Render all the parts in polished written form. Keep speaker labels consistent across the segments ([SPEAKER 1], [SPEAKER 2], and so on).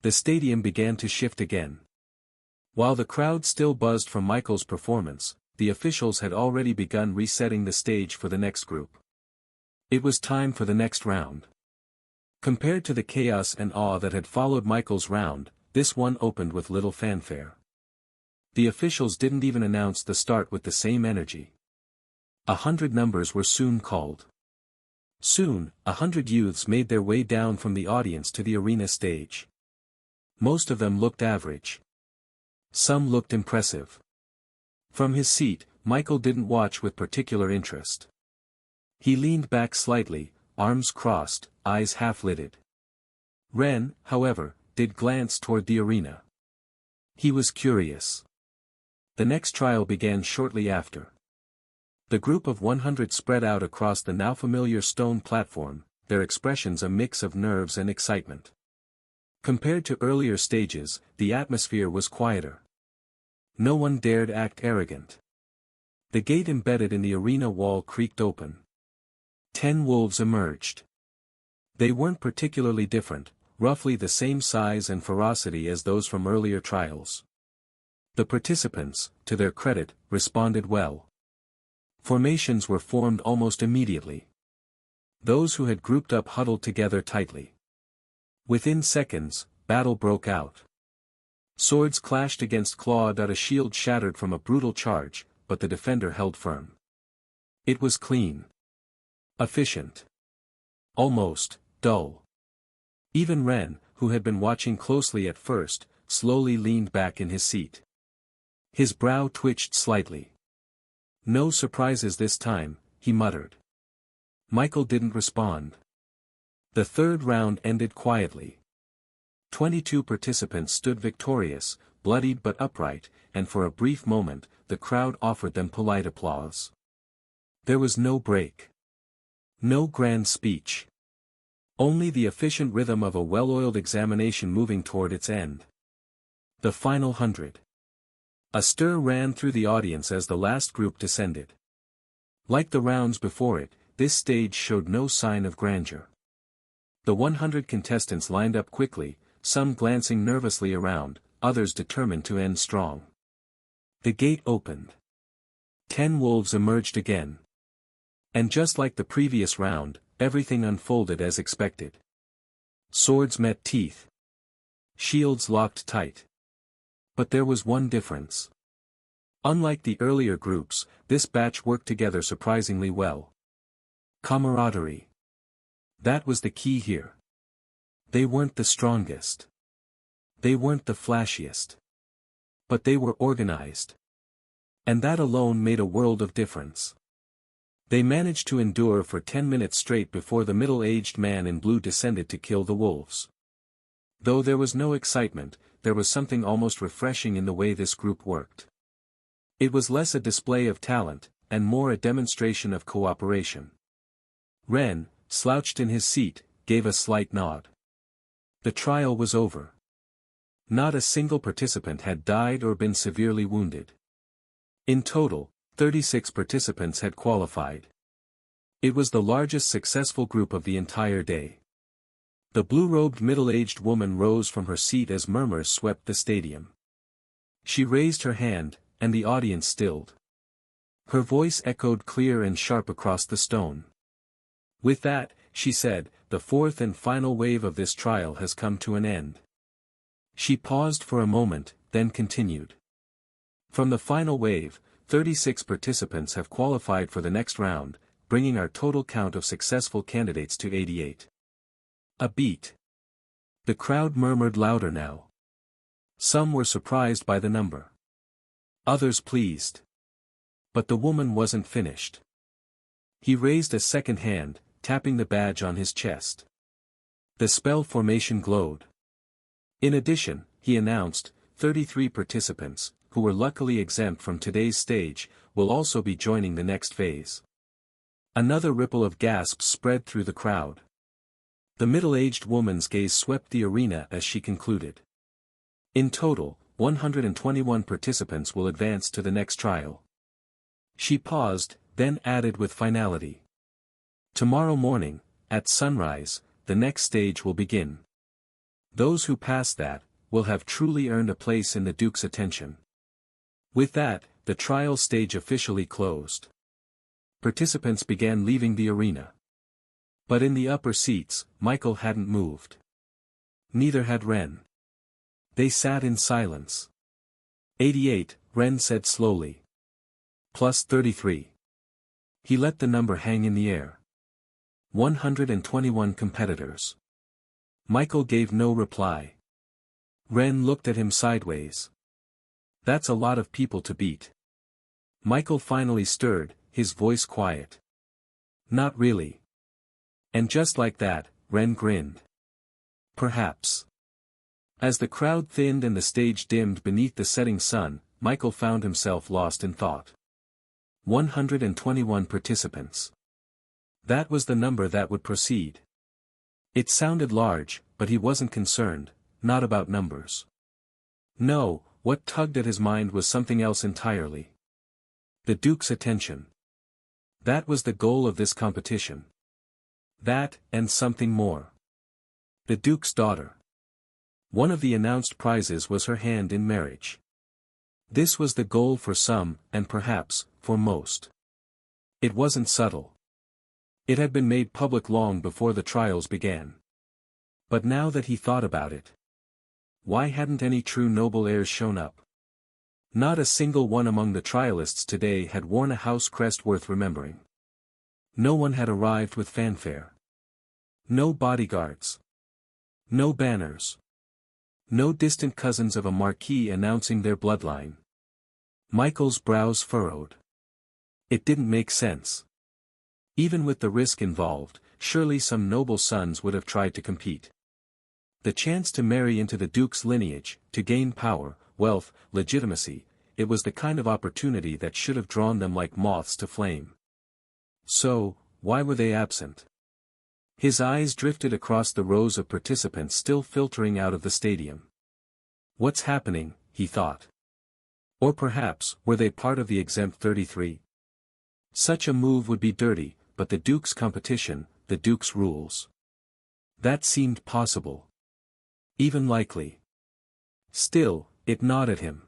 [SPEAKER 1] The stadium began to shift again. While the crowd still buzzed from Michael's performance, the officials had already begun resetting the stage for the next group. It was time for the next round. Compared to the chaos and awe that had followed Michael's round, this one opened with little fanfare. The officials didn't even announce the start with the same energy. 100 numbers were soon called. Soon, 100 youths made their way down from the audience to the arena stage. Most of them looked average. Some looked impressive. From his seat, Michael didn't watch with particular interest. He leaned back slightly, arms crossed, eyes half-lidded. Ren, however, did glance toward the arena. He was curious. The next trial began shortly after. The group of 100 spread out across the now familiar stone platform, their expressions a mix of nerves and excitement. Compared to earlier stages, the atmosphere was quieter. No one dared act arrogant. The gate embedded in the arena wall creaked open. 10 wolves emerged. They weren't particularly different, roughly the same size and ferocity as those from earlier trials. The participants, to their credit, responded well. Formations were formed almost immediately. Those who had grouped up huddled together tightly. Within seconds, battle broke out. Swords clashed against clawed out, a shield shattered from a brutal charge, but the defender held firm. It was clean. Efficient. Almost dull. Even Ren, who had been watching closely at first, slowly leaned back in his seat. His brow twitched slightly. No surprises this time, he muttered. Michael didn't respond. The third round ended quietly. 22 participants stood victorious, bloodied but upright, and for a brief moment, the crowd offered them polite applause. There was no break. No grand speech. Only the efficient rhythm of a well-oiled examination moving toward its end. The final 100. A stir ran through the audience as the last group descended. Like the rounds before it, this stage showed no sign of grandeur. The 100 contestants lined up quickly, some glancing nervously around, others determined to end strong. The gate opened. 10 wolves emerged again. And just like the previous round, everything unfolded as expected. Swords met teeth. Shields locked tight. But there was one difference. Unlike the earlier groups, this batch worked together surprisingly well. Camaraderie. That was the key here. They weren't the strongest. They weren't the flashiest. But they were organized. And that alone made a world of difference. They managed to endure for 10 minutes straight before the middle-aged man in blue descended to kill the wolves. Though there was no excitement, there was something almost refreshing in the way this group worked. It was less a display of talent, and more a demonstration of cooperation. Ren, slouched in his seat, gave a slight nod. The trial was over. Not a single participant had died or been severely wounded. In total, 36 participants had qualified. It was the largest successful group of the entire day. The blue-robed middle-aged woman rose from her seat as murmurs swept the stadium. She raised her hand, and the audience stilled. Her voice echoed clear and sharp across the stone. With that, she said, the fourth and final wave of this trial has come to an end. She paused for a moment, then continued. From the final wave, 36 participants have qualified for the next round, bringing our total count of successful candidates to 88. A beat. The crowd murmured louder now. Some were surprised by the number. Others pleased. But the woman wasn't finished. He raised a second hand, tapping the badge on his chest. The spell formation glowed. In addition, he announced, 33 participants, who were luckily exempt from today's stage, will also be joining the next phase. Another ripple of gasps spread through the crowd. The middle-aged woman's gaze swept the arena as she concluded. In total, 121 participants will advance to the next trial. She paused, then added with finality. Tomorrow morning, at sunrise, the next stage will begin. Those who pass that, will have truly earned a place in the Duke's attention. With that, the trial stage officially closed. Participants began leaving the arena. But in the upper seats, Michael hadn't moved. Neither had Ren. They sat in silence. 88, Ren said slowly. Plus 33. He let the number hang in the air. 121 competitors. Michael gave no reply. Ren looked at him sideways. That's a lot of people to beat. Michael finally stirred, his voice quiet. Not really. And just like that, Ren grinned. Perhaps. As the crowd thinned and the stage dimmed beneath the setting sun, Michael found himself lost in thought. 121 participants. That was the number that would proceed. It sounded large, but he wasn't concerned, not about numbers. No, what tugged at his mind was something else entirely. The Duke's attention. That was the goal of this competition. That, and something more. The Duke's daughter. One of the announced prizes was her hand in marriage. This was the goal for some, and perhaps, for most. It wasn't subtle. It had been made public long before the trials began. But now that he thought about it, why hadn't any true noble heirs shown up? Not a single one among the trialists today had worn a house crest worth remembering. No one had arrived with fanfare. No bodyguards. No banners. No distant cousins of a marquis announcing their bloodline. Michael's brows furrowed. It didn't make sense. Even with the risk involved, surely some noble sons would have tried to compete. The chance to marry into the Duke's lineage, to gain power, wealth, legitimacy, it was the kind of opportunity that should have drawn them like moths to flame. So, why were they absent? His eyes drifted across the rows of participants still filtering out of the stadium. What's happening, he thought. Or perhaps, were they part of the exempt 33? Such a move would be dirty, but the Duke's competition, the Duke's rules. That seemed possible. Even likely. Still, it gnawed at him.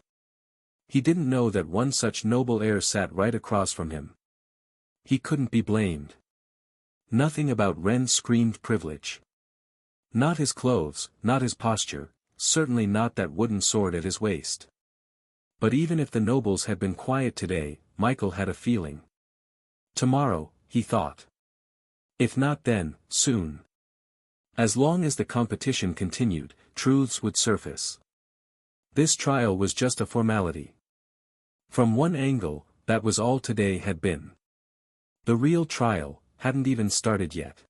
[SPEAKER 1] He didn't know that one such noble heir sat right across from him. He couldn't be blamed. Nothing about Ren screamed privilege. Not his clothes, not his posture, certainly not that wooden sword at his waist. But even if the nobles had been quiet today, Michael had a feeling. Tomorrow, he thought. If not then, soon. As long as the competition continued, truths would surface. This trial was just a formality. From one angle, that was all today had been. The real trial hadn't even started yet.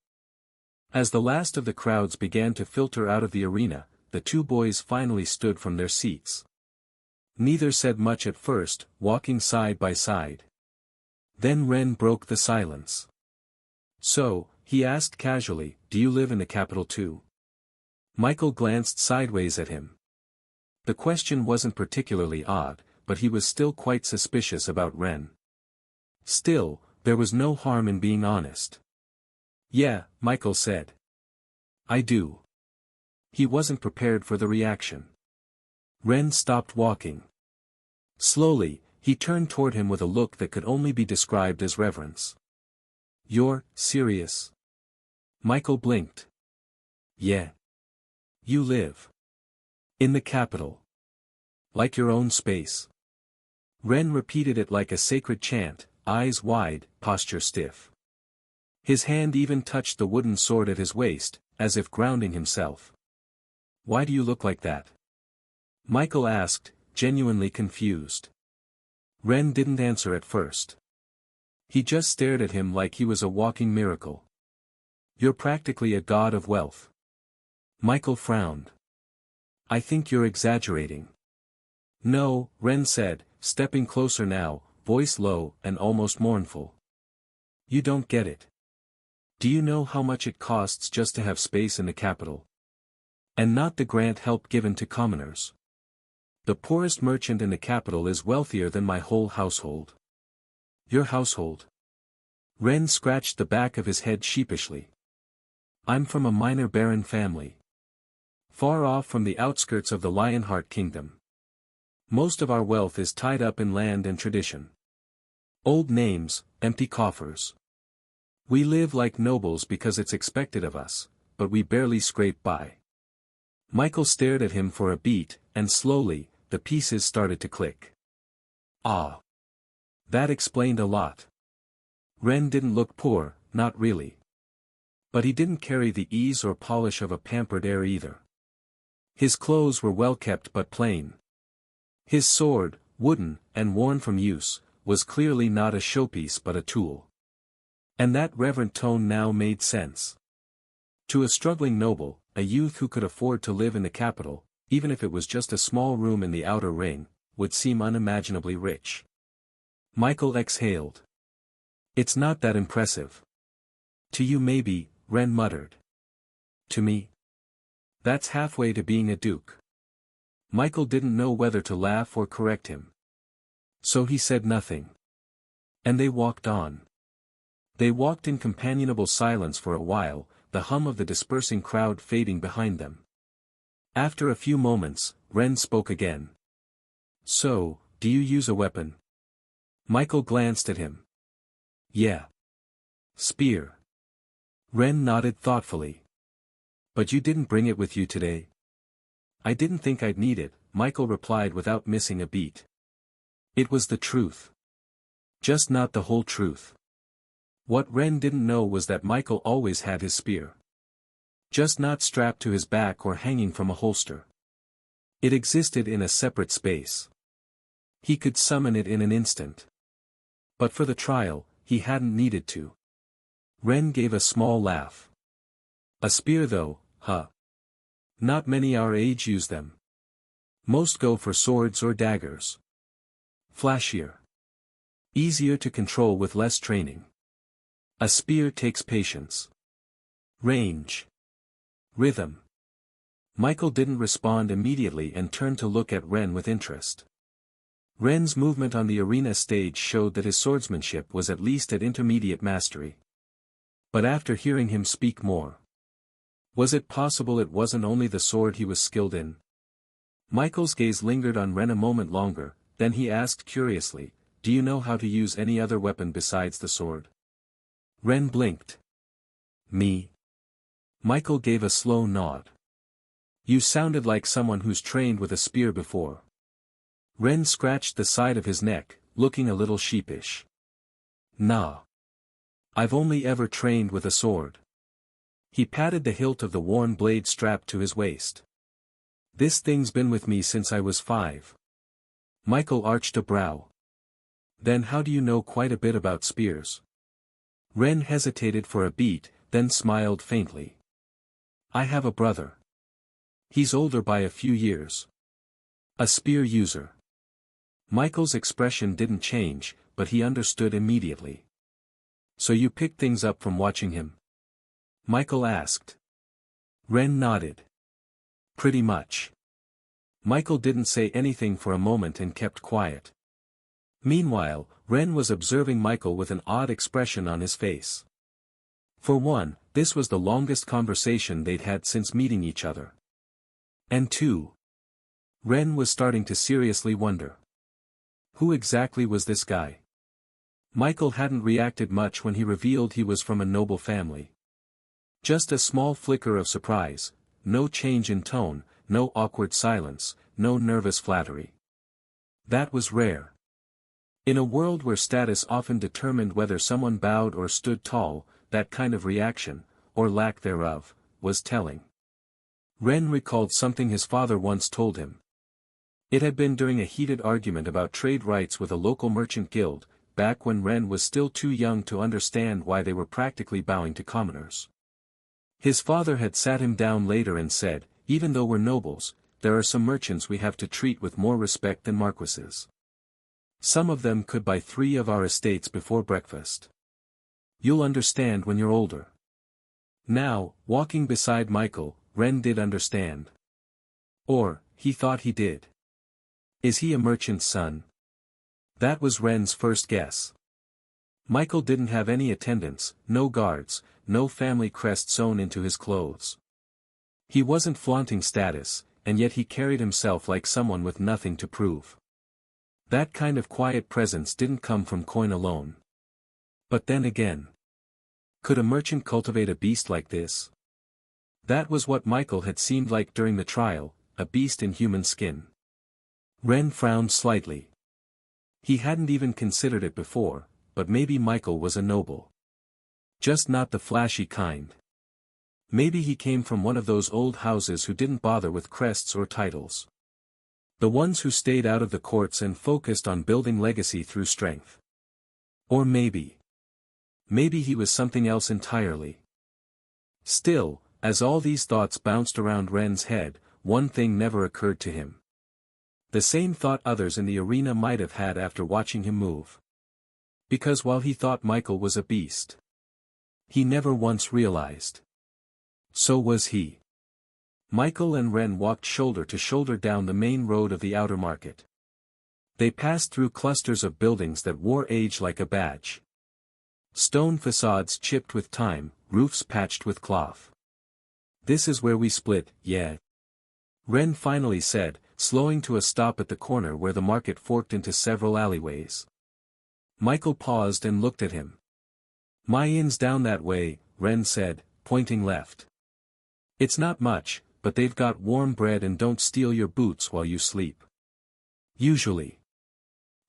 [SPEAKER 1] As the last of the crowds began to filter out of the arena, the two boys finally stood from their seats. Neither said much at first, walking side by side. Then Ren broke the silence. So, he asked casually, do you live in the capital too? Michael glanced sideways at him. The question wasn't particularly odd, but he was still quite suspicious about Ren. Still, there was no harm in being honest. Yeah, Michael said. I do. He wasn't prepared for the reaction. Ren stopped walking. Slowly, he turned toward him with a look that could only be described as reverence. You're serious? Michael blinked. Yeah. You live in the capital. Like your own space. Ren repeated it like a sacred chant, eyes wide, posture stiff. His hand even touched the wooden sword at his waist, as if grounding himself. Why do you look like that? Michael asked, genuinely confused. Ren didn't answer at first. He just stared at him like he was a walking miracle. You're practically a god of wealth. Michael frowned. I think you're exaggerating. No, Ren said, stepping closer now, voice low and almost mournful. You don't get it. Do you know how much it costs just to have space in the capital? And not the grant help given to commoners. The poorest merchant in the capital is wealthier than my whole household. Your household? Ren scratched the back of his head sheepishly. I'm from a minor baron family. Far off from the outskirts of the Lionheart Kingdom. Most of our wealth is tied up in land and tradition. Old names, empty coffers. We live like nobles because it's expected of us, but we barely scrape by. Michael stared at him for a beat, and slowly, the pieces started to click. Ah. That explained a lot. Ren didn't look poor, not really. But he didn't carry the ease or polish of a pampered heir either. His clothes were well kept but plain. His sword, wooden, and worn from use, was clearly not a showpiece but a tool. And that reverent tone now made sense. To a struggling noble, a youth who could afford to live in the capital, even if it was just a small room in the outer ring, would seem unimaginably rich. Michael exhaled. It's not that impressive. To you maybe, Ren muttered. To me? That's halfway to being a duke. Michael didn't know whether to laugh or correct him. So he said nothing. And they walked on. They walked in companionable silence for a while, the hum of the dispersing crowd fading behind them. After a few moments, Ren spoke again. So, do you use a weapon? Michael glanced at him. Yeah. Spear. Ren nodded thoughtfully. But you didn't bring it with you today. I didn't think I'd need it, Michael replied without missing a beat. It was the truth. Just not the whole truth. What Ren didn't know was that Michael always had his spear. Just not strapped to his back or hanging from a holster. It existed in a separate space. He could summon it in an instant. But for the trial, he hadn't needed to. Ren gave a small laugh. A spear though, huh? Not many our age use them. Most go for swords or daggers. Flashier. Easier to control with less training. A spear takes patience. Range. Rhythm. Michael didn't respond immediately and turned to look at Ren with interest. Ren's movement on the arena stage showed that his swordsmanship was at least at intermediate mastery. But after hearing him speak more, was it possible it wasn't only the sword he was skilled in? Michael's gaze lingered on Ren a moment longer, then he asked curiously, do you know how to use any other weapon besides the sword? Ren blinked. Me? Michael gave a slow nod. You sounded like someone who's trained with a spear before. Ren scratched the side of his neck, looking a little sheepish. Nah. I've only ever trained with a sword. He patted the hilt of the worn blade strapped to his waist. This thing's been with me since I was 5. Michael arched a brow. Then how do you know quite a bit about spears? Ren hesitated for a beat, then smiled faintly. I have a brother. He's older by a few years. A spear user. Michael's expression didn't change, but he understood immediately. So you picked things up from watching him? Michael asked. Ren nodded. Pretty much. Michael didn't say anything for a moment and kept quiet. Meanwhile, Ren was observing Michael with an odd expression on his face. For one, this was the longest conversation they'd had since meeting each other. And two, Ren was starting to seriously wonder. Who exactly was this guy? Michael hadn't reacted much when he revealed he was from a noble family. Just a small flicker of surprise, no change in tone, no awkward silence, no nervous flattery. That was rare. In a world where status often determined whether someone bowed or stood tall, that kind of reaction, or lack thereof, was telling. Ren recalled something his father once told him. It had been during a heated argument about trade rights with a local merchant guild, back when Ren was still too young to understand why they were practically bowing to commoners. His father had sat him down later and said, even though we're nobles, there are some merchants we have to treat with more respect than marquises. Some of them could buy 3 of our estates before breakfast. You'll understand when you're older. Now, walking beside Michael, Ren did understand. Or, he thought he did. Is he a merchant's son? That was Ren's first guess. Michael didn't have any attendants, no guards, no family crest sewn into his clothes. He wasn't flaunting status, and yet he carried himself like someone with nothing to prove. That kind of quiet presence didn't come from coin alone. But then again, could a merchant cultivate a beast like this? That was what Michael had seemed like during the trial, a beast in human skin. Ren frowned slightly. He hadn't even considered it before, but maybe Michael was a noble. Just not the flashy kind. Maybe he came from one of those old houses who didn't bother with crests or titles. The ones who stayed out of the courts and focused on building legacy through strength. Or maybe he was something else entirely. Still, as all these thoughts bounced around Ren's head, one thing never occurred to him. The same thought others in the arena might have had after watching him move. Because while he thought Michael was a beast, he never once realized. So was he. Michael and Ren walked shoulder to shoulder down the main road of the outer market. They passed through clusters of buildings that wore age like a badge. Stone facades chipped with time, roofs patched with cloth. "This is where we split, yeah?" Ren finally said, slowing to a stop at the corner where the market forked into several alleyways. Michael paused and looked at him. "My inn's down that way," Ren said, pointing left. "It's not much, but they've got warm bread and don't steal your boots while you sleep. Usually."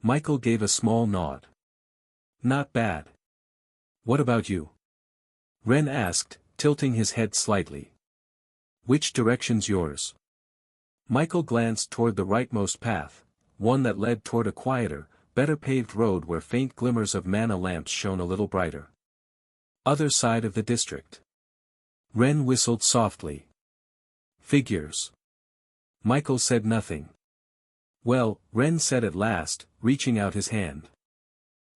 [SPEAKER 1] Michael gave a small nod. "Not bad. What about you?" Ren asked, tilting his head slightly. "Which direction's yours?" Michael glanced toward the rightmost path, one that led toward a quieter, better paved road where faint glimmers of mana lamps shone a little brighter. "Other side of the district." Ren whistled softly. "Figures." Michael said nothing. "Well," Ren said at last, reaching out his hand.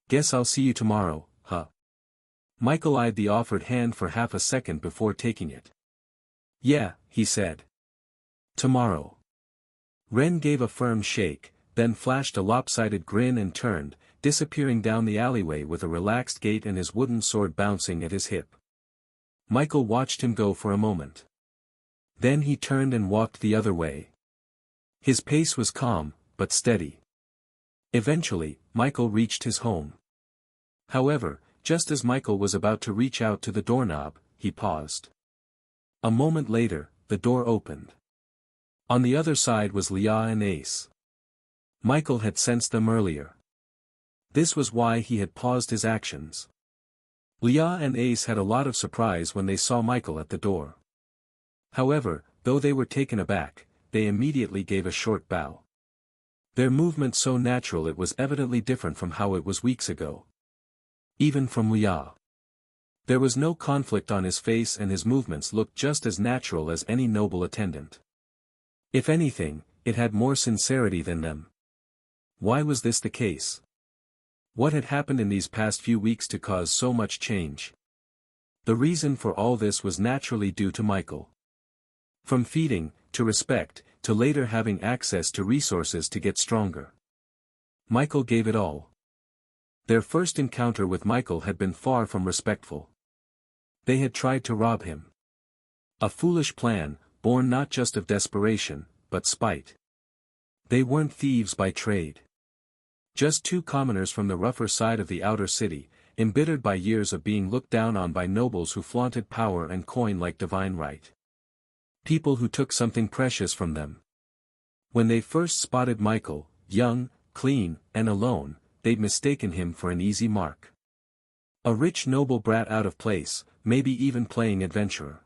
[SPEAKER 1] "Guess I'll see you tomorrow, huh?" Michael eyed the offered hand for half a second before taking it. "Yeah," he said. "Tomorrow." Ren gave a firm shake, then flashed a lopsided grin and turned, disappearing down the alleyway with a relaxed gait and his wooden sword bouncing at his hip. Michael watched him go for a moment. Then he turned and walked the other way. His pace was calm, but steady. Eventually, Michael reached his home. However, just as Michael was about to reach out to the doorknob, he paused. A moment later, the door opened. On the other side was Leah and Ace. Michael had sensed them earlier. This was why he had paused his actions. Leah and Ace had a lot of surprise when they saw Michael at the door. However, though they were taken aback, they immediately gave a short bow. Their movement so natural it was evidently different from how it was weeks ago. Even from Leah. There was no conflict on his face and his movements looked just as natural as any noble attendant. If anything, it had more sincerity than them. Why was this the case? What had happened in these past few weeks to cause so much change? The reason for all this was naturally due to Michael. From feeding, to respect, to later having access to resources to get stronger. Michael gave it all. Their first encounter with Michael had been far from respectful. They had tried to rob him. A foolish plan, born not just of desperation, but spite. They weren't thieves by trade. Just two commoners from the rougher side of the outer city, embittered by years of being looked down on by nobles who flaunted power and coin like divine right. People who took something precious from them. When they first spotted Michael, young, clean, and alone, they'd mistaken him for an easy mark. A rich noble brat out of place, maybe even playing adventurer.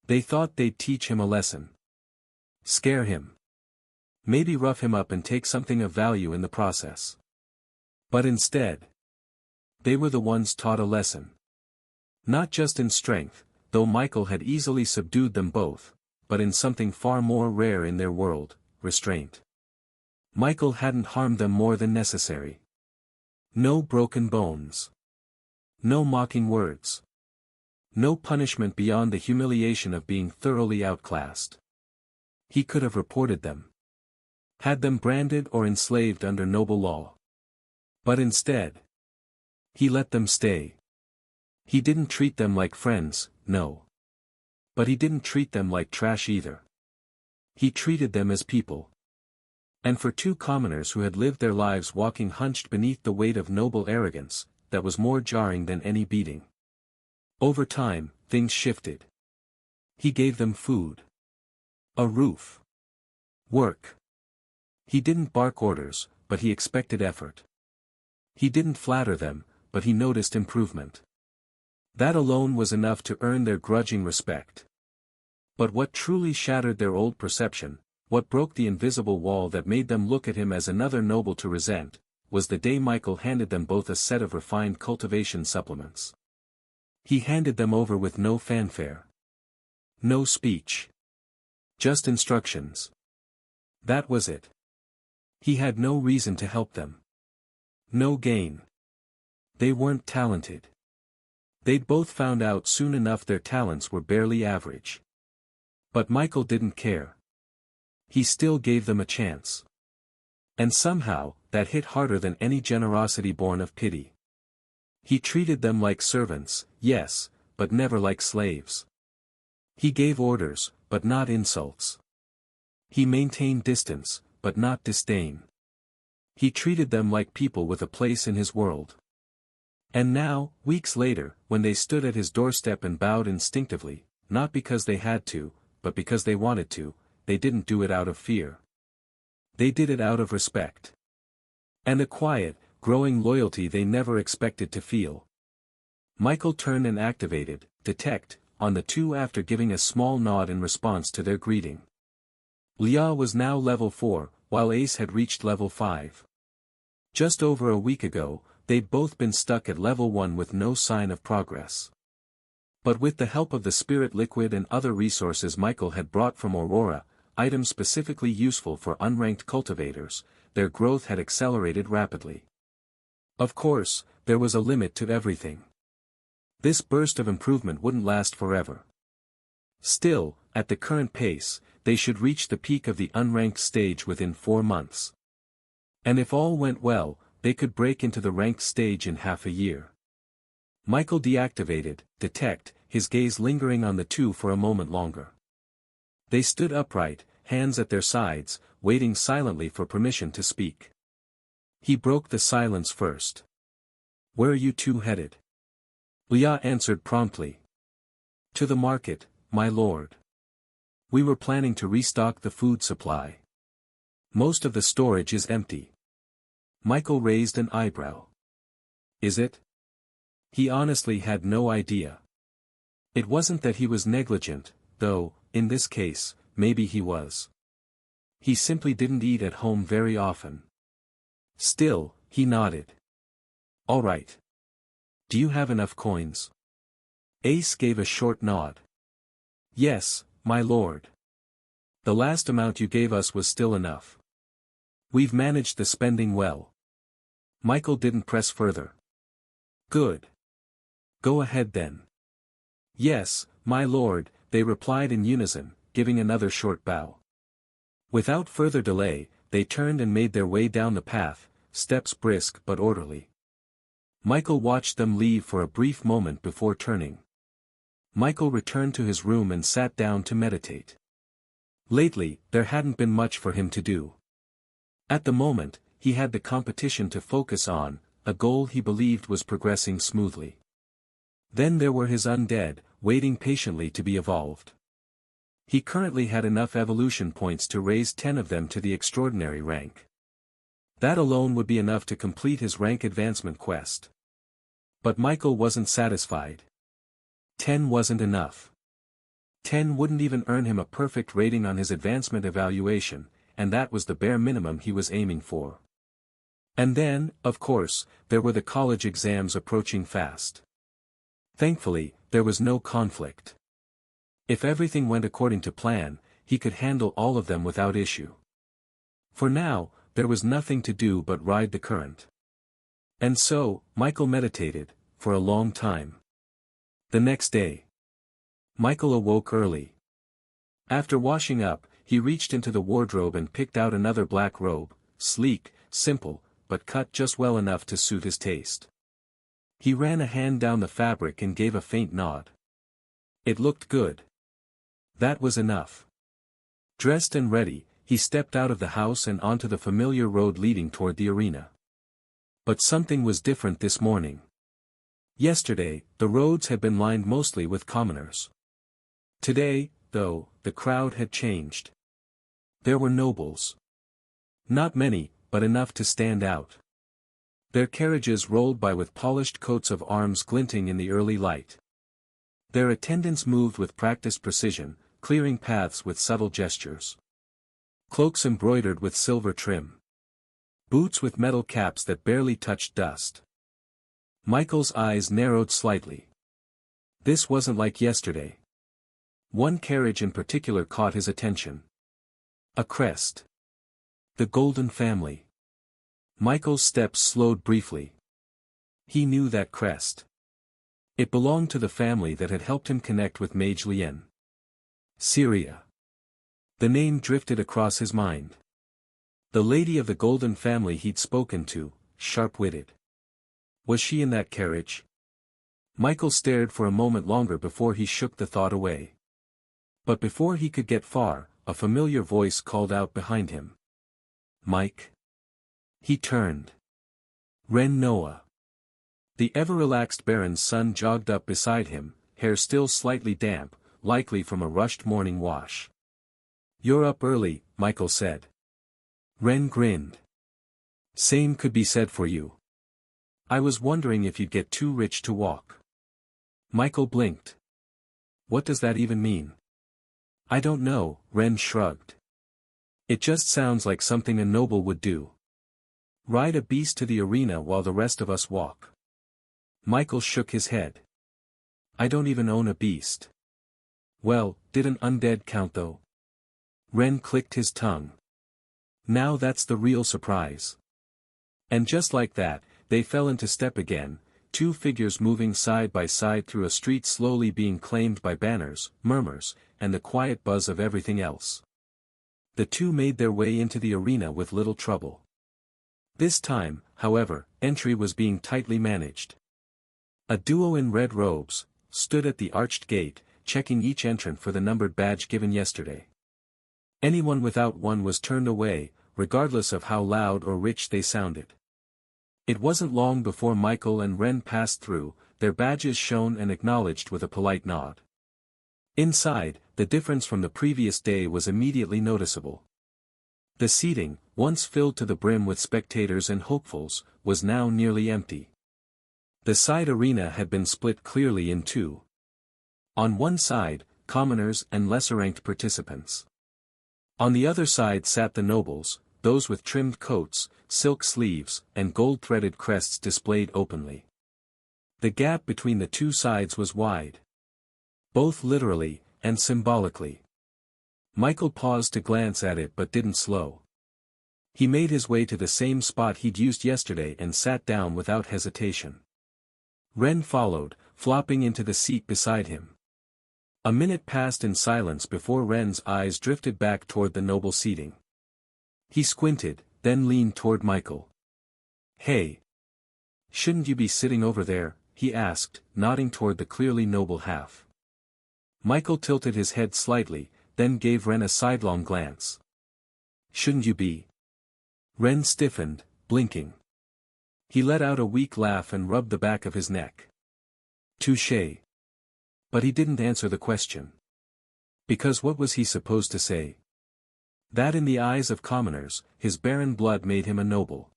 [SPEAKER 1] They thought they'd teach him a lesson. Scare him. Maybe rough him up and take something of value in the process. But instead, they were the ones taught a lesson. Not just in strength, though Michael had easily subdued them both, but in something far more rare in their world, restraint. Michael hadn't harmed them more than necessary. No broken bones. No mocking words. No punishment beyond the humiliation of being thoroughly outclassed. He could have reported them. Had them branded or enslaved under noble law. But instead, he let them stay. He didn't treat them like friends, no. But he didn't treat them like trash either. He treated them as people. And for two commoners who had lived their lives walking hunched beneath the weight of noble arrogance, that was more jarring than any beating. Over time, things shifted. He gave them food. A roof. Work. He didn't bark orders, but he expected effort. He didn't flatter them, but he noticed improvement. That alone was enough to earn their grudging respect. But what truly shattered their old perception, what broke the invisible wall that made them look at him as another noble to resent, was the day Michael handed them both a set of refined cultivation supplements. He handed them over with no fanfare. No speech. Just instructions. That was it. He had no reason to help them. No gain. They weren't talented. They'd both found out soon enough their talents were barely average. But Michael didn't care. He still gave them a chance. And somehow, that hit harder than any generosity born of pity. He treated them like servants, yes, but never like slaves. He gave orders, but not insults. He maintained distance, but not disdain. He treated them like people with a place in his world. And now, weeks later, when they stood at his doorstep and bowed instinctively, not because they had to, but because they wanted to, they didn't do it out of fear. They did it out of respect. And a quiet, growing loyalty they never expected to feel. Michael turned and activated, Detect, on the two after giving a small nod in response to their greeting. Leah was now level 4, while Ace had reached level 5. Just over a week ago, they'd both been stuck at level 1 with no sign of progress. But with the help of the spirit liquid and other resources Michael had brought from Aurora, items specifically useful for unranked cultivators, their growth had accelerated rapidly. Of course, there was a limit to everything. This burst of improvement wouldn't last forever. Still, at the current pace, they should reach the peak of the unranked stage within 4 months. And if all went well, they could break into the ranked stage in half a year. Michael deactivated, Detect, his gaze lingering on the two for a moment longer. They stood upright, hands at their sides, waiting silently for permission to speak. He broke the silence first. "Where are you two headed?" Leah answered promptly. "To the market, my lord. We were planning to restock the food supply. Most of the storage is empty." Michael raised an eyebrow. "Is it?" He honestly had no idea. It wasn't that he was negligent, though, in this case, maybe he was. He simply didn't eat at home very often. Still, he nodded. "All right. Do you have enough coins?" Ace gave a short nod. "Yes, my lord. The last amount you gave us was still enough. We've managed the spending well." Michael didn't press further. "Good. Go ahead then." "Yes, my lord," they replied in unison, giving another short bow. Without further delay, they turned and made their way down the path, steps brisk but orderly. Michael watched them leave for a brief moment before turning. Michael returned to his room and sat down to meditate. Lately, there hadn't been much for him to do. At the moment, he had the competition to focus on, a goal he believed was progressing smoothly. Then there were his undead, waiting patiently to be evolved. He currently had enough evolution points to raise 10 of them to the extraordinary rank. That alone would be enough to complete his rank advancement quest. But Michael wasn't satisfied. 10 wasn't enough. 10 wouldn't even earn him a perfect rating on his advancement evaluation, and that was the bare minimum he was aiming for. And then, of course, there were the college exams approaching fast. Thankfully, there was no conflict. If everything went according to plan, he could handle all of them without issue. For now, there was nothing to do but ride the current. And so, Michael meditated, for a long time. The next day, Michael awoke early. After washing up, he reached into the wardrobe and picked out another black robe, sleek, simple, but cut just well enough to suit his taste. He ran a hand down the fabric and gave a faint nod. It looked good. That was enough. Dressed and ready, he stepped out of the house and onto the familiar road leading toward the arena. But something was different this morning. Yesterday, the roads had been lined mostly with commoners. Today, though, the crowd had changed. There were nobles. Not many, but enough to stand out. Their carriages rolled by with polished coats of arms glinting in the early light. Their attendants moved with practiced precision, clearing paths with subtle gestures. Cloaks embroidered with silver trim. Boots with metal caps that barely touched dust. Michael's eyes narrowed slightly. This wasn't like yesterday. One carriage in particular caught his attention. A crest. The Golden Family. Michael's steps slowed briefly. He knew that crest. It belonged to the family that had helped him connect with Mage Lien. Syria. The name drifted across his mind. The lady of the Golden Family he'd spoken to, sharp-witted. Was she in that carriage? Michael stared for a moment longer before he shook the thought away. But before he could get far, a familiar voice called out behind him. Mike. He turned. Ren Noah. The ever-relaxed Baron's son jogged up beside him, hair still slightly damp, likely from a rushed morning wash. You're up early, Michael said. Ren grinned. Same could be said for you. I was wondering if you'd get too rich to walk. Michael blinked. What does that even mean? I don't know, Ren shrugged. It just sounds like something a noble would do. Ride a beast to the arena while the rest of us walk. Michael shook his head. I don't even own a beast. Well, did an undead count though? Ren clicked his tongue. Now that's the real surprise. And just like that, they fell into step again, two figures moving side by side through a street slowly being claimed by banners, murmurs, and the quiet buzz of everything else. The two made their way into the arena with little trouble. This time, however, entry was being tightly managed. A duo in red robes stood at the arched gate, checking each entrant for the numbered badge given yesterday. Anyone without one was turned away, regardless of how loud or rich they sounded. It wasn't long before Michael and Ren passed through, their badges shown and acknowledged with a polite nod. Inside, the difference from the previous day was immediately noticeable. The seating, once filled to the brim with spectators and hopefuls, was now nearly empty. The side arena had been split clearly in two. On one side, commoners and lesser-ranked participants. On the other side sat the nobles, those with trimmed coats, silk sleeves, and gold-threaded crests displayed openly. The gap between the two sides was wide. Both literally, and symbolically. Michael paused to glance at it but didn't slow. He made his way to the same spot he'd used yesterday and sat down without hesitation. Ren followed, flopping into the seat beside him. A minute passed in silence before Ren's eyes drifted back toward the noble seating. He squinted, then leaned toward Michael. Hey! Shouldn't you be sitting over there? He asked, nodding toward the clearly noble half. Michael tilted his head slightly, then gave Ren a sidelong glance. Shouldn't you be? Ren stiffened, blinking. He let out a weak laugh and rubbed the back of his neck. Touché. But he didn't answer the question. Because what was he supposed to say? That in the eyes of commoners, his barren blood made him a noble.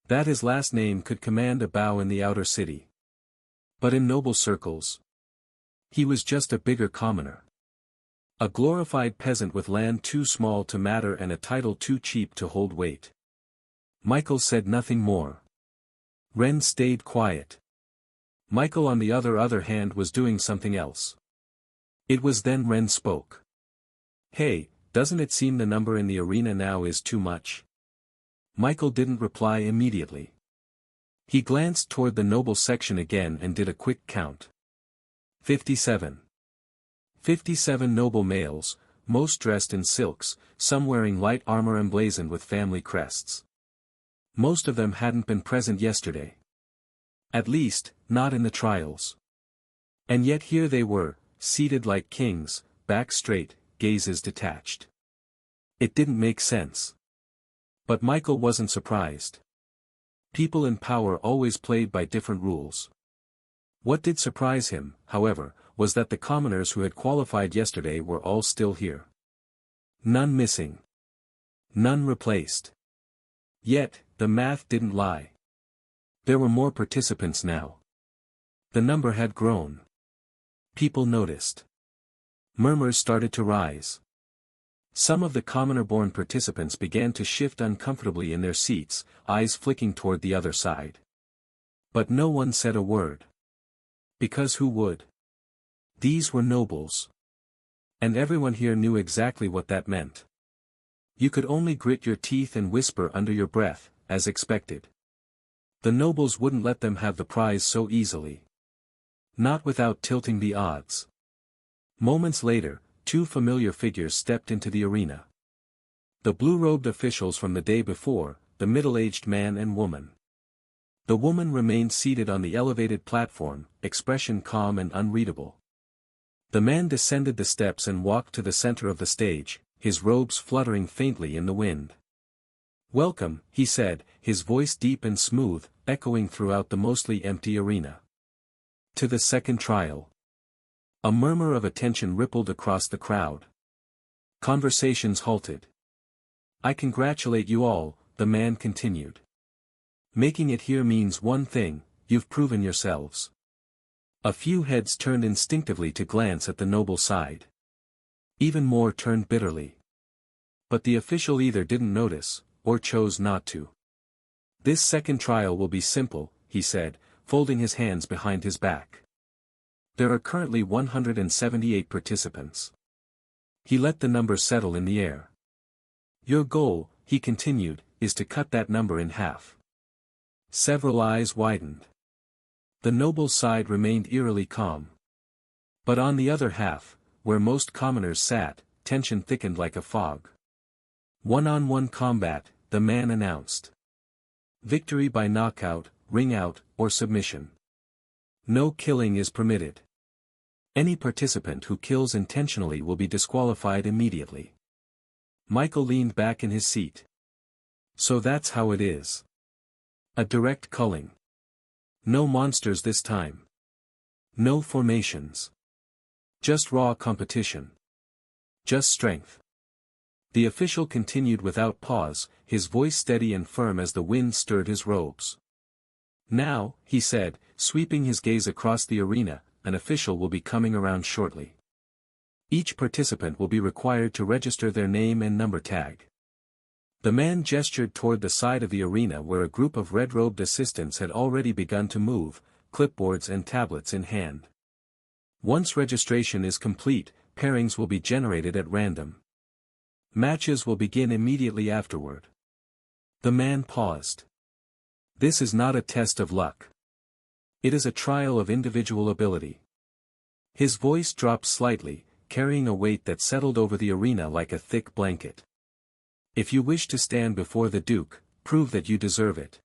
[SPEAKER 1] That his last name could command a bow in the outer city. But in noble circles, he was just a bigger commoner. A glorified peasant with land too small to matter and a title too cheap to hold weight. Michael said nothing more. Ren stayed quiet. Michael on the other hand was doing something else. It was then Ren spoke. Hey, doesn't it seem the number in the arena now is too much? Michael didn't reply immediately. He glanced toward the noble section again and did a quick count. 57. 57 noble males, most dressed in silks, some wearing light armor emblazoned with family crests. Most of them hadn't been present yesterday. At least, not in the trials. And yet here they were, seated like kings, back straight, gazes detached. It didn't make sense. But Michael wasn't surprised. People in power always played by different rules. What did surprise him, however, was that the commoners who had qualified yesterday were all still here. None missing. None replaced. Yet, the math didn't lie. There were more participants now. The number had grown. People noticed. Murmurs started to rise. Some of the commoner-born participants began to shift uncomfortably in their seats, eyes flicking toward the other side. But no one said a word. Because who would? These were nobles. And everyone here knew exactly what that meant. You could only grit your teeth and whisper under your breath, as expected. The nobles wouldn't let them have the prize so easily. Not without tilting the odds. Moments later, two familiar figures stepped into the arena. The blue-robed officials from the day before, the middle-aged man and woman. The woman remained seated on the elevated platform, expression calm and unreadable. The man descended the steps and walked to the center of the stage, his robes fluttering faintly in the wind. "Welcome," he said, his voice deep and smooth, echoing throughout the mostly empty arena. "To the second trial." A murmur of attention rippled across the crowd. Conversations halted. "I congratulate you all," the man continued. "Making it here means one thing, you've proven yourselves." A few heads turned instinctively to glance at the noble side. Even more turned bitterly. But the official either didn't notice, or chose not to. "This second trial will be simple," he said, folding his hands behind his back. "There are currently 178 participants." He let the number settle in the air. "Your goal," he continued, "is to cut that number in half." Several eyes widened. The noble side remained eerily calm. But on the other half, where most commoners sat, tension thickened like a fog. "One-on-one combat," the man announced. "Victory by knockout, ring-out, or submission. No killing is permitted. Any participant who kills intentionally will be disqualified immediately." Michael leaned back in his seat. "So that's how it is. A direct culling. No monsters this time. No formations. Just raw competition. Just strength." The official continued without pause, his voice steady and firm as the wind stirred his robes. "Now," he said, sweeping his gaze across the arena, "an official will be coming around shortly. Each participant will be required to register their name and number tag." The man gestured toward the side of the arena where a group of red-robed assistants had already begun to move, clipboards and tablets in hand. "Once registration is complete, pairings will be generated at random. Matches will begin immediately afterward." The man paused. "This is not a test of luck. It is a trial of individual ability." His voice dropped slightly, carrying a weight that settled over the arena like a thick blanket. "If you wish to stand before the Duke, prove that you deserve it."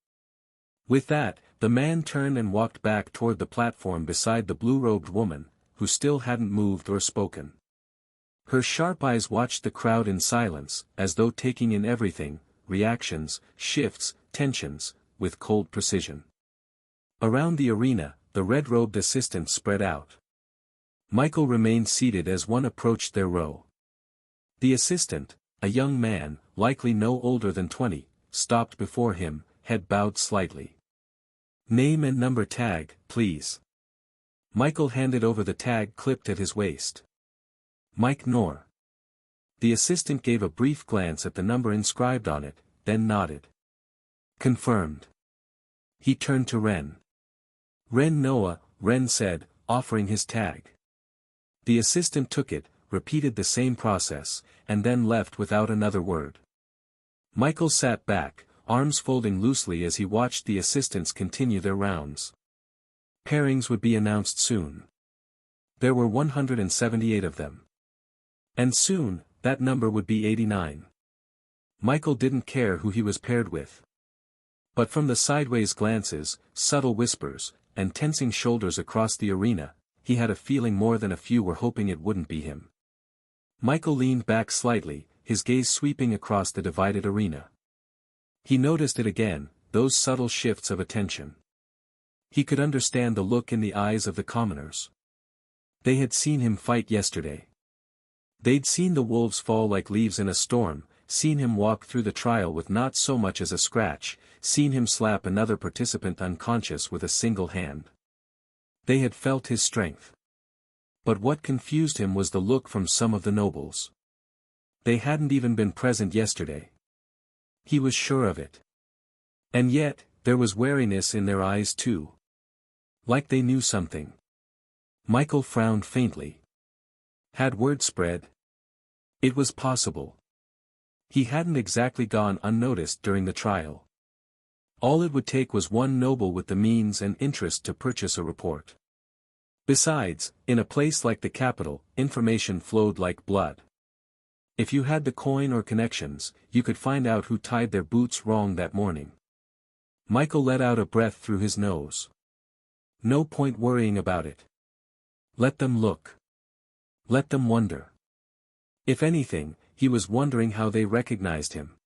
[SPEAKER 1] With that, the man turned and walked back toward the platform beside the blue-robed woman, who still hadn't moved or spoken. Her sharp eyes watched the crowd in silence, as though taking in everything, reactions, shifts, tensions, with cold precision. Around the arena, the red-robed assistants spread out. Michael remained seated as one approached their row. The assistant, a young man, likely no older than 20, stopped before him, head bowed slightly. "Name and number tag, please." Michael handed over the tag clipped at his waist. "Mike Knorr." The assistant gave a brief glance at the number inscribed on it, then nodded. "Confirmed." He turned to Ren. "Ren Noah," Ren said, offering his tag. The assistant took it, repeated the same process, and then left without another word. Michael sat back, arms folding loosely as he watched the assistants continue their rounds. Pairings would be announced soon. There were 178 of them. And soon, that number would be 89. Michael didn't care who he was paired with. But from the sideways glances, subtle whispers, and tensing shoulders across the arena, he had a feeling more than a few were hoping it wouldn't be him. Michael leaned back slightly, his gaze sweeping across the divided arena. He noticed it again, those subtle shifts of attention. He could understand the look in the eyes of the commoners. They had seen him fight yesterday. They'd seen the wolves fall like leaves in a storm, seen him walk through the trial with not so much as a scratch, seen him slap another participant unconscious with a single hand. They had felt his strength. But what confused him was the look from some of the nobles. They hadn't even been present yesterday. He was sure of it. And yet, there was wariness in their eyes too. Like they knew something. Michael frowned faintly. Had word spread? It was possible. He hadn't exactly gone unnoticed during the trial. All it would take was one noble with the means and interest to purchase a report. Besides, in a place like the capital, information flowed like blood. If you had the coin or connections, you could find out who tied their boots wrong that morning. Michael let out a breath through his nose. No point worrying about it. Let them look. Let them wonder. If anything, he was wondering how they recognized him.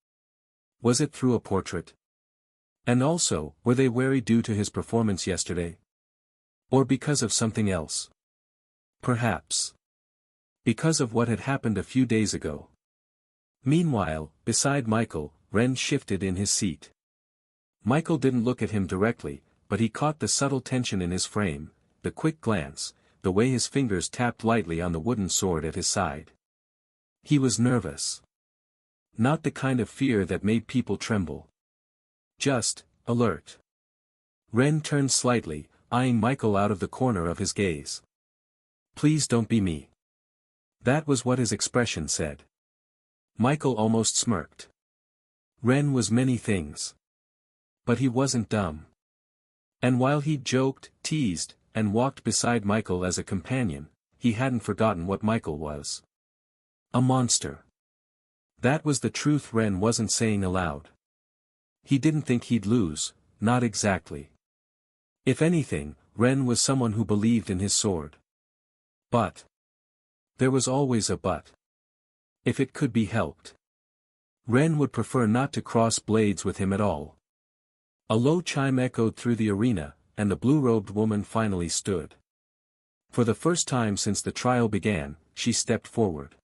[SPEAKER 1] Was it through a portrait? And also, were they wary due to his performance yesterday? Or because of something else? Perhaps. Because of what had happened a few days ago. Meanwhile, beside Michael, Ren shifted in his seat. Michael didn't look at him directly, but he caught the subtle tension in his frame, the quick glance, the way his fingers tapped lightly on the wooden sword at his side. He was nervous. Not the kind of fear that made people tremble. Just, alert. Ren turned slightly, eyeing Michael out of the corner of his gaze. Please don't be me. That was what his expression said. Michael almost smirked. Ren was many things. But he wasn't dumb. And while he'd joked, teased, and walked beside Michael as a companion, he hadn't forgotten what Michael was. A monster. That was the truth Ren wasn't saying aloud. He didn't think he'd lose, not exactly. If anything, Ren was someone who believed in his sword. But. There was always a but. If it could be helped. Ren would prefer not to cross blades with him at all. A low chime echoed through the arena, and the blue-robed woman finally stood. For the first time since the trial began, she stepped forward.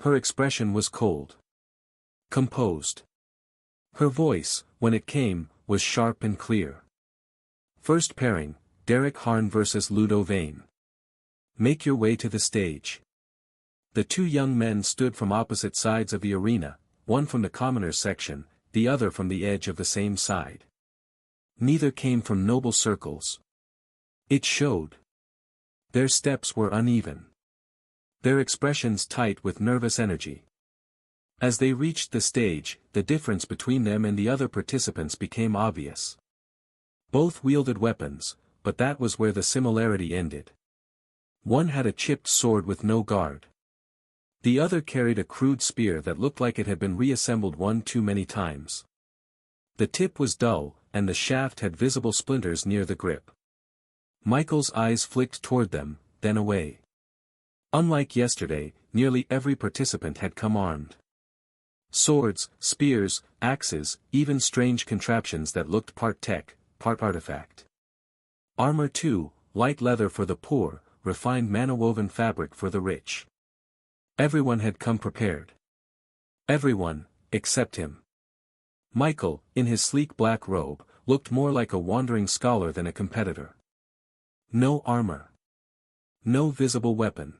[SPEAKER 1] Her expression was cold. Composed. Her voice, when it came, was sharp and clear. First pairing, Derek Harn vs. Ludo Vane. Make your way to the stage. The two young men stood from opposite sides of the arena, one from the commoners section, the other from the edge of the same side. Neither came from noble circles. It showed. Their steps were uneven. Their expressions tight with nervous energy. As they reached the stage, the difference between them and the other participants became obvious. Both wielded weapons, but that was where the similarity ended. One had a chipped sword with no guard. The other carried a crude spear that looked like it had been reassembled one too many times. The tip was dull, and the shaft had visible splinters near the grip. Michael's eyes flicked toward them, then away. Unlike yesterday, nearly every participant had come armed. Swords, spears, axes, even strange contraptions that looked part tech, part artifact. Armor too, light leather for the poor, refined mana-woven fabric for the rich. Everyone had come prepared. Everyone, except him. Michael, in his sleek black robe, looked more like a wandering scholar than a competitor. No armor. No visible weapon.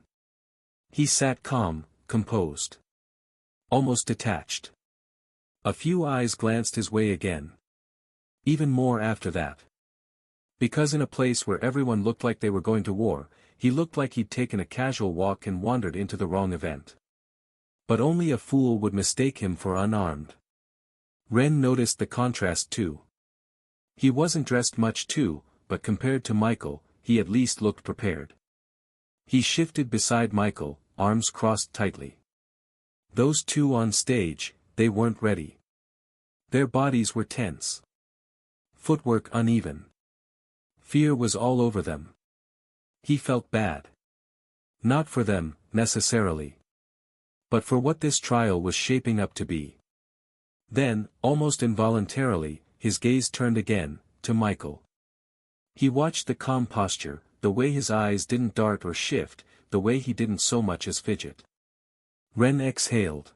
[SPEAKER 1] He sat calm, composed. Almost detached. A few eyes glanced his way again. Even more after that. Because in a place where everyone looked like they were going to war, he looked like he'd taken a casual walk and wandered into the wrong event. But only a fool would mistake him for unarmed. Ren noticed the contrast too. He wasn't dressed much too, but compared to Michael, he at least looked prepared. He shifted beside Michael, arms crossed tightly. Those two on stage, they weren't ready. Their bodies were tense. Footwork uneven. Fear was all over them. He felt bad. Not for them, necessarily. but for what this trial was shaping up to be. Then, almost involuntarily, his gaze turned again, to Michael. He watched the calm posture, the way his eyes didn't dart or shift, the way he didn't so much as fidget. Ren exhaled.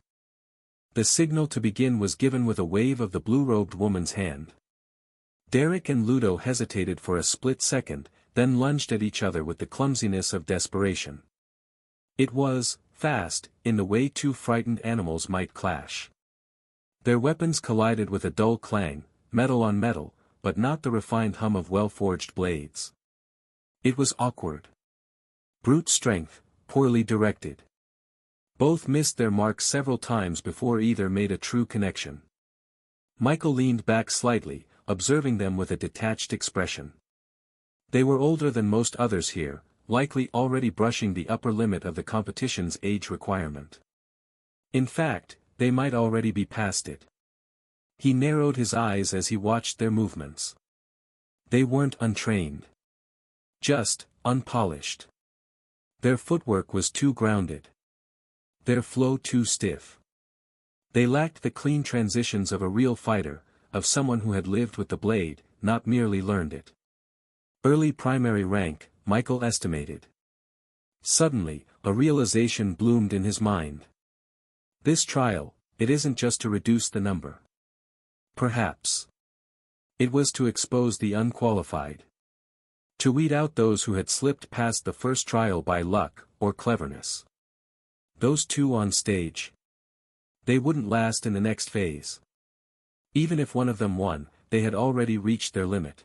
[SPEAKER 1] The signal to begin was given with a wave of the blue-robed woman's hand. Derek and Ludo hesitated for a split second, then lunged at each other with the clumsiness of desperation. It was fast, in the way two frightened animals might clash. Their weapons collided with a dull clang, metal on metal, but not the refined hum of well-forged blades. It was awkward. Brute strength, poorly directed. Both missed their mark several times before either made a true connection. Michael leaned back slightly, observing them with a detached expression. They were older than most others here, likely already brushing the upper limit of the competition's age requirement. In fact, they might already be past it. He narrowed his eyes as he watched their movements. They weren't untrained. Just unpolished. Their footwork was too grounded. Their flow too stiff. They lacked the clean transitions of a real fighter, of someone who had lived with the blade, not merely learned it. Early primary rank, Michael estimated. Suddenly, a realization bloomed in his mind. This trial, it isn't just to reduce the number. Perhaps. It was to expose the unqualified. To weed out those who had slipped past the first trial by luck, or cleverness. Those two on stage. They wouldn't last in the next phase. Even if one of them won, they had already reached their limit.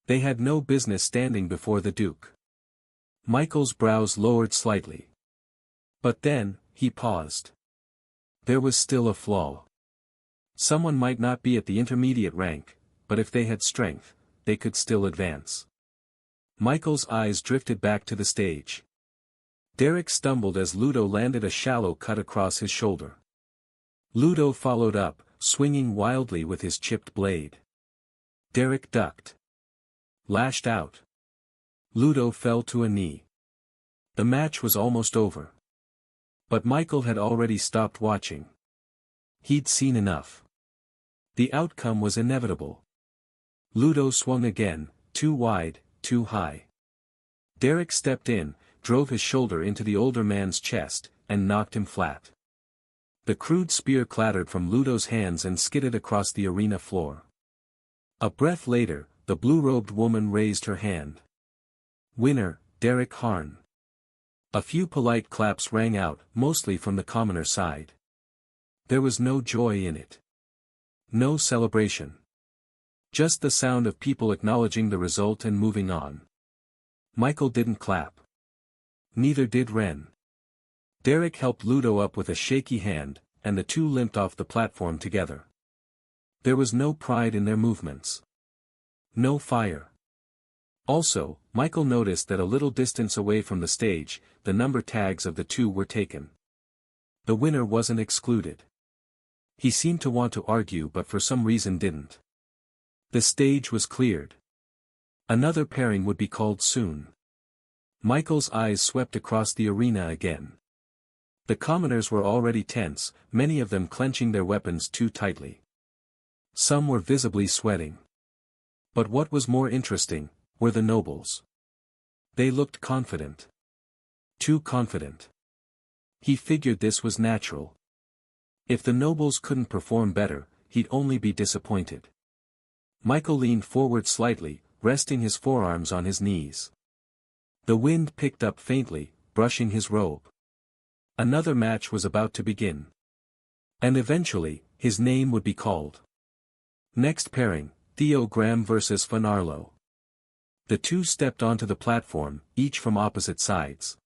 [SPEAKER 1] They had no business standing before the Duke. Michael's brows lowered slightly. But then, he paused. There was still a flaw. Someone might not be at the intermediate rank, but if they had strength, they could still advance. Michael's eyes drifted back to the stage. Derek stumbled as Ludo landed a shallow cut across his shoulder. Ludo followed up, swinging wildly with his chipped blade. Derek ducked. Lashed out. Ludo fell to a knee. The match was almost over. But Michael had already stopped watching. He'd seen enough. The outcome was inevitable. Ludo swung again, too wide, too high. Derek stepped in, drove his shoulder into the older man's chest, and knocked him flat. The crude spear clattered from Ludo's hands and skidded across the arena floor. A breath later, the blue-robed woman raised her hand. Winner, Derek Harn. A few polite claps rang out, mostly from the commoner side. There was no joy in it. No celebration. Just the sound of people acknowledging the result and moving on. Michael didn't clap. Neither did Ren. Derek helped Ludo up with a shaky hand, and the two limped off the platform together. There was no pride in their movements. No fire. Also, Michael noticed that a little distance away from the stage, the number tags of the two were taken. The winner wasn't excluded. He seemed to want to argue but for some reason didn't. The stage was cleared. Another pairing would be called soon. Michael's eyes swept across the arena again. The commoners were already tense, many of them clenching their weapons too tightly. Some were visibly sweating. But what was more interesting, were the nobles. They looked confident. Too confident. He figured this was natural. If the nobles couldn't perform better, he'd only be disappointed. Michael leaned forward slightly, resting his forearms on his knees. The wind picked up faintly, brushing his robe. Another match was about to begin. And eventually, his name would be called. Next pairing, Theo Graham versus Van Arlo. The two stepped onto the platform, each from opposite sides.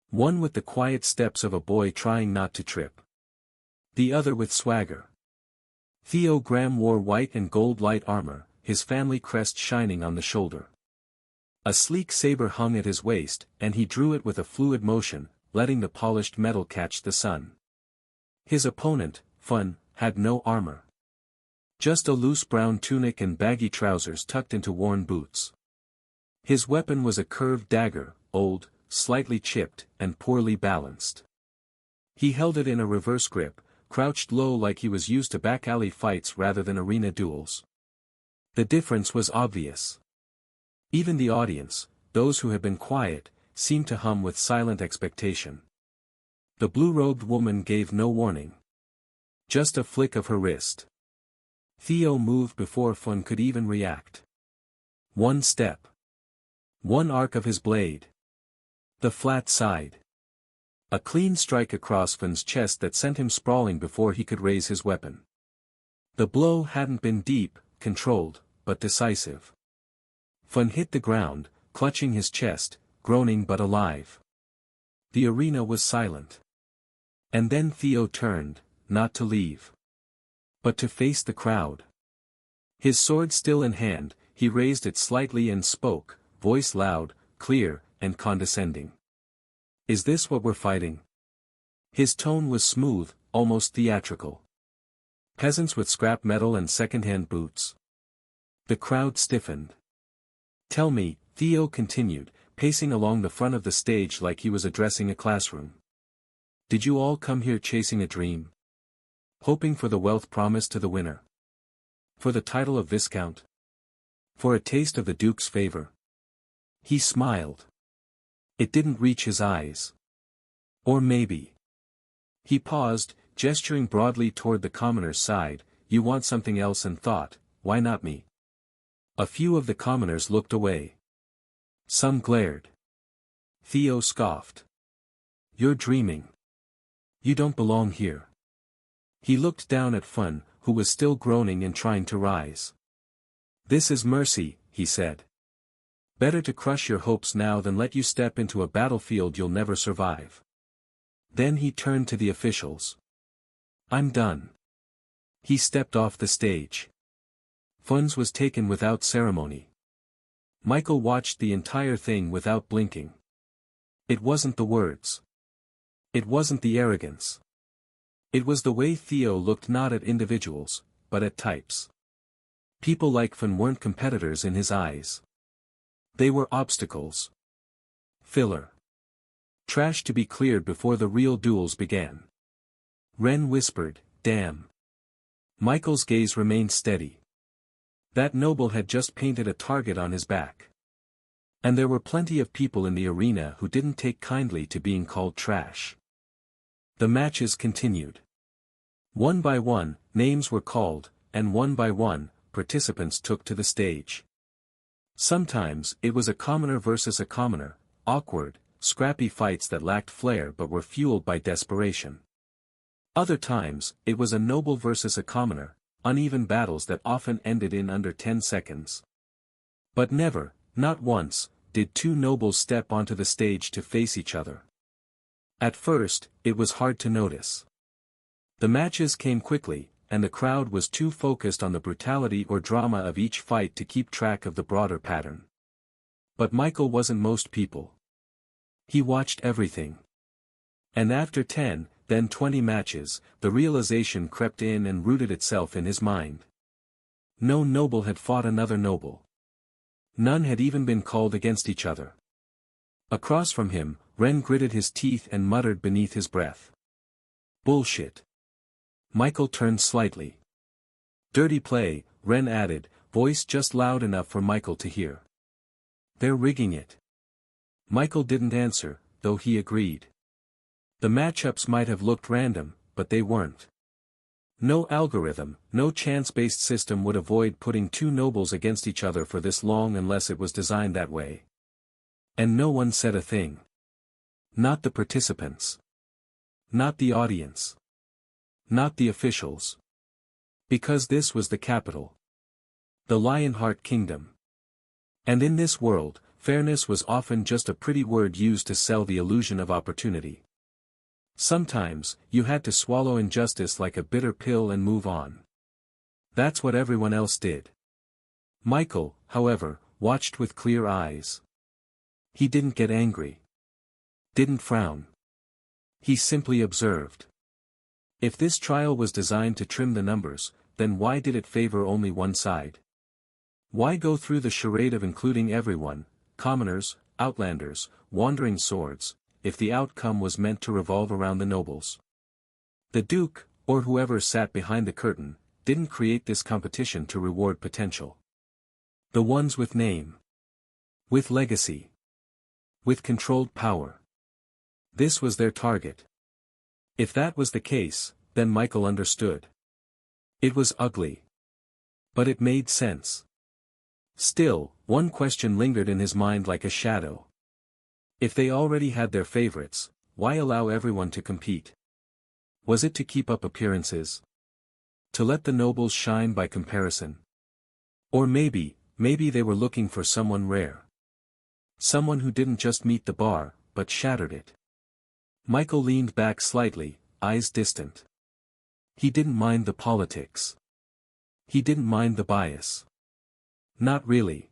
[SPEAKER 1] One with the quiet steps of a boy trying not to trip. The other with swagger. Theo Graham wore white and gold light armor, his family crest shining on the shoulder. A sleek saber hung at his waist, and he drew it with a fluid motion, letting the polished metal catch the sun. His opponent, Fun, had no armor. Just a loose brown tunic and baggy trousers tucked into worn boots. His weapon was a curved dagger, old, slightly chipped, and poorly balanced. He held it in a reverse grip, crouched low like he was used to back-alley fights rather than arena duels. The difference was obvious. Even the audience, those who had been quiet, seemed to hum with silent expectation. The blue-robed woman gave no warning. Just a flick of her wrist. Theo moved before Fun could even react. One step. One arc of his blade. The flat side. A clean strike across Fun's chest that sent him sprawling before he could raise his weapon. The blow hadn't been deep, controlled, but decisive. Fun hit the ground, clutching his chest, groaning but alive. The arena was silent. And then Theo turned, not to leave, but to face the crowd. His sword still in hand, he raised it slightly and spoke, voice loud, clear, and condescending. "Is this what we're fighting?" His tone was smooth, almost theatrical. Peasants with scrap metal and second-hand boots. The crowd stiffened. "Tell me," Theo continued, pacing along the front of the stage like he was addressing a classroom. "Did you all come here chasing a dream? Hoping for the wealth promised to the winner? For the title of Viscount? For a taste of the Duke's favor?" He smiled. It didn't reach his eyes. Or maybe. He paused, gesturing broadly toward the commoner's side. "You want something else," and thought, "Why not me?" A few of the commoners looked away. Some glared. Theo scoffed. "You're dreaming. You don't belong here." He looked down at Fun, who was still groaning and trying to rise. "This is mercy," he said. "Better to crush your hopes now than let you step into a battlefield you'll never survive." Then he turned to the officials. "I'm done." He stepped off the stage. Fun's was taken without ceremony. Michael watched the entire thing without blinking. It wasn't the words. It wasn't the arrogance. It was the way Theo looked, not at individuals, but at types. People like Fun weren't competitors in his eyes. They were obstacles. Filler. Trash to be cleared before the real duels began. Ren whispered, "Damn." Michael's gaze remained steady. That noble had just painted a target on his back. And there were plenty of people in the arena who didn't take kindly to being called trash. The matches continued. One by one, names were called, and one by one, participants took to the stage. Sometimes it was a commoner versus a commoner, awkward, scrappy fights that lacked flair but were fueled by desperation. Other times, it was a noble versus a commoner, uneven battles that often ended in under 10 seconds. But never, not once, did two nobles step onto the stage to face each other. At first, it was hard to notice. The matches came quickly, and the crowd was too focused on the brutality or drama of each fight to keep track of the broader pattern. But Michael wasn't most people. He watched everything. And after 10, then 20 matches, the realization crept in and rooted itself in his mind. No noble had fought another noble. None had even been called against each other. Across from him, Ren gritted his teeth and muttered beneath his breath. "Bullshit." Michael turned slightly. "Dirty play," Ren added, voice just loud enough for Michael to hear. "They're rigging it." Michael didn't answer, though he agreed. The matchups might have looked random, but they weren't. No algorithm, no chance-based system would avoid putting two nobles against each other for this long unless it was designed that way. And no one said a thing. Not the participants. Not the audience. Not the officials. Because this was the capital. The Lionheart Kingdom. And in this world, fairness was often just a pretty word used to sell the illusion of opportunity. Sometimes, you had to swallow injustice like a bitter pill and move on. That's what everyone else did. Michael, however, watched with clear eyes. He didn't get angry. Didn't frown. He simply observed. If this trial was designed to trim the numbers, then why did it favor only one side? Why go through the charade of including everyone, commoners, outlanders, wandering swords, if the outcome was meant to revolve around the nobles? The Duke, or whoever sat behind the curtain, didn't create this competition to reward potential. The ones with name. With legacy. With controlled power. This was their target. If that was the case, then Michael understood. It was ugly. But it made sense. Still, one question lingered in his mind like a shadow. If they already had their favorites, why allow everyone to compete? Was it to keep up appearances? To let the nobles shine by comparison? Or maybe they were looking for someone rare. Someone who didn't just meet the bar, but shattered it. Michael leaned back slightly, eyes distant. He didn't mind the politics. He didn't mind the bias. Not really.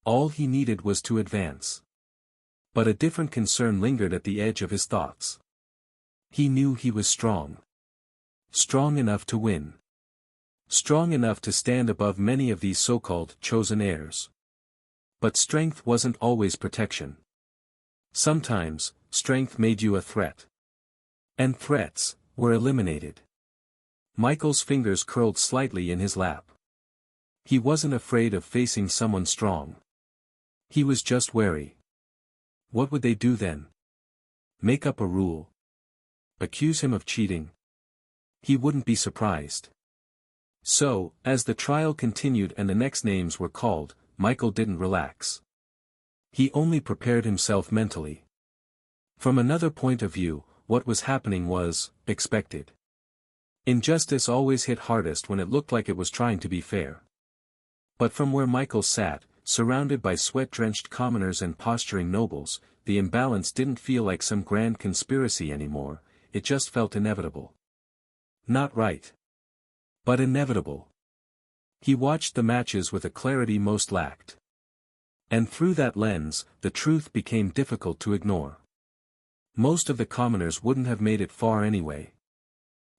[SPEAKER 1] All he needed was to advance. But a different concern lingered at the edge of his thoughts. He knew he was strong. Strong enough to win. Strong enough to stand above many of these so-called chosen heirs. But strength wasn't always protection. Sometimes, strength made you a threat. And threats were eliminated. Michael's fingers curled slightly in his lap. He wasn't afraid of facing someone strong. He was just wary. What would they do then? Make up a rule? Accuse him of cheating? He wouldn't be surprised. So, as the trial continued and the next names were called, Michael didn't relax. He only prepared himself mentally. From another point of view, what was happening was expected. Injustice always hit hardest when it looked like it was trying to be fair. But from where Michael sat, surrounded by sweat-drenched commoners and posturing nobles, the imbalance didn't feel like some grand conspiracy anymore, it just felt inevitable. Not right. But inevitable. He watched the matches with a clarity most lacked. And through that lens, the truth became difficult to ignore. Most of the commoners wouldn't have made it far anyway.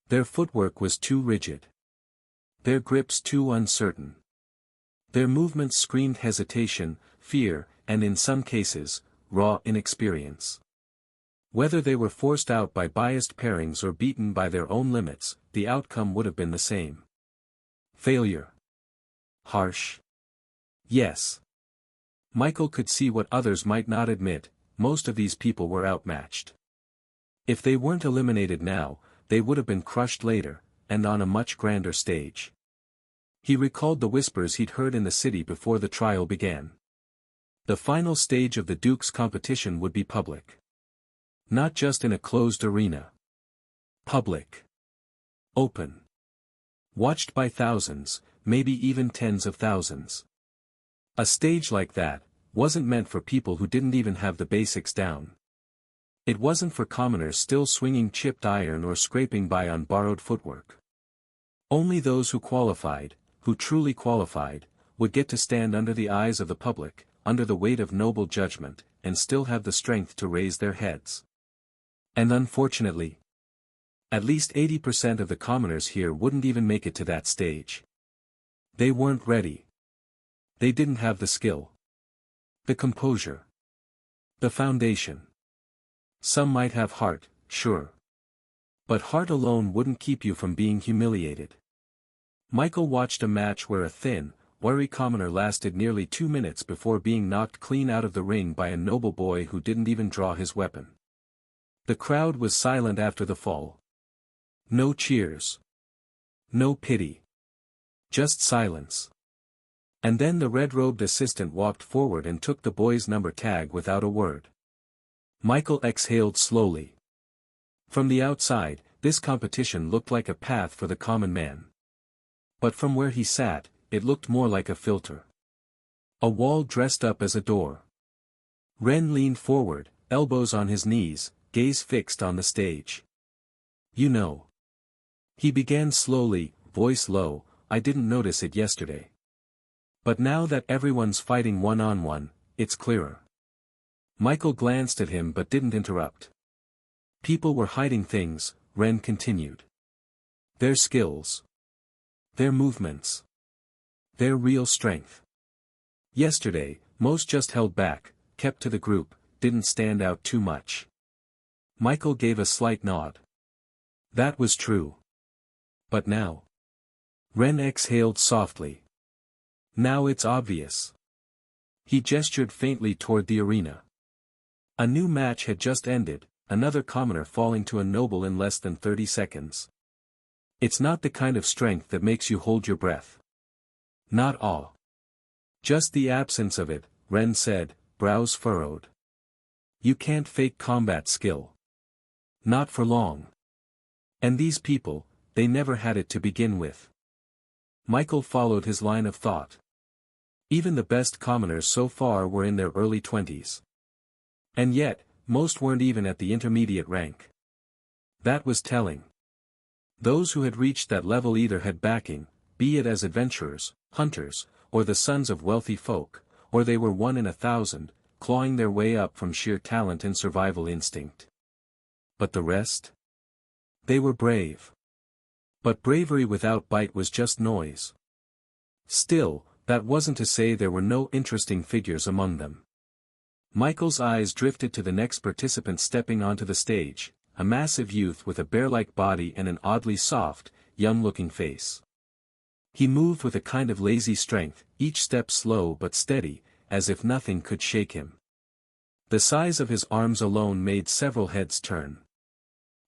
[SPEAKER 1] Their footwork was too rigid. Their grips too uncertain. Their movements screamed hesitation, fear, and in some cases, raw inexperience. Whether they were forced out by biased pairings or beaten by their own limits, the outcome would have been the same. Failure. Harsh. Yes. Michael could see what others might not admit, most of these people were outmatched. If they weren't eliminated now, they would have been crushed later, and on a much grander stage. He recalled the whispers he'd heard in the city before the trial began. The final stage of the Duke's competition would be public. Not just in a closed arena. Public. Open. Watched by thousands, maybe even tens of thousands. A stage like that wasn't meant for people who didn't even have the basics down. It wasn't for commoners still swinging chipped iron or scraping by on borrowed footwork. Only those who qualified, who truly qualified, would get to stand under the eyes of the public, under the weight of noble judgment, and still have the strength to raise their heads. And unfortunately, at least 80% of the commoners here wouldn't even make it to that stage. They weren't ready. They didn't have the skill. The composure. The foundation. Some might have heart, sure. But heart alone wouldn't keep you from being humiliated. Michael watched a match where a thin, wiry commoner lasted nearly 2 minutes before being knocked clean out of the ring by a noble boy who didn't even draw his weapon. The crowd was silent after the fall. No cheers. No pity. Just silence. And then the red-robed assistant walked forward and took the boy's number tag without a word. Michael exhaled slowly. From the outside, this competition looked like a path for the common man. But from where he sat, it looked more like a filter. A wall dressed up as a door. Ren leaned forward, elbows on his knees, gaze fixed on the stage. You know. He began slowly, voice low, I didn't notice it yesterday. But now that everyone's fighting one-on-one, it's clearer. Michael glanced at him but didn't interrupt. People were hiding things, Ren continued. Their skills. Their movements. Their real strength. Yesterday, most just held back, kept to the group, didn't stand out too much. Michael gave a slight nod. That was true. But now? Ren exhaled softly. Now it's obvious. He gestured faintly toward the arena. A new match had just ended, another commoner falling to a noble in less than 30 seconds. It's not the kind of strength that makes you hold your breath. Not awe. Just the absence of it, Ren said, brows furrowed. You can't fake combat skill. Not for long. And these people, they never had it to begin with. Michael followed his line of thought. Even the best commoners so far were in their early 20s. And yet, most weren't even at the intermediate rank. That was telling. Those who had reached that level either had backing, be it as adventurers, hunters, or the sons of wealthy folk, or they were 1 in 1,000, clawing their way up from sheer talent and survival instinct. But the rest? They were brave. But bravery without bite was just noise. Still, that wasn't to say there were no interesting figures among them. Michael's eyes drifted to the next participant stepping onto the stage, a massive youth with a bear-like body and an oddly soft, young-looking face. He moved with a kind of lazy strength, each step slow but steady, as if nothing could shake him. The size of his arms alone made several heads turn.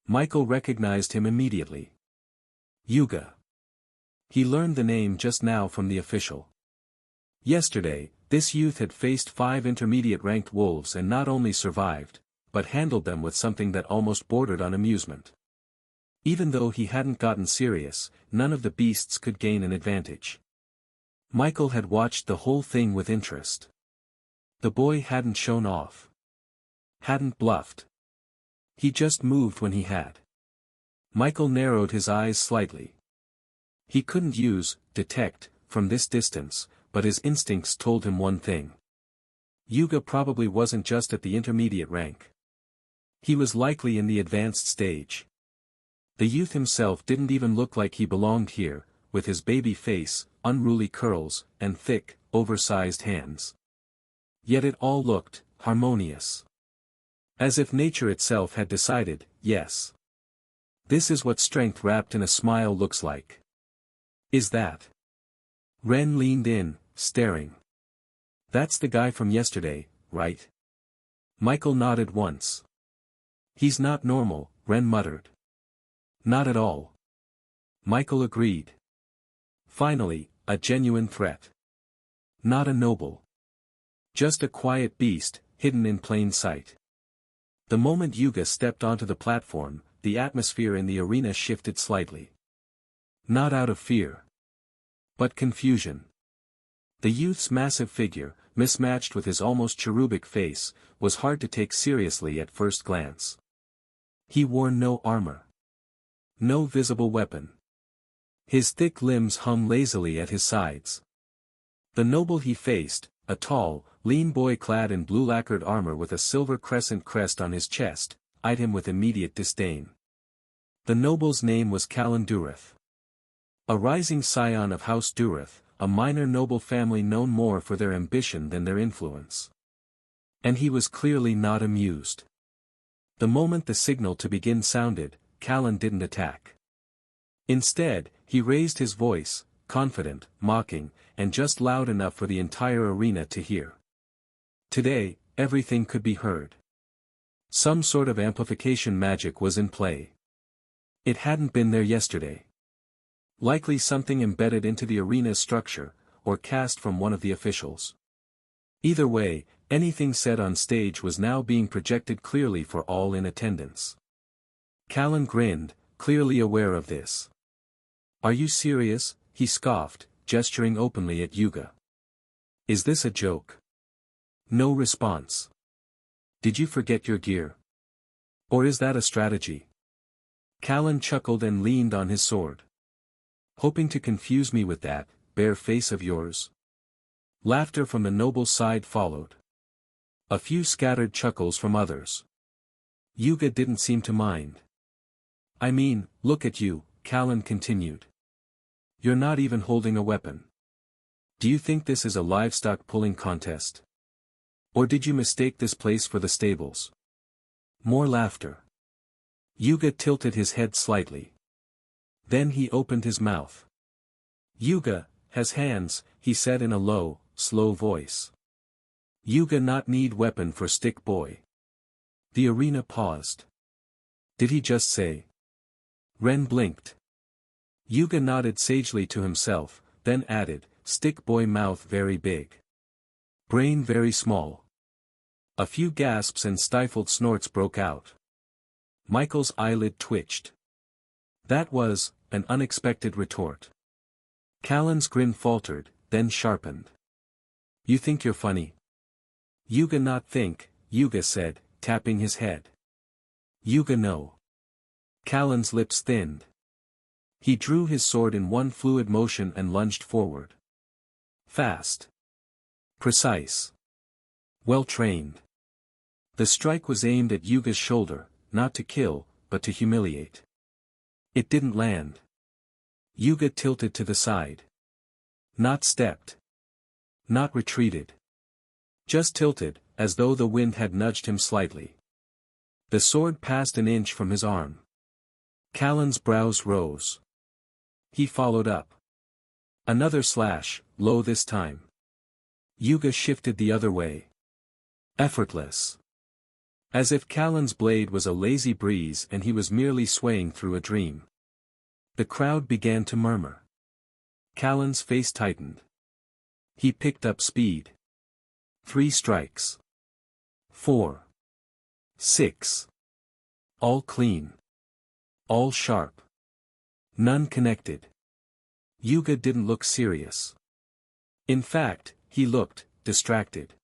[SPEAKER 1] Michael recognized him immediately. Yuga. He learned the name just now from the official. Yesterday, this youth had faced 5 intermediate-ranked wolves and not only survived, but handled them with something that almost bordered on amusement. Even though he hadn't gotten serious, none of the beasts could gain an advantage. Michael had watched the whole thing with interest. The boy hadn't shown off. Hadn't bluffed. He just moved when he had. Michael narrowed his eyes slightly. He couldn't use detect from this distance, but his instincts told him one thing. Yuga probably wasn't just at the intermediate rank. He was likely in the advanced stage. The youth himself didn't even look like he belonged here, with his baby face, unruly curls, and thick, oversized hands. Yet it all looked harmonious. As if nature itself had decided, yes. This is what strength wrapped in a smile looks like. Is that? Ren leaned in, staring. That's the guy from yesterday, right? Michael nodded once. He's not normal, Ren muttered. Not at all. Michael agreed. Finally, a genuine threat. Not a noble. Just a quiet beast, hidden in plain sight. The moment Yuga stepped onto the platform, the atmosphere in the arena shifted slightly. Not out of fear. But confusion. The youth's massive figure, mismatched with his almost cherubic face, was hard to take seriously at first glance. He wore no armor. No visible weapon. His thick limbs hung lazily at his sides. The noble he faced, a tall, lean boy clad in blue lacquered armor with a silver crescent crest on his chest, eyed him with immediate disdain. The noble's name was Callan Dureth. A rising scion of House Dureth, a minor noble family known more for their ambition than their influence. And he was clearly not amused. The moment the signal to begin sounded, Callan didn't attack. Instead, he raised his voice, confident, mocking, and just loud enough for the entire arena to hear. Today, everything could be heard. Some sort of amplification magic was in play. It hadn't been there yesterday. Likely something embedded into the arena's structure, or cast from one of the officials. Either way, anything said on stage was now being projected clearly for all in attendance. Callan grinned, clearly aware of this. Are you serious? He scoffed, gesturing openly at Yuga. Is this a joke? No response. Did you forget your gear? Or is that a strategy? Callan chuckled and leaned on his sword. Hoping to confuse me with that bare face of yours? Laughter from the noble's side followed. A few scattered chuckles from others. Yuga didn't seem to mind. I mean, look at you, Callan continued. You're not even holding a weapon. Do you think this is a livestock pulling contest? Or did you mistake this place for the stables? More laughter. Yuga tilted his head slightly. Then he opened his mouth. Yuga has hands, he said in a low, slow voice. Yuga not need weapon for stick boy. The arena paused. Did he just say? Ren blinked. Yuga nodded sagely to himself, then added, stick boy mouth very big. Brain very small. A few gasps and stifled snorts broke out. Michael's eyelid twitched. That was an unexpected retort. Callan's grin faltered, then sharpened. You think you're funny? Yuga not think, Yuga said, tapping his head. Yuga no. Callan's lips thinned. He drew his sword in one fluid motion and lunged forward. Fast. Precise. Well trained. The strike was aimed at Yuga's shoulder, not to kill, but to humiliate. It didn't land. Yuga tilted to the side. Not stepped. Not retreated. Just tilted, as though the wind had nudged him slightly. The sword passed an inch from his arm. Callan's brows rose. He followed up. Another slash, low this time. Yuga shifted the other way. Effortless. As if Callan's blade was a lazy breeze and he was merely swaying through a dream. The crowd began to murmur. Callan's face tightened. He picked up speed. 3 strikes. 4. 6. All clean. All sharp. None connected. Yuga didn't look serious. In fact, he looked distracted.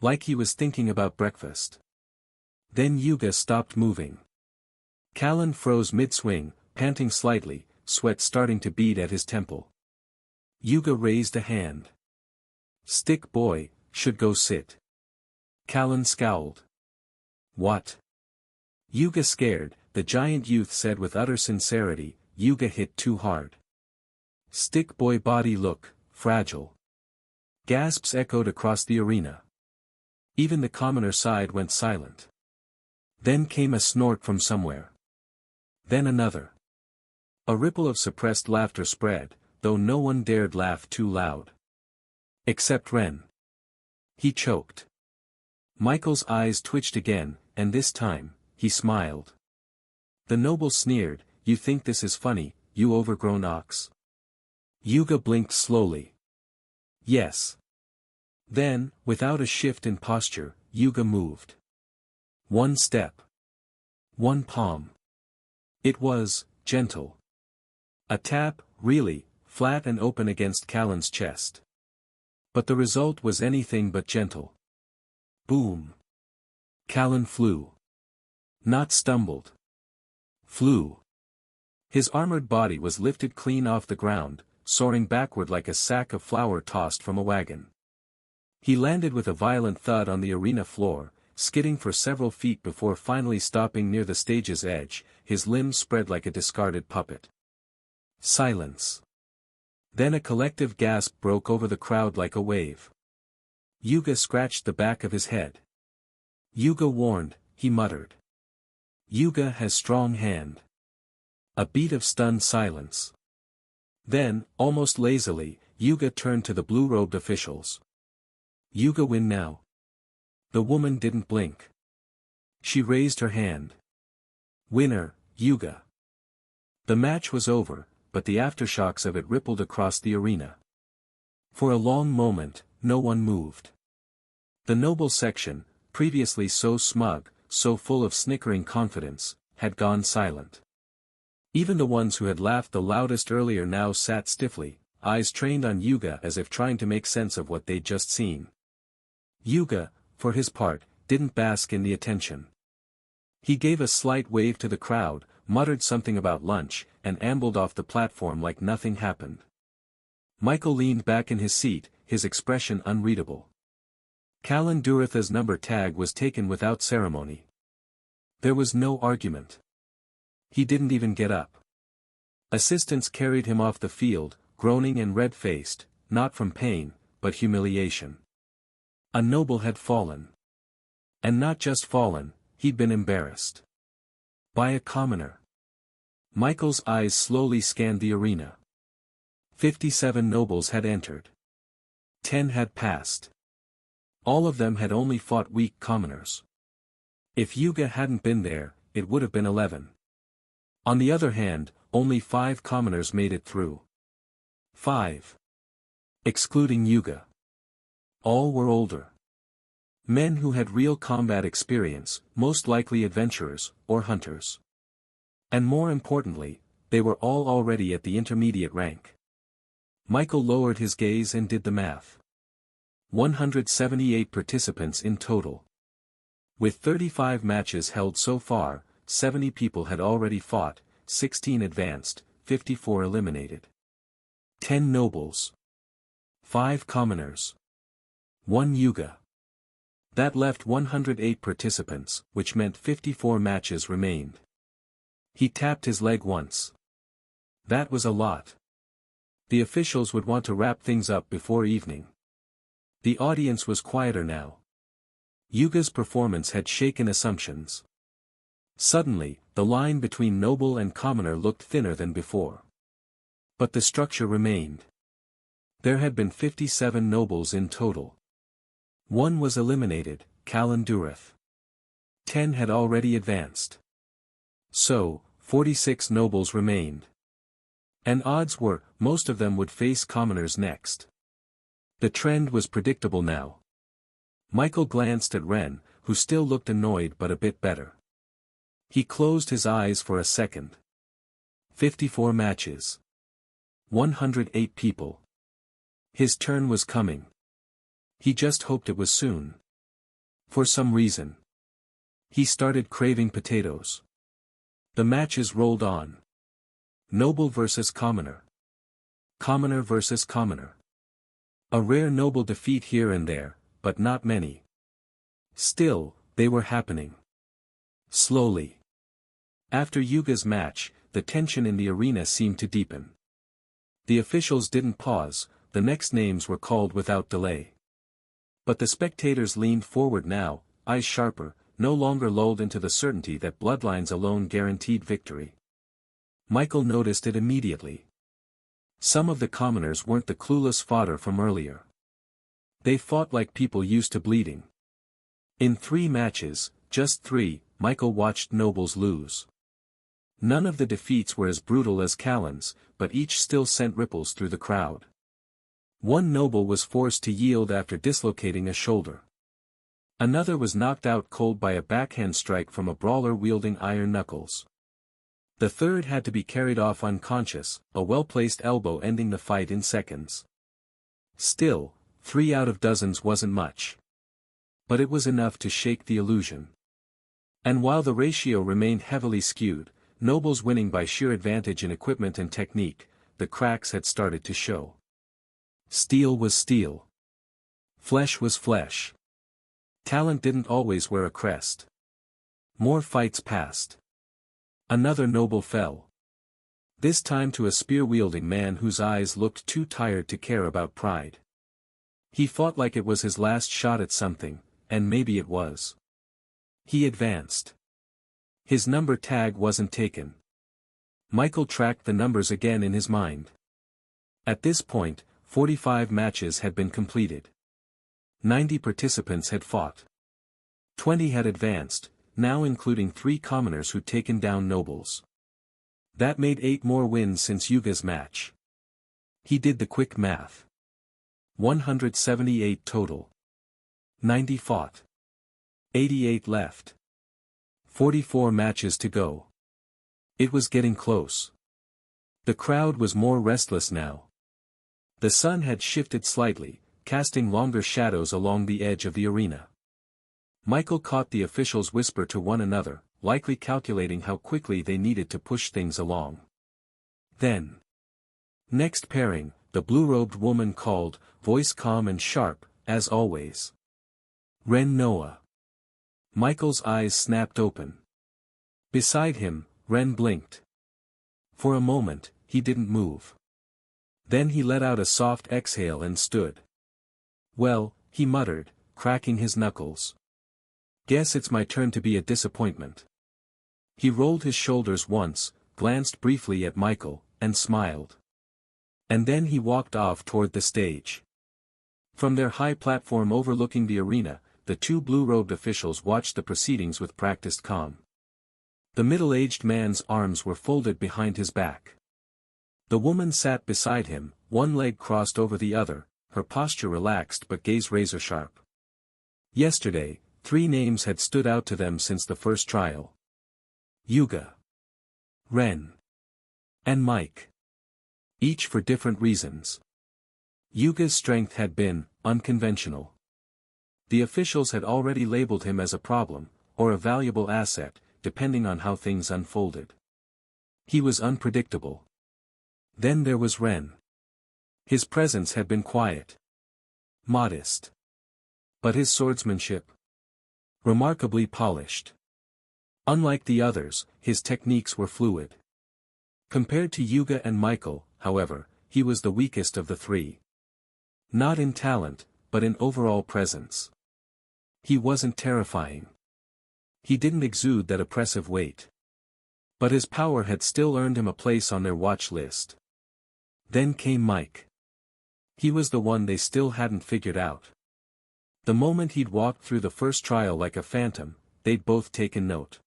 [SPEAKER 1] Like he was thinking about breakfast. Then Yuga stopped moving. Callan froze mid-swing, panting slightly, sweat starting to bead at his temple. Yuga raised a hand. Stick boy, should go sit. Callan scowled. What? Yuga scared, the giant youth said with utter sincerity, Yuga hit too hard. Stick boy body look, fragile. Gasps echoed across the arena. Even the commoner side went silent. Then came a snort from somewhere. Then another. A ripple of suppressed laughter spread, though no one dared laugh too loud. Except Ren. He choked. Michael's eyes twitched again, and this time, he smiled. The noble sneered, you think this is funny, you overgrown ox? Yuga blinked slowly. Yes. Then, without a shift in posture, Yuga moved. 1 step. 1 palm. It was gentle. A tap, really, flat and open against Callan's chest. But the result was anything but gentle. Boom. Callan flew. Not stumbled. Flew. His armored body was lifted clean off the ground, soaring backward like a sack of flour tossed from a wagon. He landed with a violent thud on the arena floor, skidding for several feet before finally stopping near the stage's edge, his limbs spread like a discarded puppet. Silence. Then a collective gasp broke over the crowd like a wave. Yuga scratched the back of his head. Yuga warned, he muttered. Yuga has strong hand. A beat of stunned silence. Then, almost lazily, Yuga turned to the blue-robed officials. Yuga win now. The woman didn't blink. She raised her hand. Winner, Yuga. The match was over, but the aftershocks of it rippled across the arena. For a long moment, no one moved. The noble section, previously so smug, so full of snickering confidence, had gone silent. Even the ones who had laughed the loudest earlier now sat stiffly, eyes trained on Yuga as if trying to make sense of what they'd just seen. Yuga, for his part, didn't bask in the attention. He gave a slight wave to the crowd, muttered something about lunch, and ambled off the platform like nothing happened. Michael leaned back in his seat, his expression unreadable. Callan Duratha's number tag was taken without ceremony. There was no argument. He didn't even get up. Assistants carried him off the field, groaning and red-faced, not from pain, but humiliation. A noble had fallen. And not just fallen, he'd been embarrassed. By a commoner. Michael's eyes slowly scanned the arena. 57 nobles had entered. 10 had passed. All of them had only fought weak commoners. If Yuga hadn't been there, it would have been 11. On the other hand, only 5 commoners made it through. 5. Excluding Yuga. All were older. Men who had real combat experience, most likely adventurers, or hunters. And more importantly, they were all already at the intermediate rank. Michael lowered his gaze and did the math. 178 participants in total. With 35 matches held so far, 70 people had already fought, 16 advanced, 54 eliminated. 10 nobles. 5 commoners. 1 Yuga. That left 108 participants, which meant 54 matches remained. He tapped his leg once. That was a lot. The officials would want to wrap things up before evening. The audience was quieter now. Yuga's performance had shaken assumptions. Suddenly, the line between noble and commoner looked thinner than before. But the structure remained. There had been 57 nobles in total. 1 was eliminated, Callan Dureth. 10 had already advanced. So, 46 nobles remained. And odds were, most of them would face commoners next. The trend was predictable now. Michael glanced at Ren, who still looked annoyed but a bit better. He closed his eyes for a second. 54 matches. 108 people. His turn was coming. He just hoped it was soon. For some reason. He started craving potatoes. The matches rolled on. Noble versus commoner. Commoner versus commoner. A rare noble defeat here and there, but not many. Still, they were happening. Slowly. After Yuga's match, the tension in the arena seemed to deepen. The officials didn't pause, the next names were called without delay. But the spectators leaned forward now, eyes sharper, no longer lulled into the certainty that bloodlines alone guaranteed victory. Michael noticed it immediately. Some of the commoners weren't the clueless fodder from earlier. They fought like people used to bleeding. In 3 matches, just 3, Michael watched nobles lose. None of the defeats were as brutal as Callan's, but each still sent ripples through the crowd. 1 noble was forced to yield after dislocating a shoulder. Another was knocked out cold by a backhand strike from a brawler wielding iron knuckles. The third had to be carried off unconscious, a well-placed elbow ending the fight in seconds. Still, 3 out of dozens wasn't much. But it was enough to shake the illusion. And while the ratio remained heavily skewed, nobles winning by sheer advantage in equipment and technique, the cracks had started to show. Steel was steel. Flesh was flesh. Talent didn't always wear a crest. More fights passed. Another noble fell. This time to a spear-wielding man whose eyes looked too tired to care about pride. He fought like it was his last shot at something, and maybe it was. He advanced. His number tag wasn't taken. Michael tracked the numbers again in his mind. At this point, 45 matches had been completed. 90 participants had fought. 20 had advanced, now including 3 commoners who'd taken down nobles. That made 8 more wins since Yuga's match. He did the quick math. 178 total. 90 fought. 88 left. 44 matches to go. It was getting close. The crowd was more restless now. The sun had shifted slightly, casting longer shadows along the edge of the arena. Michael caught the officials whisper to one another, likely calculating how quickly they needed to push things along. Then. Next pairing, the blue-robed woman called, voice calm and sharp, as always. Ren Noah. Michael's eyes snapped open. Beside him, Ren blinked. For a moment, he didn't move. Then he let out a soft exhale and stood. Well, he muttered, cracking his knuckles. Guess it's my turn to be a disappointment. He rolled his shoulders once, glanced briefly at Michael, and smiled. And then he walked off toward the stage. From their high platform overlooking the arena, the two blue-robed officials watched the proceedings with practiced calm. The middle-aged man's arms were folded behind his back. The woman sat beside him, one leg crossed over the other, her posture relaxed but gaze razor-sharp. Yesterday, 3 names had stood out to them since the first trial. Yuga, Ren, and Mike. Each for different reasons. Yuga's strength had been unconventional. The officials had already labeled him as a problem, or a valuable asset, depending on how things unfolded. He was unpredictable. Then there was Ren. His presence had been quiet. Modest. But his swordsmanship? Remarkably polished. Unlike the others, his techniques were fluid. Compared to Yuga and Michael, however, he was the weakest of the 3. Not in talent, but in overall presence. He wasn't terrifying. He didn't exude that oppressive weight. But his power had still earned him a place on their watch list. Then came Mike. He was the one they still hadn't figured out. The moment he'd walked through the first trial like a phantom, they'd both taken note.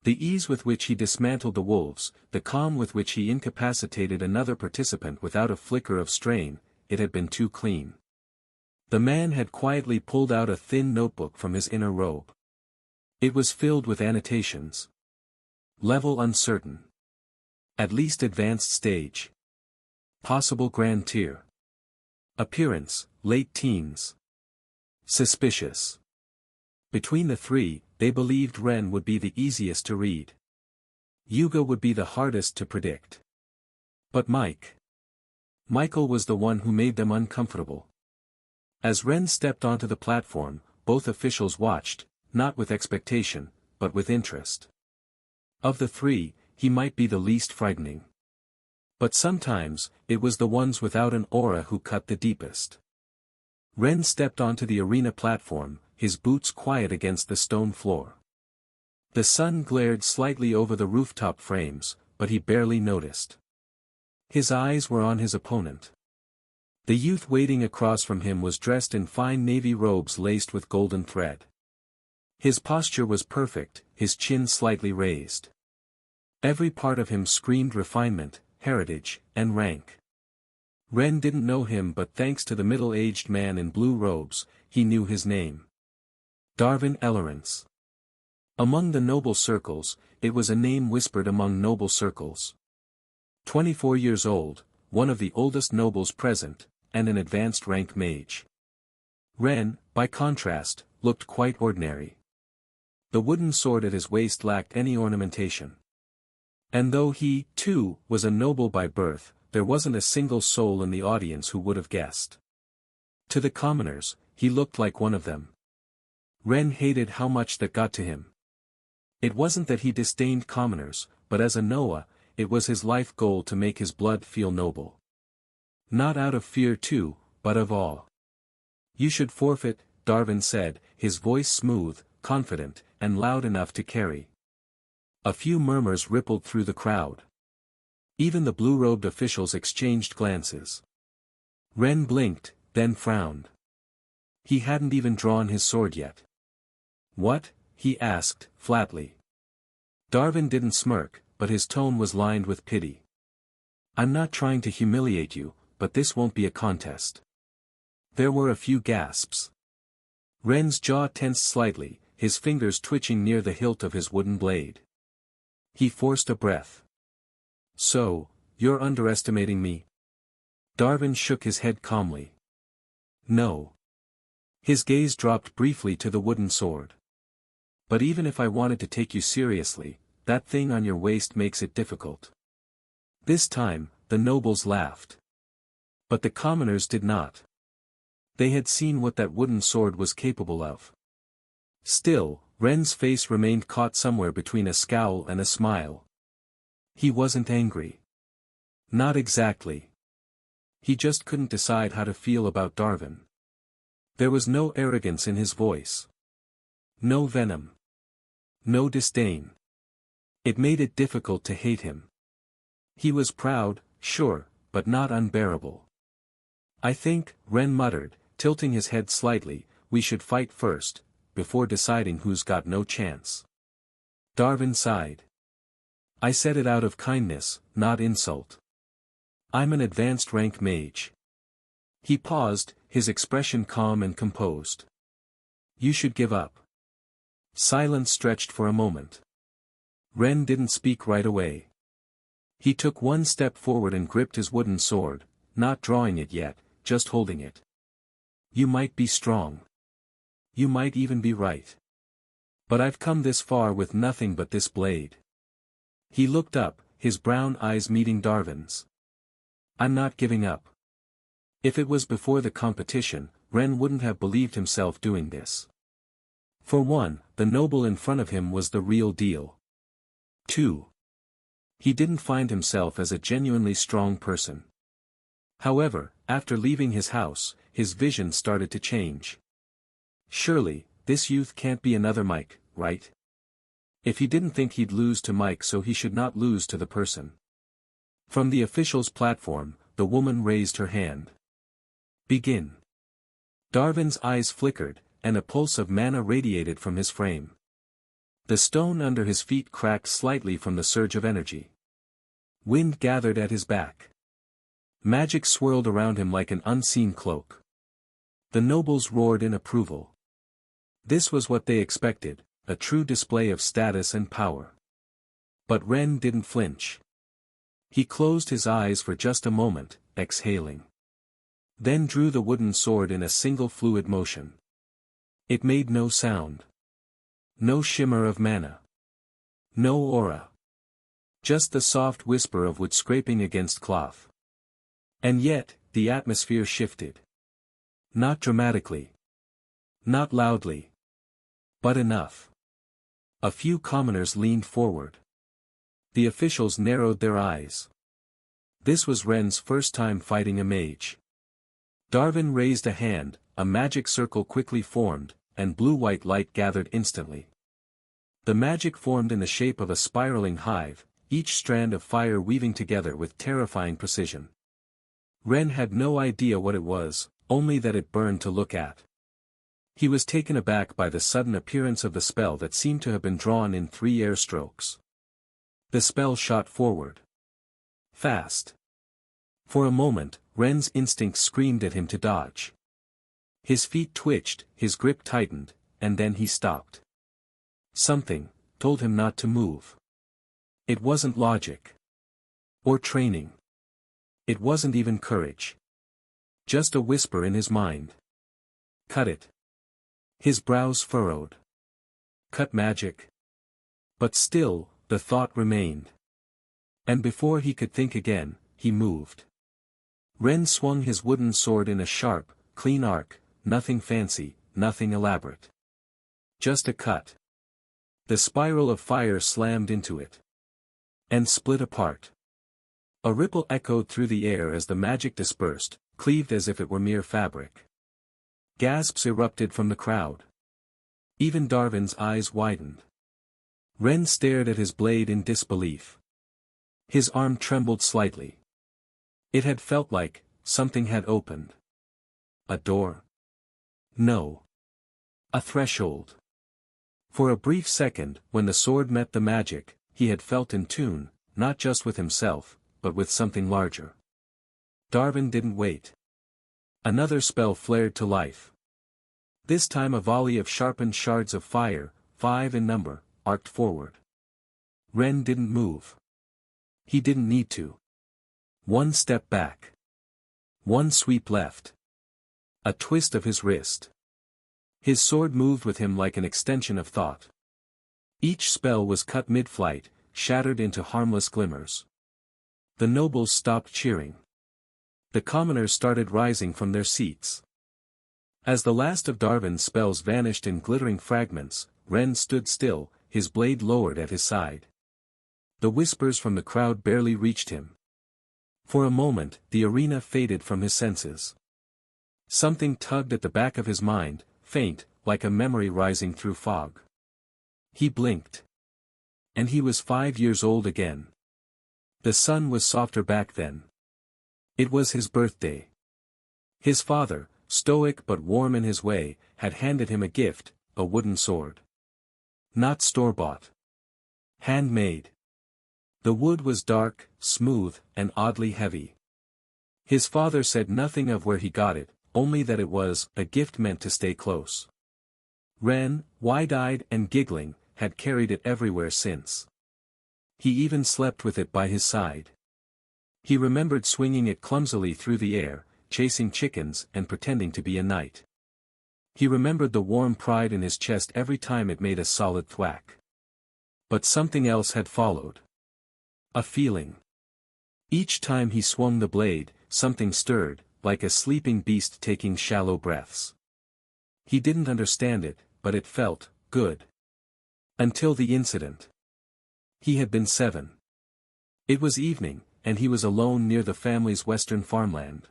[SPEAKER 1] The ease with which he dismantled the wolves, the calm with which he incapacitated another participant without a flicker of strain, it had been too clean. The man had quietly pulled out a thin notebook from his inner robe. It was filled with annotations. Level uncertain. At least advanced stage. Possible grand tier. Appearance, late teens. Suspicious. Between the 3, they believed Ren would be the easiest to read. Yuga would be the hardest to predict. But Michael was the one who made them uncomfortable. As Ren stepped onto the platform, both officials watched, not with expectation, but with interest. Of the 3, he might be the least frightening. But sometimes, it was the ones without an aura who cut the deepest. Ren stepped onto the arena platform, his boots quiet against the stone floor. The sun glared slightly over the rooftop frames, but he barely noticed. His eyes were on his opponent. The youth waiting across from him was dressed in fine navy robes laced with golden thread. His posture was perfect, his chin slightly raised. Every part of him screamed refinement, heritage, and rank. Ren didn't know him, but thanks to the middle-aged man in blue robes, he knew his name. Darvin Ellerance. Among the noble circles, it was a name whispered among noble circles. 24 years old, one of the oldest nobles present, and an advanced rank mage. Ren, by contrast, looked quite ordinary. The wooden sword at his waist lacked any ornamentation. And though he, too, was a noble by birth, there wasn't a single soul in the audience who would have guessed. To the commoners, he looked like one of them. Ren hated how much that got to him. It wasn't that he disdained commoners, but as a Noah, it was his life goal to make his blood feel noble. Not out of fear too, but of awe. "You should forfeit," Darvin said, his voice smooth, confident, and loud enough to carry. A few murmurs rippled through the crowd. Even the blue-robed officials exchanged glances. Ren blinked, then frowned. He hadn't even drawn his sword yet. "What?" he asked, flatly. Darvin didn't smirk, but his tone was lined with pity. "I'm not trying to humiliate you, but this won't be a contest." There were a few gasps. Ren's jaw tensed slightly, his fingers twitching near the hilt of his wooden blade. He forced a breath. "So, you're underestimating me?" Darvin shook his head calmly. "No." His gaze dropped briefly to the wooden sword. "But even if I wanted to take you seriously, that thing on your waist makes it difficult." This time, the nobles laughed. But the commoners did not. They had seen what that wooden sword was capable of. Still, Ren's face remained caught somewhere between a scowl and a smile. He wasn't angry. Not exactly. He just couldn't decide how to feel about Darvin. There was no arrogance in his voice. No venom. No disdain. It made it difficult to hate him. He was proud, sure, but not unbearable. "I think," Ren muttered, tilting his head slightly, "we should fight first, before deciding who's got no chance." Darwin sighed. "I said it out of kindness, not insult. I'm an advanced rank mage." He paused, his expression calm and composed. "You should give up." Silence stretched for a moment. Ren didn't speak right away. He took one step forward and gripped his wooden sword, not drawing it yet, just holding it. "You might be strong. You might even be right. But I've come this far with nothing but this blade." He looked up, his brown eyes meeting Darwin's. "I'm not giving up." If it was before the competition, Ren wouldn't have believed himself doing this. For one, the noble in front of him was the real deal. 2. He didn't find himself as a genuinely strong person. However, after leaving his house, his vision started to change. Surely, this youth can't be another Mike, right? If he didn't think he'd lose to Mike, so he should not lose to the person. From the official's platform, the woman raised her hand. "Begin." Darwin's eyes flickered, and a pulse of mana radiated from his frame. The stone under his feet cracked slightly from the surge of energy. Wind gathered at his back. Magic swirled around him like an unseen cloak. The nobles roared in approval. This was what they expected, a true display of status and power. But Ren didn't flinch. He closed his eyes for just a moment, exhaling. Then drew the wooden sword in a single fluid motion. It made no sound. No shimmer of mana. No aura. Just the soft whisper of wood scraping against cloth. And yet, the atmosphere shifted. Not dramatically. Not loudly. But enough. A few commoners leaned forward. The officials narrowed their eyes. This was Ren's first time fighting a mage. Darwin raised a hand, a magic circle quickly formed, and blue-white light gathered instantly. The magic formed in the shape of a spiraling hive, each strand of fire weaving together with terrifying precision. Ren had no idea what it was, only that it burned to look at. He was taken aback by the sudden appearance of the spell that seemed to have been drawn in 3 air strokes. The spell shot forward. Fast. For a moment, Ren's instincts screamed at him to dodge. His feet twitched, his grip tightened, and then he stopped. Something told him not to move. It wasn't logic. Or training. It wasn't even courage. Just a whisper in his mind. Cut it. His brows furrowed. Cut magic. But still, the thought remained. And before he could think again, he moved. Ren swung his wooden sword in a sharp, clean arc, nothing fancy, nothing elaborate. Just a cut. The spiral of fire slammed into it. And split apart. A ripple echoed through the air as the magic dispersed, cleaved as if it were mere fabric. Gasps erupted from the crowd. Even Darwin's eyes widened. Ren stared at his blade in disbelief. His arm trembled slightly. It had felt like something had opened. A door? No. A threshold. For a brief second, when the sword met the magic, he had felt in tune, not just with himself, but with something larger. Darwin didn't wait. Another spell flared to life. This time a volley of sharpened shards of fire, 5 in number, arced forward. Ren didn't move. He didn't need to. One step back. One sweep left. A twist of his wrist. His sword moved with him like an extension of thought. Each spell was cut mid-flight, shattered into harmless glimmers. The nobles stopped cheering. The commoners started rising from their seats. As the last of Darwin's spells vanished in glittering fragments, Ren stood still, his blade lowered at his side. The whispers from the crowd barely reached him. For a moment, the arena faded from his senses. Something tugged at the back of his mind, faint, like a memory rising through fog. He blinked. And he was 5 years old again. The sun was softer back then. It was his birthday. His father, stoic but warm in his way, had handed him a gift, a wooden sword. Not store-bought. Handmade. The wood was dark, smooth, and oddly heavy. His father said nothing of where he got it, only that it was a gift meant to stay close. Ren, wide-eyed and giggling, had carried it everywhere since. He even slept with it by his side. He remembered swinging it clumsily through the air, chasing chickens and pretending to be a knight. He remembered the warm pride in his chest every time it made a solid thwack. But something else had followed. A feeling. Each time he swung the blade, something stirred, like a sleeping beast taking shallow breaths. He didn't understand it, but it felt good. Until the incident. He had been 7. It was evening, and he was alone near the family's western farmland.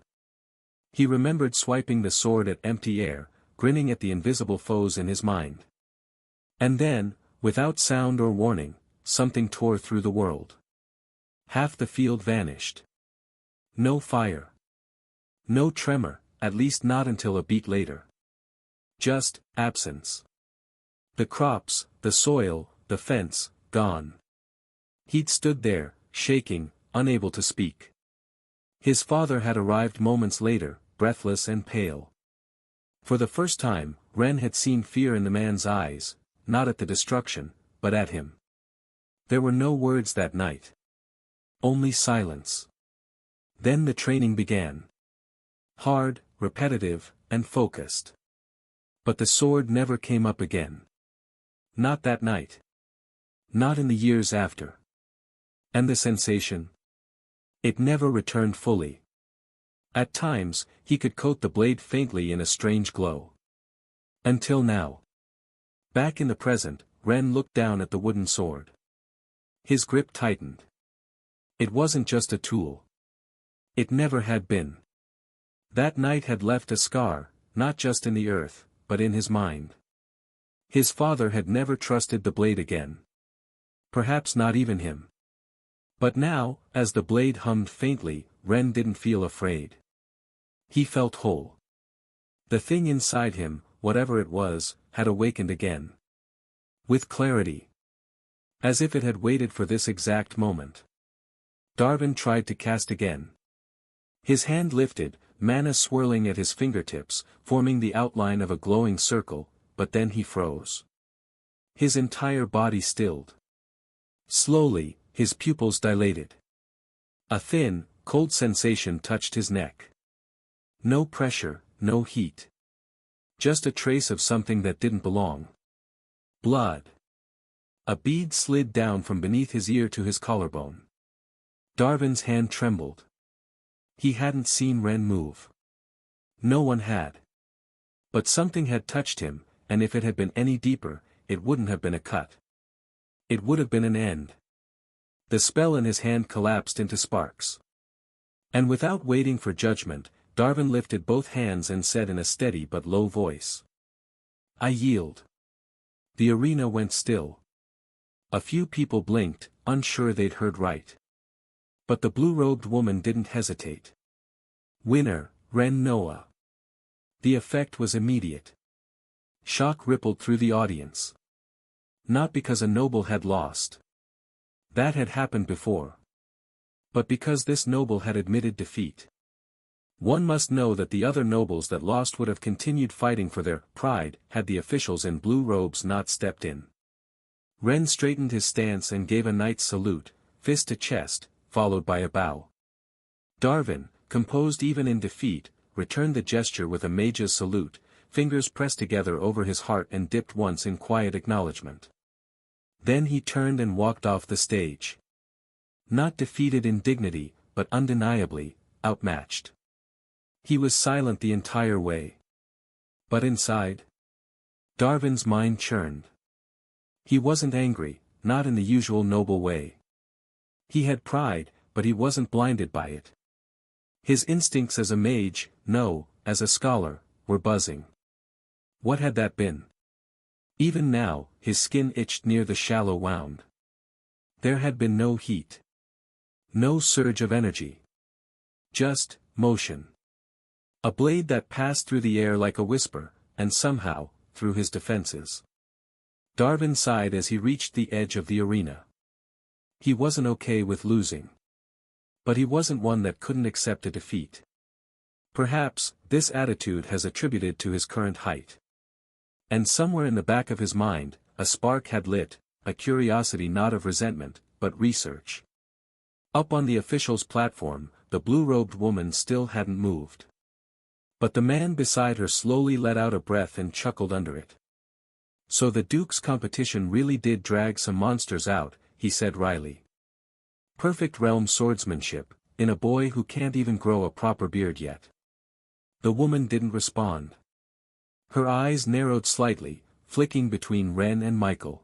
[SPEAKER 1] He remembered swiping the sword at empty air, grinning at the invisible foes in his mind. And then, without sound or warning, something tore through the world. Half the field vanished. No fire. No tremor, at least not until a beat later. Just absence. The crops, the soil, the fence, gone. He'd stood there, shaking, unable to speak. His father had arrived moments later, breathless and pale. For the first time, Ren had seen fear in the man's eyes, not at the destruction, but at him. There were no words that night. Only silence. Then the training began. Hard, repetitive, and focused. But the sword never came up again. Not that night. Not in the years after. And the sensation? It never returned fully. At times, he could coat the blade faintly in a strange glow. Until now. Back in the present, Ren looked down at the wooden sword. His grip tightened. It wasn't just a tool. It never had been. That night had left a scar, not just in the earth, but in his mind. His father had never trusted the blade again. Perhaps not even him. But now, as the blade hummed faintly, Ren didn't feel afraid. He felt whole. The thing inside him, whatever it was, had awakened again. With clarity. As if it had waited for this exact moment. Darwin tried to cast again. His hand lifted, mana swirling at his fingertips, forming the outline of a glowing circle, but then he froze. His entire body stilled. Slowly, his pupils dilated. A thin, cold sensation touched his neck. No pressure, no heat. Just a trace of something that didn't belong. Blood. A bead slid down from beneath his ear to his collarbone. Darwin's hand trembled. He hadn't seen Ren move. No one had. But something had touched him, and if it had been any deeper, it wouldn't have been a cut. It would have been an end. The spell in his hand collapsed into sparks. And without waiting for judgment, Darwin lifted both hands and said in a steady but low voice. I yield. The arena went still. A few people blinked, unsure they'd heard right. But the blue-robed woman didn't hesitate. Winner, Ren Noah. The effect was immediate. Shock rippled through the audience. Not because a noble had lost. That had happened before. But because this noble had admitted defeat. One must know that the other nobles that lost would have continued fighting for their pride had the officials in blue robes not stepped in. Ren straightened his stance and gave a knight's salute, fist to chest, followed by a bow. Darwin, composed even in defeat, returned the gesture with a mage's salute, fingers pressed together over his heart and dipped once in quiet acknowledgement. Then he turned and walked off the stage. Not defeated in dignity, but undeniably, outmatched. He was silent the entire way. But inside? Darwin's mind churned. He wasn't angry, not in the usual noble way. He had pride, but he wasn't blinded by it. His instincts as a mage, no, as a scholar, were buzzing. What had that been? Even now, his skin itched near the shallow wound. There had been no heat. No surge of energy. Just motion. A blade that passed through the air like a whisper, and somehow, through his defenses. Darwin sighed as he reached the edge of the arena. He wasn't okay with losing. But he wasn't one that couldn't accept a defeat. Perhaps, this attitude has attributed to his current height. And somewhere in the back of his mind, a spark had lit, a curiosity not of resentment, but research. Up on the official's platform, the blue-robed woman still hadn't moved. But the man beside her slowly let out a breath and chuckled under it. So the Duke's competition really did drag some monsters out, he said wryly. Perfect realm swordsmanship, in a boy who can't even grow a proper beard yet. The woman didn't respond. Her eyes narrowed slightly, flicking between Ren and Michael.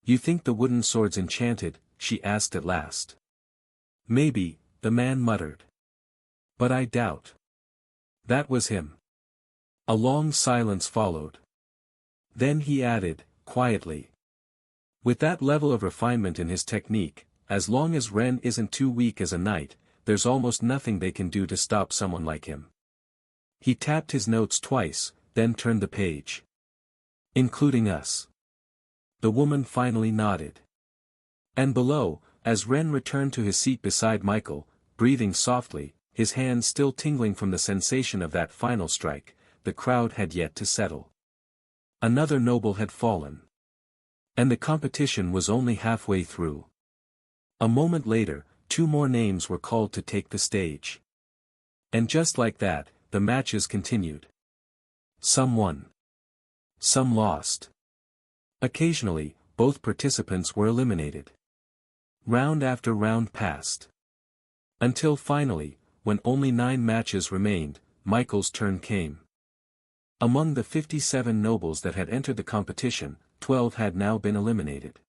[SPEAKER 1] You think the wooden sword's enchanted? She asked at last. Maybe, the man muttered. But I doubt. That was him. A long silence followed. Then he added, quietly. With that level of refinement in his technique, as long as Ren isn't too weak as a knight, there's almost nothing they can do to stop someone like him. He tapped his notes twice, then turned the page. Including us. The woman finally nodded. And below, as Ren returned to his seat beside Michael, breathing softly, his hands still tingling from the sensation of that final strike, the crowd had yet to settle. Another noble had fallen. And the competition was only halfway through. A moment later, 2 more names were called to take the stage. And just like that, the matches continued. Some won. Some lost. Occasionally, both participants were eliminated. Round after round passed. Until finally, when only 9 matches remained, Michael's turn came. Among the 57 nobles that had entered the competition, 12 had now been eliminated.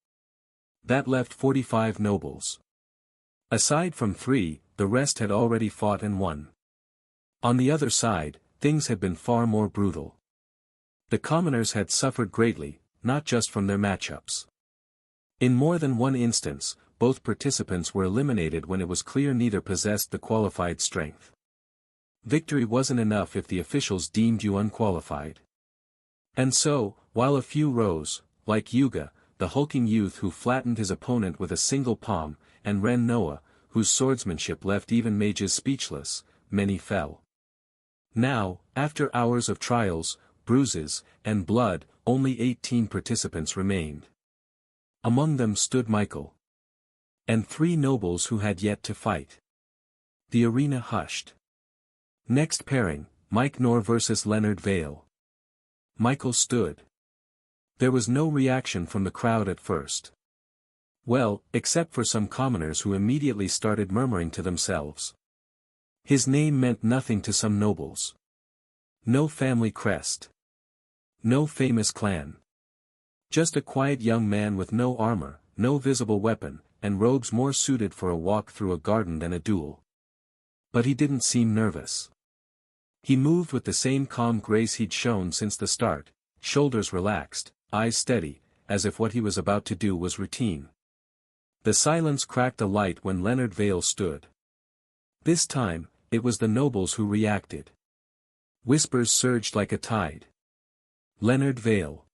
[SPEAKER 1] That left 45 nobles. Aside from 3, the rest had already fought and won. On the other side, things had been far more brutal. The commoners had suffered greatly, not just from their matchups. In more than one instance, both participants were eliminated when it was clear neither possessed the qualified strength. Victory wasn't enough if the officials deemed you unqualified. And so, while a few rose, like Yuga, the hulking youth who flattened his opponent with a single palm, and Ren Noah, whose swordsmanship left even mages speechless, many fell. Now, after hours of trials, bruises, and blood, only 18 participants remained. Among them stood Michael. And 3 nobles who had yet to fight. The arena hushed. Next pairing, Mike Nor versus Leonard Vale. Michael stood. There was no reaction from the crowd at first. Well, except for some commoners who immediately started murmuring to themselves. His name meant nothing to some nobles. No family crest. No famous clan. Just a quiet young man with no armor, no visible weapon, and robes more suited for a walk through a garden than a duel. But he didn't seem nervous. He moved with the same calm grace he'd shown since the start, shoulders relaxed, eyes steady, as if what he was about to do was routine. The silence cracked a light when Leonard Vale stood. This time, it was the nobles who reacted. Whispers surged like a tide. Leonard Vale.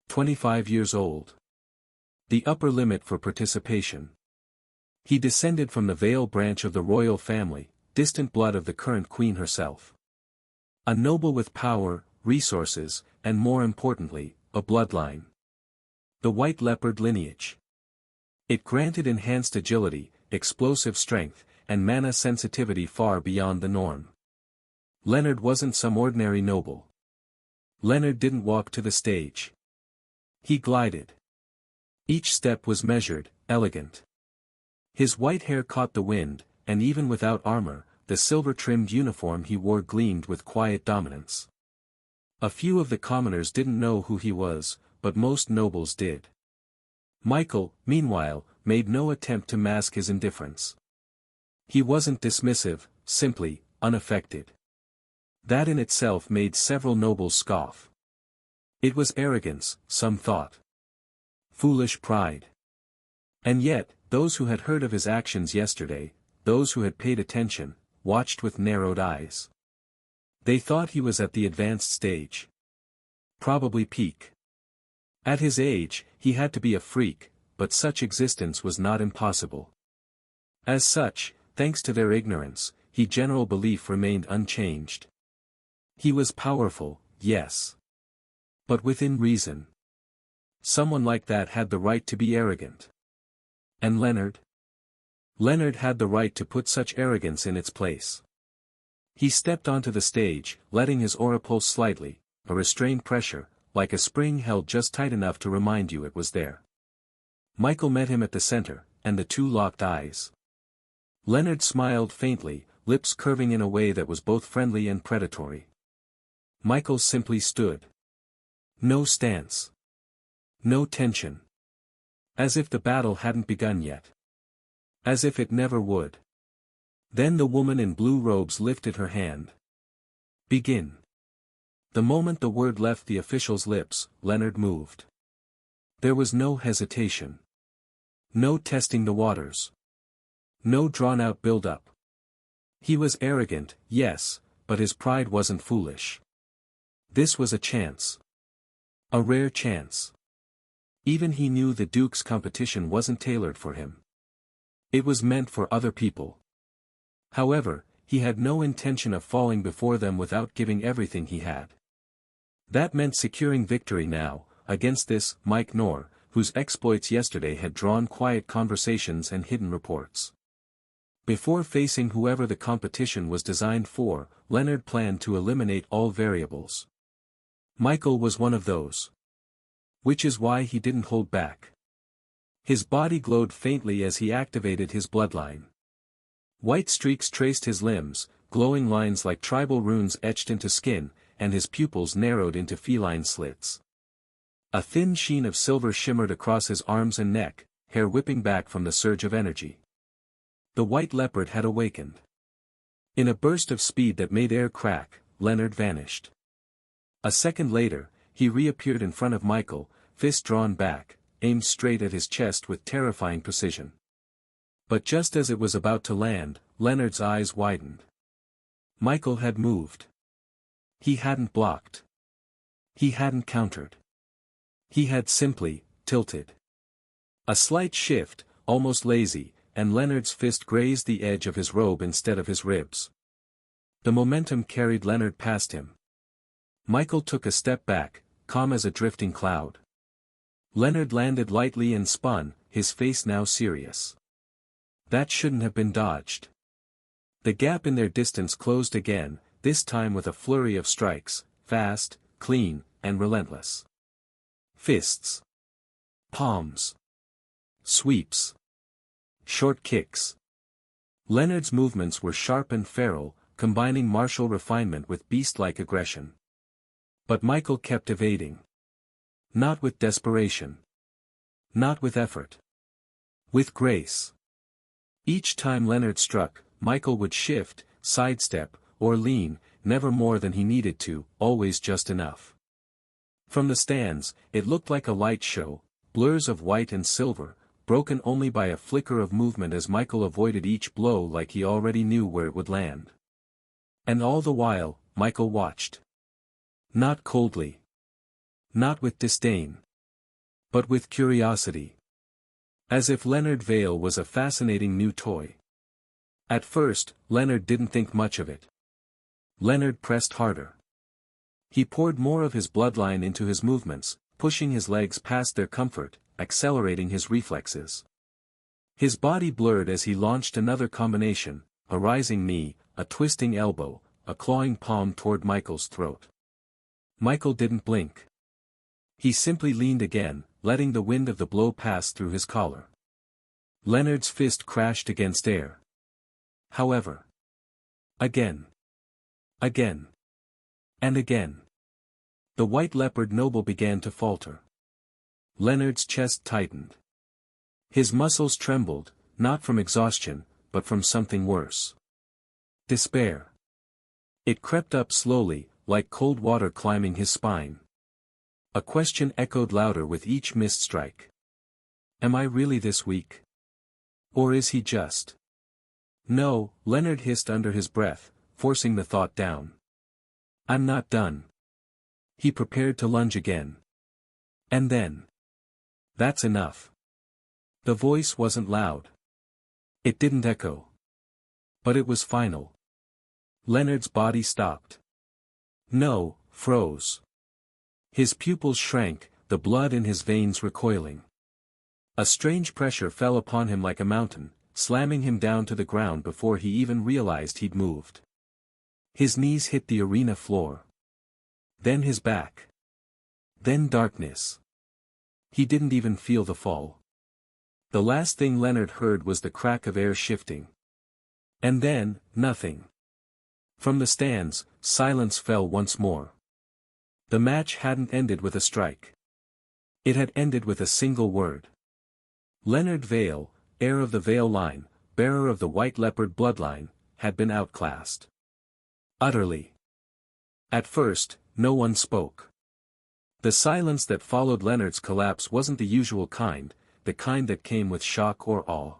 [SPEAKER 1] 25 years old. The upper limit for participation. He descended from the Vale branch of the royal family, distant blood of the current queen herself. A noble with power, resources, and more importantly, a bloodline. The white leopard lineage. It granted enhanced agility, explosive strength, and mana sensitivity far beyond the norm. Leonard wasn't some ordinary noble. Leonard didn't walk to the stage. He glided. Each step was measured, elegant. His white hair caught the wind, and even without armor, the silver-trimmed uniform he wore gleamed with quiet dominance. A few of the commoners didn't know who he was, but most nobles did. Michael, meanwhile, made no attempt to mask his indifference. He wasn't dismissive, simply, unaffected. That in itself made several nobles scoff. It was arrogance, some thought. Foolish pride. And yet, those who had heard of his actions yesterday, those who had paid attention, watched with narrowed eyes. They thought he was at the advanced stage. Probably peak. At his age, he had to be a freak, but such existence was not impossible. As such, thanks to their ignorance, general belief remained unchanged. He was powerful, yes. But within reason. Someone like that had the right to be arrogant. And Leonard? Leonard had the right to put such arrogance in its place. He stepped onto the stage, letting his aura pulse slightly, a restrained pressure, like a spring held just tight enough to remind you it was there. Michael met him at the center, and the two locked eyes. Leonard smiled faintly, lips curving in a way that was both friendly and predatory. Michael simply stood. No stance. No tension. As if the battle hadn't begun yet. As if it never would. Then the woman in blue robes lifted her hand. Begin. The moment the word left the official's lips, Leonard moved. There was no hesitation. No testing the waters. No drawn-out build-up. He was arrogant, yes, but his pride wasn't foolish. This was a chance. A rare chance. Even he knew the Duke's competition wasn't tailored for him. It was meant for other people. However, he had no intention of falling before them without giving everything he had. That meant securing victory now, against this Mike Knorr, whose exploits yesterday had drawn quiet conversations and hidden reports. Before facing whoever the competition was designed for, Leonard planned to eliminate all variables. Michael was one of those. Which is why he didn't hold back. His body glowed faintly as he activated his bloodline. White streaks traced his limbs, glowing lines like tribal runes etched into skin, and his pupils narrowed into feline slits. A thin sheen of silver shimmered across his arms and neck, hair whipping back from the surge of energy. The white leopard had awakened. In a burst of speed that made air crack, Leonard vanished. A second later, he reappeared in front of Michael, fist drawn back, aimed straight at his chest with terrifying precision. But just as it was about to land, Leonard's eyes widened. Michael had moved. He hadn't blocked. He hadn't countered. He had simply tilted. A slight shift, almost lazy, and Leonard's fist grazed the edge of his robe instead of his ribs. The momentum carried Leonard past him. Michael took a step back, calm as a drifting cloud. Leonard landed lightly and spun, his face now serious. That shouldn't have been dodged. The gap in their distance closed again, this time with a flurry of strikes, fast, clean, and relentless. Fists. Palms. Sweeps. Short kicks. Leonard's movements were sharp and feral, combining martial refinement with beast-like aggression. But Michael kept evading. Not with desperation. Not with effort. With grace. Each time Leonard struck, Michael would shift, sidestep, or lean, never more than he needed to, always just enough. From the stands, it looked like a light show, blurs of white and silver, broken only by a flicker of movement as Michael avoided each blow like he already knew where it would land. And all the while, Michael watched. Not coldly. Not with disdain. But with curiosity. As if Leonard Vale was a fascinating new toy. At first, Leonard didn't think much of it. Leonard pressed harder. He poured more of his bloodline into his movements, pushing his legs past their comfort, accelerating his reflexes. His body blurred as he launched another combination, a rising knee, a twisting elbow, a clawing palm toward Michael's throat. Michael didn't blink. He simply leaned again, letting the wind of the blow pass through his collar. Leonard's fist crashed against air. However. Again. Again. And again. The white leopard noble began to falter. Leonard's chest tightened. His muscles trembled, not from exhaustion, but from something worse. Despair. It crept up slowly, like cold water climbing his spine. A question echoed louder with each missed strike. Am I really this weak? Or is he just? No, Leonard hissed under his breath, forcing the thought down. I'm not done. He prepared to lunge again. And then. That's enough. The voice wasn't loud. It didn't echo. But it was final. Leonard's body stopped. No, froze. His pupils shrank, the blood in his veins recoiling. A strange pressure fell upon him like a mountain, slamming him down to the ground before he even realized he'd moved. His knees hit the arena floor. Then his back. Then darkness. He didn't even feel the fall. The last thing Leonard heard was the crack of air shifting. And then, nothing. From the stands, silence fell once more. The match hadn't ended with a strike. It had ended with a single word. Leonard Vale, heir of the Vale line, bearer of the White Leopard bloodline, had been outclassed. Utterly. At first, no one spoke. The silence that followed Leonard's collapse wasn't the usual kind, the kind that came with shock or awe.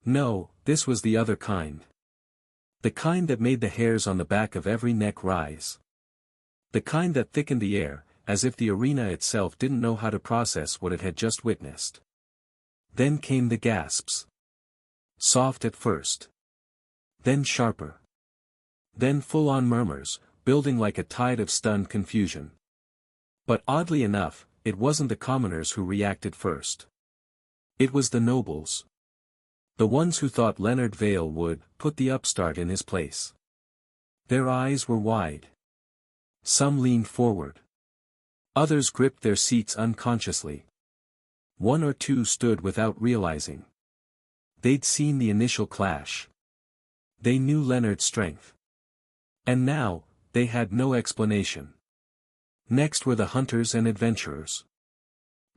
[SPEAKER 1] No, this was the other kind. The kind that made the hairs on the back of every neck rise. The kind that thickened the air, as if the arena itself didn't know how to process what it had just witnessed. Then came the gasps. Soft at first. Then sharper. Then full-on murmurs, building like a tide of stunned confusion. But oddly enough, it wasn't the commoners who reacted first. It was the nobles. The ones who thought Leonard Vale would put the upstart in his place. Their eyes were wide. Some leaned forward. Others gripped their seats unconsciously. One or two stood without realizing. They'd seen the initial clash. They knew Leonard's strength. And now, they had no explanation. Next were the hunters and adventurers.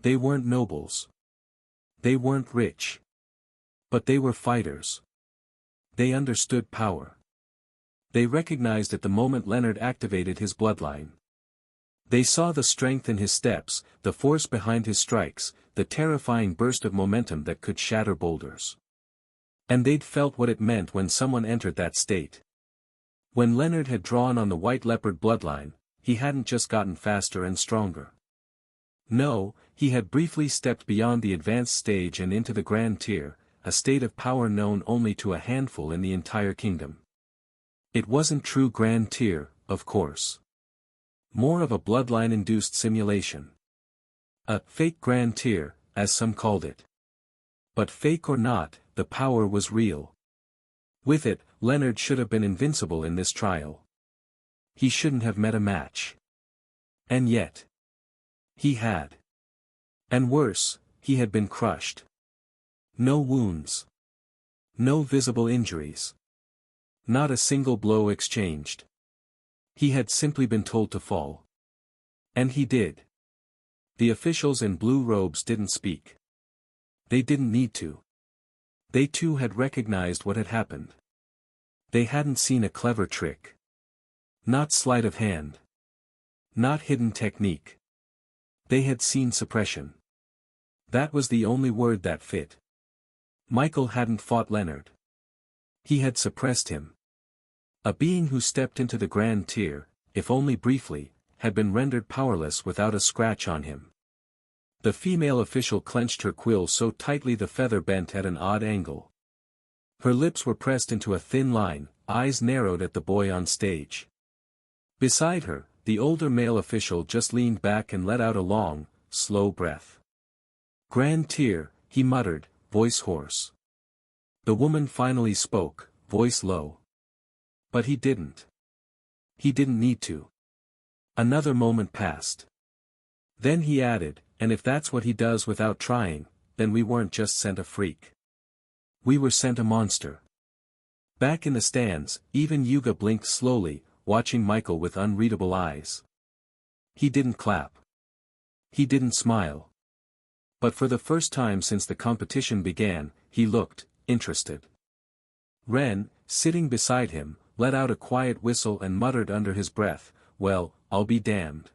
[SPEAKER 1] They weren't nobles. They weren't rich. But they were fighters. They understood power. They recognized at the moment Leonard activated his bloodline. They saw the strength in his steps, the force behind his strikes, the terrifying burst of momentum that could shatter boulders. And they'd felt what it meant when someone entered that state. When Leonard had drawn on the White Leopard bloodline, he hadn't just gotten faster and stronger. No, he had briefly stepped beyond the advanced stage and into the Grand Tier, a state of power known only to a handful in the entire kingdom. It wasn't true Grand Tier, of course. More of a bloodline-induced simulation. A fake Grand Tier, as some called it. But fake or not, the power was real. With it, Leonard should have been invincible in this trial. He shouldn't have met a match. And yet. He had. And worse, he had been crushed. No wounds. No visible injuries. Not a single blow exchanged. He had simply been told to fall. And he did. The officials in blue robes didn't speak. They didn't need to. They too had recognized what had happened. They hadn't seen a clever trick. Not sleight of hand. Not hidden technique. They had seen suppression. That was the only word that fit. Michael hadn't fought Leonard. He had suppressed him. A being who stepped into the Grand Tier, if only briefly, had been rendered powerless without a scratch on him. The female official clenched her quill so tightly the feather bent at an odd angle. Her lips were pressed into a thin line, eyes narrowed at the boy on stage. Beside her, the older male official just leaned back and let out a long, slow breath. Grand Tier, he muttered, voice hoarse. The woman finally spoke, voice low. But he didn't. He didn't need to. Another moment passed. Then he added, and if that's what he does without trying, then we weren't just sent a freak. We were sent a monster. Back in the stands, even Yuga blinked slowly, watching Michael with unreadable eyes. He didn't clap. He didn't smile. But for the first time since the competition began, he looked interested. Ren, sitting beside him, let out a quiet whistle and muttered under his breath, "Well, I'll be damned."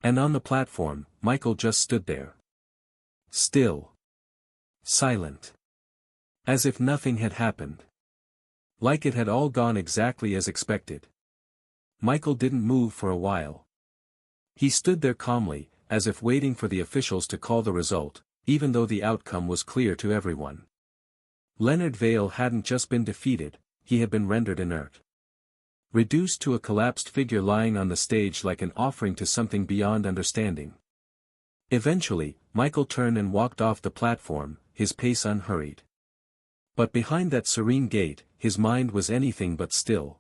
[SPEAKER 1] And on the platform, Michael just stood there. Still. Silent. As if nothing had happened. Like it had all gone exactly as expected. Michael didn't move for a while. He stood there calmly, as if waiting for the officials to call the result, even though the outcome was clear to everyone. Leonard Vale hadn't just been defeated, he had been rendered inert. Reduced to a collapsed figure lying on the stage like an offering to something beyond understanding. Eventually, Michael turned and walked off the platform, his pace unhurried. But behind that serene gait, his mind was anything but still.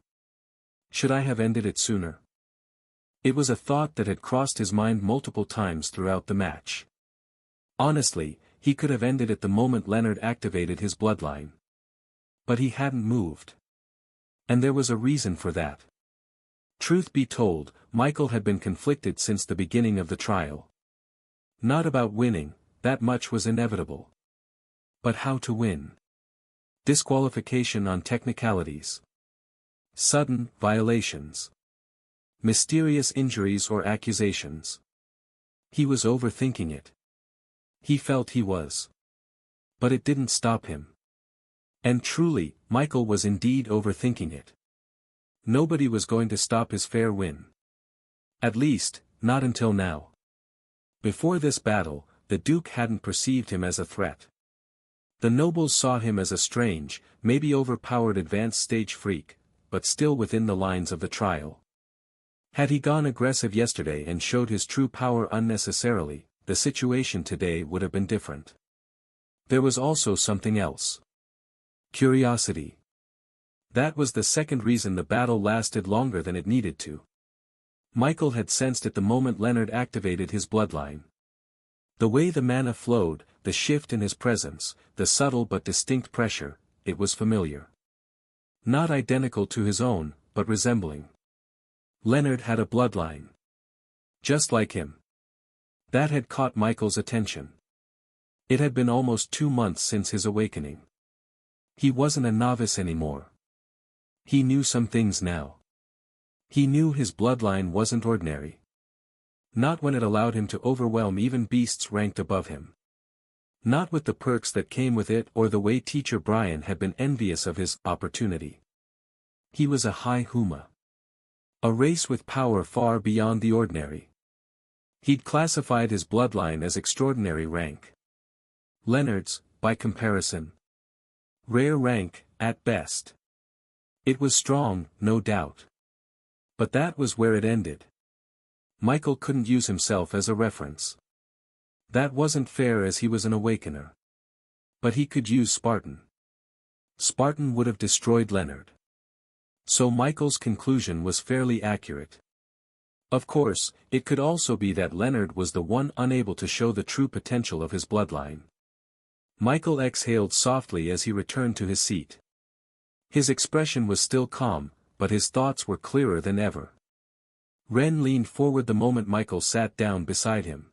[SPEAKER 1] Should I have ended it sooner? It was a thought that had crossed his mind multiple times throughout the match. Honestly, he could have ended it the moment Leonard activated his bloodline. But he hadn't moved. And there was a reason for that. Truth be told, Michael had been conflicted since the beginning of the trial. Not about winning, that much was inevitable. But how to win? Disqualification on technicalities. Sudden violations. Mysterious injuries or accusations. He was overthinking it. He felt he was. But it didn't stop him. And truly, Michael was indeed overthinking it. Nobody was going to stop his fair win. At least, not until now. Before this battle, the Duke hadn't perceived him as a threat. The nobles saw him as a strange, maybe overpowered advanced stage freak, but still within the lines of the trial. Had he gone aggressive yesterday and showed his true power unnecessarily, the situation today would have been different. There was also something else. Curiosity. That was the second reason the battle lasted longer than it needed to. Michael had sensed it the moment Leonard activated his bloodline. The way the mana flowed, the shift in his presence, the subtle but distinct pressure, it was familiar. Not identical to his own, but resembling. Leonard had a bloodline. Just like him. That had caught Michael's attention. It had been almost 2 months since his awakening. He wasn't a novice anymore. He knew some things now. He knew his bloodline wasn't ordinary. Not when it allowed him to overwhelm even beasts ranked above him. Not with the perks that came with it or the way Teacher Brian had been envious of his opportunity. He was a high Huma. A race with power far beyond the ordinary. He'd classified his bloodline as extraordinary rank. Leonard's, by comparison. Rare rank, at best. It was strong, no doubt. But that was where it ended. Michael couldn't use himself as a reference. That wasn't fair as he was an awakener. But he could use Spartan. Spartan would have destroyed Leonard. So Michael's conclusion was fairly accurate. Of course, it could also be that Leonard was the one unable to show the true potential of his bloodline. Michael exhaled softly as he returned to his seat. His expression was still calm, but his thoughts were clearer than ever. Ren leaned forward the moment Michael sat down beside him.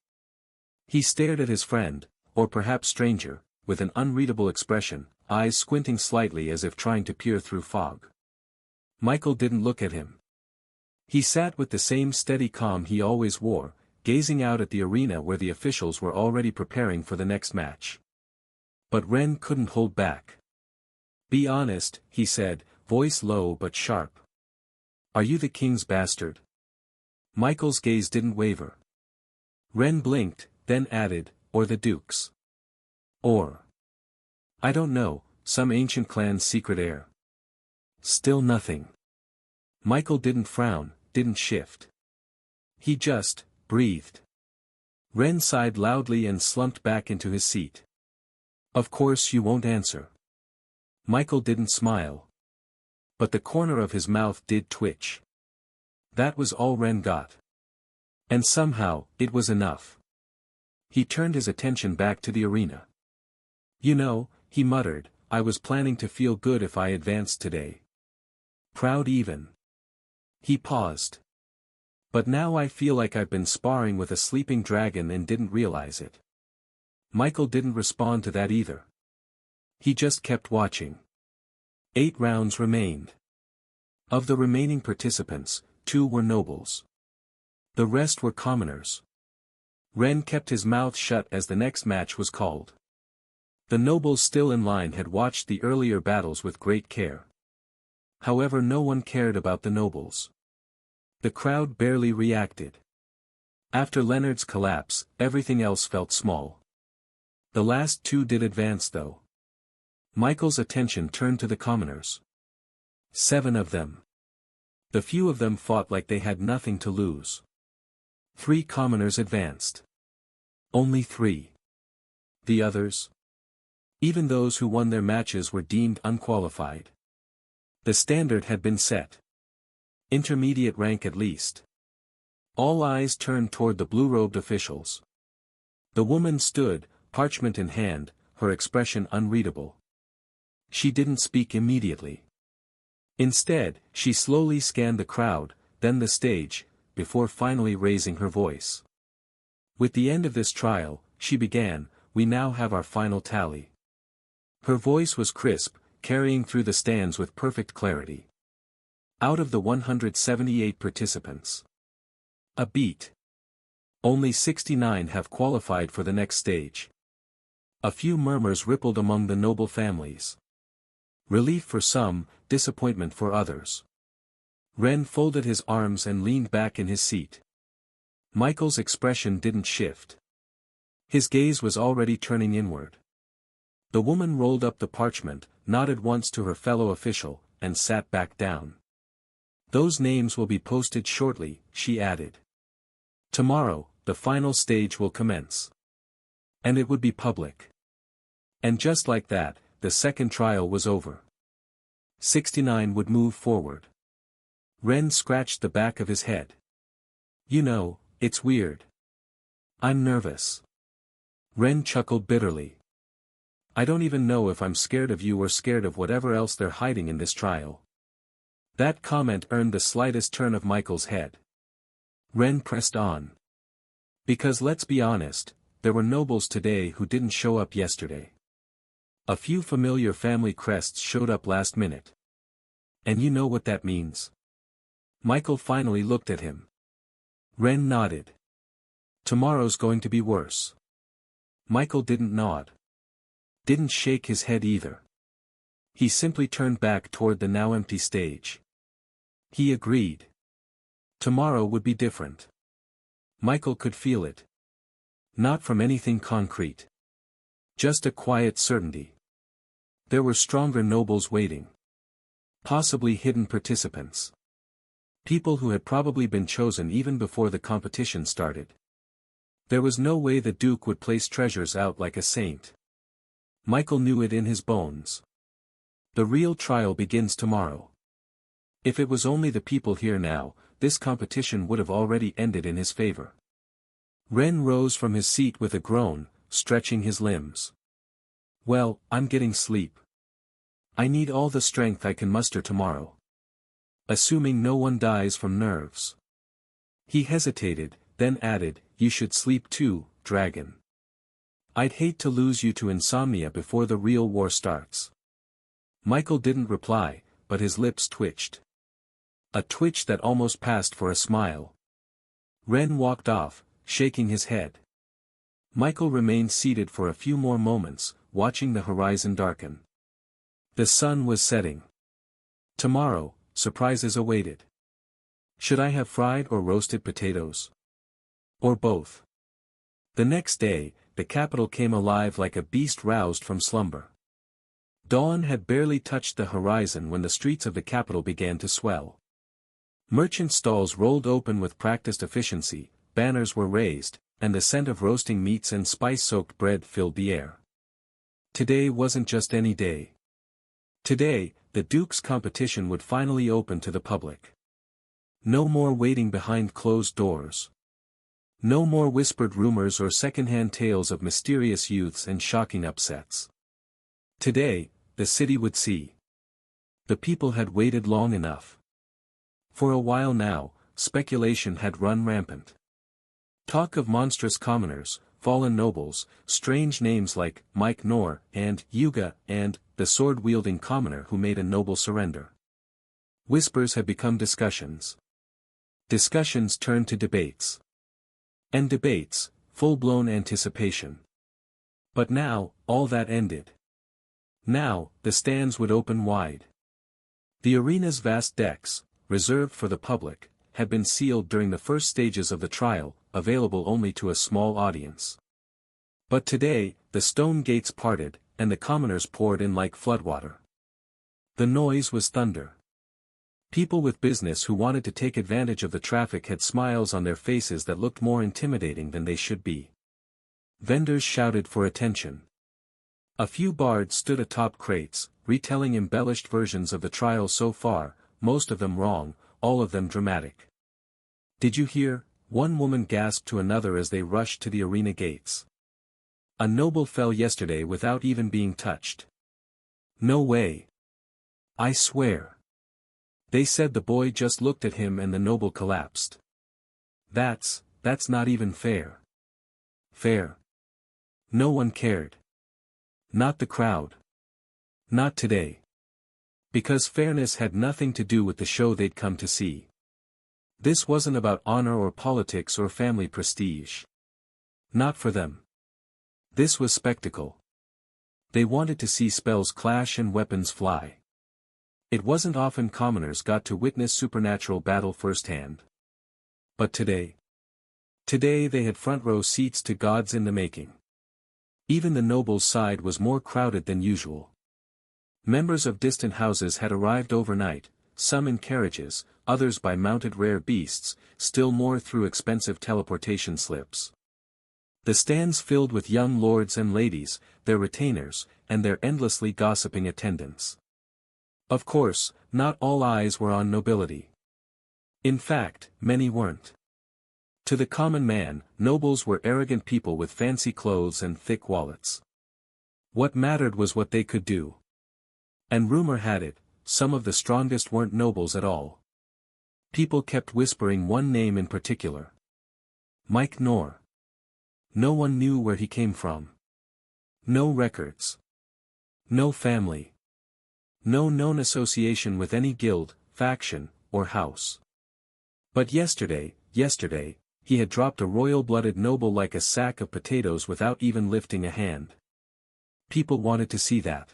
[SPEAKER 1] He stared at his friend, or perhaps stranger, with an unreadable expression, eyes squinting slightly as if trying to peer through fog. Michael didn't look at him. He sat with the same steady calm he always wore, gazing out at the arena where the officials were already preparing for the next match. But Ren couldn't hold back. "Be honest," he said, voice low but sharp. "Are you the king's bastard?" Michael's gaze didn't waver. Ren blinked, then added, "Or the duke's. Or, I don't know, some ancient clan's secret heir." Still nothing. Michael didn't frown, didn't shift. He just breathed. Ren sighed loudly and slumped back into his seat. "Of course you won't answer." Michael didn't smile. But the corner of his mouth did twitch. That was all Ren got. And somehow, it was enough. He turned his attention back to the arena. "You know," he muttered, "I was planning to feel good if I advanced today. Proud even." He paused. "But now I feel like I've been sparring with a sleeping dragon and didn't realize it." Michael didn't respond to that either. He just kept watching. 8 rounds remained. Of the remaining participants, 2 were nobles. The rest were commoners. Ren kept his mouth shut as the next match was called. The nobles still in line had watched the earlier battles with great care. However, no one cared about the nobles. The crowd barely reacted. After Leonard's collapse, everything else felt small. The last two did advance though. Michael's attention turned to the commoners. 7 of them. The few of them fought like they had nothing to lose. 3 commoners advanced. Only 3. The others? Even those who won their matches were deemed unqualified. The standard had been set. Intermediate rank at least. All eyes turned toward the blue-robed officials. The woman stood, parchment in hand, her expression unreadable. She didn't speak immediately. Instead, she slowly scanned the crowd, then the stage, before finally raising her voice. With the end of this trial, she began, we now have our final tally. Her voice was crisp, carrying through the stands with perfect clarity. Out of the 178 participants. A beat. Only 69 have qualified for the next stage. A few murmurs rippled among the noble families. Relief for some, disappointment for others. Ren folded his arms and leaned back in his seat. Michael's expression didn't shift. His gaze was already turning inward. The woman rolled up the parchment, nodded once to her fellow official, and sat back down. Those names will be posted shortly, she added. Tomorrow, the final stage will commence. And it would be public. And just like that, the second trial was over. 69 would move forward. Ren scratched the back of his head. You know, it's weird. I'm nervous. Ren chuckled bitterly. I don't even know if I'm scared of you or scared of whatever else they're hiding in this trial. That comment earned the slightest turn of Michael's head. Ren pressed on. Because let's be honest, there were nobles today who didn't show up yesterday. A few familiar family crests showed up last minute. And you know what that means? Michael finally looked at him. Ren nodded. Tomorrow's going to be worse. Michael didn't nod. Didn't shake his head either. He simply turned back toward the now empty stage. He agreed. Tomorrow would be different. Michael could feel it. Not from anything concrete. Just a quiet certainty. There were stronger nobles waiting. Possibly hidden participants. People who had probably been chosen even before the competition started. There was no way the Duke would place treasures out like a saint. Michael knew it in his bones. The real trial begins tomorrow. If it was only the people here now, this competition would have already ended in his favor. Ren rose from his seat with a groan, stretching his limbs. Well, I'm getting sleep. I need all the strength I can muster tomorrow. Assuming no one dies from nerves. He hesitated, then added, you should sleep too, dragon. I'd hate to lose you to insomnia before the real war starts. Michael didn't reply, but his lips twitched. A twitch that almost passed for a smile. Ren walked off, shaking his head. Michael remained seated for a few more moments, watching the horizon darken. The sun was setting. Tomorrow, surprises awaited. Should I have fried or roasted potatoes? Or both? The next day, the capital came alive like a beast roused from slumber. Dawn had barely touched the horizon when the streets of the capital began to swell. Merchant stalls rolled open with practiced efficiency, banners were raised, and the scent of roasting meats and spice-soaked bread filled the air. Today wasn't just any day. Today, the Duke's competition would finally open to the public. No more waiting behind closed doors. No more whispered rumors or second-hand tales of mysterious youths and shocking upsets. Today, the city would see. The people had waited long enough. For a while now, speculation had run rampant. Talk of monstrous commoners, fallen nobles, strange names like Mike Nor and Yuga and the sword-wielding commoner who made a noble surrender. Whispers had become discussions. Discussions turned to debates. And debates, full-blown anticipation. But now, all that ended. Now, the stands would open wide. The arena's vast decks, reserved for the public, had been sealed during the first stages of the trial, available only to a small audience. But today, the stone gates parted, and the commoners poured in like floodwater. The noise was thunder. People with business who wanted to take advantage of the traffic had smiles on their faces that looked more intimidating than they should be. Vendors shouted for attention. A few bards stood atop crates, retelling embellished versions of the trial so far, most of them wrong, all of them dramatic. "Did you hear?" one woman gasped to another as they rushed to the arena gates. "A noble fell yesterday without even being touched." "No way. I swear." They said the boy just looked at him and the noble collapsed. That's not even fair." "Fair? No one cared. Not the crowd. Not today. Because fairness had nothing to do with the show they'd come to see. This wasn't about honor or politics or family prestige. Not for them. This was spectacle. They wanted to see spells clash and weapons fly. It wasn't often commoners got to witness supernatural battle firsthand. But today they had front row seats to gods in the making. Even the nobles' side was more crowded than usual. Members of distant houses had arrived overnight, some in carriages, others by mounted rare beasts, still more through expensive teleportation slips. The stands filled with young lords and ladies, their retainers, and their endlessly gossiping attendants. Of course, not all eyes were on nobility. In fact, many weren't. To the common man, nobles were arrogant people with fancy clothes and thick wallets. What mattered was what they could do. And rumor had it, some of the strongest weren't nobles at all. People kept whispering one name in particular. Mike Knorr. No one knew where he came from. No records. No family. No known association with any guild, faction, or house. But yesterday, he had dropped a royal-blooded noble like a sack of potatoes without even lifting a hand. People wanted to see that.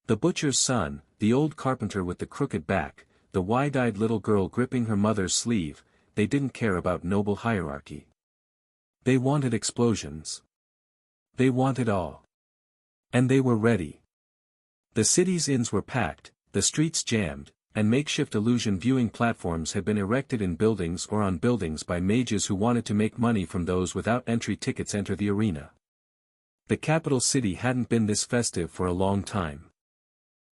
[SPEAKER 1] The butcher's son, the old carpenter with the crooked back, the wide-eyed little girl gripping her mother's sleeve, they didn't care about noble hierarchy. They wanted explosions. They wanted awe. And they were ready. The city's inns were packed, the streets jammed, and makeshift illusion viewing platforms had been erected in buildings or on buildings by mages who wanted to make money from those without entry tickets enter the arena. The capital city hadn't been this festive for a long time.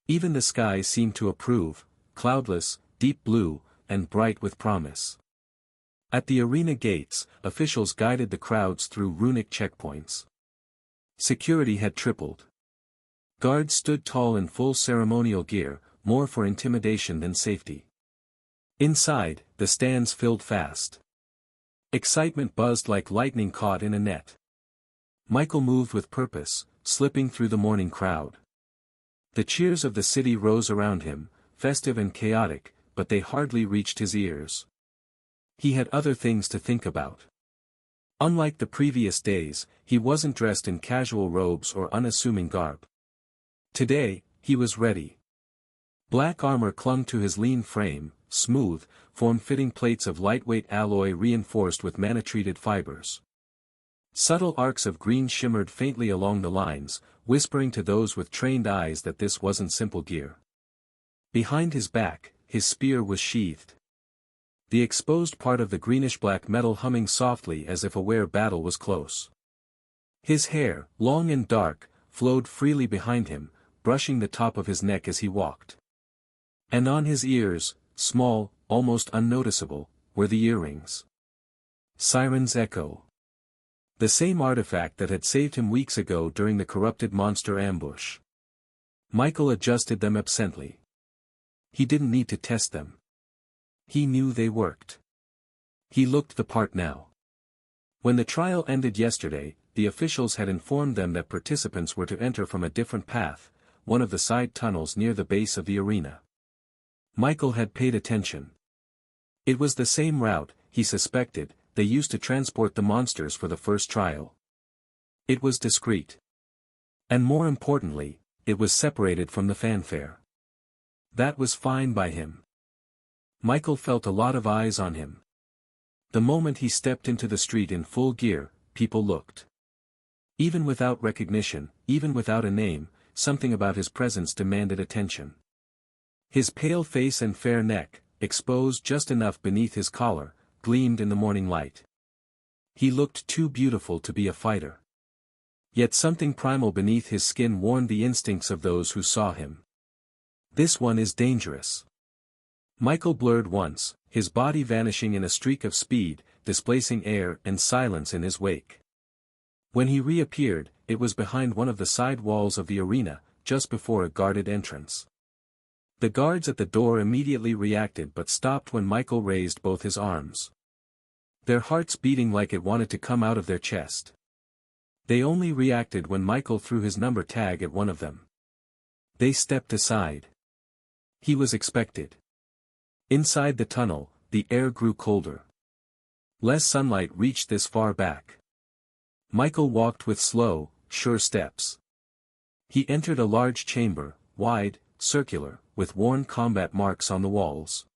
[SPEAKER 1] Even the sky seemed to approve, cloudless, deep blue, and bright with promise. At the arena gates, officials guided the crowds through runic checkpoints. Security had tripled. Guards stood tall in full ceremonial gear, more for intimidation than safety. Inside, the stands filled fast. Excitement buzzed like lightning caught in a net. Michael moved with purpose, slipping through the morning crowd. The cheers of the city rose around him, festive and chaotic, but they hardly reached his ears. He had other things to think about. Unlike the previous days, he wasn't dressed in casual robes or unassuming garb. Today, he was ready. Black armor clung to his lean frame, smooth, form-fitting plates of lightweight alloy reinforced with mana-treated fibers. Subtle arcs of green shimmered faintly along the lines, whispering to those with trained eyes that this wasn't simple gear. Behind his back, his spear was sheathed. The exposed part of the greenish-black metal humming softly as if aware battle was close. His hair, long and dark, flowed freely behind him, brushing the top of his neck as he walked. And on his ears, small, almost unnoticeable, were the earrings. Siren's Echo. The same artifact that had saved him weeks ago during the corrupted monster ambush. Michael adjusted them absently. He didn't need to test them. He knew they worked. He looked the part now. When the trial ended yesterday, the officials had informed them that participants were to enter from a different path, one of the side tunnels near the base of the arena. Michael had paid attention. It was the same route, he suspected, they used to transport the monsters for the first trial. It was discreet. And more importantly, it was separated from the fanfare. That was fine by him. Michael felt a lot of eyes on him. The moment he stepped into the street in full gear, people looked. Even without recognition, even without a name, something about his presence demanded attention. His pale face and fair neck, exposed just enough beneath his collar, gleamed in the morning light. He looked too beautiful to be a fighter. Yet something primal beneath his skin warned the instincts of those who saw him. This one is dangerous. Michael blurred once, his body vanishing in a streak of speed, displacing air and silence in his wake. When he reappeared, it was behind one of the side walls of the arena, just before a guarded entrance. The guards at the door immediately reacted but stopped when Michael raised both his arms. Their hearts beating like it wanted to come out of their chest. They only reacted when Michael threw his number tag at one of them. They stepped aside. He was expected. Inside the tunnel, the air grew colder. Less sunlight reached this far back. Michael walked with slow, sure steps. He entered a large chamber, wide, circular, with worn combat marks on the walls.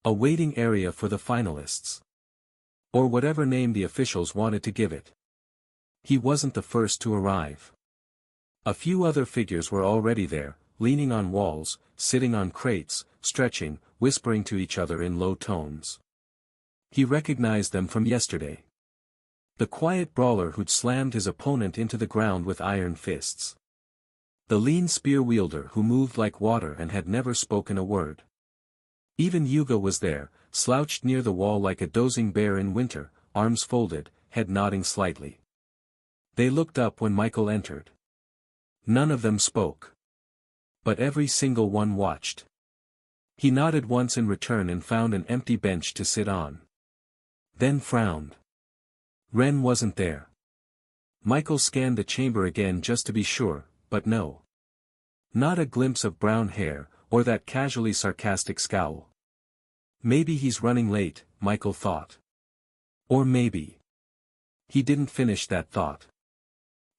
[SPEAKER 1] A waiting area for the finalists. Or whatever name the officials wanted to give it. He wasn't the first to arrive. A few other figures were already there, leaning on walls, sitting on crates, stretching, whispering to each other in low tones. He recognized them from yesterday. The quiet brawler who'd slammed his opponent into the ground with iron fists. The lean spear wielder who moved like water and had never spoken a word. Even Yuga was there, slouched near the wall like a dozing bear in winter, arms folded, head nodding slightly. They looked up when Michael entered. None of them spoke. But every single one watched. He nodded once in return and found an empty bench to sit on. Then frowned. Ren wasn't there. Michael scanned the chamber again just to be sure, but no. Not a glimpse of brown hair, or that casually sarcastic scowl. Maybe he's running late, Michael thought. Or maybe. He didn't finish that thought.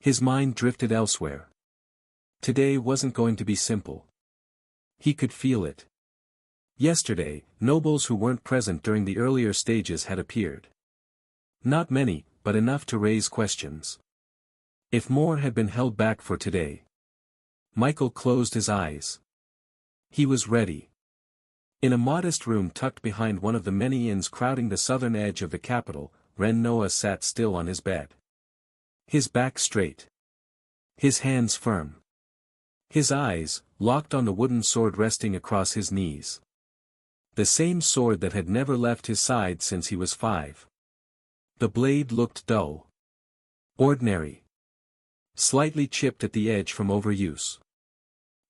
[SPEAKER 1] His mind drifted elsewhere. Today wasn't going to be simple. He could feel it. Yesterday, nobles who weren't present during the earlier stages had appeared. Not many, but enough to raise questions. If more had been held back for today. Michael closed his eyes. He was ready. In a modest room tucked behind one of the many inns crowding the southern edge of the capital, Ren Noah sat still on his bed. His back straight. His hands firm. His eyes, locked on the wooden sword resting across his knees. The same sword that had never left his side since he was 5. The blade looked dull. Ordinary. Slightly chipped at the edge from overuse.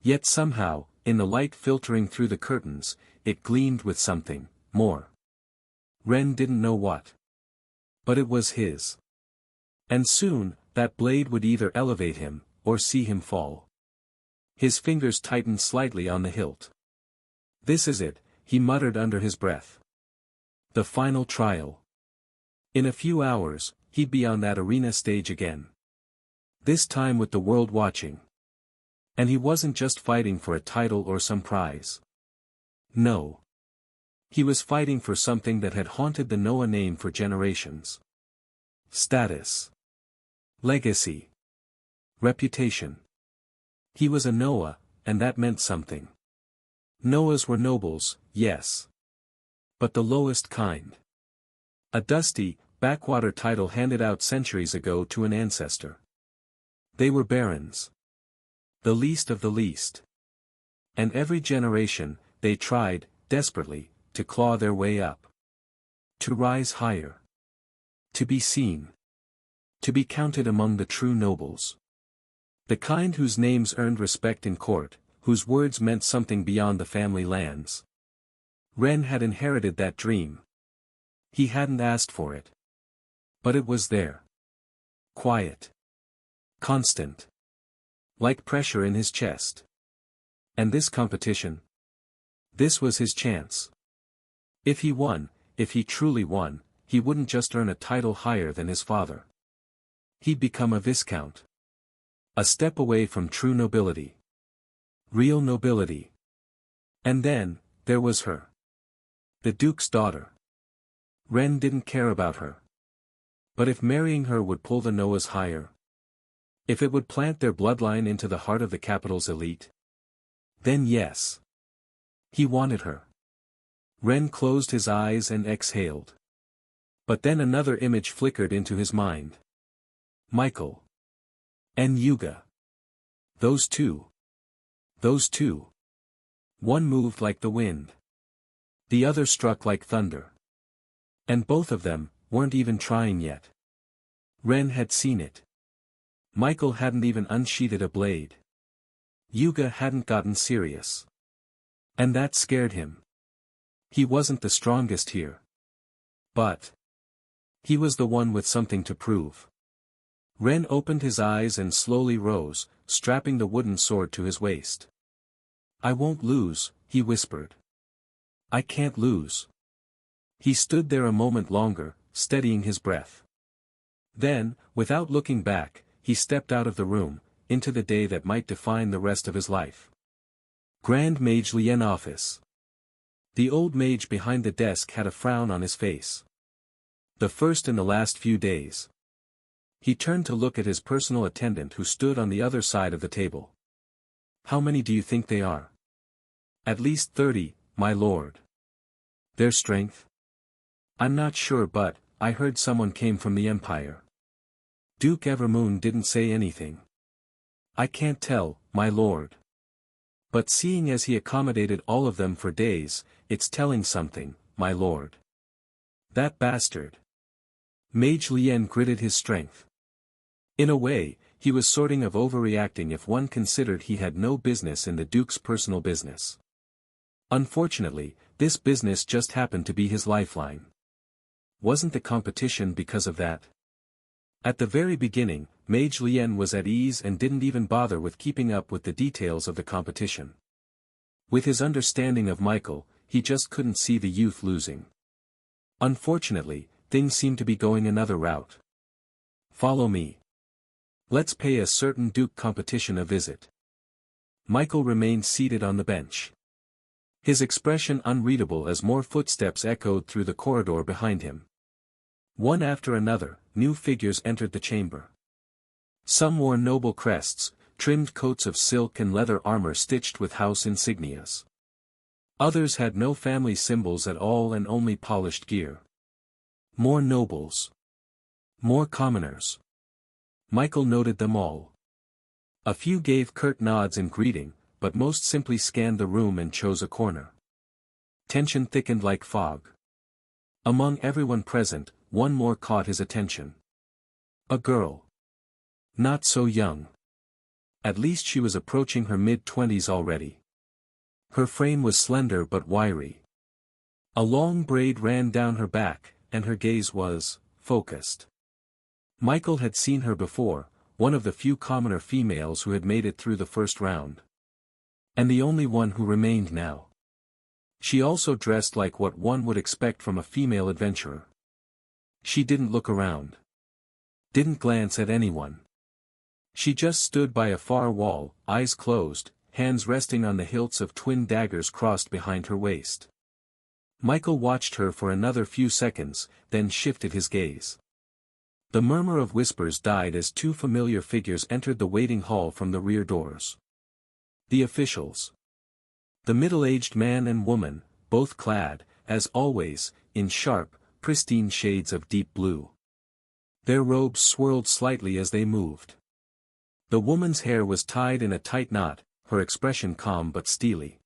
[SPEAKER 1] Yet somehow, in the light filtering through the curtains, it gleamed with something more. Ren didn't know what. But it was his. And soon, that blade would either elevate him, or see him fall. His fingers tightened slightly on the hilt. This is it, he muttered under his breath. The final trial. In a few hours, he'd be on that arena stage again. This time with the world watching. And he wasn't just fighting for a title or some prize. No. He was fighting for something that had haunted the Noah name for generations. Status. Legacy. Reputation. He was a Noah, and that meant something. Noahs were nobles, yes. But the lowest kind. A dusty, backwater title handed out centuries ago to an ancestor. They were barons. The least of the least. And every generation, they tried, desperately, to claw their way up. To rise higher. To be seen. To be counted among the true nobles. The kind whose names earned respect in court, whose words meant something beyond the family lands. Ren had inherited that dream. He hadn't asked for it. But it was there. Quiet. Constant. Like pressure in his chest. And this competition? This was his chance. If he won, if he truly won, he wouldn't just earn a title higher than his father. He'd become a viscount. A step away from true nobility. Real nobility. And then, there was her. The Duke's daughter. Ren didn't care about her. But if marrying her would pull the Noahs higher, if it would plant their bloodline into the heart of the capital's elite, then yes. He wanted her. Ren closed his eyes and exhaled. But then another image flickered into his mind. Michael. And Yuga. Those two. Those two. One moved like the wind. The other struck like thunder. And both of them weren't even trying yet. Ren had seen it. Michael hadn't even unsheathed a blade. Yuga hadn't gotten serious. And that scared him. He wasn't the strongest here. But he was the one with something to prove. Ren opened his eyes and slowly rose, strapping the wooden sword to his waist. I won't lose, he whispered. I can't lose. He stood there a moment longer, steadying his breath. Then, without looking back, he stepped out of the room, into the day that might define the rest of his life. Grand Mage Lien office. The old mage behind the desk had a frown on his face. The first in the last few days. He turned to look at his personal attendant who stood on the other side of the table. How many do you think they are? At least 30, my lord. Their strength? I'm not sure, but I heard someone came from the Empire. Duke Evermoon didn't say anything. I can't tell, my lord. But seeing as he accommodated all of them for days, it's telling something, my lord. That bastard. Mage Lien gritted his strength. In a way, he was sorting of overreacting if one considered he had no business in the Duke's personal business. Unfortunately, this business just happened to be his lifeline. Wasn't the competition because of that? At the very beginning, Mage Lien was at ease and didn't even bother with keeping up with the details of the competition. With his understanding of Michael, he just couldn't see the youth losing. Unfortunately, things seemed to be going another route. Follow me. Let's pay a certain Duke competition a visit. Michael remained seated on the bench. His expression unreadable as more footsteps echoed through the corridor behind him. One after another, new figures entered the chamber. Some wore noble crests, trimmed coats of silk and leather armor stitched with house insignias. Others had no family symbols at all and only polished gear. More nobles. More commoners. Michael noted them all. A few gave curt nods in greeting, but most simply scanned the room and chose a corner. Tension thickened like fog. Among everyone present, one more caught his attention. A girl. Not so young. At least she was approaching her mid-20s already. Her frame was slender but wiry. A long braid ran down her back, and her gaze was focused. Michael had seen her before, one of the few commoner females who had made it through the first round. And the only one who remained now. She also dressed like what one would expect from a female adventurer. She didn't look around. Didn't glance at anyone. She just stood by a far wall, eyes closed, hands resting on the hilts of twin daggers crossed behind her waist. Michael watched her for another few seconds, then shifted his gaze. The murmur of whispers died as two familiar figures entered the waiting hall from the rear doors. The officials. The middle-aged man and woman, both clad, as always, in sharp, pristine shades of deep blue. Their robes swirled slightly as they moved. The woman's hair was tied in a tight knot, her expression calm but steely.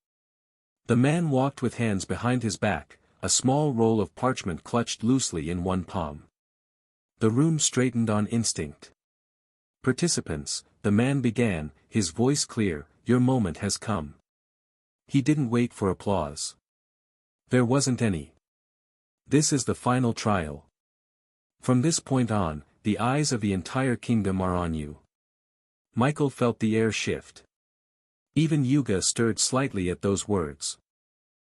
[SPEAKER 1] The man walked with hands behind his back, a small roll of parchment clutched loosely in one palm. The room straightened on instinct. Participants, the man began, his voice clear, your moment has come. He didn't wait for applause. There wasn't any. This is the final trial. From this point on, the eyes of the entire kingdom are on you. Michael felt the air shift. Even Yuga stirred slightly at those words.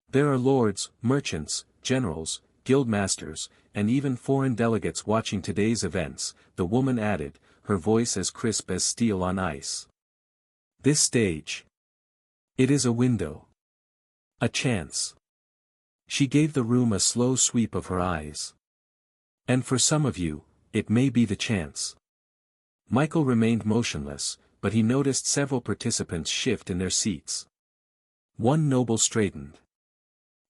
[SPEAKER 1] There are lords, merchants, generals, guild masters, and even foreign delegates watching today's events, the woman added, her voice as crisp as steel on ice. This stage. It is a window. A chance. She gave the room a slow sweep of her eyes. And for some of you, it may be the chance. Michael remained motionless, but he noticed several participants shift in their seats. One noble straightened.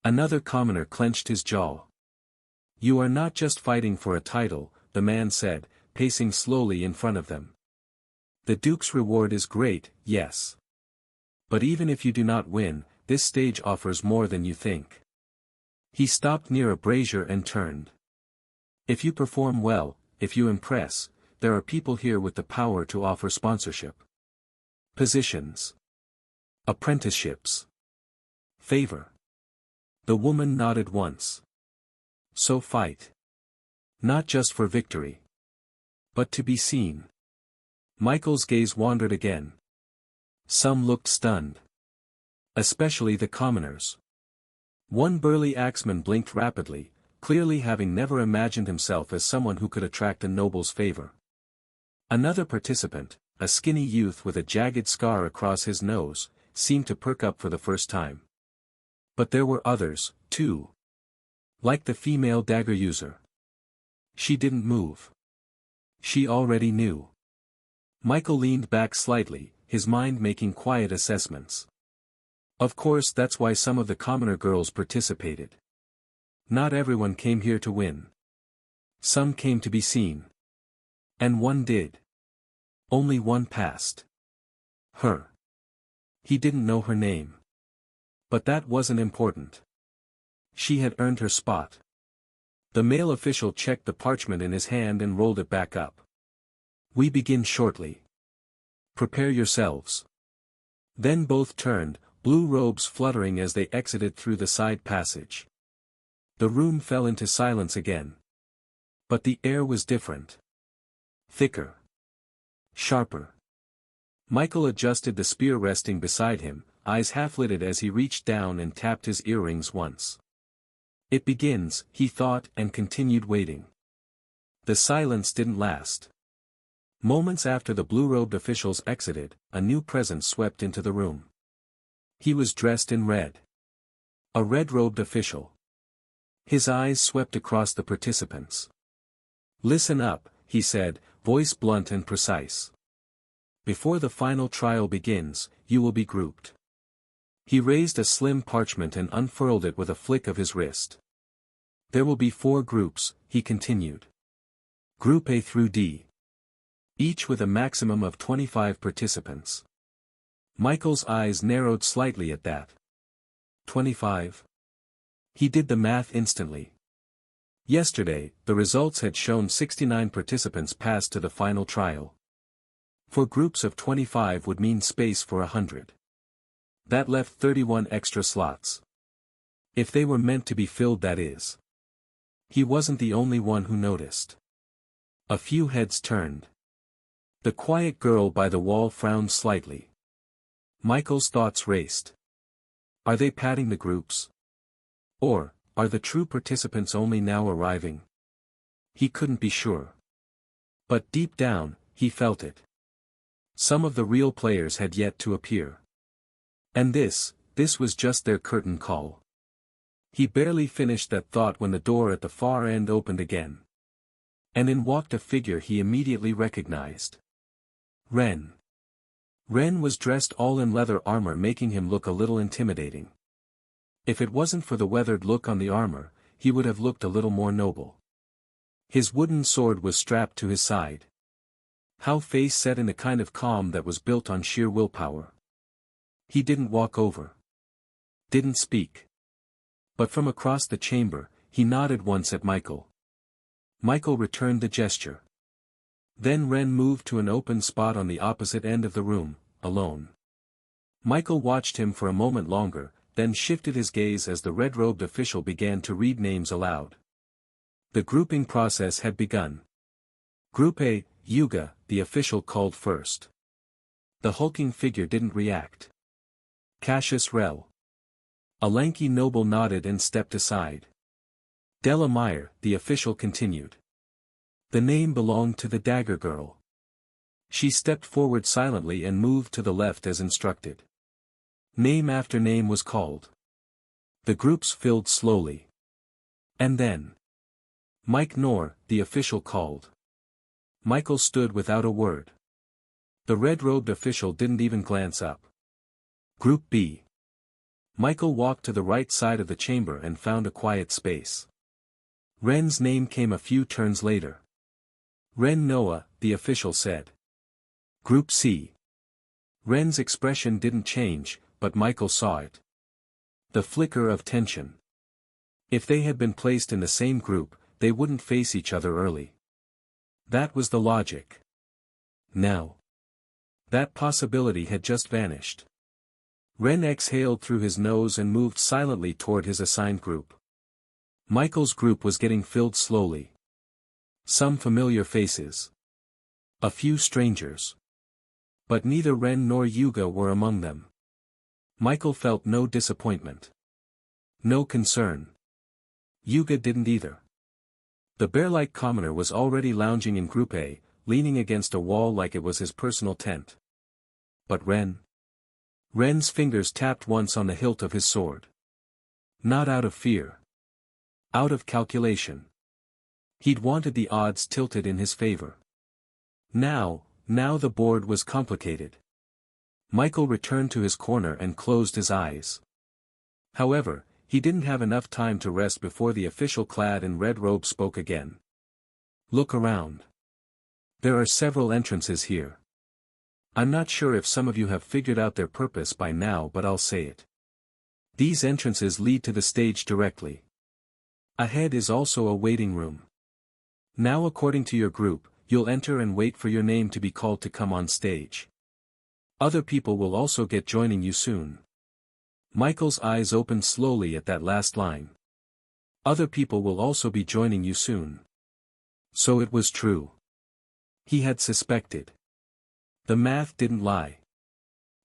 [SPEAKER 1] Another commoner clenched his jaw. You are not just fighting for a title, the man said, pacing slowly in front of them. The Duke's reward is great, yes. But even if you do not win, this stage offers more than you think. He stopped near a brazier and turned. If you perform well, if you impress, there are people here with the power to offer sponsorship. Positions. Apprenticeships. Favor. The woman nodded once. So fight. Not just for victory. But to be seen. Michael's gaze wandered again. Some looked stunned. Especially the commoners. One burly axeman blinked rapidly, clearly having never imagined himself as someone who could attract a noble's favor. Another participant, a skinny youth with a jagged scar across his nose, seemed to perk up for the first time. But there were others, too. Like the female dagger user. She didn't move. She already knew. Michael leaned back slightly, his mind making quiet assessments. Of course, that's why some of the commoner girls participated. Not everyone came here to win. Some came to be seen. And one did. Only one passed. Her. He didn't know her name. But that wasn't important. She had earned her spot. The male official checked the parchment in his hand and rolled it back up. We begin shortly. Prepare yourselves. Then both turned, blue robes fluttering as they exited through the side passage. The room fell into silence again. But the air was different. Thicker. Sharper. Michael adjusted the spear resting beside him, eyes half-lidded as he reached down and tapped his earrings once. It begins, he thought, and continued waiting. The silence didn't last. Moments after the blue-robed officials exited, a new presence swept into the room. He was dressed in red. A red-robed official. His eyes swept across the participants. Listen up, he said, voice blunt and precise. Before the final trial begins, you will be grouped. He raised a slim parchment and unfurled it with a flick of his wrist. There will be 4 groups, he continued. Group A through D. Each with a maximum of 25 participants. Michael's eyes narrowed slightly at that. 25. He did the math instantly. Yesterday, the results had shown 69 participants passed to the final trial. 4 groups of 25 would mean space for 100. That left 31 extra slots. If they were meant to be filled, that is. He wasn't the only one who noticed. A few heads turned. The quiet girl by the wall frowned slightly. Michael's thoughts raced. Are they padding the groups? Or, are the true participants only now arriving? He couldn't be sure. But deep down, he felt it. Some of the real players had yet to appear. And this was just their curtain call. He barely finished that thought when the door at the far end opened again. And in walked a figure he immediately recognized. Ren. Ren was dressed all in leather armor, making him look a little intimidating. If it wasn't for the weathered look on the armor, he would have looked a little more noble. His wooden sword was strapped to his side. How face set in a kind of calm that was built on sheer willpower. He didn't walk over. Didn't speak. But from across the chamber, he nodded once at Michael. Michael returned the gesture. Then Ren moved to an open spot on the opposite end of the room, alone. Michael watched him for a moment longer, then shifted his gaze as the red-robed official began to read names aloud. The grouping process had begun. Group A, Yuga, the official called first. The hulking figure didn't react. Cassius Rel. A lanky noble nodded and stepped aside. Della Meyer, the official continued. The name belonged to the dagger girl. She stepped forward silently and moved to the left as instructed. Name after name was called. The groups filled slowly. And then Mike Knorr, the official, called. Michael stood without a word. The red-robed official didn't even glance up. Group B. Michael walked to the right side of the chamber and found a quiet space. Ren's name came a few turns later. Ren Noah, the official said. Group C. Ren's expression didn't change, but Michael saw it. The flicker of tension. If they had been placed in the same group, they wouldn't face each other early. That was the logic. Now, that possibility had just vanished. Ren exhaled through his nose and moved silently toward his assigned group. Michael's group was getting filled slowly. Some familiar faces. A few strangers. But neither Ren nor Yuga were among them. Michael felt no disappointment. No concern. Yuga didn't either. The bear-like commoner was already lounging in Group A, leaning against a wall like it was his personal tent. But Ren? Ren's fingers tapped once on the hilt of his sword. Not out of fear. Out of calculation. He'd wanted the odds tilted in his favor. Now the board was complicated. Michael returned to his corner and closed his eyes. However, he didn't have enough time to rest before the official clad in red robe spoke again. Look around. There are several entrances here. I'm not sure if some of you have figured out their purpose by now, but I'll say it. These entrances lead to the stage directly. Ahead is also a waiting room. Now, according to your group, you'll enter and wait for your name to be called to come on stage. Other people will also get joining you soon. Michael's eyes opened slowly at that last line. Other people will also be joining you soon. So it was true. He had suspected. The math didn't lie.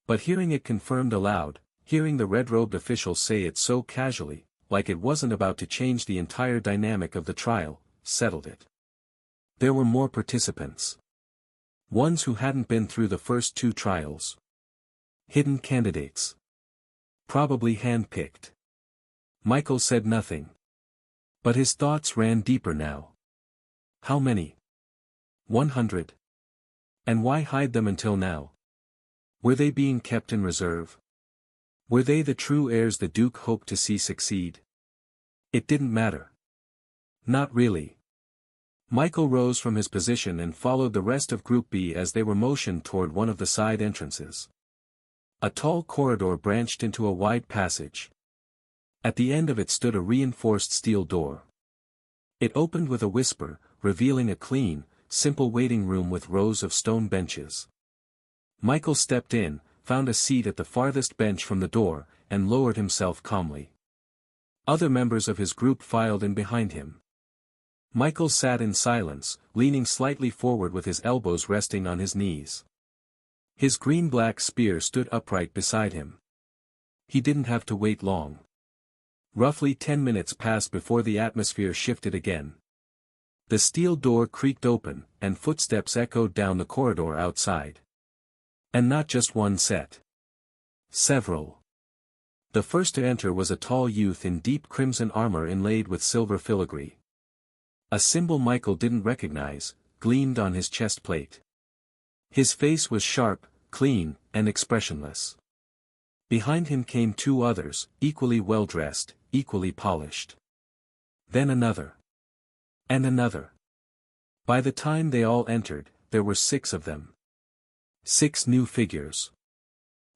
[SPEAKER 1] But hearing it confirmed aloud, hearing the red-robed official say it so casually, like it wasn't about to change the entire dynamic of the trial, settled it. There were more participants. Ones who hadn't been through the first two trials. Hidden candidates. Probably hand-picked. Michael said nothing. But his thoughts ran deeper now. How many? 100. And why hide them until now? Were they being kept in reserve? Were they the true heirs the Duke hoped to see succeed? It didn't matter. Not really. Michael rose from his position and followed the rest of Group B as they were motioned toward one of the side entrances. A tall corridor branched into a wide passage. At the end of it stood a reinforced steel door. It opened with a whisper, revealing a clean, simple waiting room with rows of stone benches. Michael stepped in, found a seat at the farthest bench from the door, and lowered himself calmly. Other members of his group filed in behind him. Michael sat in silence, leaning slightly forward with his elbows resting on his knees. His green-black spear stood upright beside him. He didn't have to wait long. Roughly 10 minutes passed before the atmosphere shifted again. The steel door creaked open, and footsteps echoed down the corridor outside. And not just one set. Several. The first to enter was a tall youth in deep crimson armor inlaid with silver filigree. A symbol Michael didn't recognize, gleamed on his chest plate. His face was sharp, clean, and expressionless. Behind him came two others, equally well-dressed, equally polished. Then another. And another. By the time they all entered, there were 6 of them. 6 new figures.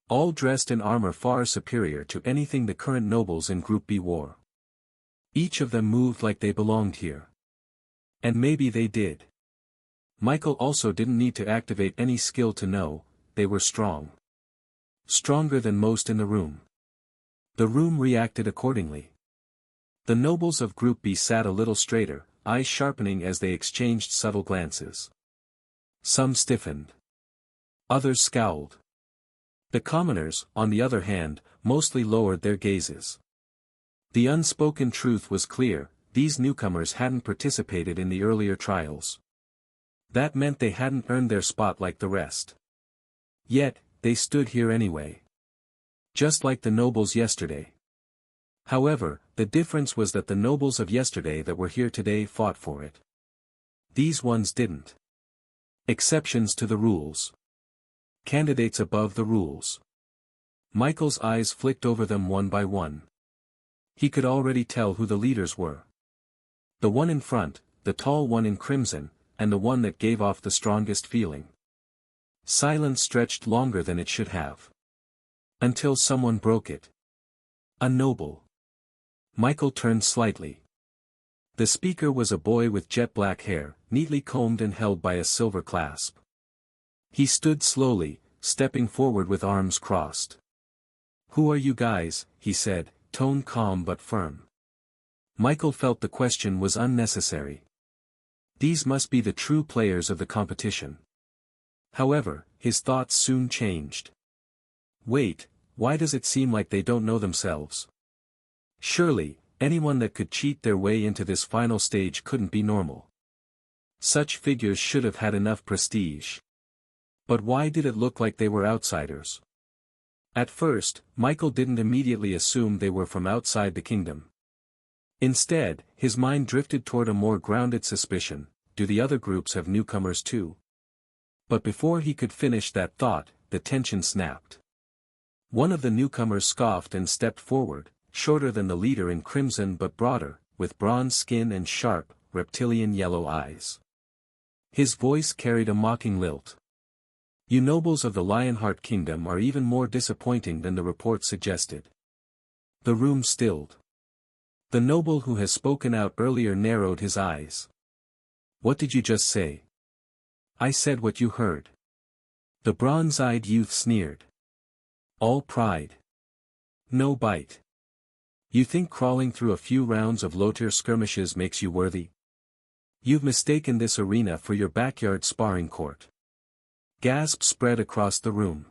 [SPEAKER 1] All dressed in armor far superior to anything the current nobles in Group B wore. Each of them moved like they belonged here. And maybe they did. Michael also didn't need to activate any skill to know, they were strong. Stronger than most in the room. The room reacted accordingly. The nobles of Group B sat a little straighter, eyes sharpening as they exchanged subtle glances. Some stiffened. Others scowled. The commoners, on the other hand, mostly lowered their gazes. The unspoken truth was clear, these newcomers hadn't participated in the earlier trials. That meant they hadn't earned their spot like the rest. Yet, they stood here anyway. Just like the nobles yesterday. However, the difference was that the nobles of yesterday that were here today fought for it. These ones didn't. Exceptions to the rules. Candidates above the rules. Michael's eyes flicked over them one by one. He could already tell who the leaders were. The one in front, the tall one in crimson, and the one that gave off the strongest feeling. Silence stretched longer than it should have. Until someone broke it. A noble. Michael turned slightly. The speaker was a boy with jet black hair, neatly combed and held by a silver clasp. He stood slowly, stepping forward with arms crossed. "Who are you guys?" he said, tone calm but firm. Michael felt the question was unnecessary. These must be the true players of the competition. However, his thoughts soon changed. Wait, why does it seem like they don't know themselves? Surely, anyone that could cheat their way into this final stage couldn't be normal. Such figures should have had enough prestige. But why did it look like they were outsiders? At first, Michael didn't immediately assume they were from outside the kingdom. Instead, his mind drifted toward a more grounded suspicion: do the other groups have newcomers too? But before he could finish that thought, the tension snapped. One of the newcomers scoffed and stepped forward, shorter than the leader in crimson but broader, with bronze skin and sharp, reptilian yellow eyes. His voice carried a mocking lilt. "You nobles of the Lionheart Kingdom are even more disappointing than the report suggested." The room stilled. The noble who has spoken out earlier narrowed his eyes. "What did you just say?" "I said what you heard." The bronze-eyed youth sneered. "All pride. No bite. You think crawling through a few rounds of low-tier skirmishes makes you worthy? You've mistaken this arena for your backyard sparring court." Gasps spread across the room.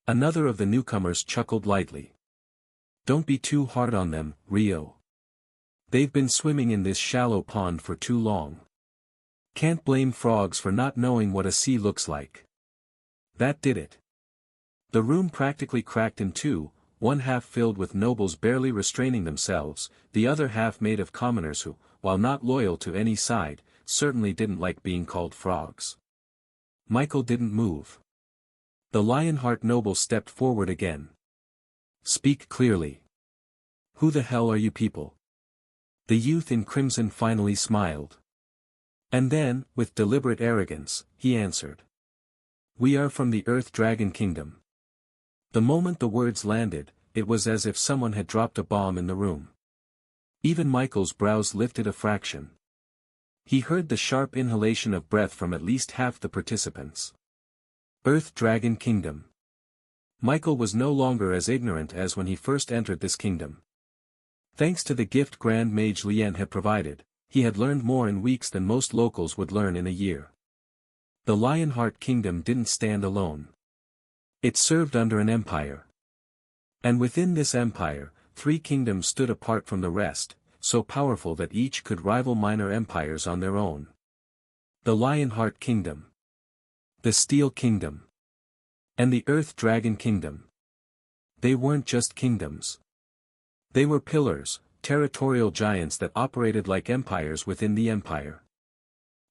[SPEAKER 1] Another of the newcomers chuckled lightly. "Don't be too hard on them, Rio. They've been swimming in this shallow pond for too long. Can't blame frogs for not knowing what a sea looks like." That did it. The room practically cracked in two, one half filled with nobles barely restraining themselves, the other half made of commoners who, while not loyal to any side, certainly didn't like being called frogs. Michael didn't move. The Lionheart noble stepped forward again. "Speak clearly. Who the hell are you people?" The youth in crimson finally smiled. And then, with deliberate arrogance, he answered. "We are from the Earth Dragon Kingdom." The moment the words landed, it was as if someone had dropped a bomb in the room. Even Michael's brows lifted a fraction. He heard the sharp inhalation of breath from at least half the participants. Earth Dragon Kingdom. Michael was no longer as ignorant as when he first entered this kingdom. Thanks to the gift Grand Mage Lien had provided, he had learned more in weeks than most locals would learn in a year. The Lionheart Kingdom didn't stand alone. It served under an empire. And within this empire, 3 kingdoms stood apart from the rest, so powerful that each could rival minor empires on their own. The Lionheart Kingdom. The Steel Kingdom. And the Earth Dragon Kingdom. They weren't just kingdoms. They were pillars, territorial giants that operated like empires within the empire.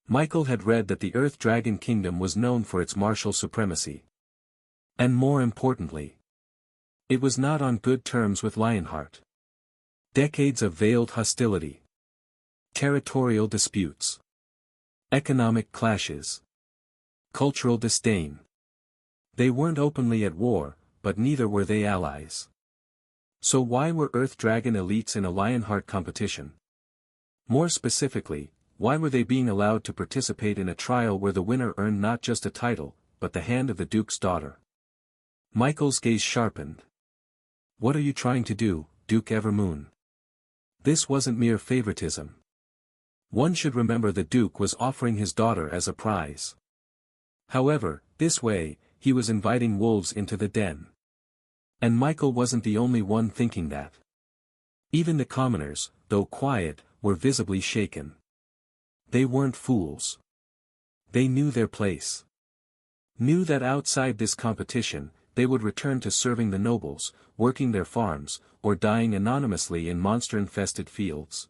[SPEAKER 1] Michael had read that the Earth Dragon Kingdom was known for its martial supremacy. And more importantly, it was not on good terms with Lionheart. Decades of veiled hostility. Territorial disputes. Economic clashes. Cultural disdain. They weren't openly at war, but neither were they allies. So why were Earth Dragon elites in a Lionheart competition? More specifically, why were they being allowed to participate in a trial where the winner earned not just a title, but the hand of the Duke's daughter? Michael's gaze sharpened. What are you trying to do, Duke Evermoon? This wasn't mere favoritism. One should remember the Duke was offering his daughter as a prize. However, this way, he was inviting wolves into the den. And Michael wasn't the only one thinking that. Even the commoners, though quiet, were visibly shaken. They weren't fools. They knew their place. Knew that outside this competition, they would return to serving the nobles, working their farms, or dying anonymously in monster-infested fields.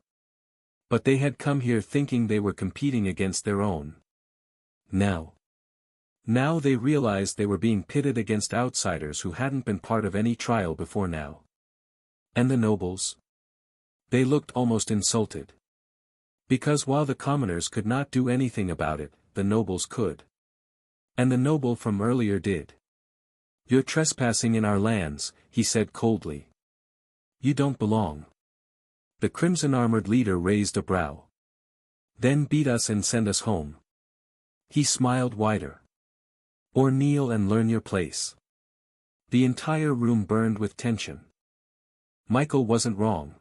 [SPEAKER 1] But they had come here thinking they were competing against their own. Now they realized they were being pitted against outsiders who hadn't been part of any trial before now. And the nobles? They looked almost insulted. Because while the commoners could not do anything about it, the nobles could. And the noble from earlier did. "You're trespassing in our lands," he said coldly. "You don't belong." The crimson-armored leader raised a brow. "Then beat us and send us home." He smiled wider. "Or kneel and learn your place." The entire room burned with tension. Michael wasn't wrong.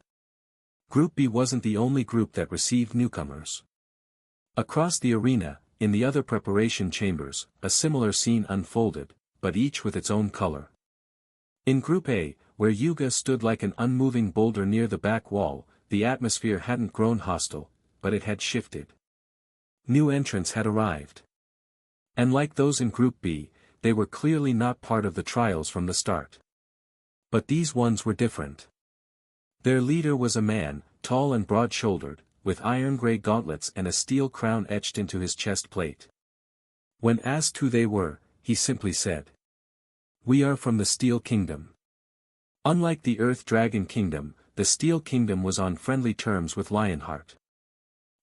[SPEAKER 1] Group B wasn't the only group that received newcomers. Across the arena, in the other preparation chambers, a similar scene unfolded, but each with its own color. In Group A, where Yuga stood like an unmoving boulder near the back wall, the atmosphere hadn't grown hostile, but it had shifted. New entrants had arrived. And like those in Group B, they were clearly not part of the trials from the start. But these ones were different. Their leader was a man, tall and broad-shouldered, with iron-gray gauntlets and a steel crown etched into his chest plate. When asked who they were, he simply said, "We are from the Steel Kingdom." Unlike the Earth Dragon Kingdom, the Steel Kingdom was on friendly terms with Lionheart.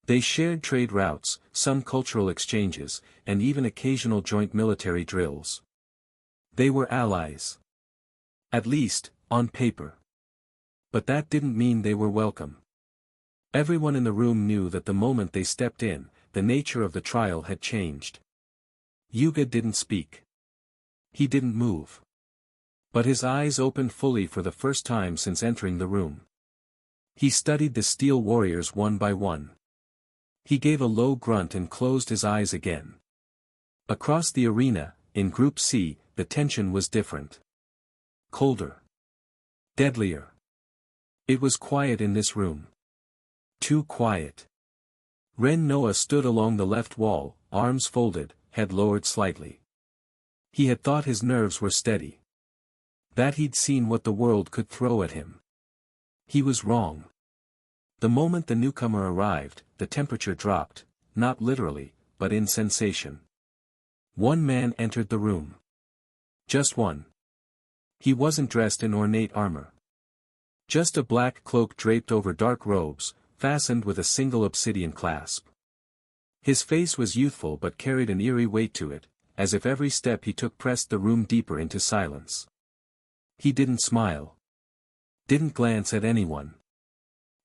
[SPEAKER 1] They shared trade routes, some cultural exchanges, and even occasional joint military drills. They were allies. At least, on paper. But that didn't mean they were welcome. Everyone in the room knew that the moment they stepped in, the nature of the trial had changed. Yuga didn't speak. He didn't move. But his eyes opened fully for the first time since entering the room. He studied the steel warriors one by one. He gave a low grunt and closed his eyes again. Across the arena, in Group C, the tension was different. Colder. Deadlier. It was quiet in this room. Too quiet. Ren Noah stood along the left wall, arms folded, head lowered slightly. He had thought his nerves were steady. That he'd seen what the world could throw at him. He was wrong. The moment the newcomer arrived, the temperature dropped, not literally, but in sensation. One man entered the room. Just one. He wasn't dressed in ornate armor. Just a black cloak draped over dark robes, fastened with a single obsidian clasp. His face was youthful but carried an eerie weight to it, as if every step he took pressed the room deeper into silence. He didn't smile. Didn't glance at anyone.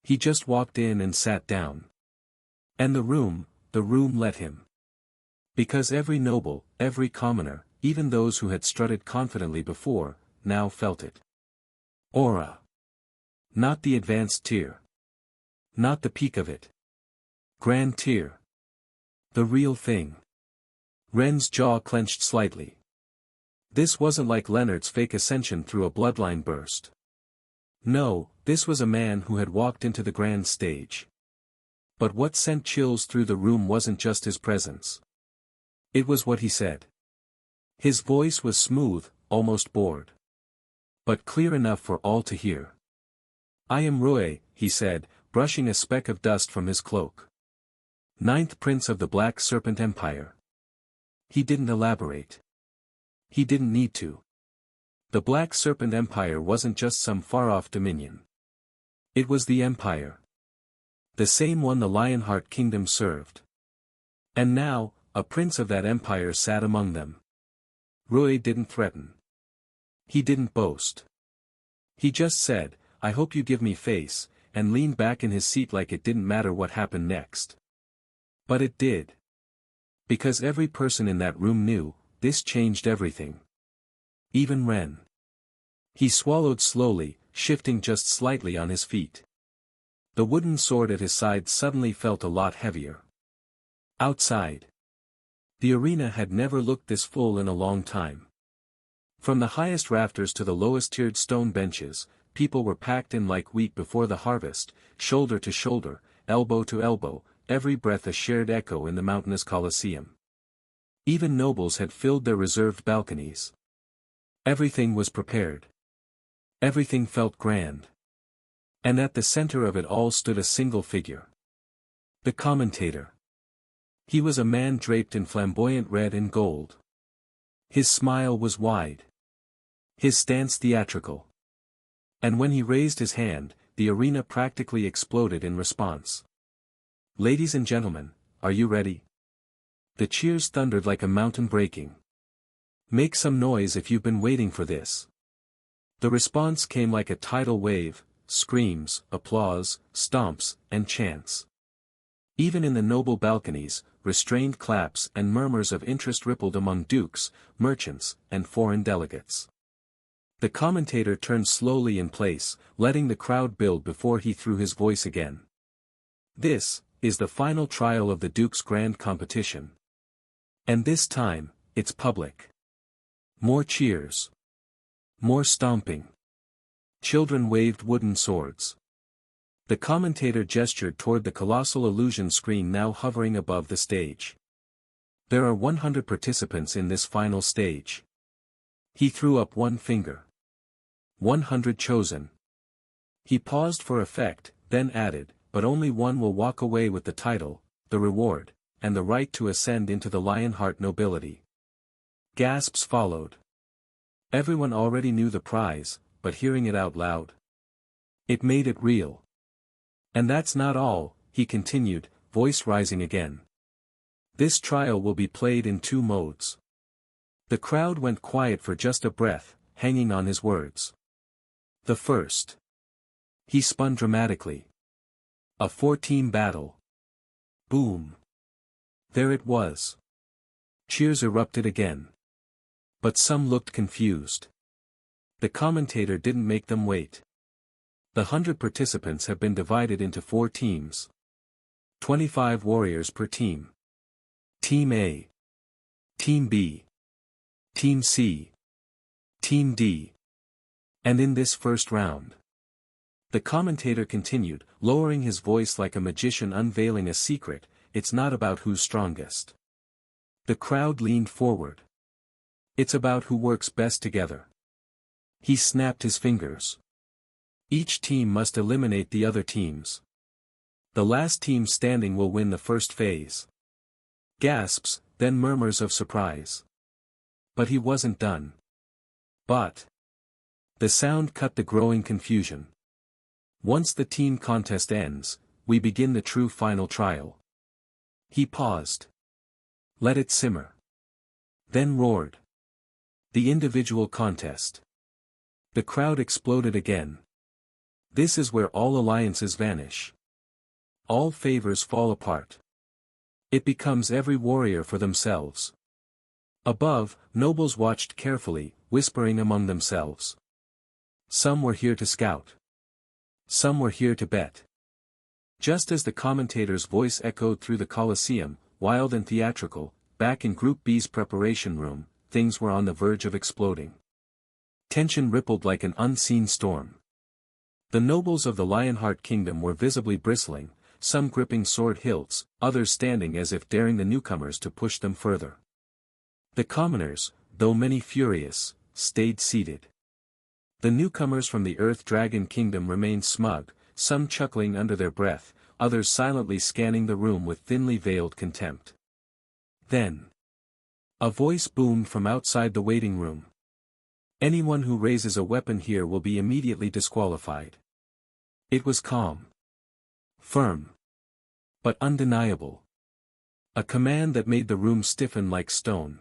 [SPEAKER 1] He just walked in and sat down. And the room let him. Because every noble, every commoner, even those who had strutted confidently before, now felt it. Aura. Not the advanced tier. Not the peak of it. Grand tier. The real thing. Ren's jaw clenched slightly. This wasn't like Leonard's fake ascension through a bloodline burst. No, this was a man who had walked into the grand stage. But what sent chills through the room wasn't just his presence. It was what he said. His voice was smooth, almost bored. But clear enough for all to hear. "I am Rui," he said, brushing a speck of dust from his cloak. "Ninth Prince of the Black Serpent Empire." He didn't elaborate. He didn't need to. The Black Serpent Empire wasn't just some far-off dominion. It was the Empire. The same one the Lionheart Kingdom served. And now, a prince of that empire sat among them. Rui didn't threaten. He didn't boast. He just said, "I hope you give me face," and leaned back in his seat like it didn't matter what happened next. But it did. Because every person in that room knew, this changed everything. Even Ren. He swallowed slowly, shifting just slightly on his feet. The wooden sword at his side suddenly felt a lot heavier. Outside. The arena had never looked this full in a long time. From the highest rafters to the lowest-tiered stone benches, people were packed in like wheat before the harvest, shoulder to shoulder, elbow to elbow, every breath a shared echo in the mountainous Colosseum. Even nobles had filled their reserved balconies. Everything was prepared. Everything felt grand. And at the center of it all stood a single figure. The commentator. He was a man draped in flamboyant red and gold. His smile was wide. His stance theatrical. And when he raised his hand, the arena practically exploded in response. "Ladies and gentlemen, are you ready?" The cheers thundered like a mountain breaking. "Make some noise if you've been waiting for this." The response came like a tidal wave, screams, applause, stomps, and chants. Even in the noble balconies, restrained claps and murmurs of interest rippled among dukes, merchants, and foreign delegates. The commentator turned slowly in place, letting the crowd build before he threw his voice again. "This is the final trial of the Duke's Grand Competition. And this time, it's public." More cheers. More stomping. Children waved wooden swords. The commentator gestured toward the colossal illusion screen now hovering above the stage. "There are 100 participants in this final stage." He threw up one finger. 100 chosen. He paused for effect, then added, "But only one will walk away with the title, the reward, and the right to ascend into the Lionheart nobility." Gasps followed. Everyone already knew the prize, but hearing it out loud, it made it real. "And that's not all," he continued, voice rising again. "This trial will be played in 2 modes." The crowd went quiet for just a breath, hanging on his words. "The first." He spun dramatically. "A 4-team battle." Boom. There it was. Cheers erupted again. But some looked confused. The commentator didn't make them wait. The 100 participants have been divided into 4 teams. 25 warriors per team. Team A. Team B. Team C. Team D. And in this first round, the commentator continued, lowering his voice like a magician unveiling a secret, "It's not about who's strongest." The crowd leaned forward. "It's about who works best together." He snapped his fingers. Each team must eliminate the other teams. The last team standing will win the first phase. Gasps, then murmurs of surprise. But he wasn't done. "But." The sound cut the growing confusion. "Once the team contest ends, we begin the true final trial." He paused. Let it simmer. Then roared. "The individual contest." The crowd exploded again. This is where all alliances vanish. All favors fall apart. It becomes every warrior for themselves. Above, nobles watched carefully, whispering among themselves. Some were here to scout. Some were here to bet. Just as the commentator's voice echoed through the Colosseum, wild and theatrical, back in Group B's preparation room, things were on the verge of exploding. Tension rippled like an unseen storm. The nobles of the Lionheart Kingdom were visibly bristling, some gripping sword hilts, others standing as if daring the newcomers to push them further. The commoners, though many furious, stayed seated. The newcomers from the Earth Dragon Kingdom remained smug, some chuckling under their breath, others silently scanning the room with thinly veiled contempt. Then, a voice boomed from outside the waiting room. "Anyone who raises a weapon here will be immediately disqualified." It was calm. Firm. But undeniable. A command that made the room stiffen like stone.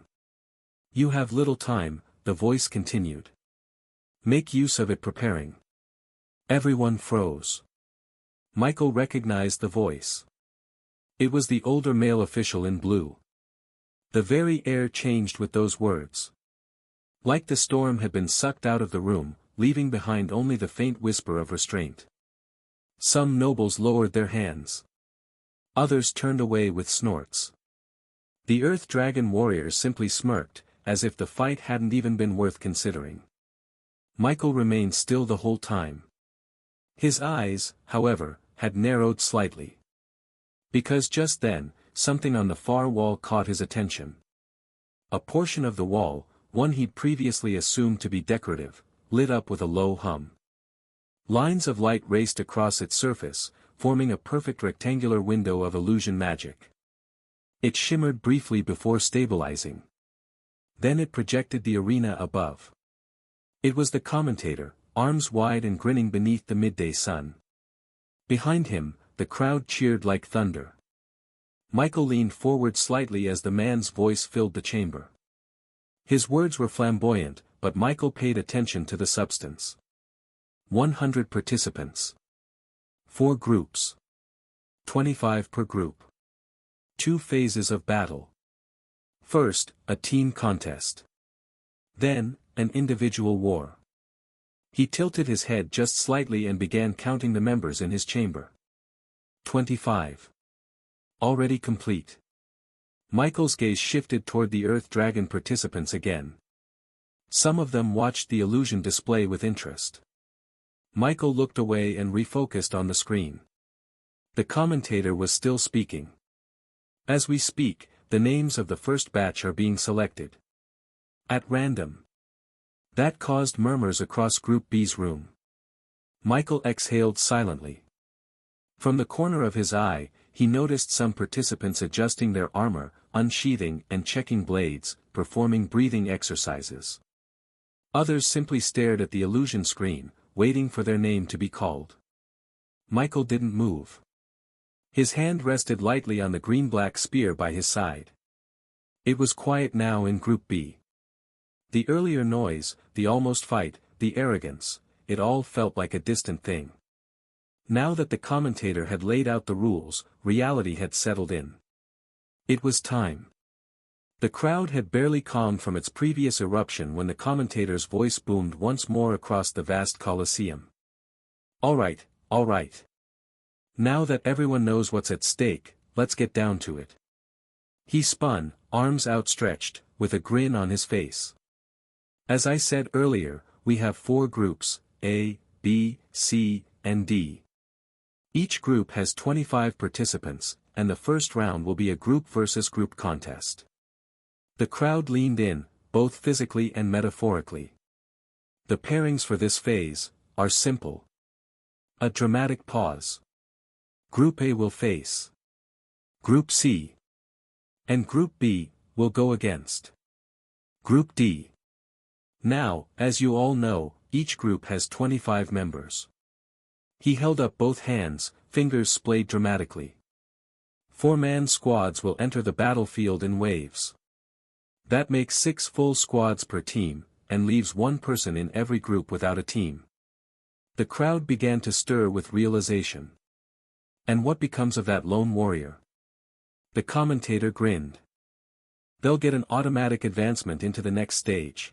[SPEAKER 1] "You have little time," the voice continued. "Make use of it preparing." Everyone froze. Michael recognized the voice. It was the older male official in blue. The very air changed with those words. Like the storm had been sucked out of the room, leaving behind only the faint whisper of restraint. Some nobles lowered their hands. Others turned away with snorts. The Earth Dragon warriors simply smirked, as if the fight hadn't even been worth considering. Michael remained still the whole time. His eyes, however, had narrowed slightly. Because just then, something on the far wall caught his attention. a portion of the wall, one he'd previously assumed to be decorative, lit up with a low hum. Lines of light raced across its surface, forming a perfect rectangular window of illusion magic. It shimmered briefly before stabilizing. Then it projected the arena above. It was the commentator, arms wide and grinning beneath the midday sun. Behind him, the crowd cheered like thunder. Michael leaned forward slightly as the man's voice filled the chamber. His words were flamboyant, but Michael paid attention to the substance. 100 participants. 4 groups. 25 per group. 2 phases of battle. First, a team contest. Then, an individual war. He tilted his head just slightly and began counting the members in his chamber. 25. Already complete. Michael's gaze shifted toward the Earth Dragon participants again. Some of them watched the illusion display with interest. Michael looked away and refocused on the screen. The commentator was still speaking. As we speak, the names of the first batch are being selected. At random. That caused murmurs across Group B's room. Michael exhaled silently. From the corner of his eye, he noticed some participants adjusting their armor, unsheathing and checking blades, performing breathing exercises. Others simply stared at the illusion screen, waiting for their name to be called. Michael didn't move. His hand rested lightly on the green-black spear by his side. It was quiet now in Group B. The earlier noise, the almost fight, the arrogance, it all felt like a distant thing. Now that the commentator had laid out the rules, reality had settled in. It was time. The crowd had barely calmed from its previous eruption when the commentator's voice boomed once more across the vast Colosseum. All right. Now that everyone knows what's at stake, let's get down to it. He spun, arms outstretched, with a grin on his face. As I said earlier, we have 4 groups, A, B, C, and D. Each group has 25 participants, and the first round will be a group versus group contest. The crowd leaned in, both physically and metaphorically. The pairings for this phase are simple. A dramatic pause. Group A will face Group C, and Group B will go against Group D. Now, as you all know, each group has 25 members. He held up both hands, fingers splayed dramatically. 4-man squads will enter the battlefield in waves. That makes 6 full squads per team, and leaves 1 person in every group without a team. The crowd began to stir with realization. And what becomes of that lone warrior? The commentator grinned. They'll get an automatic advancement into the next stage.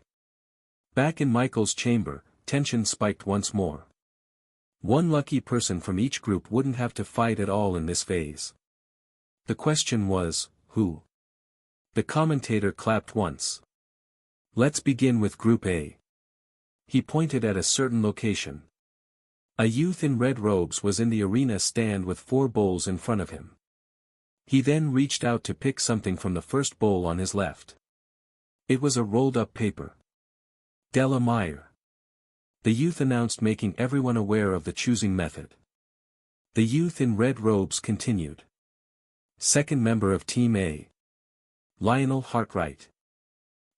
[SPEAKER 1] Back in Michael's chamber, tension spiked once more. 1 lucky person from each group wouldn't have to fight at all in this phase. The question was, who? The commentator clapped once. Let's begin with Group A. He pointed at a certain location. A youth in red robes was in the arena stand with 4 bowls in front of him. He then reached out to pick something from the first bowl on his left. It was a rolled-up paper. Della Meyer. The youth announced, making everyone aware of the choosing method. The youth in red robes continued. Second member of Team A. Lionel Hartwright.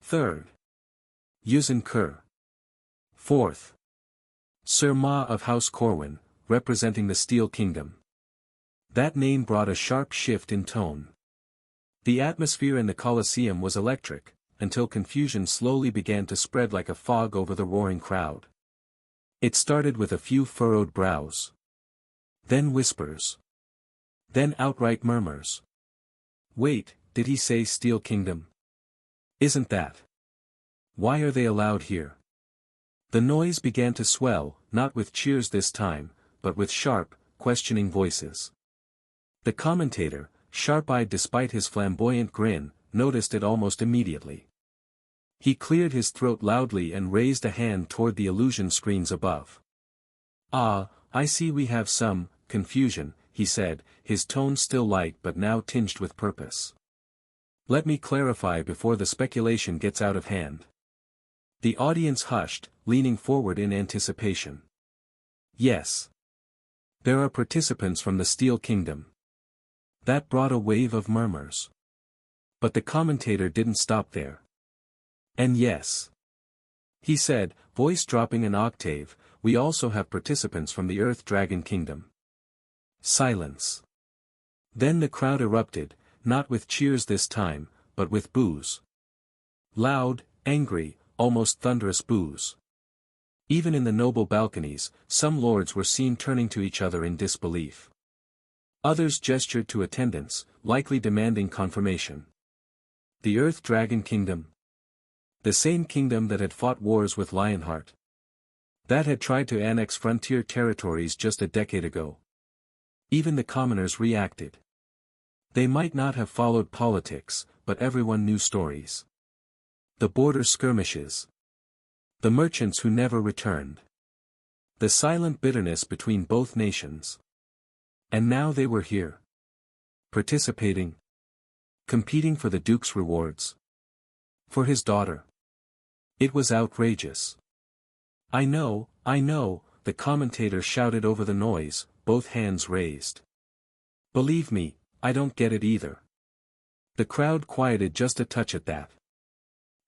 [SPEAKER 1] Third. Yuzen Kerr. Fourth. Sir Ma of House Corwin, representing the Steel Kingdom. That name brought a sharp shift in tone. The atmosphere in the Colosseum was electric, until confusion slowly began to spread like a fog over the roaring crowd. It started with a few furrowed brows. Then whispers. Then outright murmurs. Wait, did he say Steel Kingdom? Isn't that? Why are they allowed here? The noise began to swell, not with cheers this time, but with sharp, questioning voices. The commentator, sharp-eyed despite his flamboyant grin, noticed it almost immediately. He cleared his throat loudly and raised a hand toward the illusion screens above. Ah, I see we have some confusion, he said, his tone still light but now tinged with purpose. Let me clarify before the speculation gets out of hand. The audience hushed, leaning forward in anticipation. Yes. There are participants from the Steel Kingdom. That brought a wave of murmurs. But the commentator didn't stop there. And yes. He said, voice dropping an octave, we also have participants from the Earth Dragon Kingdom. Silence. Then the crowd erupted, not with cheers this time, but with boos. Loud, angry, almost thunderous boos. Even in the noble balconies, some lords were seen turning to each other in disbelief. Others gestured to attendants, likely demanding confirmation. The Earth Dragon Kingdom. The same kingdom that had fought wars with Lionheart. That had tried to annex frontier territories just a decade ago. Even the commoners reacted. They might not have followed politics, but everyone knew stories. The border skirmishes. The merchants who never returned. The silent bitterness between both nations. And now they were here. Participating. Competing for the Duke's rewards. For his daughter. It was outrageous. I know, the commentator shouted over the noise, both hands raised. Believe me, I don't get it either. The crowd quieted just a touch at that.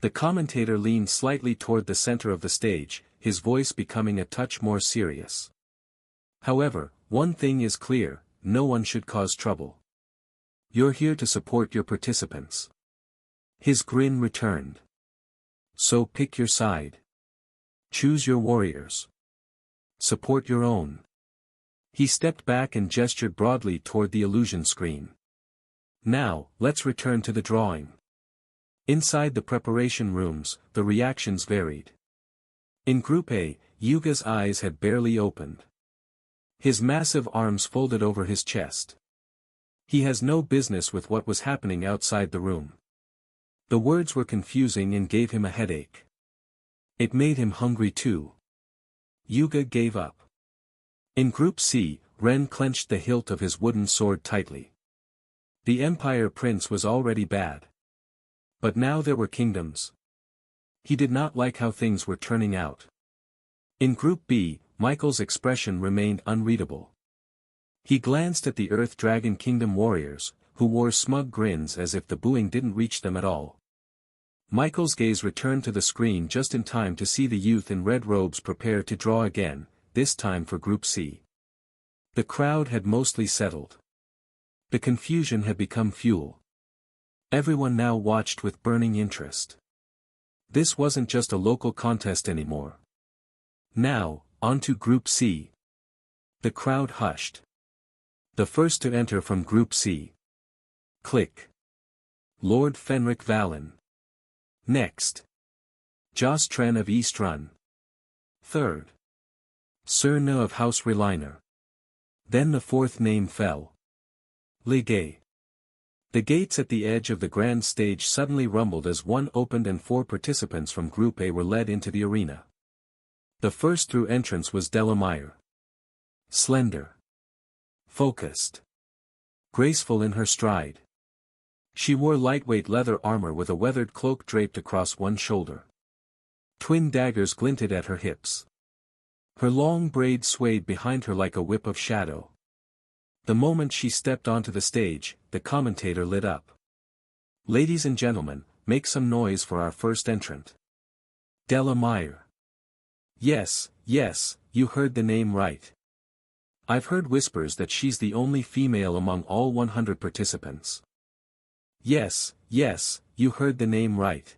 [SPEAKER 1] The commentator leaned slightly toward the center of the stage, his voice becoming a touch more serious. However, one thing is clear, no one should cause trouble. You're here to support your participants. His grin returned. So pick your side. Choose your warriors. Support your own. He stepped back and gestured broadly toward the illusion screen. Now, let's return to the drawing. Inside the preparation rooms, the reactions varied. In Group A, Yuga's eyes had barely opened. His massive arms folded over his chest. He has no business with what was happening outside the room. The words were confusing and gave him a headache. It made him hungry too. Yuga gave up. In Group C, Ren clenched the hilt of his wooden sword tightly. The Empire Prince was already bad. But now there were kingdoms. He did not like how things were turning out. In Group B, Michael's expression remained unreadable. He glanced at the Earth Dragon Kingdom warriors, who wore smug grins as if the booing didn't reach them at all. Michael's gaze returned to the screen just in time to see the youth in red robes prepare to draw again, this time for Group C. The crowd had mostly settled. The confusion had become fuel. Everyone now watched with burning interest. This wasn't just a local contest anymore. Now, on to Group C. The crowd hushed. The first to enter from Group C. Click. Lord Fenric Valen. Next. Jos Tren of East Run. Third. Sir Ne of House Reliner. Then the fourth name fell. Ligay. The gates at the edge of the grand stage suddenly rumbled as one opened and 4 participants from Group A were led into the arena. The first through entrance was Delamire. Slender. Focused. Graceful in her stride. She wore lightweight leather armor with a weathered cloak draped across one shoulder. Twin daggers glinted at her hips. Her long braid swayed behind her like a whip of shadow. The moment she stepped onto the stage, the commentator lit up. Ladies and gentlemen, make some noise for our first entrant. Delamire. Yes, you heard the name right. I've heard whispers that she's the only female among all 100 participants. Yes, you heard the name right.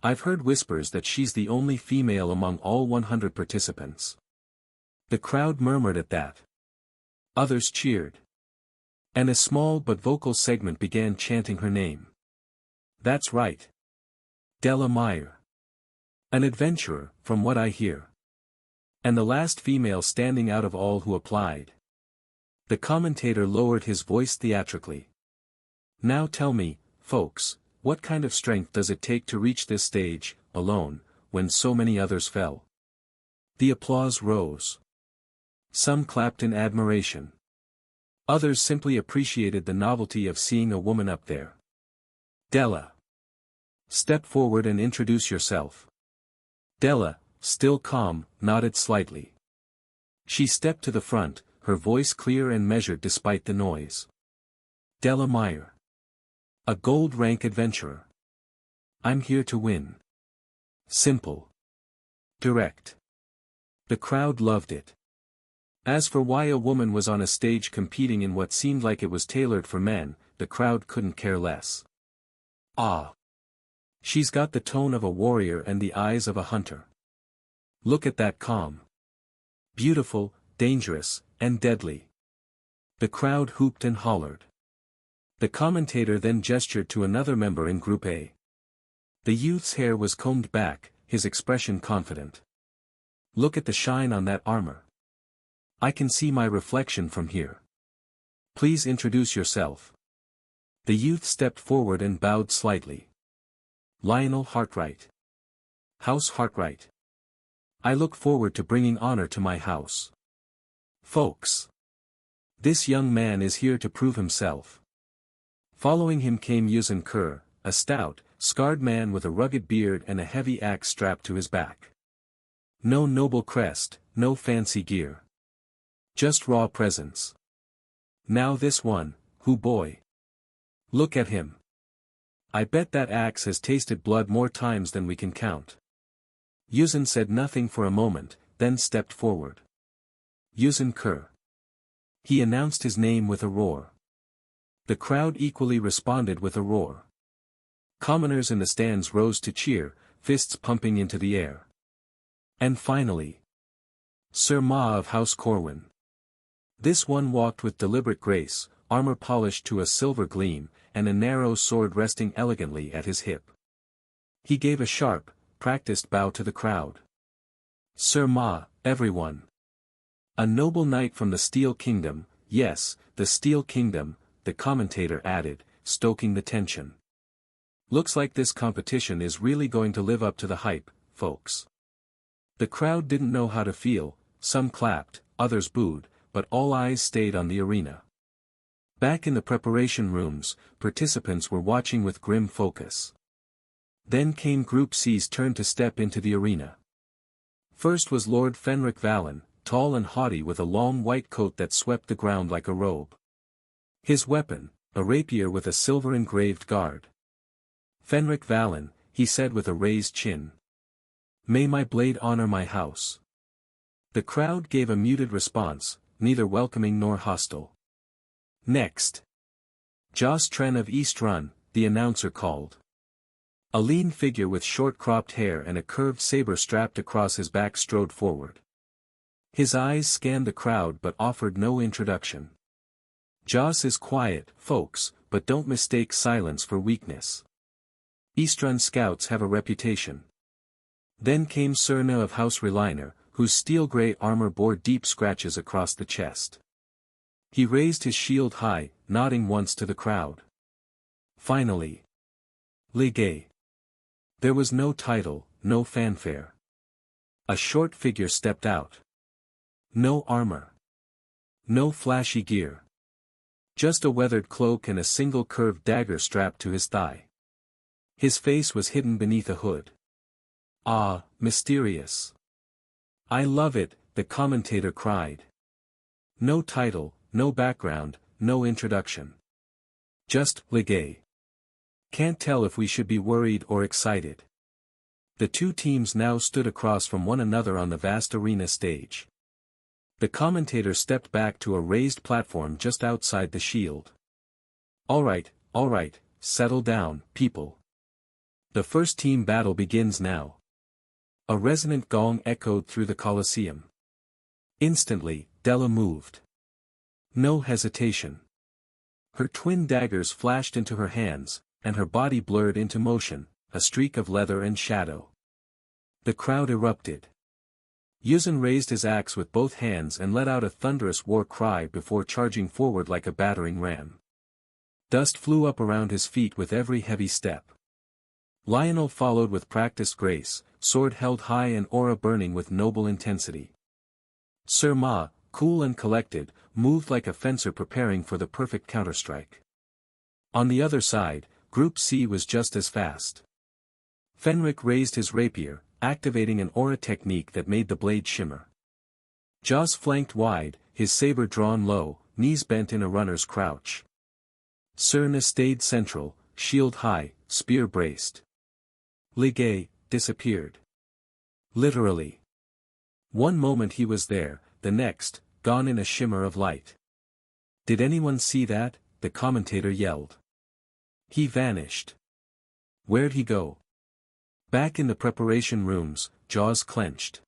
[SPEAKER 1] I've heard whispers that she's the only female among all 100 participants. The crowd murmured at that. Others cheered. And a small but vocal segment began chanting her name. That's right. Delamire. An adventurer, from what I hear. And the last female standing out of all who applied. The commentator lowered his voice theatrically. Now tell me, folks, what kind of strength does it take to reach this stage, alone, when so many others fell? The applause rose. Some clapped in admiration. Others simply appreciated the novelty of seeing a woman up there. Della. Step forward and introduce yourself. Della, still calm, nodded slightly. She stepped to the front, her voice clear and measured despite the noise. Della Meyer. A gold rank adventurer. I'm here to win. Simple. Direct. The crowd loved it. As for why a woman was on a stage competing in what seemed like it was tailored for men, the crowd couldn't care less. Ah. She's got the tone of a warrior and the eyes of a hunter. Look at that calm. Beautiful, dangerous, and deadly. The crowd hooped and hollered. The commentator then gestured to another member in Group A. The youth's hair was combed back, his expression confident. Look at the shine on that armor. I can see my reflection from here. Please introduce yourself. The youth stepped forward and bowed slightly. Lionel Hartright. House Hartright. I look forward to bringing honor to my house. Folks. This young man is here to prove himself. Following him came Yuzen Kerr, a stout, scarred man with a rugged beard and a heavy axe strapped to his back. No noble crest, no fancy gear. Just raw presence. Now this one, who boy. Look at him. I bet that axe has tasted blood more times than we can count. Yuzen said nothing for a moment, then stepped forward. Yuzen Kerr. He announced his name with a roar. The crowd equally responded with a roar. Commoners in the stands rose to cheer, fists pumping into the air. And finally, Sir Ma of House Corwin. This one walked with deliberate grace, armor polished to a silver gleam, and a narrow sword resting elegantly at his hip. He gave a sharp, practiced bow to the crowd. Sir Ma, everyone. A noble knight from the Steel Kingdom, yes, the Steel Kingdom, the commentator added, stoking the tension. Looks like this competition is really going to live up to the hype, folks. The crowd didn't know how to feel, some clapped, others booed, but all eyes stayed on the arena. Back in the preparation rooms, participants were watching with grim focus. Then came Group C's turn to step into the arena. First was Lord Fenric Valen, tall and haughty with a long white coat that swept the ground like a robe. His weapon, a rapier with a silver-engraved guard. Fenric Valen, he said with a raised chin. May my blade honor my house. The crowd gave a muted response, neither welcoming nor hostile. Next. Joss Tren of East Run, the announcer called. A lean figure with short cropped hair and a curved saber strapped across his back strode forward. His eyes scanned the crowd but offered no introduction. Joss is quiet, folks, but don't mistake silence for weakness. Eastrun scouts have a reputation. Then came Serna of House Reliner, whose steel-gray armor bore deep scratches across the chest. He raised his shield high, nodding once to the crowd. Finally. Legay. There was no title, no fanfare. A short figure stepped out. No armor. No flashy gear. Just a weathered cloak and a single curved dagger strapped to his thigh. His face was hidden beneath a hood. Ah, mysterious. I love it, the commentator cried. No title, no background, no introduction. Just Legay. Can't tell if we should be worried or excited. The two teams now stood across from one another on the vast arena stage. The commentator stepped back to a raised platform just outside the shield. All right, settle down, people. The first team battle begins now. A resonant gong echoed through the Colosseum. Instantly, Della moved. No hesitation. Her twin daggers flashed into her hands, and her body blurred into motion, a streak of leather and shadow. The crowd erupted. Yuzen raised his axe with both hands and let out a thunderous war cry before charging forward like a battering ram. Dust flew up around his feet with every heavy step. Lionel followed with practiced grace, sword held high and aura burning with noble intensity. Sir Ma, cool and collected, moved like a fencer preparing for the perfect counterstrike. On the other side, Group C was just as fast. Fenric raised his rapier, activating an aura technique that made the blade shimmer. Joss flanked wide, his saber drawn low, knees bent in a runner's crouch. Serna stayed central, shield high, spear braced. Ligue disappeared. Literally. One moment he was there, the next, gone in a shimmer of light. Did anyone see that? The commentator yelled. He vanished. Where'd he go? Back in the preparation rooms, jaws clenched.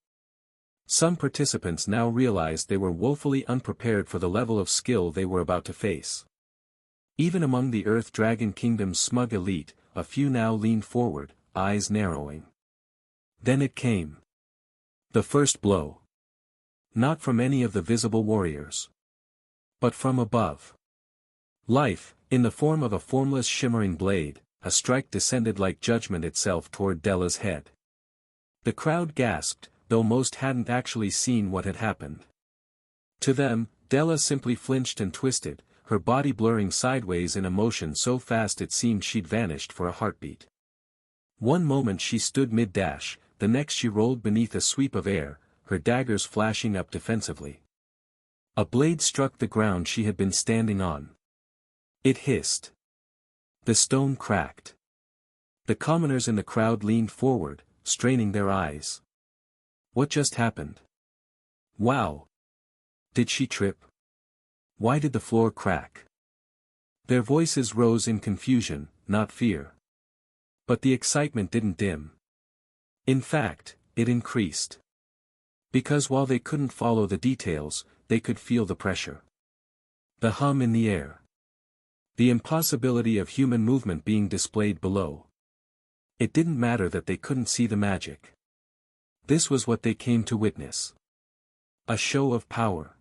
[SPEAKER 1] Some participants now realized they were woefully unprepared for the level of skill they were about to face. Even among the Earth Dragon Kingdom's smug elite, a few now leaned forward, eyes narrowing. Then it came. The first blow. Not from any of the visible warriors. But from above. Life, in the form of a formless shimmering blade, a strike descended like judgment itself toward Della's head. The crowd gasped, though most hadn't actually seen what had happened. To them, Della simply flinched and twisted, her body blurring sideways in a motion so fast it seemed she'd vanished for a heartbeat. One moment she stood mid-dash, the next she rolled beneath a sweep of air, her daggers flashing up defensively. A blade struck the ground she had been standing on. It hissed. The stone cracked. The commoners in the crowd leaned forward, straining their eyes. What just happened? Wow! Did she trip? Why did the floor crack? Their voices rose in confusion, not fear. But the excitement didn't dim. In fact, it increased. Because while they couldn't follow the details, they could feel the pressure. The hum in the air. The impossibility of human movement being displayed below. It didn't matter that they couldn't see the magic. This was what they came to witness. A show of power.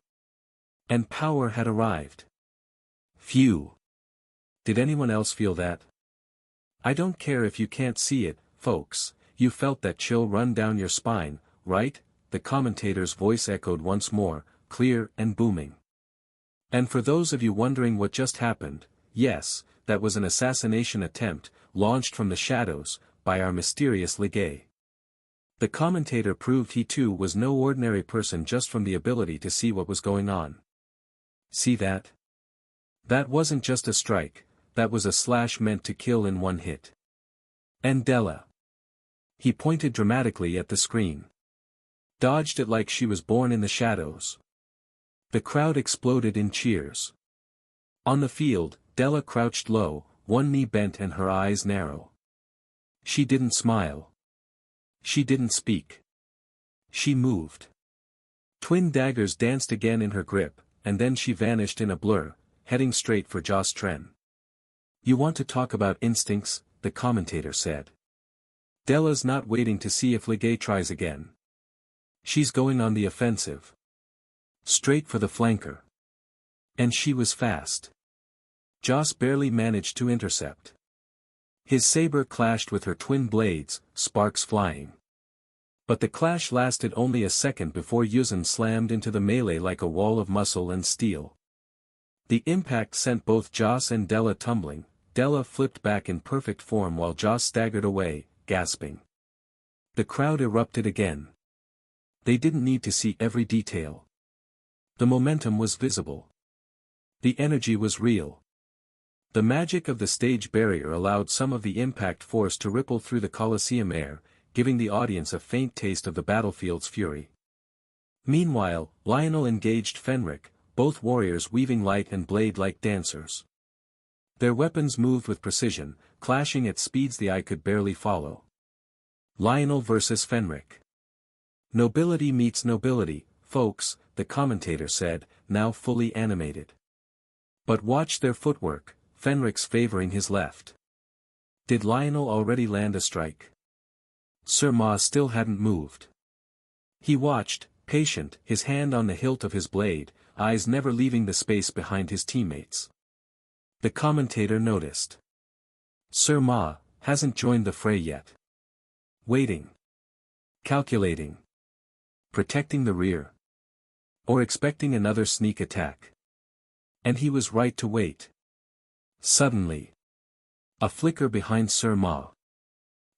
[SPEAKER 1] And power had arrived. Phew. Did anyone else feel that? I don't care if you can't see it, folks, you felt that chill run down your spine, right? The commentator's voice echoed once more, clear and booming. And for those of you wondering what just happened, yes, that was an assassination attempt, launched from the shadows, by our mysterious Ligue. The commentator proved he too was no ordinary person just from the ability to see what was going on. See that? That wasn't just a strike, that was a slash meant to kill in one hit. And Della. He pointed dramatically at the screen. Dodged it like she was born in the shadows. The crowd exploded in cheers. On the field, Della crouched low, one knee bent and her eyes narrow. She didn't smile. She didn't speak. She moved. Twin daggers danced again in her grip, and then she vanished in a blur, heading straight for Joss Tren. You want to talk about instincts, the commentator said. Della's not waiting to see if Ligue tries again. She's going on the offensive. Straight for the flanker. And she was fast. Joss barely managed to intercept. His saber clashed with her twin blades, sparks flying. But the clash lasted only a second before Yuzan slammed into the melee like a wall of muscle and steel. The impact sent both Joss and Della tumbling. Della flipped back in perfect form while Joss staggered away, gasping. The crowd erupted again. They didn't need to see every detail. The momentum was visible. The energy was real. The magic of the stage barrier allowed some of the impact force to ripple through the Colosseum air, giving the audience a faint taste of the battlefield's fury. Meanwhile, Lionel engaged Fenric, both warriors weaving light and blade like dancers. Their weapons moved with precision, clashing at speeds the eye could barely follow. Lionel versus Fenric. Nobility meets nobility, folks, the commentator said, now fully animated. But watch their footwork, Fenric's favoring his left. Did Lionel already land a strike? Sir Ma still hadn't moved. He watched, patient, his hand on the hilt of his blade, eyes never leaving the space behind his teammates. The commentator noticed. Sir Ma hasn't joined the fray yet. Waiting. Calculating. Protecting the rear. Or expecting another sneak attack. And he was right to wait. Suddenly. A flicker behind Sir Ma.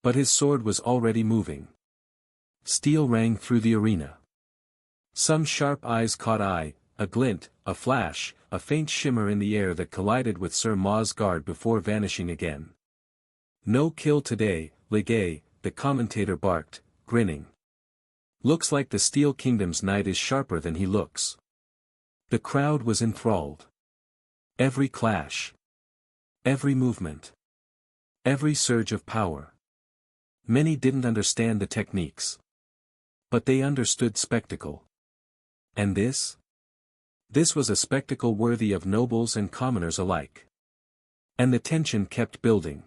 [SPEAKER 1] But his sword was already moving. Steel rang through the arena. Some sharp eyes caught eye, a glint, a flash, a faint shimmer in the air that collided with Sir Ma's guard before vanishing again. "No kill today, Legay," the commentator barked, grinning. "Looks like the Steel Kingdom's knight is sharper than he looks." The crowd was enthralled. Every clash. Every movement. Every surge of power. Many didn't understand the techniques. But they understood spectacle. And this? This was a spectacle worthy of nobles and commoners alike. And the tension kept building.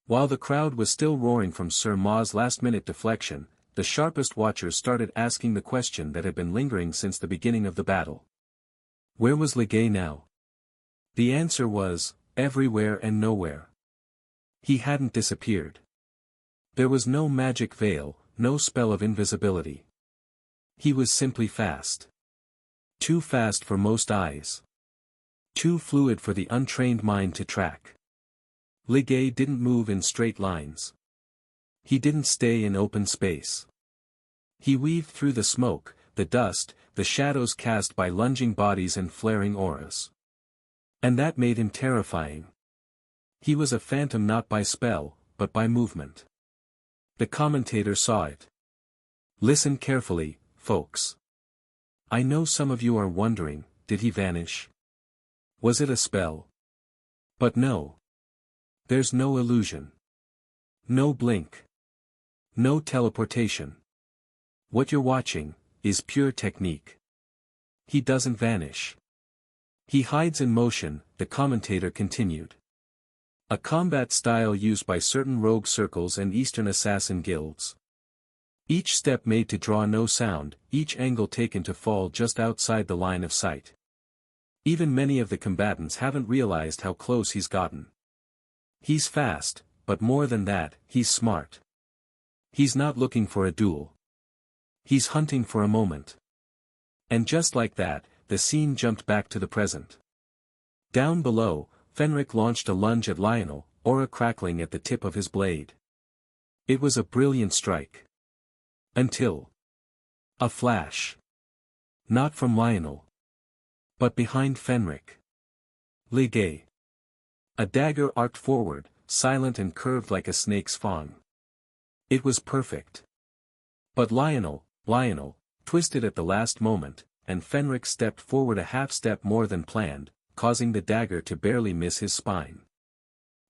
[SPEAKER 1] While the crowd was still roaring from Sir Ma's last-minute deflection, the sharpest watchers started asking the question that had been lingering since the beginning of the battle. Where was Legay now? The answer was, everywhere and nowhere. He hadn't disappeared. There was no magic veil, no spell of invisibility. He was simply fast. Too fast for most eyes. Too fluid for the untrained mind to track. Legay didn't move in straight lines. He didn't stay in open space. He weaved through the smoke, the dust, the shadows cast by lunging bodies and flaring auras. And that made him terrifying. He was a phantom not by spell, but by movement. The commentator saw it. Listen carefully, folks. I know some of you are wondering, did he vanish? Was it a spell? But no. There's no illusion. No blink. No teleportation. What you're watching is pure technique. He doesn't vanish. He hides in motion, the commentator continued. A combat style used by certain rogue circles and Eastern assassin guilds. Each step made to draw no sound, each angle taken to fall just outside the line of sight. Even many of the combatants haven't realized how close he's gotten. He's fast, but more than that, he's smart. He's not looking for a duel. He's hunting for a moment. And just like that, the scene jumped back to the present. Down below, Fenric launched a lunge at Lionel, aura crackling at the tip of his blade. It was a brilliant strike. Until a flash. Not from Lionel. But behind Fenric. Legay. A dagger arced forward, silent and curved like a snake's fang. It was perfect. But Lionel, twisted at the last moment, and Fenric stepped forward a half-step more than planned, causing the dagger to barely miss his spine.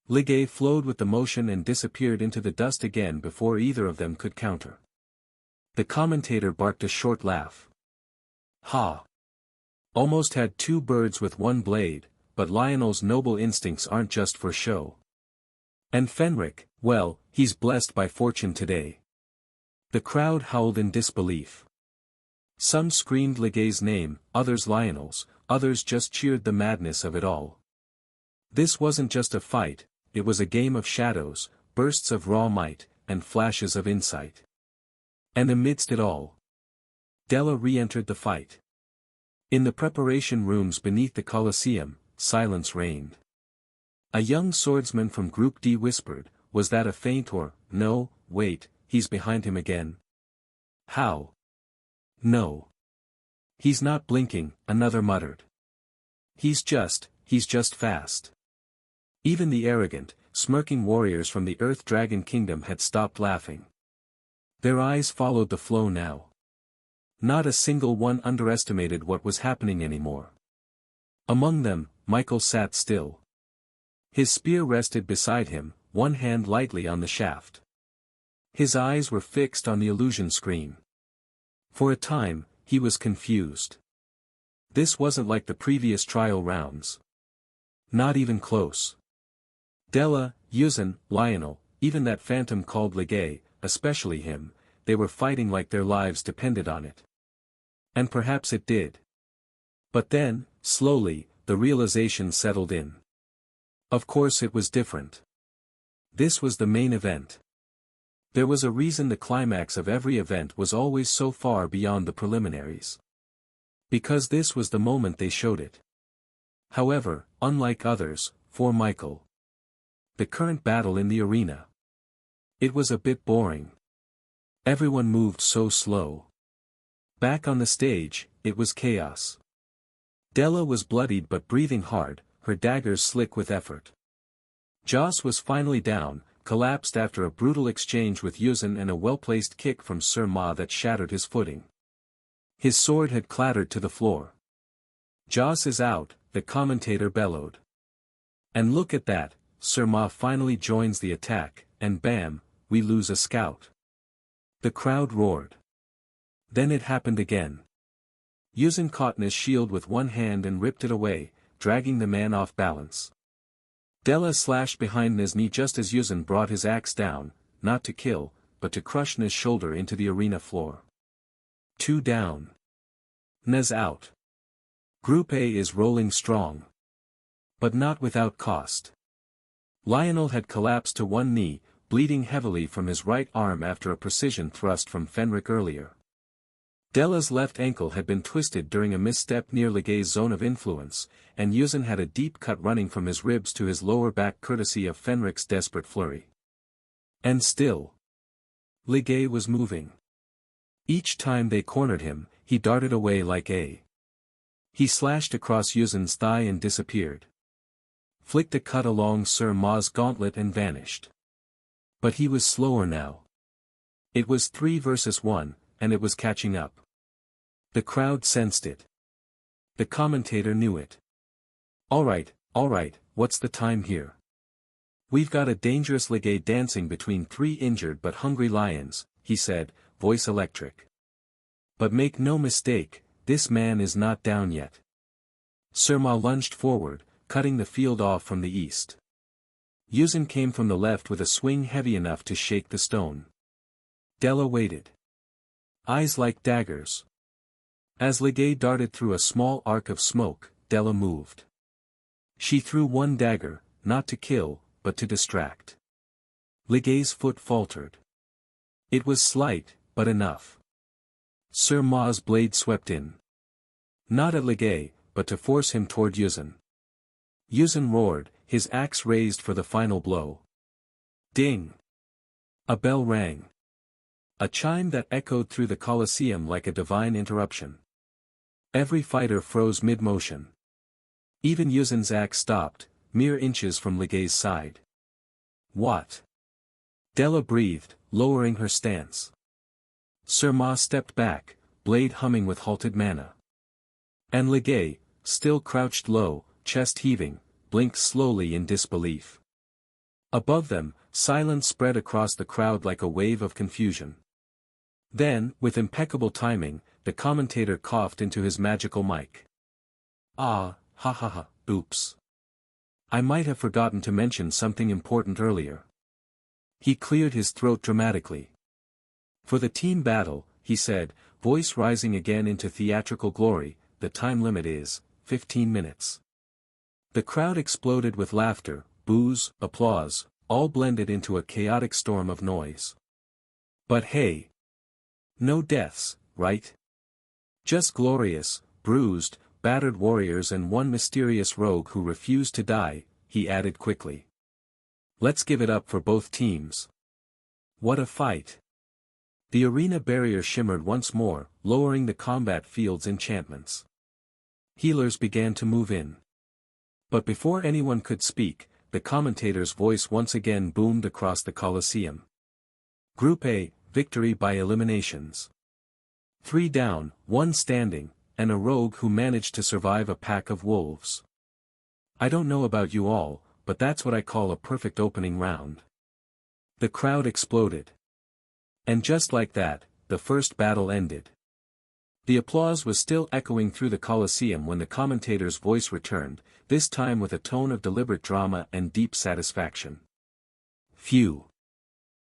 [SPEAKER 1] Legay flowed with the motion and disappeared into the dust again before either of them could counter. The commentator barked a short laugh. Ha! Almost had two birds with one blade, but Lionel's noble instincts aren't just for show. And Fenric, well, he's blessed by fortune today. The crowd howled in disbelief. Some screamed Legay's name, others Lionel's, others just cheered the madness of it all. This wasn't just a fight, it was a game of shadows, bursts of raw might, and flashes of insight. And amidst it all, Della re-entered the fight. In the preparation rooms beneath the Colosseum, silence reigned. A young swordsman from Group D whispered, "Was that a feint or, no, wait, he's behind him again." "How?" "No. He's not blinking," another muttered. He's just fast." Even the arrogant, smirking warriors from the Earth Dragon Kingdom had stopped laughing. Their eyes followed the flow now. Not a single one underestimated what was happening anymore. Among them, Michael sat still. His spear rested beside him, one hand lightly on the shaft. His eyes were fixed on the illusion screen. For a time, he was confused. This wasn't like the previous trial rounds. Not even close. Della, Yuzan, Lionel, even that phantom called Legay, especially him, they were fighting like their lives depended on it. And perhaps it did. But then, slowly, the realization settled in. Of course it was different. This was the main event. There was a reason the climax of every event was always so far beyond the preliminaries. Because this was the moment they showed it. However, unlike others, for Michael, the current battle in the arena. It was a bit boring. Everyone moved so slow. Back on the stage, it was chaos. Della was bloodied but breathing hard, her daggers slick with effort. Joss was finally down, collapsed after a brutal exchange with Yuzin and a well-placed kick from Sir Ma that shattered his footing. His sword had clattered to the floor. Joss is out, the commentator bellowed. And look at that, Sir Ma finally joins the attack, and bam, we lose a scout. The crowd roared. Then it happened again. Yuzin caught his shield with one hand and ripped it away, dragging the man off balance. Della slashed behind his knee just as Yuzin brought his axe down, not to kill, but to crush his shoulder into the arena floor. 2 down. Nez out. Group A is rolling strong. But not without cost. Lionel had collapsed to one knee, bleeding heavily from his right arm after a precision thrust from Fenric earlier. Della's left ankle had been twisted during a misstep near Legay's zone of influence, and Yuzin had a deep cut running from his ribs to his lower back courtesy of Fenric's desperate flurry. And still, Legay was moving. Each time they cornered him, he darted away like a. He slashed across Yuzin's thigh and disappeared. Flicked a cut along Sir Ma's gauntlet and vanished. But he was slower now. It was 3 versus 1, and it was catching up. The crowd sensed it. The commentator knew it. All right, what's the time here? We've got a dangerous Legay dancing between 3 injured but hungry lions, he said, voice electric. But make no mistake, this man is not down yet. Sir Ma lunged forward, cutting the field off from the east. Yuzin came from the left with a swing heavy enough to shake the stone. Della waited. Eyes like daggers. As Legay darted through a small arc of smoke, Della moved. She threw one dagger, not to kill, but to distract. Legay's foot faltered. It was slight, but enough. Sir Ma's blade swept in. Not at Legay, but to force him toward Yuzin. Yuzin roared, his axe raised for the final blow. Ding! A bell rang. A chime that echoed through the Colosseum like a divine interruption. Every fighter froze mid-motion. Even Yuzin's axe stopped, mere inches from Legay's side. What? Della breathed, lowering her stance. Sir Ma stepped back, blade humming with halted mana. And Legay, still crouched low, chest heaving, blinked slowly in disbelief. Above them, silence spread across the crowd like a wave of confusion. Then, with impeccable timing, the commentator coughed into his magical mic. Ah, ha ha ha, oops. I might have forgotten to mention something important earlier. He cleared his throat dramatically. For the team battle, he said, voice rising again into theatrical glory, the time limit is 15 minutes. The crowd exploded with laughter, boos, applause, all blended into a chaotic storm of noise. But hey! No deaths, right? Just glorious, bruised, battered warriors and one mysterious rogue who refused to die, he added quickly. Let's give it up for both teams. What a fight! The arena barrier shimmered once more, lowering the combat field's enchantments. Healers began to move in. But before anyone could speak, the commentator's voice once again boomed across the Colosseum. Group A, victory by eliminations. 3 down, 1 standing, and a rogue who managed to survive a pack of wolves. I don't know about you all, but that's what I call a perfect opening round. The crowd exploded. And just like that, the first battle ended. The applause was still echoing through the Colosseum when the commentator's voice returned, this time with a tone of deliberate drama and deep satisfaction. Phew.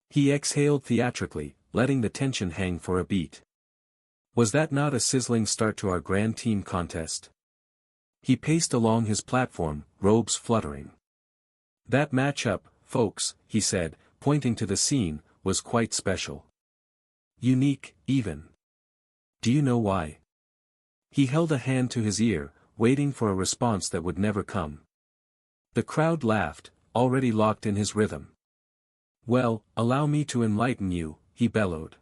[SPEAKER 1] He exhaled theatrically, letting the tension hang for a beat. Was that not a sizzling start to our grand team contest? He paced along his platform, robes fluttering. That matchup, folks, he said, pointing to the scene, was quite special. Unique, even. Do you know why? He held a hand to his ear, waiting for a response that would never come. The crowd laughed, already locked in his rhythm. "Well, allow me to enlighten you," he bellowed.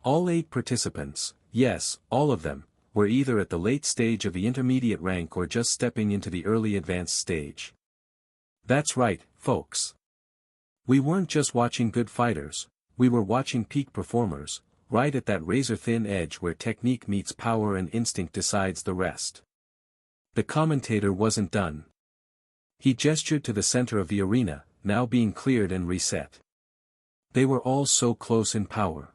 [SPEAKER 1] All 8 participants, yes, all of them, were either at the late stage of the intermediate rank or just stepping into the early advanced stage. That's right, folks. We weren't just watching good fighters, we were watching peak performers, right at that razor-thin edge where technique meets power and instinct decides the rest. The commentator wasn't done. He gestured to the center of the arena, now being cleared and reset. They were all so close in power.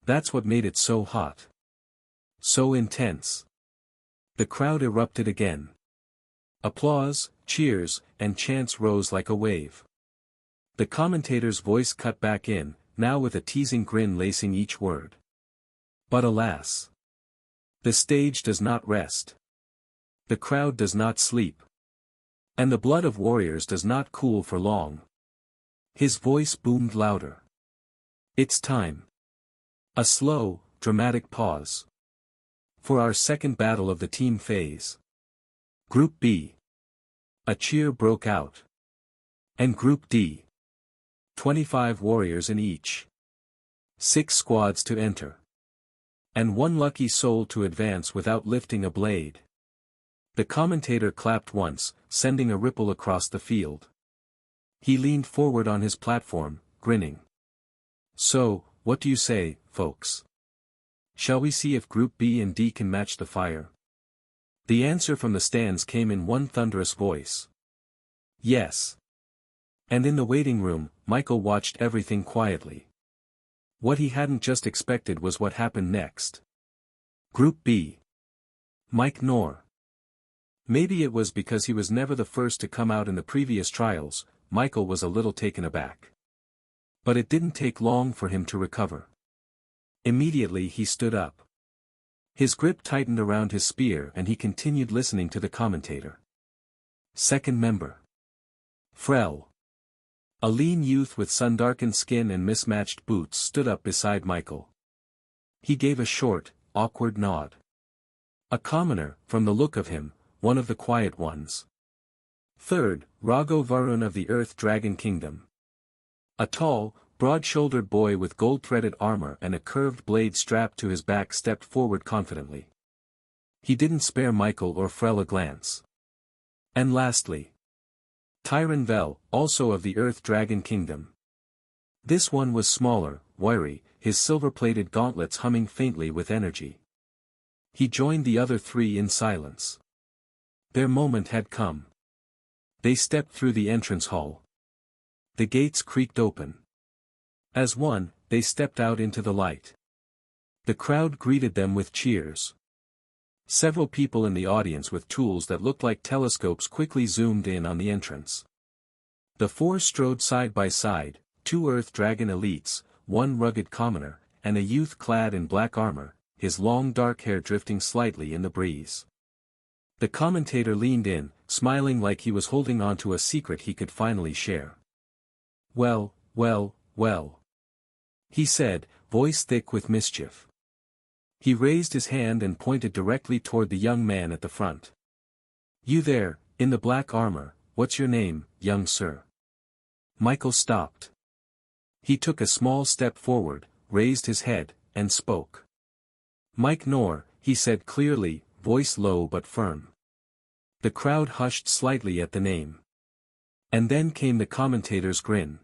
[SPEAKER 1] That's what made it so hot. So intense. The crowd erupted again. Applause, cheers, and chants rose like a wave. The commentator's voice cut back in, now with a teasing grin lacing each word. But alas! The stage does not rest. The crowd does not sleep. And the blood of warriors does not cool for long. His voice boomed louder. It's time. A slow, dramatic pause. For our second battle of the team phase. Group B. A cheer broke out. And Group D. 25 warriors in each. 6 squads to enter. And 1 lucky soul to advance without lifting a blade. The commentator clapped once, sending a ripple across the field. He leaned forward on his platform, grinning. "So, what do you say, folks? Shall we see if Group B and D can match the fire?" The answer from the stands came in one thunderous voice. Yes. And in the waiting room, Michael watched everything quietly. What he hadn't just expected was what happened next. Group B. Mike Knorr. Maybe it was because he was never the first to come out in the previous trials, Michael was a little taken aback. But it didn't take long for him to recover. Immediately he stood up. His grip tightened around his spear and he continued listening to the commentator. Second member. Frel. A lean youth with sun-darkened skin and mismatched boots stood up beside Michael. He gave a short, awkward nod. A commoner, from the look of him, one of the quiet ones. Third, Rago Varun of the Earth Dragon Kingdom. A tall, broad-shouldered boy with gold-threaded armor and a curved blade strapped to his back stepped forward confidently. He didn't spare Michael or Frel a glance. And lastly, Tyron Vel, also of the Earth Dragon Kingdom. This one was smaller, wiry, his silver-plated gauntlets humming faintly with energy. He joined the other 3 in silence. Their moment had come. They stepped through the entrance hall. The gates creaked open. As one, they stepped out into the light. The crowd greeted them with cheers. Several people in the audience with tools that looked like telescopes quickly zoomed in on the entrance. The 4 strode side by side, 2 Earth Dragon elites, 1 rugged commoner, and a youth clad in black armor, his long dark hair drifting slightly in the breeze. The commentator leaned in, smiling like he was holding on to a secret he could finally share. "Well, well, well," he said, voice thick with mischief. He raised his hand and pointed directly toward the young man at the front. "You there, in the black armor, what's your name, young sir?" Michael stopped. He took a small step forward, raised his head, and spoke. "Mike Knorr," he said clearly, voice low but firm. The crowd hushed slightly at the name. And then came the commentator's grin.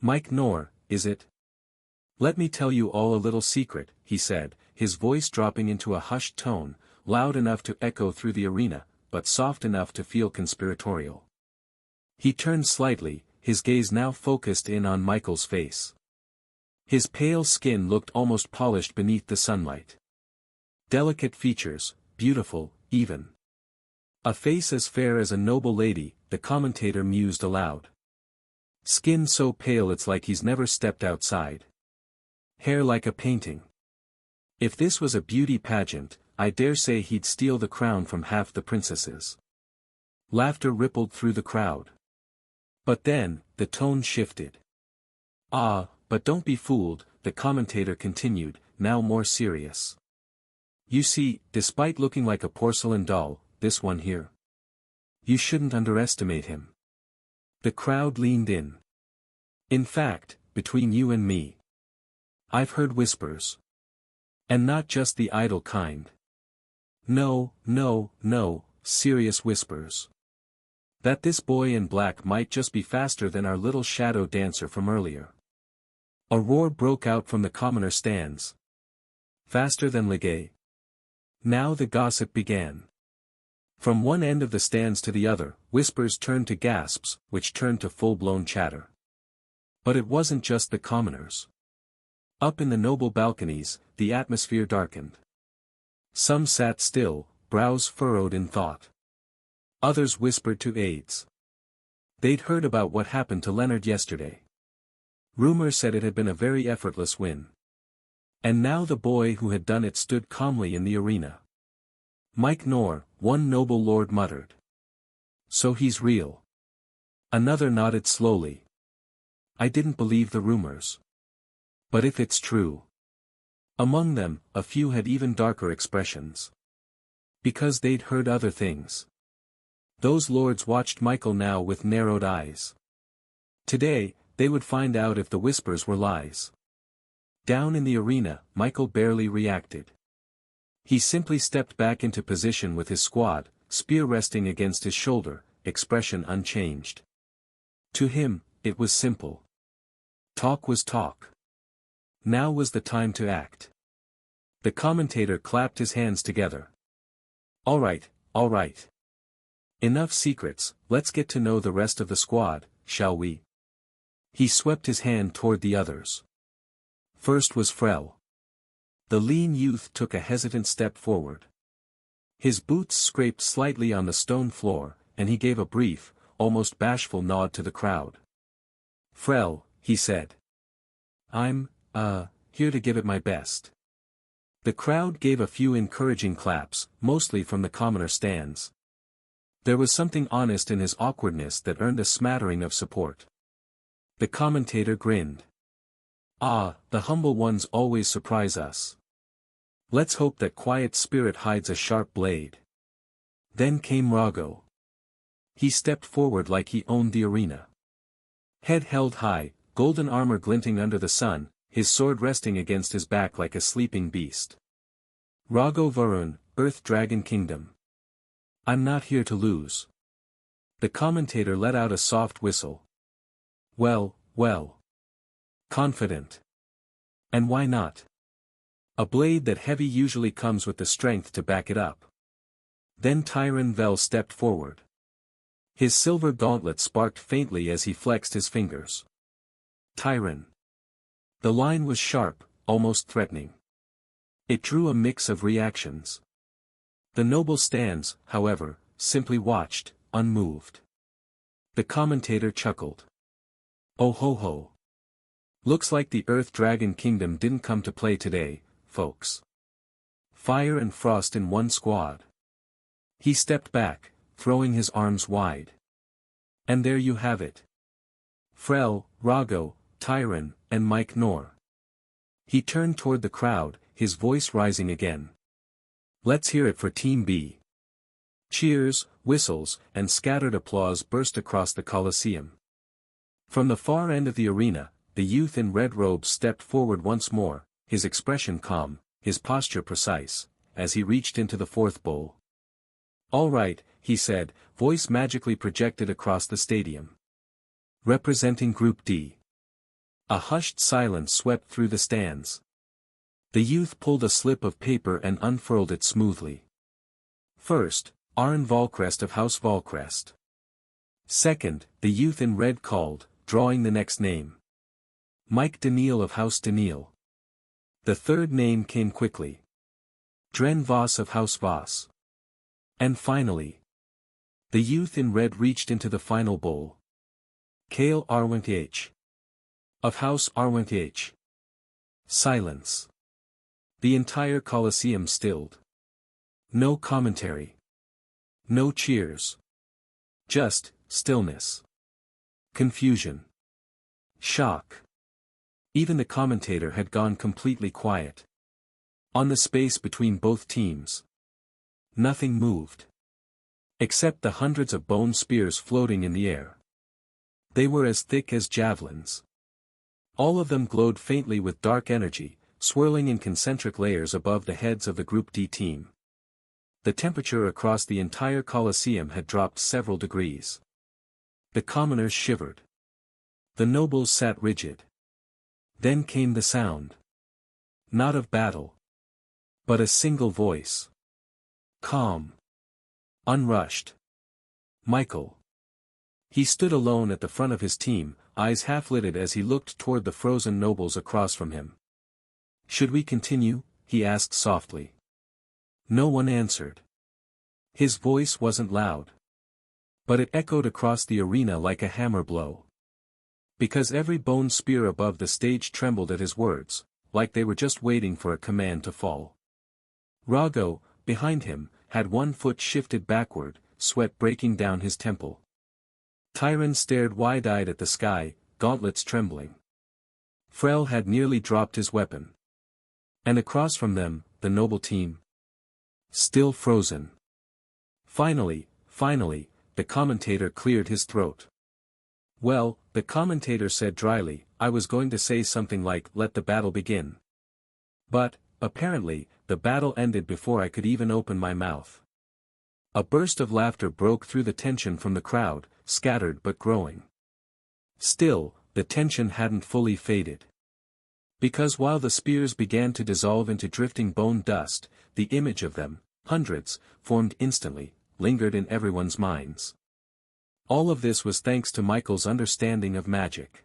[SPEAKER 1] "Mike Knorr, is it? Let me tell you all a little secret," he said, his voice dropping into a hushed tone, loud enough to echo through the arena, but soft enough to feel conspiratorial. He turned slightly, his gaze now focused in on Michael's face. His pale skin looked almost polished beneath the sunlight. Delicate features, beautiful, even. A face as fair as a noble lady, the commentator mused aloud. Skin so pale it's like he's never stepped outside. Hair like a painting. If this was a beauty pageant, I dare say he'd steal the crown from half the princesses. Laughter rippled through the crowd. But then, the tone shifted. "Ah, but don't be fooled," the commentator continued, now more serious. "You see, despite looking like a porcelain doll, this one here. You shouldn't underestimate him. The crowd leaned in. In fact, between you and me, I've heard whispers. And not just the idle kind. No, no, no, serious whispers. That this boy in black might just be faster than our little shadow dancer from earlier. A roar broke out from the commoner stands. Faster than Legay. Now the gossip began. From one end of the stands to the other, whispers turned to gasps, which turned to full-blown chatter. But it wasn't just the commoners. Up in the noble balconies, the atmosphere darkened. Some sat still, brows furrowed in thought. Others whispered to aides. They'd heard about what happened to Leonard yesterday. Rumor said it had been a very effortless win. And now the boy who had done it stood calmly in the arena. Mike Nor, one noble lord muttered. So he's real. Another nodded slowly. I didn't believe the rumors. But if it's true. Among them, a few had even darker expressions. Because they'd heard other things. Those lords watched Michael now with narrowed eyes. Today, they would find out if the whispers were lies. Down in the arena, Michael barely reacted. He simply stepped back into position with his squad, spear resting against his shoulder, expression unchanged. To him, it was simple. Talk was talk. Now was the time to act. The commentator clapped his hands together. All right, all right. Enough secrets, let's get to know the rest of the squad, shall we? He swept his hand toward the others. First was Frel. The lean youth took a hesitant step forward. His boots scraped slightly on the stone floor, and he gave a brief, almost bashful nod to the crowd. Frel, he said. I'm, here to give it my best. The crowd gave a few encouraging claps, mostly from the commoner stands. There was something honest in his awkwardness that earned a smattering of support. The commentator grinned. Ah, the humble ones always surprise us. Let's hope that quiet spirit hides a sharp blade. Then came Rago. He stepped forward like he owned the arena. Head held high, golden armor glinting under the sun, his sword resting against his back like a sleeping beast. Rago Varun, Earth Dragon Kingdom. I'm not here to lose. The commentator let out a soft whistle. Well, well. Confident. And why not? A blade that heavy usually comes with the strength to back it up. Then Tyron Vel stepped forward. His silver gauntlet sparked faintly as he flexed his fingers. Tyron. The line was sharp, almost threatening. It drew a mix of reactions. The noble stands, however, simply watched, unmoved. The commentator chuckled. Oh ho ho. Looks like the Earth Dragon Kingdom didn't come to play today, folks. Fire and frost in one squad. He stepped back, throwing his arms wide. And there you have it. Frel, Rago, Tyron, and Mike Nor. He turned toward the crowd, his voice rising again. Let's hear it for Team B. Cheers, whistles, and scattered applause burst across the Colosseum. From the far end of the arena, the youth in red robes stepped forward once more, his expression calm, his posture precise, as he reached into the fourth bowl. All right, he said, voice magically projected across the stadium. Representing Group D. A hushed silence swept through the stands. The youth pulled a slip of paper and unfurled it smoothly. First, Arn Valcrest of House Valcrest. Second, the youth in red called, drawing the next name. Mike Daniel of House Daniel. The third name came quickly. Dren Voss of House Voss. And finally, the youth in red reached into the final bowl. Kale Arwenth of House Arwenth. Silence. The entire Colosseum stilled. No commentary. No cheers. Just stillness. Confusion. Shock. Even the commentator had gone completely quiet. On the space between both teams, nothing moved. Except the hundreds of bone spears floating in the air. They were as thick as javelins. All of them glowed faintly with dark energy, swirling in concentric layers above the heads of the Group D team. The temperature across the entire Colosseum had dropped several degrees. The commoners shivered. The nobles sat rigid. Then came the sound. Not of battle. But a single voice. Calm. Unrushed. Michael. He stood alone at the front of his team, eyes half-lidded as he looked toward the frozen nobles across from him. "Should we continue?" he asked softly. No one answered. His voice wasn't loud. But it echoed across the arena like a hammer blow. Because every bone spear above the stage trembled at his words, like they were just waiting for a command to fall. Rago, behind him, had one foot shifted backward, sweat breaking down his temple. Tyron stared wide-eyed at the sky, gauntlets trembling. Frel had nearly dropped his weapon. And across from them, the noble team. Still frozen. Finally, the commentator cleared his throat. "Well," the commentator said dryly, "I was going to say something like, 'Let the battle begin.' But, apparently, the battle ended before I could even open my mouth." A burst of laughter broke through the tension from the crowd, scattered but growing. Still, the tension hadn't fully faded. Because while the spears began to dissolve into drifting bone dust, the image of them, hundreds, formed instantly, lingered in everyone's minds. All of this was thanks to Michael's understanding of magic.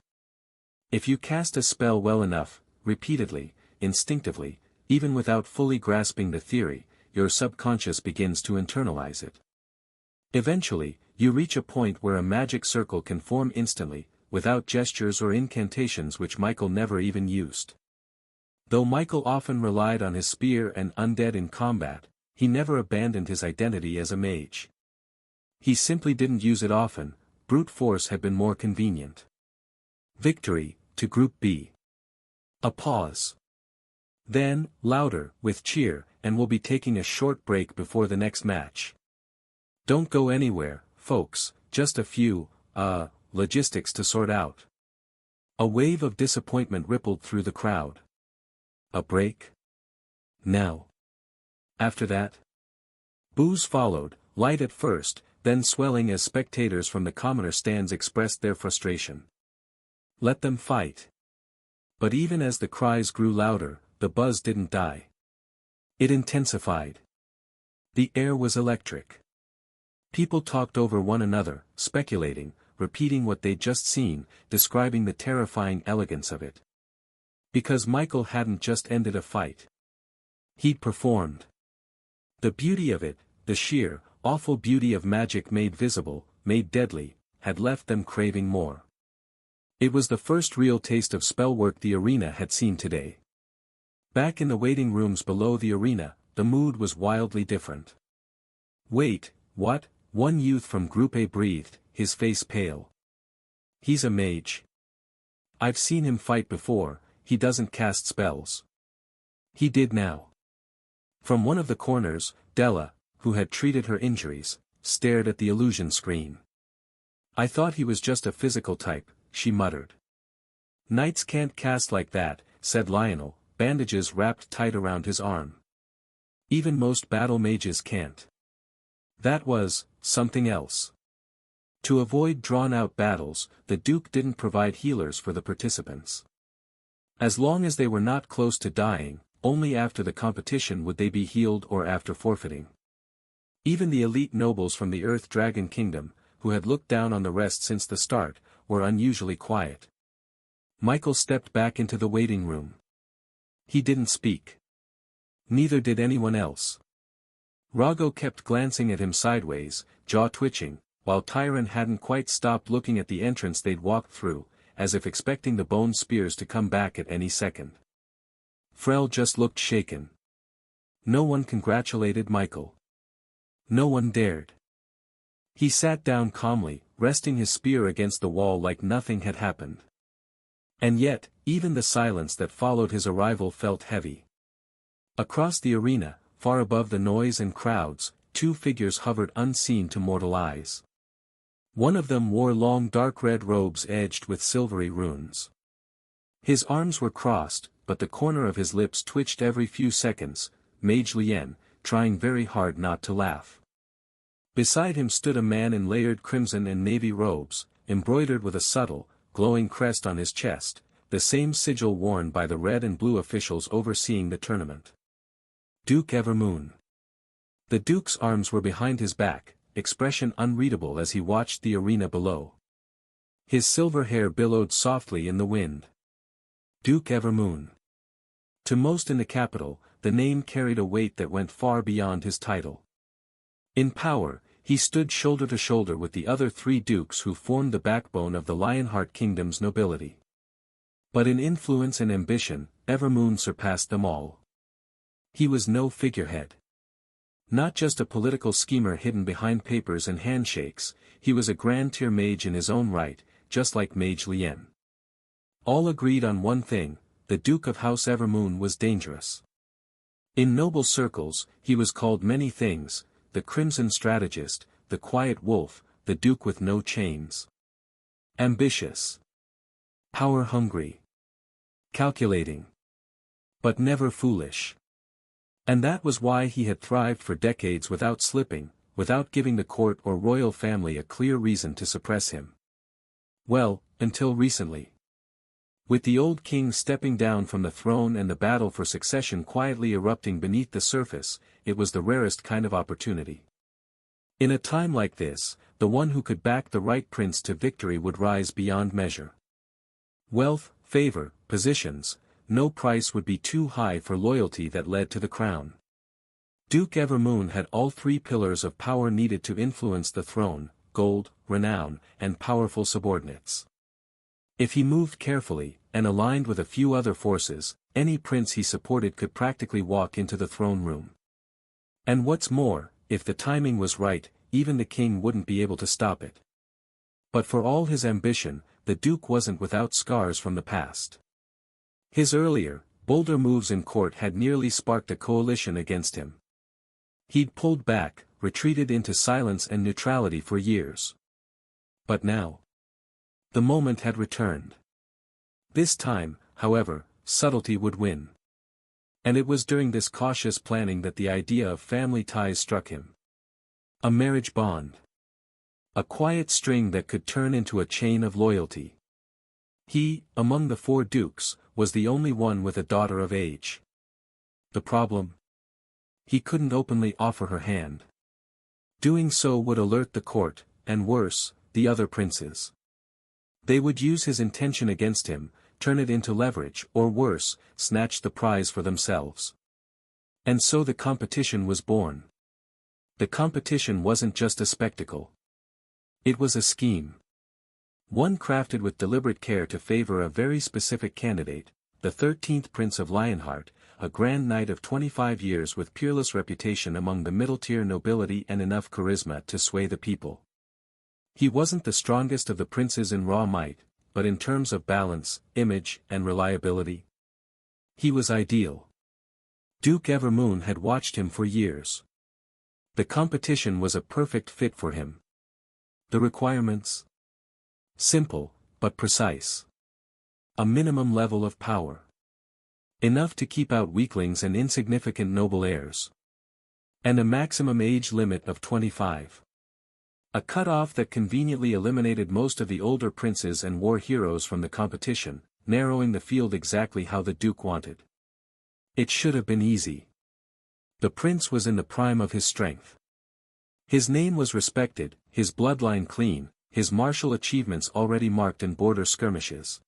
[SPEAKER 1] If you cast a spell well enough, repeatedly, instinctively, even without fully grasping the theory, your subconscious begins to internalize it. Eventually, you reach a point where a magic circle can form instantly, without gestures or incantations which Michael never even used. Though Michael often relied on his spear and undead in combat, he never abandoned his identity as a mage. He simply didn't use it often, brute force had been more convenient. Victory, to Group B. A pause. Then, louder, with cheer, and we'll be taking a short break before the next match. Don't go anywhere, folks, just a few, logistics to sort out. A wave of disappointment rippled through the crowd. A break? Now. After that? Boos followed, light at first, then swelling as spectators from the commoner stands expressed their frustration. Let them fight. But even as the cries grew louder, the buzz didn't die. It intensified. The air was electric. People talked over one another, speculating, repeating what they'd just seen, describing the terrifying elegance of it. Because Michael hadn't just ended a fight. He'd performed. The beauty of it, the sheer, awful beauty of magic made visible, made deadly, had left them craving more. It was the first real taste of spellwork the arena had seen today. Back in the waiting rooms below the arena, the mood was wildly different. "Wait, what?" one youth from Group A breathed, his face pale. "He's a mage. I've seen him fight before, he doesn't cast spells." He did now. From one of the corners, Della, who had treated her injuries, stared at the illusion screen. "I thought he was just a physical type," she muttered. "Knights can't cast like that," said Lionel, bandages wrapped tight around his arm. "Even most battle mages can't." That was something else. To avoid drawn-out battles, the Duke didn't provide healers for the participants. As long as they were not close to dying, only after the competition would they be healed or after forfeiting. Even the elite nobles from the Earth Dragon Kingdom, who had looked down on the rest since the start, were unusually quiet. Michael stepped back into the waiting room. He didn't speak. Neither did anyone else. Rago kept glancing at him sideways, jaw twitching, while Tyron hadn't quite stopped looking at the entrance they'd walked through, as if expecting the bone spears to come back at any second. Frel just looked shaken. No one congratulated Michael. No one dared. He sat down calmly, resting his spear against the wall like nothing had happened. And yet, even the silence that followed his arrival felt heavy. Across the arena, far above the noise and crowds, two figures hovered unseen to mortal eyes. One of them wore long dark red robes edged with silvery runes. His arms were crossed, but the corner of his lips twitched every few seconds, Mage Lien, trying very hard not to laugh. Beside him stood a man in layered crimson and navy robes, embroidered with a subtle, glowing crest on his chest, the same sigil worn by the red and blue officials overseeing the tournament. Duke Evermoon. The Duke's arms were behind his back, expression unreadable as he watched the arena below. His silver hair billowed softly in the wind. Duke Evermoon. To most in the capital, the name carried a weight that went far beyond his title. In power, he stood shoulder to shoulder with the other three dukes who formed the backbone of the Lionheart Kingdom's nobility. But in influence and ambition, Evermoon surpassed them all. He was no figurehead. Not just a political schemer hidden behind papers and handshakes, he was a grand tier mage in his own right, just like Mage Lien. All agreed on one thing: the Duke of House Evermoon was dangerous. In noble circles, he was called many things: the Crimson Strategist, the Quiet Wolf, the Duke with no chains. Ambitious. Power-hungry. Calculating. But never foolish. And that was why he had thrived for decades without slipping, without giving the court or royal family a clear reason to suppress him. Well, until recently. With the old king stepping down from the throne and the battle for succession quietly erupting beneath the surface, it was the rarest kind of opportunity. In a time like this, the one who could back the right prince to victory would rise beyond measure. Wealth, favor, positions, no price would be too high for loyalty that led to the crown. Duke Evermoon had all three pillars of power needed to influence the throne: gold, renown, and powerful subordinates. If he moved carefully, and aligned with a few other forces, any prince he supported could practically walk into the throne room. And what's more, if the timing was right, even the king wouldn't be able to stop it. But for all his ambition, the Duke wasn't without scars from the past. His earlier, bolder moves in court had nearly sparked a coalition against him. He'd pulled back, retreated into silence and neutrality for years. But now, the moment had returned. This time, however, subtlety would win. And it was during this cautious planning that the idea of family ties struck him. A marriage bond. A quiet string that could turn into a chain of loyalty. He, among the four dukes, was the only one with a daughter of age. The problem? He couldn't openly offer her hand. Doing so would alert the court, and worse, the other princes. They would use his intention against him, turn it into leverage, or worse, snatch the prize for themselves. And so the competition was born. The competition wasn't just a spectacle. It was a scheme. One crafted with deliberate care to favor a very specific candidate, the 13th Prince of Lionheart, a grand knight of 25 years with peerless reputation among the middle-tier nobility and enough charisma to sway the people. He wasn't the strongest of the princes in raw might, but in terms of balance, image, and reliability, he was ideal. Duke Evermoon had watched him for years. The competition was a perfect fit for him. The requirements? Simple, but precise. A minimum level of power. Enough to keep out weaklings and insignificant noble heirs. And a maximum age limit of 25. A cutoff that conveniently eliminated most of the older princes and war heroes from the competition, narrowing the field exactly how the Duke wanted. It should have been easy. The prince was in the prime of his strength. His name was respected, his bloodline clean, his martial achievements already marked in border skirmishes.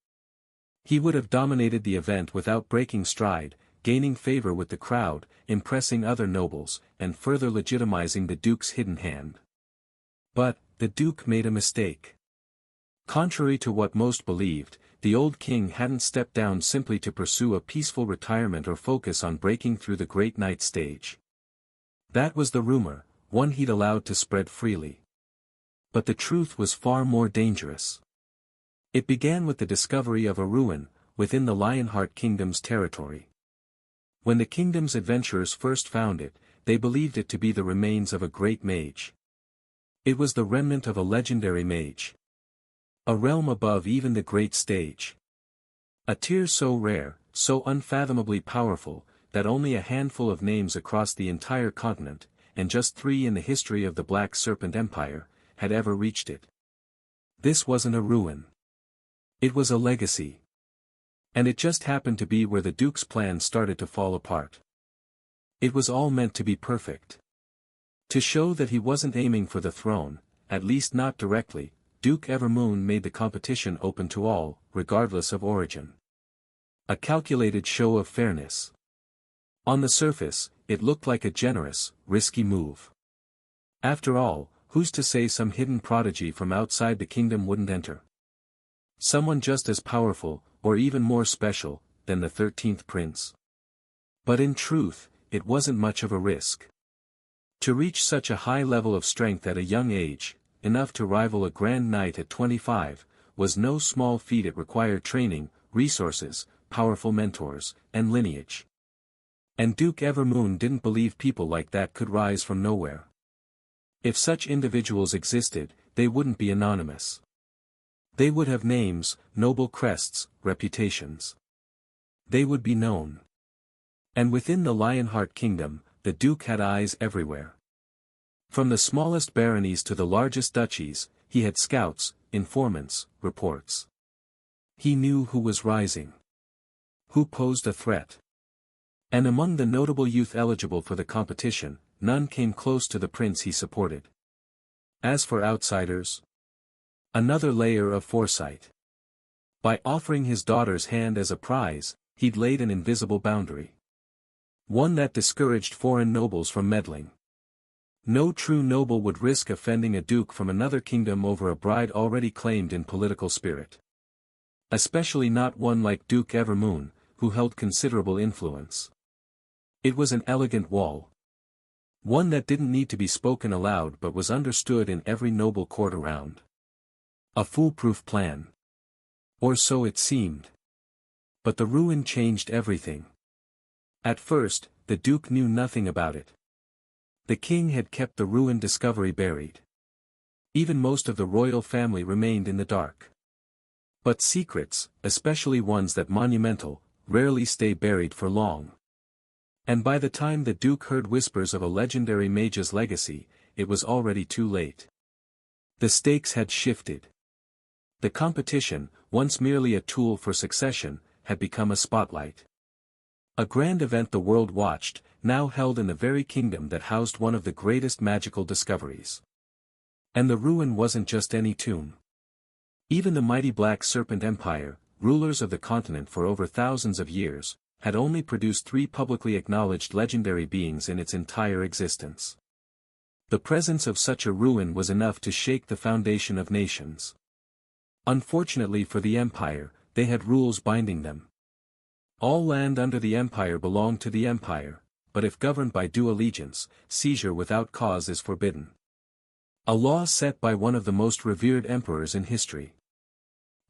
[SPEAKER 1] He would have dominated the event without breaking stride, gaining favor with the crowd, impressing other nobles, and further legitimizing the Duke's hidden hand. But, the Duke made a mistake. Contrary to what most believed, the old king hadn't stepped down simply to pursue a peaceful retirement or focus on breaking through the great knight stage. That was the rumor, one he'd allowed to spread freely. But the truth was far more dangerous. It began with the discovery of a ruin, within the Lionheart Kingdom's territory. When the kingdom's adventurers first found it, they believed it to be the remains of a great mage. It was the remnant of a legendary mage. A realm above even the great stage. A tier so rare, so unfathomably powerful, that only a handful of names across the entire continent, and just 3 in the history of the Black Serpent Empire, had ever reached it. This wasn't a ruin. It was a legacy. And it just happened to be where the Duke's plan started to fall apart. It was all meant to be perfect. To show that he wasn't aiming for the throne, at least not directly, Duke Evermoon made the competition open to all, regardless of origin. A calculated show of fairness. On the surface, it looked like a generous, risky move. After all, who's to say some hidden prodigy from outside the kingdom wouldn't enter? Someone just as powerful, or even more special, than the 13th prince. But in truth, it wasn't much of a risk. To reach such a high level of strength at a young age, enough to rival a Grand Knight at 25, was no small feat. It required training, resources, powerful mentors, and lineage. And Duke Evermoon didn't believe people like that could rise from nowhere. If such individuals existed, they wouldn't be anonymous. They would have names, noble crests, reputations. They would be known. And within the Lionheart Kingdom, the Duke had eyes everywhere. From the smallest baronies to the largest duchies, he had scouts, informants, reports. He knew who was rising. Who posed a threat. And among the notable youth eligible for the competition, none came close to the prince he supported. As for outsiders, another layer of foresight. By offering his daughter's hand as a prize, he'd laid an invisible boundary. One that discouraged foreign nobles from meddling. No true noble would risk offending a duke from another kingdom over a bride already claimed in political spirit. Especially not one like Duke Evermoon, who held considerable influence. It was an elegant wall. One that didn't need to be spoken aloud but was understood in every noble court around. A foolproof plan. Or so it seemed. But the ruin changed everything. At first, the Duke knew nothing about it. The king had kept the ruin discovery buried. Even most of the royal family remained in the dark. But secrets, especially ones that monumental, rarely stay buried for long. And by the time the Duke heard whispers of a legendary mage's legacy, it was already too late. The stakes had shifted. The competition, once merely a tool for succession, had become a spotlight. A grand event the world watched, now held in the very kingdom that housed one of the greatest magical discoveries. And the ruin wasn't just any tomb. Even the mighty Black Serpent Empire, rulers of the continent for over thousands of years, had only produced 3 publicly acknowledged legendary beings in its entire existence. The presence of such a ruin was enough to shake the foundation of nations. Unfortunately for the empire, they had rules binding them. All land under the empire belonged to the empire, but if governed by due allegiance, seizure without cause is forbidden. A law set by one of the most revered emperors in history.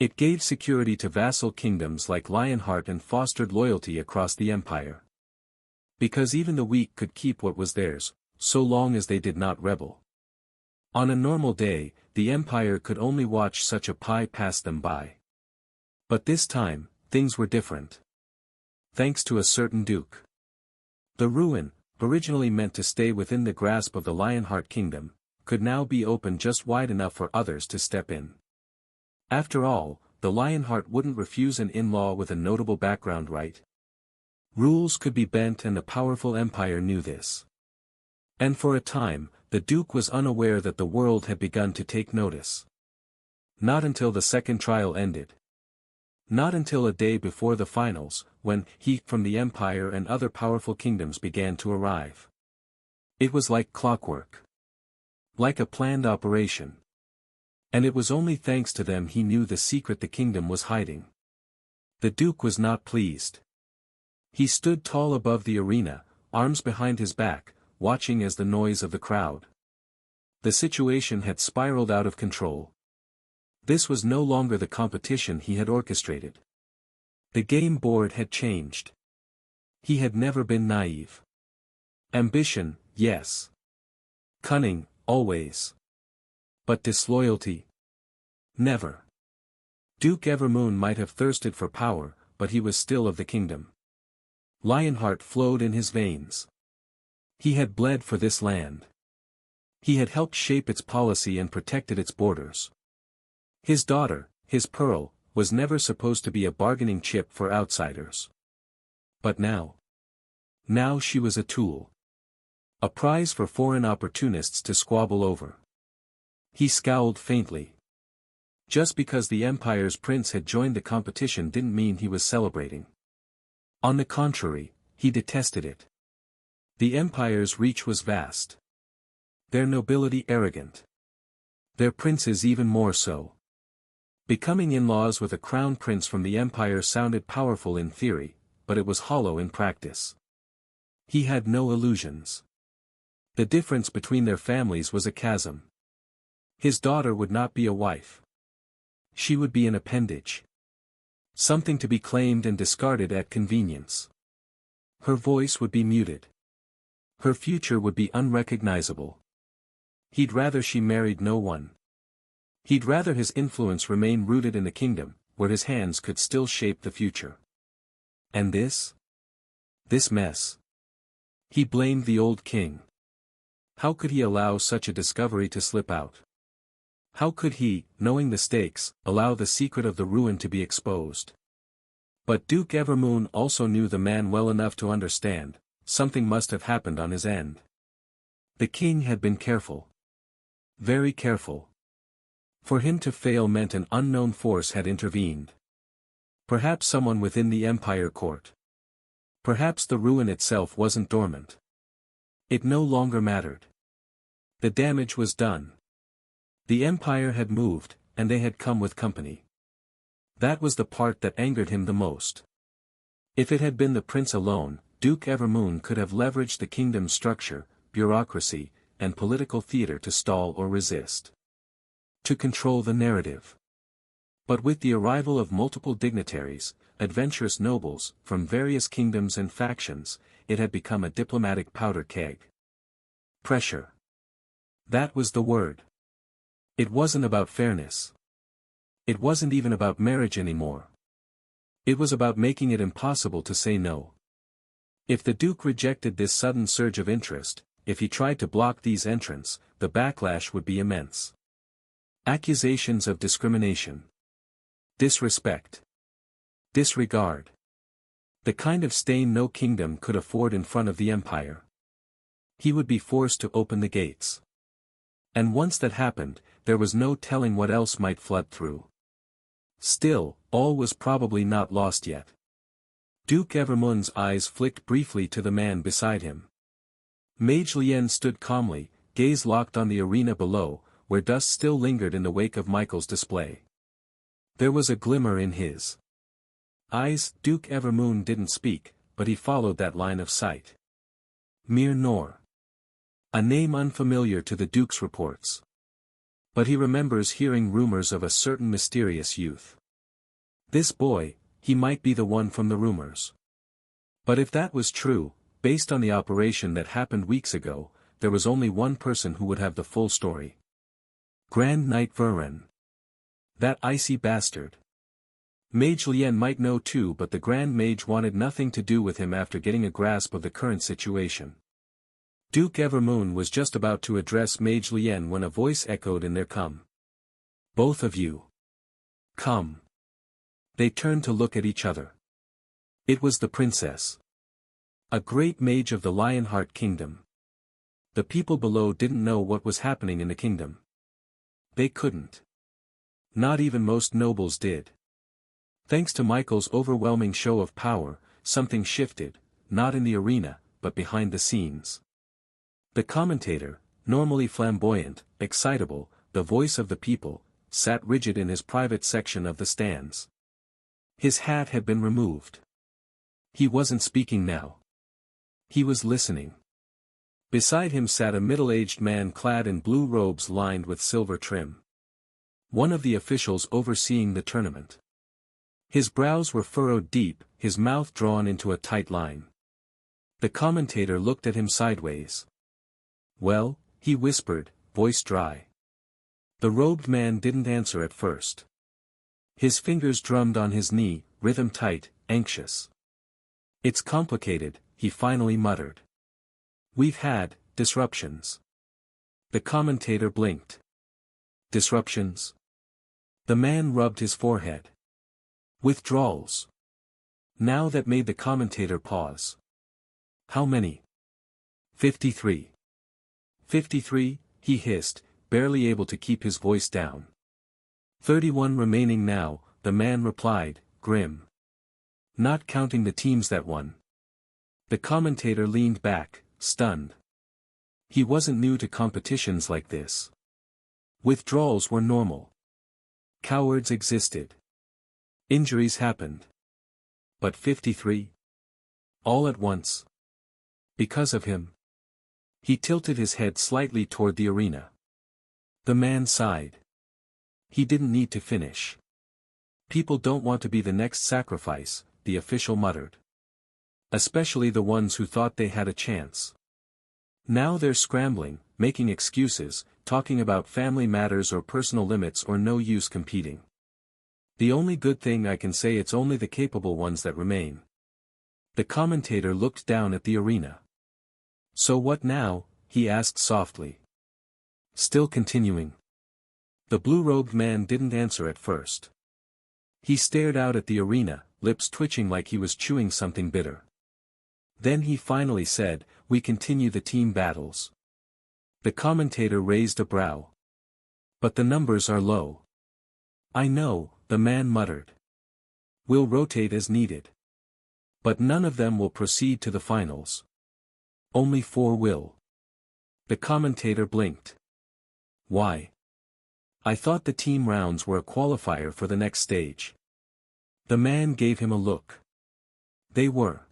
[SPEAKER 1] It gave security to vassal kingdoms like Lionheart and fostered loyalty across the empire. Because even the weak could keep what was theirs, so long as they did not rebel. On a normal day, the empire could only watch such a pie pass them by. But this time, things were different. Thanks to a certain duke. The ruin, originally meant to stay within the grasp of the Lionheart Kingdom, could now be opened just wide enough for others to step in. After all, the Lionheart wouldn't refuse an in-law with a notable background, right? Rules could be bent, and the powerful empire knew this. And for a time, the Duke was unaware that the world had begun to take notice. Not until the second trial ended. Not until a day before the finals, when heat from the empire and other powerful kingdoms began to arrive. It was like clockwork. Like a planned operation. And it was only thanks to them he knew the secret the kingdom was hiding. The Duke was not pleased. He stood tall above the arena, arms behind his back, watching as the noise of the crowd. The situation had spiraled out of control. This was no longer the competition he had orchestrated. The game board had changed. He had never been naive. Ambition, yes. Cunning, always. But disloyalty? Never. Duke Evermoon might have thirsted for power, but he was still of the kingdom. Lionheart flowed in his veins. He had bled for this land. He had helped shape its policy and protected its borders. His daughter, his pearl, was never supposed to be a bargaining chip for outsiders. But now? Now she was a tool. A prize for foreign opportunists to squabble over. He scowled faintly. Just because the Empire's prince had joined the competition didn't mean he was celebrating. On the contrary, he detested it. The Empire's reach was vast. Their nobility arrogant. Their princes even more so. Becoming in-laws with a crown prince from the Empire sounded powerful in theory, but it was hollow in practice. He had no illusions. The difference between their families was a chasm. His daughter would not be a wife. She would be an appendage. Something to be claimed and discarded at convenience. Her voice would be muted. Her future would be unrecognizable. He'd rather she married no one. He'd rather his influence remain rooted in the kingdom, where his hands could still shape the future. And this? This mess. He blamed the old king. How could he allow such a discovery to slip out? How could he, knowing the stakes, allow the secret of the ruin to be exposed? But Duke Evermoon also knew the man well enough to understand, something must have happened on his end. The king had been careful. Very careful. For him to fail meant an unknown force had intervened. Perhaps someone within the Empire court. Perhaps the ruin itself wasn't dormant. It no longer mattered. The damage was done. The Empire had moved, and they had come with company. That was the part that angered him the most. If it had been the prince alone, Duke Evermoon could have leveraged the kingdom's structure, bureaucracy, and political theater to stall or resist. To control the narrative. But with the arrival of multiple dignitaries, adventurous nobles, from various kingdoms and factions, it had become a diplomatic powder keg. Pressure. That was the word. It wasn't about fairness. It wasn't even about marriage anymore. It was about making it impossible to say no. If the Duke rejected this sudden surge of interest, if he tried to block these entrants, the backlash would be immense. Accusations of discrimination. Disrespect. Disregard. The kind of stain no kingdom could afford in front of the Empire. He would be forced to open the gates. And once that happened, there was no telling what else might flood through. Still, all was probably not lost yet. Duke Evermoon's eyes flicked briefly to the man beside him. Mage Lien stood calmly, gaze locked on the arena below, where dust still lingered in the wake of Michael's display. There was a glimmer in his eyes. Duke Evermoon didn't speak, but he followed that line of sight. Mir Nor. A name unfamiliar to the Duke's reports. But he remembers hearing rumors of a certain mysterious youth. This boy, he might be the one from the rumors. But if that was true, based on the operation that happened weeks ago, there was only one person who would have the full story. Grand Knight Vuren. That icy bastard. Mage Lien might know too, but the Grand Mage wanted nothing to do with him after getting a grasp of the current situation. Duke Evermoon was just about to address Mage Lien when a voice echoed in their "Come. Both of you. Come." They turned to look at each other. It was the princess. A great mage of the Lionheart Kingdom. The people below didn't know what was happening in the kingdom. They couldn't. Not even most nobles did. Thanks to Michael's overwhelming show of power, something shifted, not in the arena, but behind the scenes. The commentator, normally flamboyant, excitable, the voice of the people, sat rigid in his private section of the stands. His hat had been removed. He wasn't speaking now. He was listening. Beside him sat a middle-aged man clad in blue robes lined with silver trim. One of the officials overseeing the tournament. His brows were furrowed deep, his mouth drawn into a tight line. The commentator looked at him sideways. "Well," he whispered, voice dry. The robed man didn't answer at first. His fingers drummed on his knee, rhythm tight, anxious. "It's complicated," he finally muttered. "We've had disruptions." The commentator blinked. "Disruptions?" The man rubbed his forehead. "Withdrawals." Now that made the commentator pause. "How many?" 53. 53, he hissed, barely able to keep his voice down. 31 remaining now, the man replied, grim. "Not counting the teams that won." The commentator leaned back, stunned. He wasn't new to competitions like this. Withdrawals were normal. Cowards existed. Injuries happened. But 53? All at once. Because of him. He tilted his head slightly toward the arena. The man sighed. He didn't need to finish. "People don't want to be the next sacrifice," the official muttered. "Especially the ones who thought they had a chance. Now they're scrambling, making excuses, talking about family matters or personal limits or no use competing. The only good thing I can say, it's only the capable ones that remain." The commentator looked down at the arena. "So what now?" he asked softly. "Still continuing." The blue-robed man didn't answer at first. He stared out at the arena, lips twitching like he was chewing something bitter. Then he finally said, "We continue the team battles." The commentator raised a brow. "But the numbers are low." "I know," the man muttered. "We'll rotate as needed. But none of them will proceed to the finals. Only 4 will." The commentator blinked. "Why? I thought the team rounds were a qualifier for the next stage." The man gave him a look. "They were."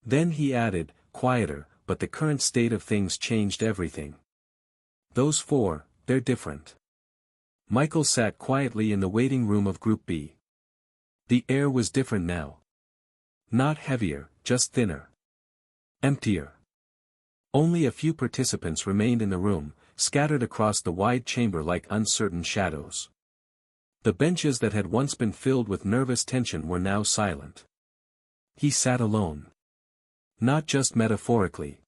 [SPEAKER 1] Then he added, quieter, "But the current state of things changed everything. Those 4, they're different." Michael sat quietly in the waiting room of Group B. The air was different now. Not heavier, just thinner. Emptier. Only a few participants remained in the room, scattered across the wide chamber like uncertain shadows. The benches that had once been filled with nervous tension were now silent. He sat alone. Not just metaphorically.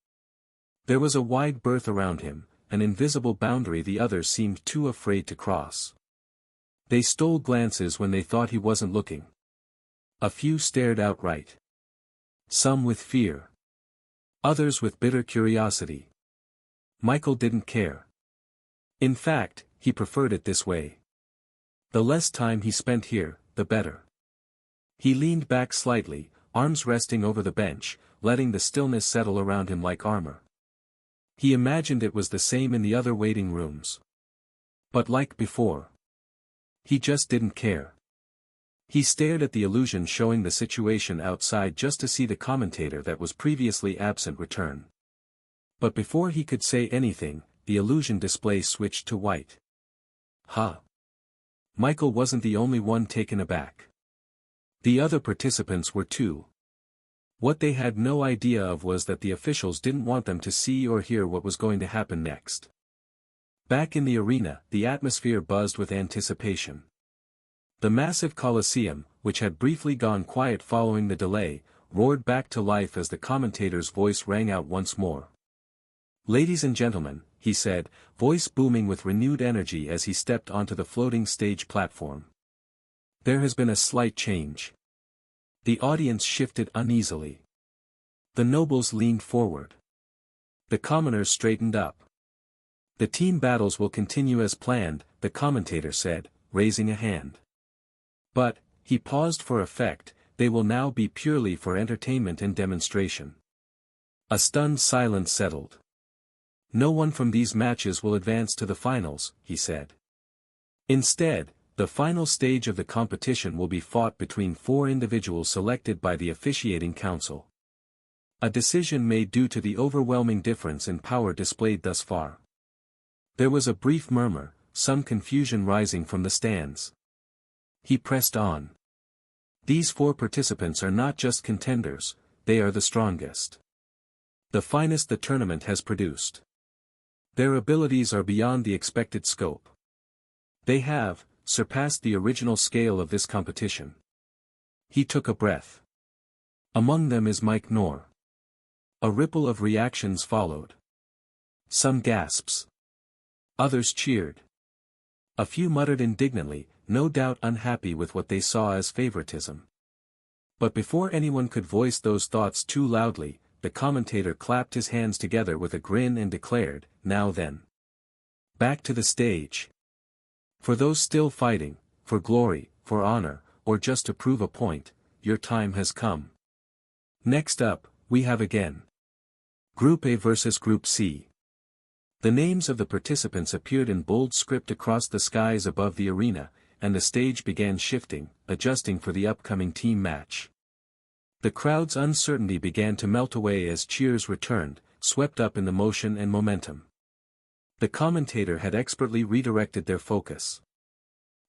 [SPEAKER 1] There was a wide berth around him, an invisible boundary the others seemed too afraid to cross. They stole glances when they thought he wasn't looking. A few stared outright. Some with fear. Others with bitter curiosity. Michael didn't care. In fact, he preferred it this way. The less time he spent here, the better. He leaned back slightly, arms resting over the bench, letting the stillness settle around him like armor. He imagined it was the same in the other waiting rooms. But like before. He just didn't care. He stared at the illusion showing the situation outside just to see the commentator that was previously absent return. But before he could say anything, the illusion display switched to white. Huh. Michael wasn't the only one taken aback. The other participants were too. What they had no idea of was that the officials didn't want them to see or hear what was going to happen next. Back in the arena, the atmosphere buzzed with anticipation. The massive coliseum, which had briefly gone quiet following the delay, roared back to life as the commentator's voice rang out once more. "Ladies and gentlemen," he said, voice booming with renewed energy as he stepped onto the floating stage platform. "There has been a slight change." The audience shifted uneasily. The nobles leaned forward. The commoners straightened up. "The team battles will continue as planned," the commentator said, raising a hand. "But," he paused for effect, "they will now be purely for entertainment and demonstration." A stunned silence settled. "No one from these matches will advance to the finals," he said. "Instead, the final stage of the competition will be fought between 4 individuals selected by the officiating council. A decision made due to the overwhelming difference in power displayed thus far." There was a brief murmur, some confusion rising from the stands. He pressed on. "These 4 participants are not just contenders, they are the strongest. The finest the tournament has produced. Their abilities are beyond the expected scope. They have surpassed the original scale of this competition. He took a breath. Among them is Mike Knorr. A ripple of reactions followed. Some gasps. Others cheered. A few muttered indignantly, no doubt unhappy with what they saw as favoritism. But before anyone could voice those thoughts too loudly, the commentator clapped his hands together with a grin and declared, "Now then. Back to the stage. For those still fighting, for glory, for honor, or just to prove a point, your time has come. Next up, we have again Group A versus Group C." The names of the participants appeared in bold script across the skies above the arena, and the stage began shifting, adjusting for the upcoming team match. The crowd's uncertainty began to melt away as cheers returned, swept up in the motion and momentum. The commentator had expertly redirected their focus.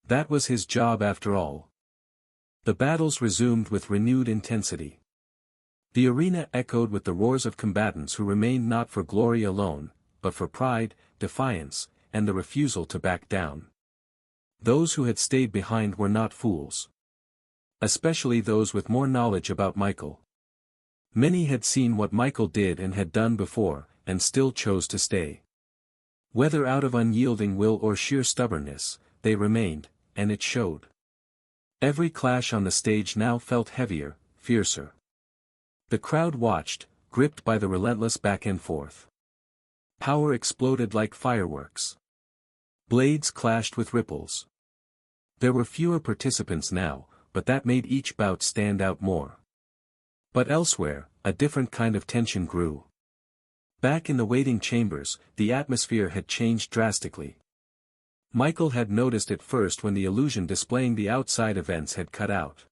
[SPEAKER 1] That was his job after all. The battles resumed with renewed intensity. The arena echoed with the roars of combatants who remained not for glory alone, but for pride, defiance, and the refusal to back down. Those who had stayed behind were not fools. Especially those with more knowledge about Michael. Many had seen what Michael did and had done before, and still chose to stay. Whether out of unyielding will or sheer stubbornness, they remained, and it showed. Every clash on the stage now felt heavier, fiercer. The crowd watched, gripped by the relentless back and forth. Power exploded like fireworks. Blades clashed with ripples. There were fewer participants now, but that made each bout stand out more. But elsewhere, a different kind of tension grew. Back in the waiting chambers, the atmosphere had changed drastically. Michael had noticed it first when the illusion displaying the outside events had cut out.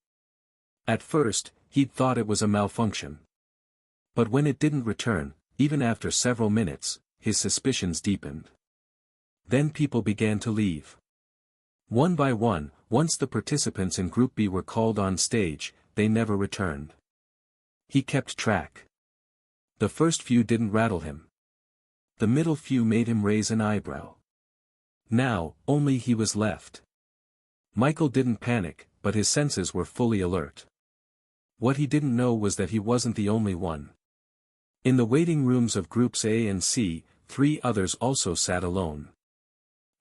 [SPEAKER 1] At first, he'd thought it was a malfunction. But when it didn't return, even after several minutes, his suspicions deepened. Then people began to leave. One by one, once the participants in Group B were called on stage, they never returned. He kept track. The first few didn't rattle him. The middle few made him raise an eyebrow. Now, only he was left. Michael didn't panic, but his senses were fully alert. What he didn't know was that he wasn't the only one. In the waiting rooms of Groups A and C, 3 others also sat alone.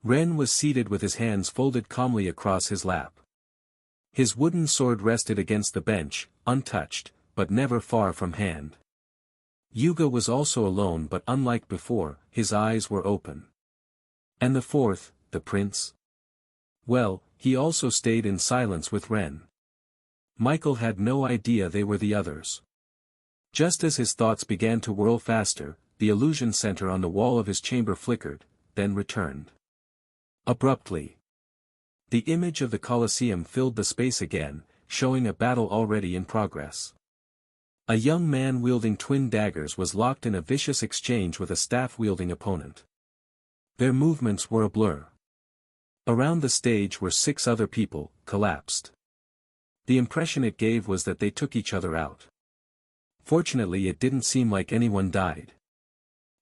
[SPEAKER 1] Ren was seated with his hands folded calmly across his lap. His wooden sword rested against the bench, untouched, but never far from hand. Yuga was also alone, but unlike before, his eyes were open. And the fourth, the prince? Well, he also stayed in silence with Ren. Michael had no idea they were the others. Just as his thoughts began to whirl faster, the illusion center on the wall of his chamber flickered, then returned. Abruptly. The image of the Colosseum filled the space again, showing a battle already in progress. A young man wielding twin daggers was locked in a vicious exchange with a staff-wielding opponent. Their movements were a blur. Around the stage were 6 other people, collapsed. The impression it gave was that they took each other out. Fortunately, it didn't seem like anyone died.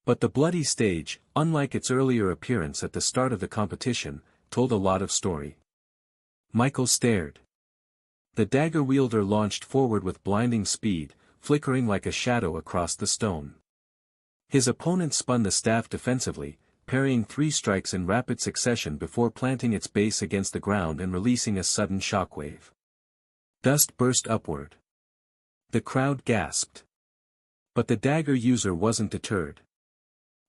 [SPEAKER 1] But the bloody stage, unlike its earlier appearance at the start of the competition, told a lot of story. Michael stared. The dagger wielder launched forward with blinding speed, flickering like a shadow across the stone. His opponent spun the staff defensively, parrying 3 strikes in rapid succession before planting its base against the ground and releasing a sudden shockwave. Dust burst upward. The crowd gasped. But the dagger user wasn't deterred.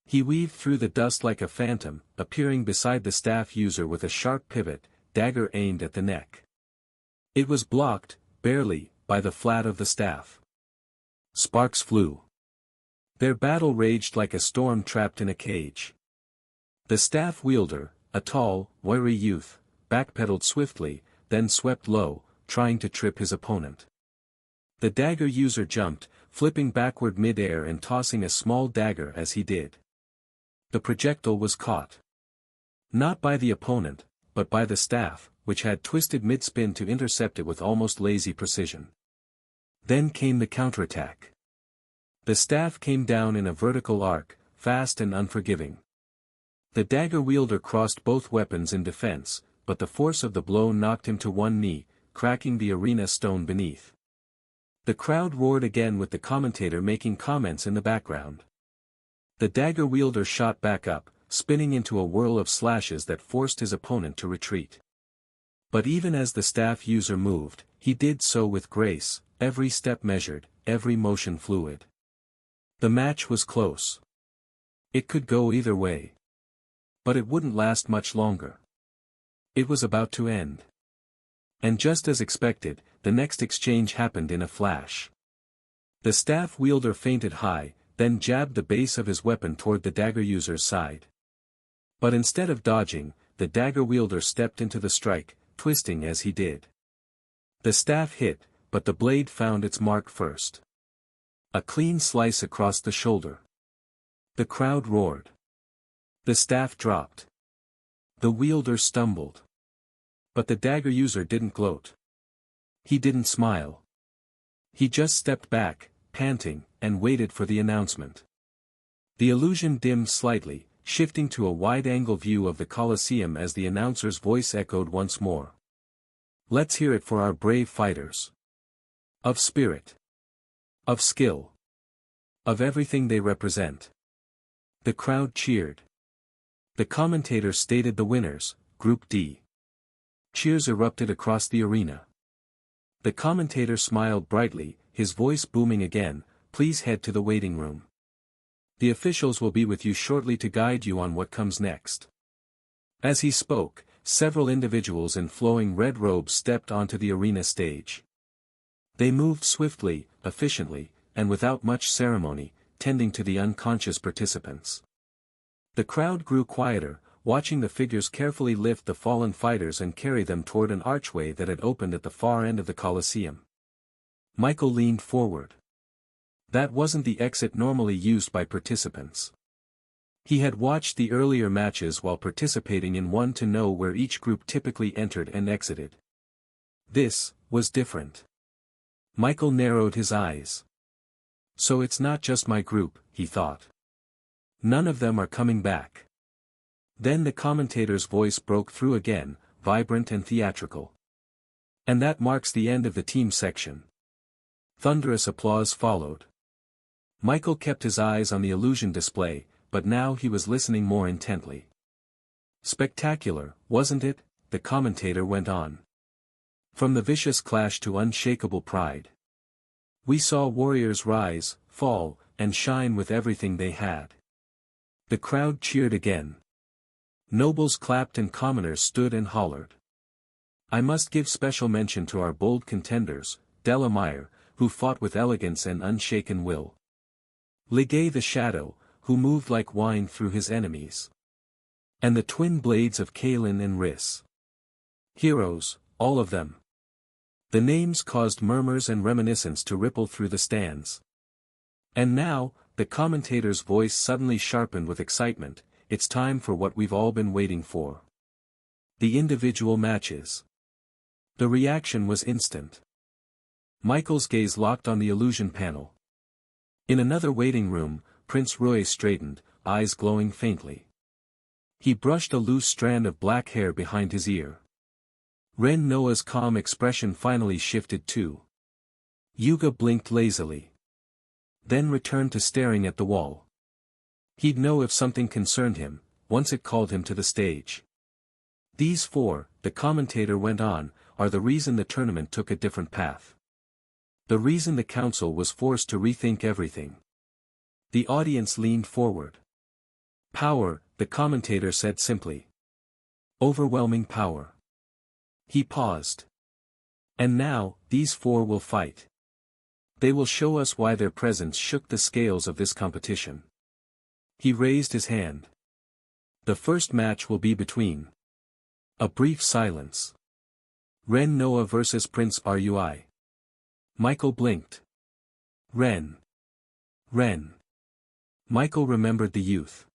[SPEAKER 1] He weaved through the dust like a phantom, appearing beside the staff user with a sharp pivot, dagger aimed at the neck. It was blocked, barely, by the flat of the staff. Sparks flew. Their battle raged like a storm trapped in a cage. The staff wielder, a tall, wiry youth, backpedaled swiftly, then swept low, trying to trip his opponent. The dagger user jumped, flipping backward mid-air and tossing a small dagger as he did. The projectile was caught. Not by the opponent, but by the staff, which had twisted mid-spin to intercept it with almost lazy precision. Then came the counterattack. The staff came down in a vertical arc, fast and unforgiving. The dagger wielder crossed both weapons in defense, but the force of the blow knocked him to one knee, cracking the arena stone beneath. The crowd roared again with the commentator making comments in the background. The dagger wielder shot back up, spinning into a whirl of slashes that forced his opponent to retreat. But even as the staff user moved, he did so with grace, every step measured, every motion fluid. The match was close. It could go either way. But it wouldn't last much longer. It was about to end. And just as expected, the next exchange happened in a flash. The staff wielder feinted high, then jabbed the base of his weapon toward the dagger user's side. But instead of dodging, the dagger wielder stepped into the strike, twisting as he did. The staff hit, but the blade found its mark first. A clean slice across the shoulder. The crowd roared. The staff dropped. The wielder stumbled. But the dagger user didn't gloat. He didn't smile. He just stepped back, panting, and waited for the announcement. The illusion dimmed slightly, shifting to a wide-angle view of the Colosseum as the announcer's voice echoed once more. Let's hear it for our brave fighters. Of spirit. Of skill. Of everything they represent. The crowd cheered. The commentator stated the winners, Group D. Cheers erupted across the arena. The commentator smiled brightly, his voice booming again, please head to the waiting room. The officials will be with you shortly to guide you on what comes next. As he spoke, several individuals in flowing red robes stepped onto the arena stage. They moved swiftly, efficiently, and without much ceremony, tending to the unconscious participants. The crowd grew quieter, watching the figures carefully lift the fallen fighters and carry them toward an archway that had opened at the far end of the Colosseum. Michael leaned forward. That wasn't the exit normally used by participants. He had watched the earlier matches while participating in one to know where each group typically entered and exited. This was different. Michael narrowed his eyes. So it's not just my group, he thought. None of them are coming back. Then the commentator's voice broke through again, vibrant and theatrical. And that marks the end of the team section. Thunderous applause followed. Michael kept his eyes on the illusion display, but now he was listening more intently. Spectacular, wasn't it? The commentator went on. From the vicious clash to unshakable pride. We saw warriors rise, fall, and shine with everything they had. The crowd cheered again. Nobles clapped and commoners stood and hollered. I must give special mention to our bold contenders, Delamere, who fought with elegance and unshaken will. Ligay the Shadow, who moved like wine through his enemies. And the twin blades of Kalin and Riss. Heroes, all of them. The names caused murmurs and reminiscence to ripple through the stands. And now, the commentator's voice suddenly sharpened with excitement, it's time for what we've all been waiting for. The individual matches. The reaction was instant. Michael's gaze locked on the illusion panel. In another waiting room, Prince Roy straightened, eyes glowing faintly. He brushed a loose strand of black hair behind his ear. Ren Noah's calm expression finally shifted too. Yuga blinked lazily. Then returned to staring at the wall. He'd know if something concerned him, once it called him to the stage. These four, the commentator went on, are the reason the tournament took a different path. The reason the council was forced to rethink everything. The audience leaned forward. Power, the commentator said simply. Overwhelming power. He paused. And now, these four will fight. They will show us why their presence shook the scales of this competition. He raised his hand. The first match will be between. A brief silence. Ren Noah versus Prince Rui. Michael blinked. Ren. Michael remembered the youth.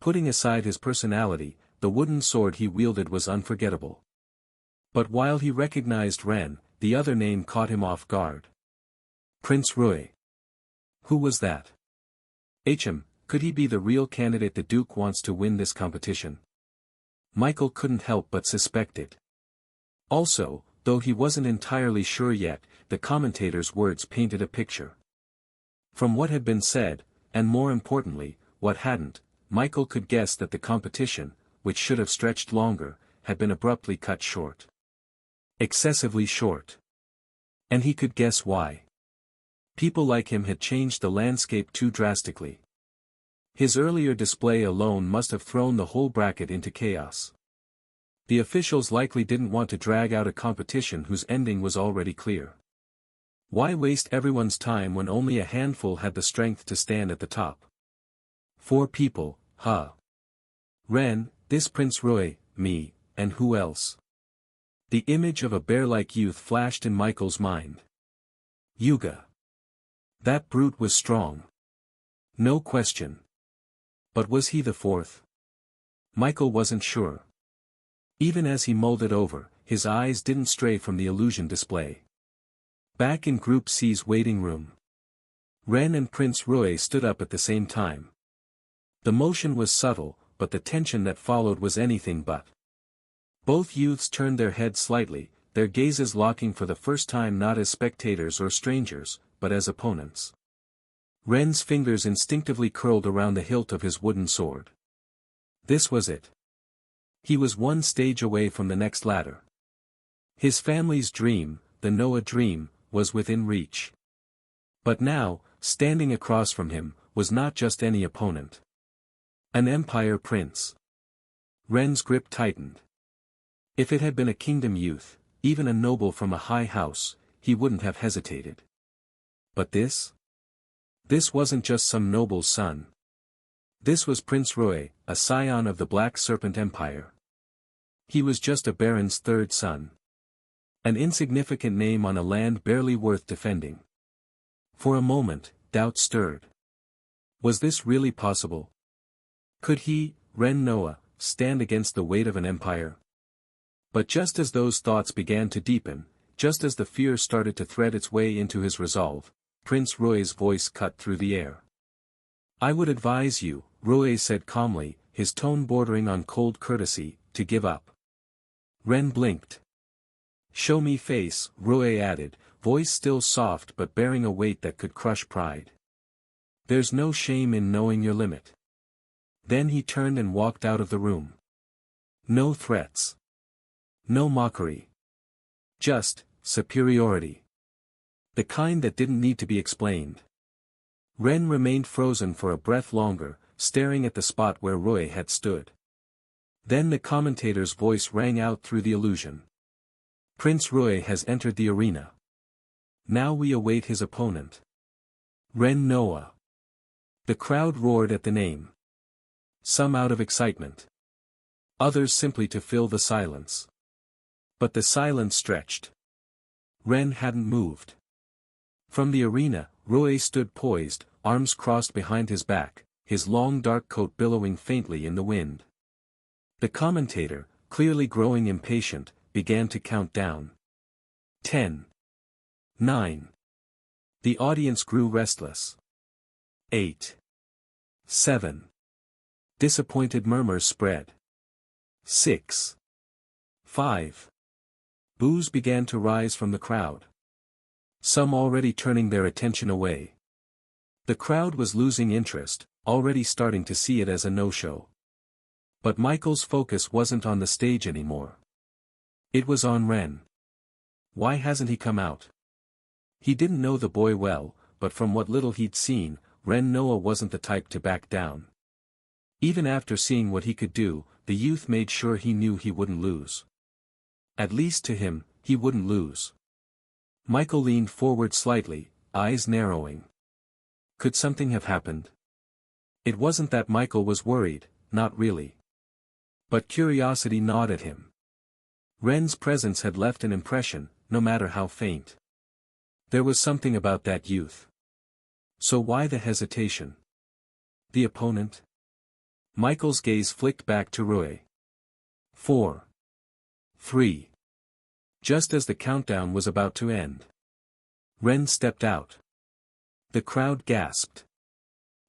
[SPEAKER 1] Putting aside his personality, the wooden sword he wielded was unforgettable. But while he recognized Ren, the other name caught him off guard. Prince Rui. Who was that? Could he be the real candidate? The Duke wants to win this competition. Michael couldn't help but suspect it. Also, though he wasn't entirely sure yet, the commentator's words painted a picture. From what had been said, and more importantly, what hadn't, Michael could guess that the competition, which should have stretched longer, had been abruptly cut short. Excessively short. And he could guess why. People like him had changed the landscape too drastically. His earlier display alone must have thrown the whole bracket into chaos. The officials likely didn't want to drag out a competition whose ending was already clear. Why waste everyone's time when only a handful had the strength to stand at the top? 4 people, huh? Ren, this Prince Roy, me, and who else? The image of a bear-like youth flashed in Michael's mind. Yuga. That brute was strong. No question. But was he the 4th? Michael wasn't sure. Even as he mulled it over, his eyes didn't stray from the illusion display. Back in Group C's waiting room, Ren and Prince Roy stood up at the same time. The motion was subtle, but the tension that followed was anything but. Both youths turned their heads slightly, their gazes locking for the first time not as spectators or strangers, but as opponents. Ren's fingers instinctively curled around the hilt of his wooden sword. This was it. He was one stage away from the next ladder. His family's dream, the Noah dream, was within reach. But now, standing across from him, was not just any opponent. An Empire Prince. Ren's grip tightened. If it had been a kingdom youth, even a noble from a high house, he wouldn't have hesitated. But this? This wasn't just some noble's son. This was Prince Roy, a scion of the Black Serpent Empire. He was just a baron's 3rd son. An insignificant name on a land barely worth defending. For a moment, doubt stirred. Was this really possible? Could he, Ren Noah, stand against the weight of an empire? But just as those thoughts began to deepen, just as the fear started to thread its way into his resolve, Prince Roy's voice cut through the air. I would advise you, Roy said calmly, his tone bordering on cold courtesy, to give up. Ren blinked. Show me face, Roy added, voice still soft but bearing a weight that could crush pride. There's no shame in knowing your limit. Then he turned and walked out of the room. No threats. No mockery. Just, superiority. The kind that didn't need to be explained. Ren remained frozen for a breath longer, staring at the spot where Roy had stood. Then the commentator's voice rang out through the illusion. Prince Roy has entered the arena. Now we await his opponent. Ren Noah. The crowd roared at the name. Some out of excitement. Others simply to fill the silence. But the silence stretched. Ren hadn't moved. From the arena, Roy stood poised, arms crossed behind his back, his long dark coat billowing faintly in the wind. The commentator, clearly growing impatient, began to count down. 10. 9. The audience grew restless. 8. 7. Disappointed murmurs spread. 6. 5. Boos began to rise from the crowd. Some already turning their attention away. The crowd was losing interest, already starting to see it as a no-show. But Michael's focus wasn't on the stage anymore. It was on Ren. Why hasn't he come out? He didn't know the boy well, but from what little he'd seen, Ren Noah wasn't the type to back down. Even after seeing what he could do, the youth made sure he knew he wouldn't lose. At least to him, he wouldn't lose. Michael leaned forward slightly, eyes narrowing. Could something have happened? It wasn't that Michael was worried, not really. But curiosity gnawed at him. Ren's presence had left an impression, no matter how faint. There was something about that youth. So why the hesitation? The opponent? Michael's gaze flicked back to Roy. 4. 3. Just as the countdown was about to end. Ren stepped out. The crowd gasped.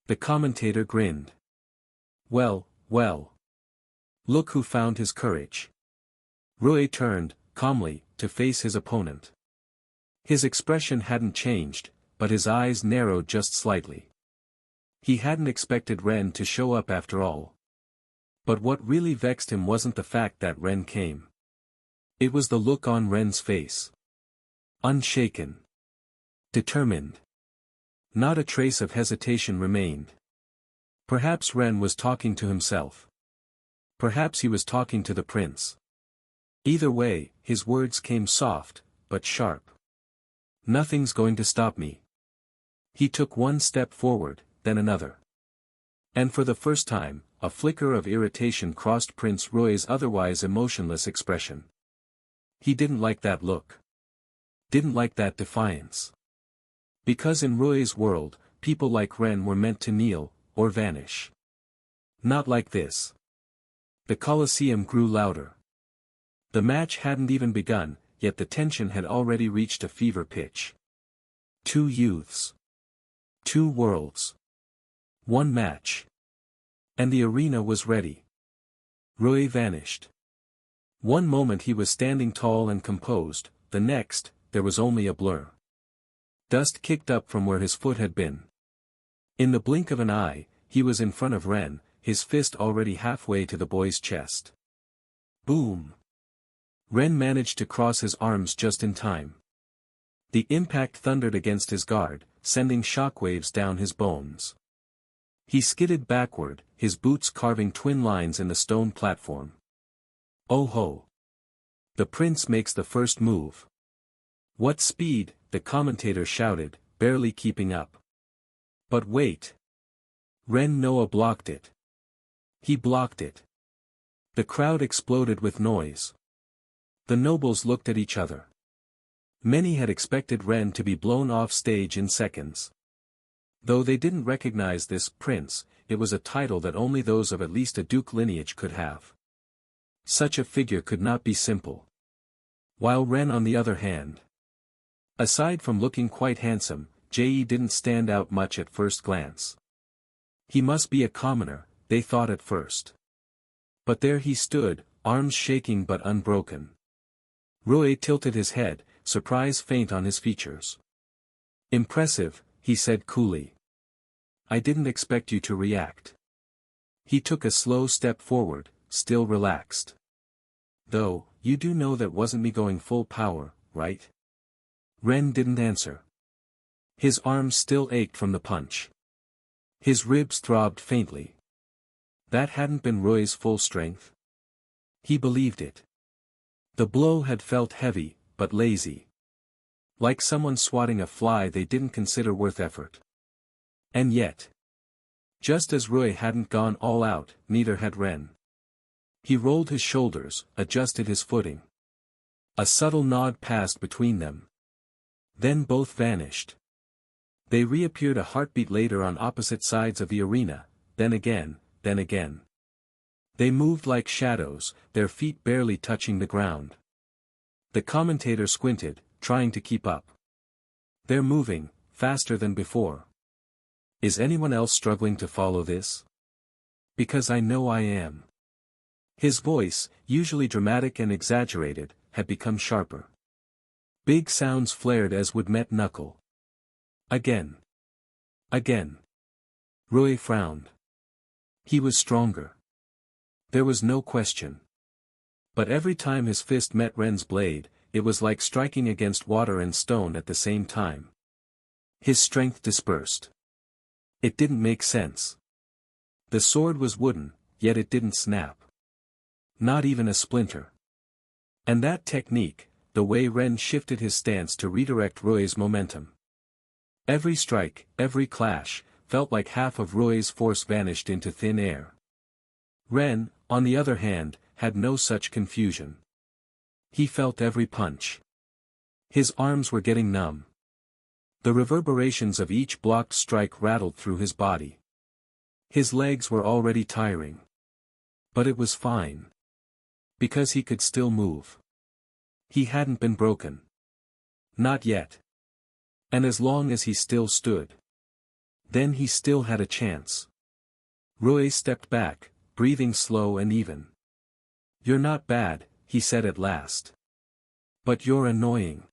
[SPEAKER 1] The commentator grinned. Well, well. Look who found his courage. Rui turned, calmly, to face his opponent. His expression hadn't changed, but his eyes narrowed just slightly. He hadn't expected Ren to show up after all. But what really vexed him wasn't the fact that Ren came. It was the look on Ren's face. Unshaken. Determined. Not a trace of hesitation remained. Perhaps Ren was talking to himself. Perhaps he was talking to the prince. Either way, his words came soft, but sharp. Nothing's going to stop me. He took one step forward, then another. And for the first time, a flicker of irritation crossed Prince Rui's otherwise emotionless expression. He didn't like that look. Didn't like that defiance. Because in Rui's world, people like Ren were meant to kneel, or vanish. Not like this. The Colosseum grew louder. The match hadn't even begun, yet the tension had already reached a fever pitch. Two youths. Two worlds. One match. And the arena was ready. Rui vanished. One moment he was standing tall and composed, the next, there was only a blur. Dust kicked up from where his foot had been. In the blink of an eye, he was in front of Ren, his fist already halfway to the boy's chest. Boom! Ren managed to cross his arms just in time. The impact thundered against his guard, sending shockwaves down his bones. He skidded backward, his boots carving twin lines in the stone platform. Oh ho! The prince makes the first move. What speed, the commentator shouted, barely keeping up. But wait! Ren Noah blocked it. He blocked it. The crowd exploded with noise. The nobles looked at each other. Many had expected Ren to be blown off stage in seconds. Though they didn't recognize this prince, it was a title that only those of at least a duke lineage could have. Such a figure could not be simple. While Ren on the other hand. Aside from looking quite handsome, Je didn't stand out much at first glance. He must be a commoner, they thought at first. But there he stood, arms shaking but unbroken. Rui tilted his head, surprise faint on his features. Impressive, he said coolly. I didn't expect you to react. He took a slow step forward, still relaxed. Though, you do know that wasn't me going full power, right? Ren didn't answer. His arms still ached from the punch. His ribs throbbed faintly. That hadn't been Rui's full strength. He believed it. The blow had felt heavy, but lazy. Like someone swatting a fly they didn't consider worth effort. And yet. Just as Rui hadn't gone all out, neither had Ren. He rolled his shoulders, adjusted his footing. A subtle nod passed between them. Then both vanished. They reappeared a heartbeat later on opposite sides of the arena, then again, then again. They moved like shadows, their feet barely touching the ground. The commentator squinted, trying to keep up. They're moving, faster than before. Is anyone else struggling to follow this? Because I know I am. His voice, usually dramatic and exaggerated, had become sharper. Big sounds flared as would met knuckle. Again. Again. Rui frowned. He was stronger. There was no question. But every time his fist met Ren's blade, it was like striking against water and stone at the same time. His strength dispersed. It didn't make sense. The sword was wooden, yet it didn't snap. Not even a splinter. And that technique, the way Ren shifted his stance to redirect Rui's momentum. Every strike, every clash, felt like half of Rui's force vanished into thin air. Ren, on the other hand, had no such confusion. He felt every punch. His arms were getting numb. The reverberations of each blocked strike rattled through his body. His legs were already tiring. But it was fine. Because he could still move. He hadn't been broken. Not yet. And as long as he still stood. Then he still had a chance. Roy stepped back, breathing slow and even. "You're not bad," he said at last. "But you're annoying."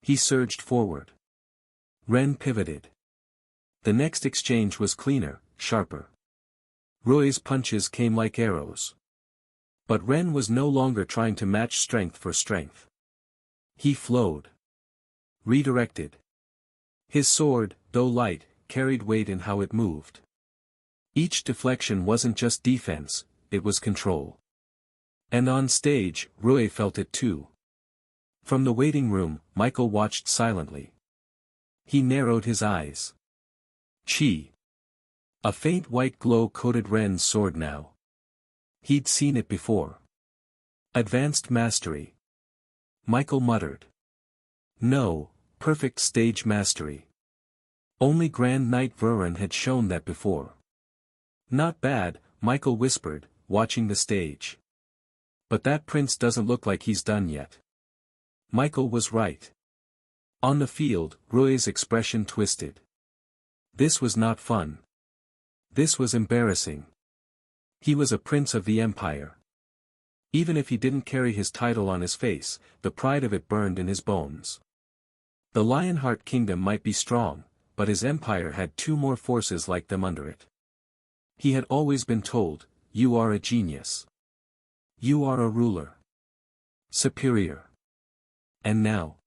[SPEAKER 1] He surged forward. Ren pivoted. The next exchange was cleaner, sharper. Roy's punches came like arrows. But Ren was no longer trying to match strength for strength. He flowed. Redirected. His sword, though light, carried weight in how it moved. Each deflection wasn't just defense, it was control. And on stage, Roy felt it too. From the waiting room, Michael watched silently. He narrowed his eyes. Chi. A faint white glow coated Ren's sword now. He'd seen it before. Advanced mastery. Michael muttered. No, perfect stage mastery. Only Grand Knight Vuran had shown that before. Not bad, Michael whispered, watching the stage. But that prince doesn't look like he's done yet. Michael was right. On the field, Roy's expression twisted. This was not fun. This was embarrassing. He was a prince of the empire. Even if he didn't carry his title on his face, the pride of it burned in his bones. The Lionheart Kingdom might be strong, but his empire had two more forces like them under it. He had always been told, "You are a genius. You are a ruler. Superior." And now?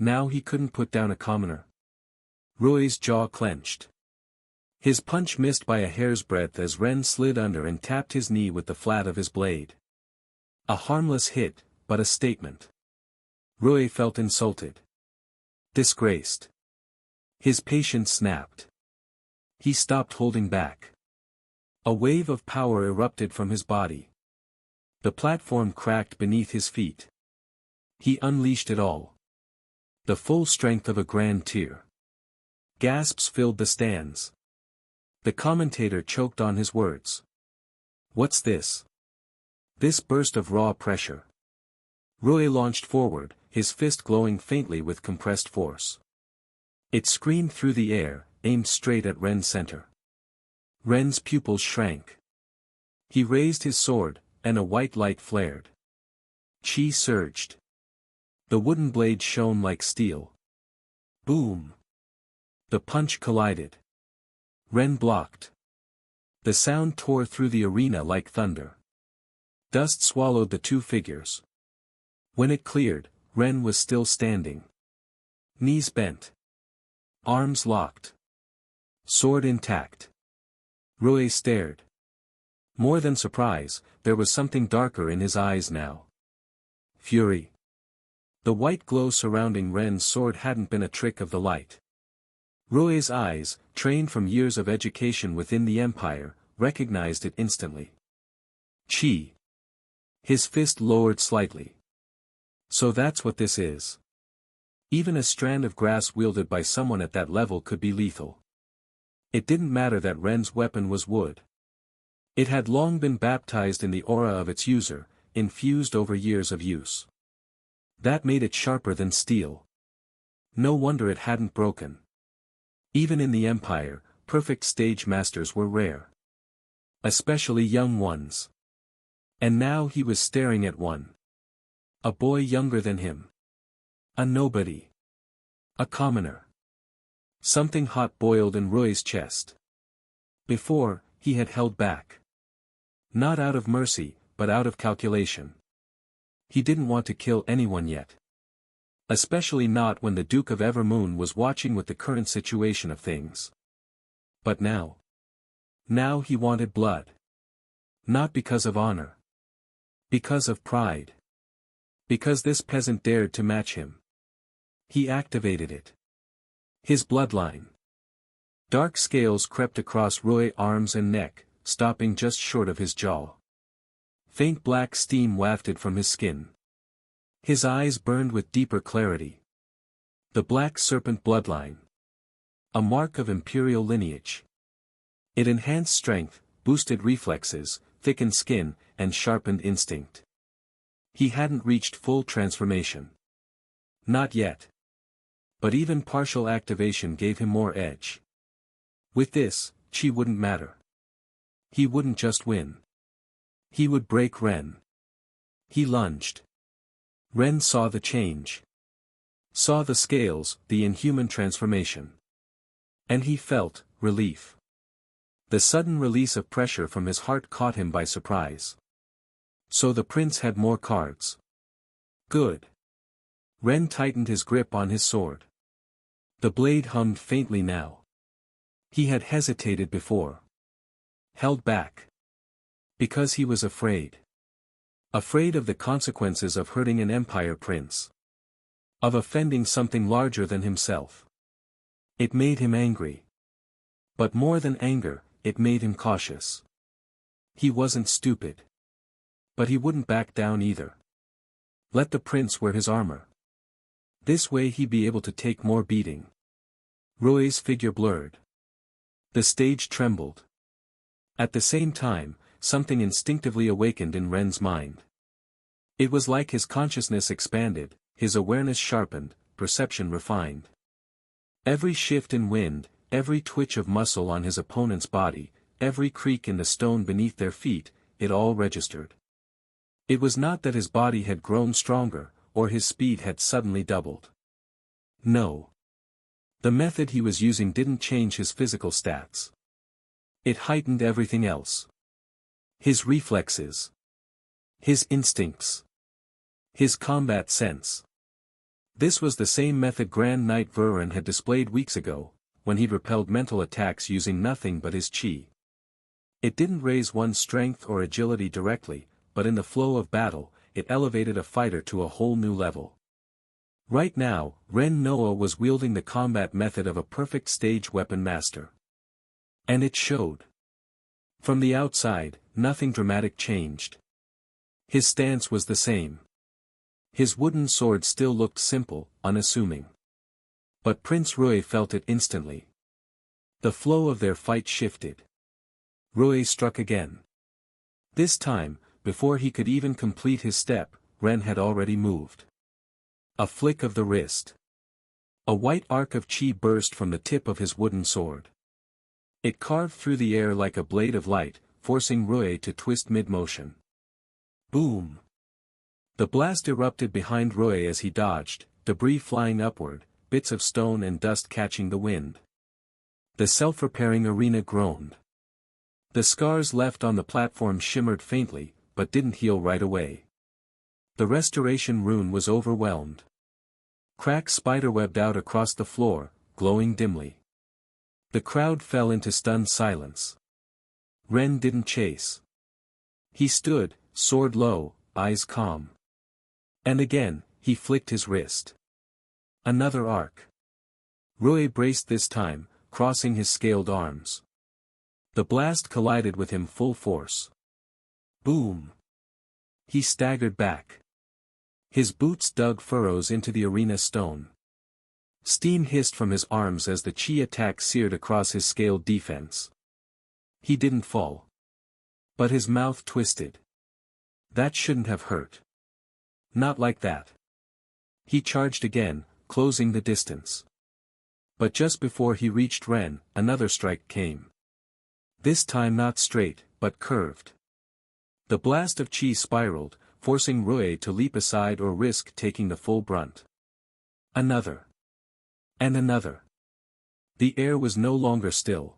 [SPEAKER 1] Now he couldn't put down a commoner. Roy's jaw clenched. His punch missed by a hair's breadth as Ren slid under and tapped his knee with the flat of his blade. A harmless hit, but a statement. Roy felt insulted. Disgraced. His patience snapped. He stopped holding back. A wave of power erupted from his body. The platform cracked beneath his feet. He unleashed it all. The full strength of a grand tier. Gasps filled the stands. The commentator choked on his words. What's this? This burst of raw pressure. Roy launched forward, his fist glowing faintly with compressed force. It screamed through the air, aimed straight at Ren's center. Ren's pupils shrank. He raised his sword, and a white light flared. Chi surged. The wooden blade shone like steel. Boom! The punch collided. Ren blocked. The sound tore through the arena like thunder. Dust swallowed the two figures. When it cleared, Ren was still standing. Knees bent. Arms locked. Sword intact. Roy stared. More than surprise, there was something darker in his eyes now. Fury. The white glow surrounding Ren's sword hadn't been a trick of the light. Roy's eyes, trained from years of education within the Empire, recognized it instantly. Chi. His fist lowered slightly. So that's what this is. Even a strand of grass wielded by someone at that level could be lethal. It didn't matter that Ren's weapon was wood. It had long been baptized in the aura of its user, infused over years of use. That made it sharper than steel. No wonder it hadn't broken. Even in the Empire, perfect stage masters were rare. Especially young ones. And now he was staring at one. A boy younger than him. A nobody. A commoner. Something hot boiled in Roy's chest. Before, he had held back. Not out of mercy, but out of calculation. He didn't want to kill anyone yet. Especially not when the Duke of Evermoon was watching with the current situation of things. But now. Now he wanted blood. Not because of honor. Because of pride. Because this peasant dared to match him. He activated it. His bloodline. Dark scales crept across Roy's arms and neck, stopping just short of his jaw. Faint black steam wafted from his skin. His eyes burned with deeper clarity. The Black Serpent bloodline. A mark of imperial lineage. It enhanced strength, boosted reflexes, thickened skin, and sharpened instinct. He hadn't reached full transformation. Not yet. But even partial activation gave him more edge. With this, Chi wouldn't matter. He wouldn't just win. He would break Ren. He lunged. Ren saw the change. Saw the scales, the inhuman transformation. And he felt relief. The sudden release of pressure from his heart caught him by surprise. So the prince had more cards. Good. Ren tightened his grip on his sword. The blade hummed faintly now. He had hesitated before. Held back. Because he was afraid. Afraid of the consequences of hurting an empire prince. Of offending something larger than himself. It made him angry. But more than anger, it made him cautious. He wasn't stupid. But he wouldn't back down either. Let the prince wear his armor. This way he'd be able to take more beating. Rue's figure blurred. The stage trembled. At the same time, something instinctively awakened in Ren's mind. It was like his consciousness expanded, his awareness sharpened, perception refined. Every shift in wind, every twitch of muscle on his opponent's body, every creak in the stone beneath their feet, it all registered. It was not that his body had grown stronger, or his speed had suddenly doubled. No. The method he was using didn't change his physical stats. It heightened everything else. His reflexes. His instincts. His combat sense. This was the same method Grand Knight Vurin had displayed weeks ago, when he'd repelled mental attacks using nothing but his chi. It didn't raise one's strength or agility directly, but in the flow of battle, it elevated a fighter to a whole new level. Right now, Ren Noah was wielding the combat method of a perfect stage weapon master. And it showed. From the outside, nothing dramatic changed. His stance was the same. His wooden sword still looked simple, unassuming. But Prince Rui felt it instantly. The flow of their fight shifted. Rui struck again. This time, before he could even complete his step, Ren had already moved. A flick of the wrist. A white arc of chi burst from the tip of his wooden sword. It carved through the air like a blade of light, forcing Rui to twist mid-motion. Boom! The blast erupted behind Rui as he dodged, debris flying upward, bits of stone and dust catching the wind. The self-repairing arena groaned. The scars left on the platform shimmered faintly, but didn't heal right away. The restoration rune was overwhelmed. Cracks spiderwebbed out across the floor, glowing dimly. The crowd fell into stunned silence. Ren didn't chase. He stood, sword low, eyes calm. And again, he flicked his wrist. Another arc. Rui braced this time, crossing his scaled arms. The blast collided with him full force. Boom! He staggered back. His boots dug furrows into the arena stone. Steam hissed from his arms as the chi attack seared across his scaled defense. He didn't fall. But his mouth twisted. That shouldn't have hurt. Not like that. He charged again, closing the distance. But just before he reached Ren, another strike came. This time not straight, but curved. The blast of chi spiraled, forcing Rui to leap aside or risk taking the full brunt. Another. And another. The air was no longer still.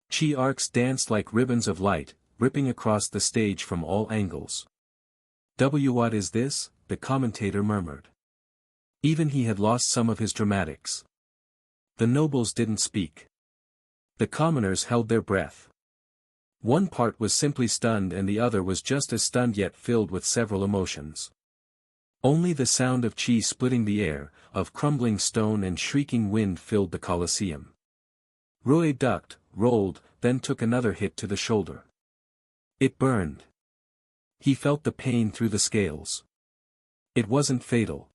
[SPEAKER 1] Chi arcs danced like ribbons of light, ripping across the stage from all angles. What is this? The commentator murmured. Even he had lost some of his dramatics. The nobles didn't speak. The commoners held their breath. One part was simply stunned and the other was just as stunned yet filled with several emotions. Only the sound of chi splitting the air, of crumbling stone and shrieking wind filled the Colosseum. Rui ducked, rolled, then took another hit to the shoulder. It burned. He felt the pain through the scales. It wasn't fatal.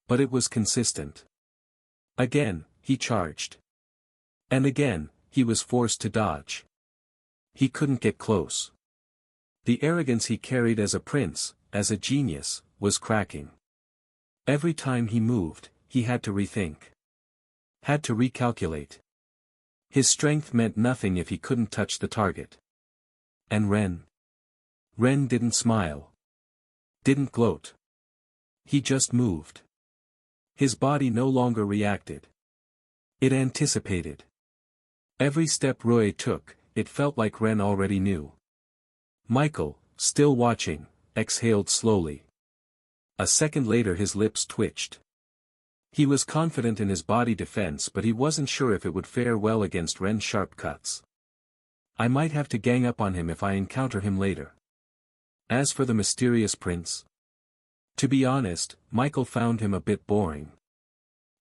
[SPEAKER 1] But it was consistent. Again, he charged. And again, he was forced to dodge. He couldn't get close. The arrogance he carried as a prince, as a genius, was cracking. Every time he moved, he had to rethink. Had to recalculate. His strength meant nothing if he couldn't touch the target. And Ren? Ren didn't smile. Didn't gloat. He just moved. His body no longer reacted. It anticipated. Every step Roy took, it felt like Ren already knew. Michael, still watching, exhaled slowly. A second later his lips twitched. He was confident in his body defense, but he wasn't sure if it would fare well against Ren's sharp cuts. I might have to gang up on him if I encounter him later. As for the mysterious prince, to be honest, Michael found him a bit boring.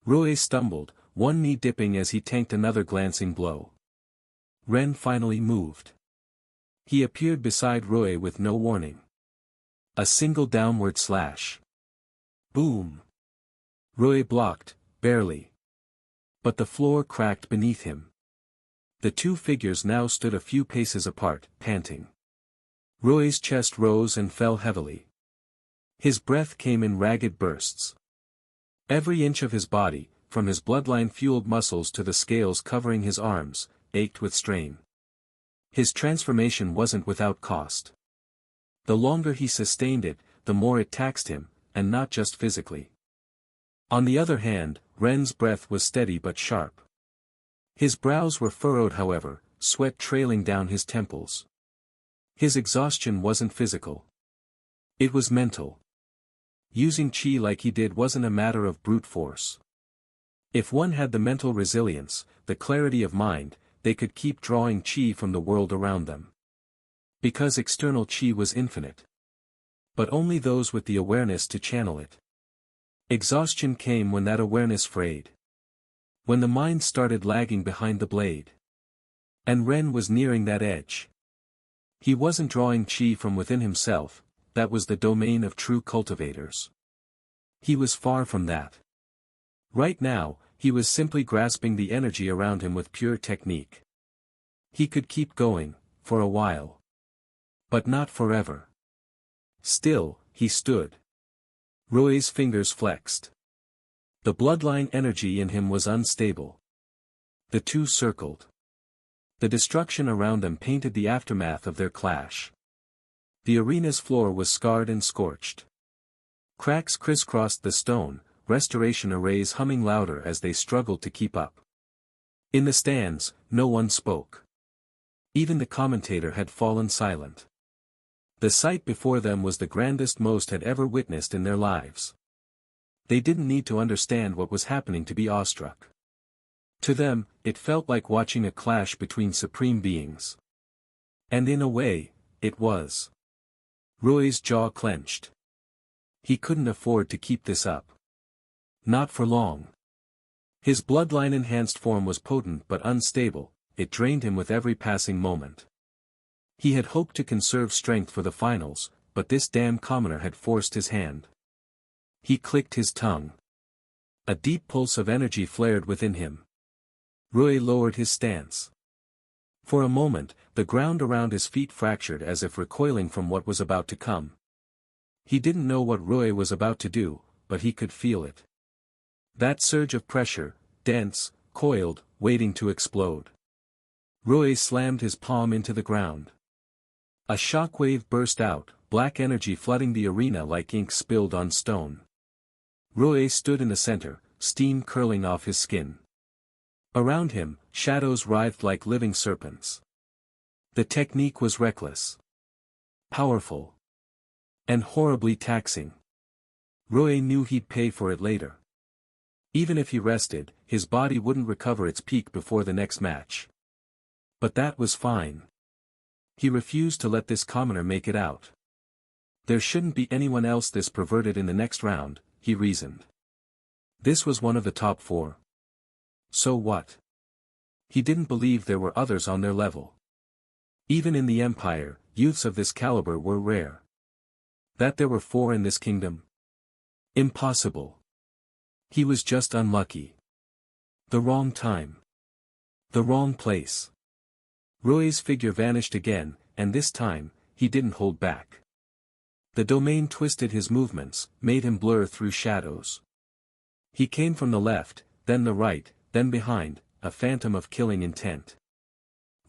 [SPEAKER 1] Roy stumbled, one knee dipping as he tanked another glancing blow. Ren finally moved. He appeared beside Roy with no warning. A single downward slash. Boom. Roy blocked, barely. But the floor cracked beneath him. The two figures now stood a few paces apart, panting. Roy's chest rose and fell heavily. His breath came in ragged bursts. Every inch of his body, from his bloodline-fueled muscles to the scales covering his arms, ached with strain. His transformation wasn't without cost. The longer he sustained it, the more it taxed him, and not just physically. On the other hand, Ren's breath was steady but sharp. His brows were furrowed, however, sweat trailing down his temples. His exhaustion wasn't physical. It was mental. Using chi like he did wasn't a matter of brute force. If one had the mental resilience, the clarity of mind, they could keep drawing chi from the world around them. Because external chi was infinite. But only those with the awareness to channel it. Exhaustion came when that awareness frayed. When the mind started lagging behind the blade. And Ren was nearing that edge. He wasn't drawing chi from within himself, that was the domain of true cultivators. He was far from that. Right now, he was simply grasping the energy around him with pure technique. He could keep going, for a while. But not forever. Still, he stood. Roy's fingers flexed. The bloodline energy in him was unstable. The two circled. The destruction around them painted the aftermath of their clash. The arena's floor was scarred and scorched. Cracks crisscrossed the stone, restoration arrays humming louder as they struggled to keep up. In the stands, no one spoke. Even the commentator had fallen silent. The sight before them was the grandest most had ever witnessed in their lives. They didn't need to understand what was happening to be awestruck. To them, it felt like watching a clash between supreme beings. And in a way, it was. Roy's jaw clenched. He couldn't afford to keep this up. Not for long. His bloodline-enhanced form was potent but unstable, it drained him with every passing moment. He had hoped to conserve strength for the finals, but this damn commoner had forced his hand. He clicked his tongue. A deep pulse of energy flared within him. Roy lowered his stance. For a moment, the ground around his feet fractured as if recoiling from what was about to come. He didn't know what Roy was about to do, but he could feel it. That surge of pressure, dense, coiled, waiting to explode. Roy slammed his palm into the ground. A shockwave burst out, black energy flooding the arena like ink spilled on stone. Roy stood in the center, steam curling off his skin. Around him, shadows writhed like living serpents. The technique was reckless. Powerful. And horribly taxing. Roy knew he'd pay for it later. Even if he rested, his body wouldn't recover its peak before the next match. But that was fine. He refused to let this commoner make it out. There shouldn't be anyone else this perverted in the next round, he reasoned. This was one of the top 4. So what? He didn't believe there were others on their level. Even in the Empire, youths of this caliber were rare. That there were 4 in this kingdom? Impossible. He was just unlucky. The wrong time. The wrong place. Roy's figure vanished again, and this time, he didn't hold back. The domain twisted his movements, made him blur through shadows. He came from the left, then the right, then behind, a phantom of killing intent.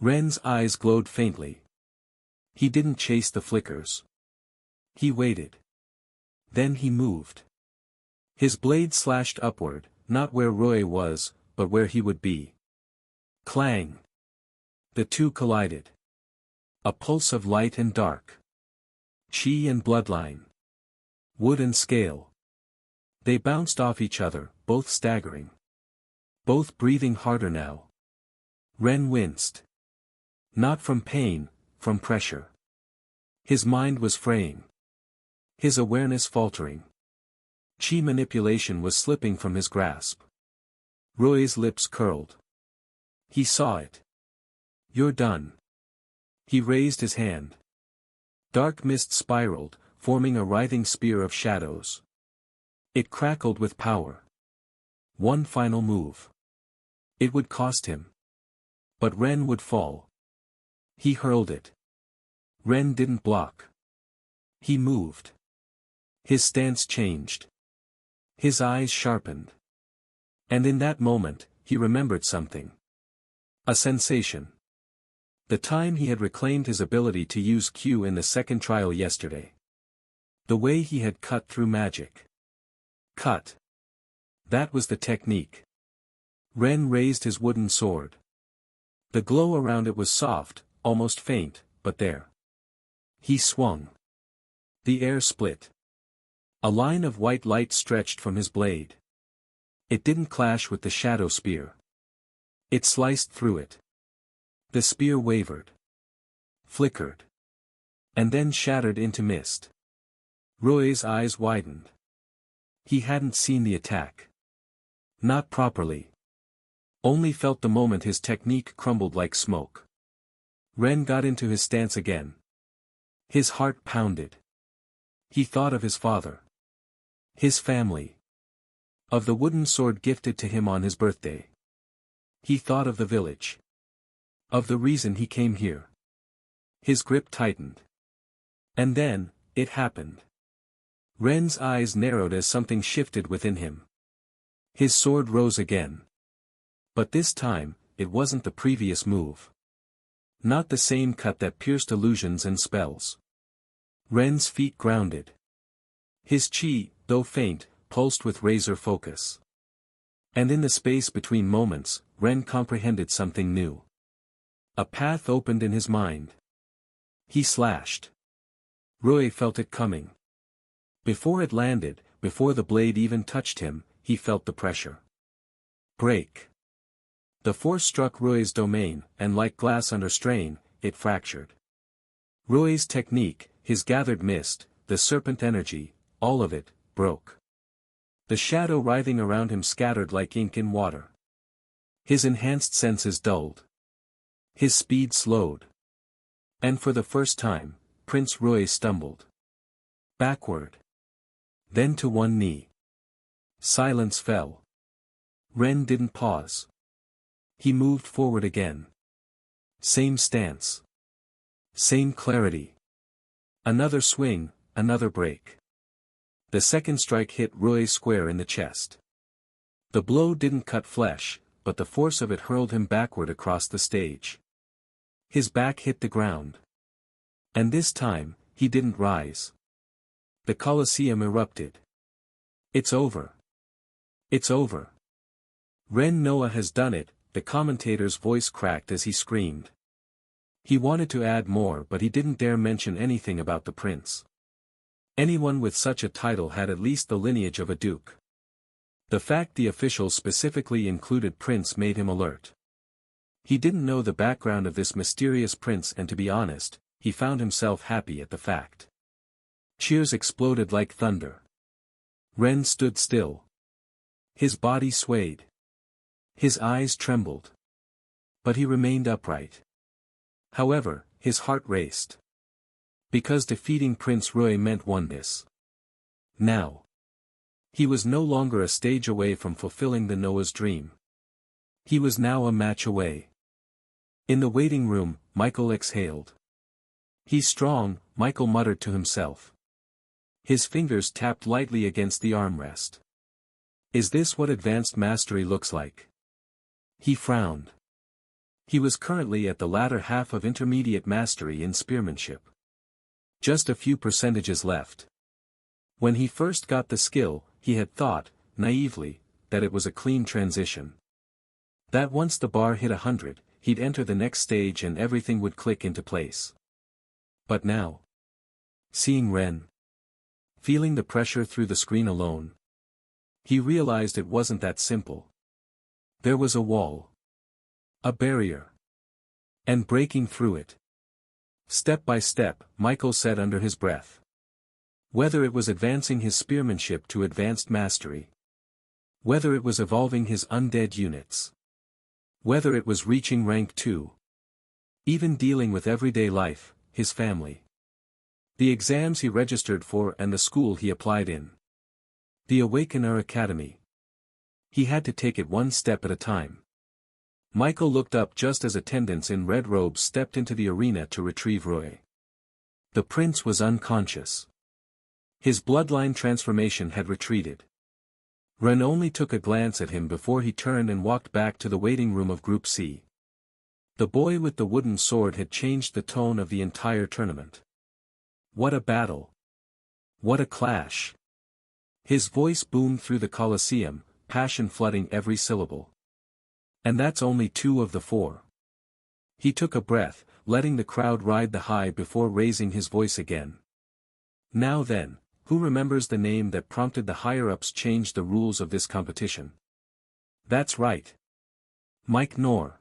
[SPEAKER 1] Ren's eyes glowed faintly. He didn't chase the flickers. He waited. Then he moved. His blade slashed upward, not where Roy was, but where he would be. Clang! The two collided. A pulse of light and dark. Chi and bloodline. Wood and scale. They bounced off each other, both staggering. Both breathing harder now. Ren winced. Not from pain, from pressure. His mind was fraying. His awareness faltering. Chi manipulation was slipping from his grasp. Roy's lips curled. He saw it. You're done. He raised his hand. Dark mist spiraled, forming a writhing spear of shadows. It crackled with power. One final move. It would cost him. But Ren would fall. He hurled it. Ren didn't block. He moved. His stance changed. His eyes sharpened. And in that moment, he remembered something. A sensation. The time he had reclaimed his ability to use Q in the second trial yesterday. The way he had cut through magic. Cut. That was the technique. Ren raised his wooden sword. The glow around it was soft, almost faint, but there. He swung. The air split. A line of white light stretched from his blade. It didn't clash with the shadow spear. It sliced through it. The spear wavered. Flickered. And then shattered into mist. Roy's eyes widened. He hadn't seen the attack. Not properly. Only felt the moment his technique crumbled like smoke. Ren got into his stance again. His heart pounded. He thought of his father. His family. Of the wooden sword gifted to him on his birthday. He thought of the village. Of the reason he came here. His grip tightened. And then, it happened. Ren's eyes narrowed as something shifted within him. His sword rose again. But this time, it wasn't the previous move. Not the same cut that pierced illusions and spells. Ren's feet grounded. His chi, though faint, pulsed with razor focus. And in the space between moments, Ren comprehended something new. A path opened in his mind. He slashed. Roy felt it coming. Before it landed, before the blade even touched him, he felt the pressure. Break. The force struck Roy's domain, and like glass under strain, it fractured. Roy's technique, his gathered mist, the serpent energy, all of it, broke. The shadow writhing around him scattered like ink in water. His enhanced senses dulled. His speed slowed. And for the first time, Prince Roy stumbled. Backward. Then to one knee. Silence fell. Ren didn't pause. He moved forward again. Same stance. Same clarity. Another swing, another break. The second strike hit Roy square in the chest. The blow didn't cut flesh, but the force of it hurled him backward across the stage. His back hit the ground. And this time, he didn't rise. The Colosseum erupted. It's over. It's over. Ren Noah has done it, the commentator's voice cracked as he screamed. He wanted to add more but he didn't dare mention anything about the prince. Anyone with such a title had at least the lineage of a duke. The fact the officials specifically included prince made him alert. He didn't know the background of this mysterious prince and to be honest, he found himself happy at the fact. Cheers exploded like thunder. Ren stood still. His body swayed. His eyes trembled. But he remained upright. However, his heart raced. Because defeating Prince Roy meant oneness. Now. He was no longer a stage away from fulfilling the Noah's dream. He was now a match away. In the waiting room, Michael exhaled. He's strong, Michael muttered to himself. His fingers tapped lightly against the armrest. Is this what advanced mastery looks like? He frowned. He was currently at the latter half of intermediate mastery in spearmanship. Just a few percentages left. When he first got the skill, he had thought, naively, that it was a clean transition. That once the bar hit 100, he'd enter the next stage and everything would click into place. But now, seeing Ren, feeling the pressure through the screen alone, he realized it wasn't that simple. There was a wall. A barrier. And breaking through it. Step by step, Michael said under his breath. Whether it was advancing his spearmanship to advanced mastery. Whether it was evolving his undead units. Whether it was reaching rank 2. Even dealing with everyday life, his family. The exams he registered for and the school he applied in. The Awakener Academy. He had to take it one step at a time. Michael looked up just as attendants in red robes stepped into the arena to retrieve Roy. The prince was unconscious. His bloodline transformation had retreated. Ren only took a glance at him before he turned and walked back to the waiting room of Group C. The boy with the wooden sword had changed the tone of the entire tournament. What a battle! What a clash! His voice boomed through the Colosseum, passion flooding every syllable. And that's only 2 of the 4. He took a breath, letting the crowd ride the high before raising his voice again. Now then, who remembers the name that prompted the higher-ups change the rules of this competition? That's right. Mike Knorr.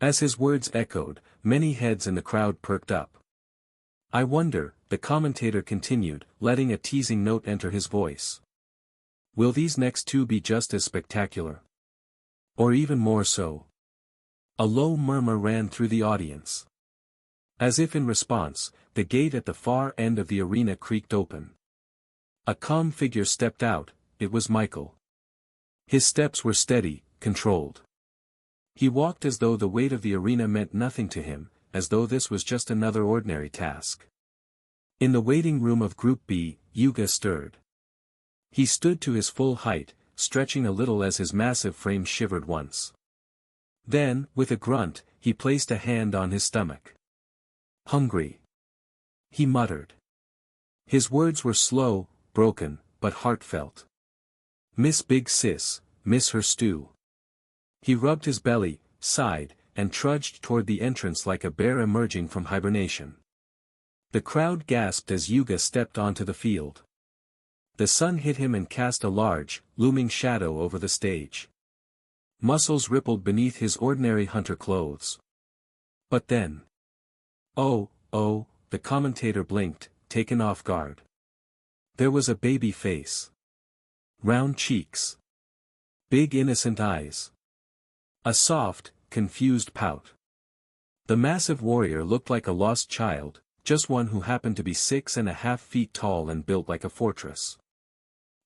[SPEAKER 1] As his words echoed, many heads in the crowd perked up. I wonder, the commentator continued, letting a teasing note enter his voice. Will these next 2 be just as spectacular? Or even more so? A low murmur ran through the audience. As if in response, the gate at the far end of the arena creaked open. A calm figure stepped out. It was Michael. His steps were steady, controlled. He walked as though the weight of the arena meant nothing to him, as though this was just another ordinary task. In the waiting room of Group B, Yuga stirred. He stood to his full height, stretching a little as his massive frame shivered once. Then, with a grunt, he placed a hand on his stomach. Hungry. He muttered. His words were slow, broken, but heartfelt. Miss Big Sis, miss her stew. He rubbed his belly, sighed, and trudged toward the entrance like a bear emerging from hibernation. The crowd gasped as Yuga stepped onto the field. The sun hit him and cast a large, looming shadow over the stage. Muscles rippled beneath his ordinary hunter clothes. But then... Oh, the commentator blinked, taken off guard. There was a baby face. Round cheeks. Big innocent eyes. A soft, confused pout. The massive warrior looked like a lost child, just one who happened to be 6.5 feet tall and built like a fortress.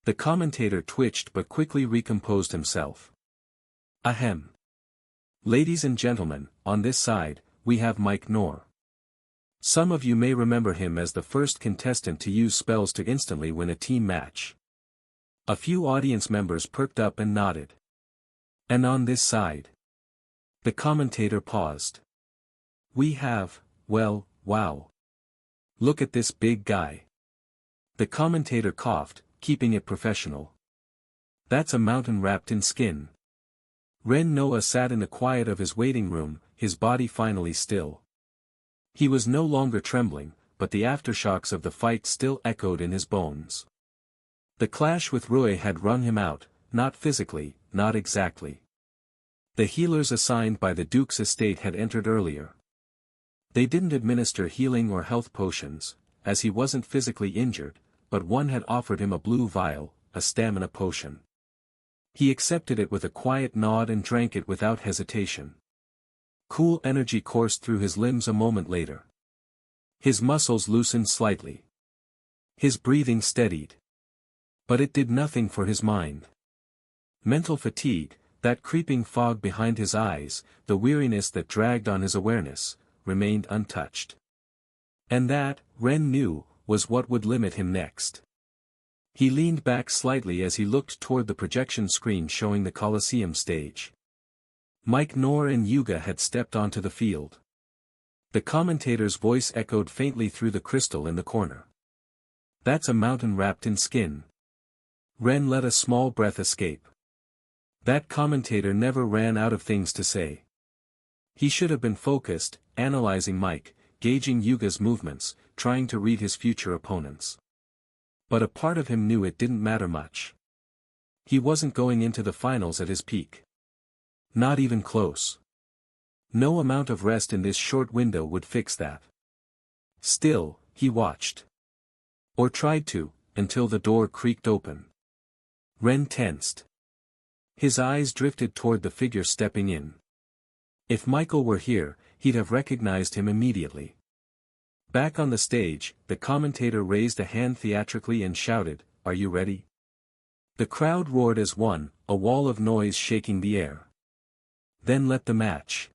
[SPEAKER 1] The commentator twitched but quickly recomposed himself. Ahem. Ladies and gentlemen, on this side, we have Mike Knorr. Some of you may remember him as the first contestant to use spells to instantly win a team match. A few audience members perked up and nodded. And on this side. The commentator paused. We have, well, wow. Look at this big guy. The commentator coughed, keeping it professional. That's a mountain wrapped in skin. Ren Noah sat in the quiet of his waiting room, his body finally still. He was no longer trembling, but the aftershocks of the fight still echoed in his bones. The clash with Rui had wrung him out, not physically, not exactly. The healers assigned by the Duke's estate had entered earlier. They didn't administer healing or health potions, as he wasn't physically injured, but one had offered him a blue vial, a stamina potion. He accepted it with a quiet nod and drank it without hesitation. Cool energy coursed through his limbs a moment later. His muscles loosened slightly. His breathing steadied. But it did nothing for his mind. Mental fatigue, that creeping fog behind his eyes, the weariness that dragged on his awareness, remained untouched. And that, Ren knew, was what would limit him next. He leaned back slightly as he looked toward the projection screen showing the Colosseum stage. Mike Nor and Yuga had stepped onto the field. The commentator's voice echoed faintly through the crystal in the corner. "That's a mountain wrapped in skin." Ren let a small breath escape. That commentator never ran out of things to say. He should have been focused, analyzing Mike, gauging Yuga's movements, trying to read his future opponents. But a part of him knew it didn't matter much. He wasn't going into the finals at his peak. Not even close. No amount of rest in this short window would fix that. Still, he watched. Or tried to, until the door creaked open. Ren tensed. His eyes drifted toward the figure stepping in. If Michael were here, he'd have recognized him immediately. Back on the stage, the commentator raised a hand theatrically and shouted, "Are you ready?" The crowd roared as one, a wall of noise shaking the air. "Then let the match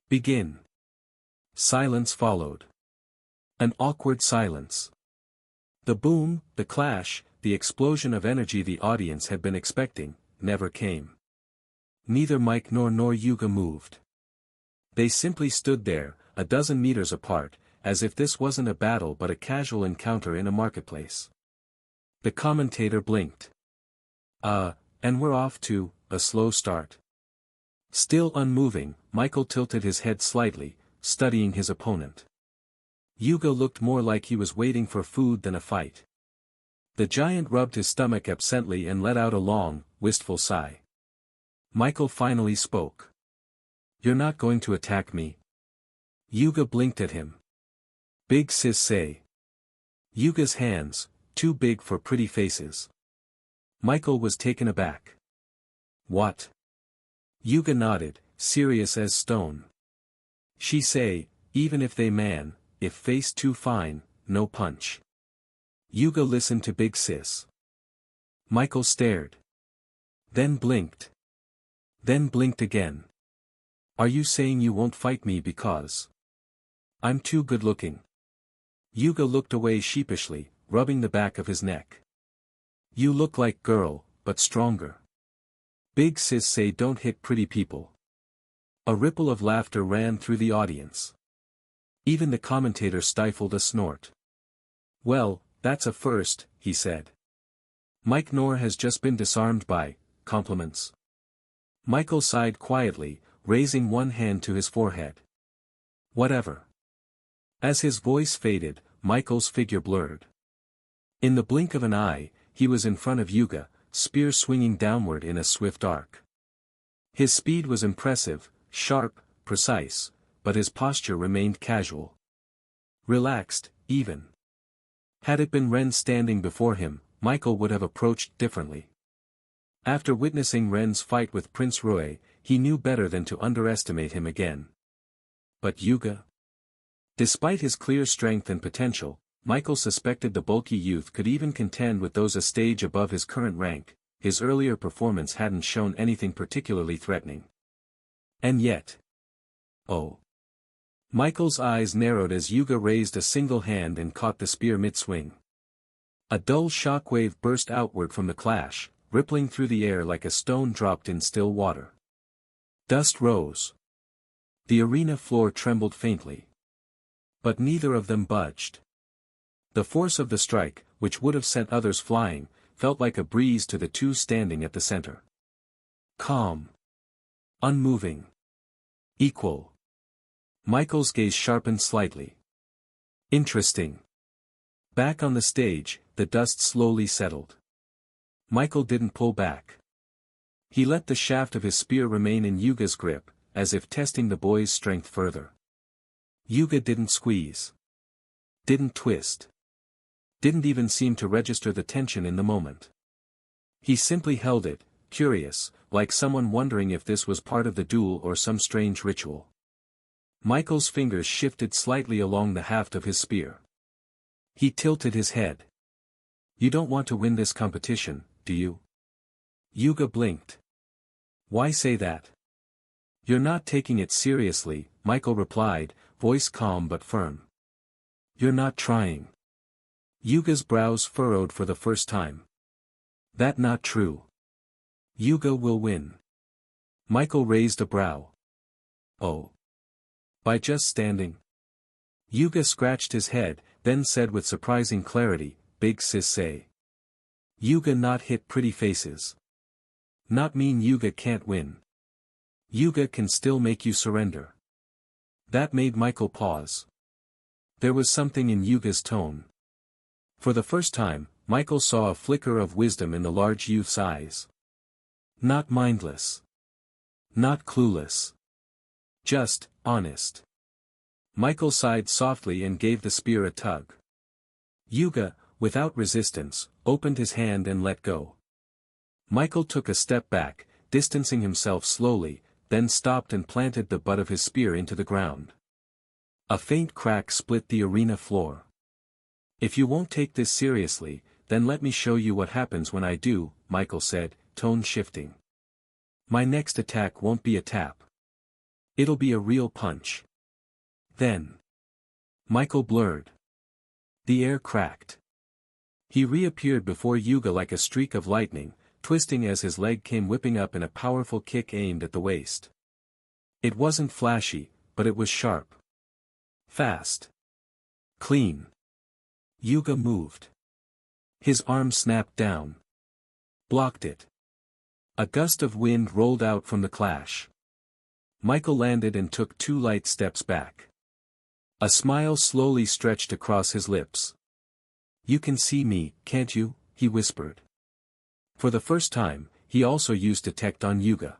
[SPEAKER 1] begin." Silence followed. An awkward silence. The boom, the clash, the explosion of energy the audience had been expecting, never came. Neither Mike nor Yuga moved. They simply stood there, a dozen meters apart, as if this wasn't a battle but a casual encounter in a marketplace. The commentator blinked. And we're off to a slow start." Still unmoving, Michael tilted his head slightly, studying his opponent. Yuga looked more like he was waiting for food than a fight. The giant rubbed his stomach absently and let out a long, wistful sigh. Michael finally spoke. "You're not going to attack me?" Yuga blinked at him. "Big sis say." Yuga's hands, too big for pretty faces. Michael was taken aback. "What?" Yuga nodded, serious as stone. "She say, even if they man, if face too fine, no punch." Yuga listened to Big Sis. Michael stared. Then blinked. Then blinked again. "Are you saying you won't fight me because I'm too good looking?" Yuga looked away sheepishly, rubbing the back of his neck. "You look like girl, but stronger." Big Sis say don't hit pretty people. A ripple of laughter ran through the audience. Even the commentator stifled a snort. "Well, that's a first," he said. "Mike Nor has just been disarmed by compliments." Michael sighed quietly, raising one hand to his forehead. "Whatever." As his voice faded, Michael's figure blurred. In the blink of an eye, he was in front of Yuga, spear swinging downward in a swift arc. His speed was impressive, sharp, precise, but his posture remained casual. Relaxed, even. Had it been Ren standing before him, Michael would have approached differently. After witnessing Ren's fight with Prince Rui, he knew better than to underestimate him again. But Yuga? Despite his clear strength and potential, Michael suspected the bulky youth could even contend with those a stage above his current rank. His earlier performance hadn't shown anything particularly threatening. And yet... Oh. Michael's eyes narrowed as Yuga raised a single hand and caught the spear mid-swing. A dull shockwave burst outward from the clash, rippling through the air like a stone dropped in still water. Dust rose. The arena floor trembled faintly. But neither of them budged. The force of the strike, which would have sent others flying, felt like a breeze to the two standing at the center. Calm. Unmoving. Equal. Michael's gaze sharpened slightly. Interesting. Back on the stage, the dust slowly settled. Michael didn't pull back. He let the shaft of his spear remain in Yuga's grip, as if testing the boy's strength further. Yuga didn't squeeze. Didn't twist. Didn't even seem to register the tension in the moment. He simply held it, curious, like someone wondering if this was part of the duel or some strange ritual. Michael's fingers shifted slightly along the haft of his spear. He tilted his head. "You don't want to win this competition, do you?" Yuga blinked. "Why say that?" "You're not taking it seriously," Michael replied, voice calm but firm. "You're not trying." Yuga's brows furrowed for the first time. "That not true. Yuga will win." Michael raised a brow. Oh. By just standing? Yuga scratched his head, then said with surprising clarity, Big sis say. Yuga not hit pretty faces. Not mean Yuga can't win. Yuga can still make you surrender. That made Michael pause. There was something in Yuga's tone. For the first time, Michael saw a flicker of wisdom in the large youth's eyes. Not mindless. Not clueless. Just, honest. Michael sighed softly and gave the spear a tug. Yuga, without resistance, opened his hand and let go. Michael took a step back, distancing himself slowly, then stopped and planted the butt of his spear into the ground. A faint crack split the arena floor. If you won't take this seriously, then let me show you what happens when I do, Michael said, tone shifting. My next attack won't be a tap. It'll be a real punch. Then. Michael blurred. The air cracked. He reappeared before Yuga like a streak of lightning, twisting as his leg came whipping up in a powerful kick aimed at the waist. It wasn't flashy, but it was sharp. Fast. Clean. Yuga moved. His arm snapped down. Blocked it. A gust of wind rolled out from the clash. Michael landed and took 2 light steps back. A smile slowly stretched across his lips. You can see me, can't you? He whispered. For the first time, he also used detect on Yuga.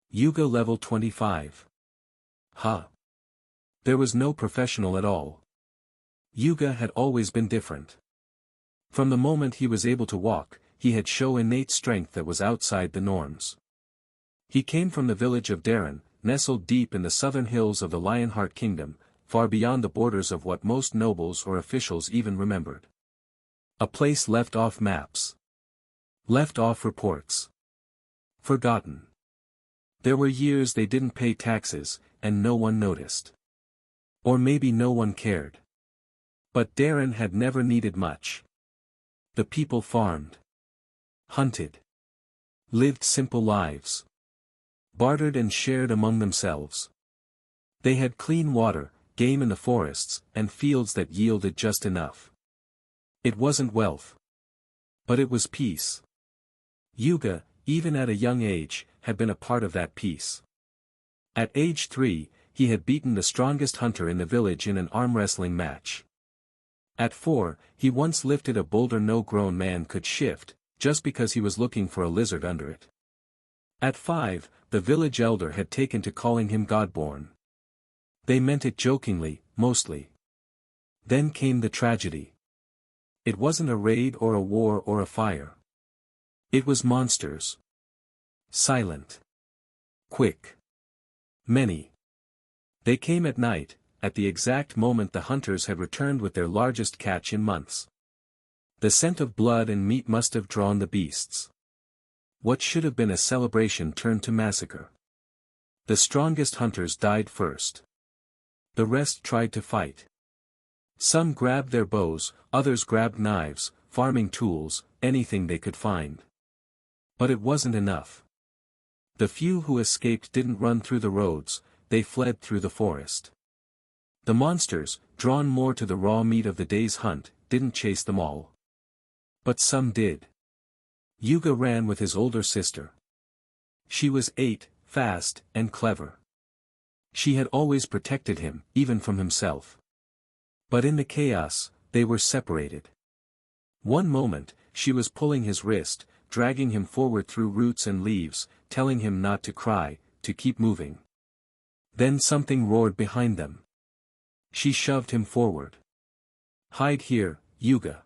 [SPEAKER 1] Yuga level 25. Huh. There was no professional at all. Yuga had always been different. From the moment he was able to walk, he had shown innate strength that was outside the norms. He came from the village of Darren, nestled deep in the southern hills of the Lionheart Kingdom, far beyond the borders of what most nobles or officials even remembered. A place left off maps. Left off reports. Forgotten. There were years they didn't pay taxes, and no one noticed. Or maybe no one cared. But Darren had never needed much. The people farmed. Hunted. Lived simple lives. Bartered and shared among themselves. They had clean water, game in the forests, and fields that yielded just enough. It wasn't wealth. But it was peace. Yuga, even at a young age, had been a part of that peace. At age 3, he had beaten the strongest hunter in the village in an arm wrestling match. At 4, he once lifted a boulder no grown man could shift, just because he was looking for a lizard under it. At 5, the village elder had taken to calling him Godborn. They meant it jokingly, mostly. Then came the tragedy. It wasn't a raid or a war or a fire. It was monsters. Silent. Quick. Many. They came at night, at the exact moment the hunters had returned with their largest catch in months. The scent of blood and meat must have drawn the beasts. What should have been a celebration turned to massacre. The strongest hunters died first. The rest tried to fight. Some grabbed their bows, others grabbed knives, farming tools, anything they could find. But it wasn't enough. The few who escaped didn't run through the roads, they fled through the forest. The monsters, drawn more to the raw meat of the day's hunt, didn't chase them all. But some did. Yuga ran with his older sister. She was 8, fast, and clever. She had always protected him, even from himself. But in the chaos, they were separated. One moment, she was pulling his wrist, dragging him forward through roots and leaves, telling him not to cry, to keep moving. Then something roared behind them. She shoved him forward. Hide here, Yuga.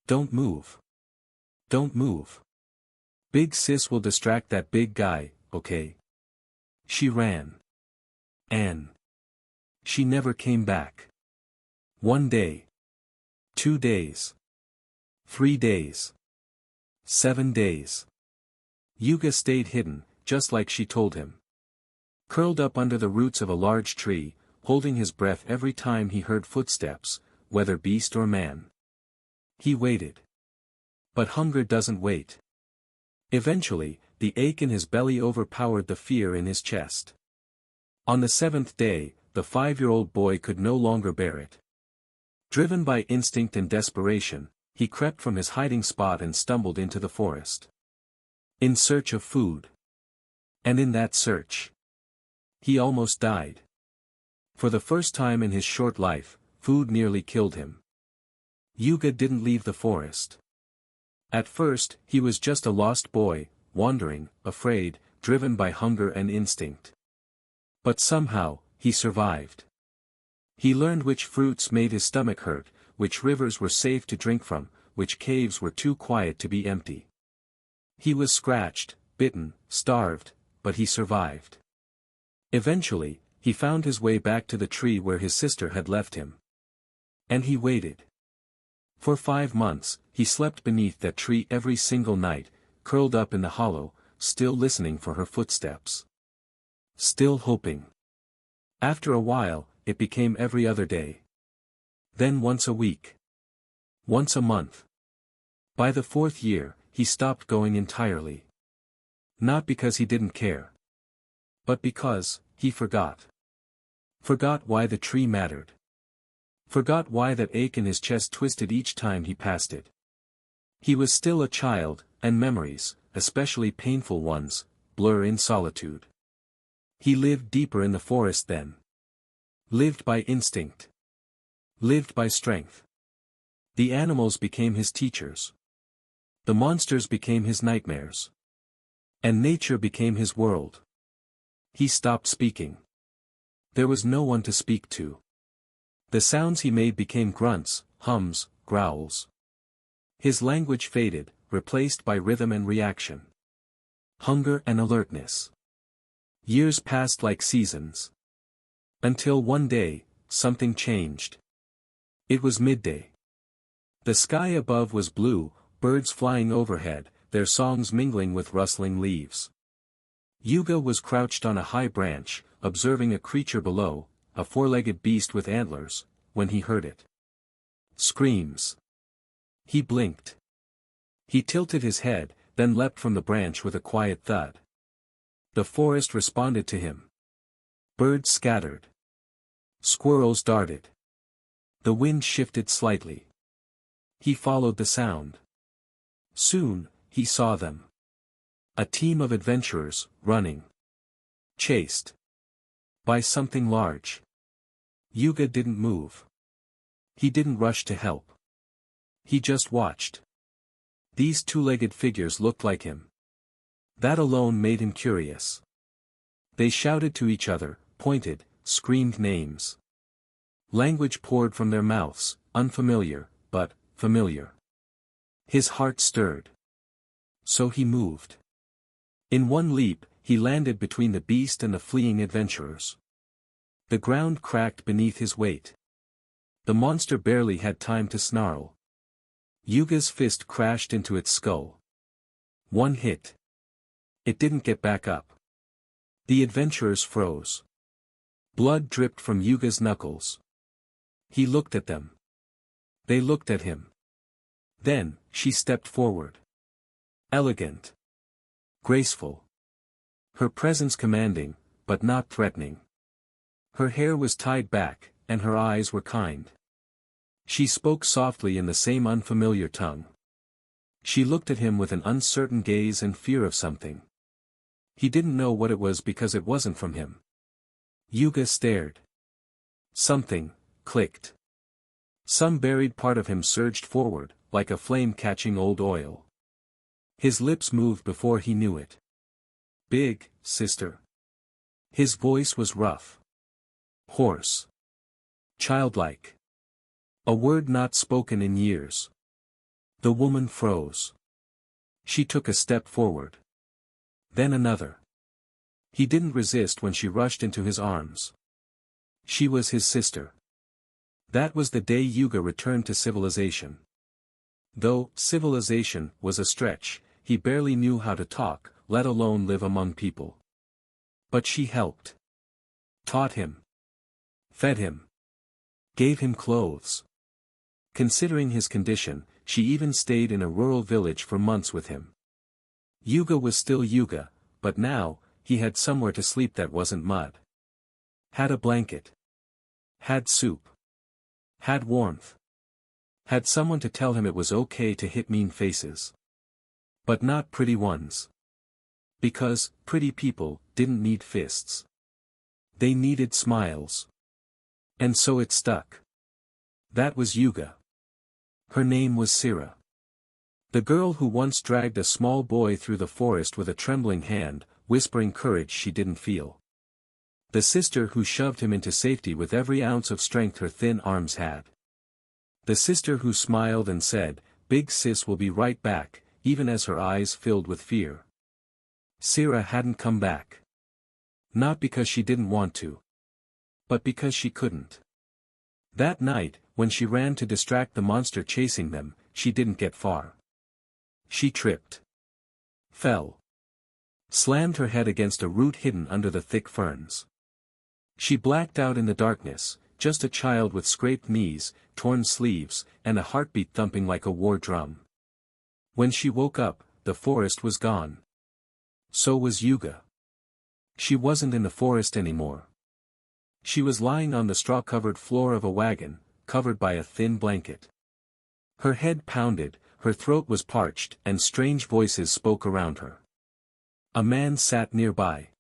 [SPEAKER 1] Don't move. Don't move. Big sis will distract that big guy, okay? She ran. And she never came back. 1 day. 2 days. 3 days. 7 days. Yuga stayed hidden, just like she told him. Curled up under the roots of a large tree, holding his breath every time he heard footsteps, whether beast or man. He waited. But hunger doesn't wait. Eventually, the ache in his belly overpowered the fear in his chest. On the 7th day, the 5-year-old boy could no longer bear it. Driven by instinct and desperation, he crept from his hiding spot and stumbled into the forest. In search of food. And in that search, he almost died. For the first time in his short life, food nearly killed him. Yuga didn't leave the forest. At first, he was just a lost boy, wandering, afraid, driven by hunger and instinct. But somehow, he survived. He learned which fruits made his stomach hurt, which rivers were safe to drink from, which caves were too quiet to be empty. He was scratched, bitten, starved, but he survived. Eventually, he found his way back to the tree where his sister had left him. And he waited. For 5 months, he slept beneath that tree every single night, curled up in the hollow, still listening for her footsteps. Still hoping. After a while, it became every other day. Then once a week. Once a month. By the 4th year, he stopped going entirely. Not because he didn't care. But because, he forgot. Forgot why the tree mattered. Forgot why that ache in his chest twisted each time he passed it. He was still a child, and memories, especially painful ones, blur in solitude. He lived deeper in the forest then. Lived by instinct. Lived by strength. The animals became his teachers. The monsters became his nightmares. And nature became his world. He stopped speaking. There was no one to speak to. The sounds he made became grunts, hums, growls. His language faded, replaced by rhythm and reaction. Hunger and alertness. Years passed like seasons. Until one day, something changed. It was midday. The sky above was blue, birds flying overhead, their songs mingling with rustling leaves. Yuga was crouched on a high branch, observing a creature below, a 4-legged beast with antlers, when he heard it. Screams. He blinked. He tilted his head, then leapt from the branch with a quiet thud. The forest responded to him. Birds scattered. Squirrels darted. The wind shifted slightly. He followed the sound. Soon, he saw them. A team of adventurers, running. Chased. By something large. Yuga didn't move. He didn't rush to help. He just watched. These 2-legged figures looked like him. That alone made him curious. They shouted to each other, pointed, screamed names. Language poured from their mouths, unfamiliar, but familiar. His heart stirred. So he moved. In one leap, he landed between the beast and the fleeing adventurers. The ground cracked beneath his weight. The monster barely had time to snarl. Yuga's fist crashed into its skull. One hit. It didn't get back up. The adventurers froze. Blood dripped from Yuga's knuckles. He looked at them. They looked at him. Then, she stepped forward. Elegant. Graceful. Her presence commanding, but not threatening. Her hair was tied back, and her eyes were kind. She spoke softly in the same unfamiliar tongue. She looked at him with an uncertain gaze and fear of something. He didn't know what it was because it wasn't from him. Yuga stared. Something clicked. Some buried part of him surged forward, like a flame catching old oil. His lips moved before he knew it. Big, sister. His voice was rough. Hoarse. Childlike. A word not spoken in years. The woman froze. She took a step forward. Then another. He didn't resist when she rushed into his arms. She was his sister. That was the day Yuga returned to civilization. Though civilization was a stretch, he barely knew how to talk, let alone live among people. But she helped. Taught him. Fed him. Gave him clothes. Considering his condition, she even stayed in a rural village for months with him. Yuga was still Yuga, but now, he had somewhere to sleep that wasn't mud. Had a blanket. Had soup. Had warmth. Had someone to tell him it was okay to hit mean faces. But not pretty ones. Because, pretty people, didn't need fists. They needed smiles. And so it stuck. That was Yuga. Her name was Sira. The girl who once dragged a small boy through the forest with a trembling hand, whispering courage she didn't feel. The sister who shoved him into safety with every ounce of strength her thin arms had. The sister who smiled and said, "Big sis will be right back," even as her eyes filled with fear. Sira hadn't come back. Not because she didn't want to. But because she couldn't. That night, when she ran to distract the monster chasing them, she didn't get far. She tripped. Fell. Slammed her head against a root hidden under the thick ferns. She blacked out in the darkness, just a child with scraped knees, torn sleeves, and a heartbeat thumping like a war drum. When she woke up, the forest was gone. So was Yuga. She wasn't in the forest anymore. She was lying on the straw-covered floor of a wagon, covered by a thin blanket. Her head pounded, her throat was parched, and strange voices spoke around her. A man sat nearby.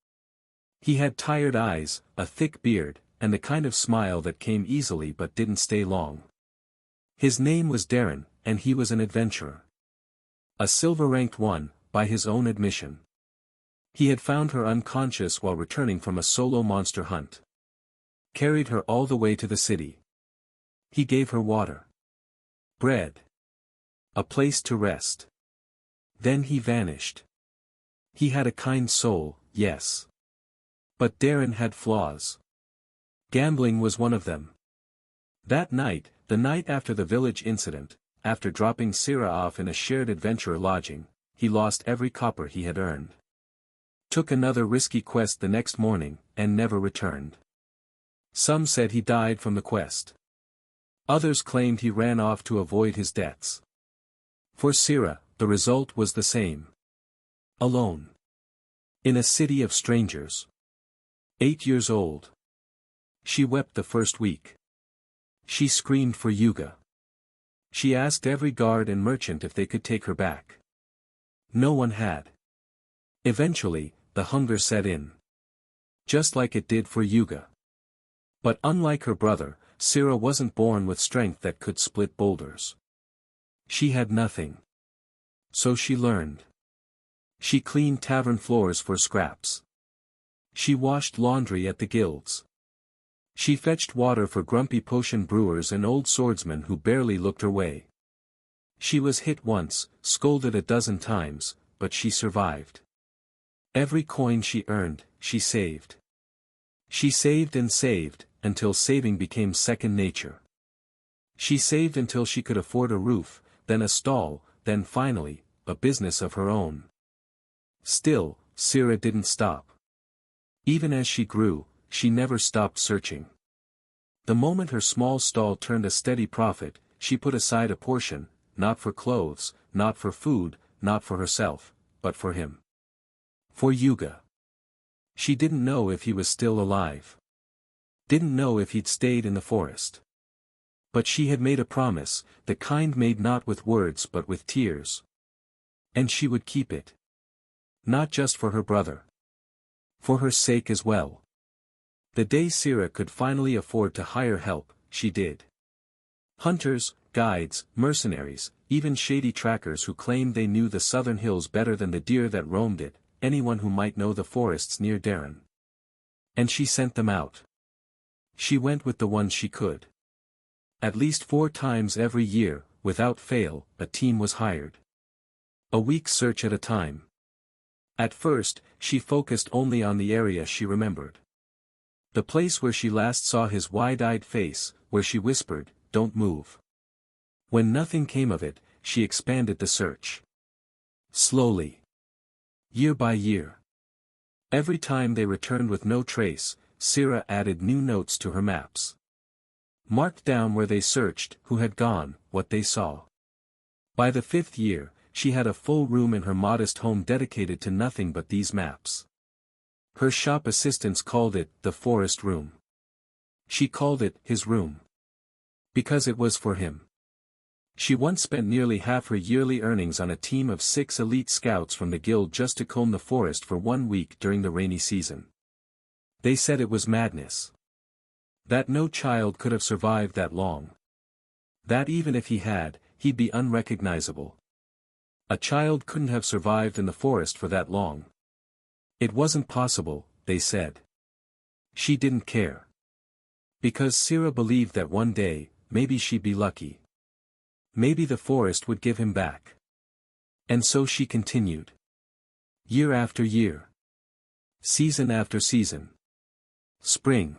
[SPEAKER 1] He had tired eyes, a thick beard, and the kind of smile that came easily but didn't stay long. His name was Darren, and he was an adventurer. A silver-ranked one, by his own admission. He had found her unconscious while returning from a solo monster hunt. Carried her all the way to the city. He gave her water. Bread. A place to rest. Then he vanished. He had a kind soul, yes. But Darren had flaws. Gambling was one of them. That night, the night after the village incident, after dropping Sira off in a shared adventurer lodging, he lost every copper he had earned. Took another risky quest the next morning, and never returned. Some said he died from the quest. Others claimed he ran off to avoid his debts. For Sira, the result was the same. Alone. In a city of strangers. 8 years old. She wept the first week. She screamed for Yuga. She asked every guard and merchant if they could take her back. No one had. Eventually, the hunger set in. Just like it did for Yuga. But unlike her brother, Sira wasn't born with strength that could split boulders. She had nothing. So she learned. She cleaned tavern floors for scraps. She washed laundry at the guilds. She fetched water for grumpy potion brewers and old swordsmen who barely looked her way. She was hit once, scolded a dozen times, but she survived. Every coin she earned, she saved. She saved and saved, until saving became second nature. She saved until she could afford a roof, then a stall, then finally, a business of her own. Still, Sira didn't stop. Even as she grew, she never stopped searching. The moment her small stall turned a steady profit, she put aside a portion, not for clothes, not for food, not for herself, but for him. For Yuga. She didn't know if he was still alive. Didn't know if he'd stayed in the forest. But she had made a promise, the kind made not with words but with tears. And she would keep it. Not just for her brother. For her sake as well. The day Sira could finally afford to hire help, she did. Hunters, guides, mercenaries, even shady trackers who claimed they knew the southern hills better than the deer that roamed it, anyone who might know the forests near Darren. And she sent them out. She went with the ones she could. At least 4 times every year, without fail, a team was hired. A week's search at a time. At first, she focused only on the area she remembered. The place where she last saw his wide-eyed face, where she whispered, "Don't move." When nothing came of it, she expanded the search. Slowly. Year by year. Every time they returned with no trace, Sira added new notes to her maps. Marked down where they searched, who had gone, what they saw. By the 5th year, she had a full room in her modest home dedicated to nothing but these maps. Her shop assistants called it the forest room. She called it his room. Because it was for him. She once spent nearly half her yearly earnings on a team of 6 elite scouts from the guild just to comb the forest for 1 week during the rainy season. They said it was madness. That no child could have survived that long. That even if he had, he'd be unrecognizable. A child couldn't have survived in the forest for that long. It wasn't possible, they said. She didn't care. Because Sira believed that one day, maybe she'd be lucky. Maybe the forest would give him back. And so she continued. Year after year. Season after season. Spring.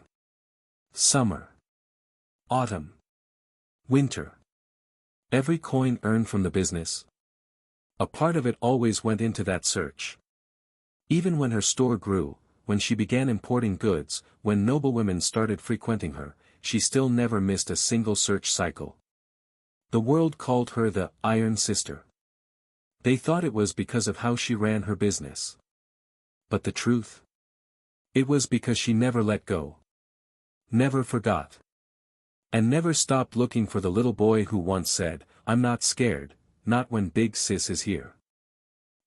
[SPEAKER 1] Summer. Autumn. Winter. Every coin earned from the business. A part of it always went into that search. Even when her store grew, when she began importing goods, when noblewomen started frequenting her, she still never missed a single search cycle. The world called her the Iron Sister. They thought it was because of how she ran her business. But the truth? It was because she never let go. Never forgot. And never stopped looking for the little boy who once said, "I'm not scared, not when Big Sis is here."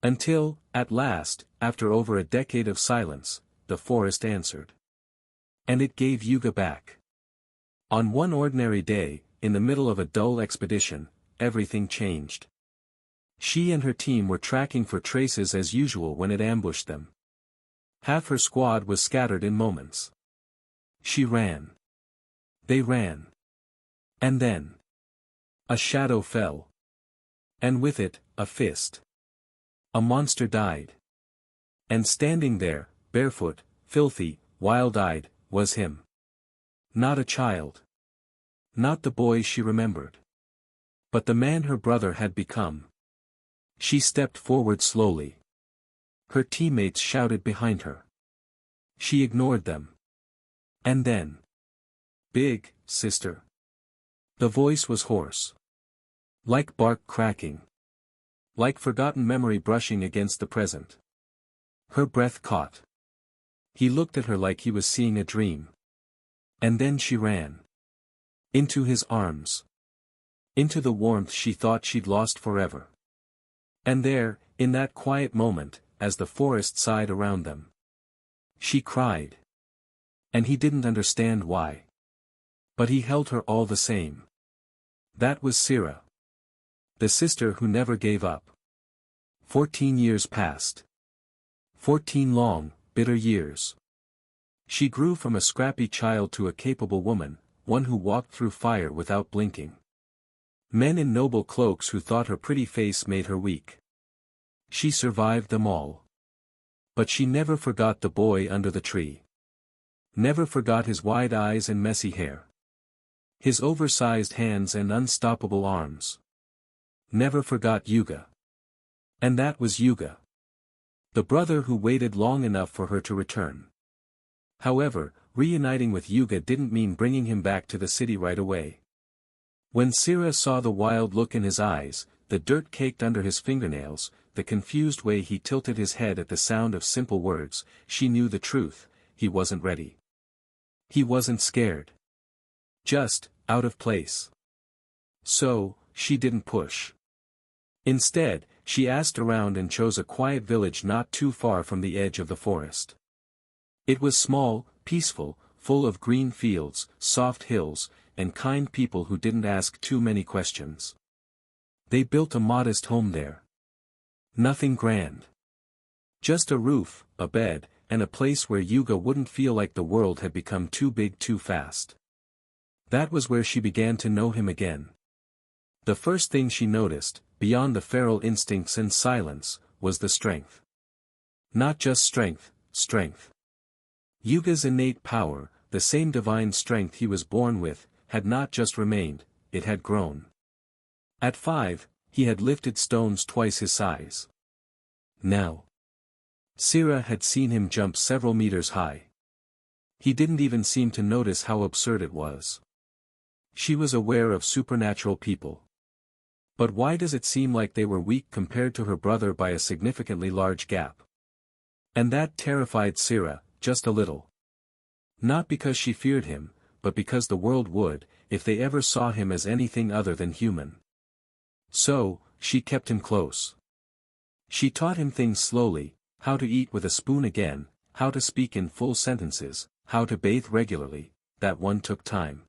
[SPEAKER 1] Until, at last, after over a decade of silence, the forest answered. And it gave Yuga back. On one ordinary day, in the middle of a dull expedition, everything changed. She and her team were tracking for traces as usual when it ambushed them. Half her squad was scattered in moments. She ran. They ran. And then. A shadow fell. And with it, a fist. A monster died. And standing there, barefoot, filthy, wild-eyed, was him. Not a child. Not the boy she remembered. But the man her brother had become. She stepped forward slowly. Her teammates shouted behind her. She ignored them. And then. "Big, sister." The voice was hoarse. Like bark cracking. Like forgotten memory brushing against the present. Her breath caught. He looked at her like he was seeing a dream. And then she ran. Into his arms. Into the warmth she thought she'd lost forever. And there, in that quiet moment, as the forest sighed around them, she cried. And he didn't understand why. But he held her all the same. That was Sira. The sister who never gave up. 14 years passed. 14 long, bitter years. She grew from a scrappy child to a capable woman, one who walked through fire without blinking. Men in noble cloaks who thought her pretty face made her weak. She survived them all. But she never forgot the boy under the tree. Never forgot his wide eyes and messy hair. His oversized hands and unstoppable arms. Never forgot Yuga. And that was Yuga. The brother who waited long enough for her to return. However, reuniting with Yuga didn't mean bringing him back to the city right away. When Sira saw the wild look in his eyes, the dirt caked under his fingernails, the confused way he tilted his head at the sound of simple words, she knew the truth: he wasn't ready. He wasn't scared. Just, out of place. So, she didn't push. Instead, she asked around and chose a quiet village not too far from the edge of the forest. It was small, peaceful, full of green fields, soft hills, and kind people who didn't ask too many questions. They built a modest home there. Nothing grand. Just a roof, a bed, and a place where Yuga wouldn't feel like the world had become too big too fast. That was where she began to know him again. The first thing she noticed, beyond the feral instincts and silence, was the strength. Not just strength, strength. Yuga's innate power, the same divine strength he was born with, had not just remained, it had grown. At 5, he had lifted stones twice his size. Now. Sira had seen him jump several meters high. He didn't even seem to notice how absurd it was. She was aware of supernatural people. But why does it seem like they were weak compared to her brother by a significantly large gap? And that terrified Sira, just a little. Not because she feared him, but because the world would, if they ever saw him as anything other than human. So, she kept him close. She taught him things slowly, how to eat with a spoon again, how to speak in full sentences, how to bathe regularly. That one took time.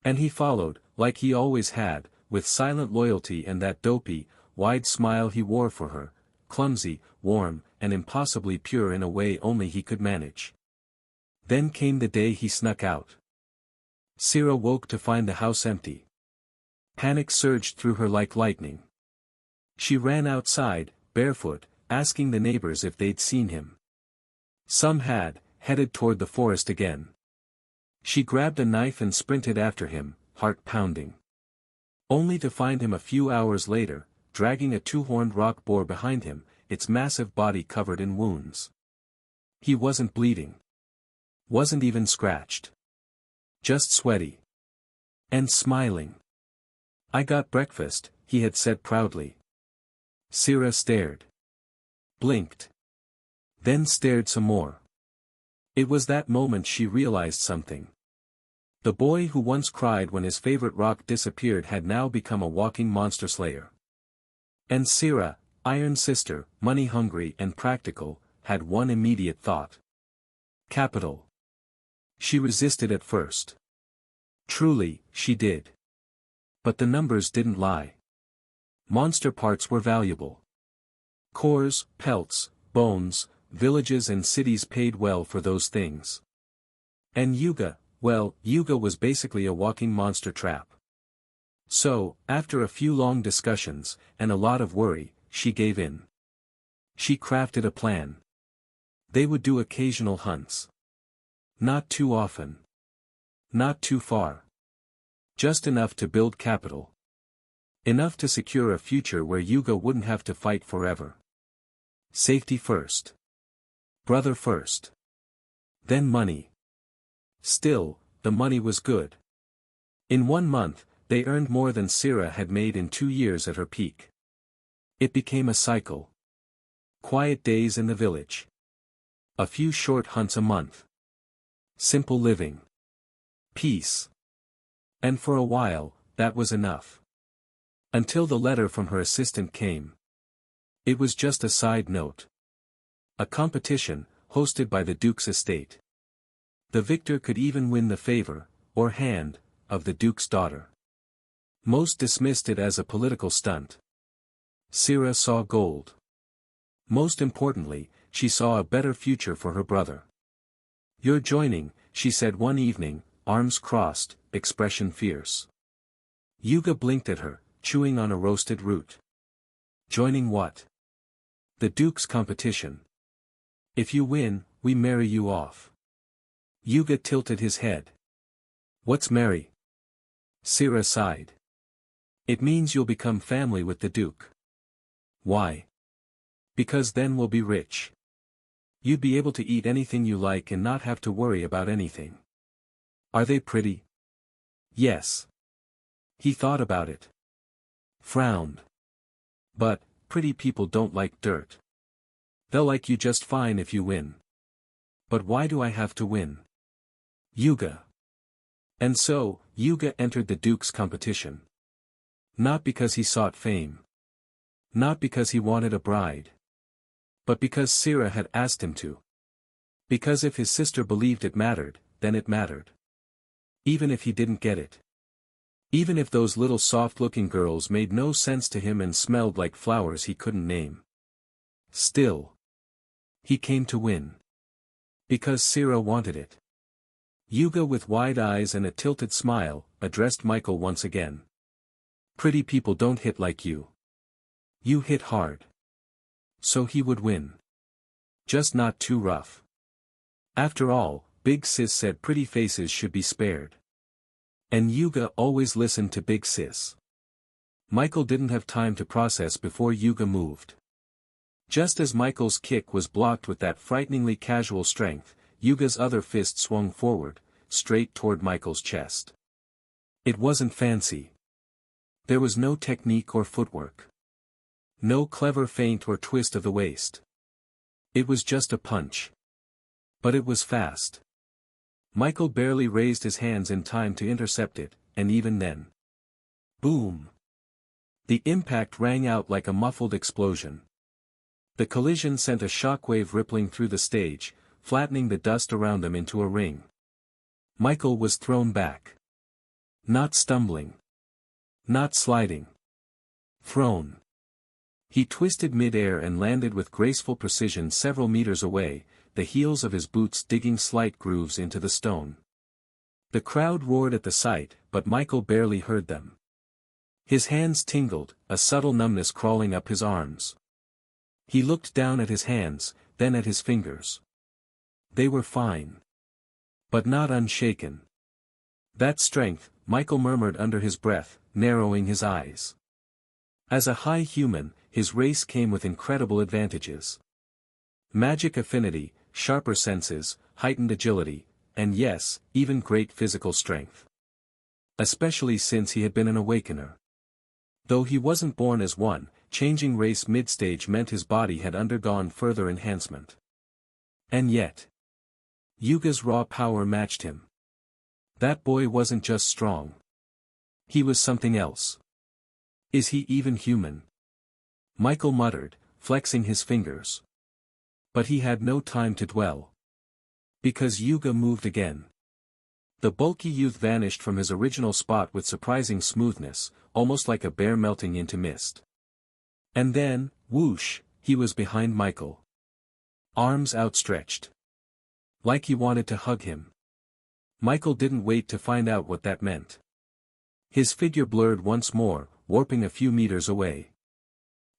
[SPEAKER 1] And he followed, like he always had, with silent loyalty and that dopey, wide smile he wore for her, clumsy, warm, and impossibly pure in a way only he could manage. Then came the day he snuck out. Sira woke to find the house empty. Panic surged through her like lightning. She ran outside, barefoot, asking the neighbors if they'd seen him. Some had, headed toward the forest again. She grabbed a knife and sprinted after him, heart pounding. Only to find him a few hours later, dragging a two-horned rock boar behind him, its massive body covered in wounds. He wasn't bleeding. Wasn't even scratched. Just sweaty. And smiling. "I got breakfast," he had said proudly. Sira stared. Blinked. Then stared some more. It was that moment she realized something. The boy who once cried when his favorite rock disappeared had now become a walking monster slayer. And Sira, iron sister, money-hungry and practical, had one immediate thought. Capital. She resisted at first. Truly, she did. But the numbers didn't lie. Monster parts were valuable. Cores, pelts, bones, villages and cities paid well for those things. And Yuga, well, Yuga was basically a walking monster trap. So, after a few long discussions, and a lot of worry, she gave in. She crafted a plan. They would do occasional hunts. Not too often. Not too far. Just enough to build capital. Enough to secure a future where Yuga wouldn't have to fight forever. Safety first. Brother first. Then money. Still, the money was good. In 1 month, they earned more than Sira had made in 2 years at her peak. It became a cycle. Quiet days in the village. A few short hunts a month. Simple living. Peace. And for a while, that was enough. Until the letter from her assistant came. It was just a side note. A competition, hosted by the Duke's estate. The victor could even win the favor, or hand, of the Duke's daughter. Most dismissed it as a political stunt. Sira saw gold. Most importantly, she saw a better future for her brother. "You're joining," she said one evening, arms crossed, expression fierce. Yuga blinked at her, chewing on a roasted root. "Joining what?" "The Duke's competition. If you win, we marry you off." Yuga tilted his head. "What's marry?" Sira sighed. "It means you'll become family with the Duke." "Why?" "Because then we'll be rich. You'd be able to eat anything you like and not have to worry about anything." "Are they pretty?" "Yes." He thought about it. Frowned. "But, pretty people don't like dirt. They'll like you just fine if you win." "But why do I have to win?" "Yuga." And so, Yuga entered the Duke's competition. Not because he sought fame. Not because he wanted a bride. But because Sira had asked him to. Because if his sister believed it mattered, then it mattered. Even if he didn't get it. Even if those little soft-looking girls made no sense to him and smelled like flowers he couldn't name. Still. He came to win. Because Sira wanted it. Yuga with wide eyes and a tilted smile, addressed Michael once again. "Pretty people don't hit like you. You hit hard." So he would win. Just not too rough. After all, Big Sis said pretty faces should be spared. And Yuga always listened to Big Sis. Michael didn't have time to process before Yuga moved. Just as Michael's kick was blocked with that frighteningly casual strength, Yuga's other fist swung forward, straight toward Michael's chest. It wasn't fancy. There was no technique or footwork. No clever feint or twist of the waist. It was just a punch. But it was fast. Michael barely raised his hands in time to intercept it, and even then. Boom! The impact rang out like a muffled explosion. The collision sent a shockwave rippling through the stage, flattening the dust around him into a ring. Michael was thrown back. Not stumbling. Not sliding. Thrown. He twisted mid-air and landed with graceful precision several meters away, the heels of his boots digging slight grooves into the stone. The crowd roared at the sight, but Michael barely heard them. His hands tingled, a subtle numbness crawling up his arms. He looked down at his hands, then at his fingers. They were fine. But not unshaken. That strength, Michael murmured under his breath, narrowing his eyes. As a high human, his race came with incredible advantages. Magic affinity, sharper senses, heightened agility, and yes, even great physical strength. Especially since he had been an awakener. Though he wasn't born as one, changing race mid-stage meant his body had undergone further enhancement. And yet, Yuga's raw power matched him. That boy wasn't just strong. He was something else. Is he even human? Michael muttered, flexing his fingers. But he had no time to dwell. Because Yuga moved again. The bulky youth vanished from his original spot with surprising smoothness, almost like a bear melting into mist. And then, whoosh, he was behind Michael. Arms outstretched. Like he wanted to hug him. Michael didn't wait to find out what that meant. His figure blurred once more, warping a few meters away.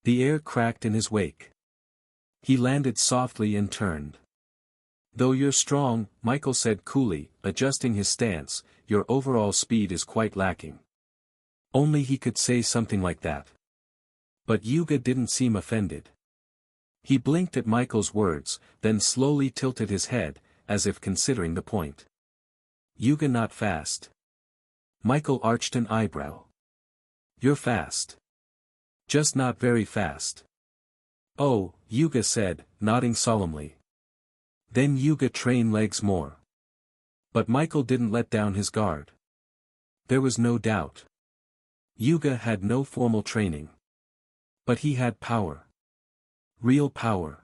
[SPEAKER 1] The air cracked in his wake. He landed softly and turned. Though you're strong, Michael said coolly, adjusting his stance, your overall speed is quite lacking. Only he could say something like that. But Yuga didn't seem offended. He blinked at Michael's words, then slowly tilted his head, as if considering the point. Yuga not fast. Michael arched an eyebrow. You're fast. Just not very fast. Oh, Yuga said, nodding solemnly. Then Yuga train legs more. But Michael didn't let down his guard. There was no doubt. Yuga had no formal training. But he had power. Real power.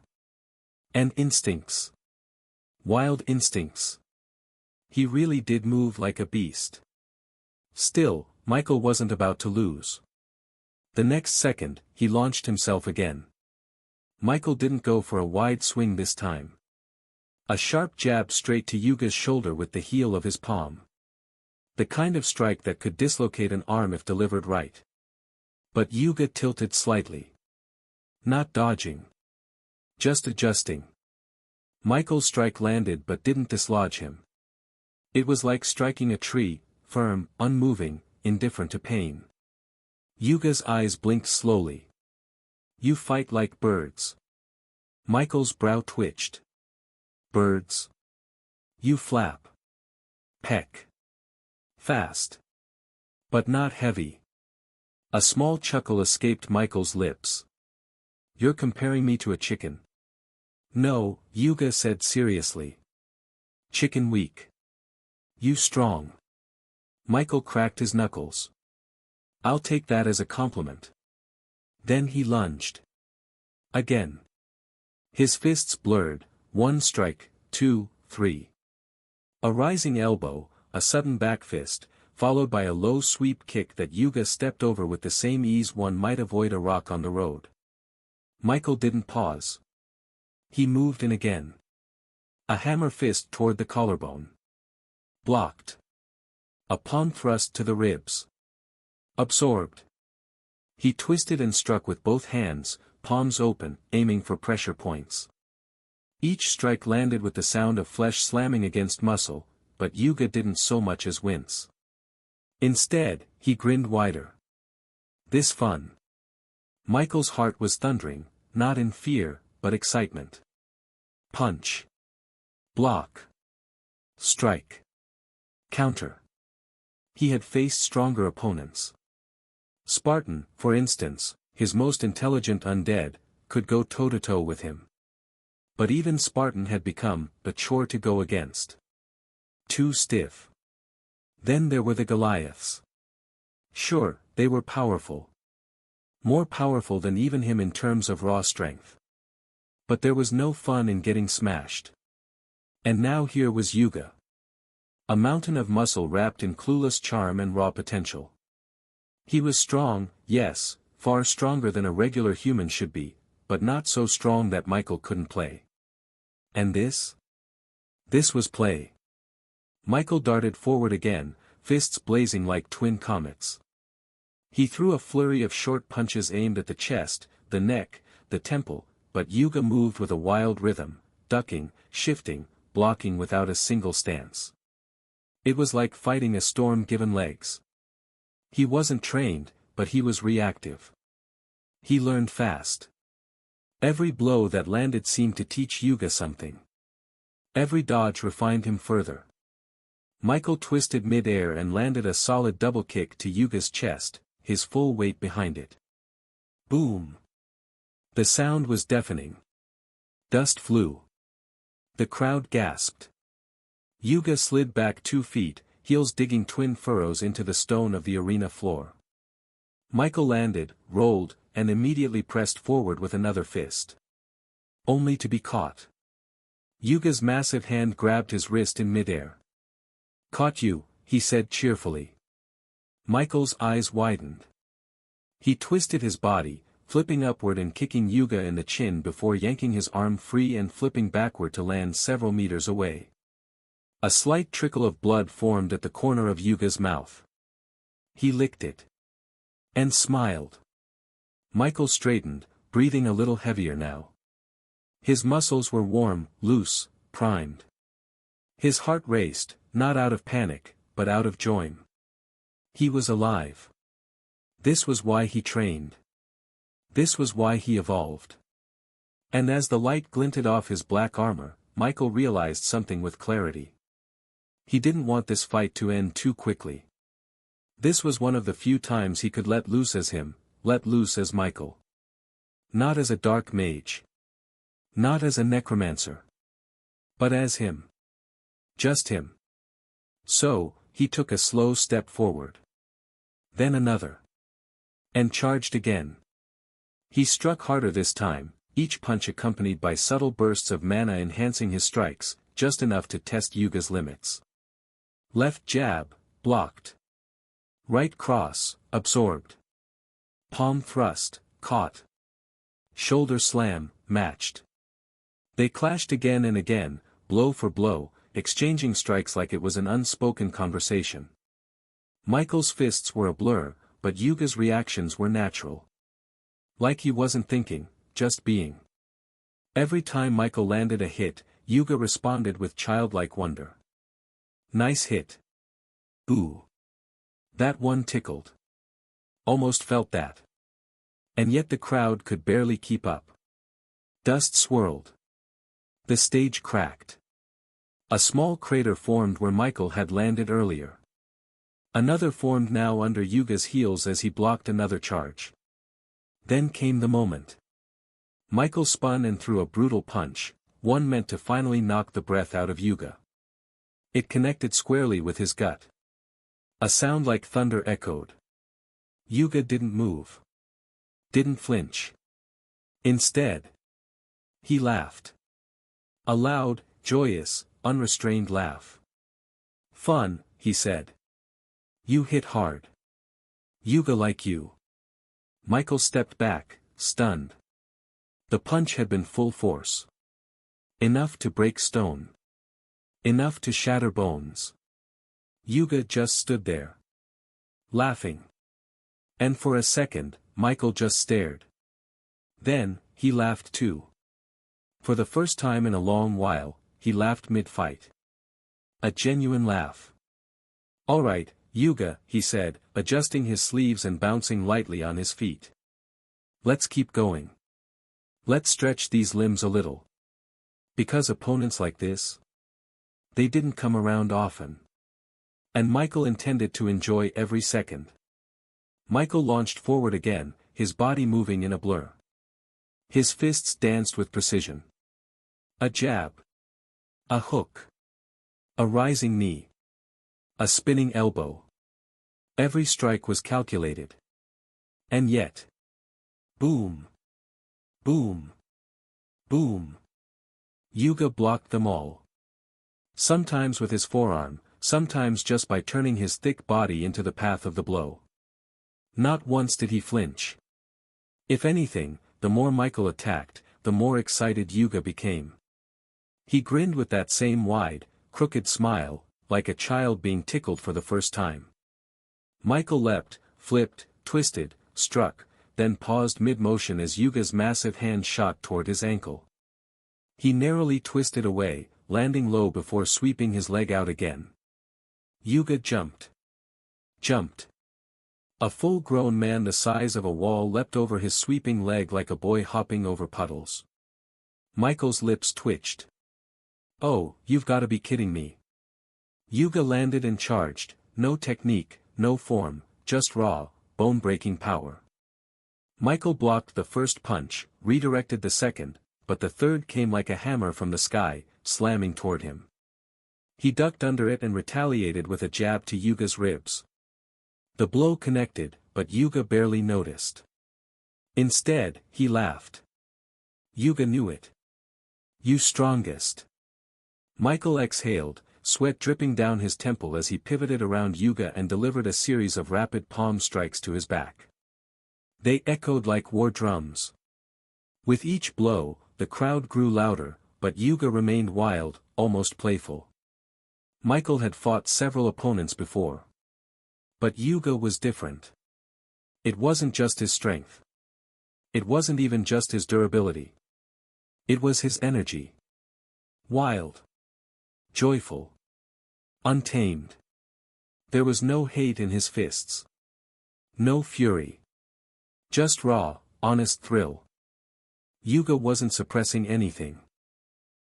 [SPEAKER 1] And instincts. Wild instincts. He really did move like a beast. Still, Michael wasn't about to lose. The next second, he launched himself again. Michael didn't go for a wide swing this time. A sharp jab straight to Yuga's shoulder with the heel of his palm. The kind of strike that could dislocate an arm if delivered right. But Yuga tilted slightly. Not dodging. Just adjusting. Michael's strike landed but didn't dislodge him. It was like striking a tree, firm, unmoving, indifferent to pain. Yuga's eyes blinked slowly. You fight like birds. Michael's brow twitched. Birds. You flap. Peck. Fast. But not heavy. A small chuckle escaped Michael's lips. You're comparing me to a chicken. No, Yuga said seriously. Chicken weak. You strong. Michael cracked his knuckles. I'll take that as a compliment. Then he lunged. Again. His fists blurred, 1 strike, 2, 3. A rising elbow, a sudden back fist, followed by a low sweep kick that Yuga stepped over with the same ease one might avoid a rock on the road. Michael didn't pause. He moved in again. A hammer fist toward the collarbone. Blocked. A palm thrust to the ribs. Absorbed. He twisted and struck with both hands, palms open, aiming for pressure points. Each strike landed with the sound of flesh slamming against muscle, but Yuga didn't so much as wince. Instead, he grinned wider. This fun. Michael's heart was thundering, not in fear, but excitement. Punch. Block. Strike. Counter. He had faced stronger opponents. Spartan, for instance, his most intelligent undead, could go toe-to-toe with him. But even Spartan had become a chore to go against. Too stiff. Then there were the Goliaths. Sure, they were powerful. More powerful than even him in terms of raw strength. But there was no fun in getting smashed. And now here was Yuga. A mountain of muscle wrapped in clueless charm and raw potential. He was strong, yes, far stronger than a regular human should be, but not so strong that Michael couldn't play. And this? This was play. Michael darted forward again, fists blazing like twin comets. He threw a flurry of short punches aimed at the chest, the neck, the temple, but Yuga moved with a wild rhythm, ducking, shifting, blocking without a single stance. It was like fighting a storm given legs. He wasn't trained, but he was reactive. He learned fast. Every blow that landed seemed to teach Yuga something. Every dodge refined him further. Michael twisted mid-air and landed a solid double kick to Yuga's chest, his full weight behind it. Boom! The sound was deafening. Dust flew. The crowd gasped. Yuga slid back 2 feet, heels digging twin furrows into the stone of the arena floor. Michael landed, rolled, and immediately pressed forward with another fist. Only to be caught. Yuga's massive hand grabbed his wrist in midair. "Caught you," he said cheerfully. Michael's eyes widened. He twisted his body, flipping upward and kicking Yuga in the chin before yanking his arm free and flipping backward to land several meters away. A slight trickle of blood formed at the corner of Yuga's mouth. He licked it. And smiled. Michael straightened, breathing a little heavier now. His muscles were warm, loose, primed. His heart raced, not out of panic, but out of joy. He was alive. This was why he trained. This was why he evolved. And as the light glinted off his black armor, Michael realized something with clarity. He didn't want this fight to end too quickly. This was one of the few times he could let loose as him, let loose as Michael. Not as a dark mage. Not as a necromancer. But as him. Just him. So, he took a slow step forward. Then another. And charged again. He struck harder this time, each punch accompanied by subtle bursts of mana enhancing his strikes, just enough to test Yuga's limits. Left jab, blocked. Right cross, absorbed. Palm thrust, caught. Shoulder slam, matched. They clashed again and again, blow for blow, exchanging strikes like it was an unspoken conversation. Michael's fists were a blur, but Yuga's reactions were natural. Like he wasn't thinking, just being. Every time Michael landed a hit, Yuga responded with childlike wonder. Nice hit. Ooh. That one tickled. Almost felt that. And yet the crowd could barely keep up. Dust swirled. The stage cracked. A small crater formed where Michael had landed earlier. Another formed now under Yuga's heels as he blocked another charge. Then came the moment. Michael spun and threw a brutal punch, one meant to finally knock the breath out of Yuga. It connected squarely with his gut. A sound like thunder echoed. Yuga didn't move. Didn't flinch. Instead, he laughed. A loud, joyous, unrestrained laugh. "Fun," he said. "You hit hard. Yuga like you." Michael stepped back, stunned. The punch had been full force. Enough to break stone. Enough to shatter bones. Yuga just stood there. Laughing. And for a second, Michael just stared. Then, he laughed too. For the first time in a long while, he laughed mid-fight. A genuine laugh. "All right, Yuga," he said, adjusting his sleeves and bouncing lightly on his feet. "Let's keep going. Let's stretch these limbs a little. Because opponents like this, they didn't come around often." And Michael intended to enjoy every second. Michael launched forward again, his body moving in a blur. His fists danced with precision. A jab. A hook. A rising knee. A spinning elbow. Every strike was calculated. And yet. Boom. Boom. Boom. Yuga blocked them all. Sometimes with his forearm, sometimes just by turning his thick body into the path of the blow. Not once did he flinch. If anything, the more Michael attacked, the more excited Yuga became. He grinned with that same wide, crooked smile, like a child being tickled for the first time. Michael leapt, flipped, twisted, struck, then paused mid-motion as Yuga's massive hand shot toward his ankle. He narrowly twisted away, landing low before sweeping his leg out again. Yuga jumped. Jumped. A full-grown man the size of a wall leapt over his sweeping leg like a boy hopping over puddles. Michael's lips twitched. "Oh, you've got to be kidding me." Yuga landed and charged, no technique, no form, just raw, bone-breaking power. Michael blocked the first punch, redirected the second, but the third came like a hammer from the sky, slamming toward him. He ducked under it and retaliated with a jab to Yuga's ribs. The blow connected, but Yuga barely noticed. Instead, he laughed. Yuga knew it. "You strongest." Michael exhaled, sweat dripping down his temple as he pivoted around Yuga and delivered a series of rapid palm strikes to his back. They echoed like war drums. With each blow, the crowd grew louder, but Yuga remained wild, almost playful. Michael had fought several opponents before. But Yuga was different. It wasn't just his strength. It wasn't even just his durability. It was his energy. Wild. Joyful. Untamed. There was no hate in his fists. No fury. Just raw, honest thrill. Yuga wasn't suppressing anything.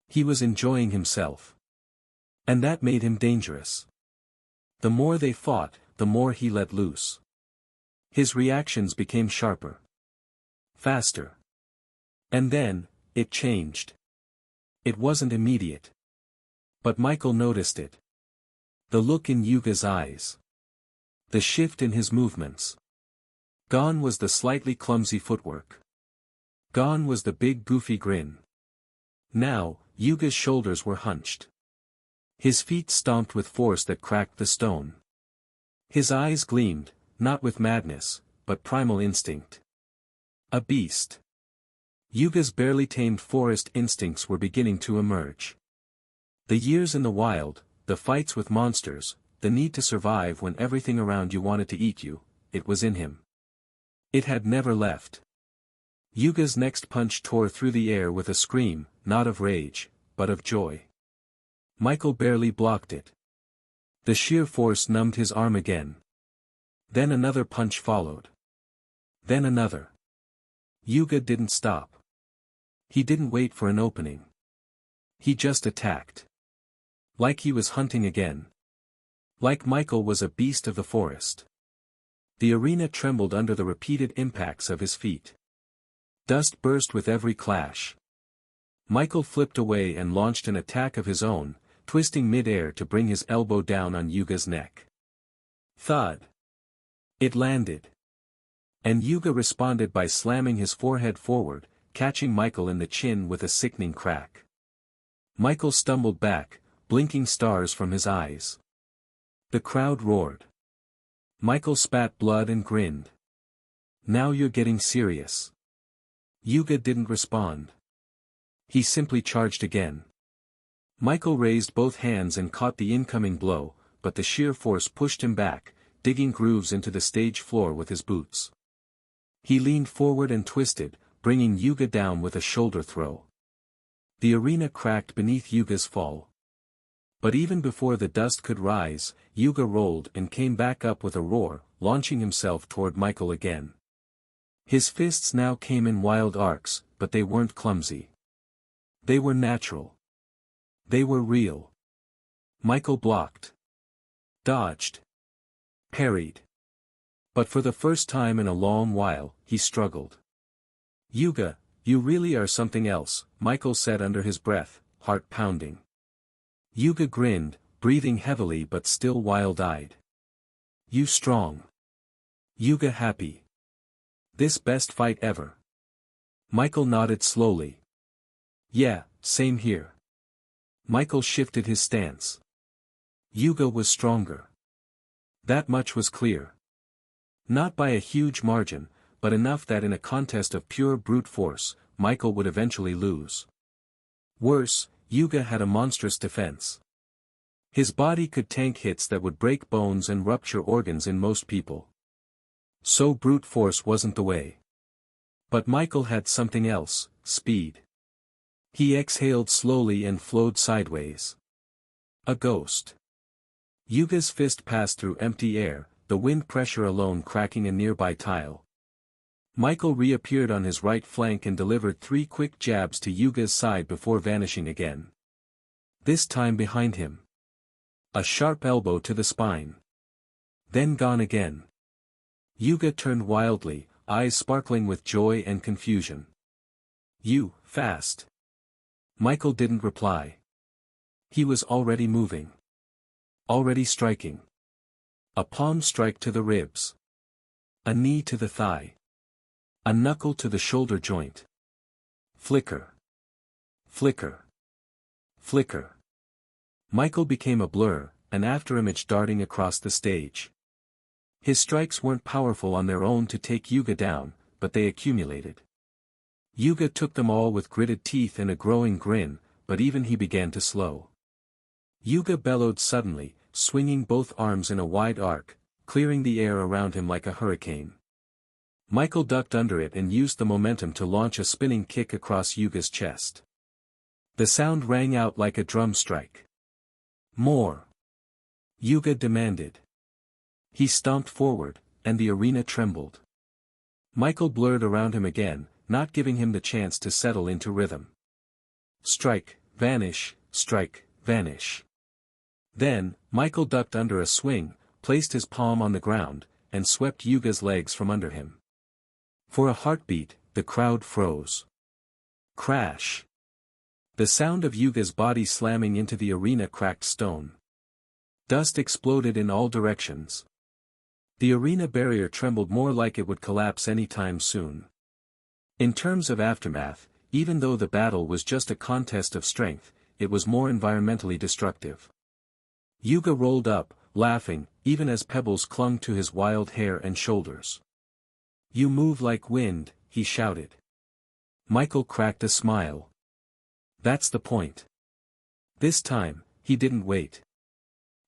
[SPEAKER 1] He was enjoying himself. And that made him dangerous. The more they fought, the more he let loose. His reactions became sharper. Faster. And then, it changed. It wasn't immediate. But Michael noticed it. The look in Yuga's eyes. The shift in his movements. Gone was the slightly clumsy footwork. Gone was the big goofy grin. Now, Yuga's shoulders were hunched. His feet stomped with force that cracked the stone. His eyes gleamed, not with madness, but primal instinct. A beast. Yuga's barely tamed forest instincts were beginning to emerge. The years in the wild, the fights with monsters, the need to survive when everything around you wanted to eat you, it was in him. It had never left. Yuga's next punch tore through the air with a scream, not of rage, but of joy. Michael barely blocked it. The sheer force numbed his arm again. Then another punch followed. Then another. Yuga didn't stop. He didn't wait for an opening. He just attacked. Like he was hunting again. Like Michael was a beast of the forest. The arena trembled under the repeated impacts of his feet. Dust burst with every clash. Michael flipped away and launched an attack of his own, twisting mid-air to bring his elbow down on Yuga's neck. Thud. It landed. And Yuga responded by slamming his forehead forward, catching Michael in the chin with a sickening crack. Michael stumbled back, blinking stars from his eyes. The crowd roared. Michael spat blood and grinned. "Now you're getting serious." Yuga didn't respond. He simply charged again. Michael raised both hands and caught the incoming blow, but the sheer force pushed him back, digging grooves into the stage floor with his boots. He leaned forward and twisted, bringing Yuga down with a shoulder throw. The arena cracked beneath Yuga's fall. But even before the dust could rise, Yuga rolled and came back up with a roar, launching himself toward Michael again. His fists now came in wild arcs, but they weren't clumsy. They were natural. They were real. Michael blocked. Dodged. Parried. But for the first time in a long while, he struggled. Yuga, you really are something else, Michael said under his breath, heart pounding. Yuga grinned, breathing heavily but still wild-eyed. You strong. Yuga happy. This best fight ever. Michael nodded slowly. Yeah, same here. Michael shifted his stance. Yuga was stronger. That much was clear. Not by a huge margin, but enough that in a contest of pure brute force, Michael would eventually lose. Worse, Yuga had a monstrous defense. His body could tank hits that would break bones and rupture organs in most people. So brute force wasn't the way. But Michael had something else, speed. He exhaled slowly and flowed sideways. A ghost. Yuga's fist passed through empty air, the wind pressure alone cracking a nearby tile. Michael reappeared on his right flank and delivered 3 quick jabs to Yuga's side before vanishing again. This time behind him. A sharp elbow to the spine. Then gone again. Yuga turned wildly, eyes sparkling with joy and confusion. You, fast. Michael didn't reply. He was already moving. Already striking. A palm strike to the ribs. A knee to the thigh. A knuckle to the shoulder joint. Flicker. Flicker. Flicker. Michael became a blur, an afterimage darting across the stage. His strikes weren't powerful on their own to take Yuga down, but they accumulated. Yuga took them all with gritted teeth and a growing grin, but even he began to slow. Yuga bellowed suddenly, swinging both arms in a wide arc, clearing the air around him like a hurricane. Michael ducked under it and used the momentum to launch a spinning kick across Yuga's chest. The sound rang out like a drum strike. More. Yuga demanded. He stomped forward, and the arena trembled. Michael blurred around him again, not giving him the chance to settle into rhythm. Strike, vanish, strike, vanish. Then, Michael ducked under a swing, placed his palm on the ground, and swept Yuga's legs from under him. For a heartbeat, the crowd froze. Crash. The sound of Yuga's body slamming into the arena cracked stone. Dust exploded in all directions. The arena barrier trembled more like it would collapse any time soon. In terms of aftermath, even though the battle was just a contest of strength, it was more environmentally destructive. Yuga rolled up, laughing, even as pebbles clung to his wild hair and shoulders. You move like wind, he shouted. Michael cracked a smile. That's the point. This time, he didn't wait.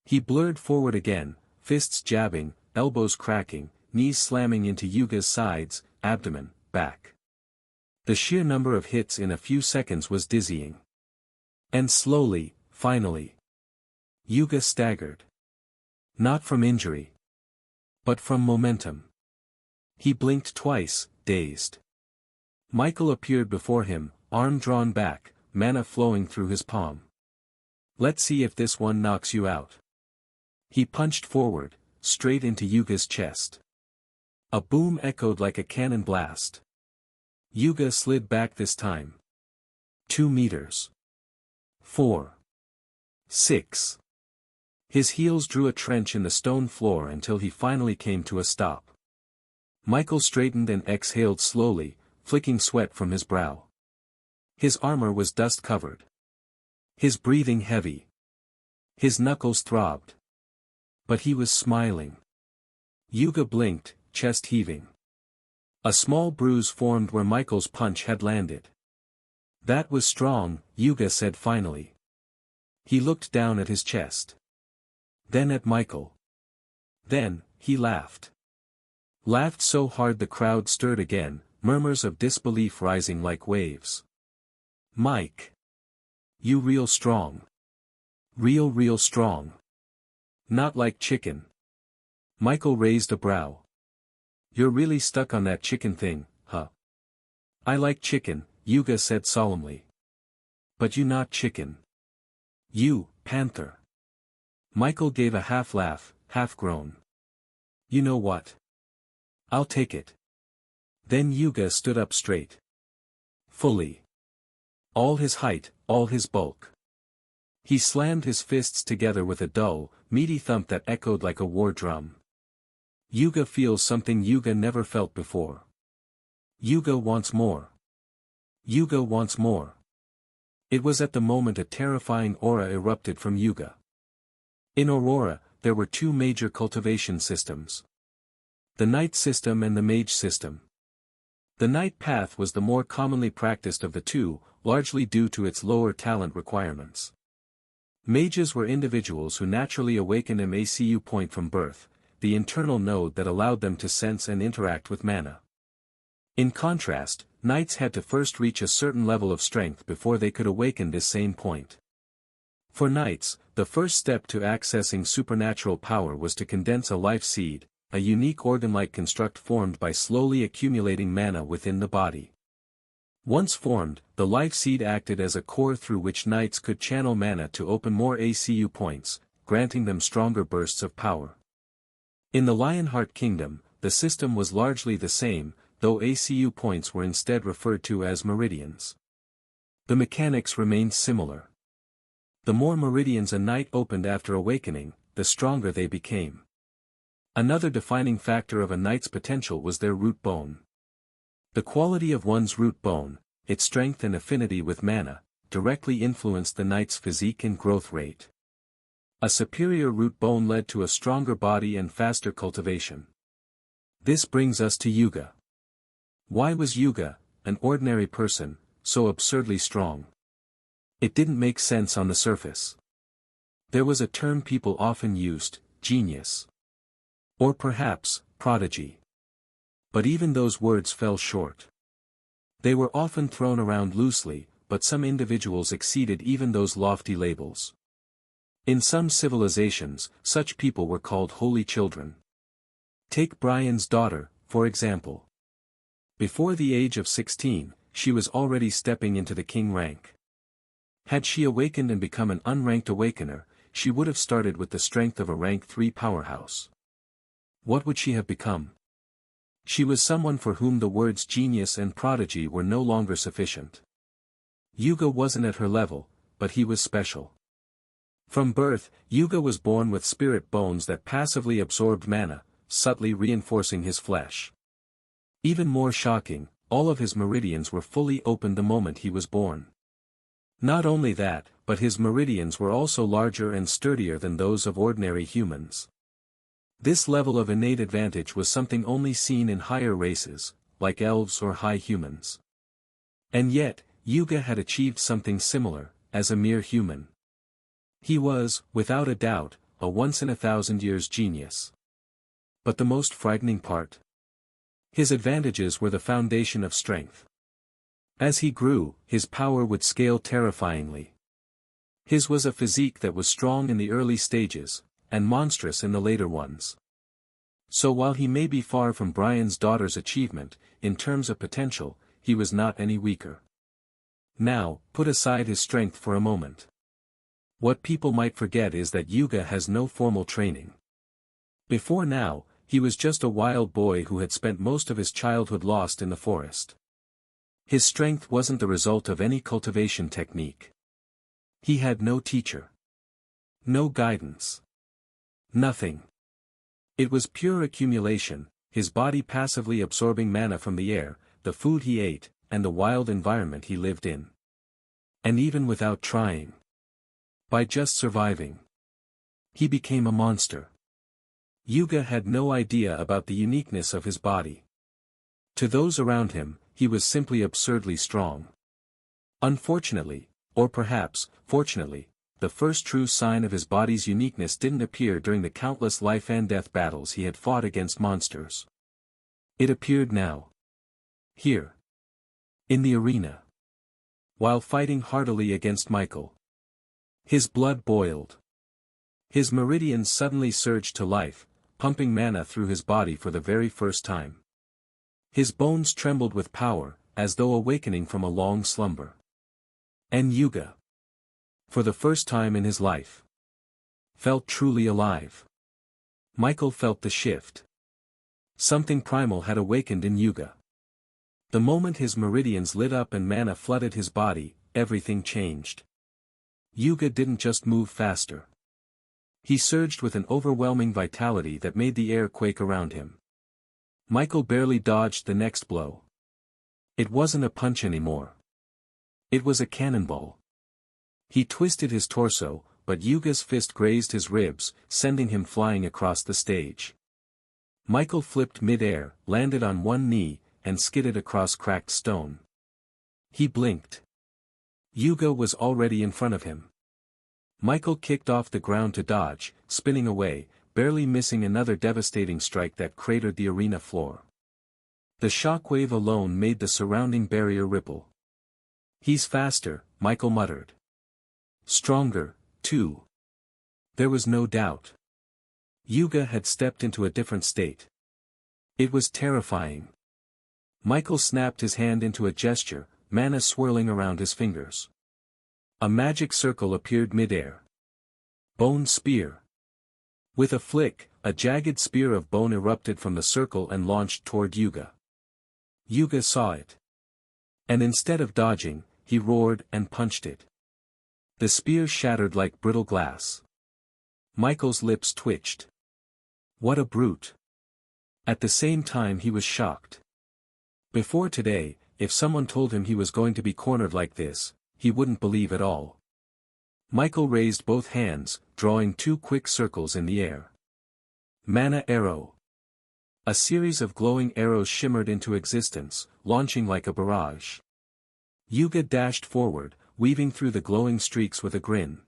[SPEAKER 1] He blurred forward again, fists jabbing, elbows cracking, knees slamming into Yuga's sides, abdomen, back. The sheer number of hits in a few seconds was dizzying. And slowly, finally, Yuga staggered. Not from injury. But from momentum. He blinked twice, dazed. Michael appeared before him, arm drawn back, mana flowing through his palm. Let's see if this one knocks you out. He punched forward, straight into Yuga's chest. A boom echoed like a cannon blast. Yuga slid back this time. 2 meters. 4. 6. His heels drew a trench in the stone floor until he finally came to a stop. Michael straightened and exhaled slowly, flicking sweat from his brow. His armor was dust-covered. His breathing heavy. His knuckles throbbed. But he was smiling. Yuga blinked, chest heaving. A small bruise formed where Michael's punch had landed. That was strong, Yuga said finally. He looked down at his chest. Then at Michael. Then, he laughed. Laughed so hard the crowd stirred again, murmurs of disbelief rising like waves. Mike. You real strong. Real strong. Not like chicken. Michael raised a brow. You're really stuck on that chicken thing, huh? I like chicken, Yuga said solemnly. But you not chicken. You, panther. Michael gave a half laugh, half groan. You know what? I'll take it. Then Yuga stood up straight. Fully. All his height, all his bulk. He slammed his fists together with a dull, meaty thump that echoed like a war drum. Yuga feels something Yuga never felt before. Yuga wants more. Yuga wants more. It was at the moment a terrifying aura erupted from Yuga. In Aurora, there were two major cultivation systems. The Knight system and the Mage system. The Knight path was the more commonly practiced of the two, largely due to its lower talent requirements. Mages were individuals who naturally awakened an ACU point from birth, the internal node that allowed them to sense and interact with mana. In contrast, Knights had to first reach a certain level of strength before they could awaken this same point. For Knights, the first step to accessing supernatural power was to condense a life seed, a unique organ-like construct formed by slowly accumulating mana within the body. Once formed, the life seed acted as a core through which Knights could channel mana to open more ACU points, granting them stronger bursts of power. In the Lionheart Kingdom, the system was largely the same, though ACU points were instead referred to as meridians. The mechanics remained similar. The more meridians a Knight opened after awakening, the stronger they became. Another defining factor of a Knight's potential was their root bone. The quality of one's root bone, its strength and affinity with mana, directly influenced the Knight's physique and growth rate. A superior root bone led to a stronger body and faster cultivation. This brings us to Yuga. Why was Yuga, an ordinary person, so absurdly strong? It didn't make sense on the surface. There was a term people often used, genius. Or perhaps, prodigy. But even those words fell short. They were often thrown around loosely, but some individuals exceeded even those lofty labels. In some civilizations, such people were called holy children. Take Brian's daughter, for example. Before the age of 16, she was already stepping into the king rank. Had she awakened and become an unranked awakener, she would have started with the strength of a rank 3 powerhouse. What would she have become? She was someone for whom the words genius and prodigy were no longer sufficient. Yuga wasn't at her level, but he was special. From birth, Yuga was born with spirit bones that passively absorbed mana, subtly reinforcing his flesh. Even more shocking, all of his meridians were fully opened the moment he was born. Not only that, but his meridians were also larger and sturdier than those of ordinary humans. This level of innate advantage was something only seen in higher races, like elves or high humans. And yet, Yuga had achieved something similar, as a mere human. He was, without a doubt, a once-in-a-thousand-years genius. But the most frightening part? His advantages were the foundation of strength. As he grew, his power would scale terrifyingly. His was a physique that was strong in the early stages, and monstrous in the later ones. So while he may be far from Brian's daughter's achievement, in terms of potential, he was not any weaker. Now, put aside his strength for a moment. What people might forget is that Yuga has no formal training. Before now, he was just a wild boy who had spent most of his childhood lost in the forest. His strength wasn't the result of any cultivation technique. He had no teacher. No guidance. Nothing. It was pure accumulation, his body passively absorbing mana from the air, the food he ate, and the wild environment he lived in. And even without trying. By just surviving. He became a monster. Yuga had no idea about the uniqueness of his body. To those around him, he was simply absurdly strong. Unfortunately, or perhaps, fortunately, the first true sign of his body's uniqueness didn't appear during the countless life-and-death battles he had fought against monsters. It appeared now. Here. In the arena. While fighting heartily against Michael. His blood boiled. His meridians suddenly surged to life, pumping mana through his body for the very first time. His bones trembled with power, as though awakening from a long slumber. And Yuga, for the first time in his life, felt truly alive. Michael felt the shift. Something primal had awakened in Yuga. The moment his meridians lit up and mana flooded his body, everything changed. Yuga didn't just move faster. He surged with an overwhelming vitality that made the air quake around him. Michael barely dodged the next blow. It wasn't a punch anymore. It was a cannonball. He twisted his torso, but Yuga's fist grazed his ribs, sending him flying across the stage. Michael flipped mid-air, landed on one knee, and skidded across cracked stone. He blinked. Yuga was already in front of him. Michael kicked off the ground to dodge, spinning away, barely missing another devastating strike that cratered the arena floor. The shockwave alone made the surrounding barrier ripple. "He's faster," Michael muttered. "Stronger, too." There was no doubt. Yuga had stepped into a different state. It was terrifying. Michael snapped his hand into a gesture, mana swirling around his fingers. A magic circle appeared mid-air. Bone spear. With a flick, a jagged spear of bone erupted from the circle and launched toward Yuga. Yuga saw it. And instead of dodging, he roared and punched it. The spear shattered like brittle glass. Michael's lips twitched. What a brute. At the same time he was shocked. Before today, if someone told him he was going to be cornered like this, he wouldn't believe at all. Michael raised both hands, drawing two quick circles in the air. Mana arrow. A series of glowing arrows shimmered into existence, launching like a barrage. Yuga dashed forward, weaving through the glowing streaks with a grin.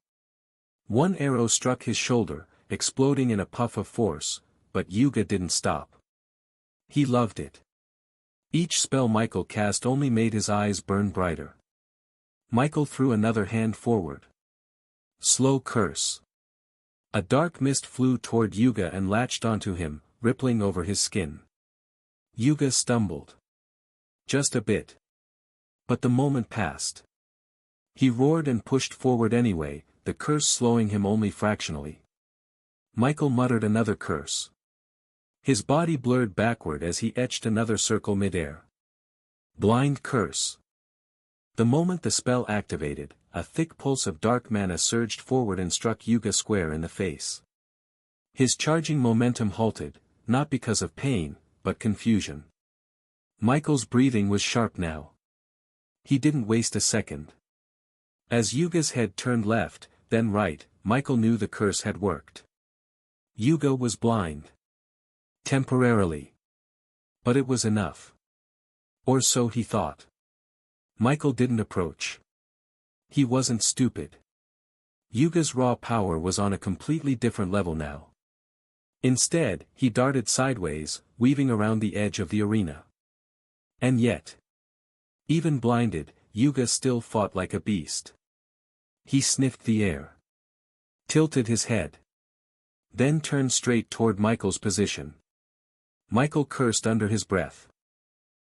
[SPEAKER 1] One arrow struck his shoulder, exploding in a puff of force, but Yuga didn't stop. He loved it. Each spell Michael cast only made his eyes burn brighter. Michael threw another hand forward. Slow curse. A dark mist flew toward Yuga and latched onto him, rippling over his skin. Yuga stumbled. Just a bit. But the moment passed. He roared and pushed forward anyway, the curse slowing him only fractionally. Michael muttered another curse. His body blurred backward as he etched another circle mid-air. Blind curse. The moment the spell activated, a thick pulse of dark mana surged forward and struck Yuga square in the face. His charging momentum halted, not because of pain, but confusion. Michael's breathing was sharp now. He didn't waste a second. As Yuga's head turned left, then right, Michael knew the curse had worked. Yuga was blind. Temporarily. But it was enough. Or so he thought. Michael didn't approach. He wasn't stupid. Yuga's raw power was on a completely different level now. Instead, he darted sideways, weaving around the edge of the arena. And yet, even blinded, Yuga still fought like a beast. He sniffed the air. Tilted his head. Then turned straight toward Michael's position. Michael cursed under his breath.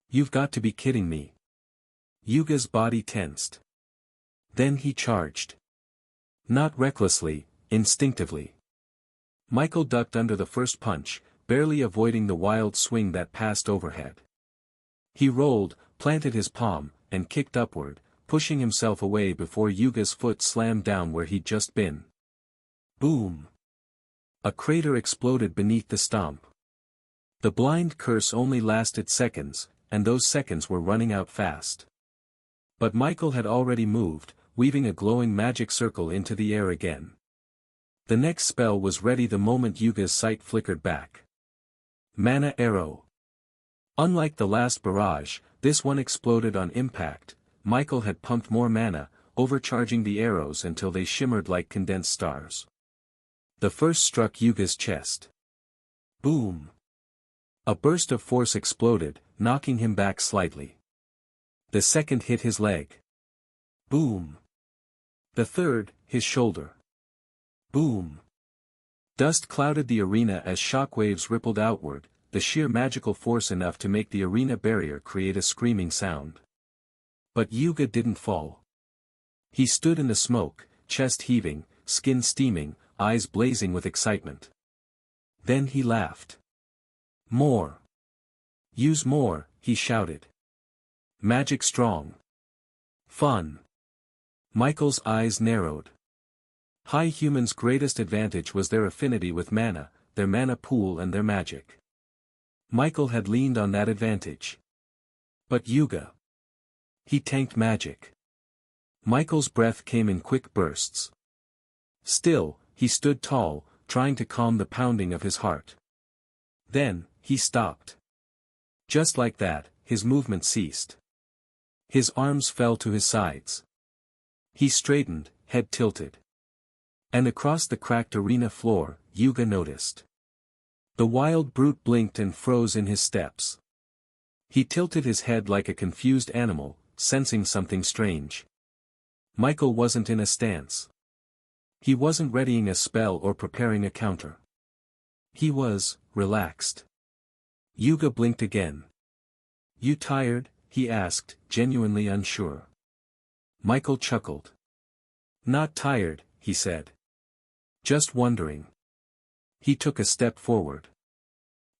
[SPEAKER 1] "You've got to be kidding me." Yuga's body tensed. Then he charged. Not recklessly, instinctively. Michael ducked under the first punch, barely avoiding the wild swing that passed overhead. He rolled, planted his palm, and kicked upward, pushing himself away before Yuga's foot slammed down where he'd just been. Boom! A crater exploded beneath the stomp. The blind curse only lasted seconds, and those seconds were running out fast. But Michael had already moved, weaving a glowing magic circle into the air again. The next spell was ready the moment Yuga's sight flickered back. Mana arrow. Unlike the last barrage, this one exploded on impact. Michael had pumped more mana, overcharging the arrows until they shimmered like condensed stars. The first struck Yuga's chest. Boom! A burst of force exploded, knocking him back slightly. The second hit his leg. Boom! The third, his shoulder. Boom! Dust clouded the arena as shockwaves rippled outward, the sheer magical force enough to make the arena barrier create a screaming sound. But Yuga didn't fall. He stood in the smoke, chest heaving, skin steaming, eyes blazing with excitement. Then he laughed. More. Use more, he shouted. Magic strong. Fun. Michael's eyes narrowed. High humans' greatest advantage was their affinity with mana, their mana pool and their magic. Michael had leaned on that advantage. But Yuga. He tanked magic. Michael's breath came in quick bursts. Still, he stood tall, trying to calm the pounding of his heart. Then, he stopped. Just like that, his movement ceased. His arms fell to his sides. He straightened, head tilted. And across the cracked arena floor, Yuga noticed. The wild brute blinked and froze in his steps. He tilted his head like a confused animal, sensing something strange. Michael wasn't in a stance. He wasn't readying a spell or preparing a counter. He was, relaxed. Yuga blinked again. You tired? He asked, genuinely unsure. Michael chuckled. Not tired, he said. Just wondering. He took a step forward.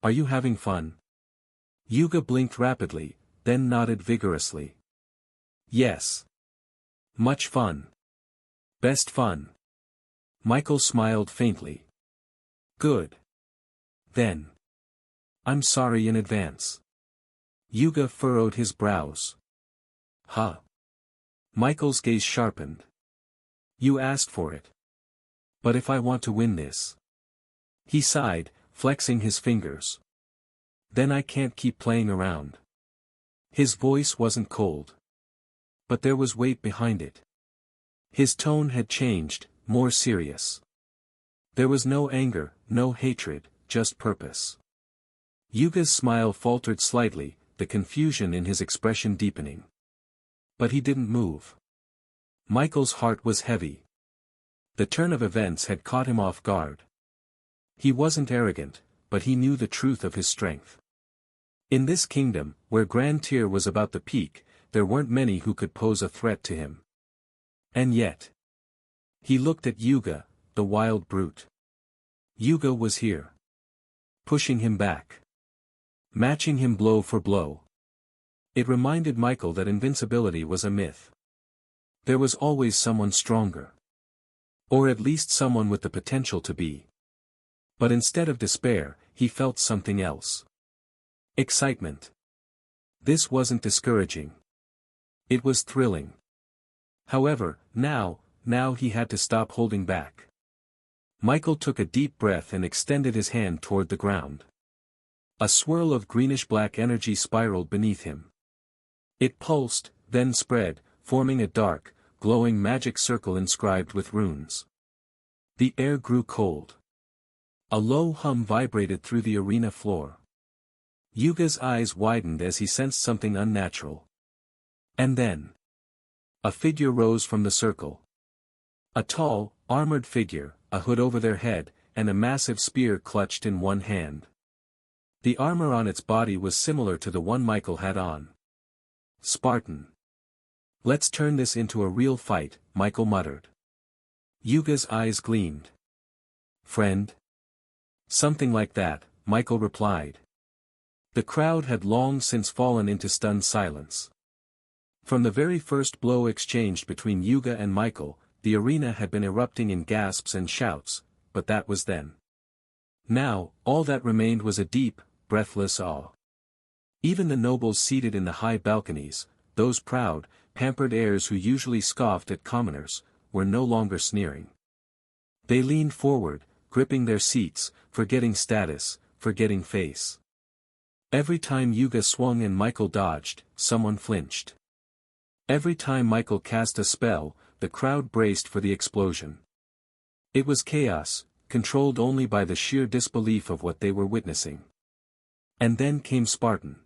[SPEAKER 1] Are you having fun? Yuga blinked rapidly, then nodded vigorously. Yes. Much fun. Best fun. Michael smiled faintly. Good. Then. I'm sorry in advance. Yuga furrowed his brows. Huh. Michael's gaze sharpened. You asked for it. But if I want to win this. He sighed, flexing his fingers. Then I can't keep playing around. His voice wasn't cold. But there was weight behind it. His tone had changed, more serious. There was no anger, no hatred, just purpose. Yuga's smile faltered slightly, the confusion in his expression deepening. But he didn't move. Michael's heart was heavy. The turn of events had caught him off guard. He wasn't arrogant, but he knew the truth of his strength. In this kingdom, where Grand Tier was about the peak, there weren't many who could pose a threat to him. And yet. He looked at Yuga, the wild brute. Yuga was here. Pushing him back. Matching him blow for blow. It reminded Michael that invincibility was a myth. There was always someone stronger. Or at least someone with the potential to be. But instead of despair, he felt something else. Excitement. This wasn't discouraging. It was thrilling. However, now he had to stop holding back. Michael took a deep breath and extended his hand toward the ground. A swirl of greenish-black energy spiraled beneath him. It pulsed, then spread, forming a dark, glowing magic circle inscribed with runes. The air grew cold. A low hum vibrated through the arena floor. Yuga's eyes widened as he sensed something unnatural. And then. A figure rose from the circle. A tall, armored figure, a hood over their head, and a massive spear clutched in one hand. The armor on its body was similar to the one Michael had on. Spartan. Let's turn this into a real fight, Michael muttered. Yuga's eyes gleamed. Friend? Something like that, Michael replied. The crowd had long since fallen into stunned silence. From the very first blow exchanged between Yuga and Michael, the arena had been erupting in gasps and shouts, but that was then. Now, all that remained was a deep, breathless awe. Even the nobles seated in the high balconies, those proud, pampered heirs who usually scoffed at commoners, were no longer sneering. They leaned forward, gripping their seats, forgetting status, forgetting face. Every time Yuga swung and Michael dodged, someone flinched. Every time Michael cast a spell, the crowd braced for the explosion. It was chaos, controlled only by the sheer disbelief of what they were witnessing. And then came Spartan.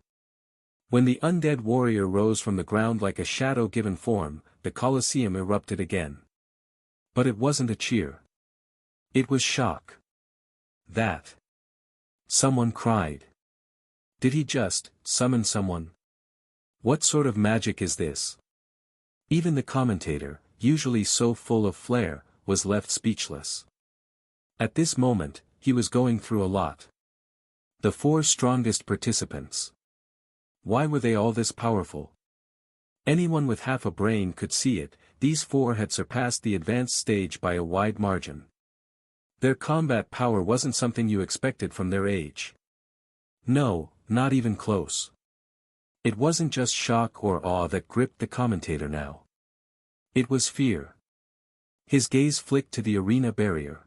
[SPEAKER 1] When the undead warrior rose from the ground like a shadow given form, the Colosseum erupted again. But it wasn't a cheer. It was shock. That. Someone cried. Did he just summon someone? What sort of magic is this? Even the commentator, usually so full of flair, was left speechless. At this moment, he was going through a lot. The four strongest participants. Why were they all this powerful? Anyone with half a brain could see it, these four had surpassed the advanced stage by a wide margin. Their combat power wasn't something you expected from their age. No, not even close. It wasn't just shock or awe that gripped the commentator now. It was fear. His gaze flicked to the arena barrier.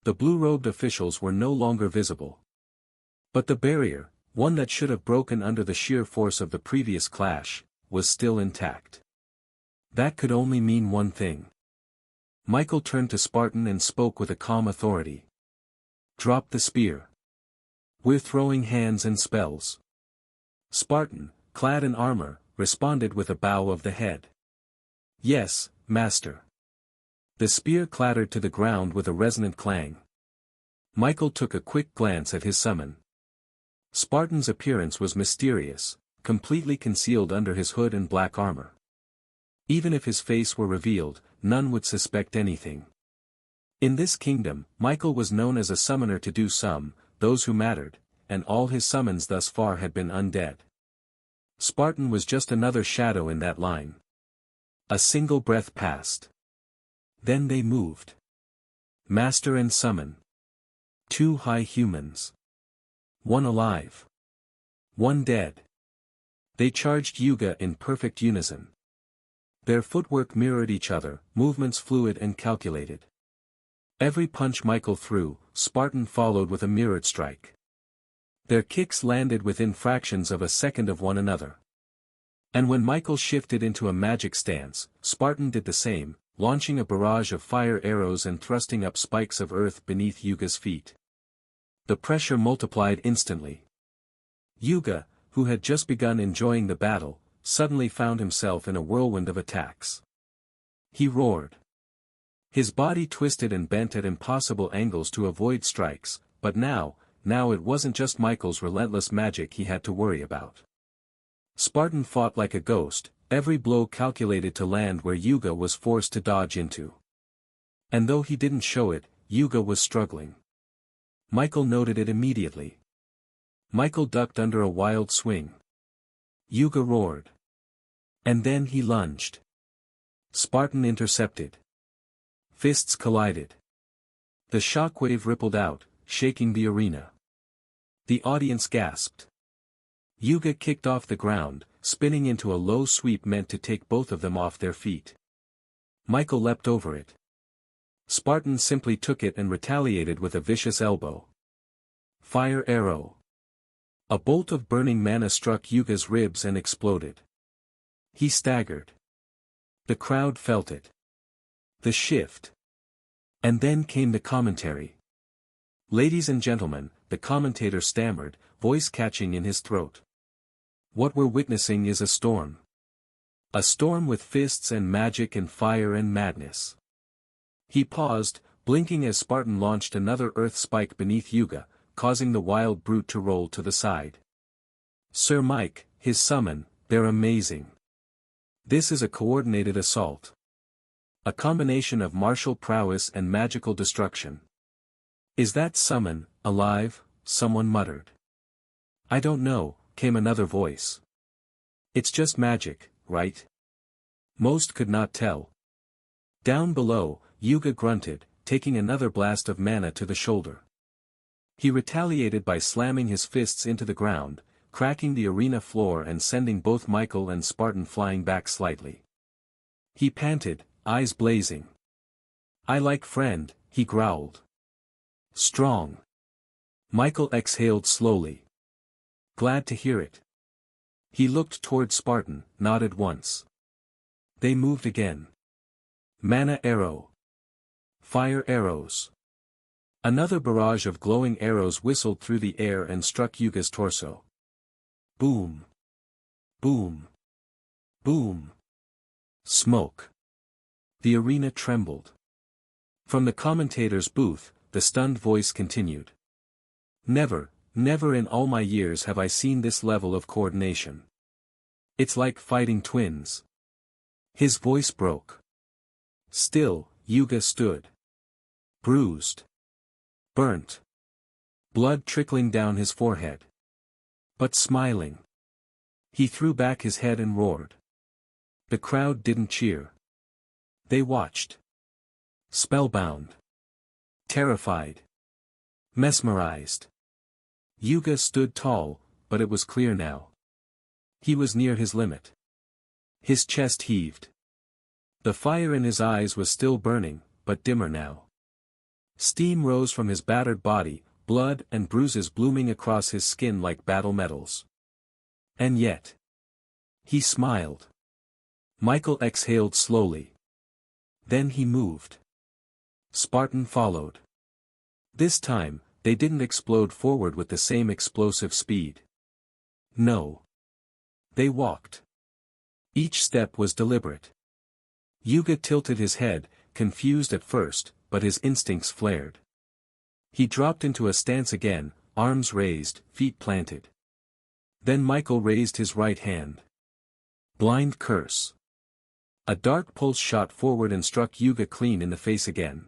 [SPEAKER 1] The blue-robed officials were no longer visible. But the barrier, one that should have broken under the sheer force of the previous clash, was still intact. That could only mean one thing. Michael turned to Spartan and spoke with a calm authority. "Drop the spear. We're throwing hands and spells." Spartan, clad in armor, responded with a bow of the head. "Yes, master." The spear clattered to the ground with a resonant clang. Michael took a quick glance at his summon. Spartan's appearance was mysterious, completely concealed under his hood and black armor. Even if his face were revealed, none would suspect anything. In this kingdom, Michael was known as a summoner to do some, those who mattered, and all his summons thus far had been undead. Spartan was just another shadow in that line. A single breath passed. Then they moved. Master and summon. Two high humans. One alive. One dead. They charged Yuga in perfect unison. Their footwork mirrored each other, movements fluid and calculated. Every punch Michael threw, Spartan followed with a mirrored strike. Their kicks landed within fractions of a second of one another. And when Michael shifted into a magic stance, Spartan did the same, launching a barrage of fire arrows and thrusting up spikes of earth beneath Yuga's feet. The pressure multiplied instantly. Yuga, who had just begun enjoying the battle, suddenly found himself in a whirlwind of attacks. He roared. His body twisted and bent at impossible angles to avoid strikes, but now it wasn't just Michael's relentless magic he had to worry about. Spartan fought like a ghost, every blow calculated to land where Yuga was forced to dodge into. And though he didn't show it, Yuga was struggling. Michael noted it immediately. Michael ducked under a wild swing. Yuga roared. And then he lunged. Spartan intercepted. Fists collided. The shockwave rippled out, shaking the arena. The audience gasped. Yuga kicked off the ground, spinning into a low sweep meant to take both of them off their feet. Michael leapt over it. Spartan simply took it and retaliated with a vicious elbow. Fire arrow. A bolt of burning mana struck Yuga's ribs and exploded. He staggered. The crowd felt it. The shift. And then came the commentary. "Ladies and gentlemen," the commentator stammered, voice catching in his throat. "What we're witnessing is a storm. A storm with fists and magic and fire and madness." He paused, blinking as Spartan launched another earth spike beneath Yuga, causing the wild brute to roll to the side. "Sir Mike, his summon, they're amazing. This is a coordinated assault. A combination of martial prowess and magical destruction." "Is that summon alive?" someone muttered. "I don't know," came another voice. "It's just magic, right?" Most could not tell. Down below, Yuga grunted, taking another blast of mana to the shoulder. He retaliated by slamming his fists into the ground, cracking the arena floor and sending both Michael and Spartan flying back slightly. He panted, eyes blazing. "I like friend," he growled. "Strong." Michael exhaled slowly. "Glad to hear it." He looked toward Spartan, nodded once. They moved again. Mana arrow. Fire arrows. Another barrage of glowing arrows whistled through the air and struck Yuga's torso. Boom. Boom. Boom. Smoke. The arena trembled. From the commentator's booth, the stunned voice continued. Never in all my years have I seen this level of coordination. It's like fighting twins." His voice broke. Still, Yuga stood. Bruised. Burnt. Blood trickling down his forehead. But smiling. He threw back his head and roared. The crowd didn't cheer. They watched. Spellbound. Terrified. Mesmerized. Yuga stood tall, but it was clear now. He was near his limit. His chest heaved. The fire in his eyes was still burning, but dimmer now. Steam rose from his battered body, blood and bruises blooming across his skin like battle medals. And yet. He smiled. Michael exhaled slowly. Then he moved. Spartan followed. This time, they didn't explode forward with the same explosive speed. No. They walked. Each step was deliberate. Yuga tilted his head, confused at first, but his instincts flared. He dropped into a stance again, arms raised, feet planted. Then Michael raised his right hand. Blind curse. A dark pulse shot forward and struck Yuga clean in the face again.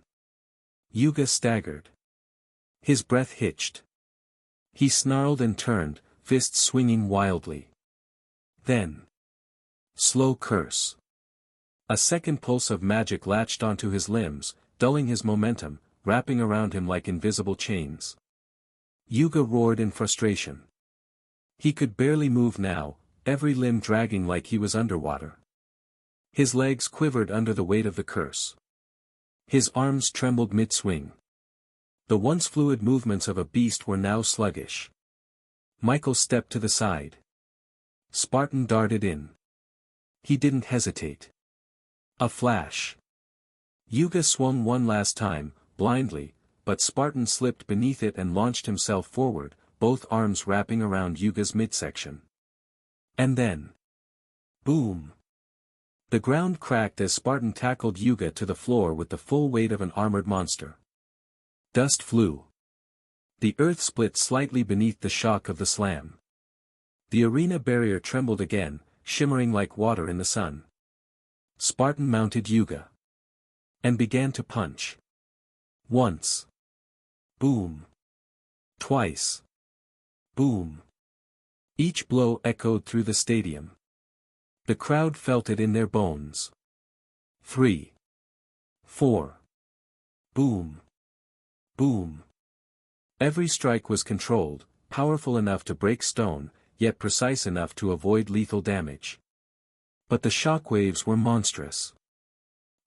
[SPEAKER 1] Yuga staggered. His breath hitched. He snarled and turned, fists swinging wildly. Then. Slow curse. A second pulse of magic latched onto his limbs, dulling his momentum, wrapping around him like invisible chains. Yuga roared in frustration. He could barely move now, every limb dragging like he was underwater. His legs quivered under the weight of the curse. His arms trembled mid-swing. The once fluid movements of a beast were now sluggish. Michael stepped to the side. Spartan darted in. He didn't hesitate. A flash. Yuga swung one last time, blindly, but Spartan slipped beneath it and launched himself forward, both arms wrapping around Yuga's midsection. And then. Boom! The ground cracked as Spartan tackled Yuga to the floor with the full weight of an armored monster. Dust flew. The earth split slightly beneath the shock of the slam. The arena barrier trembled again, shimmering like water in the sun. Spartan mounted Yuga. And began to punch. Once. Boom. Twice. Boom. Each blow echoed through the stadium. The crowd felt it in their bones. 3. 4. Boom. Boom. Every strike was controlled, powerful enough to break stone, yet precise enough to avoid lethal damage. But the shockwaves were monstrous.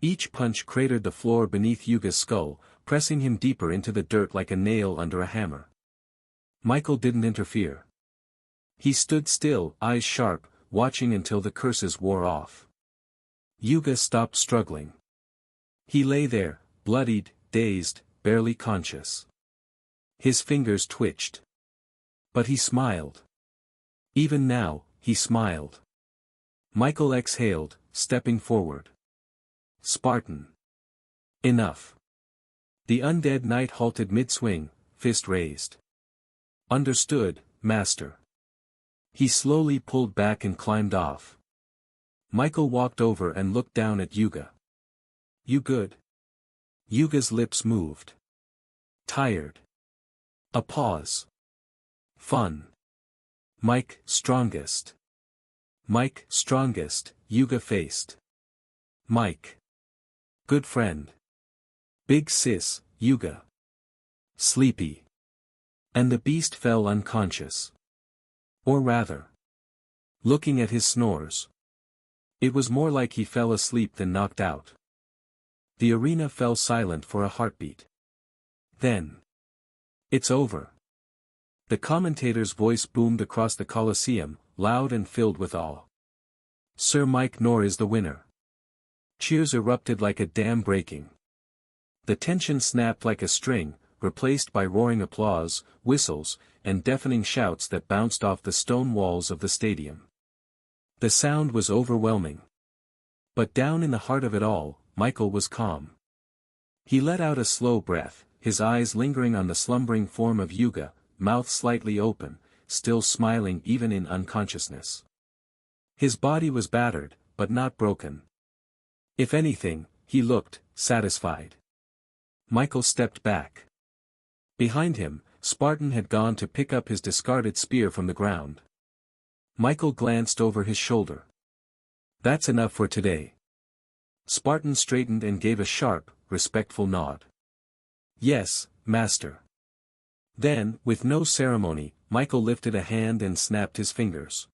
[SPEAKER 1] Each punch cratered the floor beneath Yuga's skull, pressing him deeper into the dirt like a nail under a hammer. Michael didn't interfere. He stood still, eyes sharp, watching until the curses wore off. Yuga stopped struggling. He lay there, bloodied, dazed, barely conscious. His fingers twitched. But he smiled. Even now, he smiled. Michael exhaled, stepping forward. Spartan. Enough. The undead knight halted mid-swing, fist raised. Understood, master. He slowly pulled back and climbed off. Michael walked over and looked down at Yuga. You good? Yuga's lips moved. Tired. A pause. Fun. Mike, strongest. Mike, strongest, Yuga faced. Mike. Good friend. Big sis, Yuga. Sleepy. And the beast fell unconscious. Or rather. Looking at his snores. It was more like he fell asleep than knocked out. The arena fell silent for a heartbeat. Then. It's over. The commentator's voice boomed across the Colosseum, loud and filled with awe. Sir Mike Knorr is the winner. Cheers erupted like a dam breaking. The tension snapped like a string, replaced by roaring applause, whistles, and deafening shouts that bounced off the stone walls of the stadium. The sound was overwhelming. But down in the heart of it all, Michael was calm. He let out a slow breath, his eyes lingering on the slumbering form of Yuga, mouth slightly open, still smiling even in unconsciousness. His body was battered, but not broken. If anything, he looked satisfied. Michael stepped back. Behind him, Spartan had gone to pick up his discarded spear from the ground. Michael glanced over his shoulder. That's enough for today. Spartan straightened and gave a sharp, respectful nod. Yes, master. Then, with no ceremony, Michael lifted a hand and snapped his fingers.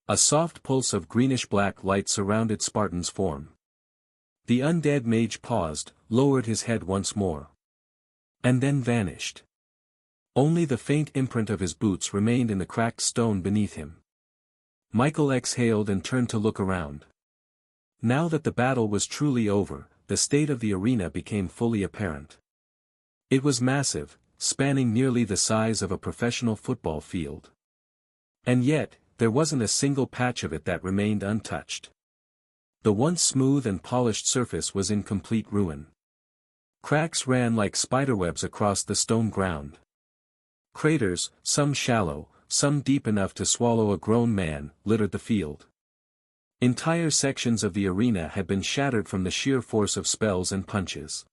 [SPEAKER 1] A soft pulse of greenish-black light surrounded Spartan's form. The undead mage paused, lowered his head once more. And then vanished. Only the faint imprint of his boots remained in the cracked stone beneath him. Michael exhaled and turned to look around. Now that the battle was truly over, the state of the arena became fully apparent. It was massive, spanning nearly the size of a professional football field. And yet, there wasn't a single patch of it that remained untouched. The once smooth and polished surface was in complete ruin. Cracks ran like spiderwebs across the stone ground. Craters, some shallow, some deep enough to swallow a grown man, littered the field. Entire sections of the arena had been shattered from the sheer force of spells and punches.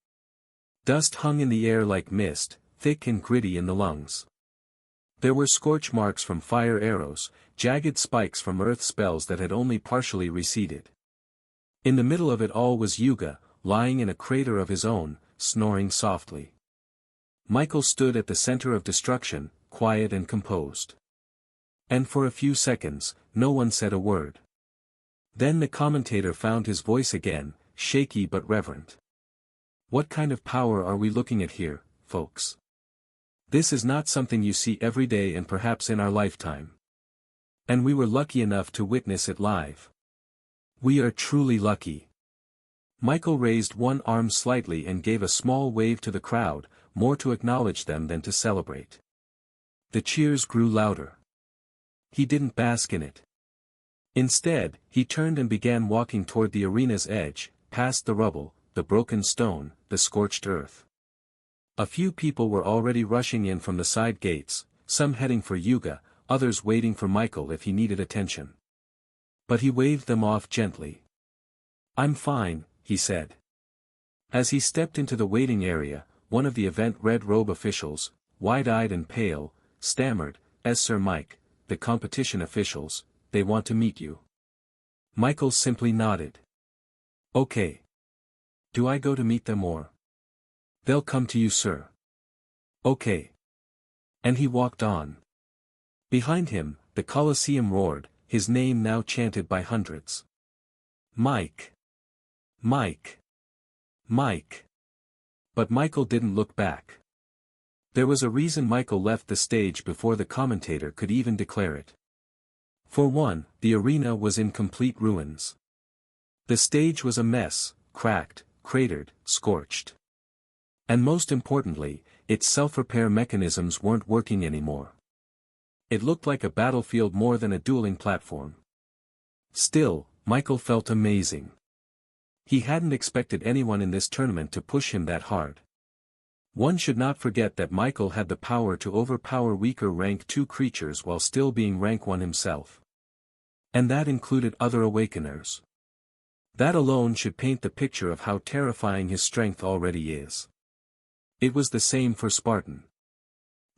[SPEAKER 1] Dust hung in the air like mist, thick and gritty in the lungs. There were scorch marks from fire arrows, jagged spikes from earth spells that had only partially receded. In the middle of it all was Yuga, lying in a crater of his own, snoring softly. Michael stood at the center of destruction, quiet and composed. And for a few seconds, no one said a word. Then the commentator found his voice again, shaky but reverent. What kind of power are we looking at here, folks? This is not something you see every day and perhaps in our lifetime. And we were lucky enough to witness it live. We are truly lucky. Michael raised one arm slightly and gave a small wave to the crowd, more to acknowledge them than to celebrate. The cheers grew louder. He didn't bask in it. Instead, he turned and began walking toward the arena's edge, past the rubble, the broken stone, the scorched earth. A few people were already rushing in from the side gates, some heading for Yuga, others waiting for Michael if he needed attention. But he waved them off gently. "I'm fine," he said. As he stepped into the waiting area, one of the event red robe officials, wide-eyed and pale, stammered, "As Sir Mike, the competition officials, they want to meet you." Michael simply nodded. "Okay. Do I go to meet them or?" "They'll come to you, sir." "Okay." And he walked on. Behind him, the Colosseum roared, his name now chanted by hundreds. "Mike! Mike! Mike!" But Michael didn't look back. There was a reason Michael left the stage before the commentator could even declare it. For one, the arena was in complete ruins. The stage was a mess, cracked, cratered, scorched. And most importantly, its self-repair mechanisms weren't working anymore. It looked like a battlefield more than a dueling platform. Still, Michael felt amazing. He hadn't expected anyone in this tournament to push him that hard. One should not forget that Michael had the power to overpower weaker rank 2 creatures while still being rank 1 himself. And that included other awakeners. That alone should paint the picture of how terrifying his strength already is. It was the same for Spartan.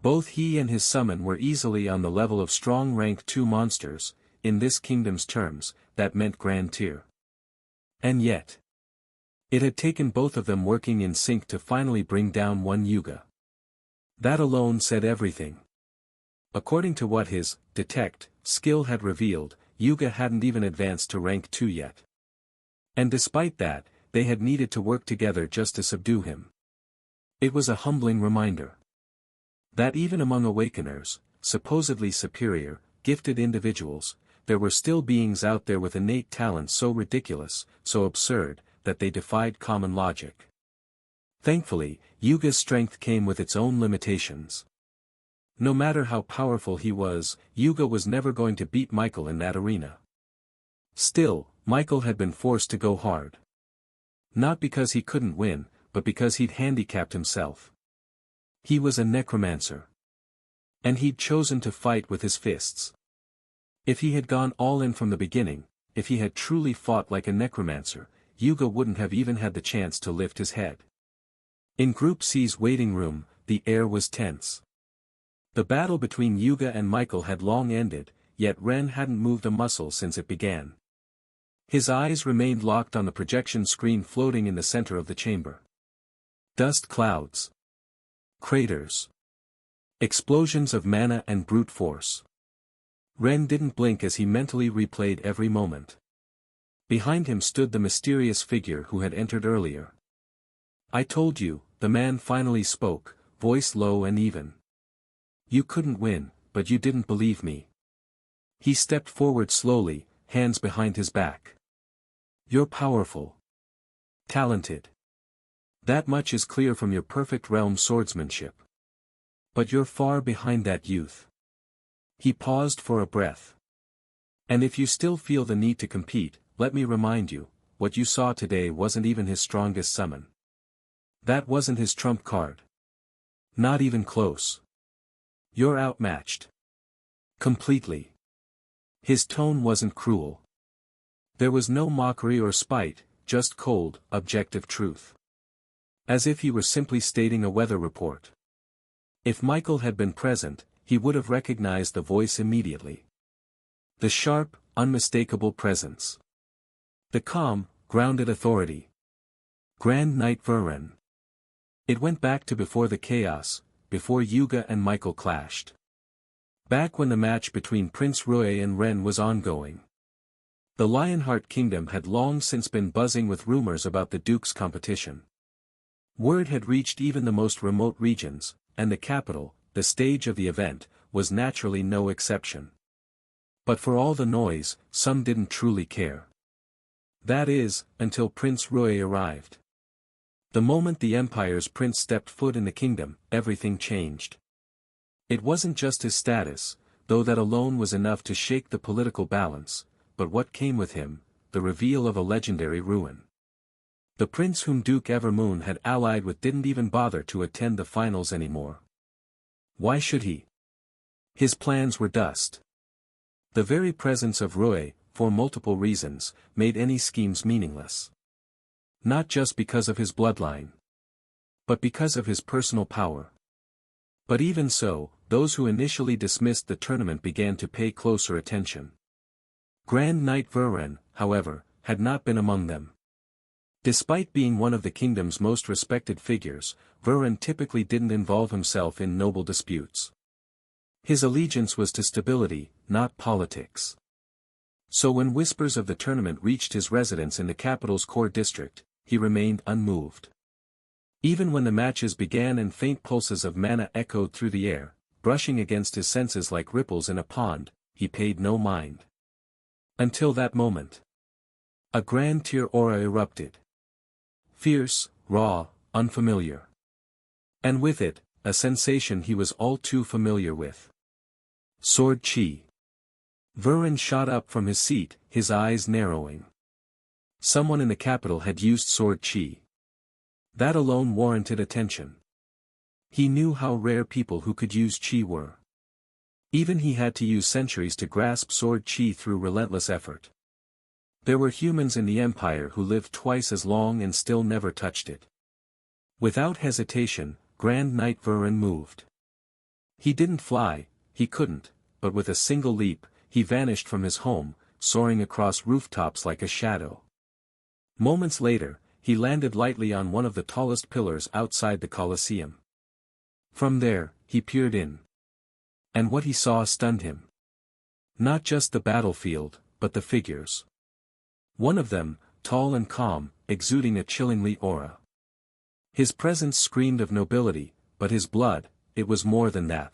[SPEAKER 1] Both he and his summon were easily on the level of strong rank 2 monsters, in this kingdom's terms, that meant Grand Tier. And yet, it had taken both of them working in sync to finally bring down one Yuga. That alone said everything. According to what his detect skill had revealed, Yuga hadn't even advanced to rank 2 yet. And despite that, they had needed to work together just to subdue him. It was a humbling reminder that even among awakeners, supposedly superior, gifted individuals, there were still beings out there with innate talent so ridiculous, so absurd, that they defied common logic. Thankfully, Yuga's strength came with its own limitations. No matter how powerful he was, Yuga was never going to beat Michael in that arena. Still, Michael had been forced to go hard. Not because he couldn't win, but because he'd handicapped himself. He was a necromancer. And he'd chosen to fight with his fists. If he had gone all in from the beginning, if he had truly fought like a necromancer, Yuga wouldn't have even had the chance to lift his head. In Group C's waiting room, the air was tense. The battle between Yuga and Michael had long ended, yet Ren hadn't moved a muscle since it began. His eyes remained locked on the projection screen floating in the center of the chamber. Dust clouds. Craters. Explosions of mana and brute force. Ren didn't blink as he mentally replayed every moment. Behind him stood the mysterious figure who had entered earlier. "I told you," the man finally spoke, voice low and even. "You couldn't win, but you didn't believe me." He stepped forward slowly, hands behind his back. "You're powerful. Talented. That much is clear from your perfect realm swordsmanship. But you're far behind that youth." He paused for a breath. "And if you still feel the need to compete, let me remind you, what you saw today wasn't even his strongest summon. That wasn't his trump card. Not even close. You're outmatched. Completely." His tone wasn't cruel. There was no mockery or spite, just cold, objective truth. As if he were simply stating a weather report. If Michael had been present, he would have recognized the voice immediately. The sharp, unmistakable presence. The calm, grounded authority. Grand Knight Vuren. It went back to before the chaos, before Yuga and Michael clashed. Back when the match between Prince Rui and Ren was ongoing. The Lionheart Kingdom had long since been buzzing with rumors about the Duke's competition. Word had reached even the most remote regions, and the capital, the stage of the event, was naturally no exception. But for all the noise, some didn't truly care. That is, until Prince Rui arrived. The moment the Empire's prince stepped foot in the kingdom, everything changed. It wasn't just his status, though that alone was enough to shake the political balance, but what came with him, the reveal of a legendary ruin. The prince whom Duke Evermoon had allied with didn't even bother to attend the finals anymore. Why should he? His plans were dust. The very presence of Rui, for multiple reasons, made any schemes meaningless. Not just because of his bloodline, but because of his personal power. But even so, those who initially dismissed the tournament began to pay closer attention. Grand Knight Vuren, however, had not been among them. Despite being one of the kingdom's most respected figures, Vuren typically didn't involve himself in noble disputes. His allegiance was to stability, not politics. So when whispers of the tournament reached his residence in the capital's core district, he remained unmoved. Even when the matches began and faint pulses of mana echoed through the air, brushing against his senses like ripples in a pond, he paid no mind. Until that moment. A grand tear aura erupted. Fierce, raw, unfamiliar. And with it, a sensation he was all too familiar with. Sword chi. Vuren shot up from his seat, his eyes narrowing. Someone in the capital had used sword chi. That alone warranted attention. He knew how rare people who could use chi were. Even he had to use centuries to grasp sword chi through relentless effort. There were humans in the Empire who lived twice as long and still never touched it. Without hesitation, Grand Knight Vuren moved. He didn't fly, he couldn't, but with a single leap, he vanished from his home, soaring across rooftops like a shadow. Moments later, he landed lightly on one of the tallest pillars outside the Colosseum. From there, he peered in. And what he saw stunned him. Not just the battlefield, but the figures. One of them, tall and calm, exuding a chillingly aura. His presence screamed of nobility, but his blood, it was more than that.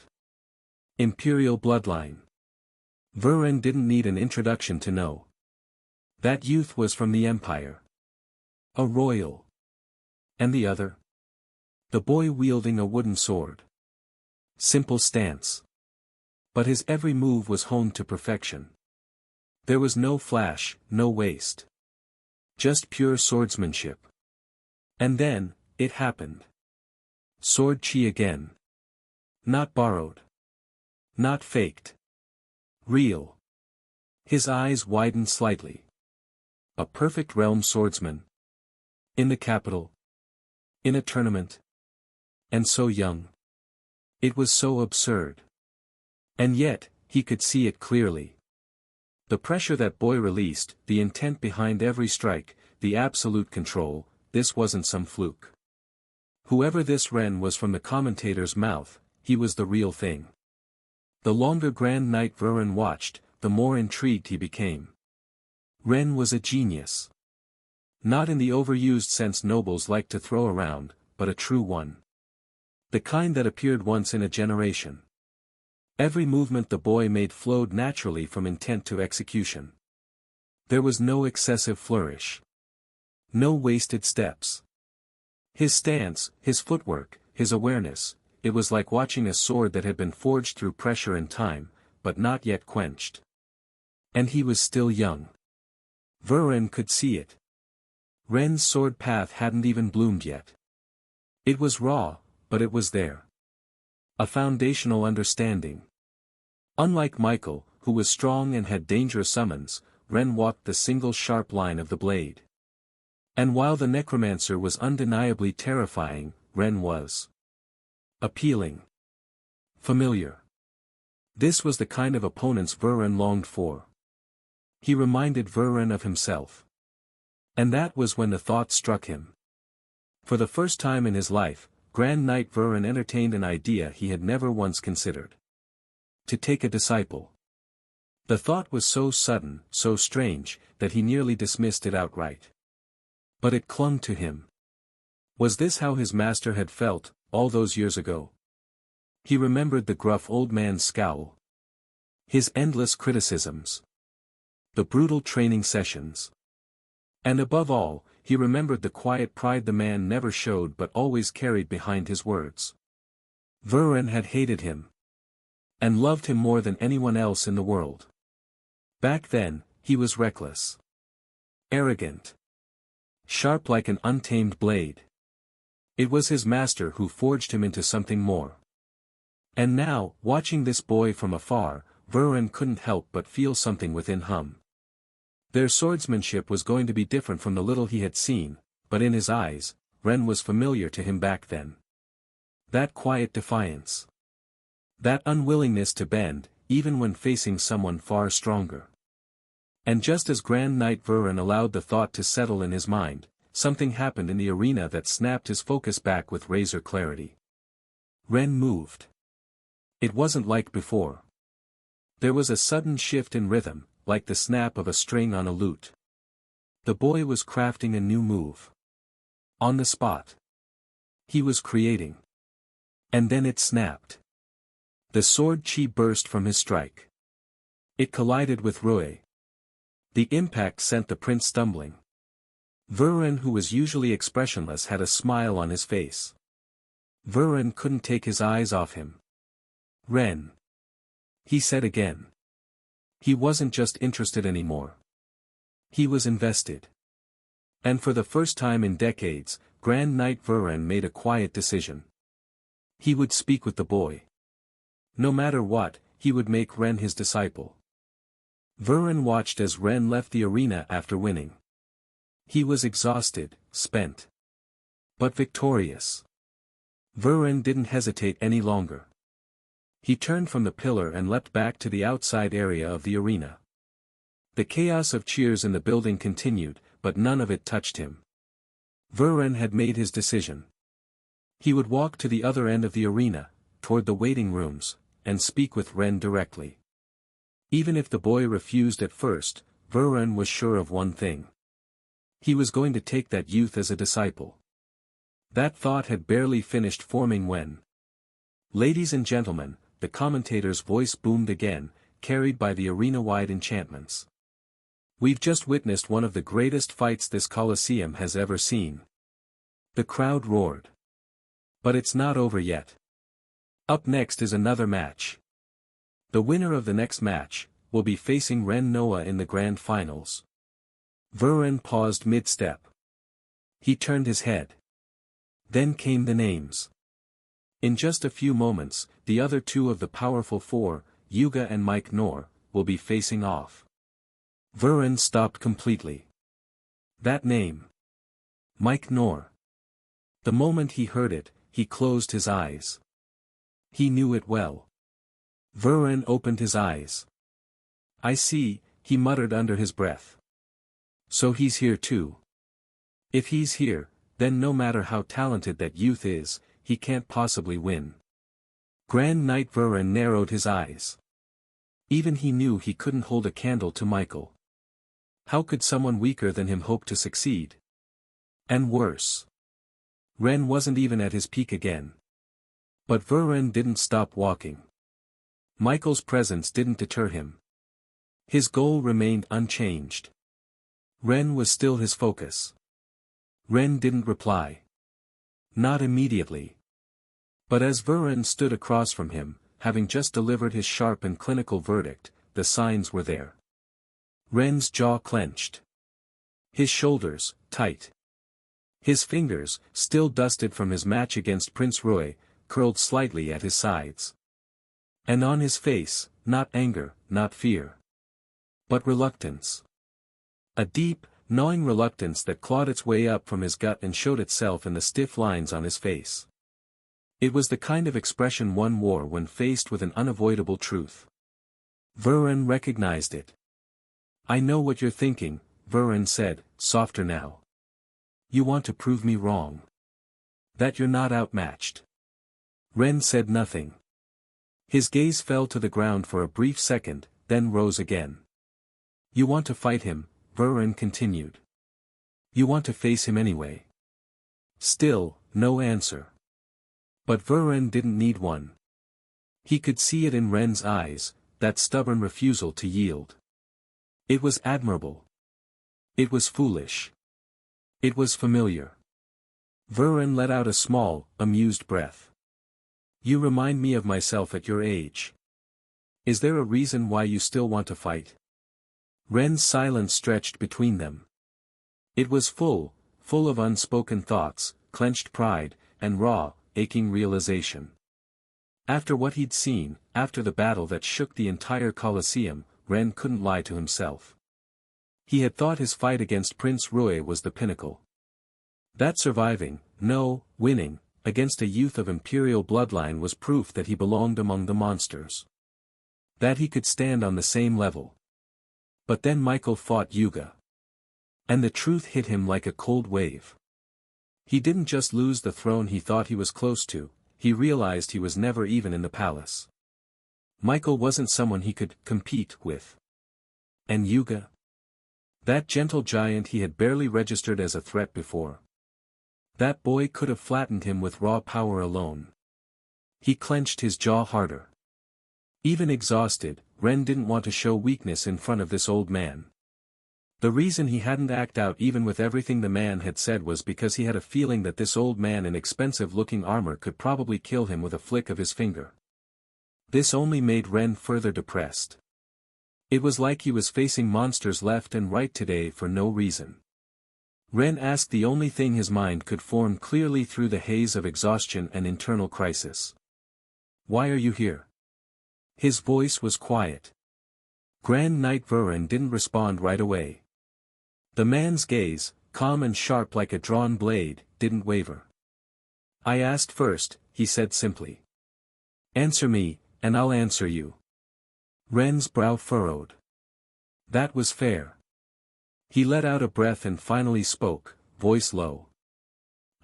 [SPEAKER 1] Imperial bloodline. Vuren didn't need an introduction to know. That youth was from the Empire. A royal. And the other? The boy wielding a wooden sword. Simple stance. But his every move was honed to perfection. There was no flash, no waste. Just pure swordsmanship. And then, it happened. Sword chi again. Not borrowed. Not faked. Real. His eyes widened slightly. A perfect realm swordsman. In the capital. In a tournament. And so young. It was so absurd. And yet, He could see it clearly. The pressure that boy released, the intent behind every strike, the absolute control, this wasn't some fluke. Whoever this Ren was from the commentator's mouth, he was the real thing. The longer Grand Knight Vurin watched, the more intrigued he became. Ren was a genius. Not in the overused sense nobles like to throw around, but a true one. The kind that appeared once in a generation. Every movement the boy made flowed naturally from intent to execution. There was no excessive flourish. No wasted steps. His stance, his footwork, his awareness, it was like watching a sword that had been forged through pressure and time, but not yet quenched. And he was still young. Vurin could see it. Ren's sword path hadn't even bloomed yet. It was raw, but it was there. A foundational understanding. Unlike Michael, who was strong and had dangerous summons, Ren walked the single sharp line of the blade. And while the Necromancer was undeniably terrifying, Ren was appealing. Familiar. This was the kind of opponents Vurin longed for. He reminded Vurin of himself. And that was when the thought struck him. For the first time in his life, Grand Knight Vurin entertained an idea he had never once considered. To take a disciple. The thought was so sudden, so strange, that he nearly dismissed it outright. But it clung to him. Was this how his master had felt, all those years ago? He remembered the gruff old man's scowl. His endless criticisms. The brutal training sessions. And above all, he remembered the quiet pride the man never showed but always carried behind his words. Vurin had hated him. And loved him more than anyone else in the world. Back then, he was reckless. Arrogant. Sharp like an untamed blade. It was his master who forged him into something more. And now, watching this boy from afar, Vurin couldn't help but feel something within him. Their swordsmanship was going to be different from the little he had seen, but in his eyes, Ren was familiar to him back then. That quiet defiance. That unwillingness to bend, even when facing someone far stronger. And just as Grand Knight Vurin allowed the thought to settle in his mind, something happened in the arena that snapped his focus back with razor clarity. Ren moved. It wasn't like before. There was a sudden shift in rhythm, like the snap of a string on a lute. The boy was crafting a new move. On the spot. He was creating. And then it snapped. The sword chi burst from his strike. It collided with Rui. The impact sent the prince stumbling. Vurin, who was usually expressionless, had a smile on his face. Vurin couldn't take his eyes off him. Ren. He said again. He wasn't just interested anymore. He was invested. And for the first time in decades, Grand Knight Vurin made a quiet decision. He would speak with the boy. No matter what, he would make Ren his disciple. Vurin watched as Ren left the arena after winning. He was exhausted, spent. But victorious. Vurin didn't hesitate any longer. He turned from the pillar and leapt back to the outside area of the arena. The chaos of cheers in the building continued, but none of it touched him. Vurin had made his decision. He would walk to the other end of the arena, toward the waiting rooms, and speak with Ren directly. Even if the boy refused at first, Vurin was sure of one thing. He was going to take that youth as a disciple. That thought had barely finished forming when. Ladies and gentlemen, the commentator's voice boomed again, carried by the arena-wide enchantments. We've just witnessed one of the greatest fights this Colosseum has ever seen. The crowd roared. But it's not over yet. Up next is another match. The winner of the next match will be facing Ren Noah in the grand finals. Vurin paused mid-step. He turned his head. Then came the names. In just a few moments, the other two of the powerful four, Yuga and Mike Nor, will be facing off. Vurin stopped completely. That name. Mike Nor. The moment he heard it, he closed his eyes. He knew it well. Vuren opened his eyes. I see, he muttered under his breath. So he's here too. If he's here, then no matter how talented that youth is, he can't possibly win. Grand Knight Vuren narrowed his eyes. Even he knew he couldn't hold a candle to Michael. How could someone weaker than him hope to succeed? And worse. Ren wasn't even at his peak again. But Vuren didn't stop walking. Michael's presence didn't deter him. His goal remained unchanged. Ren was still his focus. Ren didn't reply. Not immediately. But as Vuren stood across from him, having just delivered his sharp and clinical verdict, the signs were there. Ren's jaw clenched. His shoulders, tight. His fingers, still dusted from his match against Prince Roy, curled slightly at his sides. And on his face, not anger, not fear. But reluctance. A deep, gnawing reluctance that clawed its way up from his gut and showed itself in the stiff lines on his face. It was the kind of expression one wore when faced with an unavoidable truth. Vuren recognized it. I know what you're thinking, Vuren said, softer now. You want to prove me wrong. That you're not outmatched. Ren said nothing. His gaze fell to the ground for a brief second, then rose again. You want to fight him, Vuren continued. You want to face him anyway. Still, no answer. But Vuren didn't need one. He could see it in Ren's eyes, that stubborn refusal to yield. It was admirable. It was foolish. It was familiar. Vuren let out a small, amused breath. You remind me of myself at your age. Is there a reason why you still want to fight? Ren's silence stretched between them. It was full of unspoken thoughts, clenched pride, and raw, aching realization. After what he'd seen, after the battle that shook the entire Colosseum, Ren couldn't lie to himself. He had thought his fight against Prince Roy was the pinnacle. That surviving, no, winning, against a youth of imperial bloodline was proof that he belonged among the monsters. That he could stand on the same level. But then Michael fought Yuga. And the truth hit him like a cold wave. He didn't just lose the throne he thought he was close to, he realized he was never even in the palace. Michael wasn't someone he could compete with. And Yuga? That gentle giant he had barely registered as a threat before. That boy could have flattened him with raw power alone. He clenched his jaw harder. Even exhausted, Ren didn't want to show weakness in front of this old man. The reason he hadn't acted out even with everything the man had said was because he had a feeling that this old man in expensive-looking armor could probably kill him with a flick of his finger. This only made Ren further depressed. It was like he was facing monsters left and right today for no reason. Ren asked the only thing his mind could form clearly through the haze of exhaustion and internal crisis. Why are you here? His voice was quiet. Grand Knight Vuren didn't respond right away. The man's gaze, calm and sharp like a drawn blade, didn't waver. I asked first, he said simply. Answer me, and I'll answer you. Ren's brow furrowed. That was fair. He let out a breath and finally spoke, voice low.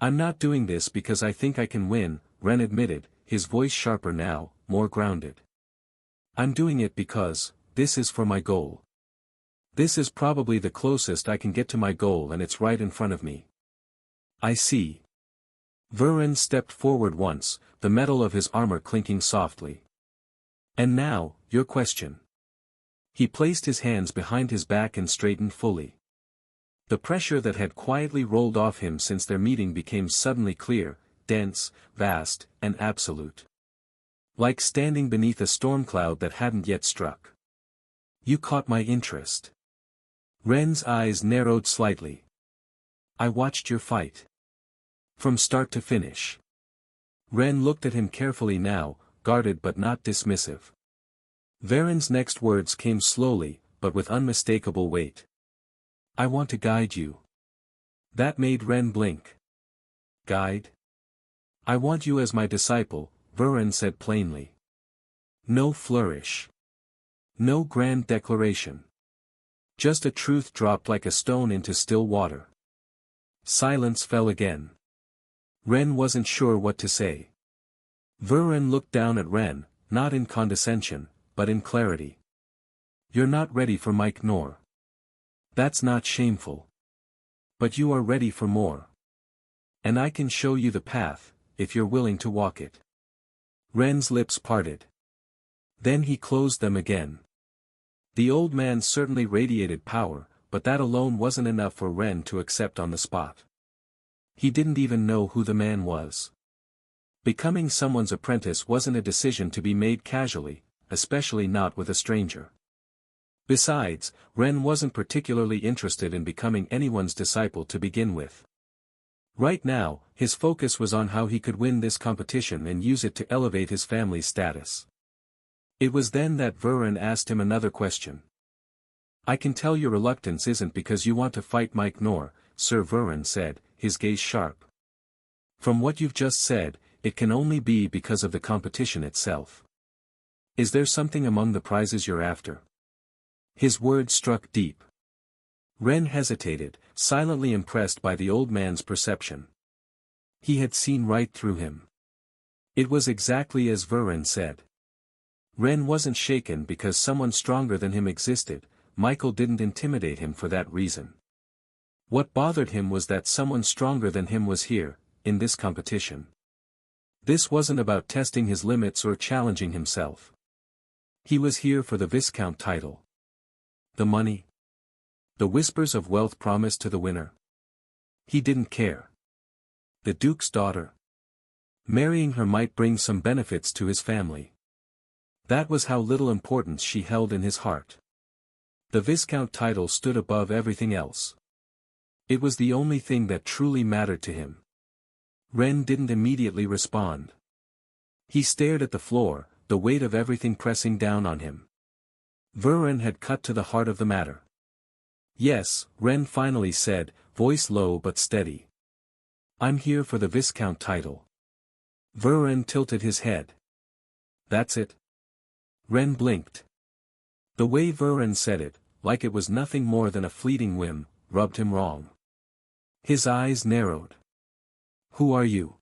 [SPEAKER 1] I'm not doing this because I think I can win, Ren admitted, his voice sharper now, more grounded. I'm doing it because, this is for my goal. This is probably the closest I can get to my goal and it's right in front of me. I see. Vuren stepped forward once, the metal of his armor clinking softly. And now, your question. He placed his hands behind his back and straightened fully. The pressure that had quietly rolled off him since their meeting became suddenly clear, dense, vast, and absolute. Like standing beneath a storm cloud that hadn't yet struck. You caught my interest. Ren's eyes narrowed slightly. I watched your fight. From start to finish. Ren looked at him carefully now, guarded but not dismissive. Vuren's next words came slowly, but with unmistakable weight. I want to guide you. That made Ren blink. Guide? I want you as my disciple, Vuren said plainly. No flourish. No grand declaration. Just a truth dropped like a stone into still water. Silence fell again. Ren wasn't sure what to say. Varen looked down at Ren, not in condescension, but in clarity. You're not ready for Mike Nor. That's not shameful. But you are ready for more. And I can show you the path, if you're willing to walk it. Ren's lips parted. Then he closed them again. The old man certainly radiated power, but that alone wasn't enough for Ren to accept on the spot. He didn't even know who the man was. Becoming someone's apprentice wasn't a decision to be made casually, especially not with a stranger. Besides, Ren wasn't particularly interested in becoming anyone's disciple to begin with. Right now, his focus was on how he could win this competition and use it to elevate his family's status. It was then that Varen asked him another question. I can tell your reluctance isn't because you want to fight Mike Nor, Sir Varen said, his gaze sharp. From what you've just said, it can only be because of the competition itself. Is there something among the prizes you're after? His words struck deep. Ren hesitated, silently impressed by the old man's perception. He had seen right through him. It was exactly as Varen said. Ren wasn't shaken because someone stronger than him existed. Michael didn't intimidate him for that reason. What bothered him was that someone stronger than him was here, in this competition. This wasn't about testing his limits or challenging himself. He was here for the Viscount title. The money? The whispers of wealth promised to the winner? He didn't care. The Duke's daughter? Marrying her might bring some benefits to his family. That was how little importance she held in his heart. The Viscount title stood above everything else. It was the only thing that truly mattered to him. Ren didn't immediately respond. He stared at the floor, the weight of everything pressing down on him. Varen had cut to the heart of the matter. Yes, Ren finally said, voice low but steady. I'm here for the Viscount title. Varen tilted his head. That's it? Ren blinked. The way Varen said it, like it was nothing more than a fleeting whim, rubbed him wrong. His eyes narrowed. Who are you?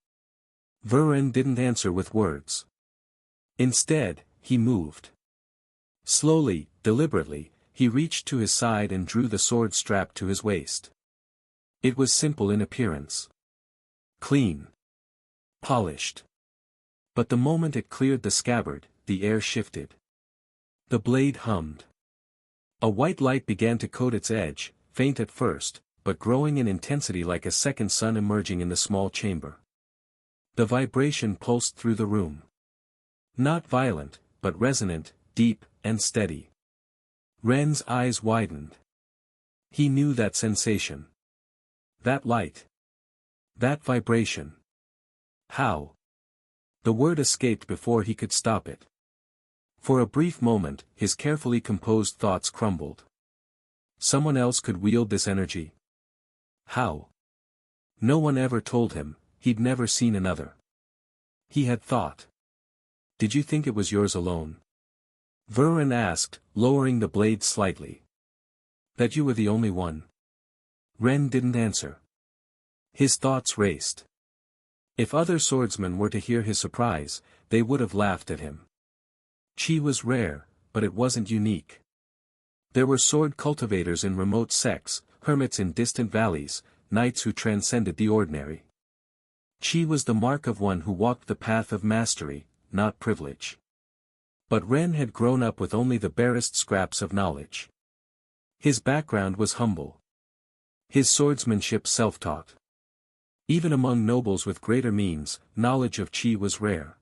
[SPEAKER 1] Varen didn't answer with words. Instead, he moved. Slowly, deliberately, he reached to his side and drew the sword strap to his waist. It was simple in appearance. Clean. Polished. But the moment it cleared the scabbard, the air shifted. The blade hummed. A white light began to coat its edge, faint at first, but growing in intensity like a second sun emerging in the small chamber. The vibration pulsed through the room. Not violent, but resonant, deep, and steady. Ren's eyes widened. He knew that sensation. That light. That vibration. How? The word escaped before he could stop it. For a brief moment, his carefully composed thoughts crumbled. Someone else could wield this energy. How? No one ever told him, he'd never seen another. He had thought. Did you think it was yours alone? Varen asked, lowering the blade slightly. That you were the only one? Ren didn't answer. His thoughts raced. If other swordsmen were to hear his surprise, they would have laughed at him. Chi was rare, but it wasn't unique. There were sword cultivators in remote sects, hermits in distant valleys, knights who transcended the ordinary. Chi was the mark of one who walked the path of mastery, not privilege. But Ren had grown up with only the barest scraps of knowledge. His background was humble. His swordsmanship self-taught. Even among nobles with greater means, knowledge of Chi was rare.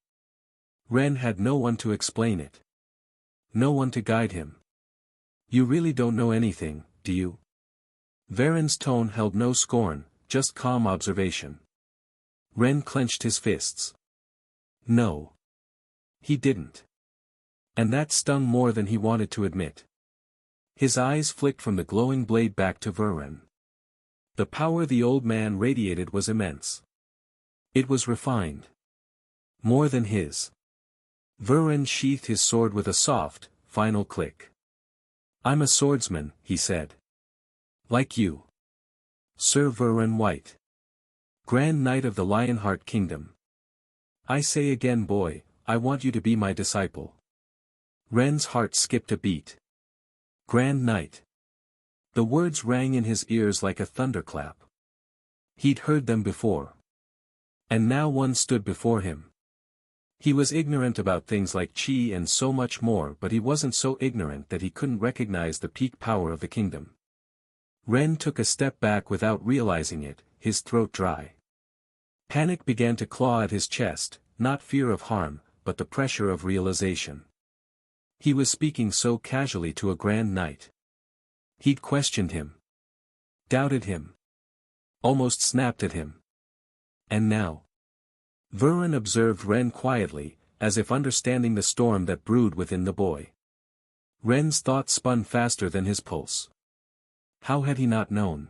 [SPEAKER 1] Ren had no one to explain it. No one to guide him. You really don't know anything, do you? Varen's tone held no scorn, just calm observation. Ren clenched his fists. No. He didn't. And that stung more than he wanted to admit. His eyes flicked from the glowing blade back to Varen. The power the old man radiated was immense. It was refined. More than his. Vuren sheathed his sword with a soft, final click. "I'm a swordsman," he said. "Like you. Sir Vuren White. Grand Knight of the Lionheart Kingdom. I say again, boy, I want you to be my disciple." Ren's heart skipped a beat. Grand Knight. The words rang in his ears like a thunderclap. He'd heard them before. And now one stood before him. He was ignorant about things like chi and so much more, but he wasn't so ignorant that he couldn't recognize the peak power of the kingdom. Ren took a step back without realizing it, his throat dry. Panic began to claw at his chest, not fear of harm, but the pressure of realization. He was speaking so casually to a Grand Knight. He'd questioned him. Doubted him. Almost snapped at him. And now? Vuren observed Ren quietly, as if understanding the storm that brewed within the boy. Ren's thoughts spun faster than his pulse. How had he not known?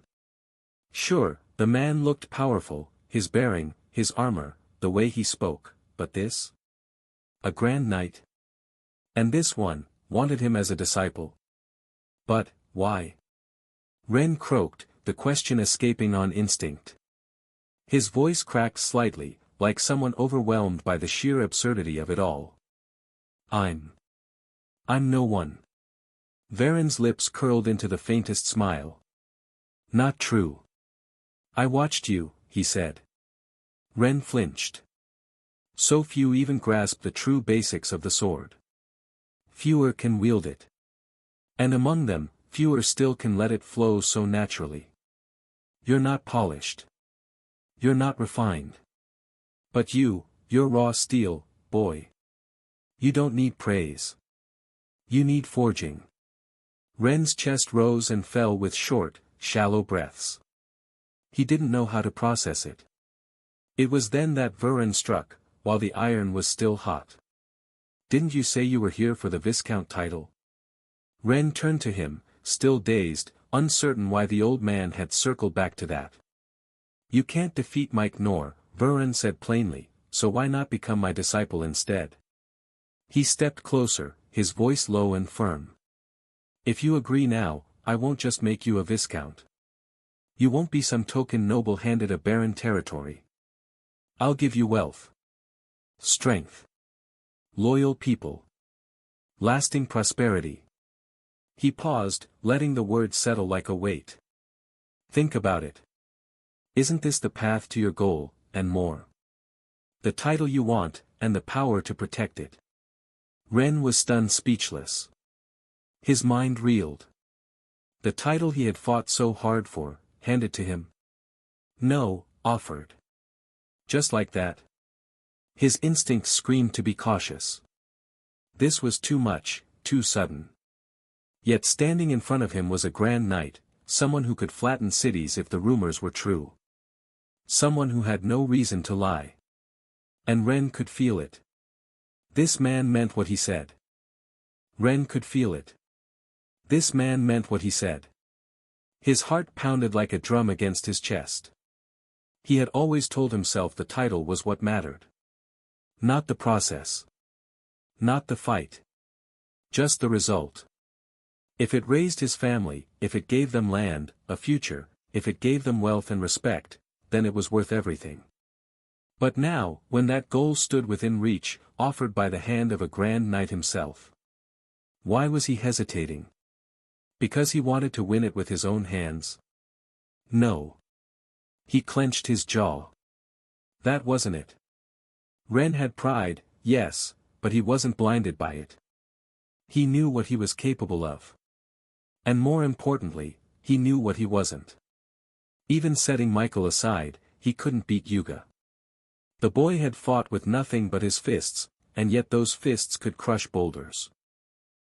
[SPEAKER 1] Sure, the man looked powerful, his bearing, his armor, the way he spoke, but this? A Grand Knight? And this one, wanted him as a disciple. But, why? Ren croaked, the question escaping on instinct. His voice cracked slightly, like someone overwhelmed by the sheer absurdity of it all. I'm no one. Vuren's lips curled into the faintest smile. Not true. I watched you, he said. Ren flinched. So few even grasp the true basics of the sword. Fewer can wield it. And among them, fewer still can let it flow so naturally. You're not polished. You're not refined. But you're raw steel, boy. You don't need praise. You need forging. Ren's chest rose and fell with short, shallow breaths. He didn't know how to process it. It was then that Vuren struck, while the iron was still hot. Didn't you say you were here for the Viscount title? Ren turned to him, still dazed, uncertain why the old man had circled back to that. You can't defeat Mike Nor, Vuren said plainly, so why not become my disciple instead? He stepped closer, his voice low and firm. If you agree now, I won't just make you a Viscount. You won't be some token noble handed a barren territory. I'll give you wealth. Strength. Loyal people. Lasting prosperity. He paused, letting the words settle like a weight. Think about it. Isn't this the path to your goal, and more? The title you want, and the power to protect it. Ren was stunned speechless. His mind reeled. The title he had fought so hard for, handed to him? No, offered. Just like that. His instincts screamed to be cautious. This was too much, too sudden. Yet standing in front of him was a Grand Knight, someone who could flatten cities if the rumors were true. Someone who had no reason to lie. And Ren could feel it. This man meant what he said. Ren could feel it. This man meant what he said. His heart pounded like a drum against his chest. He had always told himself the title was what mattered. Not the process. Not the fight. Just the result. If it raised his family, if it gave them land, a future, if it gave them wealth and respect, then it was worth everything. But now, when that goal stood within reach, offered by the hand of a Grand Knight himself. Why was he hesitating? Because he wanted to win it with his own hands? No. He clenched his jaw. That wasn't it. Ren had pride, yes, but he wasn't blinded by it. He knew what he was capable of. And more importantly, he knew what he wasn't. Even setting Michael aside, he couldn't beat Yuga. The boy had fought with nothing but his fists, and yet those fists could crush boulders.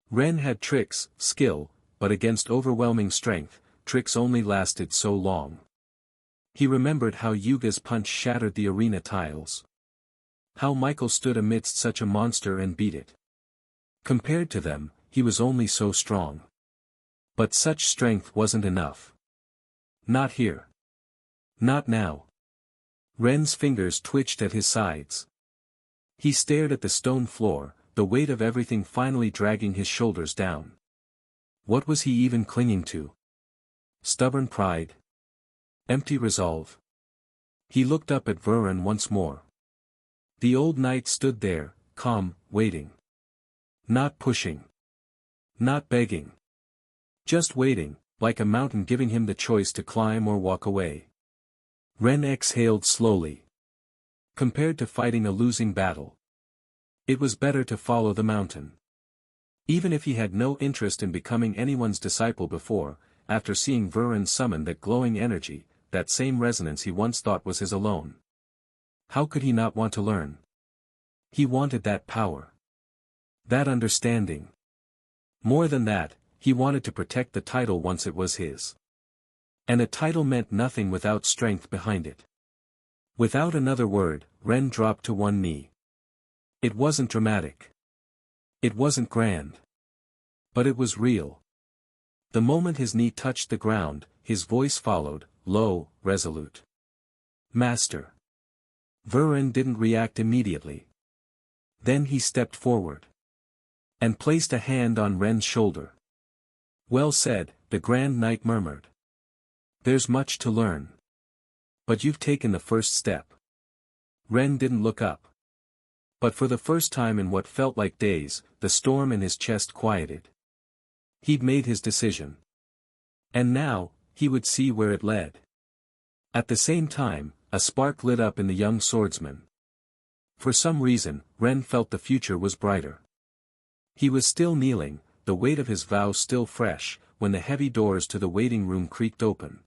[SPEAKER 1] Ren had tricks, skill, but against overwhelming strength, tricks only lasted so long. He remembered how Yuga's punch shattered the arena tiles. How Michael stood amidst such a monster and beat it. Compared to them, he was only so strong. But such strength wasn't enough. Not here. Not now. Ren's fingers twitched at his sides. He stared at the stone floor, the weight of everything finally dragging his shoulders down. What was he even clinging to? Stubborn pride? Empty resolve? He looked up at Vuren once more. The old knight stood there, calm, waiting. Not pushing. Not begging. Just waiting, like a mountain giving him the choice to climb or walk away. Ren exhaled slowly. Compared to fighting a losing battle, it was better to follow the mountain. Even if he had no interest in becoming anyone's disciple before, after seeing Vuren summon that glowing energy, that same resonance he once thought was his alone. How could he not want to learn? He wanted that power. That understanding. More than that, he wanted to protect the title once it was his. And a title meant nothing without strength behind it. Without another word, Ren dropped to one knee. It wasn't dramatic. It wasn't grand. But it was real. The moment his knee touched the ground, his voice followed, low, resolute. Master. Vuren didn't react immediately. Then he stepped forward. And placed a hand on Ren's shoulder. Well said, the Grand Knight murmured. There's much to learn. But you've taken the first step. Ren didn't look up. But for the first time in what felt like days, the storm in his chest quieted. He'd made his decision. And now, he would see where it led. At the same time, a spark lit up in the young swordsman. For some reason, Ren felt the future was brighter. He was still kneeling, the weight of his vow still fresh, when the heavy doors to the waiting room creaked open.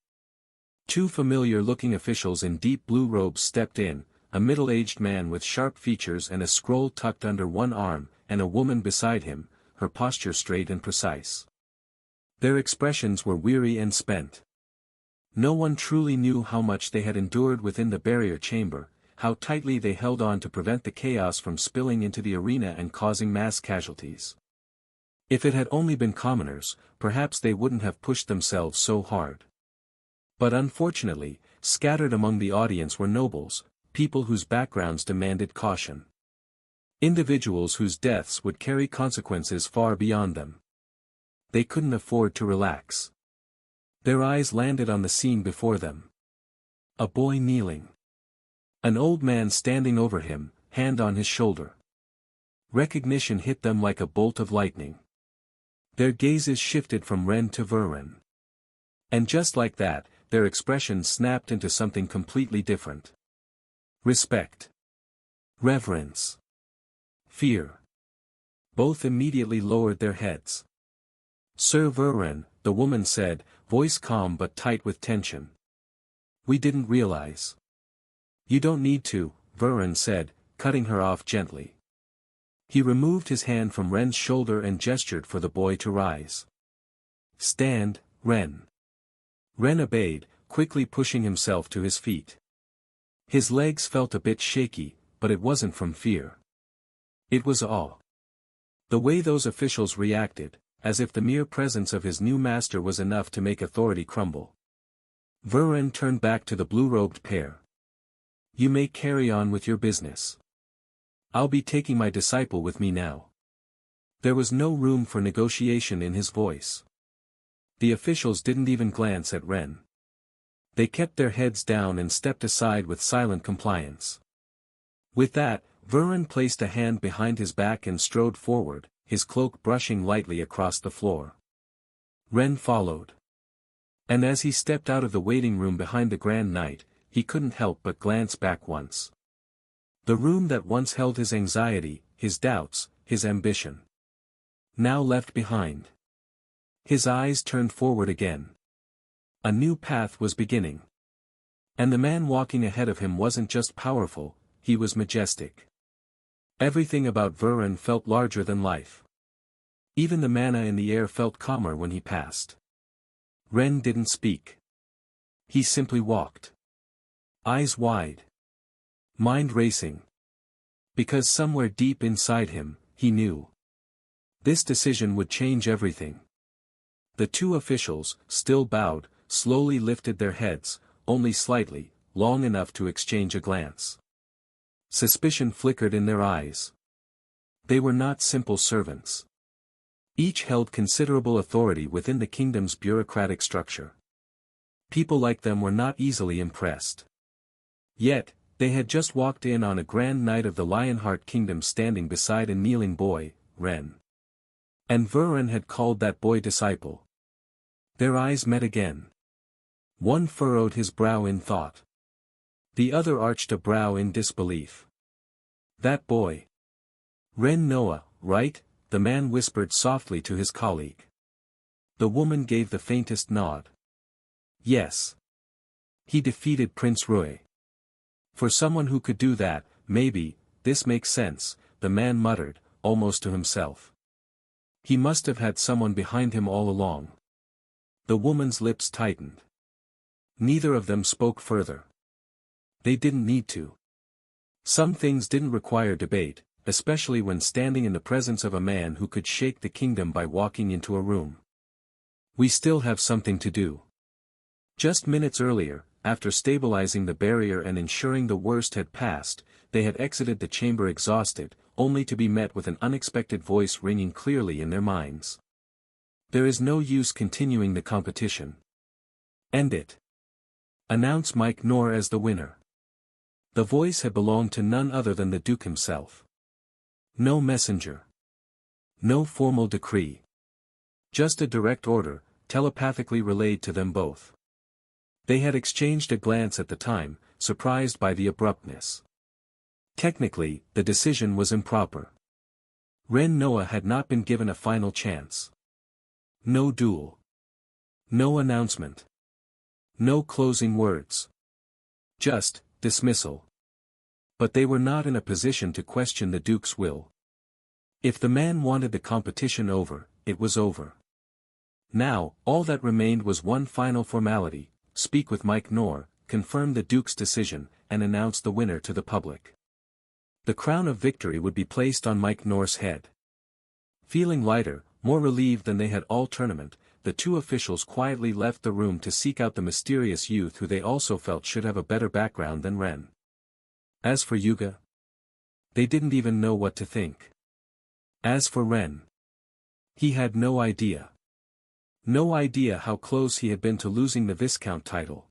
[SPEAKER 1] Two familiar-looking officials in deep blue robes stepped in, a middle-aged man with sharp features and a scroll tucked under one arm, and a woman beside him, her posture straight and precise. Their expressions were weary and spent. No one truly knew how much they had endured within the barrier chamber, how tightly they held on to prevent the chaos from spilling into the arena and causing mass casualties. If it had only been commoners, perhaps they wouldn't have pushed themselves so hard. But unfortunately, scattered among the audience were nobles, people whose backgrounds demanded caution. Individuals whose deaths would carry consequences far beyond them. They couldn't afford to relax. Their eyes landed on the scene before them. A boy kneeling. An old man standing over him, hand on his shoulder. Recognition hit them like a bolt of lightning. Their gazes shifted from Ren to Vuren. And just like that, their expressions snapped into something completely different. Respect. Reverence. Fear. Both immediately lowered their heads. Sir Vuren, the woman said, voice calm but tight with tension. We didn't realize. You don't need to, Vuren said, cutting her off gently. He removed his hand from Ren's shoulder and gestured for the boy to rise. Stand, Ren. Ren obeyed, quickly pushing himself to his feet. His legs felt a bit shaky, but it wasn't from fear. It was awe. The way those officials reacted, as if the mere presence of his new master was enough to make authority crumble. Vuren turned back to the blue-robed pair. You may carry on with your business. I'll be taking my disciple with me now. There was no room for negotiation in his voice. The officials didn't even glance at Ren. They kept their heads down and stepped aside with silent compliance. With that, Vuren placed a hand behind his back and strode forward, his cloak brushing lightly across the floor. Ren followed. And as he stepped out of the waiting room behind the Grand Knight, he couldn't help but glance back once. The room that once held his anxiety, his doubts, his ambition. Now left behind. His eyes turned forward again. A new path was beginning. And the man walking ahead of him wasn't just powerful, he was majestic. Everything about Vuren felt larger than life. Even the mana in the air felt calmer when he passed. Ren didn't speak. He simply walked. Eyes wide. Mind racing. Because somewhere deep inside him, he knew. This decision would change everything. The two officials, still bowed, slowly lifted their heads, only slightly, long enough to exchange a glance. Suspicion flickered in their eyes. They were not simple servants. Each held considerable authority within the kingdom's bureaucratic structure. People like them were not easily impressed. Yet, they had just walked in on a grand knight of the Lionheart Kingdom standing beside a kneeling boy, Ren. And Vuren had called that boy disciple. Their eyes met again. One furrowed his brow in thought. The other arched a brow in disbelief. That boy. Ren Noah, right? The man whispered softly to his colleague. The woman gave the faintest nod. Yes. He defeated Prince Rui. For someone who could do that, maybe, this makes sense, the man muttered, almost to himself. He must have had someone behind him all along. The woman's lips tightened. Neither of them spoke further. They didn't need to. Some things didn't require debate, especially when standing in the presence of a man who could shake the kingdom by walking into a room. We still have something to do. Just minutes earlier, after stabilizing the barrier and ensuring the worst had passed, they had exited the chamber exhausted, only to be met with an unexpected voice ringing clearly in their minds. There is no use continuing the competition. End it. Announce Mike Knorr as the winner. The voice had belonged to none other than the Duke himself. No messenger. No formal decree. Just a direct order, telepathically relayed to them both. They had exchanged a glance at the time, surprised by the abruptness. Technically, the decision was improper. Ren Noah had not been given a final chance. No duel. No announcement. No closing words. Just, dismissal. But they were not in a position to question the Duke's will. If the man wanted the competition over, it was over. Now, all that remained was one final formality: speak with Mike Knorr, confirm the Duke's decision, and announce the winner to the public. The crown of victory would be placed on Mike Knorr's head. Feeling lighter, more relieved than they had all tournament, the two officials quietly left the room to seek out the mysterious youth who they also felt should have a better background than Ren. As for Yuga, they didn't even know what to think. As for Ren, he had no idea. No idea how close he had been to losing the Viscount title.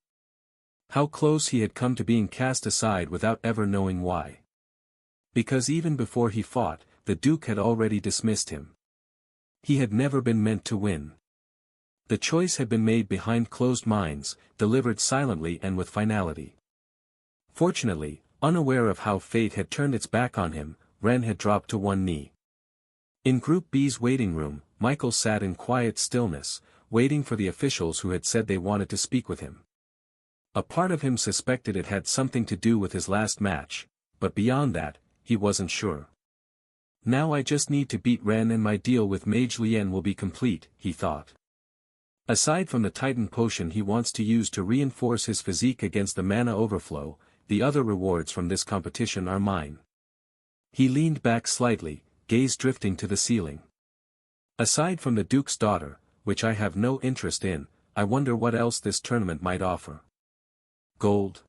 [SPEAKER 1] How close he had come to being cast aside without ever knowing why. Because even before he fought, the Duke had already dismissed him. He had never been meant to win. The choice had been made behind closed minds, delivered silently and with finality. Fortunately, unaware of how fate had turned its back on him, Ren had dropped to one knee. In Group B's waiting room, Michael sat in quiet stillness, waiting for the officials who had said they wanted to speak with him. A part of him suspected it had something to do with his last match, but beyond that, he wasn't sure. Now I just need to beat Ren and my deal with Mage Lien will be complete, he thought. Aside from the Titan potion he wants to use to reinforce his physique against the mana overflow, the other rewards from this competition are mine. He leaned back slightly, gaze drifting to the ceiling. Aside from the Duke's daughter, which I have no interest in, I wonder what else this tournament might offer. Gold.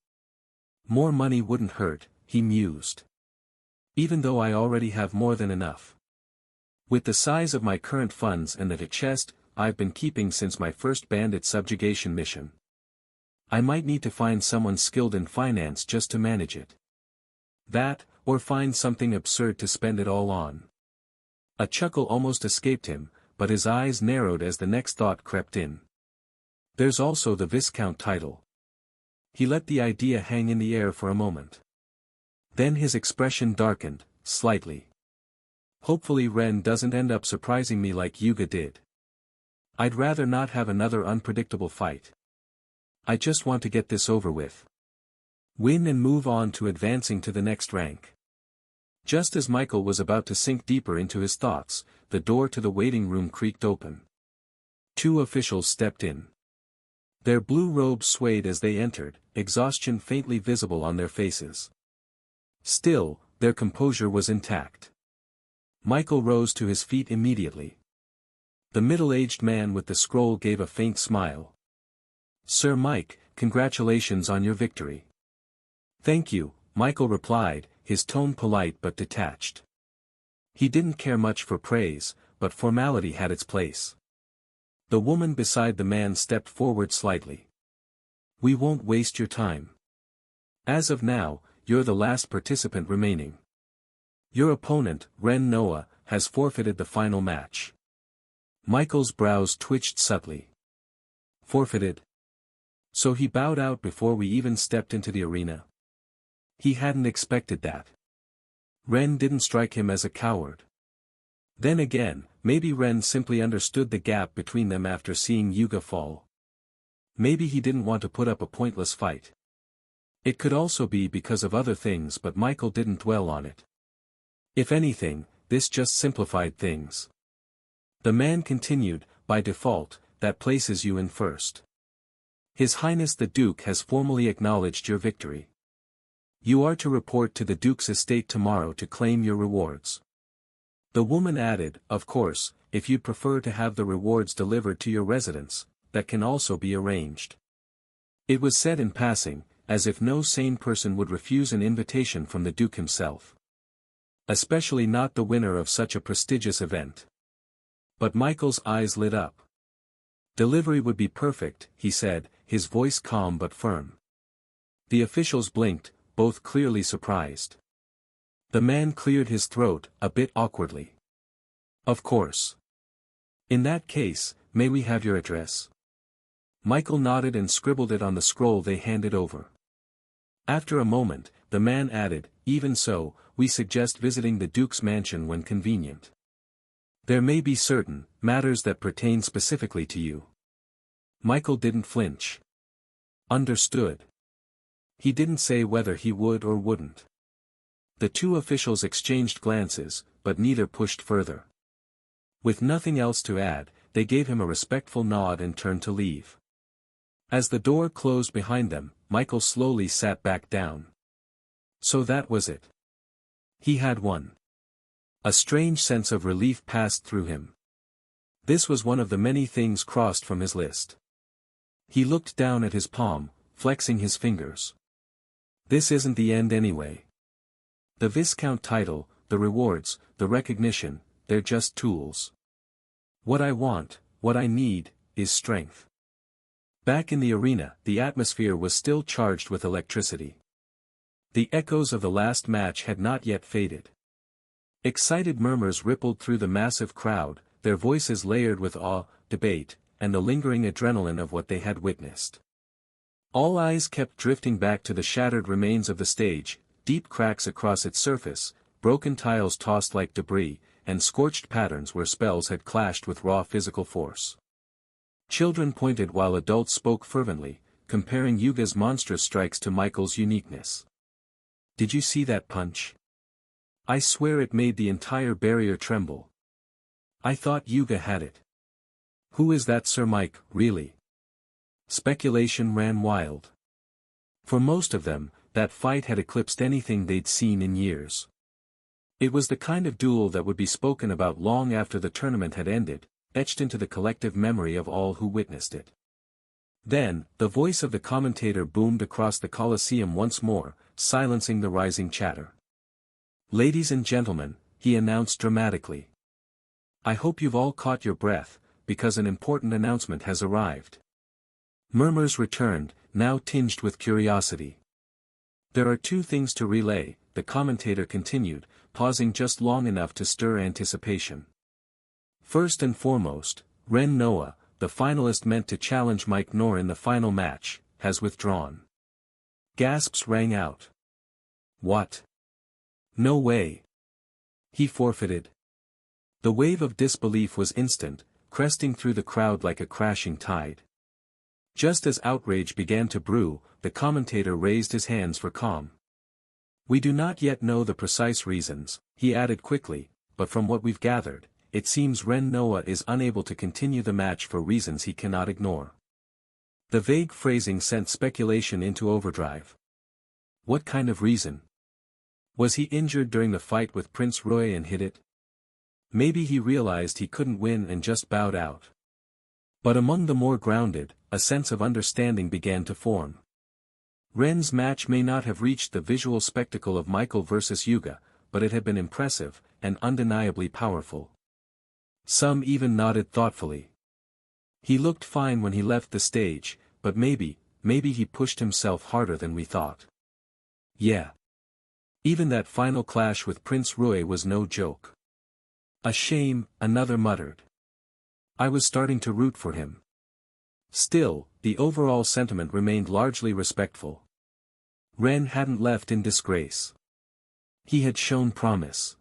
[SPEAKER 1] More money wouldn't hurt, he mused. Even though I already have more than enough. With the size of my current funds and the chest I've been keeping since my first bandit subjugation mission, I might need to find someone skilled in finance just to manage it. That, or find something absurd to spend it all on. A chuckle almost escaped him, but his eyes narrowed as the next thought crept in. There's also the Viscount title. He let the idea hang in the air for a moment. Then his expression darkened, slightly. Hopefully Ren doesn't end up surprising me like Yuga did. I'd rather not have another unpredictable fight. I just want to get this over with. Win and move on to advancing to the next rank. Just as Michael was about to sink deeper into his thoughts, the door to the waiting room creaked open. Two officials stepped in. Their blue robes swayed as they entered, exhaustion faintly visible on their faces. Still, their composure was intact. Michael rose to his feet immediately. The middle-aged man with the scroll gave a faint smile. Sir Mike, congratulations on your victory. Thank you, Michael replied, his tone polite but detached. He didn't care much for praise, but formality had its place. The woman beside the man stepped forward slightly. "We won't waste your time. As of now, you're the last participant remaining. Your opponent, Ren Noah, has forfeited the final match." Michael's brows twitched subtly. Forfeited? So he bowed out before we even stepped into the arena? He hadn't expected that. Ren didn't strike him as a coward. Then again, maybe Ren simply understood the gap between them after seeing Yuga fall. Maybe he didn't want to put up a pointless fight. It could also be because of other things, but Michael didn't dwell on it. If anything, this just simplified things. The man continued, "By default, that places you in first. His Highness the Duke has formally acknowledged your victory. You are to report to the Duke's estate tomorrow to claim your rewards." The woman added, "Of course, if you'd prefer to have the rewards delivered to your residence, that can also be arranged." It was said in passing, as if no sane person would refuse an invitation from the Duke himself. Especially not the winner of such a prestigious event. But Michael's eyes lit up. "Delivery would be perfect," he said, his voice calm but firm. The officials blinked, both clearly surprised. The man cleared his throat, a bit awkwardly. "Of course. In that case, may we have your address?" Michael nodded and scribbled it on the scroll they handed over. After a moment, the man added, "Even so, we suggest visiting the Duke's mansion when convenient. There may be certain matters that pertain specifically to you." Michael didn't flinch. Understood. He didn't say whether he would or wouldn't. The two officials exchanged glances, but neither pushed further. With nothing else to add, they gave him a respectful nod and turned to leave. As the door closed behind them, Michael slowly sat back down. So that was it. He had won. A strange sense of relief passed through him. This was one of the many things crossed from his list. He looked down at his palm, flexing his fingers. This isn't the end anyway. The Viscount title, the rewards, the recognition, they're just tools. What I want, what I need, is strength. Back in the arena, the atmosphere was still charged with electricity. The echoes of the last match had not yet faded. Excited murmurs rippled through the massive crowd, their voices layered with awe, debate, and the lingering adrenaline of what they had witnessed. All eyes kept drifting back to the shattered remains of the stage, deep cracks across its surface, broken tiles tossed like debris, and scorched patterns where spells had clashed with raw physical force. Children pointed while adults spoke fervently, comparing Yuga's monstrous strikes to Michael's uniqueness. "Did you see that punch? I swear it made the entire barrier tremble. I thought Yuga had it. Who is that Sir Mike, really?" Speculation ran wild. For most of them, that fight had eclipsed anything they'd seen in years. It was the kind of duel that would be spoken about long after the tournament had ended, etched into the collective memory of all who witnessed it. Then, the voice of the commentator boomed across the Colosseum once more, silencing the rising chatter. "Ladies and gentlemen," he announced dramatically. "I hope you've all caught your breath, because an important announcement has arrived." Murmurs returned, now tinged with curiosity. "There are two things to relay," the commentator continued, pausing just long enough to stir anticipation. "First and foremost, Ren Noah, the finalist meant to challenge Mike Knorr in the final match, has withdrawn." Gasps rang out. "What? No way. He forfeited?" The wave of disbelief was instant, cresting through the crowd like a crashing tide. Just as outrage began to brew, the commentator raised his hands for calm. "We do not yet know the precise reasons," he added quickly, "but from what we've gathered, it seems Ren Noah is unable to continue the match for reasons he cannot ignore." The vague phrasing sent speculation into overdrive. What kind of reason? Was he injured during the fight with Prince Roy and hid it? Maybe he realized he couldn't win and just bowed out. But among the more grounded, a sense of understanding began to form. Ren's match may not have reached the visual spectacle of Michael versus Yuga, but it had been impressive, and undeniably powerful. Some even nodded thoughtfully. He looked fine when he left the stage, but maybe he pushed himself harder than we thought. Yeah. Even that final clash with Prince Rui was no joke. A shame, another muttered. I was starting to root for him. Still, the overall sentiment remained largely respectful. Ren hadn't left in disgrace. He had shown promise.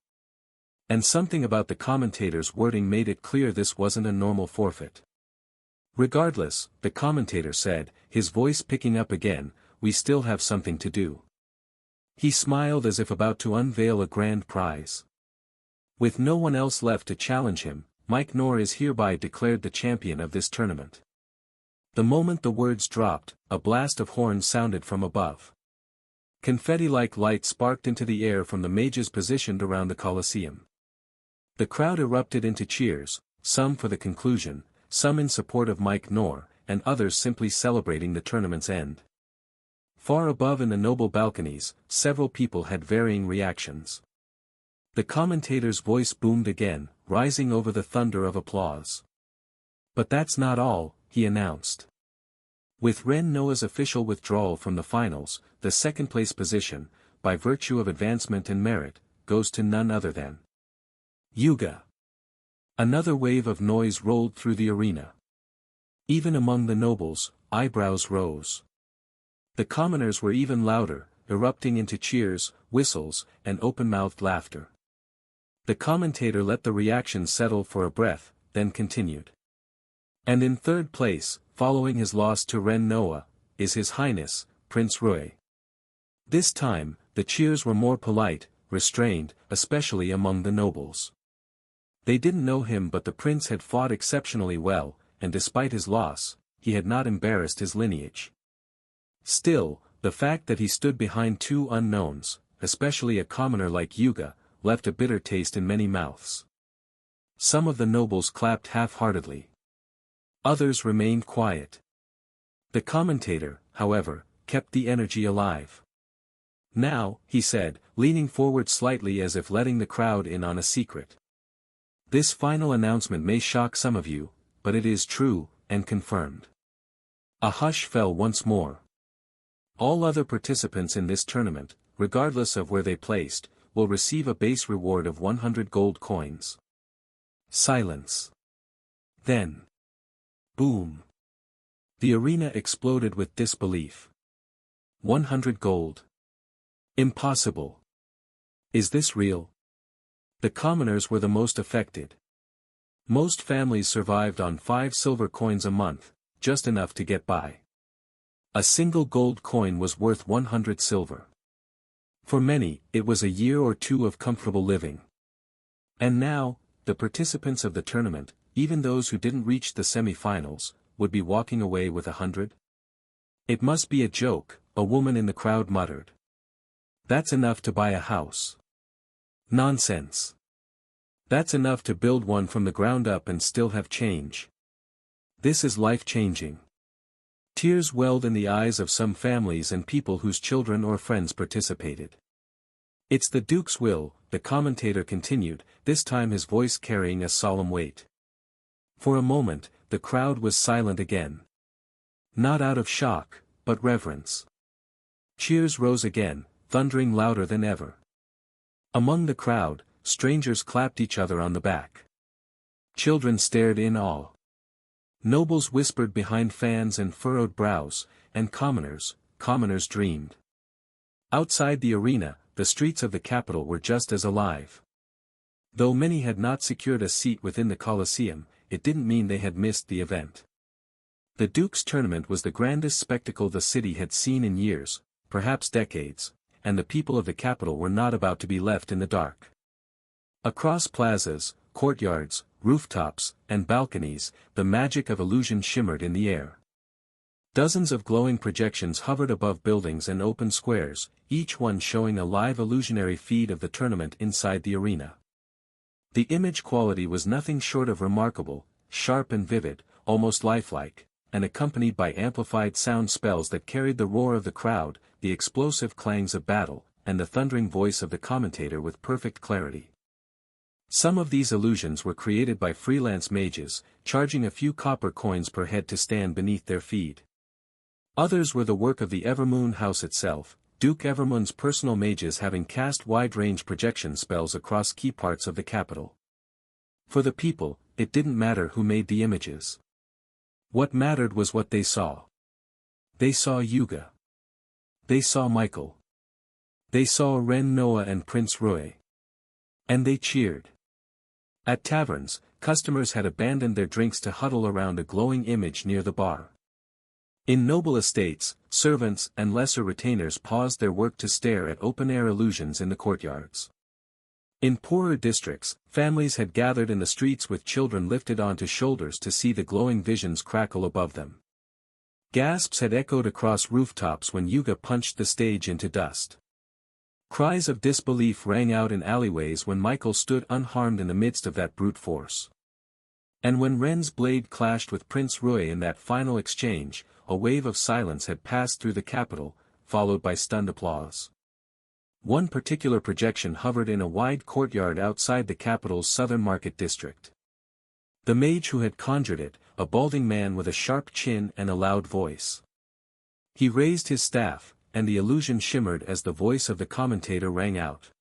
[SPEAKER 1] And something about the commentator's wording made it clear this wasn't a normal forfeit. Regardless, the commentator said, his voice picking up again, we still have something to do. He smiled as if about to unveil a grand prize. With no one else left to challenge him, Mike Nor is hereby declared the champion of this tournament. The moment the words dropped, a blast of horns sounded from above. Confetti-like light sparked into the air from the mages positioned around the Colosseum. The crowd erupted into cheers, some for the conclusion, some in support of Mike Nor, and others simply celebrating the tournament's end. Far above in the noble balconies, several people had varying reactions. The commentator's voice boomed again, rising over the thunder of applause. But that's not all, he announced. With Ren Noah's official withdrawal from the finals, the second-place position, by virtue of advancement and merit, goes to none other than Yuga. Another wave of noise rolled through the arena. Even among the nobles, eyebrows rose. The commoners were even louder, erupting into cheers, whistles, and open-mouthed laughter. The commentator let the reaction settle for a breath, then continued. And in third place, following his loss to Ren Noah, is His Highness, Prince Rui. This time, the cheers were more polite, restrained, especially among the nobles. They didn't know him, but the prince had fought exceptionally well, and despite his loss, he had not embarrassed his lineage. Still, the fact that he stood behind two unknowns, especially a commoner like Yuga, left a bitter taste in many mouths. Some of the nobles clapped half-heartedly. Others remained quiet. The commentator, however, kept the energy alive. Now, he said, leaning forward slightly as if letting the crowd in on a secret. This final announcement may shock some of you, but it is true, and confirmed. A hush fell once more. All other participants in this tournament, regardless of where they placed, will receive a base reward of 100 gold coins. Silence. Then. Boom. The arena exploded with disbelief. 100 gold. Impossible. Is this real? The commoners were the most affected. Most families survived on 5 silver coins a month, just enough to get by. A single gold coin was worth 100 silver. For many, it was a year or two of comfortable living. And now, the participants of the tournament, even those who didn't reach the semi-finals, would be walking away with 100? It must be a joke, a woman in the crowd muttered. That's enough to buy a house. Nonsense. That's enough to build one from the ground up and still have change. This is life-changing. Tears welled in the eyes of some families and people whose children or friends participated. It's the Duke's will, the commentator continued, this time his voice carrying a solemn weight. For a moment, the crowd was silent again. Not out of shock, but reverence. Cheers rose again, thundering louder than ever. Among the crowd, strangers clapped each other on the back. Children stared in awe. Nobles whispered behind fans and furrowed brows, and commoners dreamed. Outside the arena, the streets of the capital were just as alive. Though many had not secured a seat within the Colosseum, it didn't mean they had missed the event. The Duke's tournament was the grandest spectacle the city had seen in years, perhaps decades, and the people of the capital were not about to be left in the dark. Across plazas, courtyards, rooftops, and balconies, the magic of illusion shimmered in the air. Dozens of glowing projections hovered above buildings and open squares, each one showing a live illusionary feed of the tournament inside the arena. The image quality was nothing short of remarkable, sharp and vivid, almost lifelike, and accompanied by amplified sound spells that carried the roar of the crowd, the explosive clangs of battle, and the thundering voice of the commentator with perfect clarity. Some of these illusions were created by freelance mages, charging a few copper coins per head to stand beneath their feed. Others were the work of the Evermoon house itself, Duke Evermoon's personal mages having cast wide-range projection spells across key parts of the capital. For the people, it didn't matter who made the images. What mattered was what they saw. They saw Yuga. They saw Michael. They saw Ren Noah and Prince Rui. And they cheered. At taverns, customers had abandoned their drinks to huddle around a glowing image near the bar. In noble estates, servants and lesser retainers paused their work to stare at open-air illusions in the courtyards. In poorer districts, families had gathered in the streets with children lifted onto shoulders to see the glowing visions crackle above them. Gasps had echoed across rooftops when Yuga punched the stage into dust. Cries of disbelief rang out in alleyways when Michael stood unharmed in the midst of that brute force. And when Ren's blade clashed with Prince Rui in that final exchange, a wave of silence had passed through the capital, followed by stunned applause. One particular projection hovered in a wide courtyard outside the capital's southern market district. The mage who had conjured it, a balding man with a sharp chin and a loud voice. He raised his staff, and the illusion shimmered as the voice of the commentator rang out.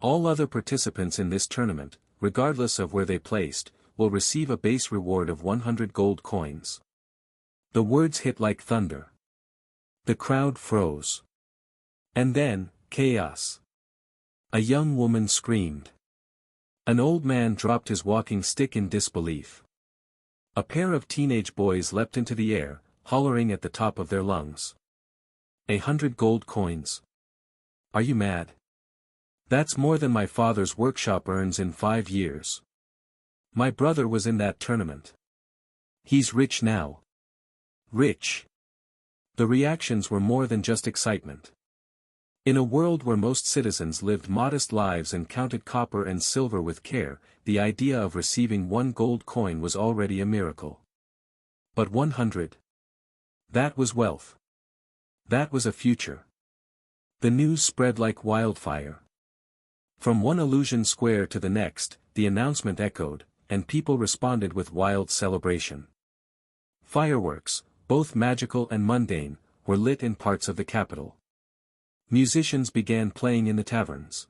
[SPEAKER 1] All other participants in this tournament, regardless of where they placed, will receive a base reward of 100 gold coins. The words hit like thunder. The crowd froze. And then, chaos. A young woman screamed. An old man dropped his walking stick in disbelief. A pair of teenage boys leapt into the air, hollering at the top of their lungs. 100 gold coins. Are you mad? That's more than my father's workshop earns in 5 years. My brother was in that tournament. He's rich now. Rich. The reactions were more than just excitement. In a world where most citizens lived modest lives and counted copper and silver with care, the idea of receiving 1 gold coin was already a miracle. But 100? That was wealth. That was a future. The news spread like wildfire. From one illusion square to the next, the announcement echoed, and people responded with wild celebration. Fireworks, both magical and mundane, were lit in parts of the capital. Musicians began playing in the taverns.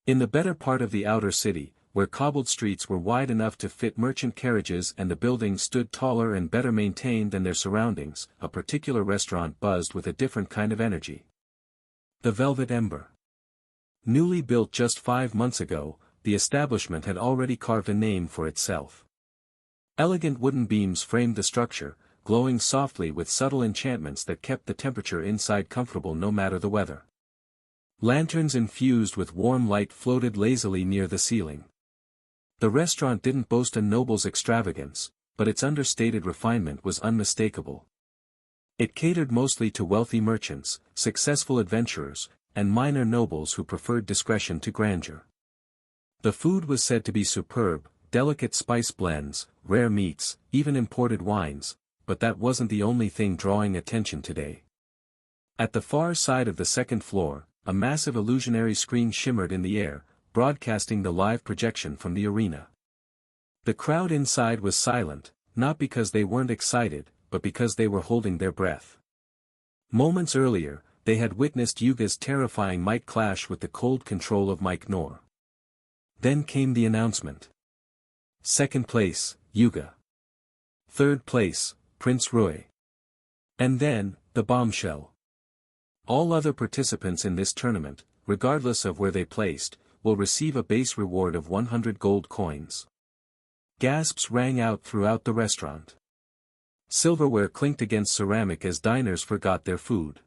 [SPEAKER 1] In the better part of the outer city, where cobbled streets were wide enough to fit merchant carriages and the buildings stood taller and better maintained than their surroundings, a particular restaurant buzzed with a different kind of energy. The Velvet Ember. Newly built just 5 months ago, the establishment had already carved a name for itself. Elegant wooden beams framed the structure, glowing softly with subtle enchantments that kept the temperature inside comfortable no matter the weather. Lanterns infused with warm light floated lazily near the ceiling. The restaurant didn't boast a noble's extravagance, but its understated refinement was unmistakable. It catered mostly to wealthy merchants, successful adventurers, and minor nobles who preferred discretion to grandeur. The food was said to be superb, delicate spice blends, rare meats, even imported wines, but that wasn't the only thing drawing attention today. At the far side of the second floor, a massive illusionary screen shimmered in the air, broadcasting the live projection from the arena. The crowd inside was silent, not because they weren't excited, but because they were holding their breath. Moments earlier, they had witnessed Yuga's terrifying might clash with the cold control of Mike Nor. Then came the announcement. Second place, Yuga. Third place, Prince Rui. And then, the bombshell. All other participants in this tournament, regardless of where they placed, will receive a base reward of 100 gold coins. Gasps rang out throughout the restaurant. Silverware clinked against ceramic as diners forgot their food.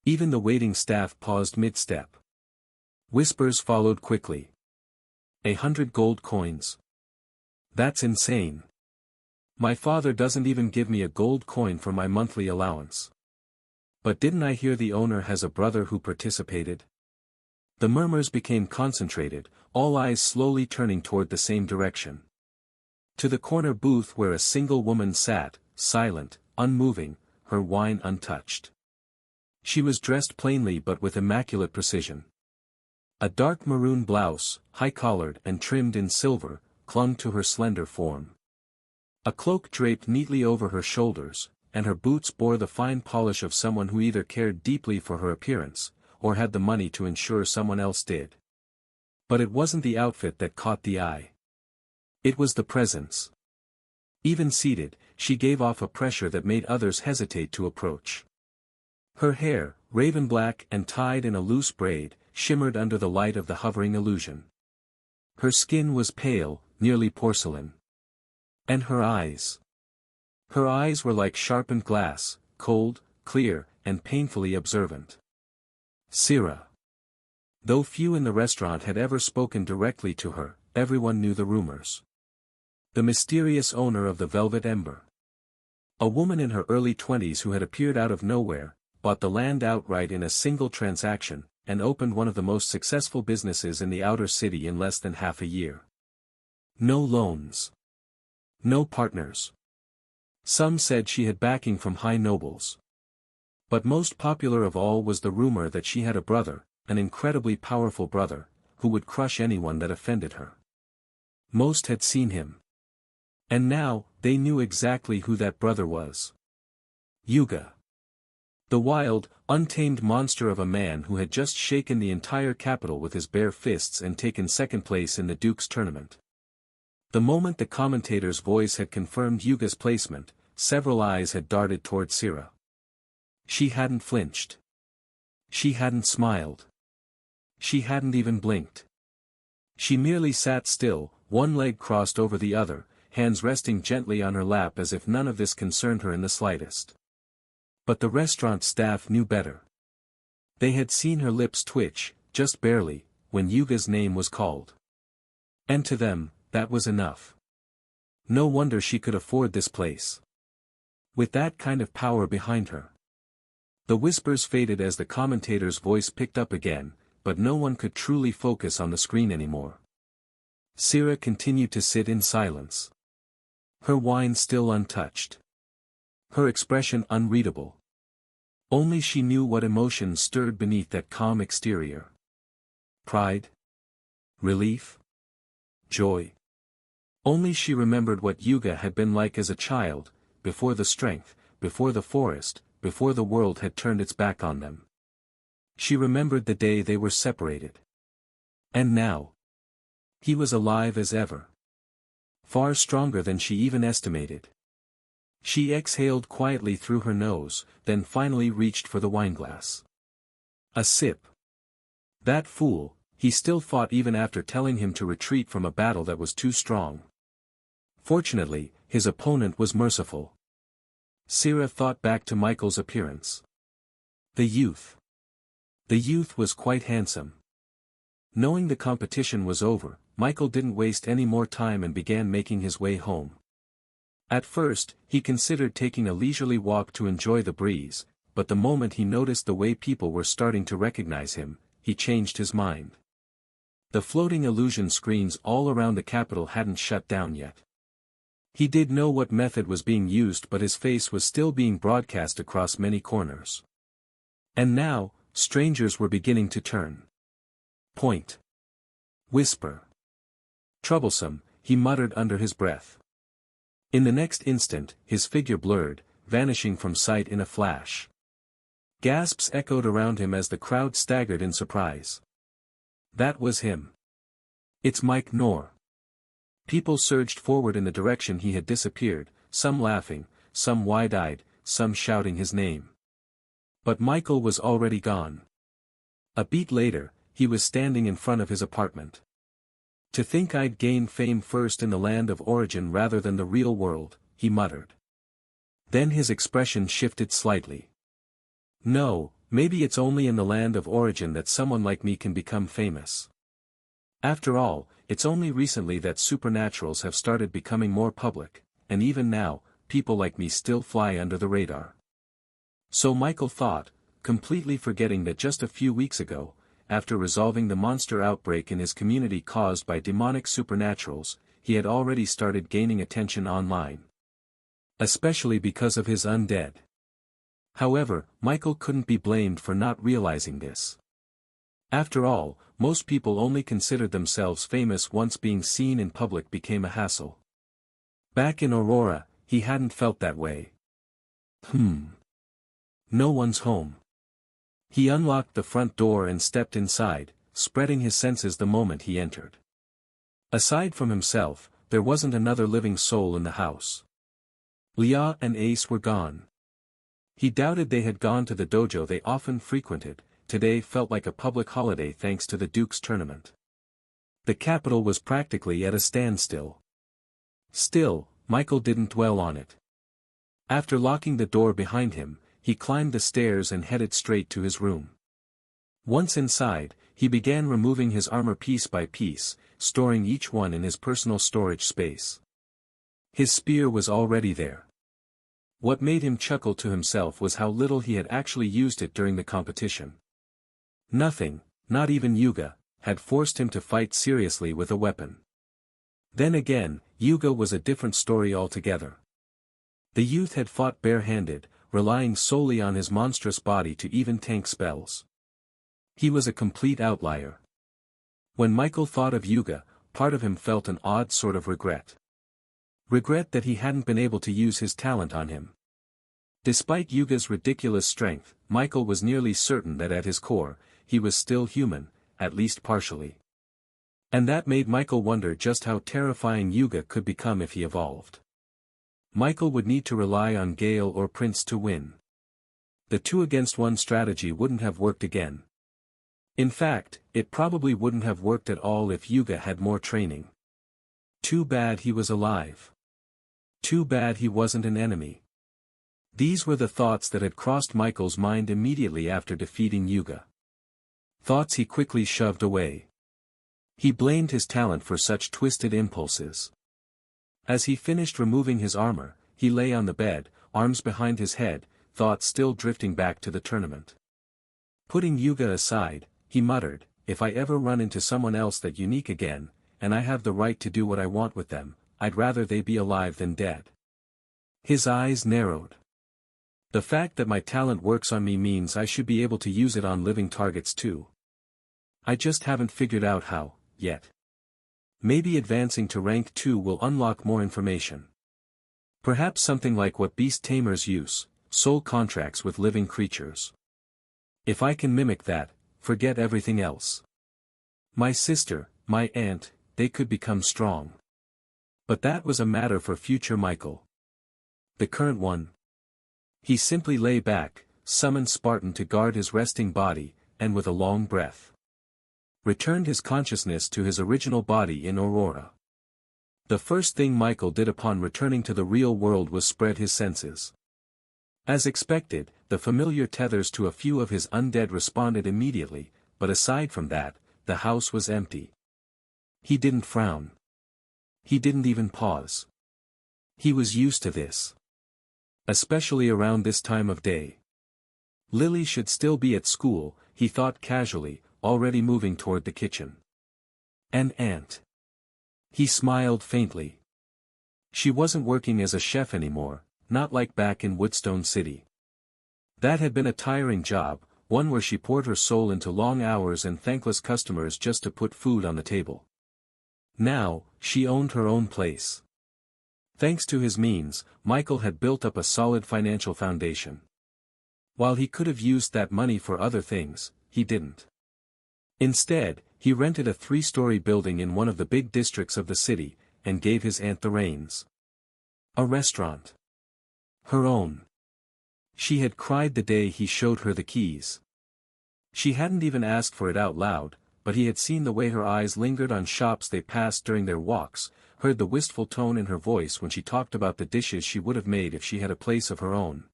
[SPEAKER 1] Even the waiting staff paused mid-step. Whispers followed quickly. 100 gold coins. That's insane. My father doesn't even give me a gold coin for my monthly allowance. But didn't I hear the owner has a brother who participated? The murmurs became concentrated, all eyes slowly turning toward the same direction. To the corner booth where a single woman sat, silent, unmoving, her wine untouched. She was dressed plainly but with immaculate precision. A dark maroon blouse, high-collared and trimmed in silver, clung to her slender form. A cloak draped neatly over her shoulders, and her boots bore the fine polish of someone who either cared deeply for her appearance, or had the money to ensure someone else did. But it wasn't the outfit that caught the eye. It was the presence. Even seated, she gave off a pressure that made others hesitate to approach. Her hair, raven black and tied in a loose braid, shimmered under the light of the hovering illusion. Her skin was pale, nearly porcelain. And her eyes. Her eyes were like sharpened glass, cold, clear, and painfully observant. Syrah. Though few in the restaurant had ever spoken directly to her, everyone knew the rumors. The mysterious owner of the Velvet Ember. A woman in her early 20s who had appeared out of nowhere, bought the land outright in a single transaction, and opened one of the most successful businesses in the outer city in less than half a year. No loans. No partners. Some said she had backing from high nobles. But most popular of all was the rumor that she had a brother, an incredibly powerful brother, who would crush anyone that offended her. Most had seen him. And now, they knew exactly who that brother was. Yuga. The wild, untamed monster of a man who had just shaken the entire capital with his bare fists and taken second place in the Duke's tournament. The moment the commentator's voice had confirmed Yuga's placement, several eyes had darted toward Syrah. She hadn't flinched. She hadn't smiled. She hadn't even blinked. She merely sat still, one leg crossed over the other, hands resting gently on her lap as if none of this concerned her in the slightest. But the restaurant staff knew better. They had seen her lips twitch, just barely, when Yuga's name was called. And to them, that was enough. No wonder she could afford this place. With that kind of power behind her. The whispers faded as the commentator's voice picked up again, but no one could truly focus on the screen anymore. Syrah continued to sit in silence. Her wine still untouched. Her expression unreadable. Only she knew what emotions stirred beneath that calm exterior. Pride? Relief? Joy? Only she remembered what Yuga had been like as a child, before the strength, before the forest, before the world had turned its back on them. She remembered the day they were separated. And now? He was alive as ever. Far stronger than she even estimated. She exhaled quietly through her nose, then finally reached for the wineglass. A sip. That fool, he still fought even after telling him to retreat from a battle that was too strong. Fortunately, his opponent was merciful. Syrah thought back to Michael's appearance. The youth. The youth was quite handsome. Knowing the competition was over, Michael didn't waste any more time and began making his way home. At first, he considered taking a leisurely walk to enjoy the breeze, but the moment he noticed the way people were starting to recognize him, he changed his mind. The floating illusion screens all around the capital hadn't shut down yet. He did know what method was being used, but his face was still being broadcast across many corners. And now, strangers were beginning to turn. Point. Whisper. Troublesome, he muttered under his breath. In the next instant, his figure blurred, vanishing from sight in a flash. Gasps echoed around him as the crowd staggered in surprise. That was him. It's Mike Knorr. People surged forward in the direction he had disappeared, some laughing, some wide-eyed, some shouting his name. But Michael was already gone. A beat later, he was standing in front of his apartment. To think I'd gain fame first in the land of origin rather than the real world, he muttered. Then his expression shifted slightly. No, maybe it's only in the land of origin that someone like me can become famous. After all, it's only recently that supernaturals have started becoming more public, and even now, people like me still fly under the radar. So Michael thought, completely forgetting that just a few weeks ago, after resolving the monster outbreak in his community caused by demonic supernaturals, he had already started gaining attention online. Especially because of his undead. However, Michael couldn't be blamed for not realizing this. After all, most people only considered themselves famous once being seen in public became a hassle. Back in Aurora, he hadn't felt that way. No one's home. He unlocked the front door and stepped inside, spreading his senses the moment he entered. Aside from himself, there wasn't another living soul in the house. Leah and Ace were gone. He doubted they had gone to the dojo they often frequented. Today felt like a public holiday thanks to the Duke's tournament. The capital was practically at a standstill. Still, Michael didn't dwell on it. After locking the door behind him, he climbed the stairs and headed straight to his room. Once inside, he began removing his armor piece by piece, storing each one in his personal storage space. His spear was already there. What made him chuckle to himself was how little he had actually used it during the competition. Nothing, not even Yuga, had forced him to fight seriously with a weapon. Then again, Yuga was a different story altogether. The youth had fought barehanded, relying solely on his monstrous body to even tank spells. He was a complete outlier. When Michael thought of Yuga, part of him felt an odd sort of regret. Regret that he hadn't been able to use his talent on him. Despite Yuga's ridiculous strength, Michael was nearly certain that at his core, he was still human, at least partially. And that made Michael wonder just how terrifying Yuga could become if he evolved. Michael would need to rely on Gale or Prince to win. The 2-against-1 strategy wouldn't have worked again. In fact, it probably wouldn't have worked at all if Yuga had more training. Too bad he was alive. Too bad he wasn't an enemy. These were the thoughts that had crossed Michael's mind immediately after defeating Yuga. Thoughts he quickly shoved away. He blamed his talent for such twisted impulses. As he finished removing his armor, he lay on the bed, arms behind his head, thoughts still drifting back to the tournament. Putting Yuga aside, he muttered, "If I ever run into someone else that unique again, and I have the right to do what I want with them, I'd rather they be alive than dead." His eyes narrowed. The fact that my talent works on me means I should be able to use it on living targets too. I just haven't figured out how, yet. Maybe advancing to rank 2 will unlock more information. Perhaps something like what beast tamers use, soul contracts with living creatures. If I can mimic that, forget everything else. My sister, my aunt, they could become strong. But that was a matter for future Michael. The current one. He simply lay back, summoned Spartan to guard his resting body, and with a long breath, returned his consciousness to his original body in Aurora. The first thing Michael did upon returning to the real world was spread his senses. As expected, the familiar tethers to a few of his undead responded immediately, but aside from that, the house was empty. He didn't frown. He didn't even pause. He was used to this. Especially around this time of day. Lily should still be at school, he thought casually, already moving toward the kitchen. An aunt. He smiled faintly. She wasn't working as a chef anymore, not like back in Woodstone City. That had been a tiring job, one where she poured her soul into long hours and thankless customers just to put food on the table. Now, she owned her own place. Thanks to his means, Michael had built up a solid financial foundation. While he could have used that money for other things, he didn't. Instead, he rented a 3-story building in one of the big districts of the city, and gave his aunt the reins. A restaurant. Her own. She had cried the day he showed her the keys. She hadn't even asked for it out loud, but he had seen the way her eyes lingered on shops they passed during their walks, heard the wistful tone in her voice when she talked about the dishes she would have made if she had a place of her own.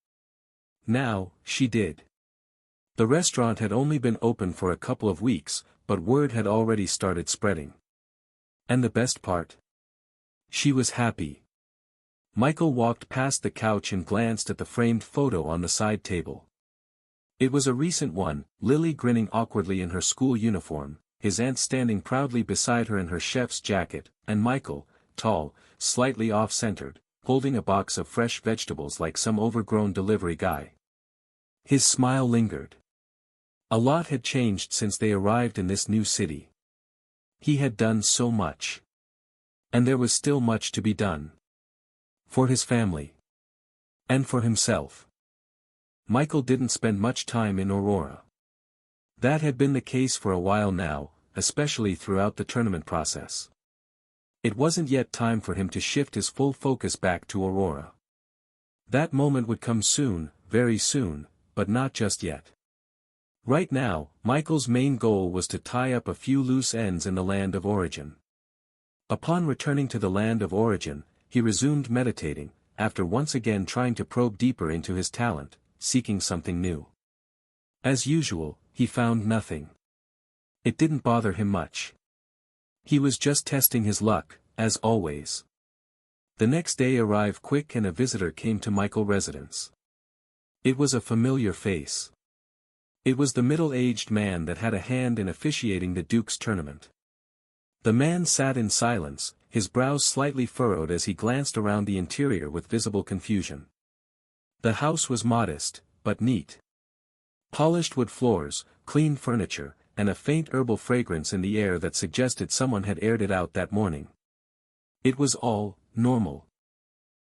[SPEAKER 1] Now, she did. The restaurant had only been open for a couple of weeks, but word had already started spreading. And the best part? She was happy. Michael walked past the couch and glanced at the framed photo on the side table. It was a recent one, Lily grinning awkwardly in her school uniform, his aunt standing proudly beside her in her chef's jacket, and Michael, tall, slightly off-centered, holding a box of fresh vegetables like some overgrown delivery guy. His smile lingered. A lot had changed since they arrived in this new city. He had done so much. And there was still much to be done. For his family. And for himself. Michael didn't spend much time in Aurora. That had been the case for a while now, especially throughout the tournament process. It wasn't yet time for him to shift his full focus back to Aurora. That moment would come soon, very soon, but not just yet. Right now, Michael's main goal was to tie up a few loose ends in the land of origin. Upon returning to the land of origin, he resumed meditating, after once again trying to probe deeper into his talent, seeking something new. As usual, he found nothing. It didn't bother him much. He was just testing his luck, as always. The next day arrived quick and a visitor came to Michael's residence. It was a familiar face. It was the middle-aged man that had a hand in officiating the Duke's tournament. The man sat in silence, his brows slightly furrowed as he glanced around the interior with visible confusion. The house was modest, but neat. Polished wood floors, clean furniture, and a faint herbal fragrance in the air that suggested someone had aired it out that morning. It was all normal.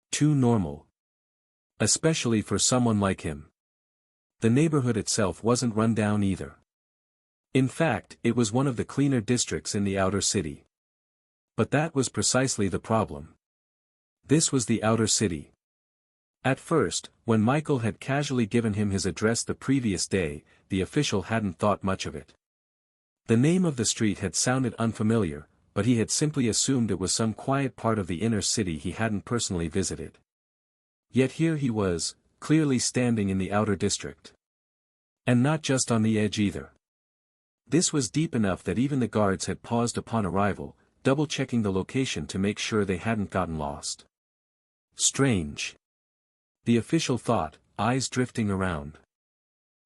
[SPEAKER 1] Too normal. Especially for someone like him. The neighborhood itself wasn't run down either. In fact, it was one of the cleaner districts in the outer city. But that was precisely the problem. This was the outer city. At first, when Michael had casually given him his address the previous day, the official hadn't thought much of it. The name of the street had sounded unfamiliar, but he had simply assumed it was some quiet part of the inner city he hadn't personally visited. Yet here he was, clearly standing in the outer district. And not just on the edge either. This was deep enough that even the guards had paused upon arrival, double-checking the location to make sure they hadn't gotten lost. Strange. The official thought, eyes drifting around.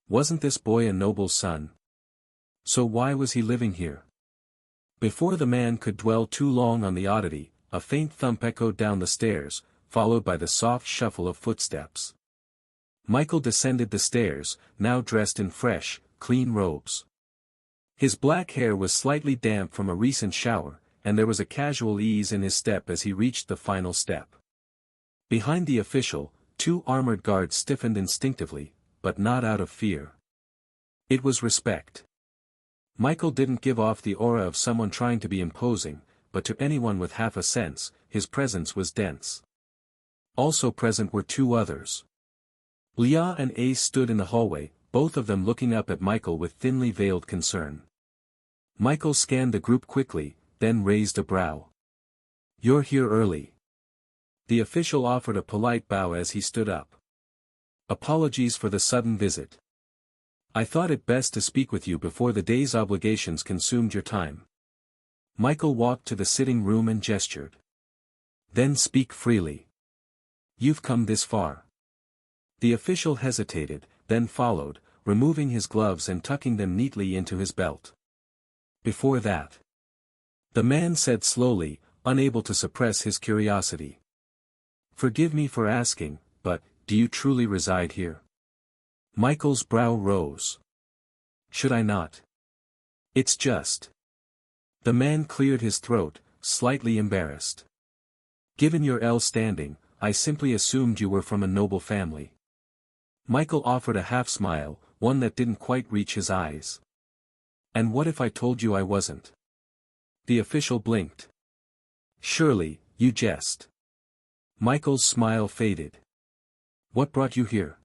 [SPEAKER 1] Wasn't this boy a noble's son? So why was he living here? Before the man could dwell too long on the oddity, a faint thump echoed down the stairs, followed by the soft shuffle of footsteps. Michael descended the stairs, now dressed in fresh, clean robes. His black hair was slightly damp from a recent shower, and there was a casual ease in his step as he reached the final step. Behind the official, two armored guards stiffened instinctively, but not out of fear. It was respect. Michael didn't give off the aura of someone trying to be imposing, but to anyone with half a sense, his presence was dense. Also present were two others. Leah and Ace stood in the hallway, both of them looking up at Michael with thinly veiled concern. Michael scanned the group quickly, then raised a brow. "You're here early." The official offered a polite bow as he stood up. "Apologies for the sudden visit. I thought it best to speak with you before the day's obligations consumed your time." Michael walked to the sitting room and gestured. "Then speak freely. You've come this far." The official hesitated, then followed, removing his gloves and tucking them neatly into his belt. "Before that," the man said slowly, unable to suppress his curiosity. "Forgive me for asking, but, do you truly reside here?" Michael's brow rose. "Should I not? It's just." The man cleared his throat, slightly embarrassed. "Given your L standing, I simply assumed you were from a noble family." Michael offered a half-smile, one that didn't quite reach his eyes. "And what if I told you I wasn't?" The official blinked. "Surely, you jest." Michael's smile faded. "What brought you here?"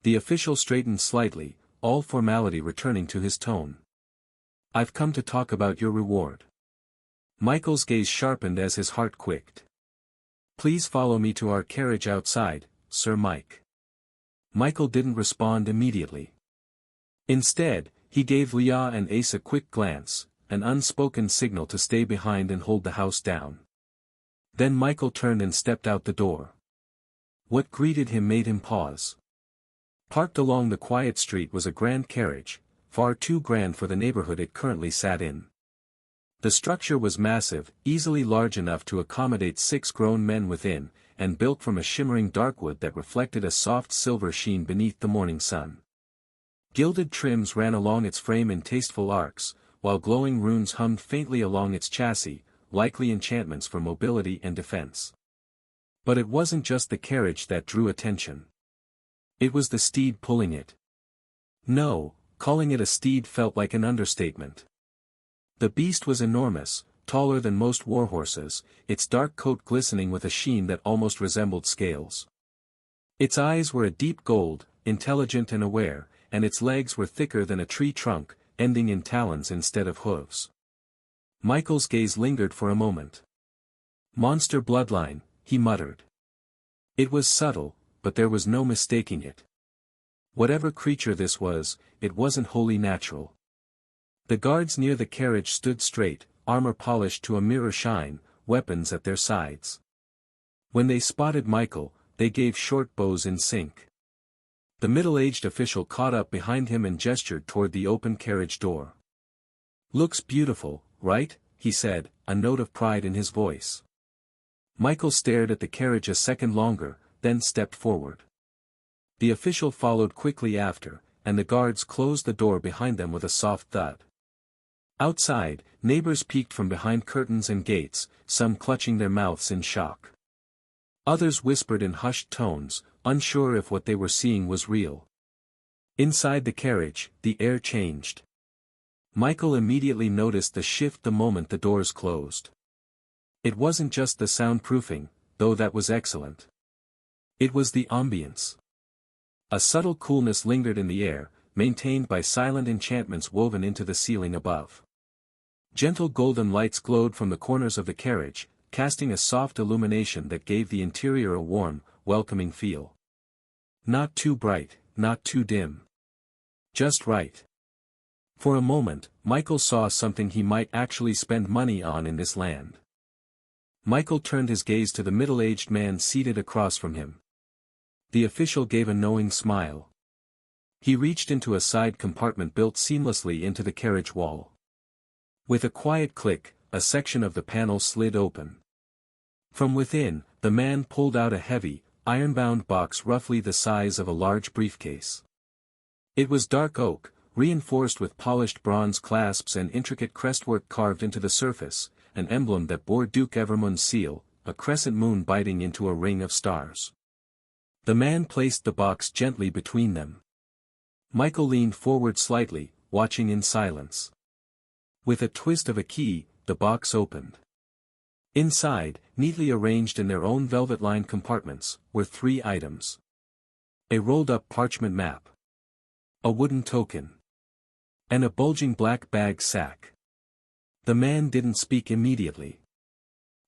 [SPEAKER 1] The official straightened slightly, all formality returning to his tone. "I've come to talk about your reward." Michael's gaze sharpened as his heart quaked. "Please follow me to our carriage outside, Sir Mike." Michael didn't respond immediately. Instead, he gave Leah and Ace a quick glance, an unspoken signal to stay behind and hold the house down. Then Michael turned and stepped out the door. What greeted him made him pause. Parked along the quiet street was a grand carriage, far too grand for the neighborhood it currently sat in. The structure was massive, easily large enough to accommodate 6 grown men within, and built from a shimmering dark wood that reflected a soft silver sheen beneath the morning sun. Gilded trims ran along its frame in tasteful arcs, while glowing runes hummed faintly along its chassis, likely enchantments for mobility and defense. But it wasn't just the carriage that drew attention. It was the steed pulling it. No, calling it a steed felt like an understatement. The beast was enormous, taller than most warhorses, its dark coat glistening with a sheen that almost resembled scales. Its eyes were a deep gold, intelligent and aware, and its legs were thicker than a tree trunk, ending in talons instead of hooves. Michael's gaze lingered for a moment. Monster bloodline, he muttered. It was subtle, but there was no mistaking it. Whatever creature this was, it wasn't wholly natural. The guards near the carriage stood straight, armor polished to a mirror shine, weapons at their sides. When they spotted Michael, they gave short bows in sync. The middle-aged official caught up behind him and gestured toward the open carriage door. "Looks beautiful, right?" he said, a note of pride in his voice. Michael stared at the carriage a second longer, then stepped forward. The official followed quickly after, and the guards closed the door behind them with a soft thud. Outside, neighbors peeked from behind curtains and gates, some clutching their mouths in shock. Others whispered in hushed tones, unsure if what they were seeing was real. Inside the carriage, the air changed. Michael immediately noticed the shift the moment the doors closed. It wasn't just the soundproofing, though that was excellent. It was the ambience. A subtle coolness lingered in the air, maintained by silent enchantments woven into the ceiling above. Gentle golden lights glowed from the corners of the carriage, casting a soft illumination that gave the interior a warm, welcoming feel. Not too bright, not too dim. Just right. For a moment, Michael saw something he might actually spend money on in this land. Michael turned his gaze to the middle-aged man seated across from him. The official gave a knowing smile. He reached into a side compartment built seamlessly into the carriage wall. With a quiet click, a section of the panel slid open. From within, the man pulled out a heavy, iron-bound box roughly the size of a large briefcase. It was dark oak, reinforced with polished bronze clasps and intricate crestwork carved into the surface, an emblem that bore Duke Evermund's seal, a crescent moon biting into a ring of stars. The man placed the box gently between them. Michael leaned forward slightly, watching in silence. With a twist of a key, the box opened. Inside, neatly arranged in their own velvet-lined compartments, were 3 items. A rolled-up parchment map. A wooden token. And a bulging black bag sack. The man didn't speak immediately.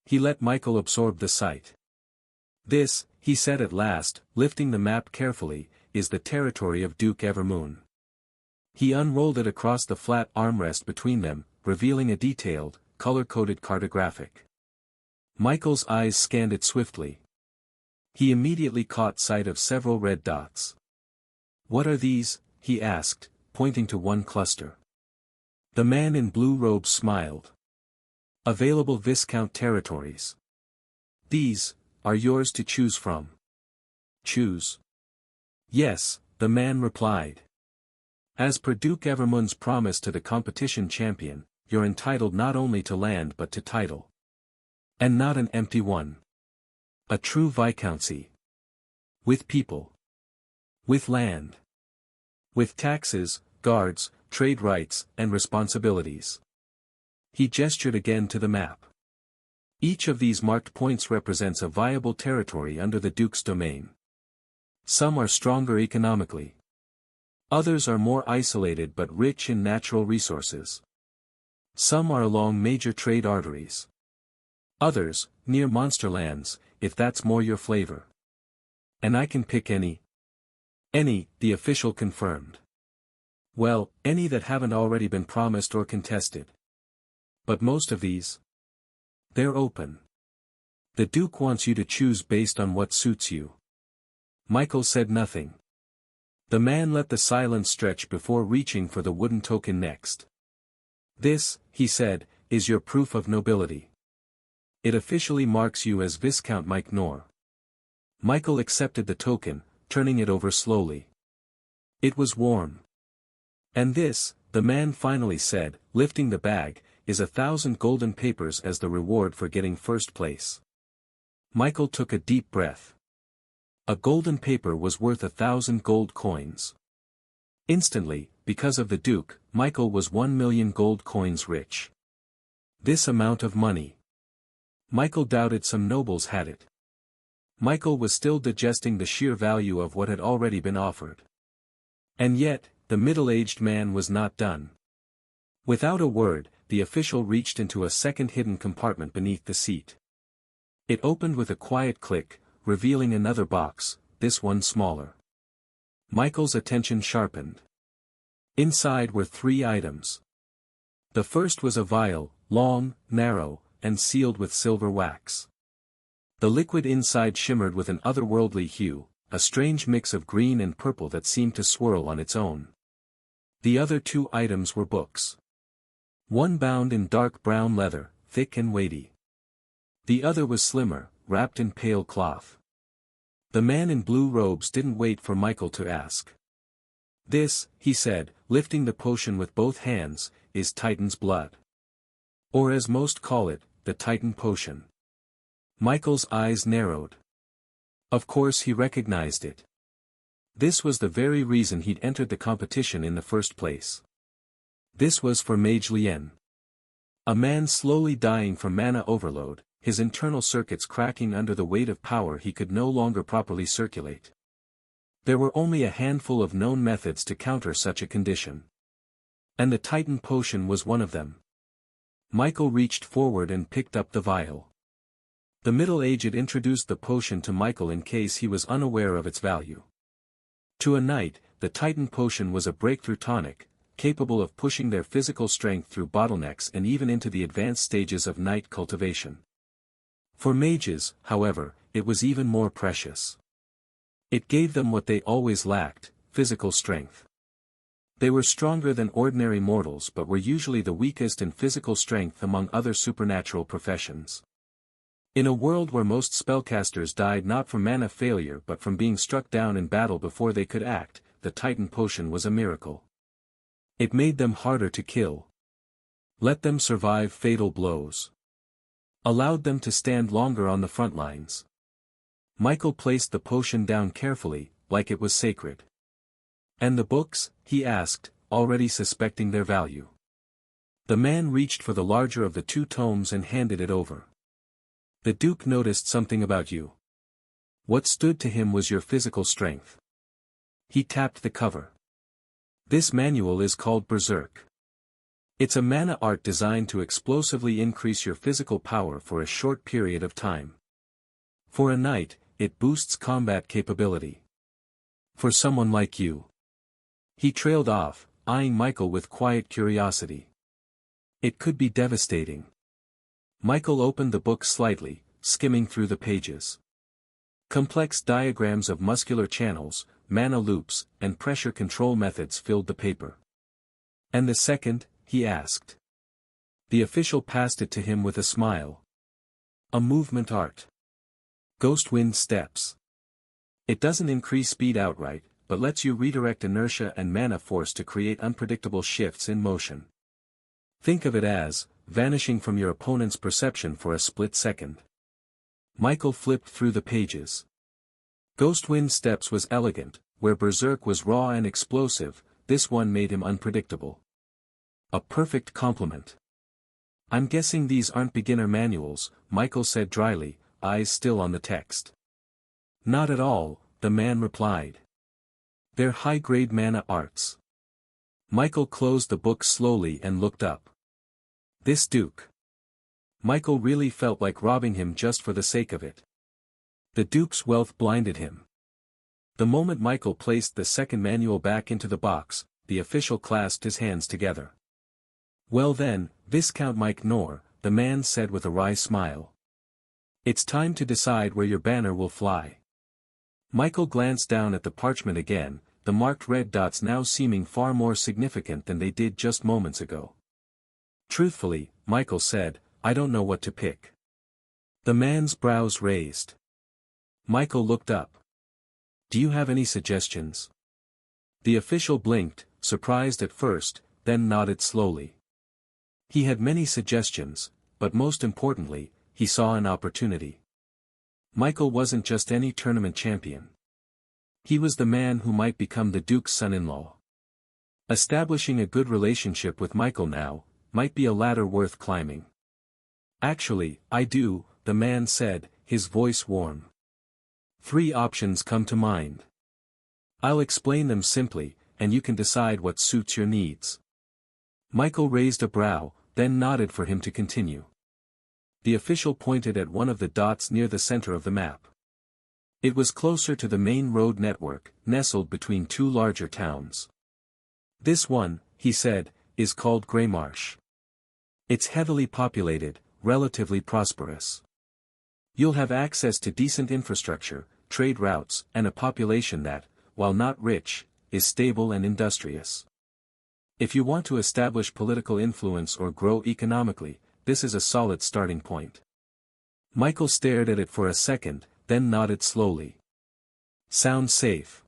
[SPEAKER 1] He let Michael absorb the sight. "This," he said at last, lifting the map carefully, "is the territory of Duke Evermoon." He unrolled it across the flat armrest between them, revealing a detailed, color-coded cartographic. Michael's eyes scanned it swiftly. He immediately caught sight of several red dots. "What are these?" he asked, pointing to one cluster. The man in blue robes smiled. "Available Viscount territories. These are yours to choose from." "Choose?" "Yes," the man replied. "As per Duke Evermund's promise to the competition champion, you're entitled not only to land but to title. And not an empty one. A true viscountcy. With people. With land. With taxes, guards, trade rights, and responsibilities." He gestured again to the map. Each of these marked points represents a viable territory under the Duke's domain. Some are stronger economically. Others are more isolated but rich in natural resources. Some are along major trade arteries. Others, near monsterlands, if that's more your flavor. And I can pick any. Any, the official confirmed. Well, any that haven't already been promised or contested. But most of these? They're open. The Duke wants you to choose based on what suits you. Michael said nothing. The man let the silence stretch before reaching for the wooden token next. "This," he said, "is your proof of nobility. It officially marks you as Viscount Mike Knorr." Michael accepted the token, turning it over slowly. It was warm. And this, the man finally said, lifting the bag, is 1,000 golden papers as the reward for getting first place. Michael took a deep breath. A golden paper was worth 1,000 gold coins. Instantly, because of the Duke, Michael was 1,000,000 gold coins rich. This amount of money. Michael doubted some nobles had it. Michael was still digesting the sheer value of what had already been offered. And yet, the middle-aged man was not done. Without a word, the official reached into a second hidden compartment beneath the seat. It opened with a quiet click, revealing another box, this one smaller. Michael's attention sharpened. Inside were 3 items. The first was a vial, long, narrow, and sealed with silver wax. The liquid inside shimmered with an otherworldly hue, a strange mix of green and purple that seemed to swirl on its own. The other 2 items were books. One bound in dark brown leather, thick and weighty. The other was slimmer, wrapped in pale cloth. The man in blue robes didn't wait for Michael to ask. This, he said, lifting the potion with both hands, is Titan's blood. Or as most call it, the Titan potion. Michael's eyes narrowed. Of course he recognized it. This was the very reason he'd entered the competition in the first place. This was for Mage Lien. A man slowly dying from mana overload, his internal circuits cracking under the weight of power he could no longer properly circulate. There were only a handful of known methods to counter such a condition. And the Titan potion was one of them. Michael reached forward and picked up the vial. The middle-aged introduced the potion to Michael in case he was unaware of its value. To a knight, the Titan potion was a breakthrough tonic, capable of pushing their physical strength through bottlenecks and even into the advanced stages of knight cultivation. For mages, however, it was even more precious. It gave them what they always lacked, physical strength. They were stronger than ordinary mortals but were usually the weakest in physical strength among other supernatural professions. In a world where most spellcasters died not from mana failure but from being struck down in battle before they could act, the Titan potion was a miracle. It made them harder to kill. Let them survive fatal blows. Allowed them to stand longer on the front lines. Michael placed the potion down carefully, like it was sacred. And the books, he asked, already suspecting their value. The man reached for the larger of the 2 tomes and handed it over. The Duke noticed something about you. What stood to him was your physical strength. He tapped the cover. This manual is called Berserk. It's a mana art designed to explosively increase your physical power for a short period of time. For a knight, it boosts combat capability. For someone like you. He trailed off, eyeing Michael with quiet curiosity. It could be devastating. Michael opened the book slightly, skimming through the pages. Complex diagrams of muscular channels, mana loops, and pressure control methods filled the paper. And the second? He asked. The official passed it to him with a smile. A movement art. Ghost wind steps. It doesn't increase speed outright, but lets you redirect inertia and mana force to create unpredictable shifts in motion. Think of it as, vanishing from your opponent's perception for a split second. Michael flipped through the pages. Ghost wind steps was elegant, where Berserk was raw and explosive, this one made him unpredictable. A perfect complement. I'm guessing these aren't beginner manuals, Michael said dryly, eyes still on the text. Not at all, the man replied. They're high-grade mana arts. Michael closed the book slowly and looked up. This Duke. Michael really felt like robbing him just for the sake of it. The Duke's wealth blinded him. The moment Michael placed the second manual back into the box, the official clasped his hands together. Well then, Viscount Mike Knorr, the man said with a wry smile. It's time to decide where your banner will fly. Michael glanced down at the parchment again, the marked red dots now seeming far more significant than they did just moments ago. Truthfully, Michael said, I don't know what to pick. The man's brows raised. Michael looked up. Do you have any suggestions? The official blinked, surprised at first, then nodded slowly. He had many suggestions, but most importantly, he saw an opportunity. Michael wasn't just any tournament champion. He was the man who might become the Duke's son-in-law. Establishing a good relationship with Michael now, might be a ladder worth climbing. Actually, I do, the man said, his voice warm. 3 options come to mind. I'll explain them simply, and you can decide what suits your needs. Michael raised a brow, then nodded for him to continue. The official pointed at one of the dots near the center of the map. It was closer to the main road network, nestled between 2 larger towns. This one, he said, is called Greymarsh. It's heavily populated, relatively prosperous. You'll have access to decent infrastructure, trade routes, and a population that, while not rich, is stable and industrious. If you want to establish political influence or grow economically, this is a solid starting point. Michael stared at it for a second, then nodded slowly. Sounds safe.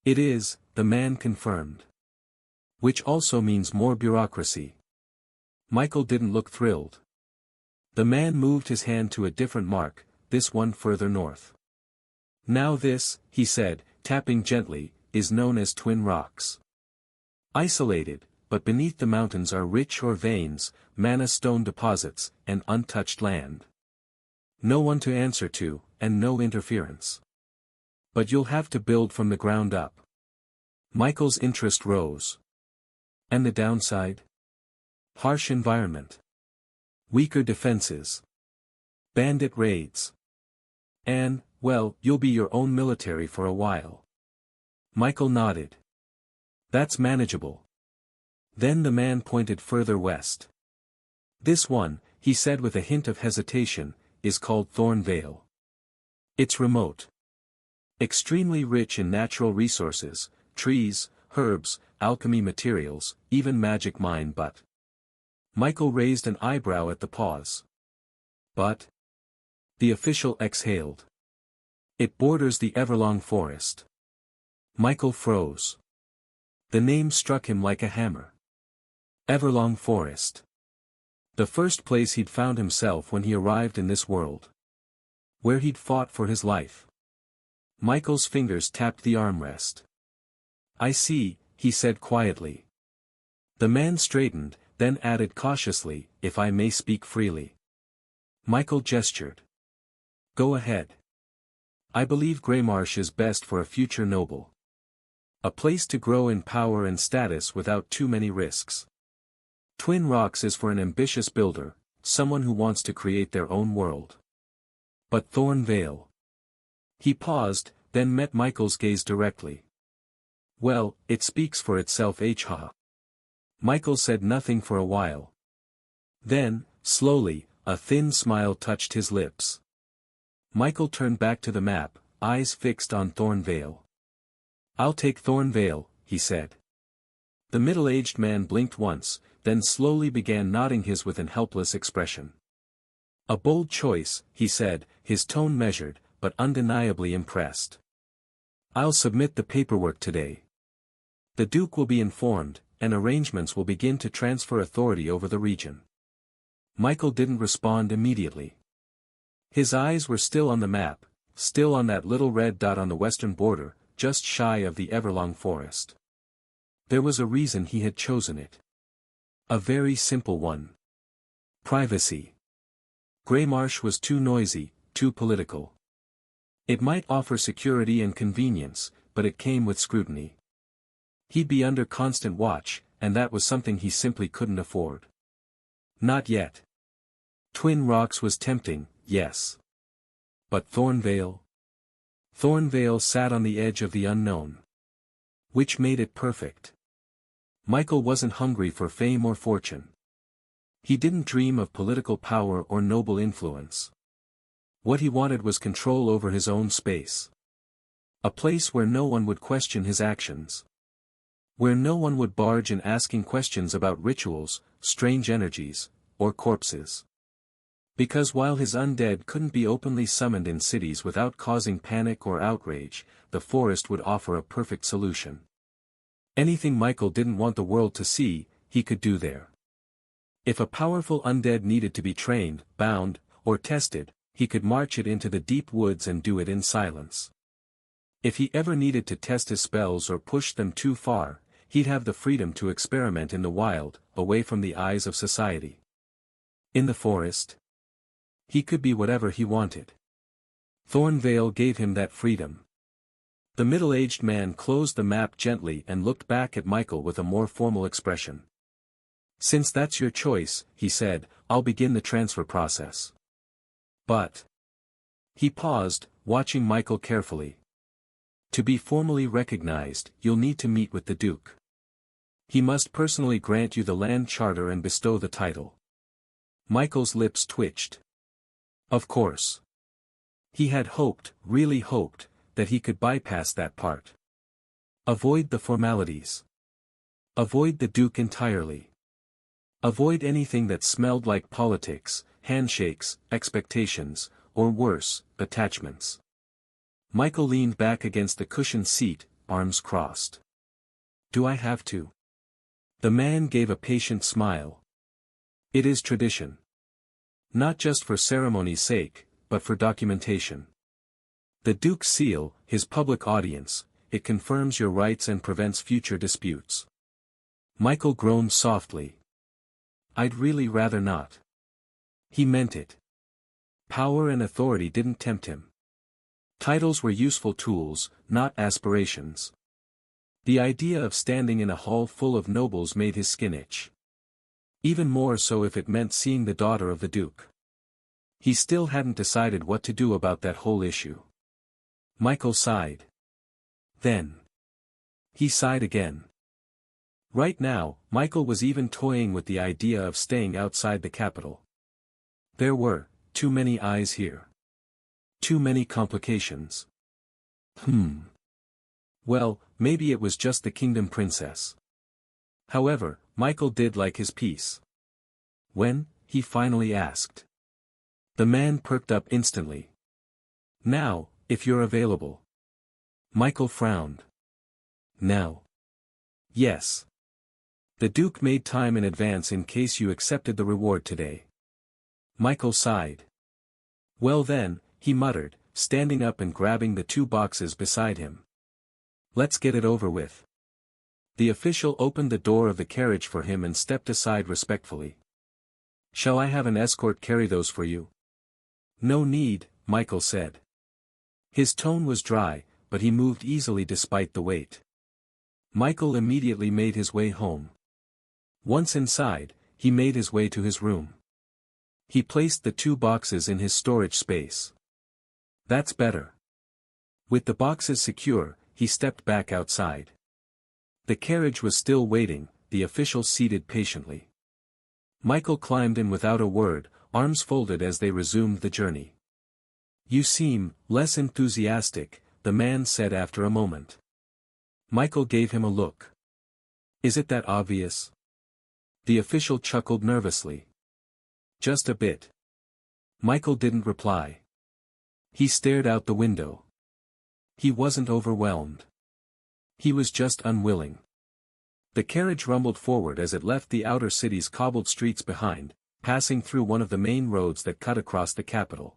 [SPEAKER 1] It is, the man confirmed. Which also means more bureaucracy. Michael didn't look thrilled. The man moved his hand to a different mark, this one further north. Now this, he said, tapping gently, is known as Twin Rocks. Isolated, but beneath the mountains are rich ore veins, mana stone deposits, and untouched land. No one to answer to, and no interference. But you'll have to build from the ground up. Michael's interest rose. And the downside? Harsh environment. Weaker defenses. Bandit raids. And, well, you'll be your own military for a while. Michael nodded. That's manageable. Then the man pointed further west. This one, he said with a hint of hesitation, is called Thornvale. It's remote. Extremely rich in natural resources, trees, herbs, alchemy materials, even magic mine but. Michael raised an eyebrow at the pause. But? The official exhaled. It borders the Everlong Forest. Michael froze. The name struck him like a hammer. Everlong Forest. The first place he'd found himself when he arrived in this world. Where he'd fought for his life. Michael's fingers tapped the armrest. I see, he said quietly. The man straightened, then added cautiously, if I may speak freely. Michael gestured. Go ahead. I believe Greymarsh is best for a future noble. A place to grow in power and status without too many risks. Twin Rocks is for an ambitious builder, someone who wants to create their own world. But Thornvale. He paused, then met Michael's gaze directly. Well, it speaks for itself ha. Michael said nothing for a while. Then, slowly, a thin smile touched his lips. Michael turned back to the map, eyes fixed on Thornvale. I'll take Thornvale, he said. The middle-aged man blinked once, then slowly began nodding his with an helpless expression. A bold choice, he said, his tone measured, but undeniably impressed. I'll submit the paperwork today. The Duke will be informed, and arrangements will begin to transfer authority over the region. Michael didn't respond immediately. His eyes were still on the map, still on that little red dot on the western border, just shy of the Everlong Forest. There was a reason he had chosen it. A very simple one. Privacy. Greymarsh was too noisy, too political. It might offer security and convenience, but it came with scrutiny. He'd be under constant watch, and that was something he simply couldn't afford. Not yet. Twin Rocks was tempting, yes. But Thornvale? Thornvale sat on the edge of the unknown. Which made it perfect. Michael wasn't hungry for fame or fortune. He didn't dream of political power or noble influence. What he wanted was control over his own space. A place where no one would question his actions. Where no one would barge in asking questions about rituals, strange energies, or corpses. Because while his undead couldn't be openly summoned in cities without causing panic or outrage, the forest would offer a perfect solution. Anything Michael didn't want the world to see, he could do there. If a powerful undead needed to be trained, bound, or tested, he could march it into the deep woods and do it in silence. If he ever needed to test his spells or push them too far, he'd have the freedom to experiment in the wild, away from the eyes of society. In the forest, he could be whatever he wanted. Thornvale gave him that freedom. The middle-aged man closed the map gently and looked back at Michael with a more formal expression. "Since that's your choice," he said, "I'll begin the transfer process." But he paused, watching Michael carefully. "To be formally recognized, you'll need to meet with the Duke. He must personally grant you the land charter and bestow the title." Michael's lips twitched. Of course. He had hoped, really hoped, that he could bypass that part. Avoid the formalities. Avoid the Duke entirely. Avoid anything that smelled like politics, handshakes, expectations, or worse, attachments. Michael leaned back against the cushioned seat, arms crossed. "Do I have to?" The man gave a patient smile. "It is tradition. Not just for ceremony's sake, but for documentation. The Duke's seal, his public audience, it confirms your rights and prevents future disputes." Michael groaned softly. "I'd really rather not." He meant it. Power and authority didn't tempt him. Titles were useful tools, not aspirations. The idea of standing in a hall full of nobles made his skin itch. Even more so if it meant seeing the daughter of the Duke. He still hadn't decided what to do about that whole issue. Michael sighed. Then he sighed again. Right now, Michael was even toying with the idea of staying outside the capital. There were too many eyes here. Too many complications. Well, maybe it was just the kingdom princess. However, Michael did like his peace. "When?" he finally asked. The man perked up instantly. "Now, if you're available." Michael frowned. "Now?" "Yes. The Duke made time in advance in case you accepted the reward today." Michael sighed. "Well then," he muttered, standing up and grabbing the 2 boxes beside him. "Let's get it over with." The official opened the door of the carriage for him and stepped aside respectfully. "Shall I have an escort carry those for you?" "No need," Michael said. His tone was dry, but he moved easily despite the weight. Michael immediately made his way home. Once inside, he made his way to his room. He placed the 2 boxes in his storage space. That's better. With the boxes secure, he stepped back outside. The carriage was still waiting, the official seated patiently. Michael climbed in without a word, arms folded as they resumed the journey. "You seem less enthusiastic," the man said after a moment. Michael gave him a look. "Is it that obvious?" The official chuckled nervously. "Just a bit." Michael didn't reply. He stared out the window. He wasn't overwhelmed. He was just unwilling. The carriage rumbled forward as it left the outer city's cobbled streets behind, passing through one of the main roads that cut across the capital.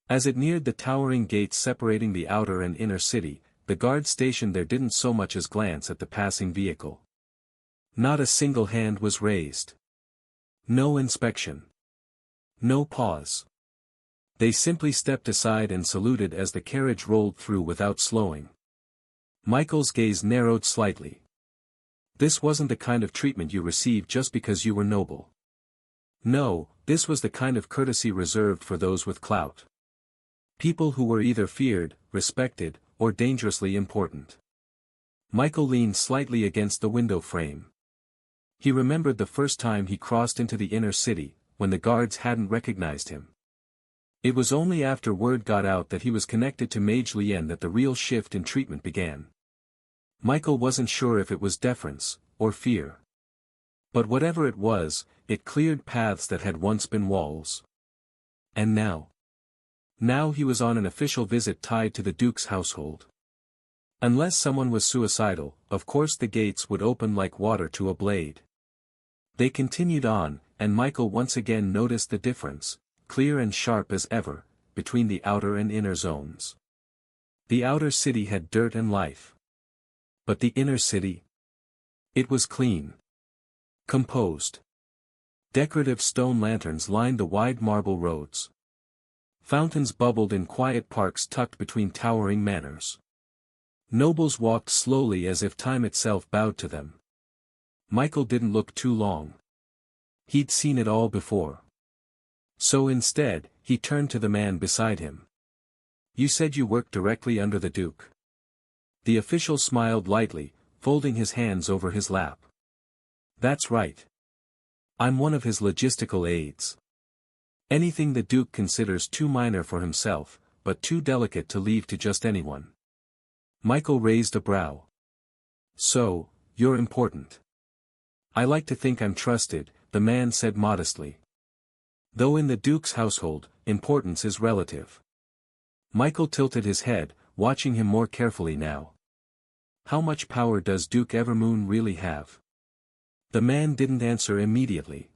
[SPEAKER 1] As it neared the towering gates separating the outer and inner city, the guard stationed there didn't so much as glance at the passing vehicle. Not a single hand was raised. No inspection. No pause. They simply stepped aside and saluted as the carriage rolled through without slowing. Michael's gaze narrowed slightly. This wasn't the kind of treatment you received just because you were noble. No, this was the kind of courtesy reserved for those with clout. People who were either feared, respected, or dangerously important. Michael leaned slightly against the window frame. He remembered the first time he crossed into the inner city, when the guards hadn't recognized him. It was only after word got out that he was connected to Mage Lien that the real shift in treatment began. Michael wasn't sure if it was deference, or fear. But whatever it was, it cleared paths that had once been walls. And now? Now he was on an official visit tied to the Duke's household. Unless someone was suicidal, of course the gates would open like water to a blade. They continued on, and Michael once again noticed the difference, clear and sharp as ever, between the outer and inner zones. The outer city had dirt and life. But the inner city? It was clean. Composed. Decorative stone lanterns lined the wide marble roads. Fountains bubbled in quiet parks tucked between towering manors. Nobles walked slowly as if time itself bowed to them. Michael didn't look too long. He'd seen it all before. So instead, he turned to the man beside him. "You said you worked directly under the Duke." The official smiled lightly, folding his hands over his lap. "That's right. I'm one of his logistical aides. Anything the Duke considers too minor for himself, but too delicate to leave to just anyone." Michael raised a brow. "So, you're important." "I like to think I'm trusted," the man said modestly. "Though in the Duke's household, importance is relative." Michael tilted his head, watching him more carefully now. "How much power does Duke Evermoon really have?" The man didn't answer immediately.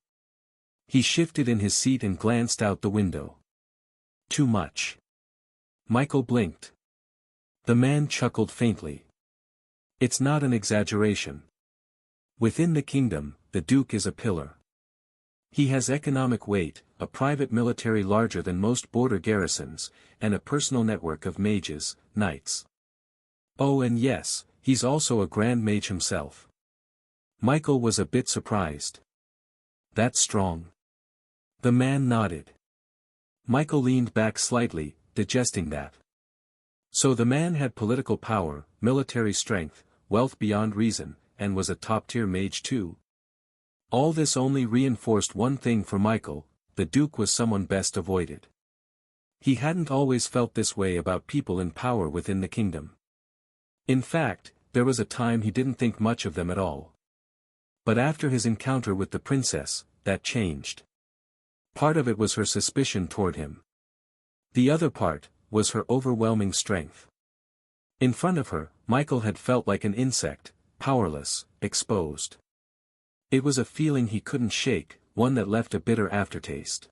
[SPEAKER 1] He shifted in his seat and glanced out the window. "Too much." Michael blinked. The man chuckled faintly. "It's not an exaggeration. Within the kingdom, the Duke is a pillar. He has economic weight, a private military larger than most border garrisons, and a personal network of mages, knights. Oh, and yes, he's also a grand mage himself." Michael was a bit surprised. "That's strong." The man nodded. Michael leaned back slightly, digesting that. So the man had political power, military strength, wealth beyond reason, and was a top-tier mage too. All this only reinforced one thing for Michael: the Duke was someone best avoided. He hadn't always felt this way about people in power within the kingdom. In fact, there was a time he didn't think much of them at all. But after his encounter with the princess, that changed. Part of it was her suspicion toward him. The other part was her overwhelming strength. In front of her, Michael had felt like an insect, powerless, exposed. It was a feeling he couldn't shake, one that left a bitter aftertaste.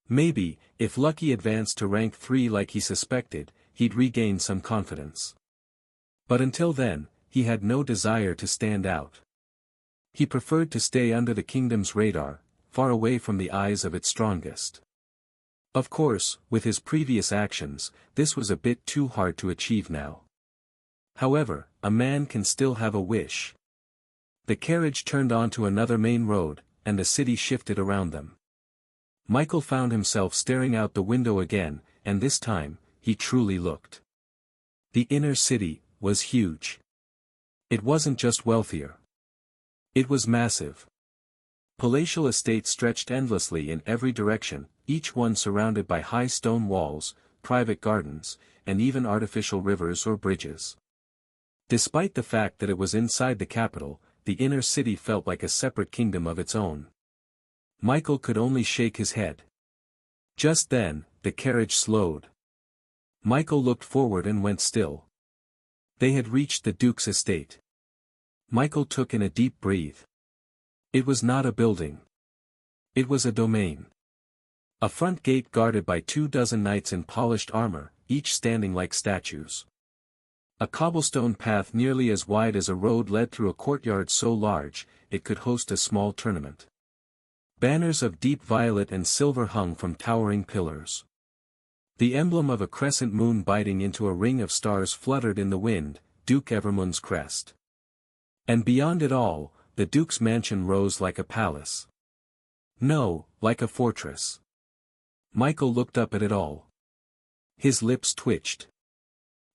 [SPEAKER 1] Maybe, if Lucky advanced to rank 3 like he suspected, he'd regain some confidence. But until then, he had no desire to stand out. He preferred to stay under the kingdom's radar, far away from the eyes of its strongest. Of course, with his previous actions, this was a bit too hard to achieve now. However, a man can still have a wish. The carriage turned onto another main road, and the city shifted around them. Michael found himself staring out the window again, and this time, he truly looked. The inner city was huge. It wasn't just wealthier. It was massive. Palatial estates stretched endlessly in every direction, each one surrounded by high stone walls, private gardens, and even artificial rivers or bridges. Despite the fact that it was inside the capital, the inner city felt like a separate kingdom of its own. Michael could only shake his head. Just then, the carriage slowed. Michael looked forward and went still. They had reached the Duke's estate. Michael took in a deep breath. It was not a building. It was a domain. A front gate guarded by 24 knights in polished armor, each standing like statues. A cobblestone path nearly as wide as a road led through a courtyard so large, it could host a small tournament. Banners of deep violet and silver hung from towering pillars. The emblem of a crescent moon biting into a ring of stars fluttered in the wind, Duke Evermoon's crest. And beyond it all, the Duke's mansion rose like a palace. No, like a fortress. Michael looked up at it all. His lips twitched.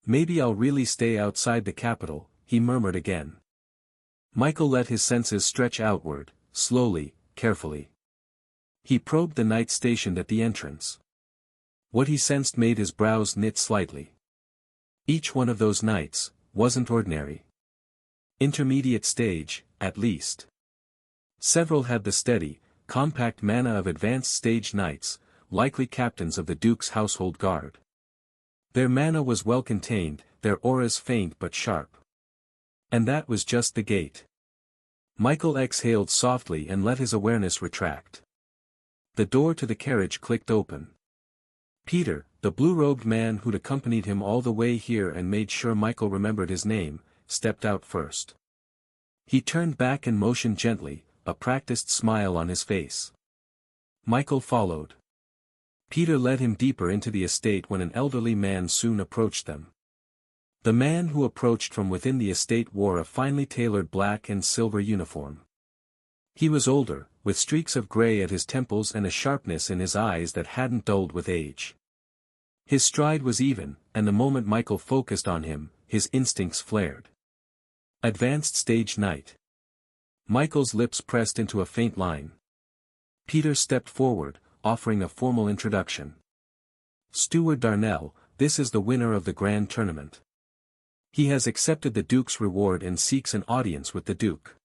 [SPEAKER 1] "Maybe I'll really stay outside the capital," he murmured again. Michael let his senses stretch outward, slowly, carefully. He probed the knights stationed at the entrance. What he sensed made his brows knit slightly. Each one of those knights wasn't ordinary. Intermediate stage, at least. Several had the steady, compact mana of advanced stage knights, likely captains of the Duke's household guard. Their mana was well contained, their auras faint but sharp. And that was just the gate. Michael exhaled softly and let his awareness retract. The door to the carriage clicked open. Peter, the blue-robed man who'd accompanied him all the way here and made sure Michael remembered his name, stepped out first. He turned back and motioned gently, a practiced smile on his face. Michael followed. Peter led him deeper into the estate when an elderly man soon approached them. The man who approached from within the estate wore a finely tailored black and silver uniform. He was older, with streaks of gray at his temples and a sharpness in his eyes that hadn't dulled with age. His stride was even, and the moment Michael focused on him, his instincts flared. Advanced Stage Knight. Michael's lips pressed into a faint line. Peter stepped forward, offering a formal introduction. Steward Darnell, this is the winner of the grand tournament. He has accepted the Duke's reward and seeks an audience with the Duke.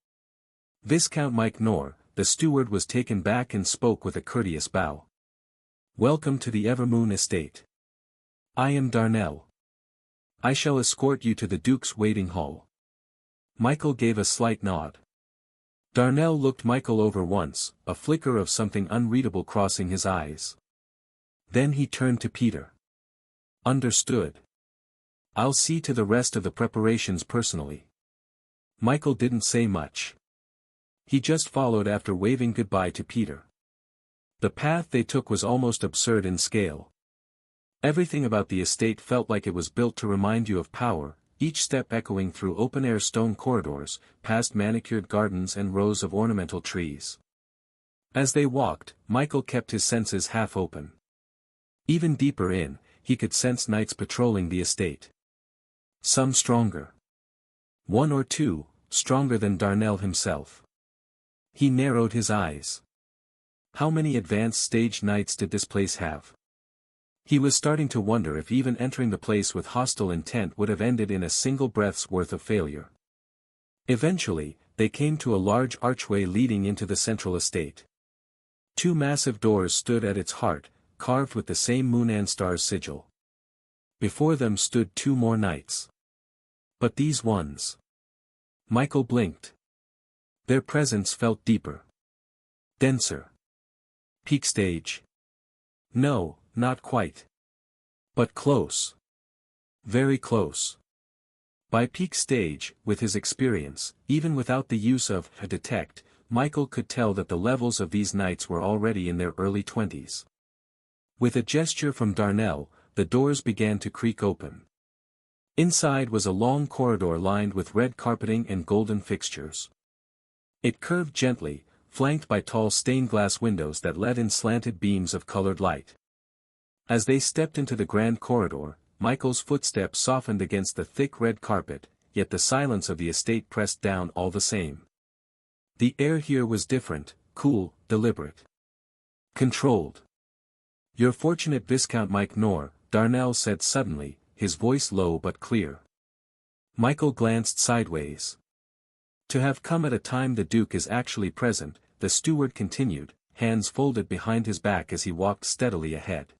[SPEAKER 1] Viscount Mike Knorr, the steward was taken back and spoke with a courteous bow. Welcome to the Evermoon estate. I am Darnell. I shall escort you to the Duke's waiting hall. Michael gave a slight nod. Darnell looked Michael over once, a flicker of something unreadable crossing his eyes. Then he turned to Peter. Understood. I'll see to the rest of the preparations personally. Michael didn't say much. He just followed after waving goodbye to Peter. The path they took was almost absurd in scale. Everything about the estate felt like it was built to remind you of power, each step echoing through open-air stone corridors, past manicured gardens and rows of ornamental trees. As they walked, Michael kept his senses half open. Even deeper in, he could sense knights patrolling the estate. Some stronger. One or two, stronger than Darnell himself. He narrowed his eyes. How many advanced stage knights did this place have? He was starting to wonder if even entering the place with hostile intent would have ended in a single breath's worth of failure. Eventually, they came to a large archway leading into the central estate. Two massive doors stood at its heart, carved with the same moon and stars sigil. Before them stood two more knights. But these ones. Michael blinked. Their presence felt deeper. Denser. Peak stage. No, not quite. But close. Very close. By peak stage, with his experience, even without the use of a detect, Michael could tell that the levels of these knights were already in their early 20s. With a gesture from Darnell, the doors began to creak open. Inside was a long corridor lined with red carpeting and golden fixtures. It curved gently, flanked by tall stained-glass windows that let in slanted beams of colored light. As they stepped into the grand corridor, Michael's footsteps softened against the thick red carpet, yet the silence of the estate pressed down all the same. The air here was different, cool, deliberate. Controlled. You're fortunate, Viscount Mike Knorr, Darnell said suddenly, his voice low but clear. Michael glanced sideways. To have come at a time the Duke is actually present, the steward continued, hands folded behind his back as he walked steadily ahead.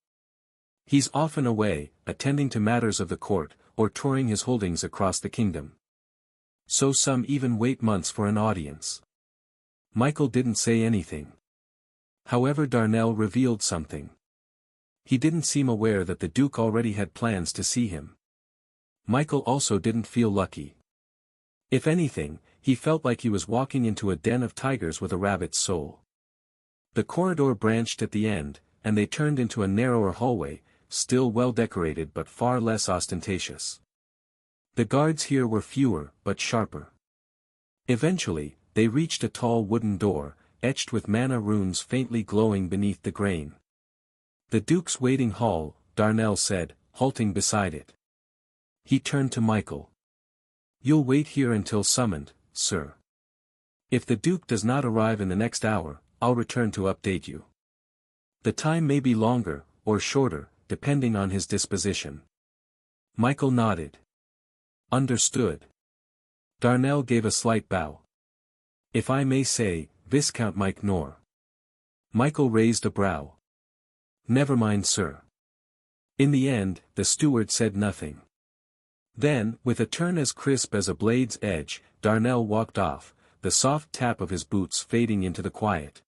[SPEAKER 1] He's often away, attending to matters of the court, or touring his holdings across the kingdom. So some even wait months for an audience. Michael didn't say anything. However, Darnell revealed something. He didn't seem aware that the Duke already had plans to see him. Michael also didn't feel lucky. If anything, he felt like he was walking into a den of tigers with a rabbit's soul. The corridor branched at the end, and they turned into a narrower hallway, still well decorated but far less ostentatious. The guards here were fewer, but sharper. Eventually, they reached a tall wooden door, etched with mana runes faintly glowing beneath the grain. The Duke's waiting hall, Darnell said, halting beside it. He turned to Michael. You'll wait here until summoned, sir. If the Duke does not arrive in the next hour, I'll return to update you. The time may be longer, or shorter, depending on his disposition. Michael nodded. Understood. Darnell gave a slight bow. If I may say, Viscount Mike Knorr. Michael raised a brow. Never mind, sir. In the end, the steward said nothing. Then, with a turn as crisp as a blade's edge, Darnell walked off, the soft tap of his boots fading into the quiet.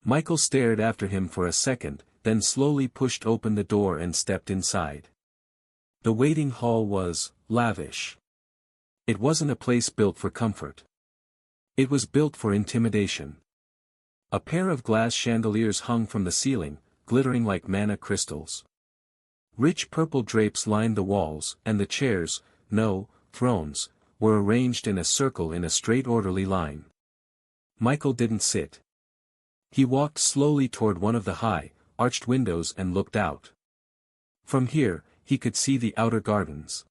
[SPEAKER 1] Michael stared after him for a second, then slowly pushed open the door and stepped inside. The waiting hall was lavish. It wasn't a place built for comfort. It was built for intimidation. A pair of glass chandeliers hung from the ceiling, glittering like mana crystals. Rich purple drapes lined the walls, and the chairs, no, thrones, were arranged in a circle in a straight orderly line. Michael didn't sit. He walked slowly toward one of the high, arched windows and looked out. From here, he could see the outer gardens.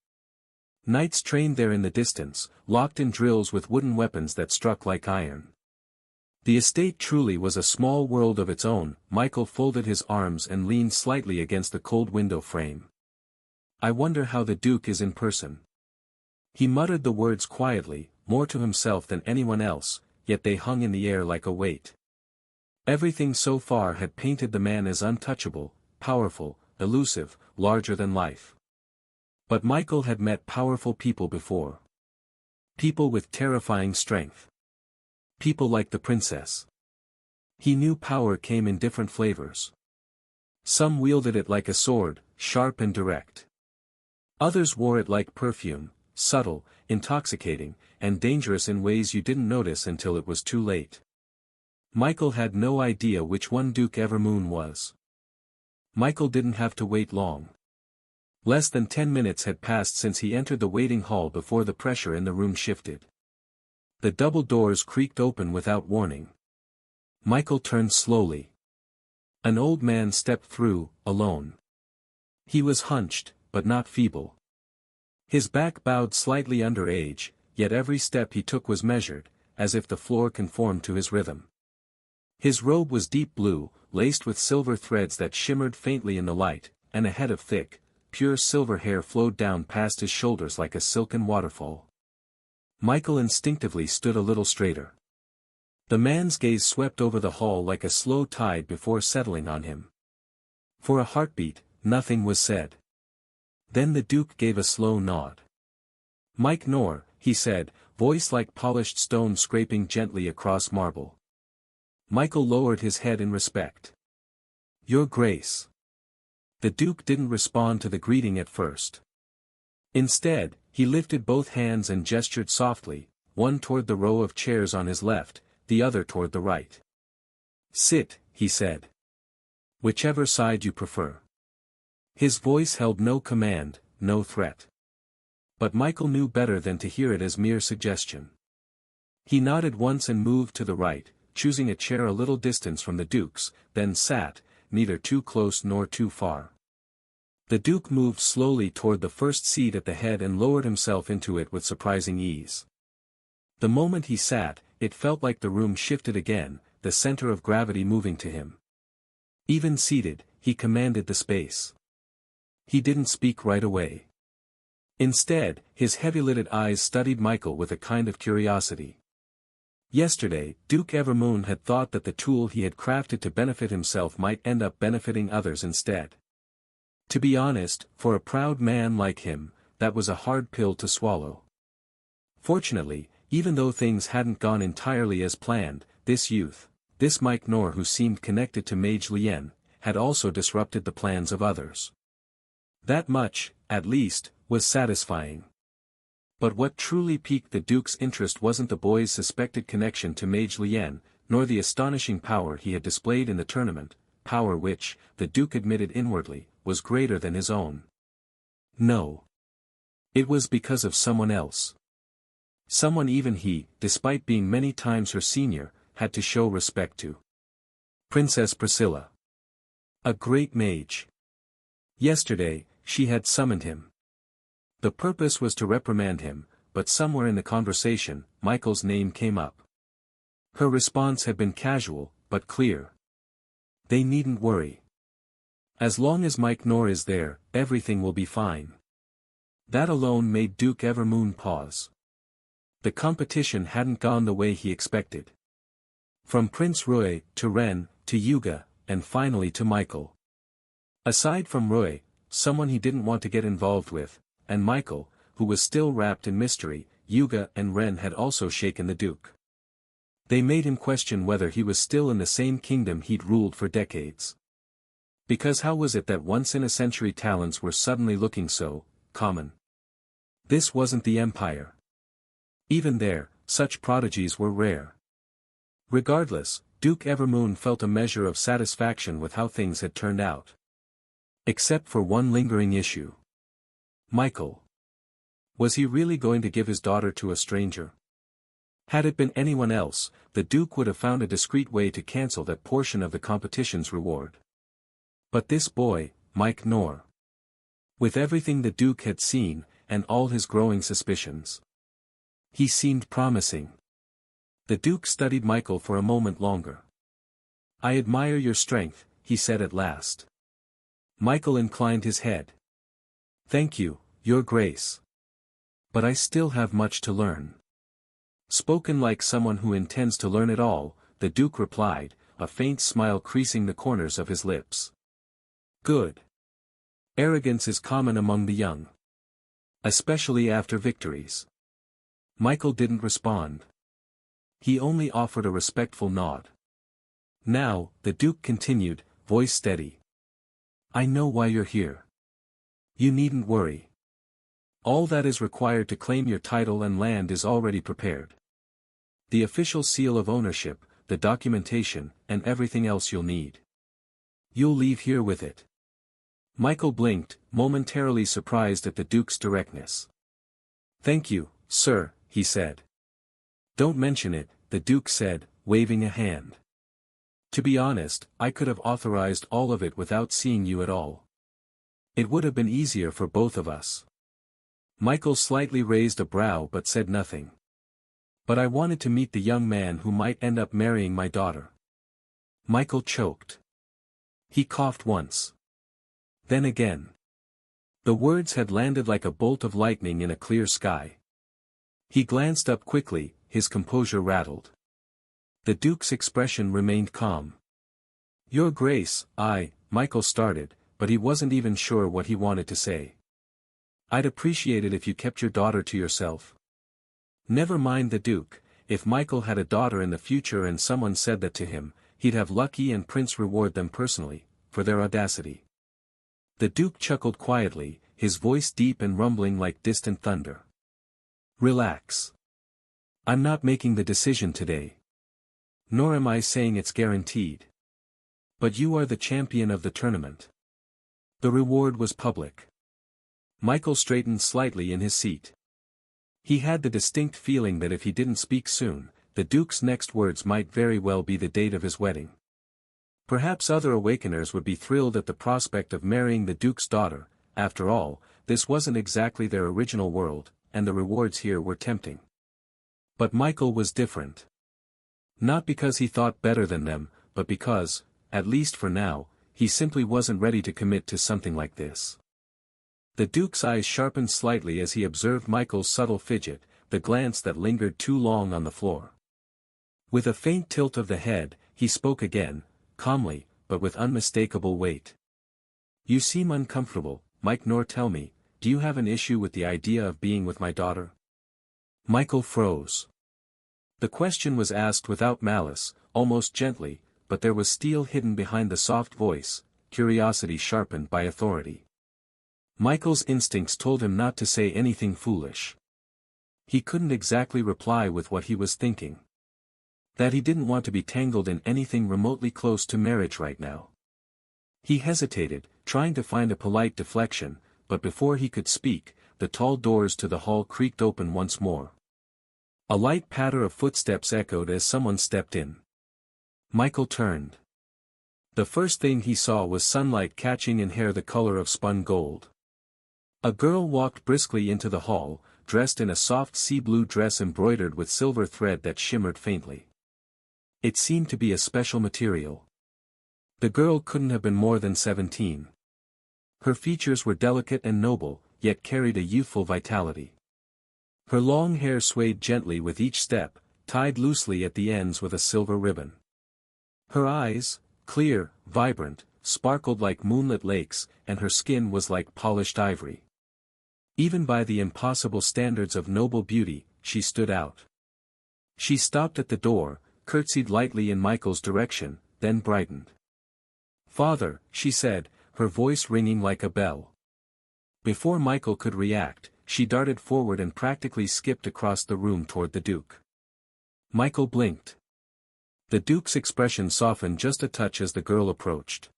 [SPEAKER 1] Knights trained there in the distance, locked in drills with wooden weapons that struck like iron. The estate truly was a small world of its own. Michael folded his arms and leaned slightly against the cold window frame. I wonder how the Duke is in person. He muttered the words quietly, more to himself than anyone else, yet they hung in the air like a weight. Everything so far had painted the man as untouchable, powerful, elusive, larger than life. But Michael had met powerful people before. People with terrifying strength. People like the princess. He knew power came in different flavors. Some wielded it like a sword, sharp and direct. Others wore it like perfume, subtle, intoxicating, and dangerous in ways you didn't notice until it was too late. Michael had no idea which one Duke Evermoon was. Michael didn't have to wait long. Less than 10 minutes had passed since he entered the waiting hall before the pressure in the room shifted. The double doors creaked open without warning. Michael turned slowly. An old man stepped through, alone. He was hunched, but not feeble. His back bowed slightly under age, yet every step he took was measured, as if the floor conformed to his rhythm. His robe was deep blue, laced with silver threads that shimmered faintly in the light, and a head of thick, pure silver hair flowed down past his shoulders like a silken waterfall. Michael instinctively stood a little straighter. The man's gaze swept over the hall like a slow tide before settling on him. For a heartbeat, nothing was said. Then the Duke gave a slow nod. "Mike Nor," he said, voice like polished stone scraping gently across marble. Michael lowered his head in respect. "Your Grace." The Duke didn't respond to the greeting at first. Instead, he lifted both hands and gestured softly, one toward the row of chairs on his left, the other toward the right. "Sit," he said. "Whichever side you prefer." His voice held no command, no threat. But Michael knew better than to hear it as mere suggestion. He nodded once and moved to the right, choosing a chair a little distance from the Duke's, then sat, neither too close nor too far. The Duke moved slowly toward the first seat at the head and lowered himself into it with surprising ease. The moment he sat, it felt like the room shifted again, the center of gravity moving to him. Even seated, he commanded the space. He didn't speak right away. Instead, his heavy-lidded eyes studied Michael with a kind of curiosity. Yesterday, Duke Evermoon had thought that the tool he had crafted to benefit himself might end up benefiting others instead. To be honest, for a proud man like him, that was a hard pill to swallow. Fortunately, even though things hadn't gone entirely as planned, this youth, this Mike Nor who seemed connected to Mage Lien, had also disrupted the plans of others. That much, at least, was satisfying. But what truly piqued the Duke's interest wasn't the boy's suspected connection to Mage Lien, nor the astonishing power he had displayed in the tournament, power which, the Duke admitted inwardly, was greater than his own. No. It was because of someone else. Someone even he, despite being many times her senior, had to show respect to. Princess Priscilla. A great mage. Yesterday, she had summoned him. The purpose was to reprimand him, but somewhere in the conversation, Michael's name came up. Her response had been casual, but clear. "They needn't worry. As long as Mike Nor is there, everything will be fine." That alone made Duke Evermoon pause. The competition hadn't gone the way he expected. From Prince Rui, to Ren, to Yuga, and finally to Michael. Aside from Rui, someone he didn't want to get involved with, and Michael, who was still wrapped in mystery. Yuga and Ren had also shaken the Duke. They made him question whether he was still in the same kingdom he'd ruled for decades. Because how was it that once-in-a-century talents were suddenly looking so common? This wasn't the Empire. Even there, such prodigies were rare. Regardless, Duke Evermoon felt a measure of satisfaction with how things had turned out. Except for one lingering issue. Michael. Was he really going to give his daughter to a stranger? Had it been anyone else, the Duke would have found a discreet way to cancel that portion of the competition's reward. But this boy, Mike Nor. With everything the Duke had seen, and all his growing suspicions. He seemed promising. The Duke studied Michael for a moment longer. "I admire your strength," he said at last. Michael inclined his head. "Thank you, Your Grace. But I still have much to learn." Spoken like someone who intends to learn it all, the Duke replied, a faint smile creasing the corners of his lips. "Good. Arrogance is common among the young. Especially after victories." Michael didn't respond. He only offered a respectful nod. "Now," the Duke continued, voice steady. "I know why you're here. You needn't worry. All that is required to claim your title and land is already prepared. The official seal of ownership, the documentation, and everything else you'll need. You'll leave here with it." Michael blinked, momentarily surprised at the Duke's directness. "Thank you, sir," he said. "Don't mention it," the Duke said, waving a hand. "To be honest, I could have authorized all of it without seeing you at all. It would have been easier for both of us." Michael slightly raised a brow but said nothing. "But I wanted to meet the young man who might end up marrying my daughter." Michael choked. He coughed once. Then again. The words had landed like a bolt of lightning in a clear sky. He glanced up quickly, his composure rattled. The Duke's expression remained calm. "Your Grace," Michael started, but he wasn't even sure what he wanted to say. "I'd appreciate it if you kept your daughter to yourself." Never mind the Duke. If Michael had a daughter in the future and someone said that to him, he'd have Lucky and Prince reward them personally, for their audacity. The Duke chuckled quietly, his voice deep and rumbling like distant thunder. "Relax. I'm not making the decision today. Nor am I saying it's guaranteed. But you are the champion of the tournament. The reward was public." Michael straightened slightly in his seat. He had the distinct feeling that if he didn't speak soon, the Duke's next words might very well be the date of his wedding. Perhaps other Awakeners would be thrilled at the prospect of marrying the Duke's daughter. After all, this wasn't exactly their original world, and the rewards here were tempting. But Michael was different. Not because he thought better than them, but because, at least for now, he simply wasn't ready to commit to something like this. The Duke's eyes sharpened slightly as he observed Michael's subtle fidget, the glance that lingered too long on the floor. With a faint tilt of the head, he spoke again, calmly, but with unmistakable weight. "You seem uncomfortable, Mike Nor. Tell me, do you have an issue with the idea of being with my daughter?" Michael froze. The question was asked without malice, almost gently, but there was steel hidden behind the soft voice, curiosity sharpened by authority. Michael's instincts told him not to say anything foolish. He couldn't exactly reply with what he was thinking. That he didn't want to be tangled in anything remotely close to marriage right now. He hesitated, trying to find a polite deflection, but before he could speak, the tall doors to the hall creaked open once more. A light patter of footsteps echoed as someone stepped in. Michael turned. The first thing he saw was sunlight catching in hair the color of spun gold. A girl walked briskly into the hall, dressed in a soft sea blue dress embroidered with silver thread that shimmered faintly. It seemed to be a special material. The girl couldn't have been more than 17. Her features were delicate and noble, yet carried a youthful vitality. Her long hair swayed gently with each step, tied loosely at the ends with a silver ribbon. Her eyes, clear, vibrant, sparkled like moonlit lakes, and her skin was like polished ivory. Even by the impossible standards of noble beauty, she stood out. She stopped at the door, curtsied lightly in Michael's direction, then brightened. "Father," she said, her voice ringing like a bell. Before Michael could react, she darted forward and practically skipped across the room toward the Duke. Michael blinked. The Duke's expression softened just a touch as the girl approached.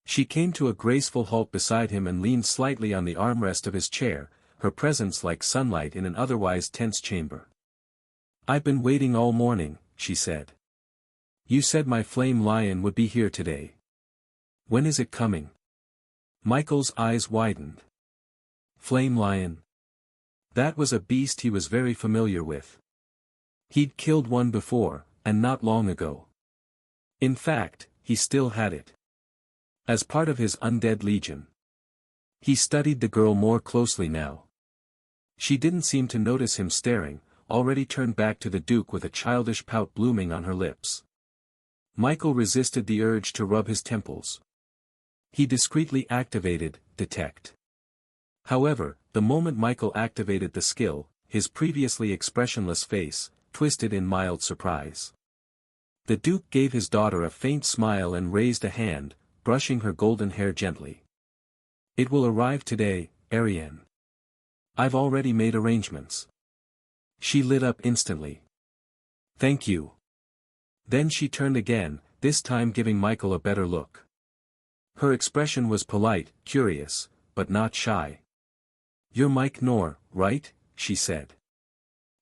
[SPEAKER 1] She came to a graceful halt beside him and leaned slightly on the armrest of his chair, her presence like sunlight in an otherwise tense chamber. "I've been waiting all morning," she said. "You said my flame lion would be here today. When is it coming?" Michael's eyes widened. Flame lion. That was a beast he was very familiar with. He'd killed one before, and not long ago. In fact, he still had it. As part of his undead legion. He studied the girl more closely now. She didn't seem to notice him staring, already turned back to the Duke with a childish pout blooming on her lips. Michael resisted the urge to rub his temples. He discreetly activated Detect. However, the moment Michael activated the skill, his previously expressionless face twisted in mild surprise. The Duke gave his daughter a faint smile and raised a hand, brushing her golden hair gently. "It will arrive today, Ariane. I've already made arrangements." She lit up instantly. "Thank you." Then she turned again, this time giving Michael a better look. Her expression was polite, curious, but not shy. "You're Mike Knorr, right?" she said.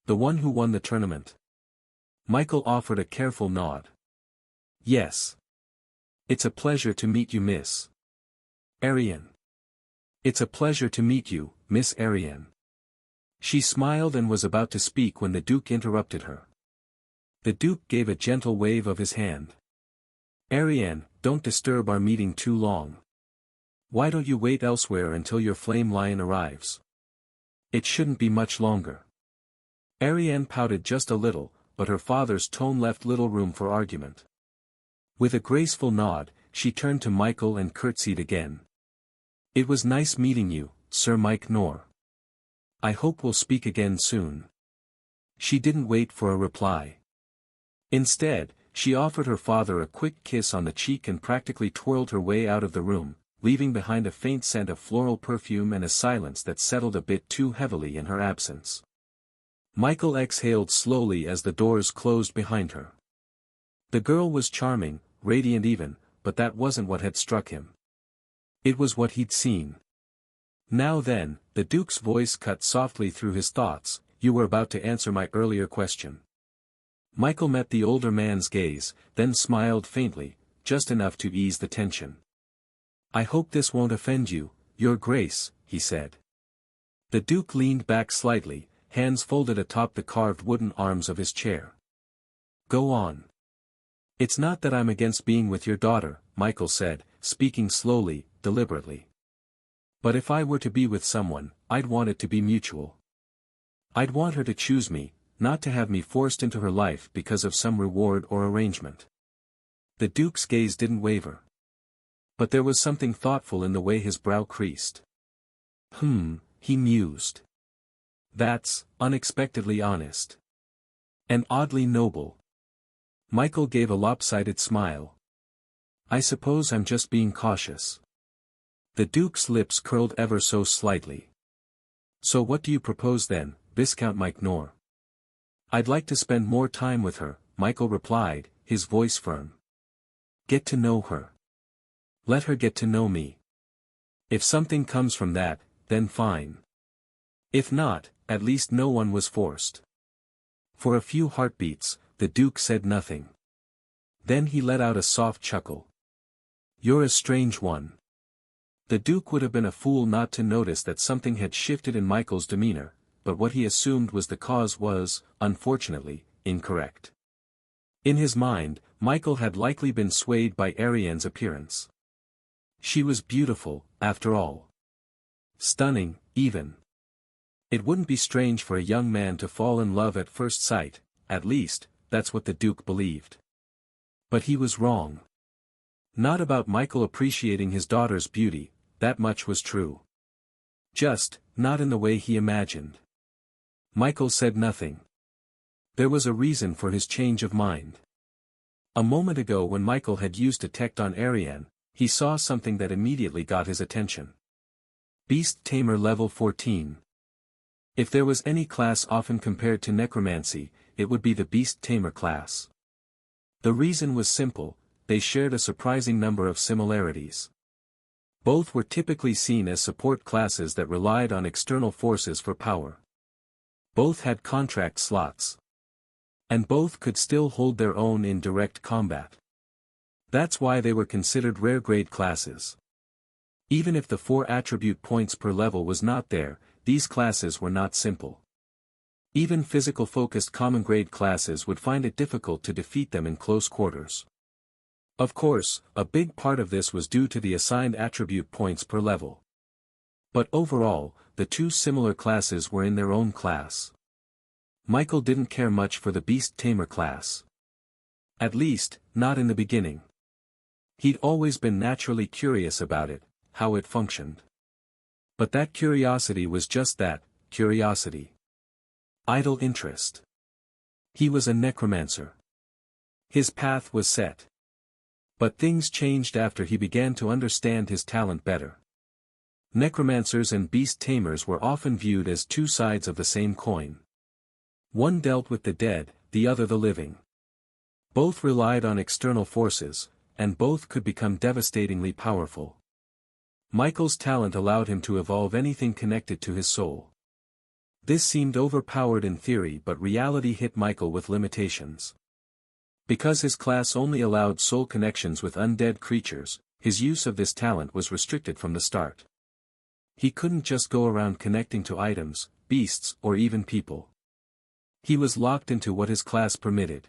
[SPEAKER 1] "The one who won the tournament." Michael offered a careful nod. "Yes. It's a pleasure to meet you, Miss Ariane." "It's a pleasure to meet you, Miss Ariane." She smiled and was about to speak when the Duke interrupted her. The Duke gave a gentle wave of his hand. "Ariane, don't disturb our meeting too long. Why don't you wait elsewhere until your flame lion arrives? It shouldn't be much longer." Ariane pouted just a little, but her father's tone left little room for argument. With a graceful nod, she turned to Michael and curtsied again. "It was nice meeting you, Sir Mike Knorr. I hope we'll speak again soon." She didn't wait for a reply. Instead, she offered her father a quick kiss on the cheek and practically twirled her way out of the room, leaving behind a faint scent of floral perfume and a silence that settled a bit too heavily in her absence. Michael exhaled slowly as the doors closed behind her. The girl was charming, radiant even, but that wasn't what had struck him. It was what he'd seen. "Now then," the Duke's voice cut softly through his thoughts, "you were about to answer my earlier question." Michael met the older man's gaze, then smiled faintly, just enough to ease the tension. "I hope this won't offend you, Your Grace," he said. The Duke leaned back slightly, hands folded atop the carved wooden arms of his chair. "Go on." "It's not that I'm against being with your daughter," Michael said, speaking slowly, deliberately. "But if I were to be with someone, I'd want it to be mutual. I'd want her to choose me, not to have me forced into her life because of some reward or arrangement." The Duke's gaze didn't waver. But there was something thoughtful in the way his brow creased. He mused. "That's unexpectedly honest. And oddly noble." Michael gave a lopsided smile. "I suppose I'm just being cautious." The Duke's lips curled ever so slightly. "So what do you propose then, Viscount Mike Knorr?" "I'd like to spend more time with her," Michael replied, his voice firm. "Get to know her. Let her get to know me. If something comes from that, then fine. If not, at least no one was forced." For a few heartbeats, the Duke said nothing. Then he let out a soft chuckle. "You're a strange one." The Duke would have been a fool not to notice that something had shifted in Michael's demeanor, but what he assumed was the cause was, unfortunately, incorrect. In his mind, Michael had likely been swayed by Ariane's appearance. She was beautiful, after all. Stunning, even. It wouldn't be strange for a young man to fall in love at first sight, at least, that's what the Duke believed. But he was wrong. Not about Michael appreciating his daughter's beauty, that much was true. Just, not in the way he imagined. Michael said nothing. There was a reason for his change of mind. A moment ago when Michael had used detect on Ariane, he saw something that immediately got his attention. Beast Tamer level 14. If there was any class often compared to necromancy, it would be the Beast Tamer class. The reason was simple, they shared a surprising number of similarities. Both were typically seen as support classes that relied on external forces for power. Both had contract slots. And both could still hold their own in direct combat. That's why they were considered rare-grade classes. Even if the 4 attribute points per level was not there, these classes were not simple. Even physical-focused common-grade classes would find it difficult to defeat them in close quarters. Of course, a big part of this was due to the assigned attribute points per level. But overall, the two similar classes were in their own class. Michael didn't care much for the Beast Tamer class. At least, not in the beginning. He'd always been naturally curious about it, how it functioned. But that curiosity was just that, curiosity. Idle interest. He was a necromancer. His path was set. But things changed after he began to understand his talent better. Necromancers and beast tamers were often viewed as two sides of the same coin. One dealt with the dead, the other the living. Both relied on external forces, and both could become devastatingly powerful. Michael's talent allowed him to evolve anything connected to his soul. This seemed overpowered in theory, but reality hit Michael with limitations. Because his class only allowed soul connections with undead creatures, his use of this talent was restricted from the start. He couldn't just go around connecting to items, beasts, or even people. He was locked into what his class permitted.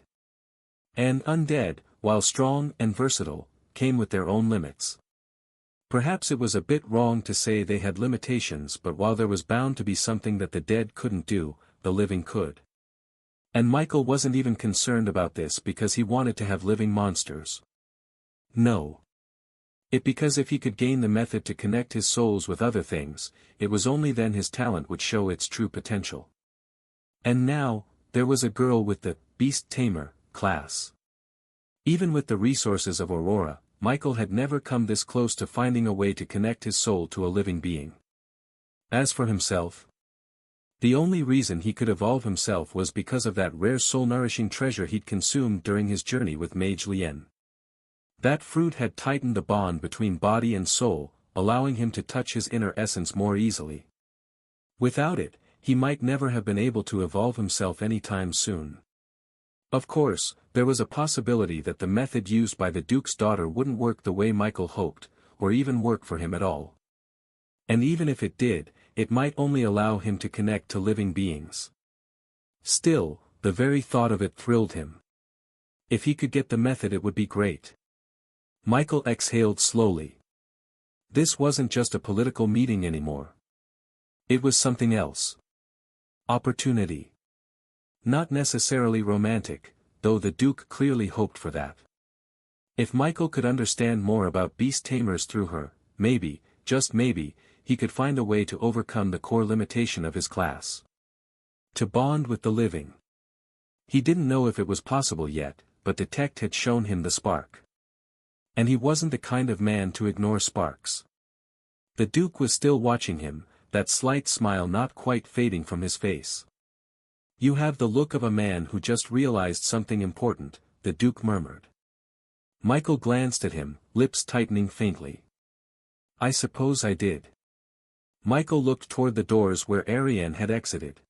[SPEAKER 1] And undead, while strong and versatile, came with their own limits. Perhaps it was a bit wrong to say they had limitations, but while there was bound to be something that the dead couldn't do, the living could. And Michael wasn't even concerned about this because he wanted to have living monsters. No. Because if he could gain the method to connect his souls with other things, it was only then his talent would show its true potential. And now, there was a girl with the Beast Tamer class. Even with the resources of Aurora, Michael had never come this close to finding a way to connect his soul to a living being. As for himself, the only reason he could evolve himself was because of that rare soul-nourishing treasure he'd consumed during his journey with Mage Lien. That fruit had tightened the bond between body and soul, allowing him to touch his inner essence more easily. Without it, he might never have been able to evolve himself anytime soon. Of course, there was a possibility that the method used by the Duke's daughter wouldn't work the way Michael hoped, or even work for him at all. And even if it did, it might only allow him to connect to living beings. Still, the very thought of it thrilled him. If he could get the method, it would be great. Michael exhaled slowly. This wasn't just a political meeting anymore. It was something else. Opportunity. Not necessarily romantic, though the Duke clearly hoped for that. If Michael could understand more about beast tamers through her, maybe, just maybe, he could find a way to overcome the core limitation of his class. To bond with the living. He didn't know if it was possible yet, but detect had shown him the spark. And he wasn't the kind of man to ignore sparks. The Duke was still watching him, that slight smile not quite fading from his face. "You have the look of a man who just realized something important," the Duke murmured. Michael glanced at him, lips tightening faintly. "I suppose I did." Michael looked toward the doors where Ariane had exited.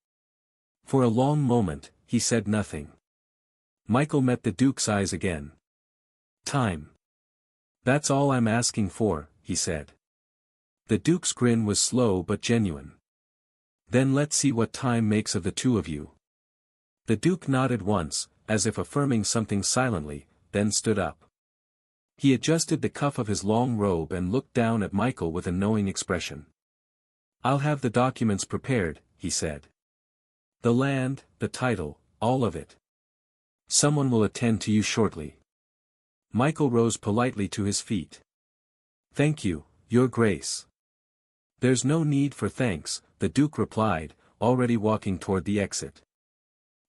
[SPEAKER 1] For a long moment, he said nothing. Michael met the Duke's eyes again. "Time. That's all I'm asking for," he said. The Duke's grin was slow but genuine. "Then let's see what time makes of the two of you." The Duke nodded once, as if affirming something silently, then stood up. He adjusted the cuff of his long robe and looked down at Michael with a knowing expression. "I'll have the documents prepared," he said. "The land, the title, all of it. Someone will attend to you shortly." Michael rose politely to his feet. "Thank you, Your Grace." "There's no need for thanks," the Duke replied, already walking toward the exit.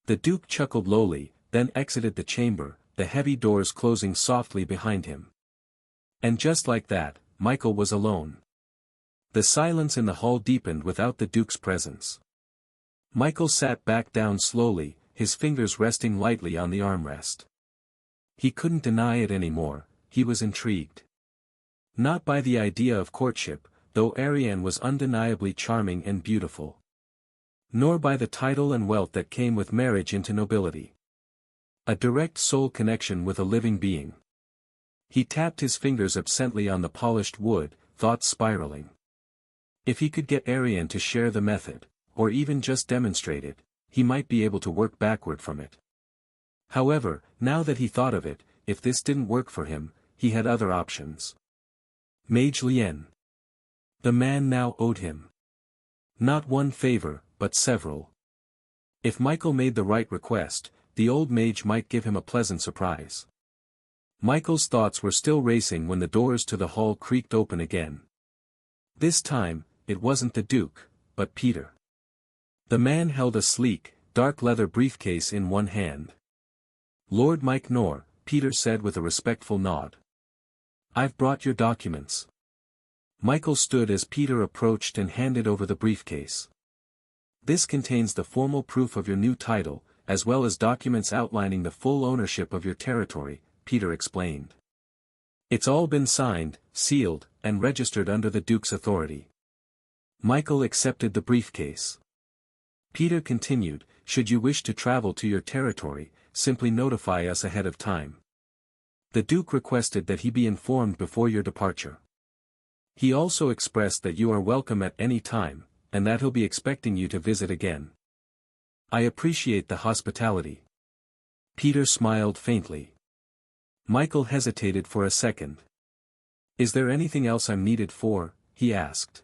[SPEAKER 1] The Duke chuckled lowly, then exited the chamber, the heavy doors closing softly behind him. And just like that, Michael was alone. The silence in the hall deepened without the Duke's presence. Michael sat back down slowly, his fingers resting lightly on the armrest. He couldn't deny it anymore, he was intrigued. Not by the idea of courtship, though Ariane was undeniably charming and beautiful. Nor by the title and wealth that came with marriage into nobility. A direct soul connection with a living being. He tapped his fingers absently on the polished wood, thoughts spiraling. If he could get Ariane to share the method, or even just demonstrate it, he might be able to work backward from it. However, now that he thought of it, if this didn't work for him, he had other options. Mage Lien. The man now owed him. Not one favor, but several. If Michael made the right request, the old mage might give him a pleasant surprise. Michael's thoughts were still racing when the doors to the hall creaked open again. This time, it wasn't the Duke, but Peter. The man held a sleek, dark leather briefcase in one hand. "Lord Mike Nor," Peter said with a respectful nod. "I've brought your documents." Michael stood as Peter approached and handed over the briefcase. "This contains the formal proof of your new title, as well as documents outlining the full ownership of your territory," Peter explained. "It's all been signed, sealed, and registered under the Duke's authority." Michael accepted the briefcase. Peter continued, "Should you wish to travel to your territory, simply notify us ahead of time. The Duke requested that he be informed before your departure. He also expressed that you are welcome at any time, and that he'll be expecting you to visit again." "I appreciate the hospitality." Peter smiled faintly. Michael hesitated for a second. "Is there anything else I'm needed for?" he asked.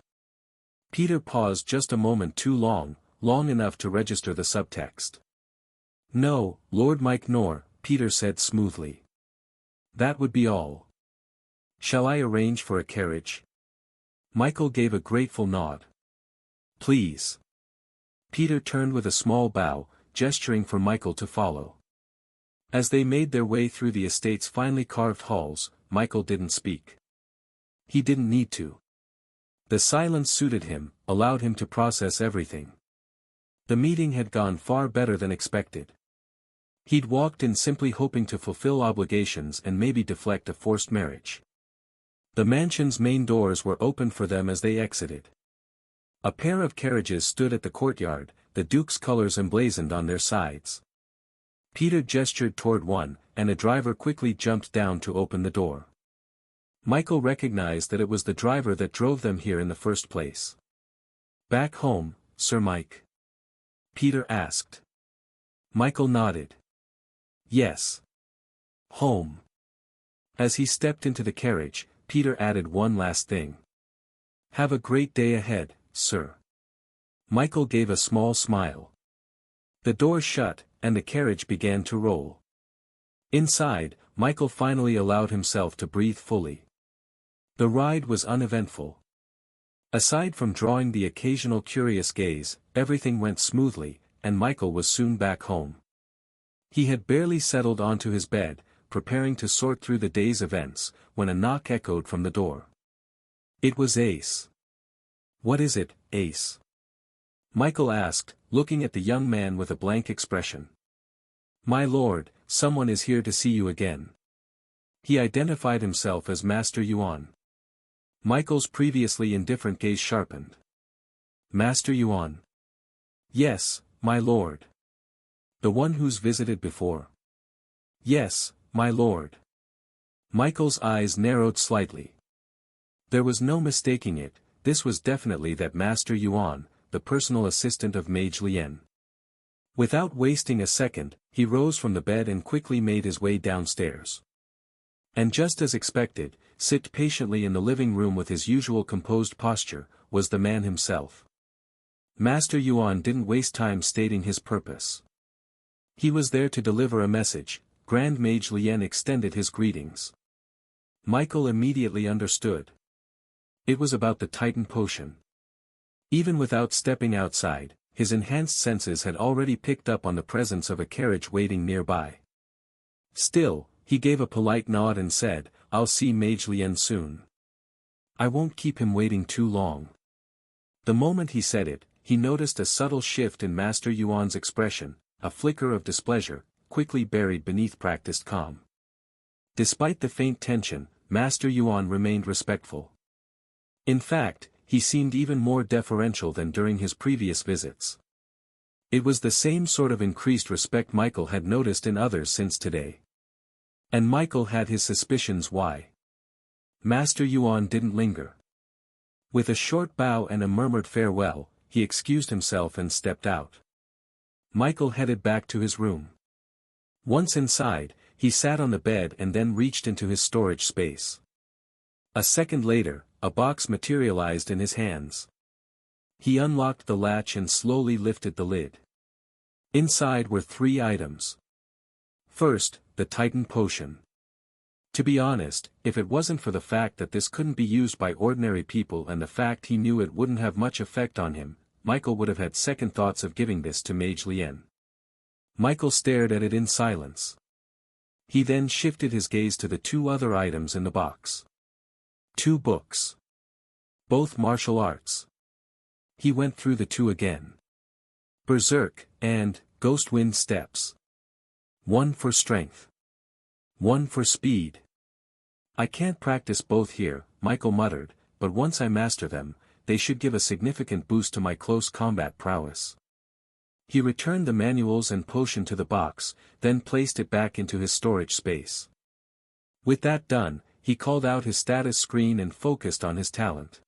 [SPEAKER 1] Peter paused just a moment too long, long enough to register the subtext. "No, Lord Mike Nor," Peter said smoothly. "That would be all." "Shall I arrange for a carriage?" Michael gave a grateful nod. "Please." Peter turned with a small bow, gesturing for Michael to follow. As they made their way through the estate's finely carved halls, Michael didn't speak. He didn't need to. The silence suited him, allowed him to process everything. The meeting had gone far better than expected. He'd walked in simply hoping to fulfill obligations and maybe deflect a forced marriage. The mansion's main doors were opened for them as they exited. A pair of carriages stood at the courtyard, the Duke's colors emblazoned on their sides. Peter gestured toward one, and a driver quickly jumped down to open the door. Michael recognized that it was the driver that drove them here in the first place. "Back home, Sir Mike?" Peter asked. Michael nodded. "Yes. Home." As he stepped into the carriage, Peter added one last thing. "Have a great day ahead, sir." Michael gave a small smile. The door shut, and the carriage began to roll. Inside, Michael finally allowed himself to breathe fully. The ride was uneventful. Aside from drawing the occasional curious gaze, everything went smoothly, and Michael was soon back home. He had barely settled onto his bed, preparing to sort through the day's events, when a knock echoed from the door. It was Ace. "What is it, Ace?" Michael asked, looking at the young man with a blank expression. "My lord, someone is here to see you again." He identified himself as Master Yuan. Michael's previously indifferent gaze sharpened. "Master Yuan?" "Yes, my lord." "The one who's visited before?" "Yes, my lord." Michael's eyes narrowed slightly. There was no mistaking it, this was definitely that Master Yuan, the personal assistant of Mage Lien. Without wasting a second, he rose from the bed and quickly made his way downstairs. And just as expected, sit patiently in the living room with his usual composed posture, was the man himself. Master Yuan didn't waste time stating his purpose. He was there to deliver a message, Grand Mage Lien extended his greetings. Michael immediately understood. It was about the Titan potion. Even without stepping outside, his enhanced senses had already picked up on the presence of a carriage waiting nearby. Still, he gave a polite nod and said, "I'll see Mage Lien soon. I won't keep him waiting too long." The moment he said it, he noticed a subtle shift in Master Yuan's expression, a flicker of displeasure, quickly buried beneath practiced calm. Despite the faint tension, Master Yuan remained respectful. In fact, he seemed even more deferential than during his previous visits. It was the same sort of increased respect Michael had noticed in others since today. And Michael had his suspicions why. Master Yuan didn't linger. With a short bow and a murmured farewell, he excused himself and stepped out. Michael headed back to his room. Once inside, he sat on the bed and then reached into his storage space. A second later, a box materialized in his hands. He unlocked the latch and slowly lifted the lid. Inside were 3 items. First, the Titan potion. To be honest, if it wasn't for the fact that this couldn't be used by ordinary people and the fact he knew it wouldn't have much effect on him, Michael would have had second thoughts of giving this to Mage Lien. Michael stared at it in silence. He then shifted his gaze to the 2 other items in the box. 2 books. Both martial arts. He went through the 2 again. Berserk, and Ghostwind Steps. 1 for strength. 1 for speed. I can't practice both here, Michael muttered, but once I master them, they should give a significant boost to my close combat prowess. He returned the manuals and potion to the box, then placed it back into his storage space. With that done, he called out his status screen and focused on his talent.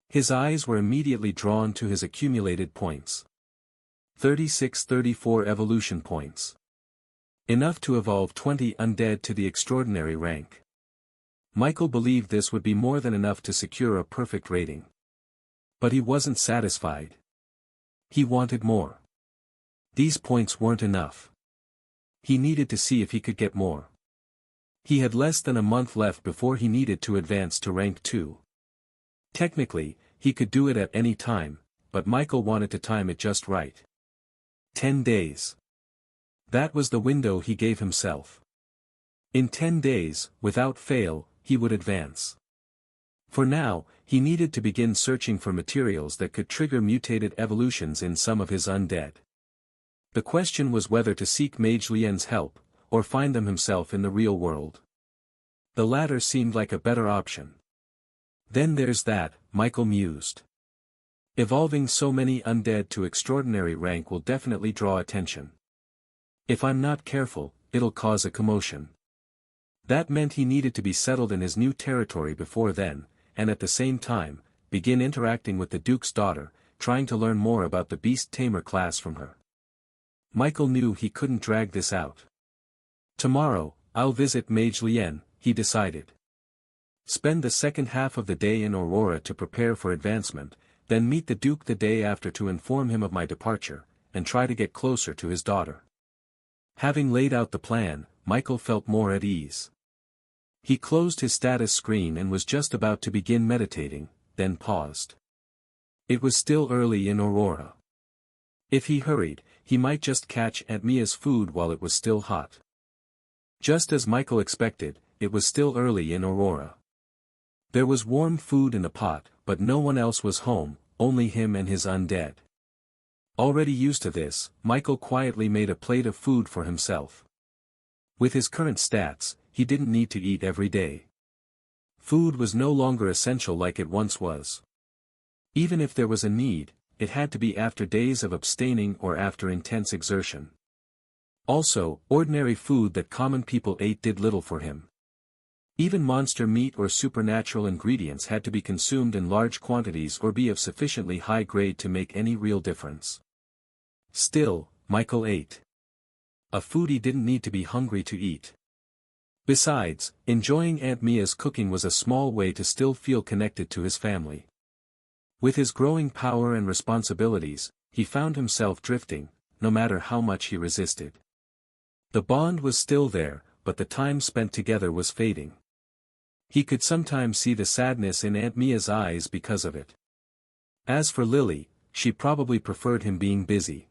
[SPEAKER 1] His eyes were immediately drawn to his accumulated points. 36-34 evolution points. Enough to evolve 20 undead to the extraordinary rank. Michael believed this would be more than enough to secure a perfect rating. But he wasn't satisfied. He wanted more. These points weren't enough. He needed to see if he could get more. He had less than a month left before he needed to advance to rank 2. Technically, he could do it at any time, but Michael wanted to time it just right. 10 days. That was the window he gave himself. In 10 days, without fail, he would advance. For now, he needed to begin searching for materials that could trigger mutated evolutions in some of his undead. The question was whether to seek Mage Lien's help, or find them himself in the real world. The latter seemed like a better option. Then there's that, Michael mused. Evolving so many undead to extraordinary rank will definitely draw attention. If I'm not careful, it'll cause a commotion. That meant he needed to be settled in his new territory before then, and at the same time, begin interacting with the Duke's daughter, trying to learn more about the Beast Tamer class from her. Michael knew he couldn't drag this out. Tomorrow, I'll visit Mage Lien, he decided. Spend the second half of the day in Aurora to prepare for advancement, then meet the Duke the day after to inform him of my departure, and try to get closer to his daughter. Having laid out the plan, Michael felt more at ease. He closed his status screen and was just about to begin meditating, then paused. It was still early in Aurora. If he hurried, he might just catch Aunt Mia's food while it was still hot. Just as Michael expected, it was still early in Aurora. There was warm food in the pot, but no one else was home, only him and his undead. Already used to this, Michael quietly made a plate of food for himself. With his current stats, he didn't need to eat every day. Food was no longer essential like it once was. Even if there was a need, it had to be after days of abstaining or after intense exertion. Also, ordinary food that common people ate did little for him. Even monster meat or supernatural ingredients had to be consumed in large quantities or be of sufficiently high grade to make any real difference. Still, Michael ate. A food he didn't need to be hungry to eat. Besides, enjoying Aunt Mia's cooking was a small way to still feel connected to his family. With his growing power and responsibilities, he found himself drifting, no matter how much he resisted. The bond was still there, but the time spent together was fading. He could sometimes see the sadness in Aunt Mia's eyes because of it. As for Lily, she probably preferred him being busy.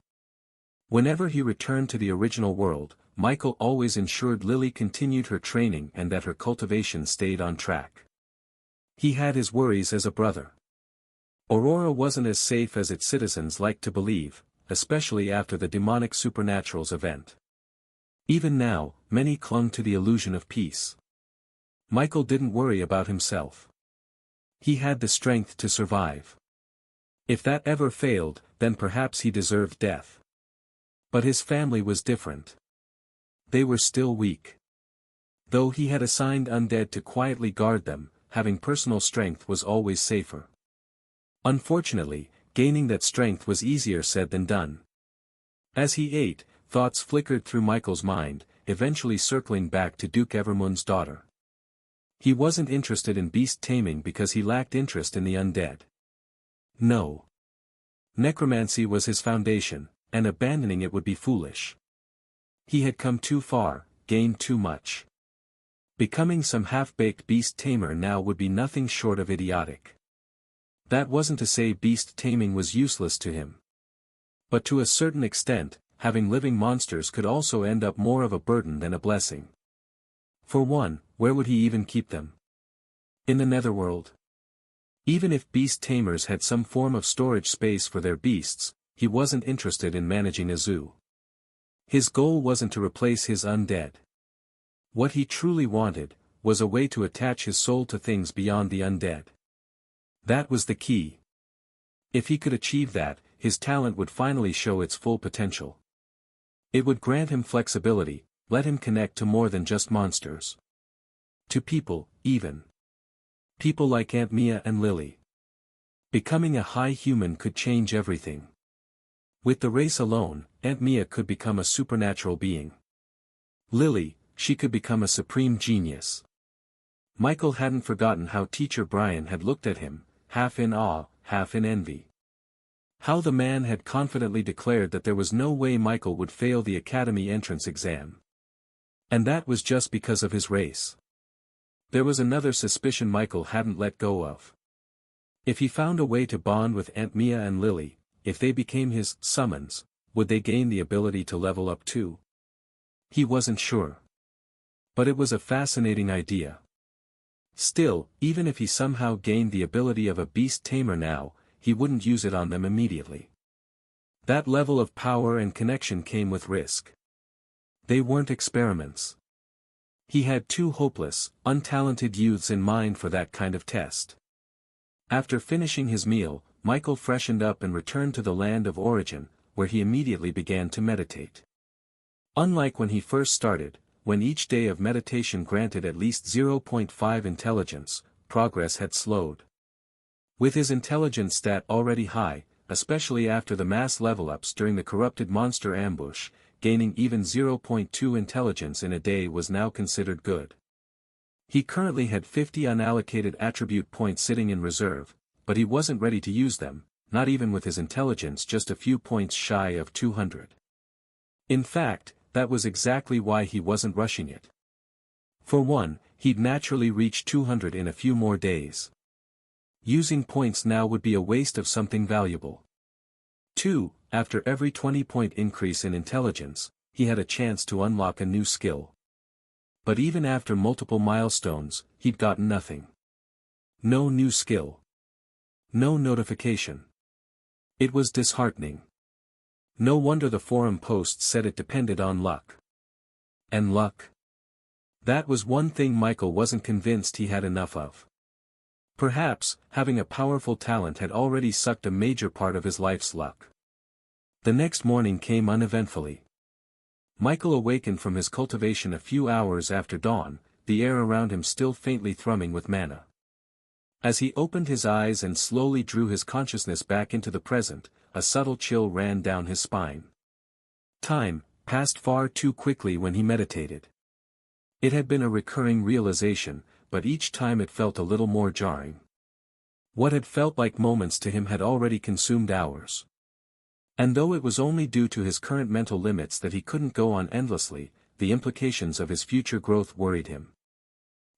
[SPEAKER 1] Whenever he returned to the original world, Michael always ensured Lily continued her training and that her cultivation stayed on track. He had his worries as a brother. Aurora wasn't as safe as its citizens liked to believe, especially after the demonic supernaturals event. Even now, many clung to the illusion of peace. Michael didn't worry about himself. He had the strength to survive. If that ever failed, then perhaps he deserved death. But his family was different. They were still weak. Though he had assigned Undead to quietly guard them, having personal strength was always safer. Unfortunately, gaining that strength was easier said than done. As he ate, thoughts flickered through Michael's mind, eventually circling back to Duke Evermund's daughter. He wasn't interested in beast taming because he lacked interest in the undead. No. Necromancy was his foundation, and abandoning it would be foolish. He had come too far, gained too much. Becoming some half-baked beast tamer now would be nothing short of idiotic. That wasn't to say beast taming was useless to him. But to a certain extent, having living monsters could also end up more of a burden than a blessing. For one, where would he even keep them? In the netherworld? Even if beast tamers had some form of storage space for their beasts, he wasn't interested in managing a zoo. His goal wasn't to replace his undead. What he truly wanted, was a way to attach his soul to things beyond the undead. That was the key. If he could achieve that, his talent would finally show its full potential. It would grant him flexibility, let him connect to more than just monsters. To people, even. People like Aunt Mia and Lily. Becoming a high human could change everything. With the race alone, Aunt Mia could become a supernatural being. Lily, she could become a supreme genius. Michael hadn't forgotten how Teacher Brian had looked at him, half in awe, half in envy. How the man had confidently declared that there was no way Michael would fail the academy entrance exam. And that was just because of his race. There was another suspicion Michael hadn't let go of. If he found a way to bond with Aunt Mia and Lily, if they became his summons, would they gain the ability to level up too? He wasn't sure. But it was a fascinating idea. Still, even if he somehow gained the ability of a beast tamer now, he wouldn't use it on them immediately. That level of power and connection came with risk. They weren't experiments. He had two hopeless, untalented youths in mind for that kind of test. After finishing his meal, Michael freshened up and returned to the land of origin, where he immediately began to meditate. Unlike when he first started, when each day of meditation granted at least 0.5 intelligence, progress had slowed. With his intelligence stat already high, especially after the mass level-ups during the corrupted monster ambush, gaining even 0.2 intelligence in a day was now considered good. He currently had 50 unallocated attribute points sitting in reserve, but he wasn't ready to use them, not even with his intelligence just a few points shy of 200. In fact, that was exactly why he wasn't rushing it. For one, he'd naturally reach 200 in a few more days. Using points now would be a waste of something valuable. 2. After every 20-point increase in intelligence, he had a chance to unlock a new skill. But even after multiple milestones, he'd gotten nothing. No new skill. No notification. It was disheartening. No wonder the forum posts said it depended on luck. And luck? That was one thing Michael wasn't convinced he had enough of. Perhaps, having a powerful talent had already sucked a major part of his life's luck. The next morning came uneventfully. Michael awakened from his cultivation a few hours after dawn, the air around him still faintly thrumming with mana. As he opened his eyes and slowly drew his consciousness back into the present, a subtle chill ran down his spine. Time passed far too quickly when he meditated. It had been a recurring realization, but each time it felt a little more jarring. What had felt like moments to him had already consumed hours. And though it was only due to his current mental limits that he couldn't go on endlessly, the implications of his future growth worried him.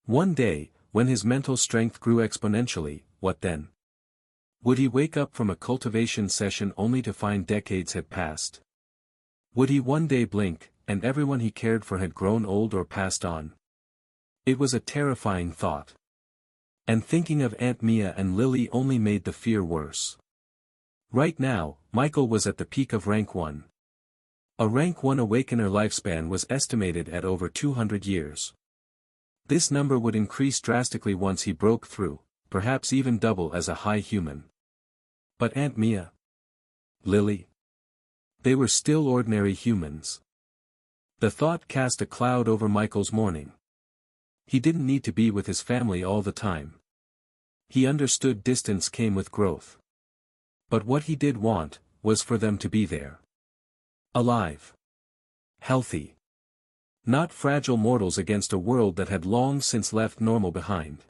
[SPEAKER 1] One day, when his mental strength grew exponentially, what then? Would he wake up from a cultivation session only to find decades had passed? Would he one day blink, and everyone he cared for had grown old or passed on? It was a terrifying thought. And thinking of Aunt Mia and Lily only made the fear worse. Right now, Michael was at the peak of Rank 1. A Rank 1 Awakener lifespan was estimated at over 200 years. This number would increase drastically once he broke through, perhaps even double as a high human. But Aunt Mia? Lily? They were still ordinary humans. The thought cast a cloud over Michael's morning. He didn't need to be with his family all the time. He understood distance came with growth. But what he did want, was for them to be there. Alive. Healthy. Not fragile mortals against a world that had long since left normal behind.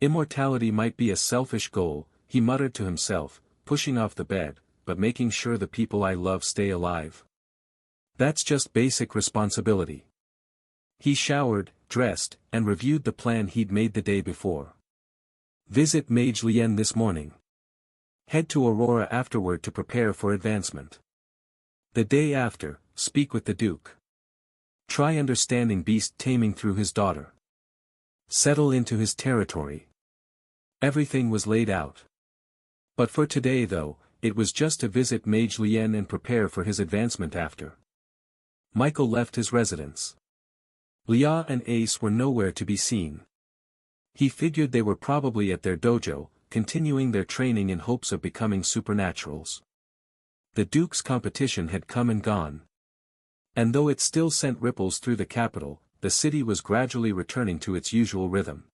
[SPEAKER 1] Immortality might be a selfish goal, he muttered to himself, pushing off the bed, but making sure the people I love stay alive. That's just basic responsibility. He showered, dressed, and reviewed the plan he'd made the day before. Visit Mage Lien this morning. Head to Aurora afterward to prepare for advancement. The day after, speak with the Duke. Try understanding beast taming through his daughter. Settle into his territory. Everything was laid out. But for today though, it was just to visit Mage Lien and prepare for his advancement after. Michael left his residence. Leah and Ace were nowhere to be seen. He figured they were probably at their dojo, continuing their training in hopes of becoming supernaturals. The Duke's competition had come and gone. And though it still sent ripples through the capital, the city was gradually returning to its usual rhythm.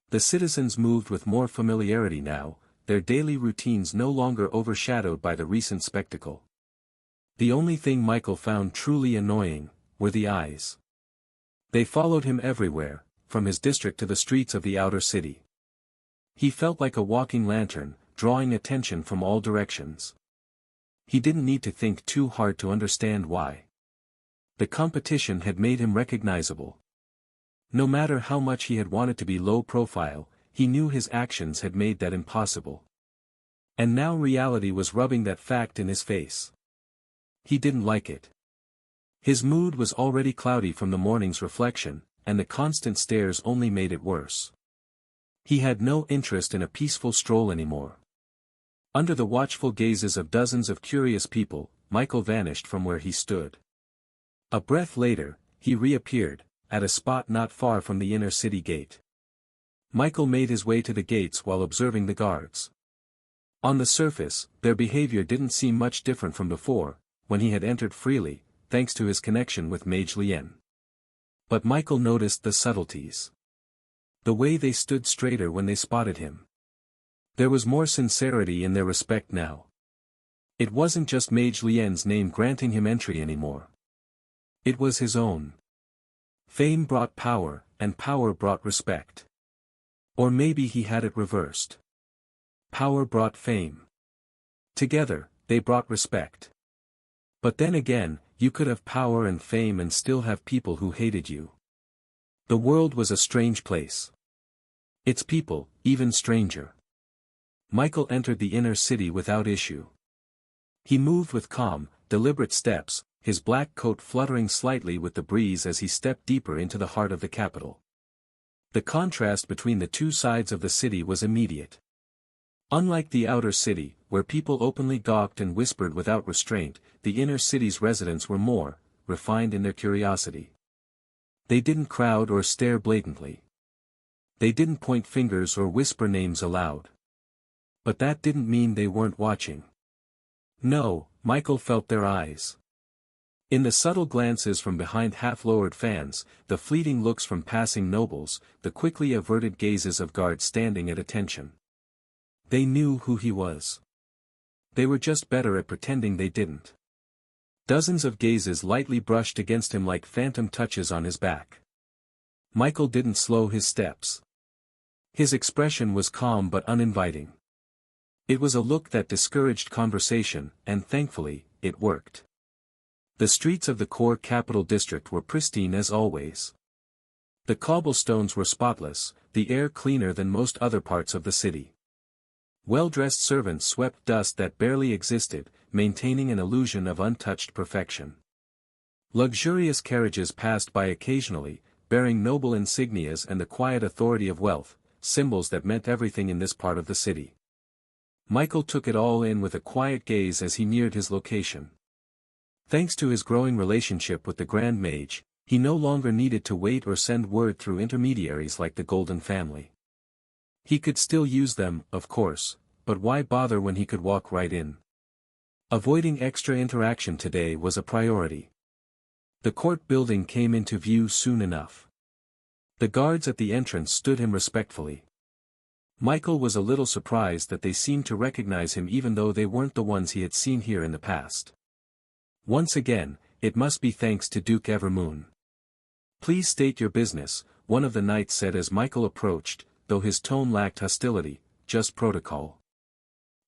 [SPEAKER 1] The citizens moved with more familiarity now, their daily routines no longer overshadowed by the recent spectacle. The only thing Michael found truly annoying, were the eyes. They followed him everywhere, from his district to the streets of the outer city. He felt like a walking lantern, drawing attention from all directions. He didn't need to think too hard to understand why. The competition had made him recognizable. No matter how much he had wanted to be low profile, he knew his actions had made that impossible. And now reality was rubbing that fact in his face. He didn't like it. His mood was already cloudy from the morning's reflection, and the constant stares only made it worse. He had no interest in a peaceful stroll anymore. Under the watchful gazes of dozens of curious people, Michael vanished from where he stood. A breath later, he reappeared, at a spot not far from the inner city gate. Michael made his way to the gates while observing the guards. On the surface, their behavior didn't seem much different from before, when he had entered freely, thanks to his connection with Mage Lien. But Michael noticed the subtleties. The way they stood straighter when they spotted him. There was more sincerity in their respect now. It wasn't just Mage Lien's name granting him entry anymore. It was his own. Fame brought power, and power brought respect. Or maybe he had it reversed. Power brought fame. Together, they brought respect. But then again, you could have power and fame and still have people who hated you. The world was a strange place. Its people, even stranger. Michael entered the inner city without issue. He moved with calm, deliberate steps, his black coat fluttering slightly with the breeze as he stepped deeper into the heart of the capital. The contrast between the two sides of the city was immediate. Unlike the outer city, where people openly gawked and whispered without restraint, the inner city's residents were more refined in their curiosity. They didn't crowd or stare blatantly. They didn't point fingers or whisper names aloud. But that didn't mean they weren't watching. No, Michael felt their eyes. In the subtle glances from behind half-lowered fans, the fleeting looks from passing nobles, the quickly averted gazes of guards standing at attention. They knew who he was. They were just better at pretending they didn't. Dozens of gazes lightly brushed against him like phantom touches on his back. Michael didn't slow his steps. His expression was calm but uninviting. It was a look that discouraged conversation, and thankfully, it worked. The streets of the core capital district were pristine as always. The cobblestones were spotless, the air cleaner than most other parts of the city. Well-dressed servants swept dust that barely existed, maintaining an illusion of untouched perfection. Luxurious carriages passed by occasionally, bearing noble insignias and the quiet authority of wealth, symbols that meant everything in this part of the city. Michael took it all in with a quiet gaze as he neared his location. Thanks to his growing relationship with the Grand Mage, he no longer needed to wait or send word through intermediaries like the Golden family. He could still use them, of course, but why bother when he could walk right in? Avoiding extra interaction today was a priority. The court building came into view soon enough. The guards at the entrance stood him respectfully. Michael was a little surprised that they seemed to recognize him even though they weren't the ones he had seen here in the past. Once again, it must be thanks to Duke Evermoon. "Please state your business," one of the knights said as Michael approached, though his tone lacked hostility, just protocol.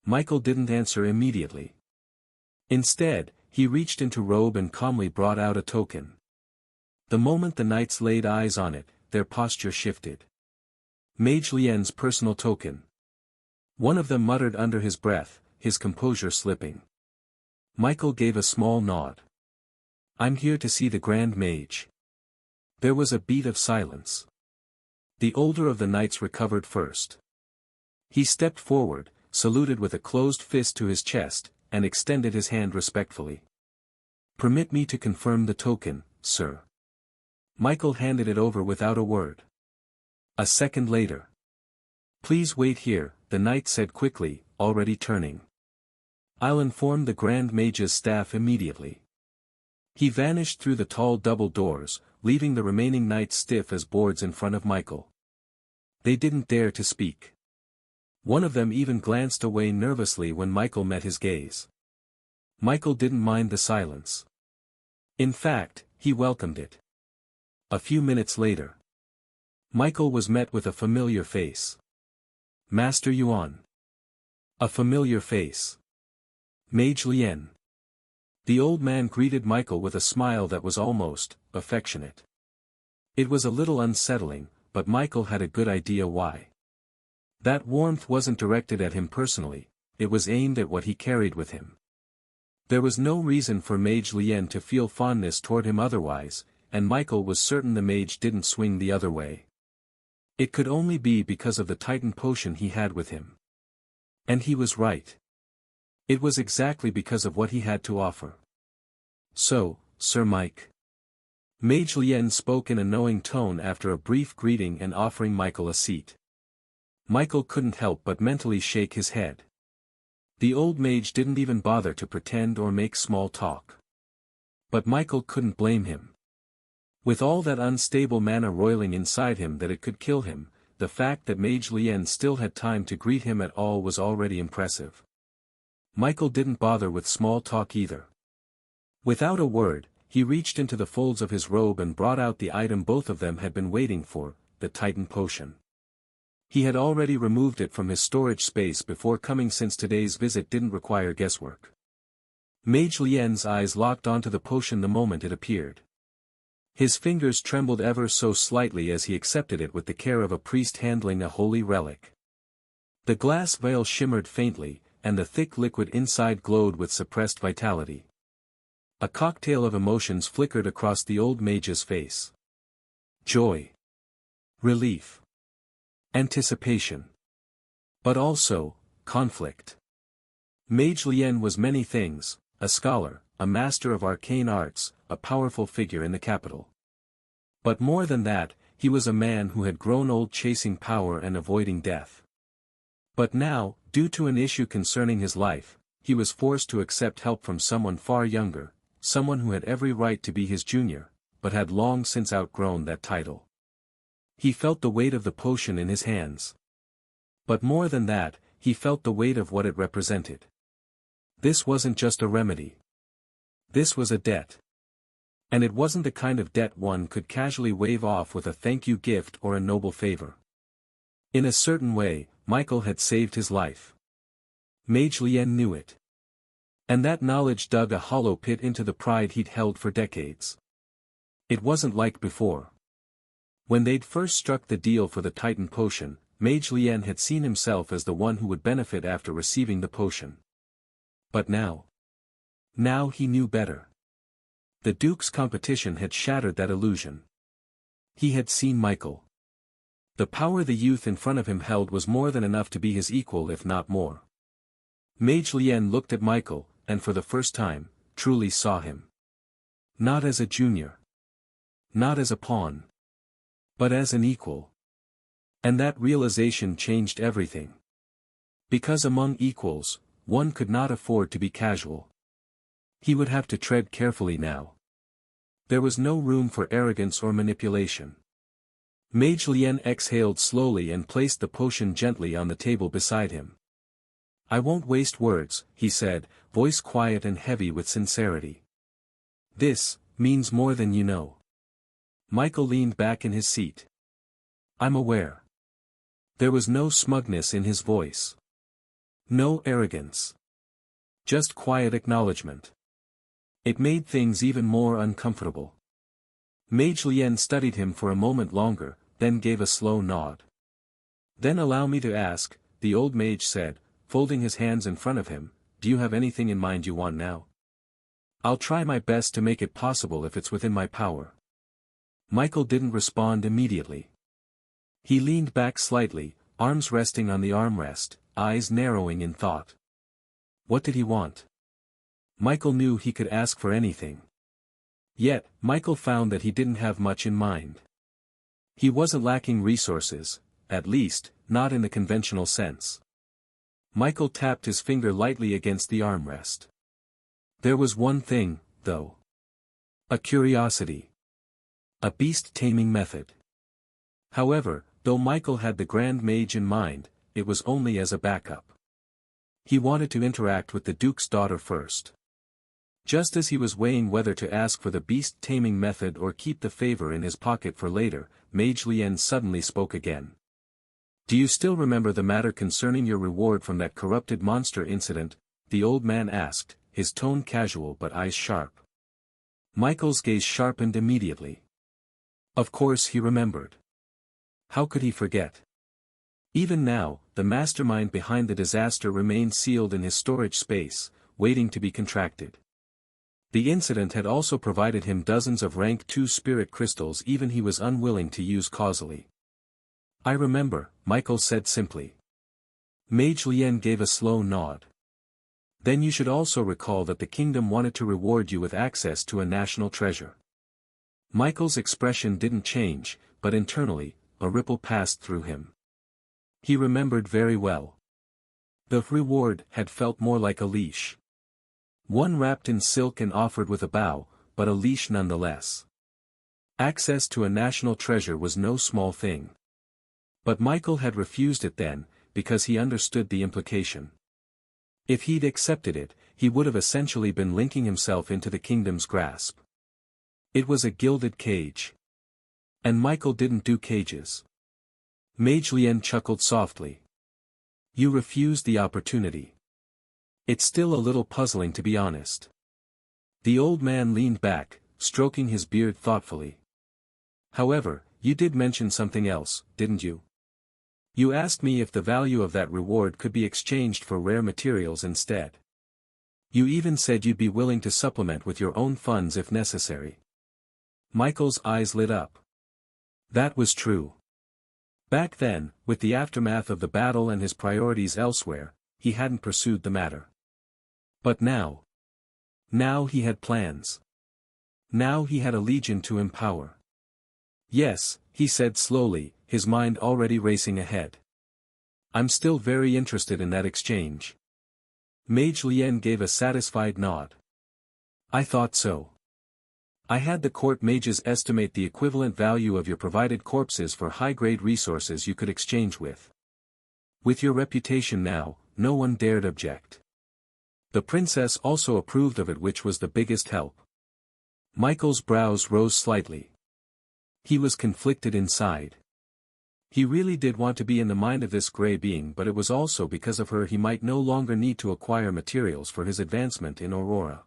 [SPEAKER 1] Michael didn't answer immediately. Instead, he reached into robe and calmly brought out a token. The moment the knights laid eyes on it, their posture shifted. Mage Lien's personal token. One of them muttered under his breath, his composure slipping. Michael gave a small nod. "I'm here to see the Grand Mage." There was a beat of silence. The older of the knights recovered first. He stepped forward, saluted with a closed fist to his chest, and extended his hand respectfully. "Permit me to confirm the token, sir." Michael handed it over without a word. A second later. "Please wait here," the knight said quickly, already turning. "I'll inform the Grand Mage's staff immediately." He vanished through the tall double doors, leaving the remaining knights stiff as boards in front of Michael. They didn't dare to speak. One of them even glanced away nervously when Michael met his gaze. Michael didn't mind the silence. In fact, he welcomed it. A few minutes later, Michael was met with a familiar face. "Master Yuan." A familiar face. "Mage Lien." The old man greeted Michael with a smile that was almost affectionate. It was a little unsettling, but Michael had a good idea why. That warmth wasn't directed at him personally, it was aimed at what he carried with him. There was no reason for Mage Lien to feel fondness toward him otherwise, and Michael was certain the mage didn't swing the other way. It could only be because of the Titan potion he had with him. And he was right. It was exactly because of what he had to offer. "So, Sir Mike." Mage Lien spoke in a knowing tone after a brief greeting and offering Michael a seat. Michael couldn't help but mentally shake his head. The old mage didn't even bother to pretend or make small talk. But Michael couldn't blame him. With all that unstable mana roiling inside him that it could kill him, the fact that Mage Lien still had time to greet him at all was already impressive. Michael didn't bother with small talk either. Without a word, he reached into the folds of his robe and brought out the item both of them had been waiting for, the Titan potion. He had already removed it from his storage space before coming since today's visit didn't require guesswork. Mage Lien's eyes locked onto the potion the moment it appeared. His fingers trembled ever so slightly as he accepted it with the care of a priest handling a holy relic. The glass veil shimmered faintly, and the thick liquid inside glowed with suppressed vitality. A cocktail of emotions flickered across the old mage's face. Joy. Relief. Anticipation. But also, conflict. Mage Lien was many things, a scholar, a master of arcane arts, a powerful figure in the capital. But more than that, he was a man who had grown old chasing power and avoiding death. But now, due to an issue concerning his life, he was forced to accept help from someone far younger, someone who had every right to be his junior, but had long since outgrown that title. He felt the weight of the potion in his hands. But more than that, he felt the weight of what it represented. This wasn't just a remedy. This was a debt. And it wasn't the kind of debt one could casually wave off with a thank you gift or a noble favor. In a certain way, Michael had saved his life. Mage Lien knew it. And that knowledge dug a hollow pit into the pride he'd held for decades. It wasn't like before. When they'd first struck the deal for the Titan potion, Mage Lien had seen himself as the one who would benefit after receiving the potion. But now he knew better. The Duke's competition had shattered that illusion. He had seen Michael. The power the youth in front of him held was more than enough to be his equal, if not more. Mage Lien looked at Michael, and for the first time, truly saw him. Not as a junior. Not as a pawn. But as an equal. And that realization changed everything. Because among equals, one could not afford to be casual. He would have to tread carefully now. There was no room for arrogance or manipulation. Mage Lien exhaled slowly and placed the potion gently on the table beside him. "I won't waste words," he said, voice quiet and heavy with sincerity. "This means more than you know." Michael leaned back in his seat. "I'm aware." There was no smugness in his voice. No arrogance. Just quiet acknowledgement. It made things even more uncomfortable. Mage Lien studied him for a moment longer, then gave a slow nod. "Then allow me to ask," the old mage said, folding his hands in front of him, "do you have anything in mind you want now? I'll try my best to make it possible if it's within my power." Michael didn't respond immediately. He leaned back slightly, arms resting on the armrest, eyes narrowing in thought. What did he want? Michael knew he could ask for anything. Yet, Michael found that he didn't have much in mind. He wasn't lacking resources, at least, not in the conventional sense. Michael tapped his finger lightly against the armrest. There was one thing, though. A curiosity. A beast-taming method. However, though Michael had the Grand Mage in mind, it was only as a backup. He wanted to interact with the Duke's daughter first. Just as he was weighing whether to ask for the beast-taming method or keep the favor in his pocket for later, Mage Lien suddenly spoke again. "Do you still remember the matter concerning your reward from that corrupted monster incident?" the old man asked, his tone casual but eyes sharp. Michael's gaze sharpened immediately. Of course he remembered. How could he forget? Even now, the mastermind behind the disaster remained sealed in his storage space, waiting to be contracted. The incident had also provided him dozens of rank 2 spirit crystals even he was unwilling to use causally. "I remember," Michael said simply. Mage Lien gave a slow nod. "Then you should also recall that the kingdom wanted to reward you with access to a national treasure." Michael's expression didn't change, but internally, a ripple passed through him. He remembered very well. The reward had felt more like a leash. One wrapped in silk and offered with a bow, but a leash nonetheless. Access to a national treasure was no small thing. But Michael had refused it then, because he understood the implication. If he'd accepted it, he would have essentially been linking himself into the kingdom's grasp. It was a gilded cage. And Michael didn't do cages. Mage Lien chuckled softly. "You refused the opportunity." "It's still a little puzzling to be honest." The old man leaned back, stroking his beard thoughtfully. "However, you did mention something else, didn't you? You asked me if the value of that reward could be exchanged for rare materials instead. You even said you'd be willing to supplement with your own funds if necessary." Michael's eyes lit up. That was true. Back then, with the aftermath of the battle and his priorities elsewhere, he hadn't pursued the matter. But now he had plans. Now he had a legion to empower. "Yes," he said slowly, his mind already racing ahead. "I'm still very interested in that exchange." Mage Lien gave a satisfied nod. "I thought so. I had the court mages estimate the equivalent value of your provided corpses for high-grade resources you could exchange with. With your reputation now, no one dared object. The princess also approved of it, which was the biggest help." Michael's brows rose slightly. He was conflicted inside. He really did want to be in the mind of this gray being, but it was also because of her he might no longer need to acquire materials for his advancement in Aurora.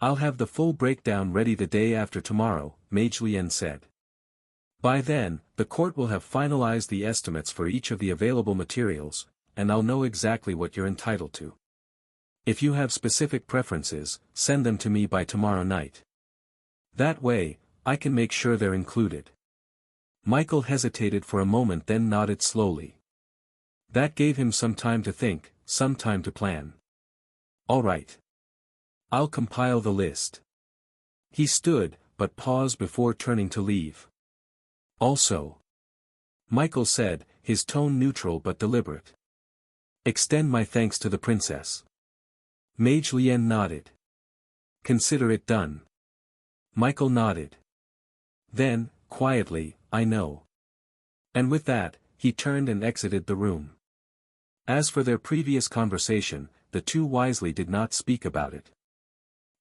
[SPEAKER 1] "I'll have the full breakdown ready the day after tomorrow," Mage Lien said. "By then, the court will have finalized the estimates for each of the available materials, and I'll know exactly what you're entitled to. If you have specific preferences, send them to me by tomorrow night. That way, I can make sure they're included." Michael hesitated for a moment, then nodded slowly. That gave him some time to think, some time to plan. "All right. I'll compile the list." He stood, but paused before turning to leave. "Also," Michael said, his tone neutral but deliberate, "extend my thanks to the princess." Mage Lien nodded. "Consider it done." Michael nodded. Then, quietly, "I know." And with that, he turned and exited the room. As for their previous conversation, the two wisely did not speak about it.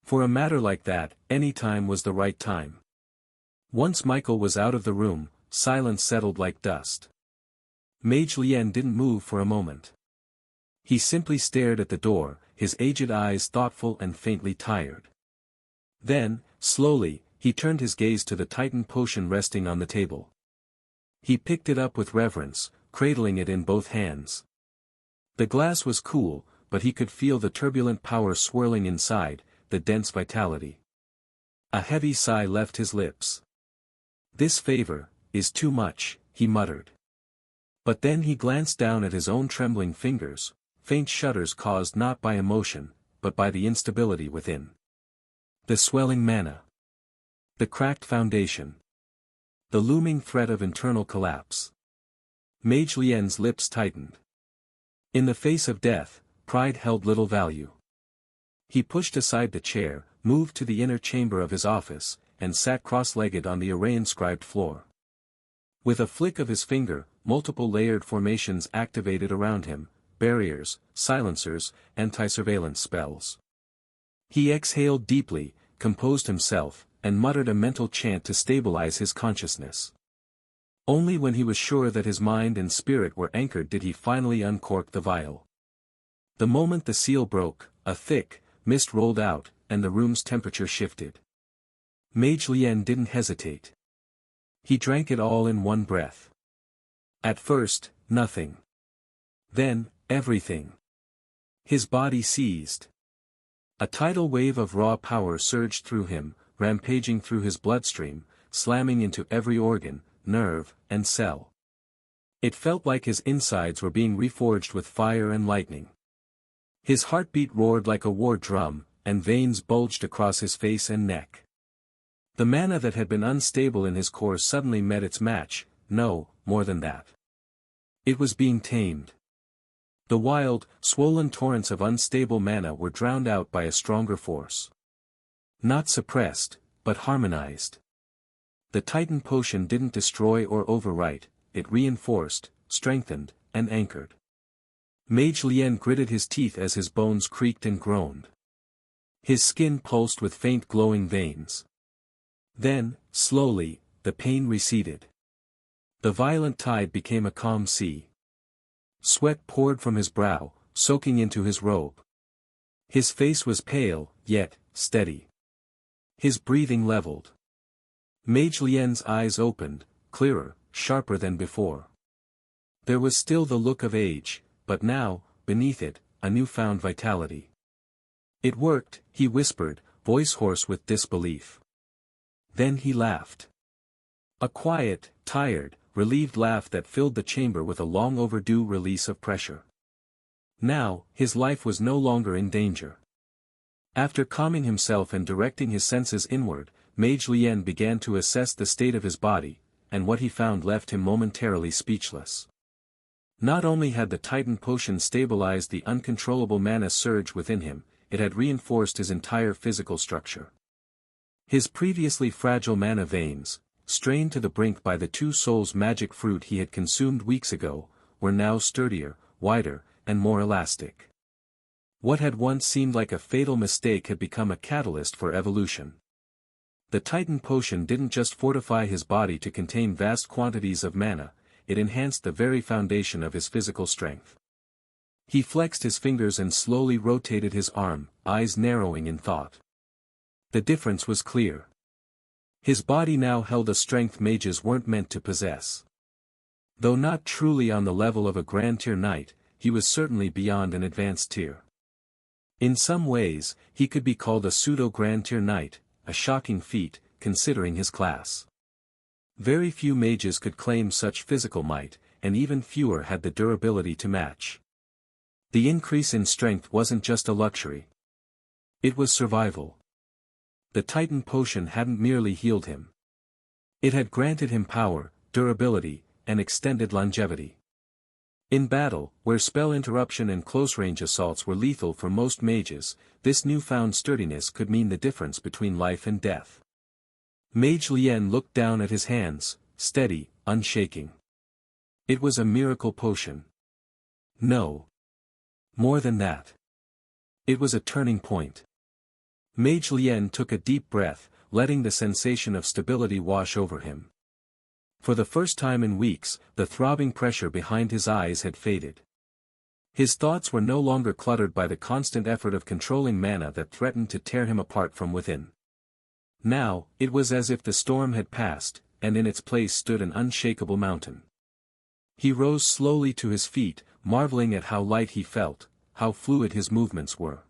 [SPEAKER 1] For a matter like that, any time was the right time. Once Michael was out of the room, silence settled like dust. Mage Lien didn't move for a moment. He simply stared at the door, his aged eyes thoughtful and faintly tired. Then, slowly, he turned his gaze to the Titan potion resting on the table. He picked it up with reverence, cradling it in both hands. The glass was cool, but he could feel the turbulent power swirling inside, the dense vitality. A heavy sigh left his lips. "This favor is too much," he muttered. But then he glanced down at his own trembling fingers, faint shudders caused not by emotion, but by the instability within. The swelling mana. The cracked foundation. The looming threat of internal collapse. Mage Lien's lips tightened. In the face of death, pride held little value. He pushed aside the chair, moved to the inner chamber of his office, and sat cross-legged on the array-inscribed floor. With a flick of his finger, multiple layered formations activated around him, barriers, silencers, anti-surveillance spells. He exhaled deeply, composed himself, and muttered a mental chant to stabilize his consciousness. Only when he was sure that his mind and spirit were anchored did he finally uncork the vial. The moment the seal broke, a thick mist rolled out, and the room's temperature shifted. Mage Lien didn't hesitate. He drank it all in one breath. At first, nothing. Then, everything. His body seized. A tidal wave of raw power surged through him, rampaging through his bloodstream, slamming into every organ, nerve, and cell. It felt like his insides were being reforged with fire and lightning. His heartbeat roared like a war drum, and veins bulged across his face and neck. The mana that had been unstable in his core suddenly met its match, no, more than that. It was being tamed. The wild, swollen torrents of unstable mana were drowned out by a stronger force. Not suppressed, but harmonized. The Titan potion didn't destroy or overwrite, it reinforced, strengthened, and anchored. Mage Lien gritted his teeth as his bones creaked and groaned. His skin pulsed with faint glowing veins. Then, slowly, the pain receded. The violent tide became a calm sea. Sweat poured from his brow, soaking into his robe. His face was pale, yet, steady. His breathing leveled. Mage Lien's eyes opened, clearer, sharper than before. There was still the look of age, but now, beneath it, a newfound vitality. "It worked," he whispered, voice hoarse with disbelief. Then he laughed. A quiet, tired, relieved laugh that filled the chamber with a long-overdue release of pressure. Now, his life was no longer in danger. After calming himself and directing his senses inward, Mage Lien began to assess the state of his body, and what he found left him momentarily speechless. Not only had the Titan potion stabilized the uncontrollable mana surge within him, it had reinforced his entire physical structure. His previously fragile mana veins, strained to the brink by the two souls magic fruit he had consumed weeks ago, were now sturdier, wider, and more elastic. What had once seemed like a fatal mistake had become a catalyst for evolution. The Titan potion didn't just fortify his body to contain vast quantities of mana, it enhanced the very foundation of his physical strength. He flexed his fingers and slowly rotated his arm, eyes narrowing in thought. The difference was clear. His body now held a strength mages weren't meant to possess. Though not truly on the level of a Grand Tier Knight, he was certainly beyond an advanced tier. In some ways, he could be called a pseudo-Grand Tier Knight, a shocking feat, considering his class. Very few mages could claim such physical might, and even fewer had the durability to match. The increase in strength wasn't just a luxury. It was survival. The Titan potion hadn't merely healed him. It had granted him power, durability, and extended longevity. In battle, where spell interruption and close-range assaults were lethal for most mages, this newfound sturdiness could mean the difference between life and death. Mage Lien looked down at his hands, steady, unshaking. It was a miracle potion. No. More than that. It was a turning point. Mage Lien took a deep breath, letting the sensation of stability wash over him. For the first time in weeks, the throbbing pressure behind his eyes had faded. His thoughts were no longer cluttered by the constant effort of controlling mana that threatened to tear him apart from within. Now, it was as if the storm had passed, and in its place stood an unshakable mountain. He rose slowly to his feet, marveling at how light he felt, how fluid his movements were.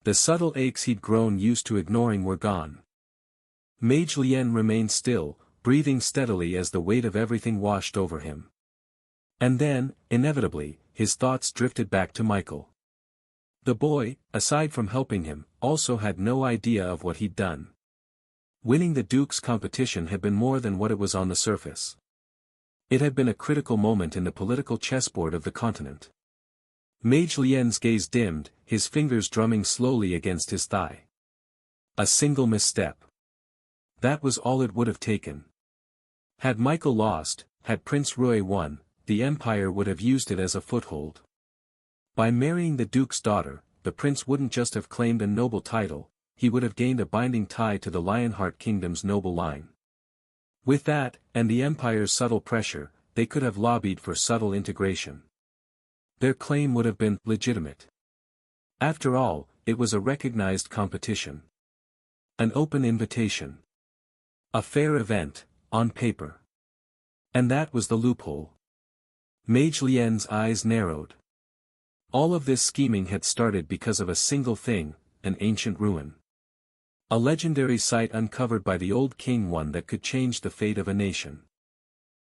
[SPEAKER 1] The subtle aches he'd grown used to ignoring were gone. Mage Lien remained still, breathing steadily as the weight of everything washed over him. And then, inevitably, his thoughts drifted back to Michael. The boy, aside from helping him, also had no idea of what he'd done. Winning the Duke's competition had been more than what it was on the surface. It had been a critical moment in the political chessboard of the continent. Mage Lien's gaze dimmed, his fingers drumming slowly against his thigh. A single misstep. That was all it would have taken. Had Michael lost, had Prince Rui won, the Empire would have used it as a foothold. By marrying the Duke's daughter, the prince wouldn't just have claimed a noble title, he would have gained a binding tie to the Lionheart Kingdom's noble line. With that, and the Empire's subtle pressure, they could have lobbied for subtle integration. Their claim would have been legitimate. After all, it was a recognized competition. An open invitation. A fair event, on paper. And that was the loophole. Mage Lien's eyes narrowed. All of this scheming had started because of a single thing, an ancient ruin. A legendary site uncovered by the old king, one that could change the fate of a nation.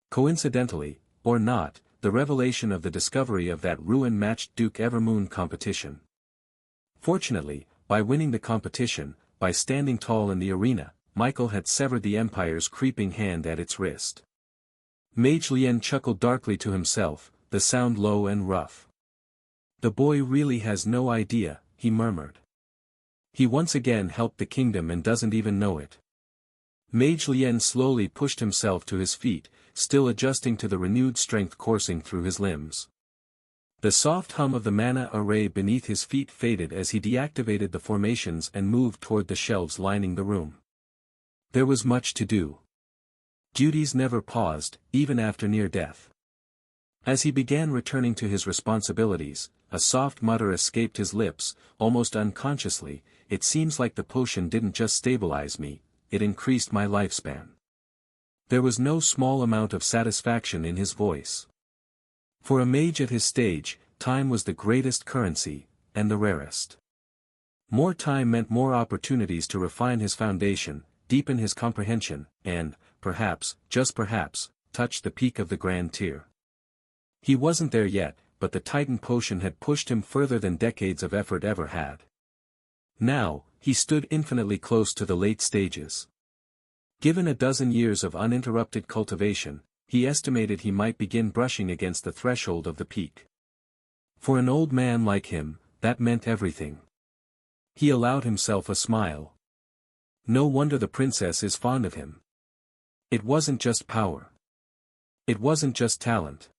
[SPEAKER 1] Coincidentally, or not, the revelation of the discovery of that ruin matched Duke Evermoon competition. Fortunately, by winning the competition, by standing tall in the arena, Michael had severed the Empire's creeping hand at its wrist. Mage Lien chuckled darkly to himself, the sound low and rough. The boy really has no idea, he murmured. He once again helped the kingdom and doesn't even know it. Mage Lien slowly pushed himself to his feet, still adjusting to the renewed strength coursing through his limbs. The soft hum of the mana array beneath his feet faded as he deactivated the formations and moved toward the shelves lining the room. There was much to do. Duties never paused, even after near death. As he began returning to his responsibilities, a soft mutter escaped his lips, almost unconsciously. It seems like the potion didn't just stabilize me, it increased my lifespan. There was no small amount of satisfaction in his voice. For a mage at his stage, time was the greatest currency, and the rarest. More time meant more opportunities to refine his foundation, deepen his comprehension, and, perhaps, just perhaps, touch the peak of the Grand Tier. He wasn't there yet, but the Titan potion had pushed him further than decades of effort ever had. Now, he stood infinitely close to the late stages. Given a dozen years of uninterrupted cultivation, he estimated he might begin brushing against the threshold of the peak. For an old man like him, that meant everything. He allowed himself a smile. No wonder the princess is fond of him. It wasn't just power. It wasn't just talent.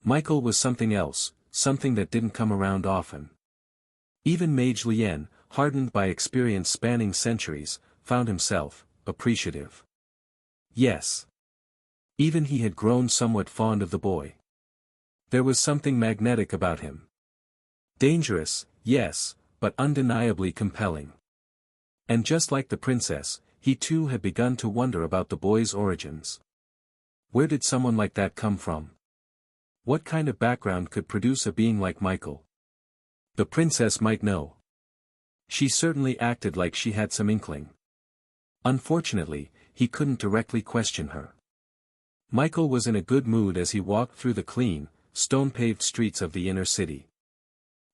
[SPEAKER 1] Michael was something else, something that didn't come around often. Even Mage Lien, hardened by experience spanning centuries, found himself appreciative. Yes. Even he had grown somewhat fond of the boy. There was something magnetic about him. Dangerous, yes, but undeniably compelling. And just like the princess, he too had begun to wonder about the boy's origins. Where did someone like that come from? What kind of background could produce a being like Michael? The princess might know. She certainly acted like she had some inkling. Unfortunately, he couldn't directly question her. Michael was in a good mood as he walked through the clean, stone-paved streets of the inner city.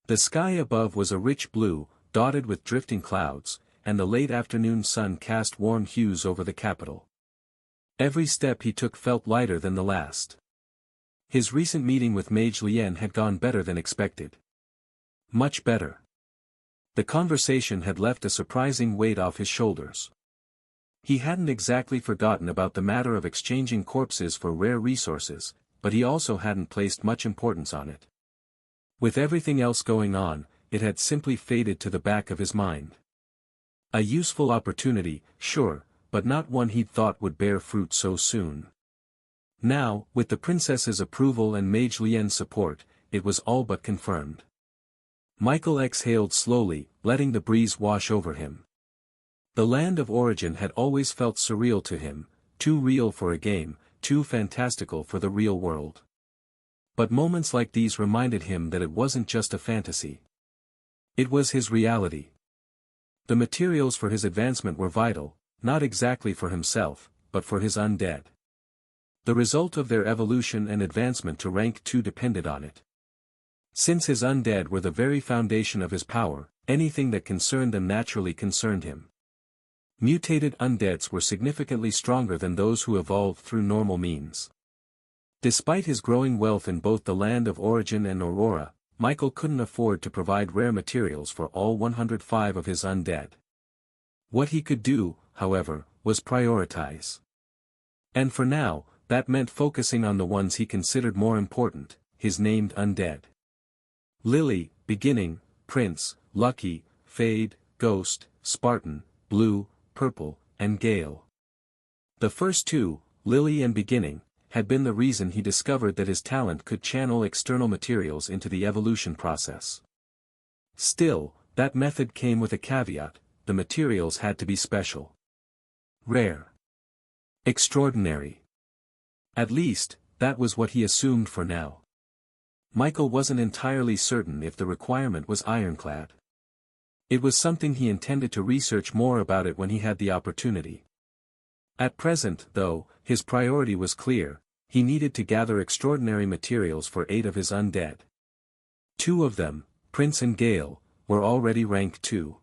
[SPEAKER 1] The sky above was a rich blue, dotted with drifting clouds, and the late afternoon sun cast warm hues over the capital. Every step he took felt lighter than the last. His recent meeting with Mage Lien had gone better than expected. Much better. The conversation had left a surprising weight off his shoulders. He hadn't exactly forgotten about the matter of exchanging corpses for rare resources, but he also hadn't placed much importance on it. With everything else going on, it had simply faded to the back of his mind. A useful opportunity, sure, but not one he'd thought would bear fruit so soon. Now, with the princess's approval and Mage Lien's support, it was all but confirmed. Michael exhaled slowly, letting the breeze wash over him. The land of origin had always felt surreal to him, too real for a game, too fantastical for the real world. But moments like these reminded him that it wasn't just a fantasy. It was his reality. The materials for his advancement were vital, not exactly for himself, but for his undead. The result of their evolution and advancement to rank 2 depended on it. Since his undead were the very foundation of his power, anything that concerned them naturally concerned him. Mutated undeads were significantly stronger than those who evolved through normal means. Despite his growing wealth in both the land of origin and Aurora, Michael couldn't afford to provide rare materials for all 105 of his undead. What he could do, however, was prioritize. And for now, that meant focusing on the ones he considered more important, his named undead. Lily, Beginning, Prince, Lucky, Fade, Ghost, Spartan, Blue, Purple, and Gale. The first 2, Lily and Beginning, had been the reason he discovered that his talent could channel external materials into the evolution process. Still, that method came with a caveat: the materials had to be special. Rare. Extraordinary. At least, that was what he assumed for now. Michael wasn't entirely certain if the requirement was ironclad. It was something he intended to research more about it when he had the opportunity. At present, though, his priority was clear: he needed to gather extraordinary materials for 8 of his undead. 2 of them, Prince and Gale, were already rank 2.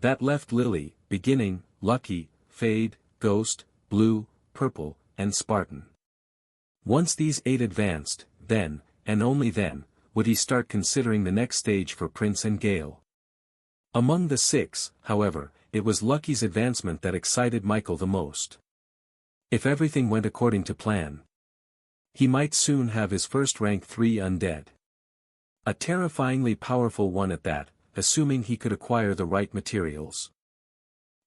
[SPEAKER 1] That left Lily, Beginning, Lucky, Fade, Ghost, Blue, Purple, and Spartan. Once these 8 advanced, then, and only then, would he start considering the next stage for Prince and Gale. Among the 6, however, it was Lucky's advancement that excited Michael the most. If everything went according to plan, he might soon have his first rank 3 undead. A terrifyingly powerful one at that, assuming he could acquire the right materials.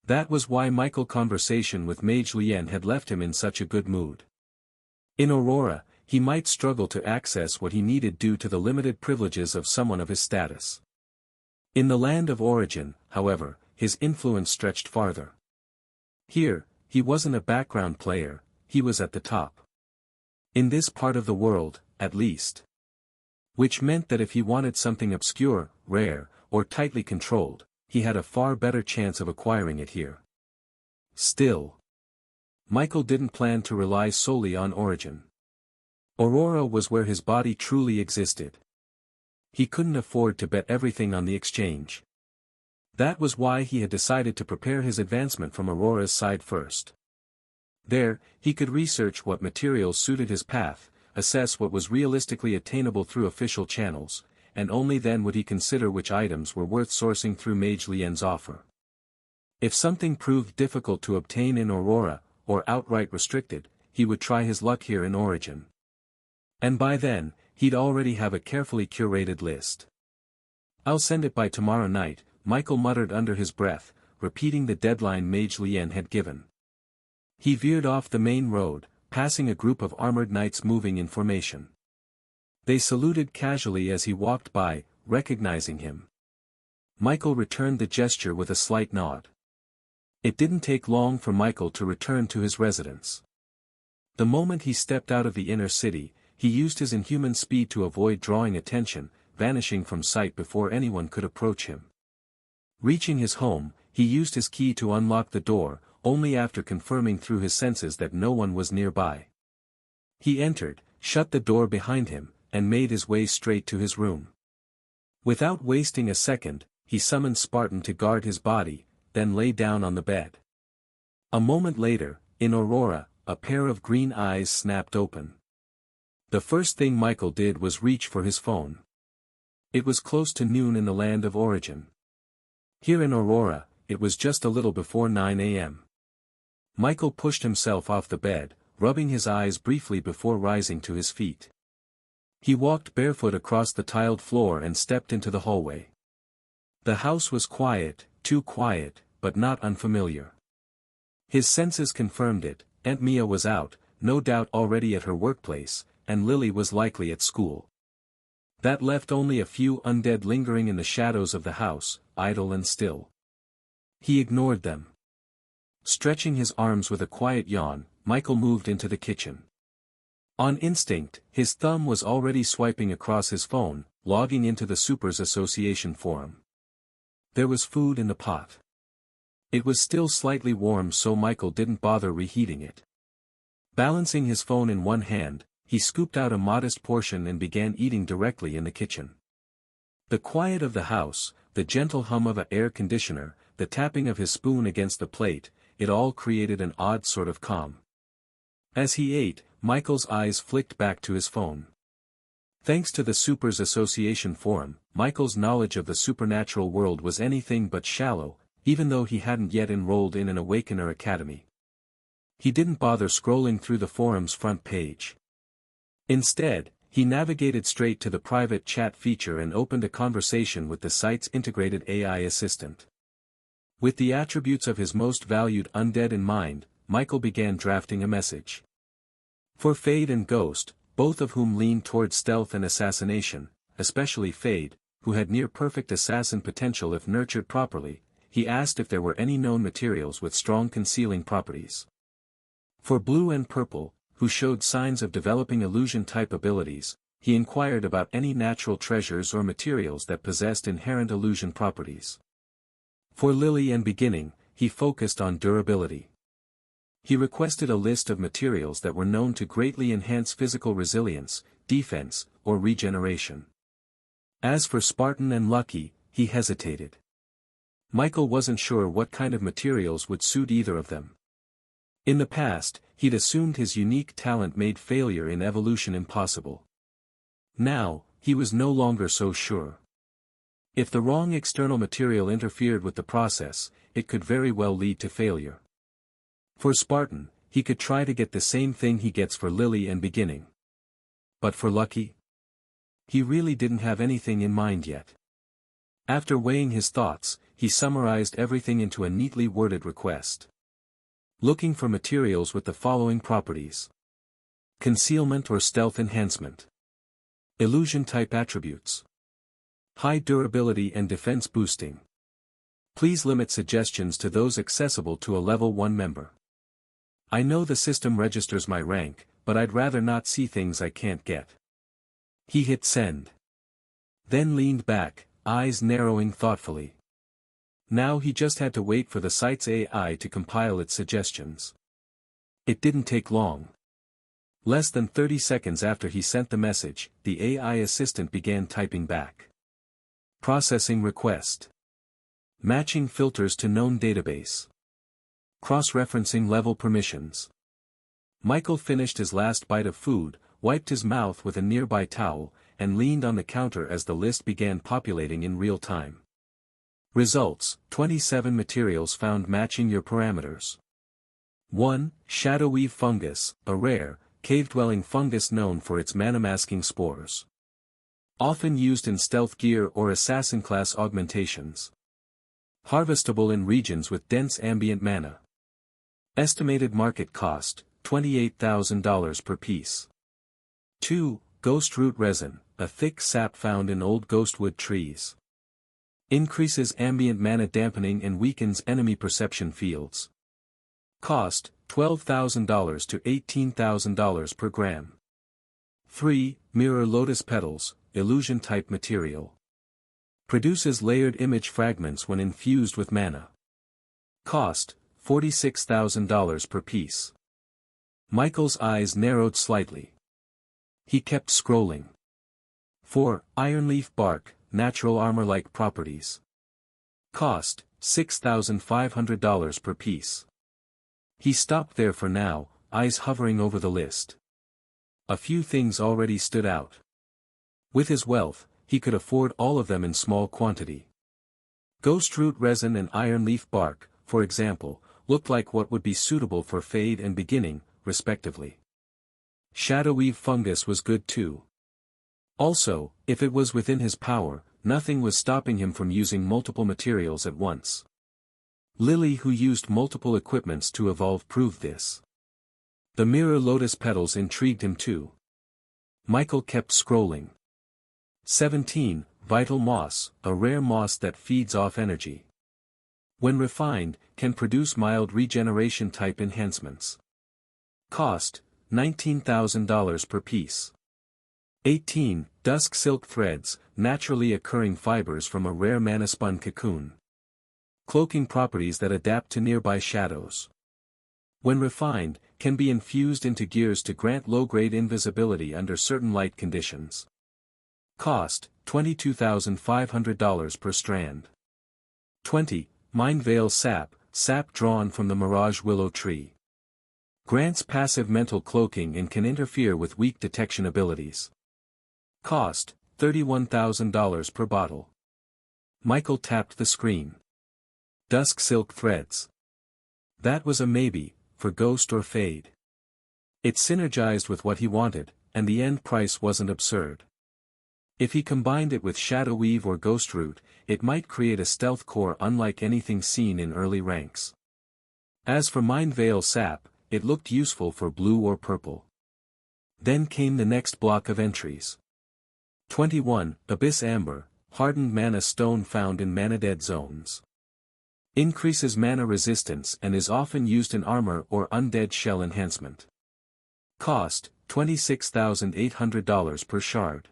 [SPEAKER 1] That was why Michael's conversation with Mage Lien had left him in such a good mood. In Aurora, he might struggle to access what he needed due to the limited privileges of someone of his status. In the land of origin, however, his influence stretched farther. Here, he wasn't a background player, he was at the top. In this part of the world, at least. Which meant that if he wanted something obscure, rare, or tightly controlled, he had a far better chance of acquiring it here. Still, Michael didn't plan to rely solely on origin. Aurora was where his body truly existed. He couldn't afford to bet everything on the exchange. That was why he had decided to prepare his advancement from Aurora's side first. There, he could research what materials suited his path, assess what was realistically attainable through official channels, and only then would he consider which items were worth sourcing through Mage Lien's offer. If something proved difficult to obtain in Aurora, or outright restricted, he would try his luck here in Origin. And by then, he'd already have a carefully curated list. "I'll send it by tomorrow night," Michael muttered under his breath, repeating the deadline Mage Lien had given. He veered off the main road, passing a group of armored knights moving in formation. They saluted casually as he walked by, recognizing him. Michael returned the gesture with a slight nod. It didn't take long for Michael to return to his residence. The moment he stepped out of the inner city, he used his inhuman speed to avoid drawing attention, vanishing from sight before anyone could approach him. Reaching his home, he used his key to unlock the door, only after confirming through his senses that no one was nearby. He entered, shut the door behind him, and made his way straight to his room. Without wasting a second, he summoned Spartan to guard his body, then lay down on the bed. A moment later, in Aurora, a pair of green eyes snapped open. The first thing Michael did was reach for his phone. It was close to noon in the land of origin. Here in Aurora, it was just a little before 9 a.m. Michael pushed himself off the bed, rubbing his eyes briefly before rising to his feet. He walked barefoot across the tiled floor and stepped into the hallway. The house was quiet, too quiet, but not unfamiliar. His senses confirmed it. Aunt Mia was out, no doubt already at her workplace, and Lily was likely at school. That left only a few undead lingering in the shadows of the house, idle and still. He ignored them. Stretching his arms with a quiet yawn, Michael moved into the kitchen. On instinct, his thumb was already swiping across his phone, logging into the Supers Association forum. There was food in the pot. It was still slightly warm, so Michael didn't bother reheating it. Balancing his phone in one hand, he scooped out a modest portion and began eating directly in the kitchen. The quiet of the house, the gentle hum of an air conditioner, the tapping of his spoon against the plate, it all created an odd sort of calm. As he ate, Michael's eyes flicked back to his phone. Thanks to the Supers Association forum, Michael's knowledge of the supernatural world was anything but shallow, even though he hadn't yet enrolled in an Awakener Academy. He didn't bother scrolling through the forum's front page. Instead, he navigated straight to the private chat feature and opened a conversation with the site's integrated AI assistant. With the attributes of his most valued undead in mind, Michael began drafting a message. For Fade and Ghost, both of whom leaned towards stealth and assassination, especially Fade, who had near-perfect assassin potential if nurtured properly, he asked if there were any known materials with strong concealing properties. For Blue and Purple, who showed signs of developing illusion-type abilities, he inquired about any natural treasures or materials that possessed inherent illusion properties. For Lily and Beginning, he focused on durability. He requested a list of materials that were known to greatly enhance physical resilience, defense, or regeneration. As for Spartan and Lucky, he hesitated. Michael wasn't sure what kind of materials would suit either of them. In the past, he'd assumed his unique talent made failure in evolution impossible. Now, he was no longer so sure. If the wrong external material interfered with the process, it could very well lead to failure. For Spartan, he could try to get the same thing he gets for Lily and Beginning. But for Lucky? He really didn't have anything in mind yet. After weighing his thoughts, he summarized everything into a neatly worded request. Looking for materials with the following properties: concealment or stealth enhancement, illusion-type attributes, high durability and defense boosting. Please limit suggestions to those accessible to a level 1 member. I know the system registers my rank, but I'd rather not see things I can't get. He hit send. Then leaned back, eyes narrowing thoughtfully. Now he just had to wait for the site's AI to compile its suggestions. It didn't take long. Less than 30 seconds after he sent the message, the AI assistant began typing back. Processing request. Matching filters to known database. Cross-referencing level permissions. Michael finished his last bite of food, wiped his mouth with a nearby towel, and leaned on the counter as the list began populating in real time. Results: 27 materials found matching your parameters. 1. Shadowy fungus, a rare, cave-dwelling fungus known for its mana-masking spores. Often used in stealth gear or assassin-class augmentations. Harvestable in regions with dense ambient mana. Estimated market cost: $28,000 per piece. 2. Ghost root resin, a thick sap found in old ghostwood trees. Increases ambient mana dampening and weakens enemy perception fields. Cost, $12,000 to $18,000 per gram. 3. Mirror lotus petals, illusion-type material. Produces layered image fragments when infused with mana. Cost, $46,000 per piece. Michael's eyes narrowed slightly. He kept scrolling. 4. Ironleaf bark, natural armor-like properties. Cost, $6,500 per piece. He stopped there for now, eyes hovering over the list. A few things already stood out. With his wealth, he could afford all of them in small quantity. Ghost root resin and ironleaf bark, for example, looked like what would be suitable for fade and beginning, respectively. Shadowweave fungus was good too. Also, if it was within his power, nothing was stopping him from using multiple materials at once. Lily, who used multiple equipments to evolve, proved this. The mirror lotus petals intrigued him too. Michael kept scrolling. 17. Vital moss, a rare moss that feeds off energy. When refined, can produce mild regeneration-type enhancements. Cost, $19,000 per piece. 18. Dusk silk threads, naturally occurring fibers from a rare mana-spun cocoon. Cloaking properties that adapt to nearby shadows. When refined, can be infused into gears to grant low-grade invisibility under certain light conditions. Cost, $22,500 per strand. 20. Mind Veil sap, sap drawn from the mirage willow tree. Grants passive mental cloaking and can interfere with weak detection abilities. Cost, $31,000 per bottle. Michael tapped the screen. Dusk silk threads. That was a maybe, for Ghost or Fade. It synergized with what he wanted, and the end price wasn't absurd. If he combined it with Shadowweave or Ghost Root, it might create a stealth core unlike anything seen in early ranks. As for Mind Veil sap, it looked useful for blue or purple. Then came the next block of entries. 21. Abyss Amber, hardened mana stone found in mana-dead zones. Increases mana resistance and is often used in armor or undead shell enhancement. Cost, $26,800 per shard.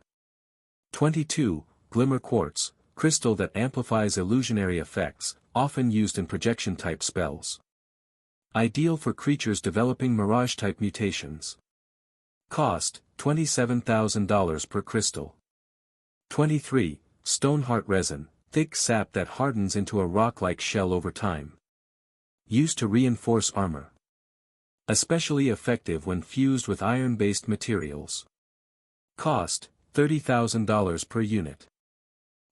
[SPEAKER 1] 22. Glimmer Quartz, crystal that amplifies illusionary effects, often used in projection-type spells. Ideal for creatures developing mirage-type mutations. Cost, $27,000 per crystal. 23. Stoneheart resin, thick sap that hardens into a rock-like shell over time. Used to reinforce armor. Especially effective when fused with iron-based materials. Cost, $30,000 per unit.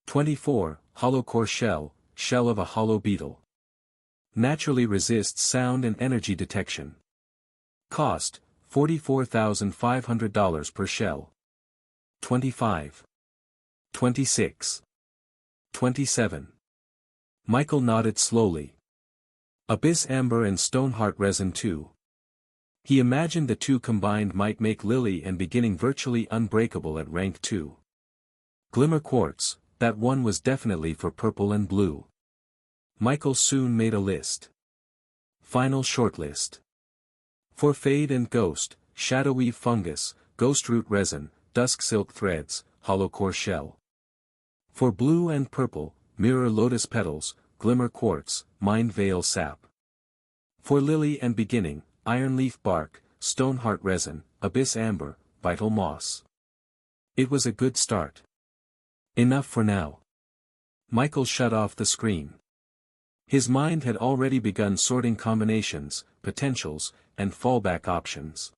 [SPEAKER 1] 24. Hollow core shell, shell of a hollow beetle. Naturally resists sound and energy detection. Cost, $44,500 per shell. 25. 26. 27. Michael nodded slowly. Abyss Amber and Stoneheart resin too. He imagined the two combined might make Lily and Beginning virtually unbreakable at rank 2. Glimmer Quartz, that one was definitely for purple and blue. Michael soon made a list. Final shortlist. For Fade and Ghost, Shadowweave fungus, Ghost root resin, Dusk silk threads, hollow core shell. For Blue and Purple, Mirror lotus petals, Glimmer Quartz, Mind Veil sap. For Lily and Beginning, Ironleaf bark, Stoneheart resin, Abyss amber, Vital moss. It was a good start. Enough for now. Michael shut off the screen. His mind had already begun sorting combinations, potentials, and fallback options.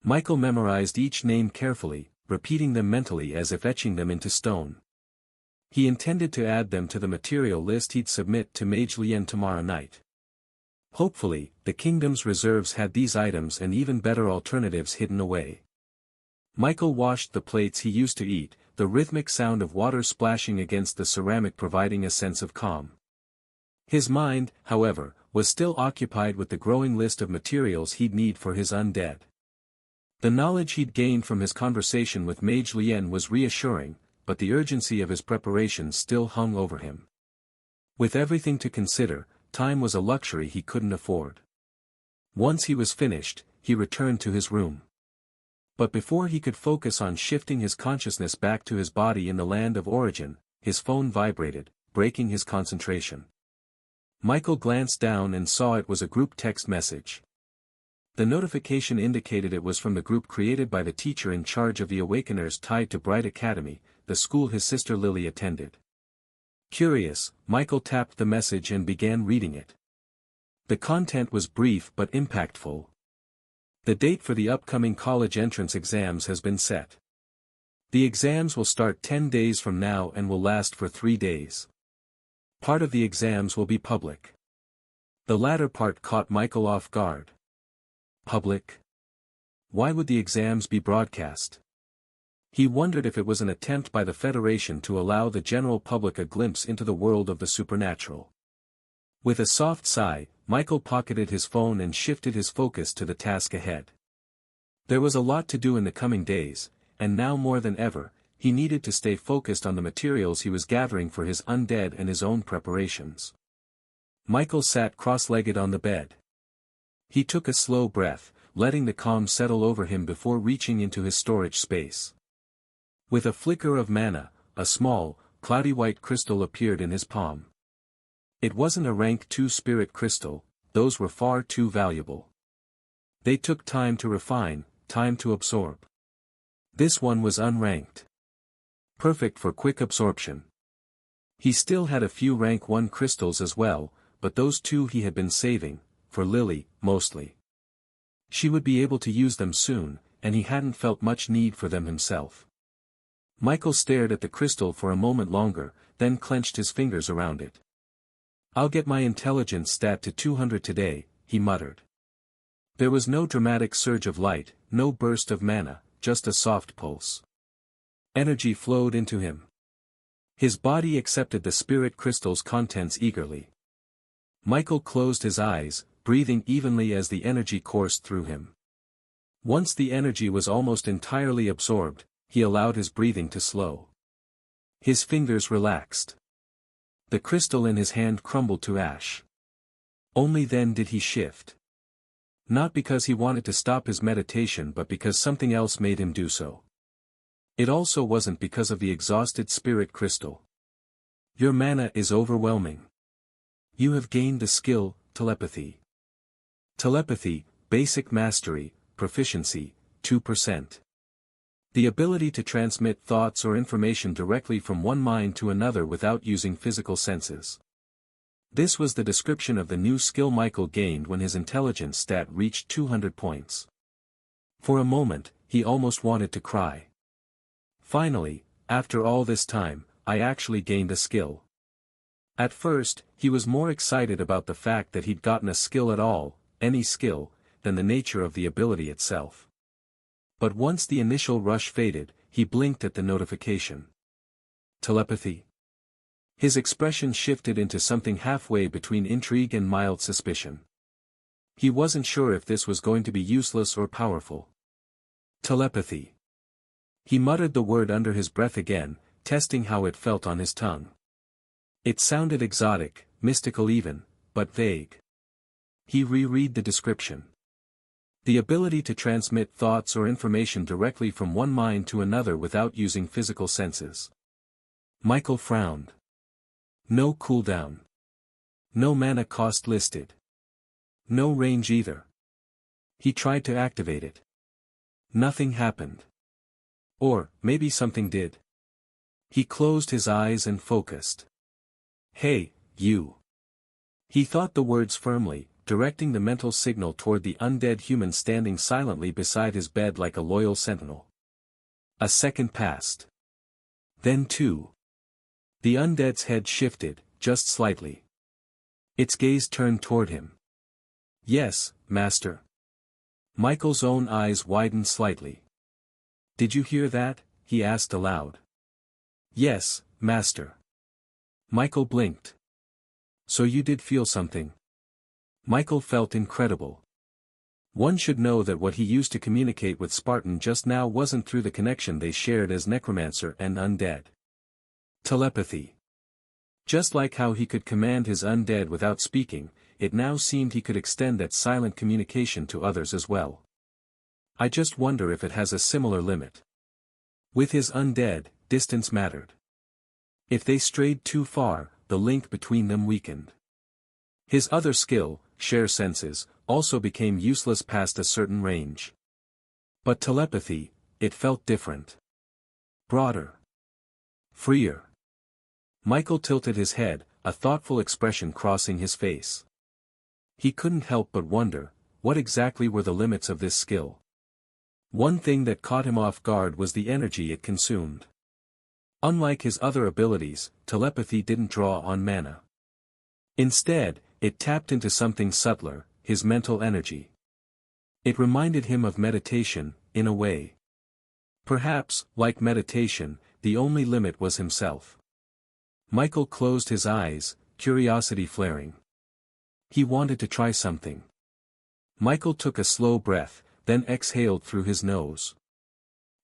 [SPEAKER 1] Michael memorized each name carefully, repeating them mentally as if etching them into stone. He intended to add them to the material list he'd submit to Mage Lien tomorrow night. Hopefully, the kingdom's reserves had these items and even better alternatives hidden away. Michael washed the plates he used to eat, the rhythmic sound of water splashing against the ceramic providing a sense of calm. His mind, however, was still occupied with the growing list of materials he'd need for his undead. The knowledge he'd gained from his conversation with Mage Lien was reassuring, but the urgency of his preparations still hung over him. With everything to consider, time was a luxury he couldn't afford. Once he was finished, he returned to his room. But before he could focus on shifting his consciousness back to his body in the land of origin, his phone vibrated, breaking his concentration. Michael glanced down and saw it was a group text message. The notification indicated it was from the group created by the teacher in charge of the Awakeners tied to Bright Academy, the school his sister Lily attended. Curious, Michael tapped the message and began reading it. The content was brief but impactful. The date for the upcoming college entrance exams has been set. The exams will start 10 days from now and will last for 3 days. Part of the exams will be public. The latter part caught Michael off guard. Public? Why would the exams be broadcast? He wondered if it was an attempt by the Federation to allow the general public a glimpse into the world of the supernatural. With a soft sigh, Michael pocketed his phone and shifted his focus to the task ahead. There was a lot to do in the coming days, and now more than ever, he needed to stay focused on the materials he was gathering for his undead and his own preparations. Michael sat cross-legged on the bed. He took a slow breath, letting the calm settle over him before reaching into his storage space. With a flicker of mana, a small, cloudy white crystal appeared in his palm. It wasn't a rank 2 spirit crystal, those were far too valuable. They took time to refine, time to absorb. This one was unranked. Perfect for quick absorption. He still had a few rank 1 crystals as well, but those 2 he had been saving, for Lily, mostly. She would be able to use them soon, and he hadn't felt much need for them himself. Michael stared at the crystal for a moment longer, then clenched his fingers around it. "I'll get my intelligence stat to 200 today," he muttered. There was no dramatic surge of light, no burst of mana, just a soft pulse. Energy flowed into him. His body accepted the spirit crystal's contents eagerly. Michael closed his eyes, breathing evenly as the energy coursed through him. Once the energy was almost entirely absorbed, he allowed his breathing to slow. His fingers relaxed. The crystal in his hand crumbled to ash. Only then did he shift. Not because he wanted to stop his meditation but because something else made him do so. It also wasn't because of the exhausted spirit crystal. "Your mana is overwhelming. You have gained the skill, telepathy. Telepathy, basic mastery, proficiency, 2%. The ability to transmit thoughts or information directly from one mind to another without using physical senses." This was the description of the new skill Michael gained when his intelligence stat reached 200 points. For a moment, he almost wanted to cry. Finally, after all this time, I actually gained a skill. At first, he was more excited about the fact that he'd gotten a skill at all, any skill, than the nature of the ability itself. But once the initial rush faded, he blinked at the notification. Telepathy? His expression shifted into something halfway between intrigue and mild suspicion. He wasn't sure if this was going to be useless or powerful. Telepathy. He muttered the word under his breath again, testing how it felt on his tongue. It sounded exotic, mystical even, but vague. He reread the description. The ability to transmit thoughts or information directly from one mind to another without using physical senses. Michael frowned. No cooldown. No mana cost listed. No range either. He tried to activate it. Nothing happened. Or, maybe something did. He closed his eyes and focused. "Hey, you." He thought the words firmly, directing the mental signal toward the undead human standing silently beside his bed like a loyal sentinel. A second passed. Then 2. The undead's head shifted, just slightly. Its gaze turned toward him. "Yes, Master." Michael's own eyes widened slightly. "Did you hear that?" he asked aloud. "Yes, Master." Michael blinked. "So you did feel something?" Michael felt incredible. One should know that what he used to communicate with Spartan just now wasn't through the connection they shared as Necromancer and Undead. Telepathy. Just like how he could command his undead without speaking, it now seemed he could extend that silent communication to others as well. I just wonder if it has a similar limit. With his undead, distance mattered. If they strayed too far, the link between them weakened. His other skill, share senses, also became useless past a certain range. But telepathy, it felt different. Broader. Freer. Michael tilted his head, a thoughtful expression crossing his face. He couldn't help but wonder, what exactly were the limits of this skill? One thing that caught him off guard was the energy it consumed. Unlike his other abilities, telepathy didn't draw on mana. Instead, it tapped into something subtler, his mental energy. It reminded him of meditation, in a way. Perhaps, like meditation, the only limit was himself. Michael closed his eyes, curiosity flaring. He wanted to try something. Michael took a slow breath, then exhaled through his nose.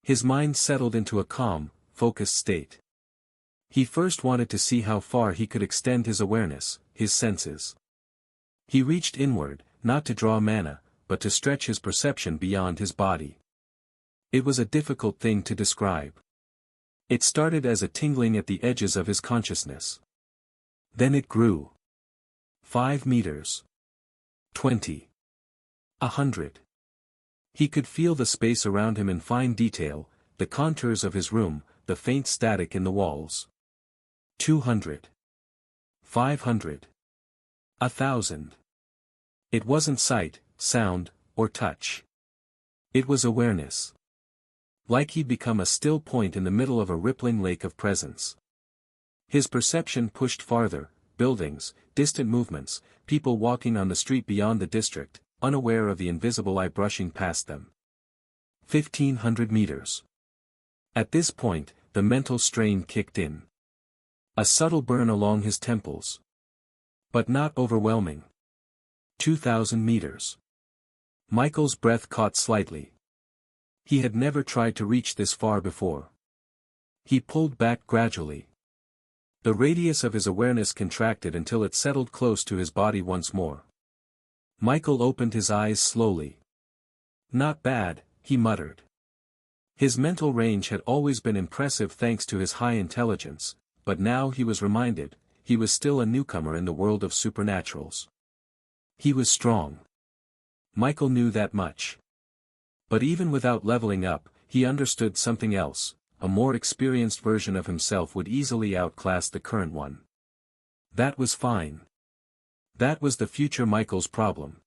[SPEAKER 1] His mind settled into a calm, focused state. He first wanted to see how far he could extend his awareness, his senses. He reached inward, not to draw mana, but to stretch his perception beyond his body. It was a difficult thing to describe. It started as a tingling at the edges of his consciousness. Then it grew. 5 meters. 20. 100. He could feel the space around him in fine detail, the contours of his room, the faint static in the walls. 200. 500. 1,000. It wasn't sight, sound, or touch. It was awareness. Like he'd become a still point in the middle of a rippling lake of presence. His perception pushed farther, buildings, distant movements, people walking on the street beyond the district, unaware of the invisible eye brushing past them. 1,500 meters. At this point, the mental strain kicked in. A subtle burn along his temples. But not overwhelming. 2,000 meters. Michael's breath caught slightly. He had never tried to reach this far before. He pulled back gradually. The radius of his awareness contracted until it settled close to his body once more. Michael opened his eyes slowly. Not bad, he muttered. His mental range had always been impressive thanks to his high intelligence, but now he was reminded, he was still a newcomer in the world of supernaturals. He was strong. Michael knew that much. But even without leveling up, he understood something else, a more experienced version of himself would easily outclass the current one. That was fine. That was the future Michael's problem.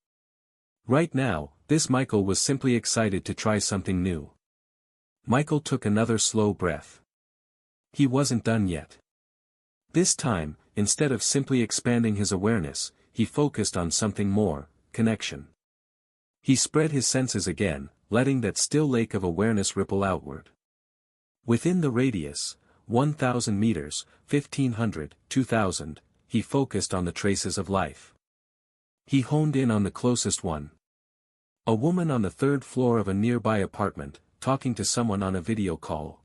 [SPEAKER 1] Right now, this Michael was simply excited to try something new. Michael took another slow breath. He wasn't done yet. This time, instead of simply expanding his awareness, he focused on something more, connection. He spread his senses again, letting that still lake of awareness ripple outward. Within the radius, 1,000 meters, 1,500, 2,000, he focused on the traces of life. He honed in on the closest one. A woman on the 3rd floor of a nearby apartment, talking to someone on a video call.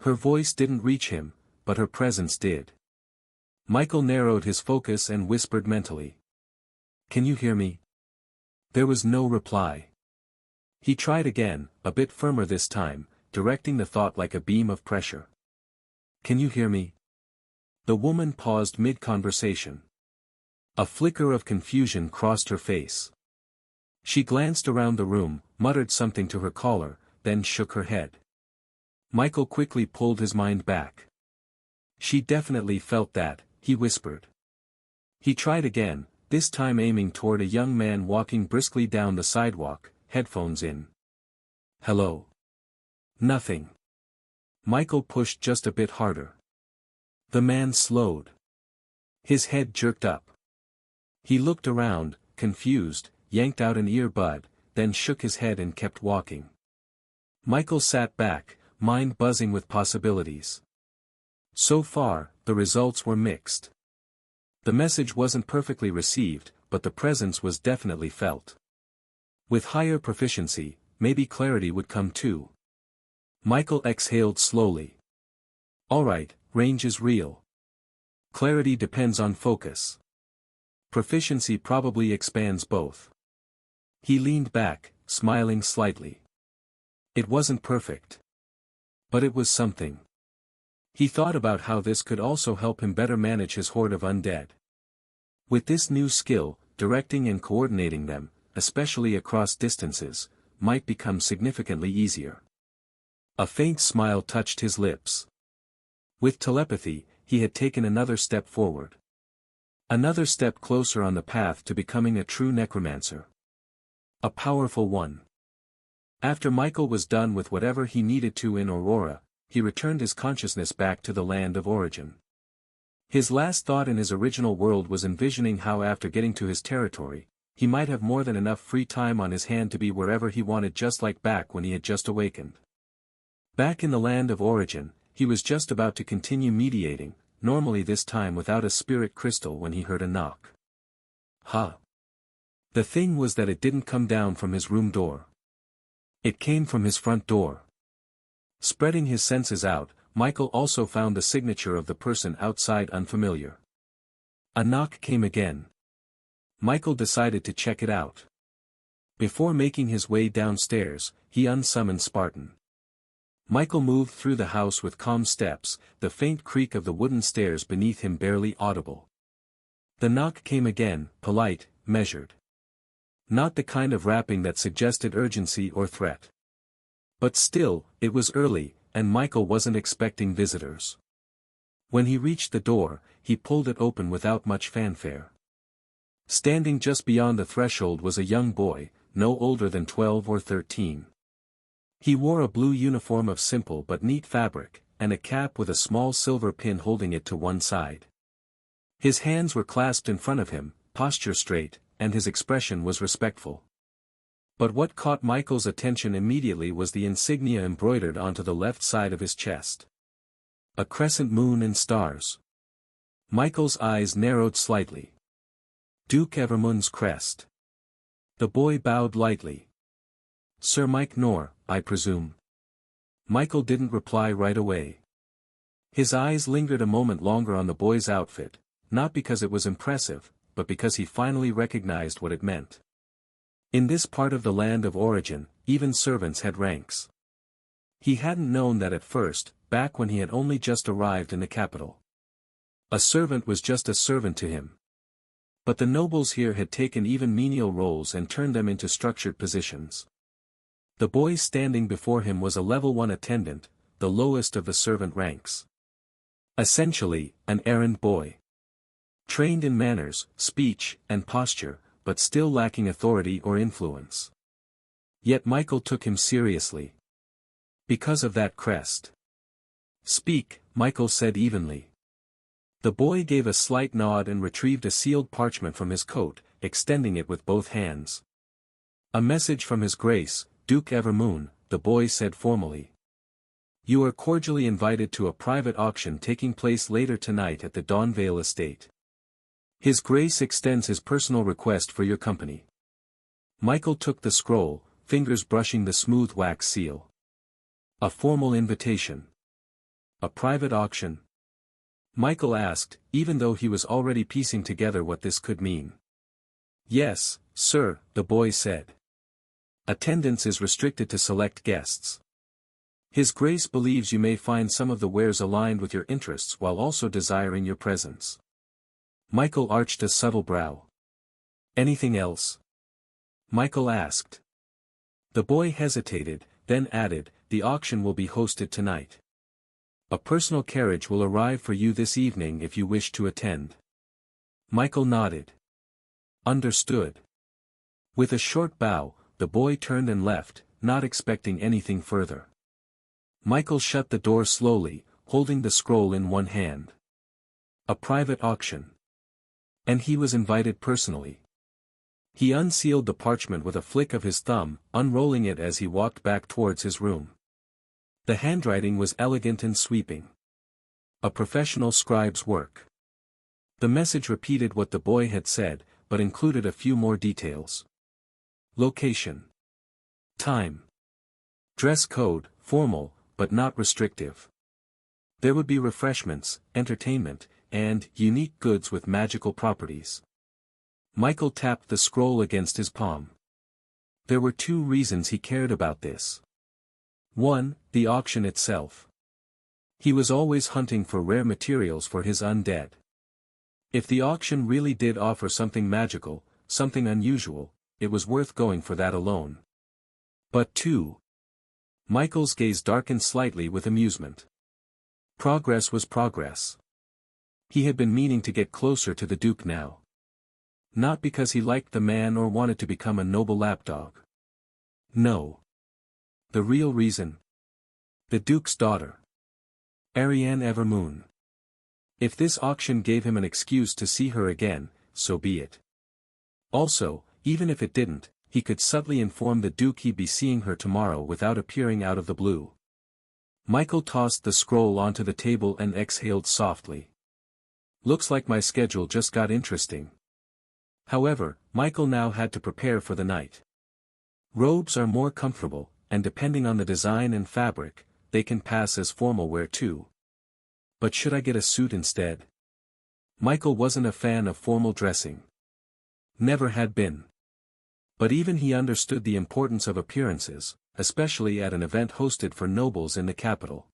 [SPEAKER 1] Her voice didn't reach him, but her presence did. Michael narrowed his focus and whispered mentally. "Can you hear me?" There was no reply. He tried again, a bit firmer this time, directing the thought like a beam of pressure. "Can you hear me?" The woman paused mid-conversation. A flicker of confusion crossed her face. She glanced around the room, muttered something to her caller, then shook her head. Michael quickly pulled his mind back. "She definitely felt that," he whispered. He tried again, this time aiming toward a young man walking briskly down the sidewalk, headphones in. "Hello?" "Nothing." Michael pushed just a bit harder. The man slowed. His head jerked up. He looked around, confused, yanked out an earbud, then shook his head and kept walking. Michael sat back, mind buzzing with possibilities. So far, the results were mixed. The message wasn't perfectly received, but the presence was definitely felt. With higher proficiency, maybe clarity would come too. Michael exhaled slowly. Alright, range is real. Clarity depends on focus. Proficiency probably expands both. He leaned back, smiling slightly. It wasn't perfect. But it was something. He thought about how this could also help him better manage his horde of undead. With this new skill, directing and coordinating them, especially across distances, might become significantly easier. A faint smile touched his lips. With telepathy, he had taken another step forward. Another step closer on the path to becoming a true necromancer. A powerful one. After Michael was done with whatever he needed to in Aurora, he returned his consciousness back to the land of origin. His last thought in his original world was envisioning how after getting to his territory, he might have more than enough free time on his hand to be wherever he wanted, just like back when he had just awakened. Back in the land of origin, he was just about to continue mediating, normally this time without a spirit crystal, when he heard a knock. The thing was that it didn't come down from his room door. It came from his front door. Spreading his senses out, Michael also found the signature of the person outside unfamiliar. A knock came again. Michael decided to check it out. Before making his way downstairs, he unsummoned Spartan. Michael moved through the house with calm steps, the faint creak of the wooden stairs beneath him barely audible. The knock came again, polite, measured. Not the kind of rapping that suggested urgency or threat. But still, it was early, and Michael wasn't expecting visitors. When he reached the door, he pulled it open without much fanfare. Standing just beyond the threshold was a young boy, no older than 12 or 13. He wore a blue uniform of simple but neat fabric, and a cap with a small silver pin holding it to one side. His hands were clasped in front of him, posture straight, and his expression was respectful. But what caught Michael's attention immediately was the insignia embroidered onto the left side of his chest. A crescent moon and stars. Michael's eyes narrowed slightly. Duke Evermund's crest. The boy bowed lightly. Sir Mike Nor, I presume. Michael didn't reply right away. His eyes lingered a moment longer on the boy's outfit, not because it was impressive, but because he finally recognized what it meant. In this part of the land of origin, even servants had ranks. He hadn't known that at first, back when he had only just arrived in the capital. A servant was just a servant to him. But the nobles here had taken even menial roles and turned them into structured positions. The boy standing before him was a level 1 attendant, the lowest of the servant ranks. Essentially, an errand boy. Trained in manners, speech, and posture, but still lacking authority or influence. Yet Michael took him seriously. Because of that crest. Speak, Michael said evenly. The boy gave a slight nod and retrieved a sealed parchment from his coat, extending it with both hands. A message from His Grace, Duke Evermoon, the boy said formally. You are cordially invited to a private auction taking place later tonight at the Dawnvale estate. His Grace extends his personal request for your company. Michael took the scroll, fingers brushing the smooth wax seal. A formal invitation. A private auction? Michael asked, even though he was already piecing together what this could mean. Yes, sir, the boy said. Attendance is restricted to select guests. His Grace believes you may find some of the wares aligned with your interests while also desiring your presence. Michael arched a subtle brow. Anything else? Michael asked. The boy hesitated, then added, the auction will be hosted tonight. A personal carriage will arrive for you this evening if you wish to attend. Michael nodded. Understood. With a short bow, the boy turned and left, not expecting anything further. Michael shut the door slowly, holding the scroll in one hand. A private auction. And he was invited personally. He unsealed the parchment with a flick of his thumb, unrolling it as he walked back towards his room. The handwriting was elegant and sweeping. A professional scribe's work. The message repeated what the boy had said, but included a few more details. Location. Time. Dress code, formal, but not restrictive. There would be refreshments, entertainment, and unique goods with magical properties. Michael tapped the scroll against his palm. There were two reasons he cared about this. 1. The auction itself. He was always hunting for rare materials for his undead. If the auction really did offer something magical, something unusual, it was worth going for that alone. But 2. Michael's gaze darkened slightly with amusement. Progress was progress. He had been meaning to get closer to the Duke now. Not because he liked the man or wanted to become a noble lapdog. No. The real reason. The Duke's daughter. Ariane Evermoon. If this auction gave him an excuse to see her again, so be it. Also, even if it didn't, he could subtly inform the Duke he'd be seeing her tomorrow without appearing out of the blue. Michael tossed the scroll onto the table and exhaled softly. Looks like my schedule just got interesting. However, Michael now had to prepare for the night. Robes are more comfortable, and depending on the design and fabric, they can pass as formal wear too. But should I get a suit instead? Michael wasn't a fan of formal dressing. Never had been. But even he understood the importance of appearances, especially at an event hosted for nobles in the capital.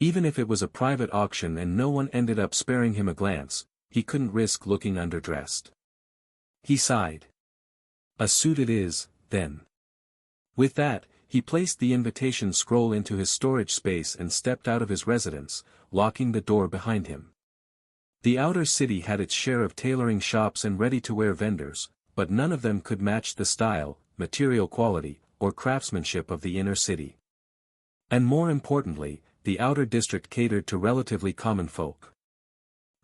[SPEAKER 1] Even if it was a private auction and no one ended up sparing him a glance, he couldn't risk looking underdressed. He sighed. A suit it is, then. With that, he placed the invitation scroll into his storage space and stepped out of his residence, locking the door behind him. The outer city had its share of tailoring shops and ready-to-wear vendors, but none of them could match the style, material quality, or craftsmanship of the inner city. And more importantly, the outer district catered to relatively common folk.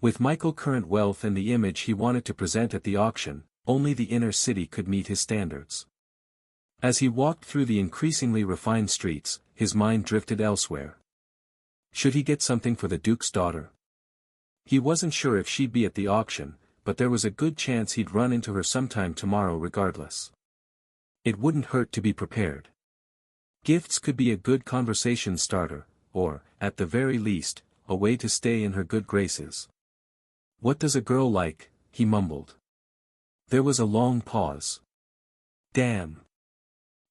[SPEAKER 1] With Michael's current wealth and the image he wanted to present at the auction, only the inner city could meet his standards. As he walked through the increasingly refined streets, his mind drifted elsewhere. Should he get something for the Duke's daughter? He wasn't sure if she'd be at the auction, but there was a good chance he'd run into her sometime tomorrow regardless. It wouldn't hurt to be prepared. Gifts could be a good conversation starter, or, at the very least, a way to stay in her good graces. What does a girl like? He mumbled. There was a long pause. Damn.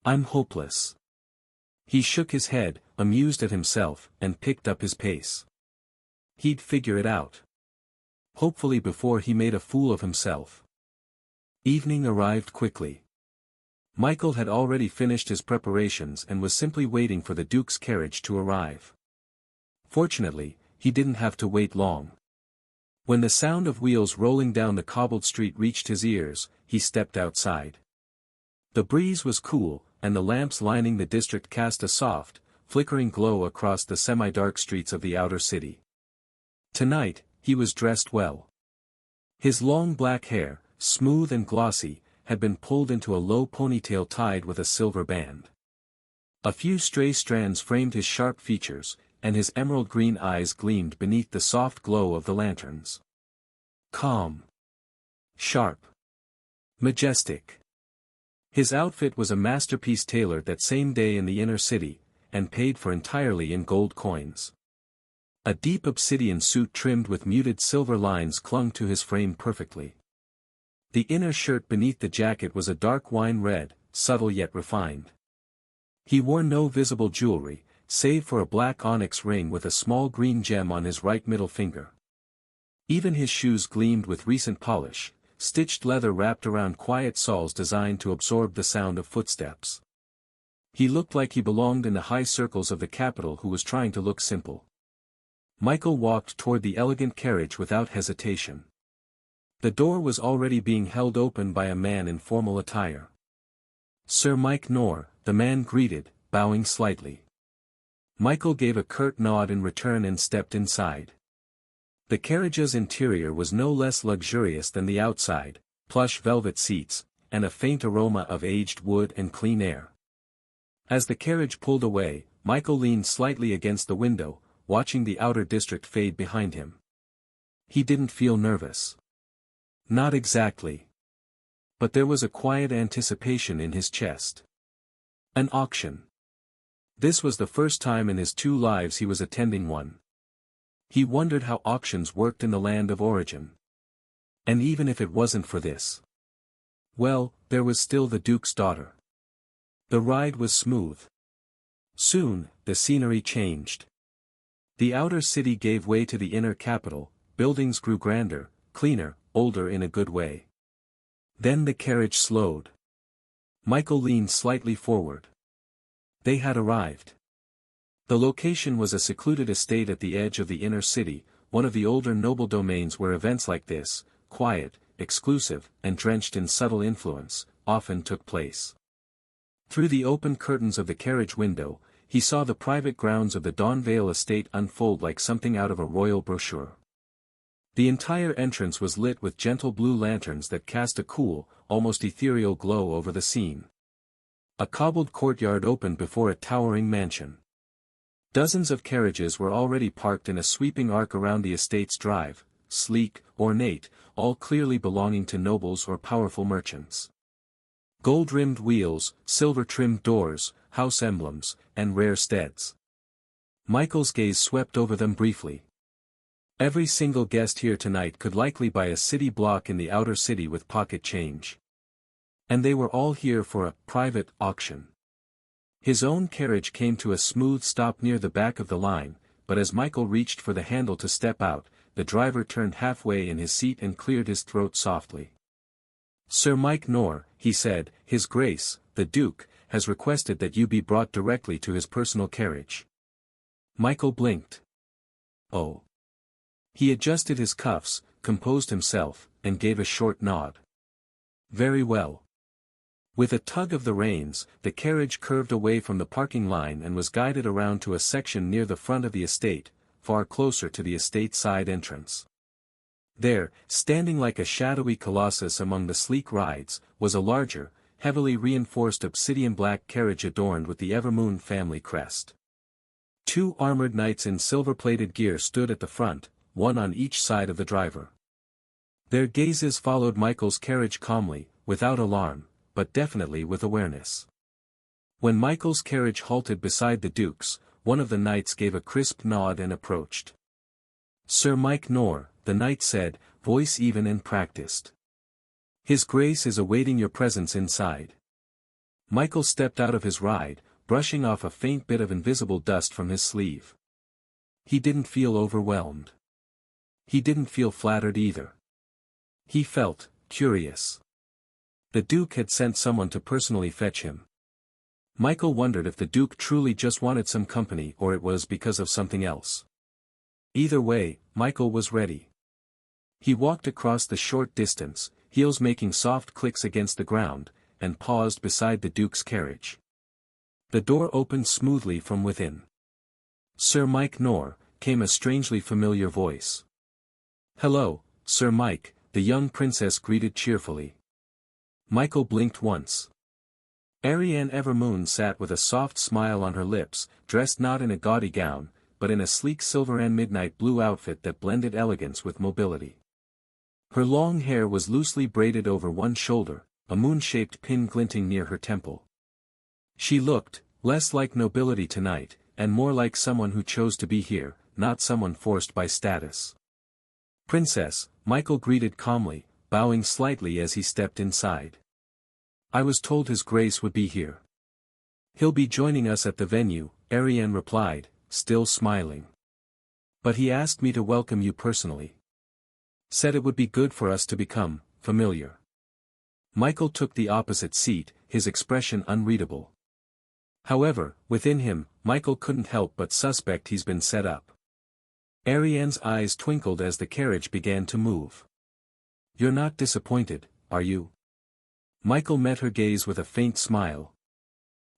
[SPEAKER 1] I'm hopeless. He shook his head, amused at himself, and picked up his pace. He'd figure it out. Hopefully before he made a fool of himself. Evening arrived quickly. Michael had already finished his preparations and was simply waiting for the Duke's carriage to arrive. Fortunately, he didn't have to wait long. When the sound of wheels rolling down the cobbled street reached his ears, he stepped outside. The breeze was cool, and the lamps lining the district cast a soft, flickering glow across the semi-dark streets of the outer city. Tonight, he was dressed well. His long black hair, smooth and glossy, had been pulled into a low ponytail tied with a silver band. A few stray strands framed his sharp features, and his emerald-green eyes gleamed beneath the soft glow of the lanterns. Calm. Sharp. Majestic. His outfit was a masterpiece tailored that same day in the inner city, and paid for entirely in gold coins. A deep obsidian suit trimmed with muted silver lines clung to his frame perfectly. The inner shirt beneath the jacket was a dark wine red, subtle yet refined. He wore no visible jewelry, save for a black onyx ring with a small green gem on his right middle finger. Even his shoes gleamed with recent polish, stitched leather wrapped around quiet soles designed to absorb the sound of footsteps. He looked like he belonged in the high circles of the capital who was trying to look simple. Michael walked toward the elegant carriage without hesitation. The door was already being held open by a man in formal attire. Sir Mike Knorr, the man greeted, bowing slightly. Michael gave a curt nod in return and stepped inside. The carriage's interior was no less luxurious than the outside, plush velvet seats, and a faint aroma of aged wood and clean air. As the carriage pulled away, Michael leaned slightly against the window, watching the outer district fade behind him. He didn't feel nervous. Not exactly. But there was a quiet anticipation in his chest. An auction. This was the first time in his 2 lives he was attending one. He wondered how auctions worked in the land of origin. And even if it wasn't for this. Well, there was still the Duke's daughter. The ride was smooth. Soon, the scenery changed. The outer city gave way to the inner capital, buildings grew grander, cleaner, older in a good way. Then the carriage slowed. Michael leaned slightly forward. They had arrived. The location was a secluded estate at the edge of the inner city, one of the older noble domains where events like this, quiet, exclusive, and drenched in subtle influence, often took place. Through the open curtains of the carriage window, he saw the private grounds of the Dawnvale estate unfold like something out of a royal brochure. The entire entrance was lit with gentle blue lanterns that cast a cool, almost ethereal glow over the scene. A cobbled courtyard opened before a towering mansion. Dozens of carriages were already parked in a sweeping arc around the estate's drive, sleek, ornate, all clearly belonging to nobles or powerful merchants. Gold-rimmed wheels, silver-trimmed doors, house emblems, and rare steads. Michael's gaze swept over them briefly. Every single guest here tonight could likely buy a city block in the outer city with pocket change. And they were all here for a private auction. His own carriage came to a smooth stop near the back of the line, but as Michael reached for the handle to step out, the driver turned halfway in his seat and cleared his throat softly. "Sir Mike Knorr," he said, "His Grace, the Duke, has requested that you be brought directly to his personal carriage." Michael blinked. Oh. He adjusted his cuffs, composed himself, and gave a short nod. Very well. With a tug of the reins, the carriage curved away from the parking line and was guided around to a section near the front of the estate, far closer to the estate side entrance. There, standing like a shadowy colossus among the sleek rides, was a larger, heavily reinforced obsidian black carriage adorned with the Evermoon family crest. 2 armored knights in silver-plated gear stood at the front, one on each side of the driver. Their gazes followed Michael's carriage calmly, without alarm, but definitely with awareness. When Michael's carriage halted beside the Duke's, one of the knights gave a crisp nod and approached. "Sir Mike Knorr," the knight said, voice even and practiced. "His Grace is awaiting your presence inside." Michael stepped out of his ride, brushing off a faint bit of invisible dust from his sleeve. He didn't feel overwhelmed. He didn't feel flattered either. He felt curious. The Duke had sent someone to personally fetch him. Michael wondered if the Duke truly just wanted some company or it was because of something else. Either way, Michael was ready. He walked across the short distance, heels making soft clicks against the ground, and paused beside the Duke's carriage. The door opened smoothly from within. "Sir Mike Knorr," came a strangely familiar voice. "Hello, Sir Mike," the young princess greeted cheerfully. Michael blinked once. Ariane Evermoon sat with a soft smile on her lips, dressed not in a gaudy gown, but in a sleek silver and midnight blue outfit that blended elegance with mobility. Her long hair was loosely braided over one shoulder, a moon-shaped pin glinting near her temple. She looked, less like nobility tonight, and more like someone who chose to be here, not someone forced by status. "Princess," Michael greeted calmly, bowing slightly as he stepped inside. "I was told His Grace would be here." "He'll be joining us at the venue," Ariane replied, still smiling. "But he asked me to welcome you personally. Said it would be good for us to become familiar." Michael took the opposite seat, his expression unreadable. However, within him, Michael couldn't help but suspect he's been set up. Ariane's eyes twinkled as the carriage began to move. "You're not disappointed, are you?" Michael met her gaze with a faint smile.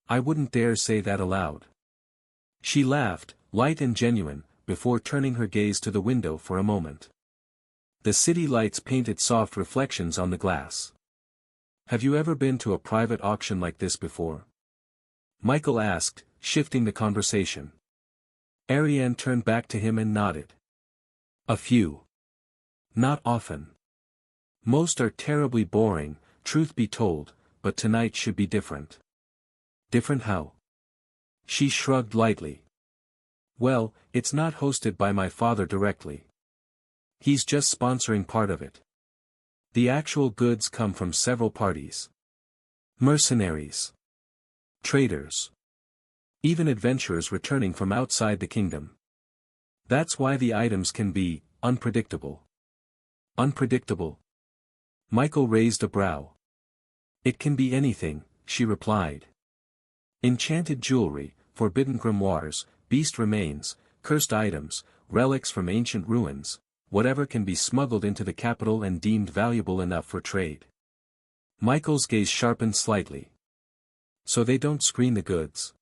[SPEAKER 1] "I wouldn't dare say that aloud." She laughed, light and genuine, before turning her gaze to the window for a moment. The city lights painted soft reflections on the glass. "Have you ever been to a private auction like this before?" Michael asked, shifting the conversation. Ariane turned back to him and nodded. "A few. Not often. Most are terribly boring, truth be told, but tonight should be different. Different how? She shrugged lightly. Well, it's not hosted by my father directly. He's just sponsoring part of it. The actual goods come from several parties. Mercenaries. Traders. Even adventurers returning from outside the kingdom. That's why the items can be unpredictable. Unpredictable? Michael raised a brow. It can be anything, she replied. Enchanted jewelry, forbidden grimoires, beast remains, cursed items, relics from ancient ruins, whatever can be smuggled into the capital and deemed valuable enough for trade. Michael's gaze sharpened slightly. So they don't screen the goods.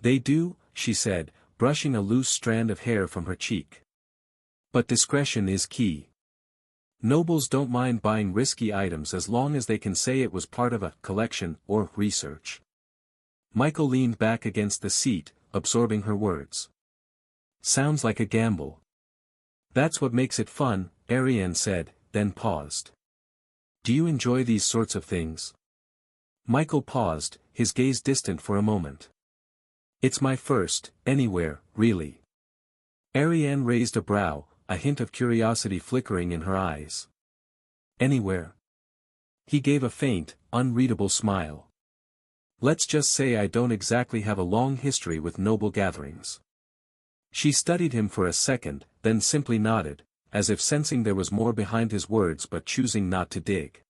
[SPEAKER 1] They do, she said, brushing a loose strand of hair from her cheek. But discretion is key. Nobles don't mind buying risky items as long as they can say it was part of a collection or research. Michael leaned back against the seat, absorbing her words. Sounds like a gamble. That's what makes it fun, Ariane said, then paused. Do you enjoy these sorts of things? Michael paused, his gaze distant for a moment. It's my first, anywhere, really. Ariane raised a brow, a hint of curiosity flickering in her eyes. Anywhere? He gave a faint, unreadable smile. Let's just say I don't exactly have a long history with noble gatherings. She studied him for a second, then simply nodded, as if sensing there was more behind his words but choosing not to dig.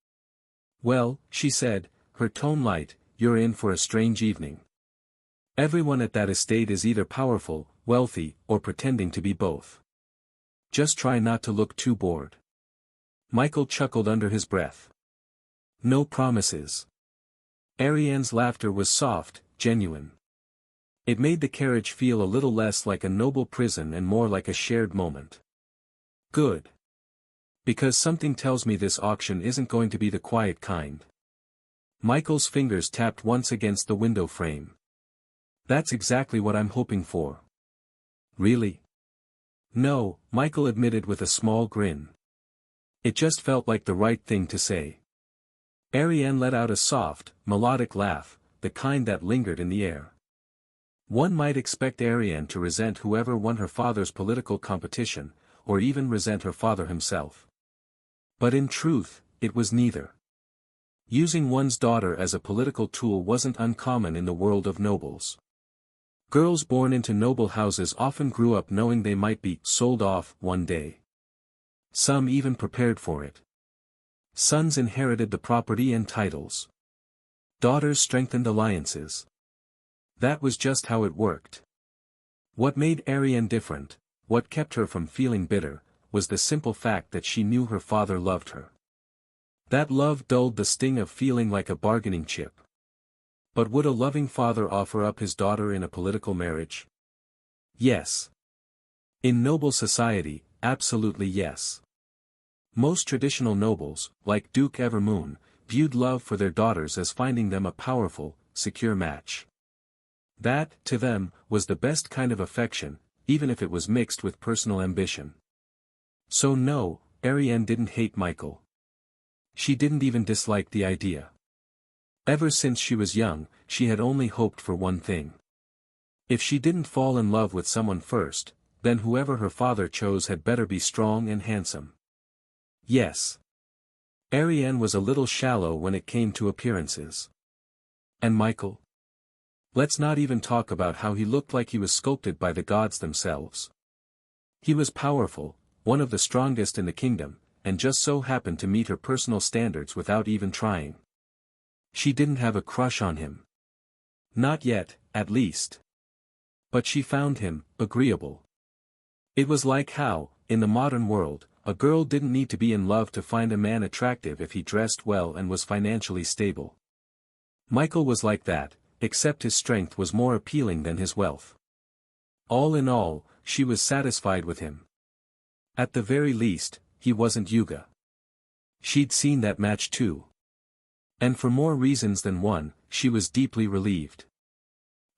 [SPEAKER 1] Well, she said, her tone light, you're in for a strange evening. Everyone at that estate is either powerful, wealthy, or pretending to be both. Just try not to look too bored. Michael chuckled under his breath. No promises. Ariane's laughter was soft, genuine. It made the carriage feel a little less like a noble prison and more like a shared moment. Good. Because something tells me this auction isn't going to be the quiet kind. Michael's fingers tapped once against the window frame. That's exactly what I'm hoping for. Really? No, Michael admitted with a small grin. It just felt like the right thing to say. Ariane let out a soft, melodic laugh, the kind that lingered in the air. One might expect Ariane to resent whoever won her father's political competition, or even resent her father himself. But in truth, it was neither. Using one's daughter as a political tool wasn't uncommon in the world of nobles. Girls born into noble houses often grew up knowing they might be sold off one day. Some even prepared for it. Sons inherited the property and titles. Daughters strengthened alliances. That was just how it worked. What made Ariane different, what kept her from feeling bitter, was the simple fact that she knew her father loved her. That love dulled the sting of feeling like a bargaining chip. But would a loving father offer up his daughter in a political marriage? Yes. In noble society, absolutely yes. Most traditional nobles, like Duke Evermoon, viewed love for their daughters as finding them a powerful, secure match. That, to them, was the best kind of affection, even if it was mixed with personal ambition. So no, Ariane didn't hate Michael. She didn't even dislike the idea. Ever since she was young, she had only hoped for one thing. If she didn't fall in love with someone first, then whoever her father chose had better be strong and handsome. Yes. Ariane was a little shallow when it came to appearances. And Michael? Let's not even talk about how he looked like he was sculpted by the gods themselves. He was powerful, one of the strongest in the kingdom, and just so happened to meet her personal standards without even trying. She didn't have a crush on him. Not yet, at least. But she found him agreeable. It was like how, in the modern world, a girl didn't need to be in love to find a man attractive if he dressed well and was financially stable. Michael was like that, except his strength was more appealing than his wealth. All in all, she was satisfied with him. At the very least, he wasn't Yuga. She'd seen that match too. And for more reasons than one, she was deeply relieved.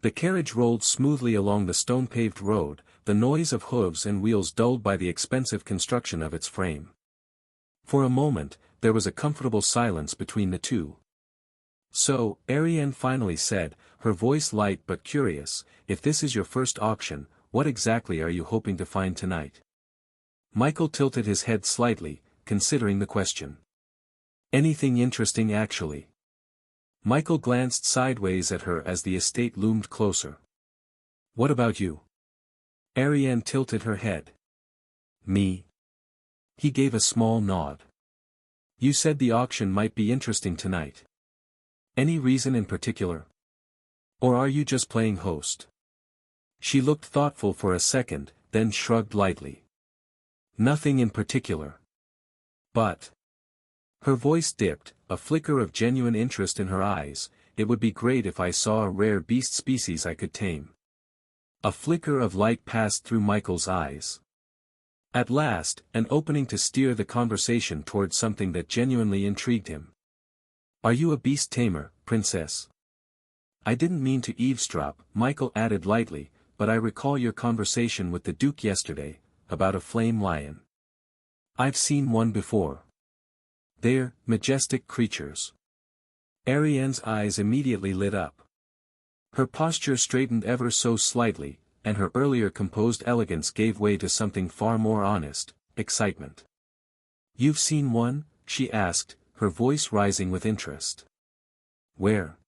[SPEAKER 1] The carriage rolled smoothly along the stone-paved road, the noise of hooves and wheels dulled by the expensive construction of its frame. For a moment, there was a comfortable silence between the two. So, Ariane finally said, her voice light but curious, if this is your first auction, what exactly are you hoping to find tonight? Michael tilted his head slightly, considering the question. Anything interesting actually. Michael glanced sideways at her as the estate loomed closer. What about you? Ariane tilted her head. Me? He gave a small nod. You said the auction might be interesting tonight. Any reason in particular? Or are you just playing host? She looked thoughtful for a second, then shrugged lightly. Nothing in particular. But. Her voice dipped, a flicker of genuine interest in her eyes. It would be great if I saw a rare beast species I could tame. A flicker of light passed through Michael's eyes. At last, an opening to steer the conversation towards something that genuinely intrigued him. Are you a beast tamer, princess? I didn't mean to eavesdrop, Michael added lightly, but I recall your conversation with the Duke yesterday, about a flame lion. I've seen one before. They're majestic creatures. Ariane's eyes immediately lit up. Her posture straightened ever so slightly, and her earlier composed elegance gave way to something far more honest, excitement. You've seen one? She asked, her voice rising with interest. Where?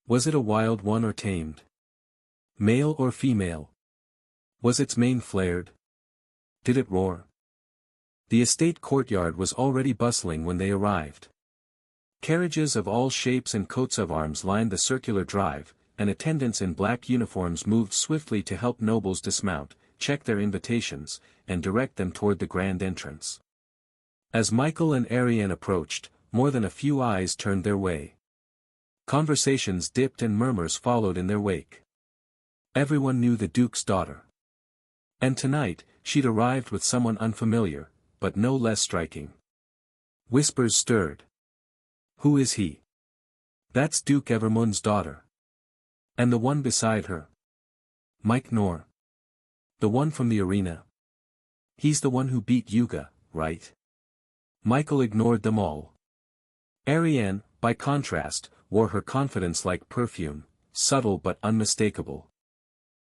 [SPEAKER 1] Was it a wild one or tamed? Male or female? Was its mane flared? Did it roar? The estate courtyard was already bustling when they arrived. Carriages of all shapes and coats of arms lined the circular drive, and attendants in black uniforms moved swiftly to help nobles dismount, check their invitations, and direct them toward the grand entrance. As Michael and Ariane approached, more than a few eyes turned their way. Conversations dipped and murmurs followed in their wake. Everyone knew the Duke's daughter. And tonight, she'd arrived with someone unfamiliar, but no less striking. Whispers stirred. Who is he? That's Duke Evermund's daughter. And the one beside her? Mike Nor. The one from the arena. He's the one who beat Yuga, right? Michael ignored them all. Ariane, by contrast, wore her confidence like perfume, subtle but unmistakable.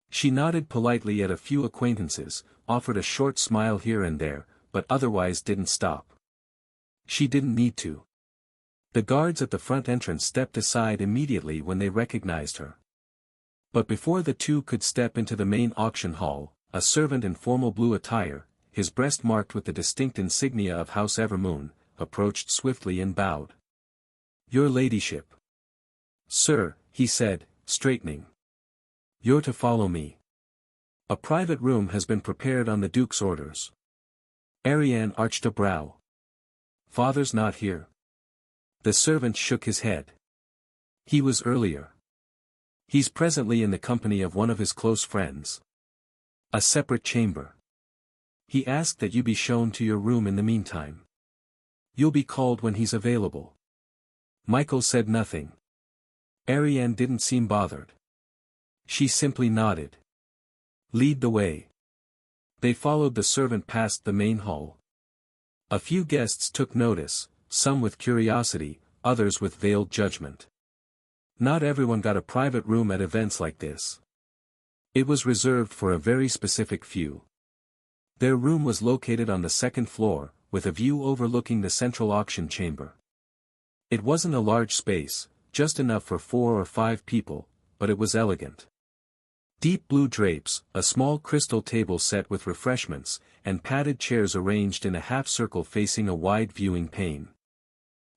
[SPEAKER 1] She nodded politely at a few acquaintances, offered a short smile here and there, but otherwise didn't stop. She didn't need to. The guards at the front entrance stepped aside immediately when they recognized her. But before the two could step into the main auction hall, a servant in formal blue attire, his breast marked with the distinct insignia of House Evermoon, approached swiftly and bowed. Your ladyship. Sir, he said, straightening. You're to follow me. A private room has been prepared on the Duke's orders. Ariane arched a brow. Father's not here. The servant shook his head. He was earlier. He's presently in the company of one of his close friends. A separate chamber. He asked that you be shown to your room in the meantime. You'll be called when he's available. Michael said nothing. Ariane didn't seem bothered. She simply nodded. Lead the way. They followed the servant past the main hall. A few guests took notice, some with curiosity, others with veiled judgment. Not everyone got a private room at events like this. It was reserved for a very specific few. Their room was located on the second floor, with a view overlooking the central auction chamber. It wasn't a large space, just enough for 4 or 5 people, but it was elegant. Deep blue drapes, a small crystal table set with refreshments, and padded chairs arranged in a half-circle facing a wide viewing pane.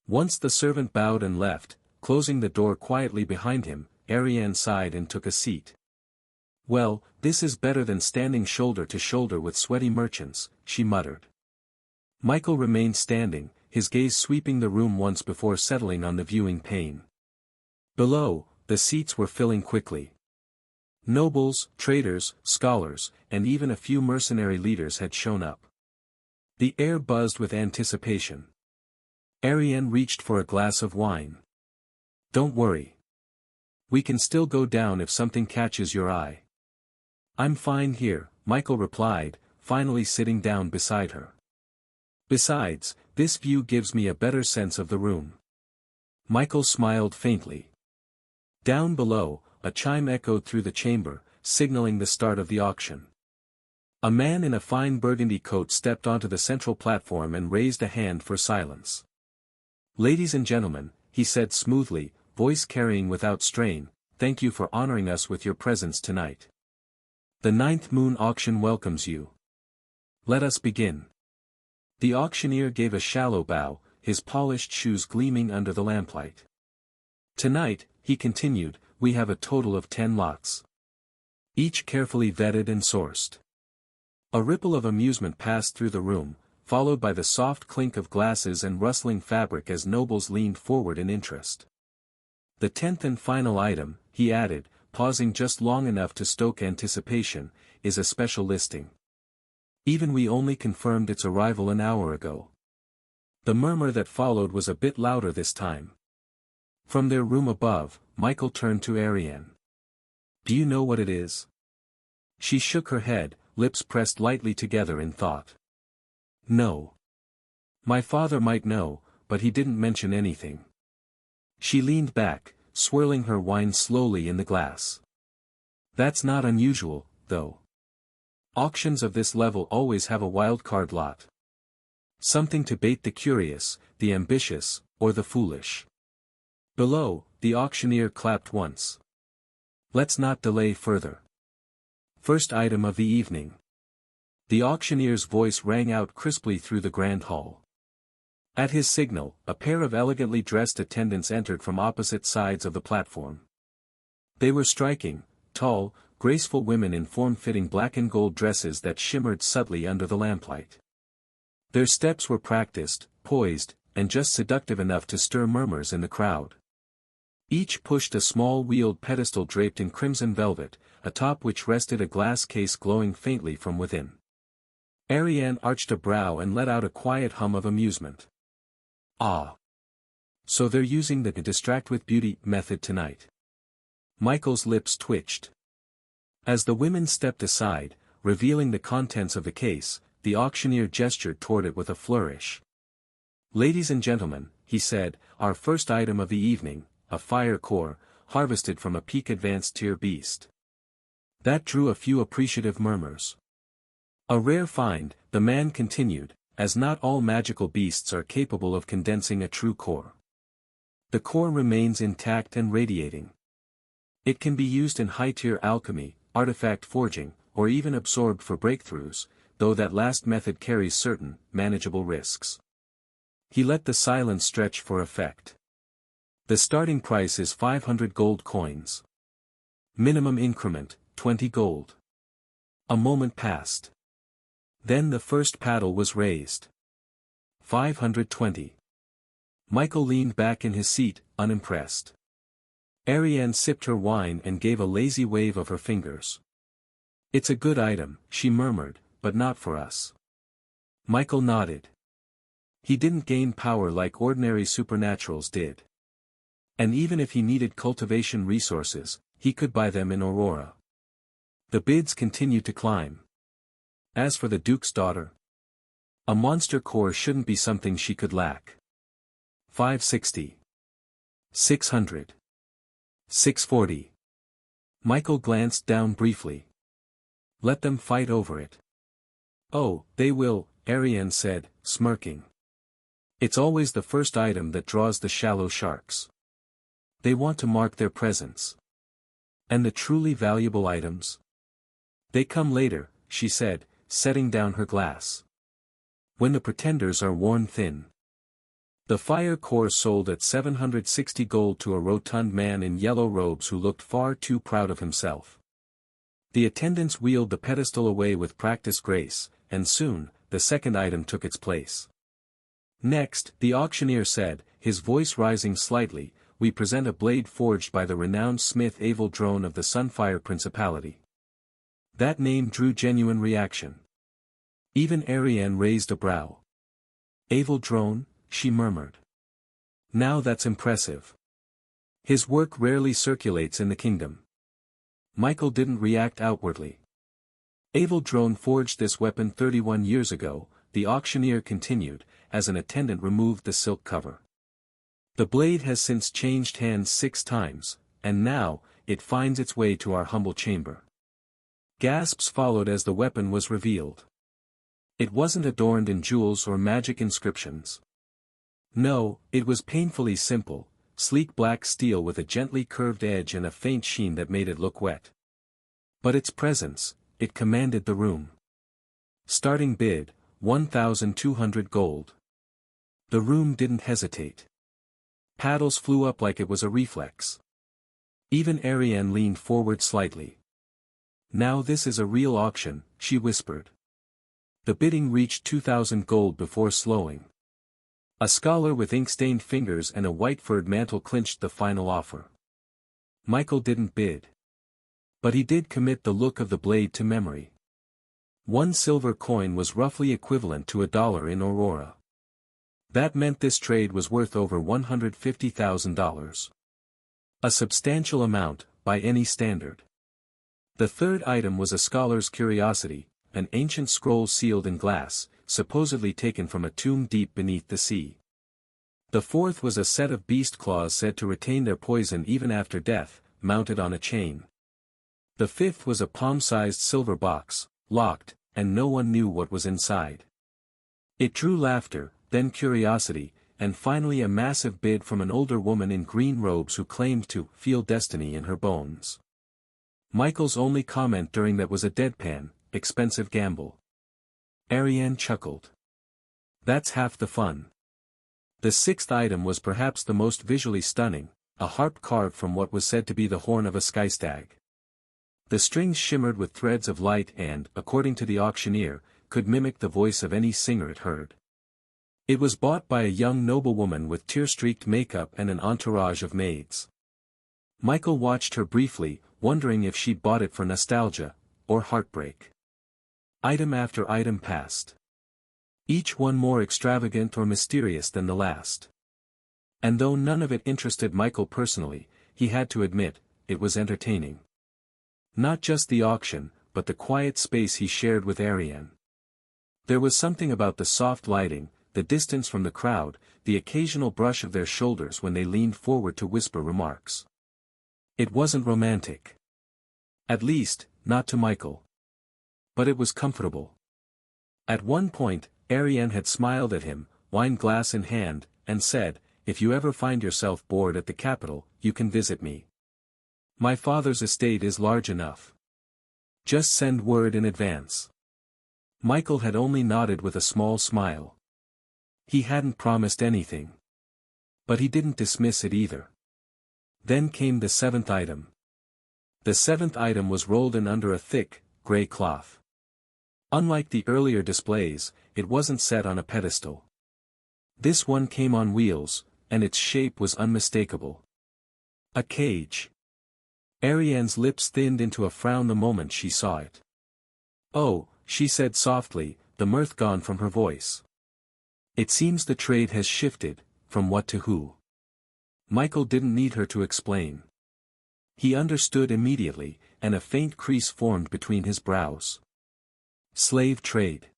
[SPEAKER 1] Once the servant bowed and left, closing the door quietly behind him, Ariane sighed and took a seat. Well, this is better than standing shoulder to shoulder with sweaty merchants, she muttered. Michael remained standing, his gaze sweeping the room once before settling on the viewing pane. Below, the seats were filling quickly. Nobles, traders, scholars, and even a few mercenary leaders had shown up. The air buzzed with anticipation. Ariane reached for a glass of wine. Don't worry. We can still go down if something catches your eye. I'm fine here, Michael replied, finally sitting down beside her. Besides, this view gives me a better sense of the room. Michael smiled faintly. Down below, a chime echoed through the chamber, signaling the start of the auction. A man in a fine burgundy coat stepped onto the central platform and raised a hand for silence. "Ladies and gentlemen," he said smoothly, voice carrying without strain, "thank you for honoring us with your presence tonight. The Ninth Moon Auction welcomes you. Let us begin." The auctioneer gave a shallow bow, his polished shoes gleaming under the lamplight. "Tonight," he continued, "we have a total of 10 lots. Each carefully vetted and sourced." A ripple of amusement passed through the room, followed by the soft clink of glasses and rustling fabric as nobles leaned forward in interest. "The 10th and final item," he added, pausing just long enough to stoke anticipation, "is a special listing. Even we only confirmed its arrival an hour ago." The murmur that followed was a bit louder this time. From their room above, Michael turned to Ariane. "Do you know what it is?" She shook her head, lips pressed lightly together in thought. "No. My father might know, but he didn't mention anything." She leaned back, swirling her wine slowly in the glass. "That's not unusual, though. Auctions of this level always have a wildcard lot. Something to bait the curious, the ambitious, or the foolish." Below, the auctioneer clapped once. "Let's not delay further. First item of the evening." The auctioneer's voice rang out crisply through the grand hall. At his signal, a pair of elegantly dressed attendants entered from opposite sides of the platform. They were striking, tall, graceful women in form-fitting black and gold dresses that shimmered subtly under the lamplight. Their steps were practiced, poised, and just seductive enough to stir murmurs in the crowd. Each pushed a small wheeled pedestal draped in crimson velvet, atop which rested a glass case glowing faintly from within. Ariane arched a brow and let out a quiet hum of amusement. "Ah. So they're using the distract with beauty method tonight." Michael's lips twitched. As the women stepped aside, revealing the contents of the case, the auctioneer gestured toward it with a flourish. "Ladies and gentlemen," he said, "our first item of the evening, a fire core, harvested from a peak advanced tier beast." That drew a few appreciative murmurs. "A rare find," the man continued, "as not all magical beasts are capable of condensing a true core. The core remains intact and radiating. It can be used in high-tier alchemy, artifact forging, or even absorbed for breakthroughs, though that last method carries certain, manageable risks." He let the silence stretch for effect. "The starting price is 500 gold coins. Minimum increment, 20 gold." A moment passed. Then the first paddle was raised. 520. Michael leaned back in his seat, unimpressed. Ariane sipped her wine and gave a lazy wave of her fingers. "It's a good item," she murmured, "but not for us." Michael nodded. He didn't gain power like ordinary supernaturals did. And even if he needed cultivation resources, he could buy them in Aurora. The bids continued to climb. As for the Duke's daughter, a monster core shouldn't be something she could lack. 560. 600. 640. Michael glanced down briefly. "Let them fight over it." "Oh, they will," Ariane said, smirking. "It's always the first item that draws the shallow sharks. They want to mark their presence. And the truly valuable items? They come later," she said, setting down her glass. "When the pretenders are worn thin." The fire core sold at 760 gold to a rotund man in yellow robes who looked far too proud of himself. The attendants wheeled the pedestal away with practiced grace, and soon, the second item took its place. "Next," the auctioneer said, his voice rising slightly, "we present a blade forged by the renowned smith Avel Drone of the Sunfire Principality." That name drew genuine reaction. Even Ariane raised a brow. "Avel Drone?" she murmured. "Now that's impressive. His work rarely circulates in the kingdom." Michael didn't react outwardly. "Avel Drone forged this weapon 31 years ago," the auctioneer continued, as an attendant removed the silk cover. The blade has since changed hands 6 times, and now, it finds its way to our humble chamber. Gasps followed as the weapon was revealed. It wasn't adorned in jewels or magic inscriptions. No, it was painfully simple, sleek black steel with a gently curved edge and a faint sheen that made it look wet. But its presence, it commanded the room. Starting bid, 1,200 gold. The room didn't hesitate. Paddles flew up like it was a reflex. Even Ariane leaned forward slightly. "Now this is a real auction," she whispered. The bidding reached 2,000 gold before slowing. A scholar with ink-stained fingers and a white-furred mantle clinched the final offer. Michael didn't bid. But he did commit the look of the blade to memory. 1 silver coin was roughly equivalent to $1 in Aurora. That meant this trade was worth over $150,000. A substantial amount, by any standard. The third item was a scholar's curiosity, an ancient scroll sealed in glass, supposedly taken from a tomb deep beneath the sea. The fourth was a set of beast claws said to retain their poison even after death, mounted on a chain. The fifth was a palm-sized silver box, locked, and no one knew what was inside. It drew laughter, then curiosity, and finally a massive bid from an older woman in green robes who claimed to feel destiny in her bones. Michael's only comment during that was a deadpan, expensive gamble. Ariane chuckled. That's half the fun. The sixth item was perhaps the most visually stunning, a harp carved from what was said to be the horn of a skystag. The strings shimmered with threads of light and, according to the auctioneer, could mimic the voice of any singer it heard. It was bought by a young noblewoman with tear-streaked makeup and an entourage of maids. Michael watched her briefly, wondering if she'd bought it for nostalgia, or heartbreak. Item after item passed. Each one more extravagant or mysterious than the last. And though none of it interested Michael personally, he had to admit, it was entertaining. Not just the auction, but the quiet space he shared with Ariane. There was something about the soft lighting, the distance from the crowd, the occasional brush of their shoulders when they leaned forward to whisper remarks. It wasn't romantic. At least, not to Michael. But it was comfortable. At one point, Ariane had smiled at him, wine glass in hand, and said, "If you ever find yourself bored at the capital, you can visit me. My father's estate is large enough. Just send word in advance." Michael had only nodded with a small smile. He hadn't promised anything. But he didn't dismiss it either. Then came the seventh item. The seventh item was rolled in under a thick, gray cloth. Unlike the earlier displays, it wasn't set on a pedestal. This one came on wheels, and its shape was unmistakable. A cage. Ariane's lips thinned into a frown the moment she saw it. "Oh," she said softly, the mirth gone from her voice. "It seems the trade has shifted, from what to who." Michael didn't need her to explain. He understood immediately, and a faint crease formed between his brows. Slave trade.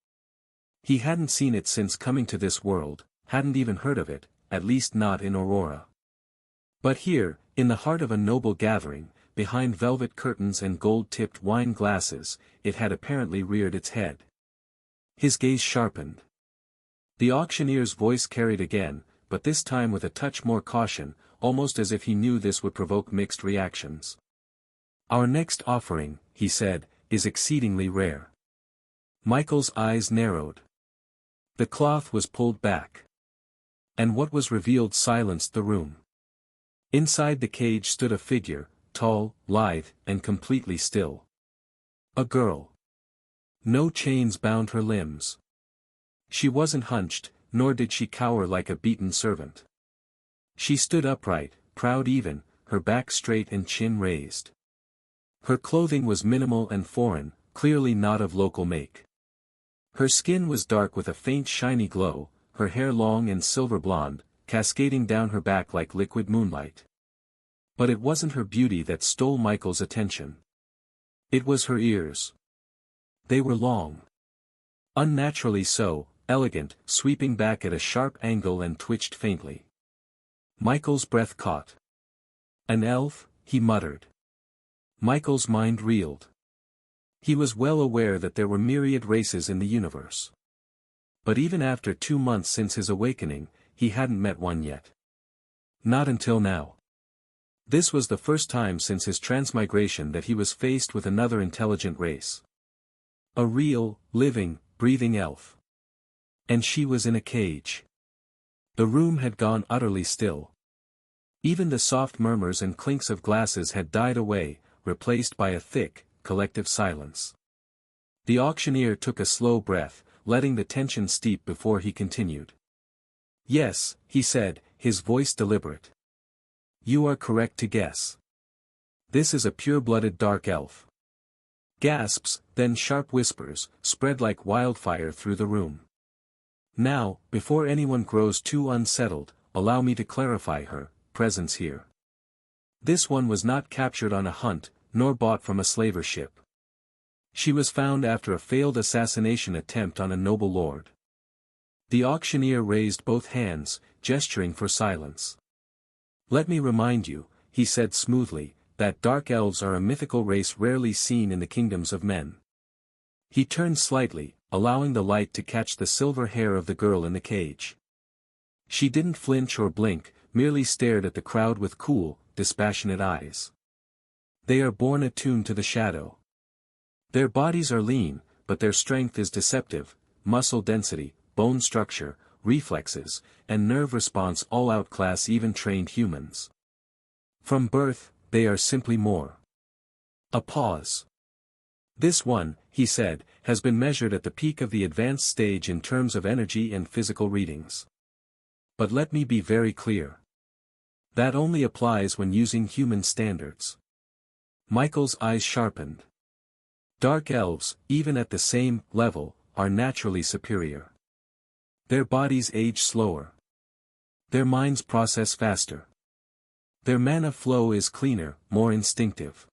[SPEAKER 1] He hadn't seen it since coming to this world, hadn't even heard of it, at least not in Aurora. But here, in the heart of a noble gathering, behind velvet curtains and gold-tipped wine glasses, it had apparently reared its head. His gaze sharpened. The auctioneer's voice carried again, but this time with a touch more caution, almost as if he knew this would provoke mixed reactions. "Our next offering," he said, "is exceedingly rare." Michael's eyes narrowed. The cloth was pulled back. And what was revealed silenced the room. Inside the cage stood a figure, tall, lithe, and completely still. A girl. No chains bound her limbs. She wasn't hunched, nor did she cower like a beaten servant. She stood upright, proud even, her back straight and chin raised. Her clothing was minimal and foreign, clearly not of local make. Her skin was dark with a faint shiny glow, her hair long and silver blonde, cascading down her back like liquid moonlight. But it wasn't her beauty that stole Michael's attention. It was her ears. They were long. Unnaturally so, elegant, sweeping back at a sharp angle and twitched faintly. Michael's breath caught. An elf, he muttered. Michael's mind reeled. He was well aware that there were myriad races in the universe. But even after 2 months since his awakening, he hadn't met one yet. Not until now. This was the first time since his transmigration that he was faced with another intelligent race. A real, living, breathing elf. And she was in a cage. The room had gone utterly still. Even the soft murmurs and clinks of glasses had died away, replaced by a thick, collective silence. The auctioneer took a slow breath, letting the tension steep before he continued. "Yes," he said, his voice deliberate. "You are correct to guess. This is a pure-blooded dark elf." Gasps, then sharp whispers, spread like wildfire through the room. "Now, before anyone grows too unsettled, allow me to clarify her presence here. This one was not captured on a hunt, nor bought from a slaver ship. She was found after a failed assassination attempt on a noble lord." The auctioneer raised both hands, gesturing for silence. "Let me remind you," he said smoothly, "that dark elves are a mythical race rarely seen in the kingdoms of men." He turned slightly, allowing the light to catch the silver hair of the girl in the cage. She didn't flinch or blink, merely stared at the crowd with cool, dispassionate eyes. "They are born attuned to the shadow. Their bodies are lean, but their strength is deceptive, muscle density, bone structure, reflexes, and nerve response all outclass even trained humans. From birth, they are simply more." A pause. "This one," he said, "has been measured at the peak of the advanced stage in terms of energy and physical readings. But let me be very clear. That only applies when using human standards." Michael's eyes sharpened. Dark elves, even at the same level, are naturally superior. Their bodies age slower. Their minds process faster. Their mana flow is cleaner, more instinctive.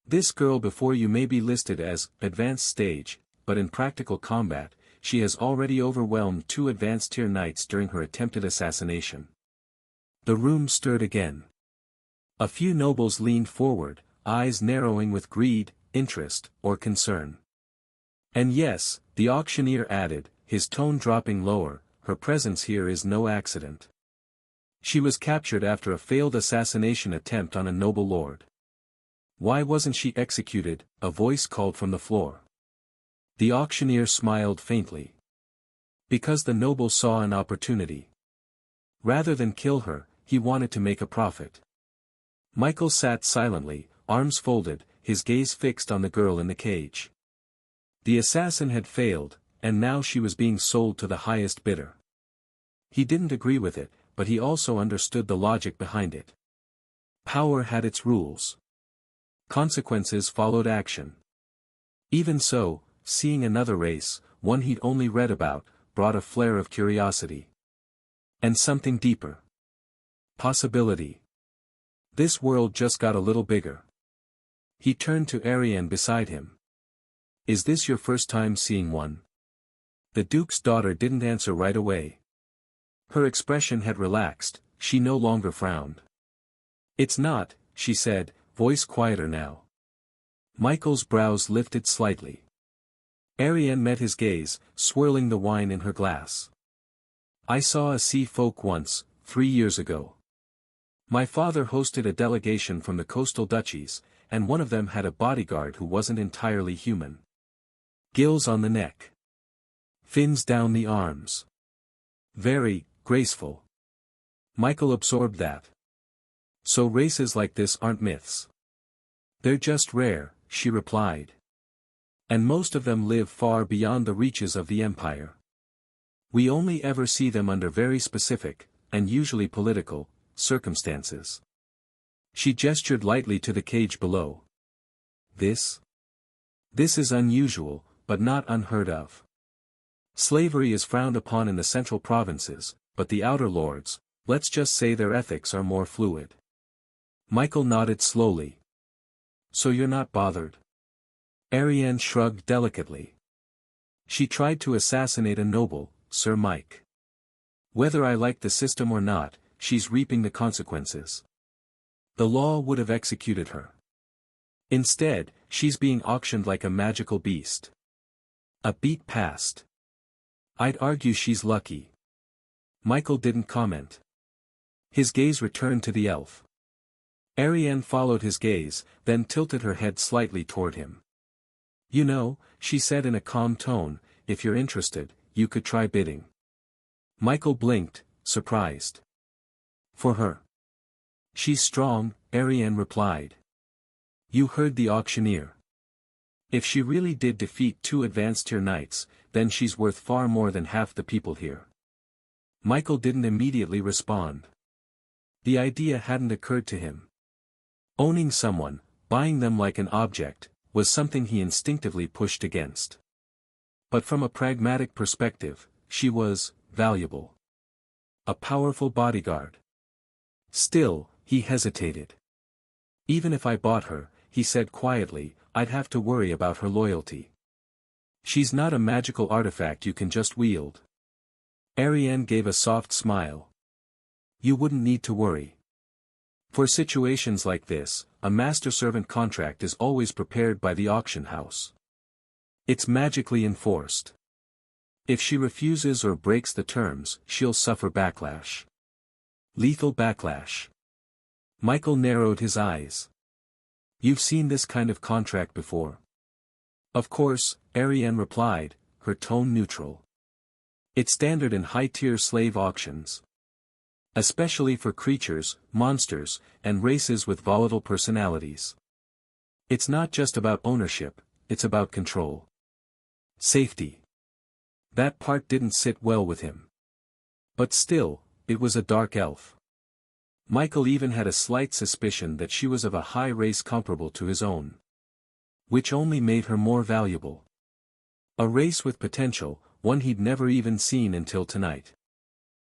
[SPEAKER 1] This girl before you may be listed as advanced stage, but in practical combat, she has already overwhelmed 2 advanced tier knights during her attempted assassination. The room stirred again. A few nobles leaned forward, eyes narrowing with greed, interest, or concern. "And yes," the auctioneer added, his tone dropping lower, "her presence here is no accident. She was captured after a failed assassination attempt on a noble lord." "Why wasn't she executed?" a voice called from the floor. The auctioneer smiled faintly. "Because the noble saw an opportunity. Rather than kill her, he wanted to make a profit." Michael sat silently, arms folded, his gaze fixed on the girl in the cage. The assassin had failed, and now she was being sold to the highest bidder. He didn't agree with it, but he also understood the logic behind it. Power had its rules. Consequences followed action. Even so, seeing another race, one he'd only read about, brought a flare of curiosity. And something deeper. Possibility. This world just got a little bigger. He turned to Ariane beside him. "Is this your first time seeing one?" The Duke's daughter didn't answer right away. Her expression had relaxed, she no longer frowned. "It's not," she said, voice quieter now. Michael's brows lifted slightly. Ariane met his gaze, swirling the wine in her glass. "I saw a sea folk once, 3 years ago. My father hosted a delegation from the coastal duchies, and one of them had a bodyguard who wasn't entirely human. Gills on the neck. Fins down the arms. Very graceful." Michael absorbed that. "So races like this aren't myths." "They're just rare," she replied. "And most of them live far beyond the reaches of the Empire. We only ever see them under very specific, and usually political, circumstances." She gestured lightly to the cage below. This is unusual, but not unheard of. Slavery is frowned upon in the central provinces, but the outer lords, let's just say their ethics are more fluid." Michael nodded slowly. "So you're not bothered?" Ariane shrugged delicately. She tried to assassinate a noble, Sir Mike. Whether I like the system or not, she's reaping the consequences. The law would have executed her. Instead, she's being auctioned like a magical beast. A beat passed. I'd argue she's lucky. Michael didn't comment. His gaze returned to the elf. Ariane followed his gaze, then tilted her head slightly toward him. You know, she said in a calm tone, if you're interested, you could try bidding. Michael blinked, surprised. For her. She's strong, Ariane replied. You heard the auctioneer. If she really did defeat 2 advanced tier knights, then she's worth far more than half the people here. Michael didn't immediately respond. The idea hadn't occurred to him. Owning someone, buying them like an object, was something he instinctively pushed against. But from a pragmatic perspective, she was valuable. A powerful bodyguard. Still, he hesitated. Even if I bought her, he said quietly, I'd have to worry about her loyalty. She's not a magical artifact you can just wield. Ariane gave a soft smile. You wouldn't need to worry. For situations like this, a master-servant contract is always prepared by the auction house. It's magically enforced. If she refuses or breaks the terms, she'll suffer backlash. Lethal backlash. Michael narrowed his eyes. You've seen this kind of contract before. Of course, Ariane replied, her tone neutral. It's standard in high-tier slave auctions. Especially for creatures, monsters, and races with volatile personalities. It's not just about ownership, it's about control. Safety. That part didn't sit well with him. But still, it was a dark elf. Michael even had a slight suspicion that she was of a high race comparable to his own. Which only made her more valuable. A race with potential, one he'd never even seen until tonight.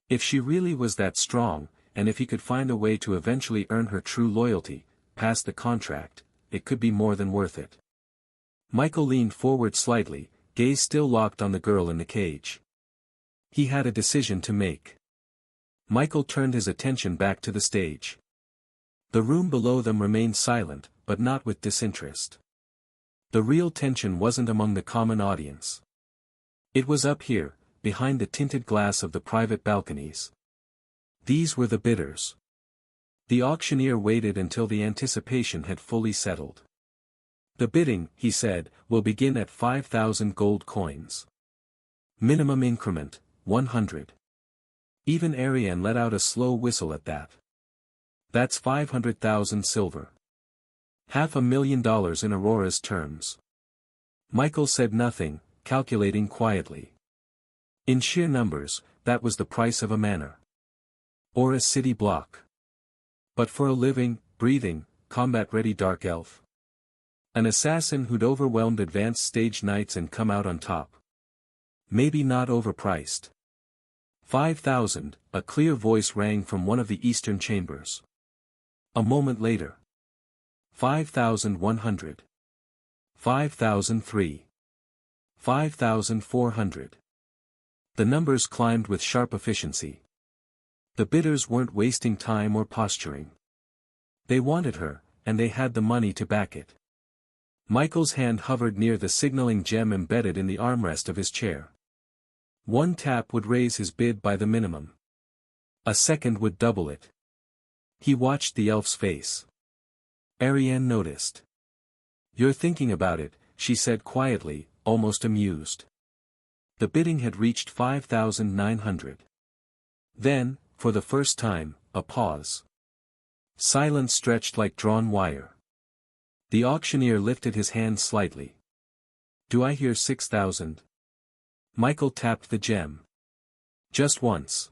[SPEAKER 1] If she really was that strong, and if he could find a way to eventually earn her true loyalty, past the contract, it could be more than worth it. Michael leaned forward slightly, gaze still locked on the girl in the cage. He had a decision to make. Michael turned his attention back to the stage. The room below them remained silent, but not with disinterest. The real tension wasn't among the common audience. It was up here, behind the tinted glass of the private balconies. These were the bidders. The auctioneer waited until the anticipation had fully settled. The bidding, he said, will begin at 5,000 gold coins. Minimum increment, 100. Even Ariane let out a slow whistle at that. That's 500,000 silver. $500,000 in Aurora's terms. Michael said nothing, calculating quietly. In sheer numbers, that was the price of a manor. Or a city block. But for a living, breathing, combat-ready dark elf. An assassin who'd overwhelmed advanced stage knights and come out on top. Maybe not overpriced. 5,000, a clear voice rang from one of the eastern chambers. A moment later. 5,100. 5,003. 5,400. The numbers climbed with sharp efficiency. The bidders weren't wasting time or posturing. They wanted her, and they had the money to back it. Michael's hand hovered near the signaling gem embedded in the armrest of his chair. One tap would raise his bid by the minimum. A second would double it. He watched the elf's face. Ariane noticed. You're thinking about it, she said quietly, almost amused. The bidding had reached 5,900. Then, for the first time, a pause. Silence stretched like drawn wire. The auctioneer lifted his hand slightly. Do I hear 6,000? Michael tapped the gem. Just once.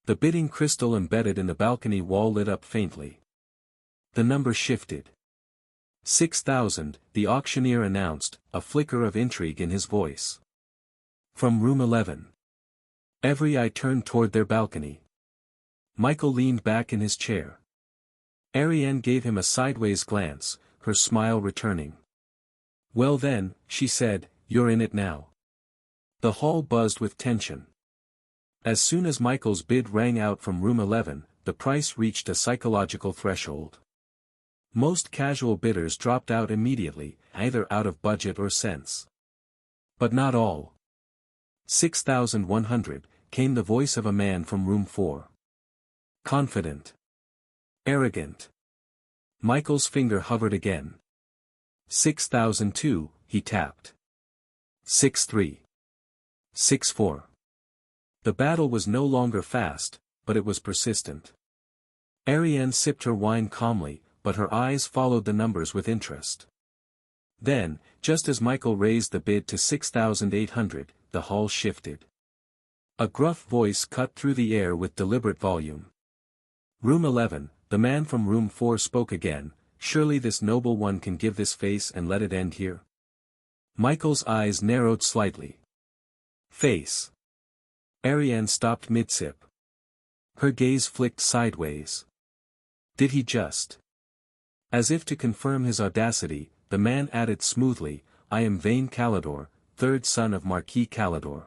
[SPEAKER 1] The bidding crystal embedded in the balcony wall lit up faintly. The number shifted. 6,000, the auctioneer announced, a flicker of intrigue in his voice. From room 11. Every eye turned toward their balcony. Michael leaned back in his chair. Ariane gave him a sideways glance, her smile returning. Well then, she said, you're in it now. The hall buzzed with tension. As soon as Michael's bid rang out from room 11, the price reached a psychological threshold. Most casual bidders dropped out immediately, either out of budget or sense. But not all. 6,100, came the voice of a man from room 4. Confident. Arrogant. Michael's finger hovered again. 6,002, he tapped. 6,3. 6,4. The battle was no longer fast, but it was persistent. Ariane sipped her wine calmly, but her eyes followed the numbers with interest. Then, just as Michael raised the bid to 6,800, the hall shifted. A gruff voice cut through the air with deliberate volume. Room 11, the man from room 4 spoke again. Surely this noble one can give this face and let it end here? Michael's eyes narrowed slightly. Face. Ariane stopped mid-sip. Her gaze flicked sideways. Did he just? As if to confirm his audacity, the man added smoothly, I am Vayne Calidor, third son of Marquis Calidor.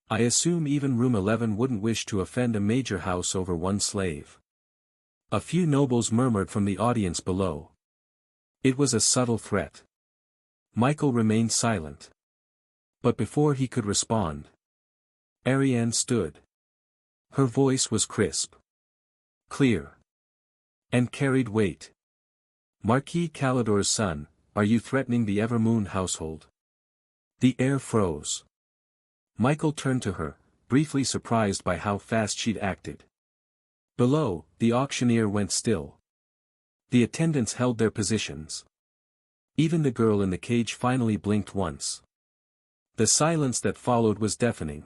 [SPEAKER 1] I assume even room 11 wouldn't wish to offend a major house over one slave. A few nobles murmured from the audience below. It was a subtle threat. Michael remained silent. But before he could respond, Ariane stood. Her voice was crisp, clear, and carried weight. Marquis Calidor's son, are you threatening the Evermoon household? The air froze. Michael turned to her, briefly surprised by how fast she'd acted. Below, the auctioneer went still. The attendants held their positions. Even the girl in the cage finally blinked once. The silence that followed was deafening.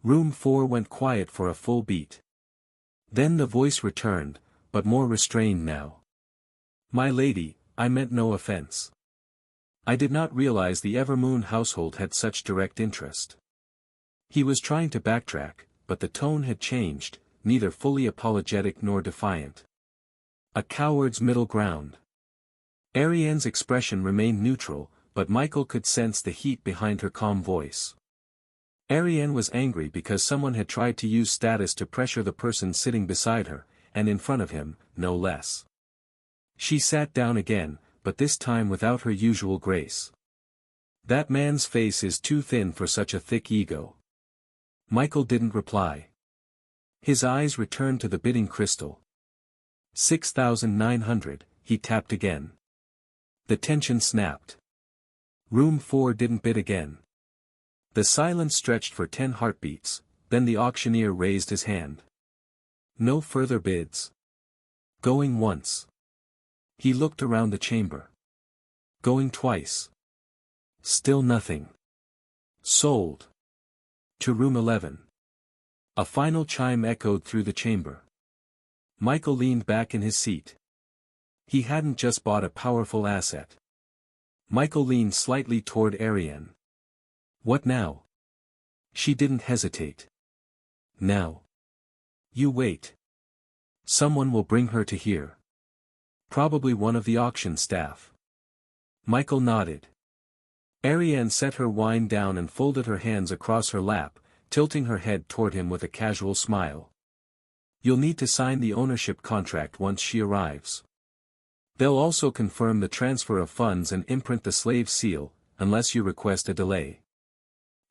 [SPEAKER 1] Room 4 went quiet for a full beat. Then the voice returned, but more restrained now. My lady, I meant no offense. I did not realize the Evermoon household had such direct interest. He was trying to backtrack, but the tone had changed, neither fully apologetic nor defiant. A coward's middle ground. Ariane's expression remained neutral, but Michael could sense the heat behind her calm voice. Ariane was angry because someone had tried to use status to pressure the person sitting beside her, and in front of him, no less. She sat down again, but this time without her usual grace. That man's face is too thin for such a thick ego. Michael didn't reply. His eyes returned to the bidding crystal. 6,900, he tapped again. The tension snapped. Room 4 didn't bid again. The silence stretched for 10 heartbeats, then the auctioneer raised his hand. No further bids. Going once. He looked around the chamber. Going twice. Still nothing. Sold. To room 11. A final chime echoed through the chamber. Michael leaned back in his seat. He hadn't just bought a powerful asset. Michael leaned slightly toward Ariane. What now? She didn't hesitate. Now. You wait. Someone will bring her to here. Probably one of the auction staff. Michael nodded. Ariane set her wine down and folded her hands across her lap, tilting her head toward him with a casual smile. You'll need to sign the ownership contract once she arrives. They'll also confirm the transfer of funds and imprint the slave seal, unless you request a delay.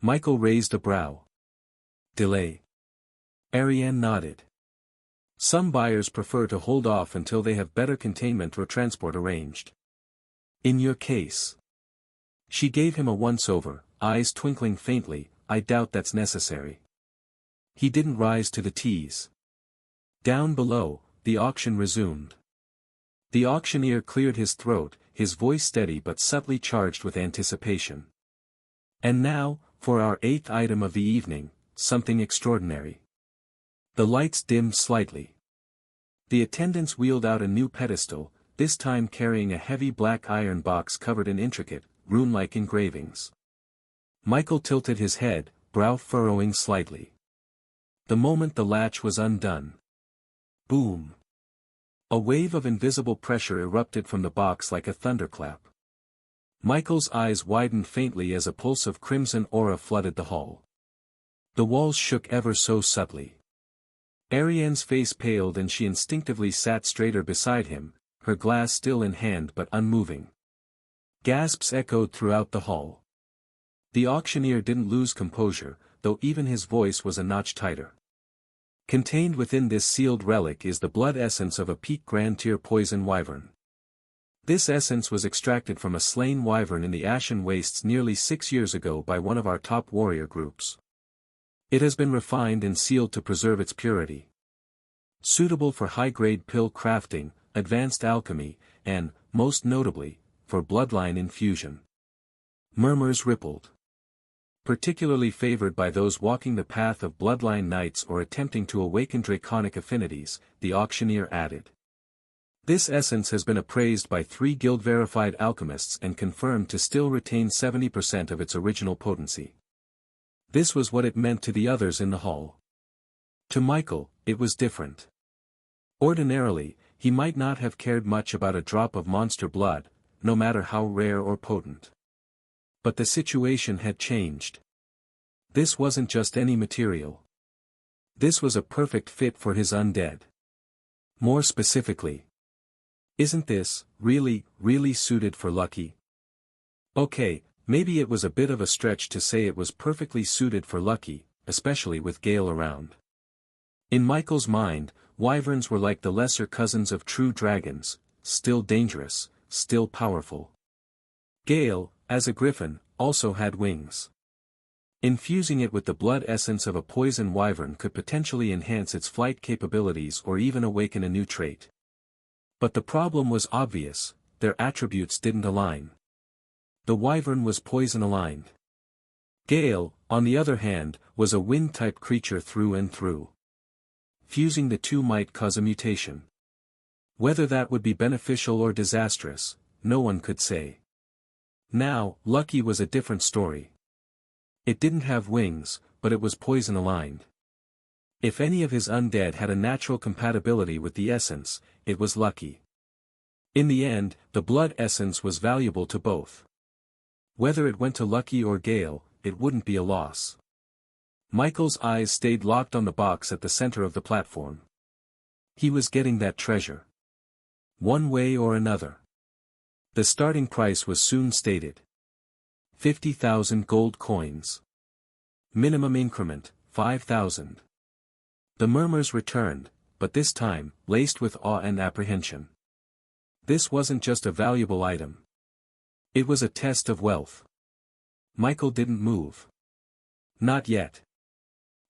[SPEAKER 1] Michael raised a brow. Delay. Ariane nodded. Some buyers prefer to hold off until they have better containment or transport arranged. In your case. She gave him a once-over, eyes twinkling faintly. I doubt that's necessary. He didn't rise to the tease. Down below, the auction resumed. The auctioneer cleared his throat, his voice steady but subtly charged with anticipation. And now, for our 8th item of the evening, something extraordinary. The lights dimmed slightly. The attendants wheeled out a new pedestal, this time carrying a heavy black iron box covered in intricate, rune-like engravings. Michael tilted his head, brow furrowing slightly. The moment the latch was undone. Boom! A wave of invisible pressure erupted from the box like a thunderclap. Michael's eyes widened faintly as a pulse of crimson aura flooded the hall. The walls shook ever so subtly. Ariane's face paled and she instinctively sat straighter beside him, her glass still in hand but unmoving. Gasps echoed throughout the hall. The auctioneer didn't lose composure, though even his voice was a notch tighter. Contained within this sealed relic is the blood essence of a peak grand tier poison wyvern. This essence was extracted from a slain wyvern in the Ashen Wastes nearly 6 years ago by one of our top warrior groups. It has been refined and sealed to preserve its purity. Suitable for high-grade pill crafting, advanced alchemy, and, most notably, for bloodline infusion. Murmurs rippled. Particularly favored by those walking the path of bloodline knights or attempting to awaken draconic affinities, the auctioneer added. This essence has been appraised by 3 guild-verified alchemists and confirmed to still retain 70% of its original potency. This was what it meant to the others in the hall. To Michael, it was different. Ordinarily, he might not have cared much about a drop of monster blood, no matter how rare or potent. But the situation had changed. This wasn't just any material. This was a perfect fit for his undead. More specifically, isn't this really suited for Lucky? Okay, maybe it was a bit of a stretch to say it was perfectly suited for Lucky, especially with Gale around. In Michael's mind, wyverns were like the lesser cousins of true dragons, still dangerous, still powerful. Gale, as a griffin, also had wings. Infusing it with the blood essence of a poison wyvern could potentially enhance its flight capabilities or even awaken a new trait. But the problem was obvious, their attributes didn't align. The wyvern was poison-aligned. Gale, on the other hand, was a wind-type creature through and through. Fusing the two might cause a mutation. Whether that would be beneficial or disastrous, no one could say. Now, Lucky was a different story. It didn't have wings, but it was poison-aligned. If any of his undead had a natural compatibility with the essence, it was Lucky. In the end, the blood essence was valuable to both. Whether it went to Lucky or Gale, it wouldn't be a loss. Michael's eyes stayed locked on the box at the center of the platform. He was getting that treasure. One way or another. The starting price was soon stated. 50,000 gold coins. Minimum increment, 5,000. The murmurs returned, but this time, laced with awe and apprehension. This wasn't just a valuable item. It was a test of wealth. Michael didn't move. Not yet.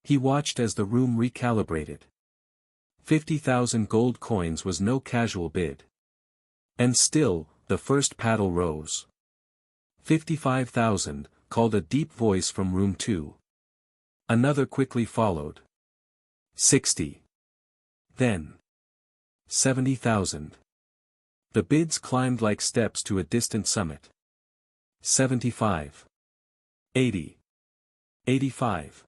[SPEAKER 1] He watched as the room recalibrated. 50,000 gold coins was no casual bid. And still, the first paddle rose. 55,000, called a deep voice from room 2. Another quickly followed. 60. Then. 70,000. The bids climbed like steps to a distant summit. 75. 80. 85.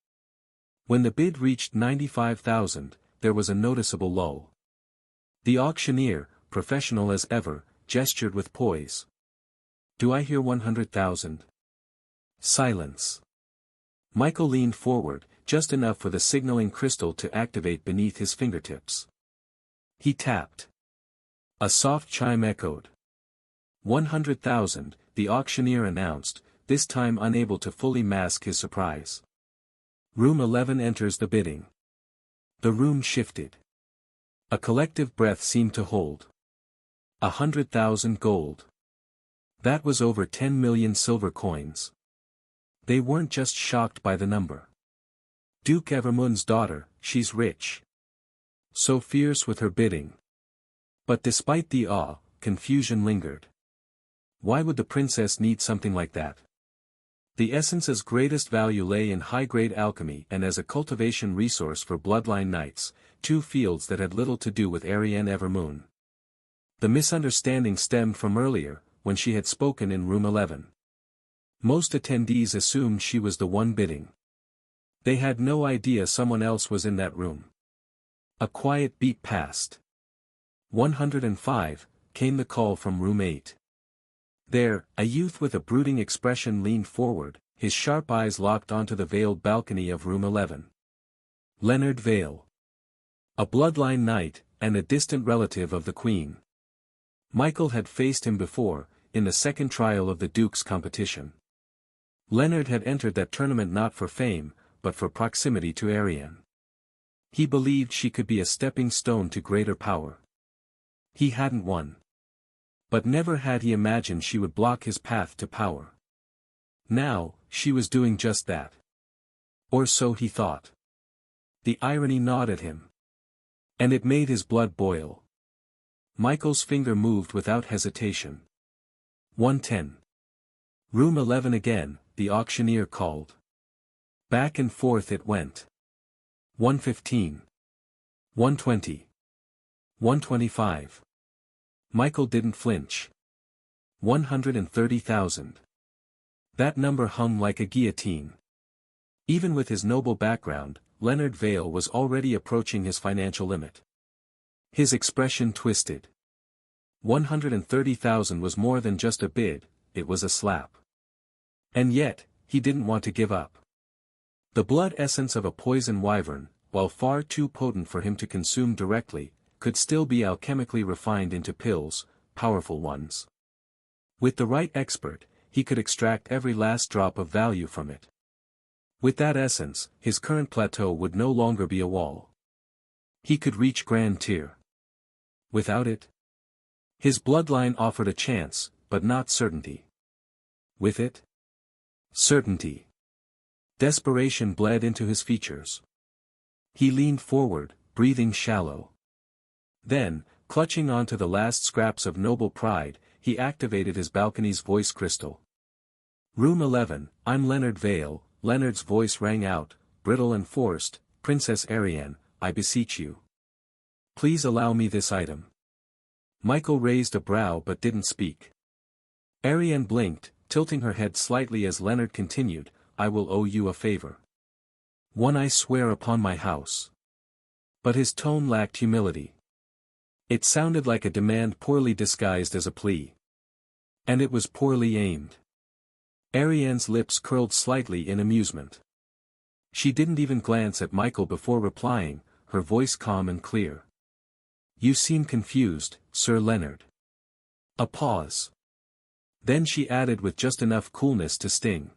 [SPEAKER 1] When the bid reached 95,000, there was a noticeable lull. The auctioneer, professional as ever, gestured with poise. Do I hear 100,000? Silence. Michael leaned forward, just enough for the signaling crystal to activate beneath his fingertips. He tapped. A soft chime echoed. 100,000, the auctioneer announced, this time unable to fully mask his surprise. Room 11 enters the bidding. The room shifted. A collective breath seemed to hold. 100,000 gold. That was over 10 million silver coins. They weren't just shocked by the number. Duke Evermoon's daughter, she's rich. So fierce with her bidding. But despite the awe, confusion lingered. Why would the princess need something like that? The essence's greatest value lay in high-grade alchemy and as a cultivation resource for bloodline knights, two fields that had little to do with Ariane Evermoon. The misunderstanding stemmed from earlier, when she had spoken in room 11. Most attendees assumed she was the one bidding. They had no idea someone else was in that room. A quiet beat passed. 105, came the call from room 8. There, a youth with a brooding expression leaned forward, his sharp eyes locked onto the veiled balcony of room 11. Leonard Vale. A bloodline knight, and a distant relative of the Queen. Michael had faced him before, in the second trial of the Duke's competition. Leonard had entered that tournament not for fame, but for proximity to Ariane. He believed she could be a stepping stone to greater power. He hadn't won. But never had he imagined she would block his path to power. Now, she was doing just that. Or so he thought. The irony gnawed at him. And it made his blood boil. Michael's finger moved without hesitation. 110. Room 11 again, the auctioneer called. Back and forth it went. 115. 120. 125. Michael didn't flinch. 130,000. That number hung like a guillotine. Even with his noble background, Leonard Vale was already approaching his financial limit. His expression twisted. 130,000 was more than just a bid, it was a slap. And yet, he didn't want to give up. The blood essence of a poison wyvern, while far too potent for him to consume directly, could still be alchemically refined into pills, powerful ones. With the right expert, he could extract every last drop of value from it. With that essence, his current plateau would no longer be a wall. He could reach Grand Tier. Without it, his bloodline offered a chance, but not certainty. With it, certainty. Desperation bled into his features. He leaned forward, breathing shallow. Then, clutching onto the last scraps of noble pride, he activated his balcony's voice crystal. Room 11, I'm Leonard Vale. Leonard's voice rang out, brittle and forced, Princess Ariane, I beseech you. Please allow me this item. Michael raised a brow but didn't speak. Ariane blinked, tilting her head slightly as Leonard continued, I will owe you a favor. One I swear upon my house. But his tone lacked humility. It sounded like a demand poorly disguised as a plea. And it was poorly aimed. Ariane's lips curled slightly in amusement. She didn't even glance at Michael before replying, her voice calm and clear. You seem confused, Sir Leonard. A pause. Then she added with just enough coolness to sting.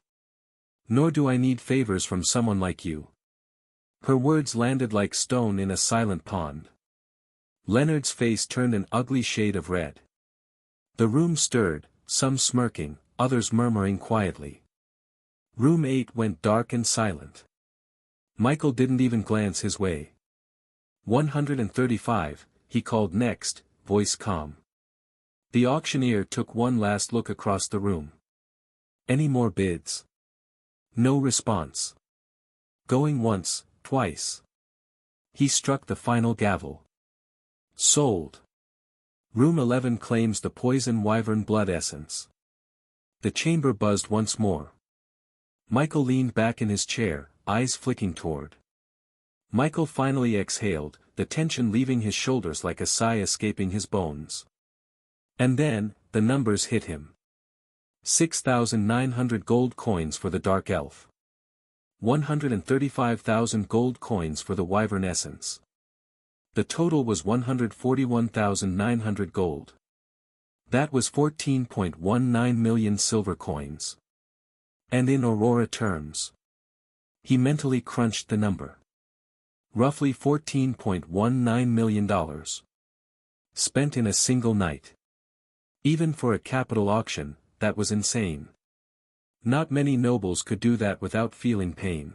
[SPEAKER 1] Nor do I need favors from someone like you. Her words landed like stone in a silent pond. Leonard's face turned an ugly shade of red. The room stirred, some smirking, others murmuring quietly. Room 8 went dark and silent. Michael didn't even glance his way. 135, he called next, voice calm. The auctioneer took one last look across the room. Any more bids? No response. Going once, twice. He struck the final gavel. Sold. Room 11 claims the poison wyvern blood essence. The chamber buzzed once more. Michael leaned back in his chair, eyes flicking toward. Michael finally exhaled, the tension leaving his shoulders like a sigh escaping his bones. And then, the numbers hit him. 6,900 gold coins for the Dark Elf. 135,000 gold coins for the Wyvern Essence. The total was 141,900 gold. That was 14.19 million silver coins. And in Aurora terms. He mentally crunched the number. Roughly $14.19 million. Spent in a single night. Even for a capital auction, that was insane. Not many nobles could do that without feeling pain.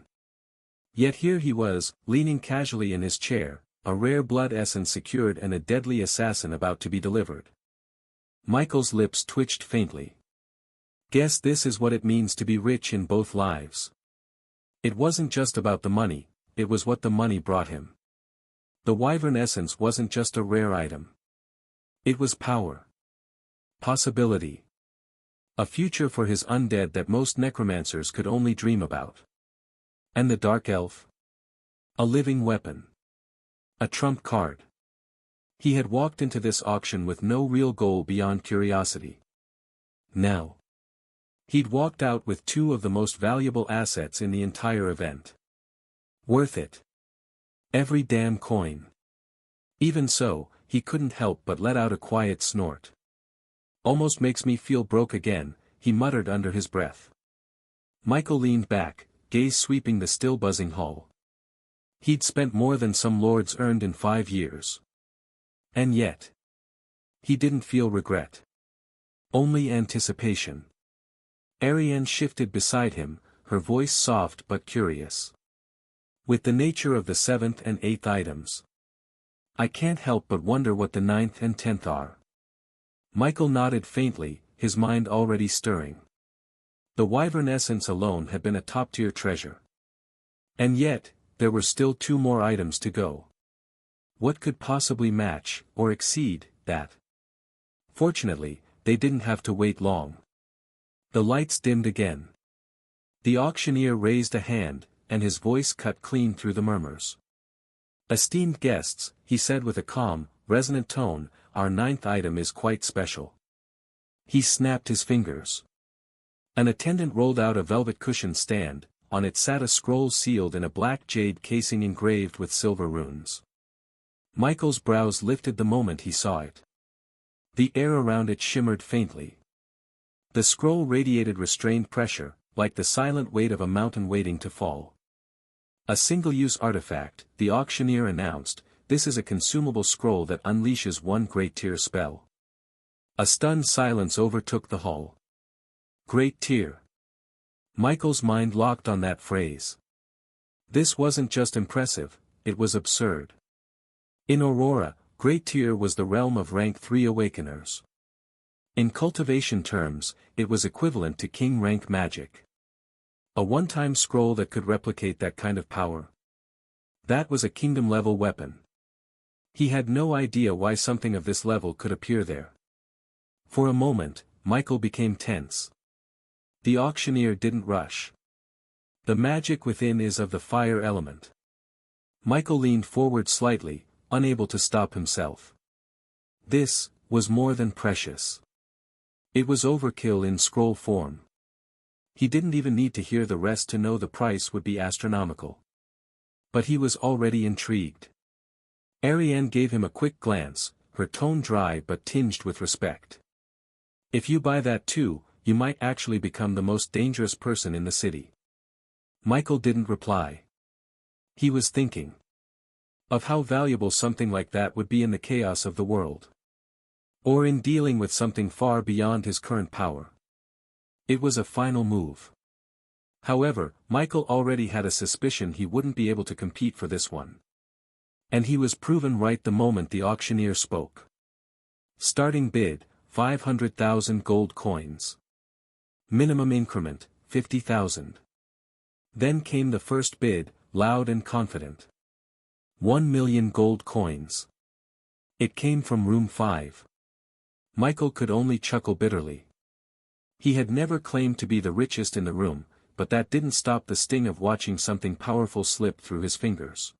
[SPEAKER 1] Yet here he was, leaning casually in his chair, a rare blood essence secured and a deadly assassin about to be delivered. Michael's lips twitched faintly. Guess this is what it means to be rich in both lives. It wasn't just about the money, it was what the money brought him. The wyvern essence wasn't just a rare item. It was power. Possibility. A future for his undead that most necromancers could only dream about. And the Dark Elf? A living weapon. A trump card. He had walked into this auction with no real goal beyond curiosity. Now. He'd walked out with two of the most valuable assets in the entire event. Worth it. Every damn coin. Even so, he couldn't help but let out a quiet snort. Almost makes me feel broke again, he muttered under his breath. Michael leaned back, gaze sweeping the still buzzing hall. He'd spent more than some lords earned in 5 years. And yet. He didn't feel regret. Only anticipation. Ariane shifted beside him, her voice soft but curious. With the nature of the 7th and 8th items. I can't help but wonder what the 9th and 10th are. Michael nodded faintly, his mind already stirring. The wyvern essence alone had been a top-tier treasure. And yet, there were still 2 more items to go. What could possibly match, or exceed, that? Fortunately, they didn't have to wait long. The lights dimmed again. The auctioneer raised a hand, and his voice cut clean through the murmurs. Esteemed guests, he said with a calm, resonant tone, our 9th item is quite special. He snapped his fingers. An attendant rolled out a velvet cushioned stand, on it sat a scroll sealed in a black jade casing engraved with silver runes. Michael's brows lifted the moment he saw it. The air around it shimmered faintly. The scroll radiated restrained pressure, like the silent weight of a mountain waiting to fall. A single-use artifact, the auctioneer announced, this is a consumable scroll that unleashes one great tier spell. A stunned silence overtook the hall. Great tier. Michael's mind locked on that phrase. This wasn't just impressive, it was absurd. In Aurora, Great Tier was the realm of rank 3 awakeners. In cultivation terms, it was equivalent to king rank magic. A one-time scroll that could replicate that kind of power. That was a kingdom-level weapon. He had no idea why something of this level could appear there. For a moment, Michael became tense. The auctioneer didn't rush. The magic within is of the fire element. Michael leaned forward slightly, unable to stop himself. This was more than precious. It was overkill in scroll form. He didn't even need to hear the rest to know the price would be astronomical. But he was already intrigued. Ariane gave him a quick glance, her tone dry but tinged with respect. If you buy that too, you might actually become the most dangerous person in the city. Michael didn't reply. He was thinking of how valuable something like that would be in the chaos of the world. Or in dealing with something far beyond his current power. It was a final move. However, Michael already had a suspicion he wouldn't be able to compete for this one. And he was proven right the moment the auctioneer spoke. Starting bid, 500,000 gold coins. Minimum increment, 50,000. Then came the first bid, loud and confident. 1 million gold coins. It came from room 5. Michael could only chuckle bitterly. He had never claimed to be the richest in the room, but that didn't stop the sting of watching something powerful slip through his fingers.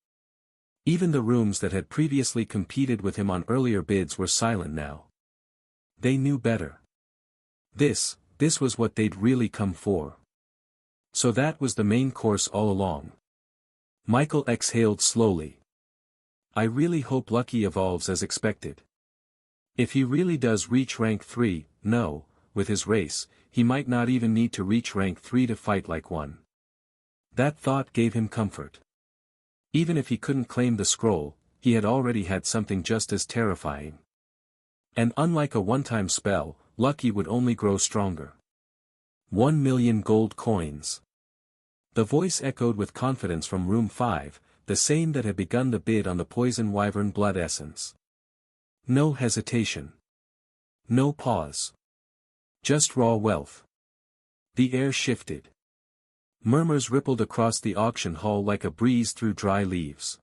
[SPEAKER 1] Even the rooms that had previously competed with him on earlier bids were silent now. They knew better. This was what they'd really come for. So that was the main course all along. Michael exhaled slowly. I really hope Lucky evolves as expected. If he really does reach rank 3, no, with his race, he might not even need to reach rank 3 to fight like one. That thought gave him comfort. Even if he couldn't claim the scroll, he had already had something just as terrifying. And unlike a one-time spell, Lucky would only grow stronger. 1 million gold coins. The voice echoed with confidence from room 5, the same that had begun the bid on the poison wyvern blood essence. No hesitation. No pause. Just raw wealth. The air shifted. Murmurs rippled across the auction hall like a breeze through dry leaves.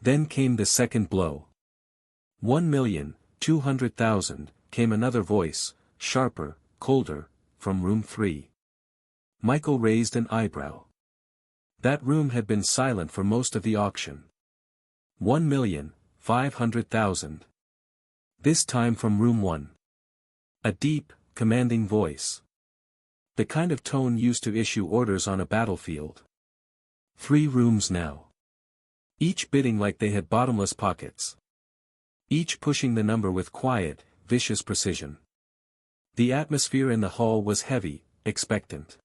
[SPEAKER 1] Then came the second blow. 1,200,000, came another voice, sharper, colder, from room 3. Michael raised an eyebrow. That room had been silent for most of the auction. 1,500,000. This time from room 1. A deep, commanding voice. The kind of tone used to issue orders on a battlefield. 3 rooms now. Each bidding like they had bottomless pockets. Each pushing the number with quiet, vicious precision. The atmosphere in the hall was heavy, expectant.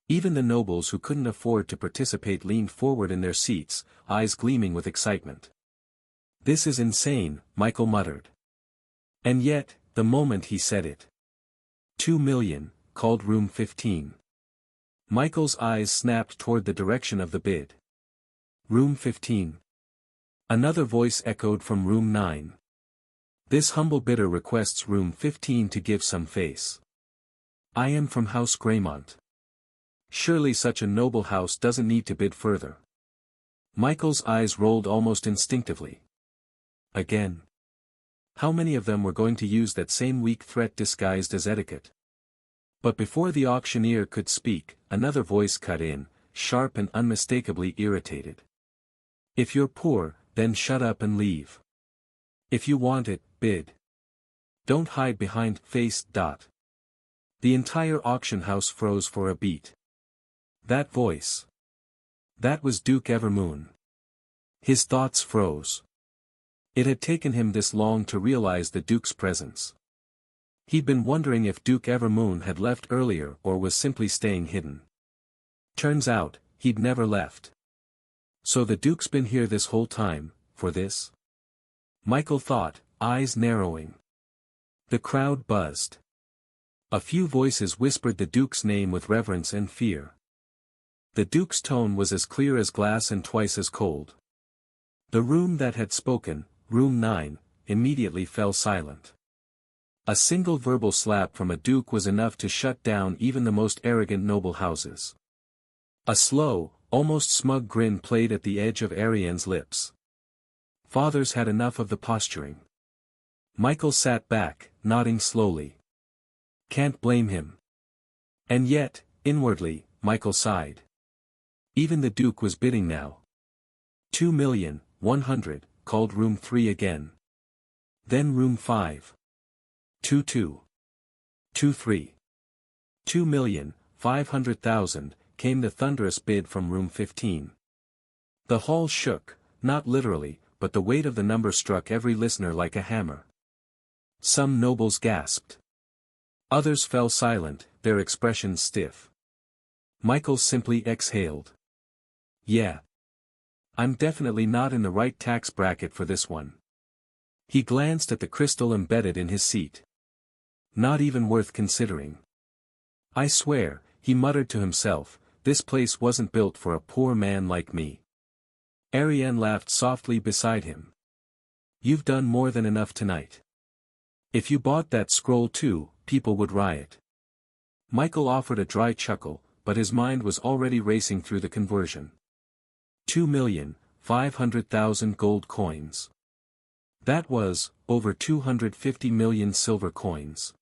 [SPEAKER 1] Even the nobles who couldn't afford to participate leaned forward in their seats, eyes gleaming with excitement. "This is insane," Michael muttered. And yet, the moment he said it. 2 million, called room 15. Michael's eyes snapped toward the direction of the bid. Room 15. Another voice echoed from room 9. "This humble bidder requests room 15 to give some face. I am from House Greymont. Surely such a noble house doesn't need to bid further." Michael's eyes rolled almost instinctively. Again. How many of them were going to use that same weak threat disguised as etiquette? But before the auctioneer could speak, another voice cut in, sharp and unmistakably irritated. "If you're poor, then shut up and leave. If you want it, bid. Don't hide behind face. The entire auction house froze for a beat. That voice. That was Duke Evermoon. His thoughts froze. It had taken him this long to realize the Duke's presence. He'd been wondering if Duke Evermoon had left earlier or was simply staying hidden. Turns out, he'd never left. So the Duke's been here this whole time, for this? Michael thought, eyes narrowing. The crowd buzzed. A few voices whispered the Duke's name with reverence and fear. The Duke's tone was as clear as glass and twice as cold. The room that had spoken, room 9, immediately fell silent. A single verbal slap from a Duke was enough to shut down even the most arrogant noble houses. A slow, almost smug grin played at the edge of Ariane's lips. Fathers had enough of the posturing. Michael sat back, nodding slowly. Can't blame him. And yet, inwardly, Michael sighed. Even the Duke was bidding now. 2,100,000, called room 3 again. Then room 5. 2,2. 2,3. 2,500,000, came the thunderous bid from room 15. The hall shook, not literally, but the weight of the number struck every listener like a hammer. Some nobles gasped. Others fell silent, their expressions stiff. Michael simply exhaled. Yeah. I'm definitely not in the right tax bracket for this one. He glanced at the crystal embedded in his seat. Not even worth considering. I swear, he muttered to himself, this place wasn't built for a poor man like me. Ariane laughed softly beside him. You've done more than enough tonight. If you bought that scroll too, people would riot. Michael offered a dry chuckle, but his mind was already racing through the conversion. 2,500,000 gold coins. That was, over 250 million silver coins.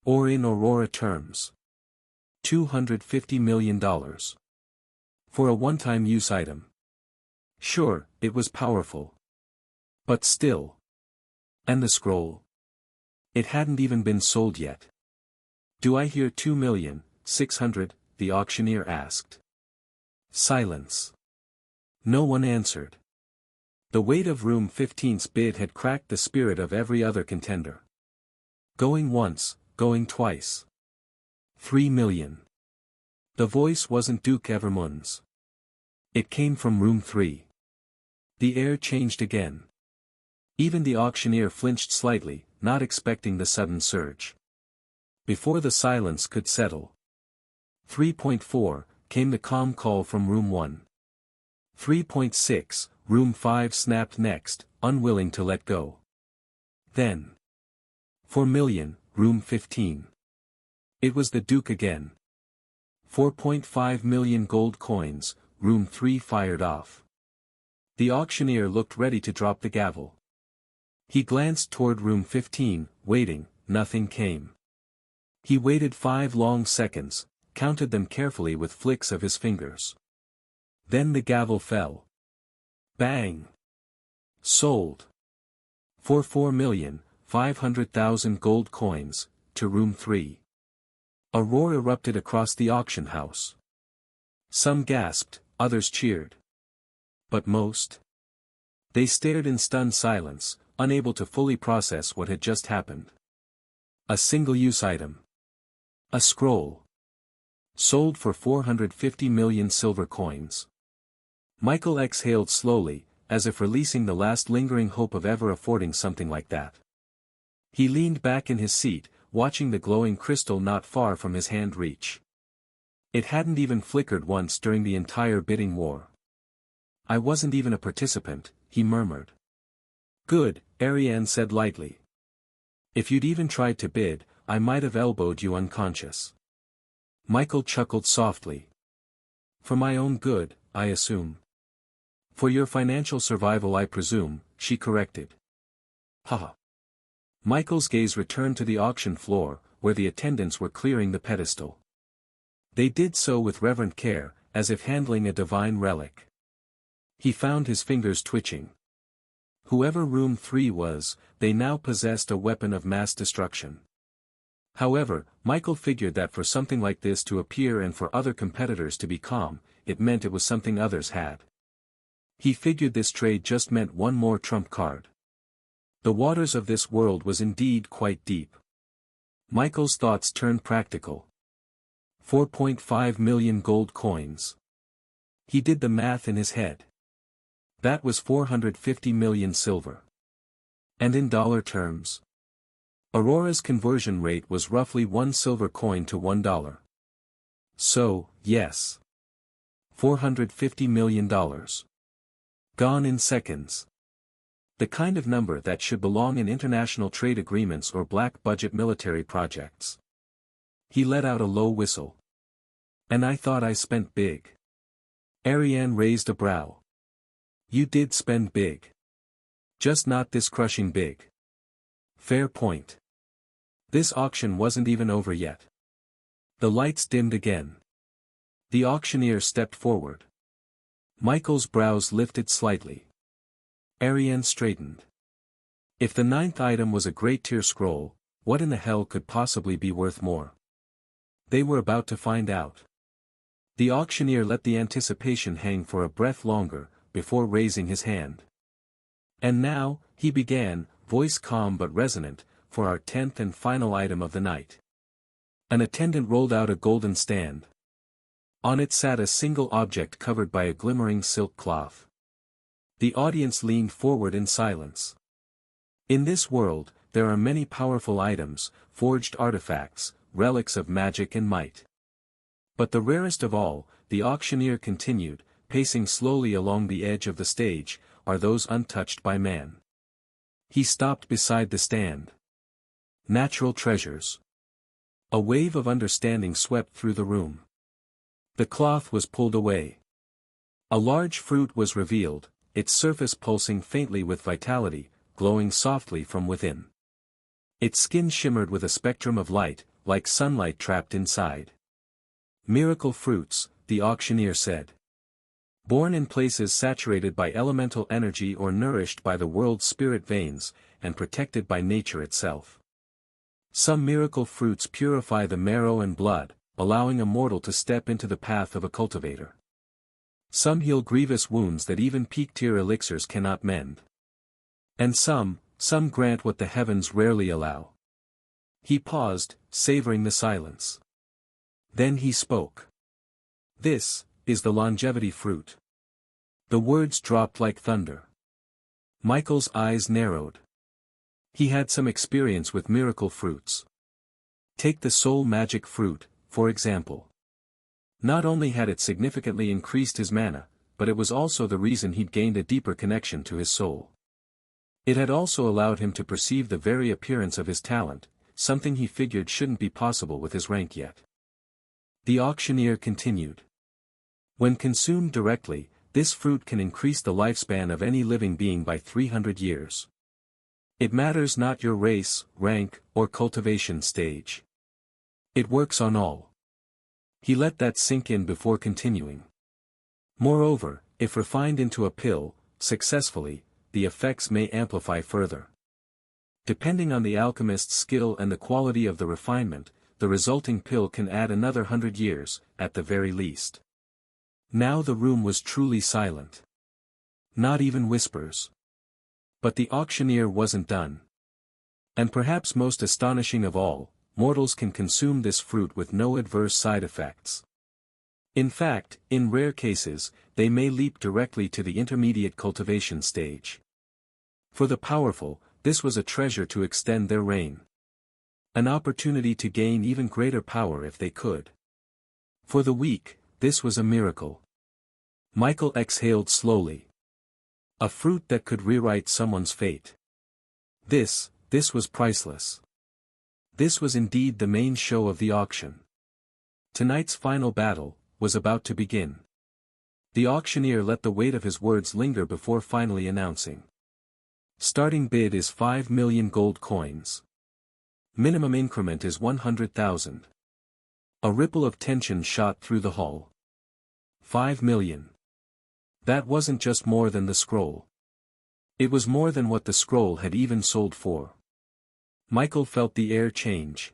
[SPEAKER 1] Or in Aurora terms. $250 million. For a one-time use item. Sure, it was powerful. But still. And the scroll? It hadn't even been sold yet. Do I hear 2,600,000? The auctioneer asked. Silence. No one answered. The weight of room 15's bid had cracked the spirit of every other contender. Going once, going twice. 3 million. The voice wasn't Duke Evermoon's. It came from room 3. The air changed again. Even the auctioneer flinched slightly, not expecting the sudden surge. Before the silence could settle. 3.4, came the calm call from room 1. 3.6, room 5 snapped next, unwilling to let go. Then. 4 million, room 15. It was the Duke again. 4.5 million gold coins, room 3 fired off. The auctioneer looked ready to drop the gavel. He glanced toward room 15, waiting, nothing came. He waited 5 long seconds, counted them carefully with flicks of his fingers. Then the gavel fell. Bang! Sold. For 4,500,000 gold coins, to room 3. A roar erupted across the auction house. Some gasped, others cheered. But most? They stared in stunned silence, unable to fully process what had just happened. A single-use item. A scroll. Sold for 450 million silver coins. Michael exhaled slowly, as if releasing the last lingering hope of ever affording something like that. He leaned back in his seat, watching the glowing crystal not far from his hand reach. It hadn't even flickered once during the entire bidding war. "I wasn't even a participant," he murmured. "Good," Ariane said lightly. "If you'd even tried to bid, I might have elbowed you unconscious." Michael chuckled softly. "For my own good, I assume." "For your financial survival, I presume," she corrected. "Haha." Michael's gaze returned to the auction floor, where the attendants were clearing the pedestal. They did so with reverent care, as if handling a divine relic. He found his fingers twitching. Whoever room 3 was, they now possessed a weapon of mass destruction. However, Michael figured that for something like this to appear and for other competitors to be calm, it meant it was something others had. He figured this trade just meant one more trump card. The waters of this world was indeed quite deep. Michael's thoughts turned practical. 4.5 million gold coins. He did the math in his head. That was 450 million silver. And in dollar terms? Aurora's conversion rate was roughly 1 silver coin to $1. So, yes. $450 million. Gone in seconds. The kind of number that should belong in international trade agreements or black-budget military projects. He let out a low whistle. "And I thought I spent big." Ariane raised a brow. "You did spend big. Just not this crushing big." "Fair point." This auction wasn't even over yet. The lights dimmed again. The auctioneer stepped forward. Michael's brows lifted slightly. Ariane straightened. If the 9th item was a great tier scroll, what in the hell could possibly be worth more? They were about to find out. The auctioneer let the anticipation hang for a breath longer, before raising his hand. "And now," he began, voice calm but resonant, "for our 10th and final item of the night." An attendant rolled out a golden stand. On it sat a single object covered by a glimmering silk cloth. The audience leaned forward in silence. In this world, there are many powerful items, forged artifacts, relics of magic and might. But the rarest of all, the auctioneer continued, pacing slowly along the edge of the stage, are those untouched by man. He stopped beside the stand. Natural treasures. A wave of understanding swept through the room. The cloth was pulled away. A large fruit was revealed, its surface pulsing faintly with vitality, glowing softly from within. Its skin shimmered with a spectrum of light, like sunlight trapped inside. "Miracle fruits," the auctioneer said. "Born in places saturated by elemental energy or nourished by the world's spirit veins, and protected by nature itself. Some miracle fruits purify the marrow and blood, allowing a mortal to step into the path of a cultivator. Some heal grievous wounds that even peak-tier elixirs cannot mend. And some grant what the heavens rarely allow." He paused, savoring the silence. Then he spoke. "This is the longevity fruit." The words dropped like thunder. Michael's eyes narrowed. He had some experience with miracle fruits. Take the soul magic fruit, for example. Not only had it significantly increased his mana, but it was also the reason he'd gained a deeper connection to his soul. It had also allowed him to perceive the very appearance of his talent, something he figured shouldn't be possible with his rank yet. The auctioneer continued. "When consumed directly, this fruit can increase the lifespan of any living being by 300 years. It matters not your race, rank, or cultivation stage. It works on all." He let that sink in before continuing. "Moreover, if refined into a pill, successfully, the effects may amplify further. Depending on the alchemist's skill and the quality of the refinement, the resulting pill can add another 100 years, at the very least. Now the room was truly silent. Not even whispers. But the auctioneer wasn't done. And perhaps most astonishing of all, mortals can consume this fruit with no adverse side effects. In fact, in rare cases, they may leap directly to the intermediate cultivation stage. For the powerful, this was a treasure to extend their reign. An opportunity to gain even greater power if they could. For the weak, this was a miracle. Michael exhaled slowly. A fruit that could rewrite someone's fate. This was priceless. This was indeed the main show of the auction. Tonight's final battle was about to begin. The auctioneer let the weight of his words linger before finally announcing. Starting bid is 5 million gold coins. Minimum increment is 100,000. A ripple of tension shot through the hall. 5 million. That wasn't just more than the scroll. It was more than what the scroll had even sold for. Michael felt the air change.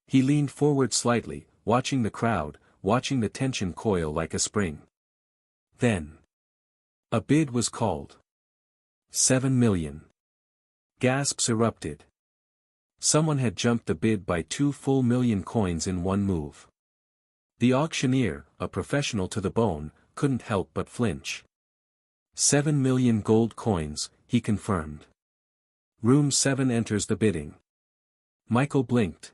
[SPEAKER 1] He leaned forward slightly, watching the crowd, watching the tension coil like a spring. Then, a bid was called. 7 million. Gasps erupted. Someone had jumped the bid by 2 full million coins in one move. The auctioneer, a professional to the bone, couldn't help but flinch. 7 million gold coins, he confirmed. Room 7 enters the bidding. Michael blinked.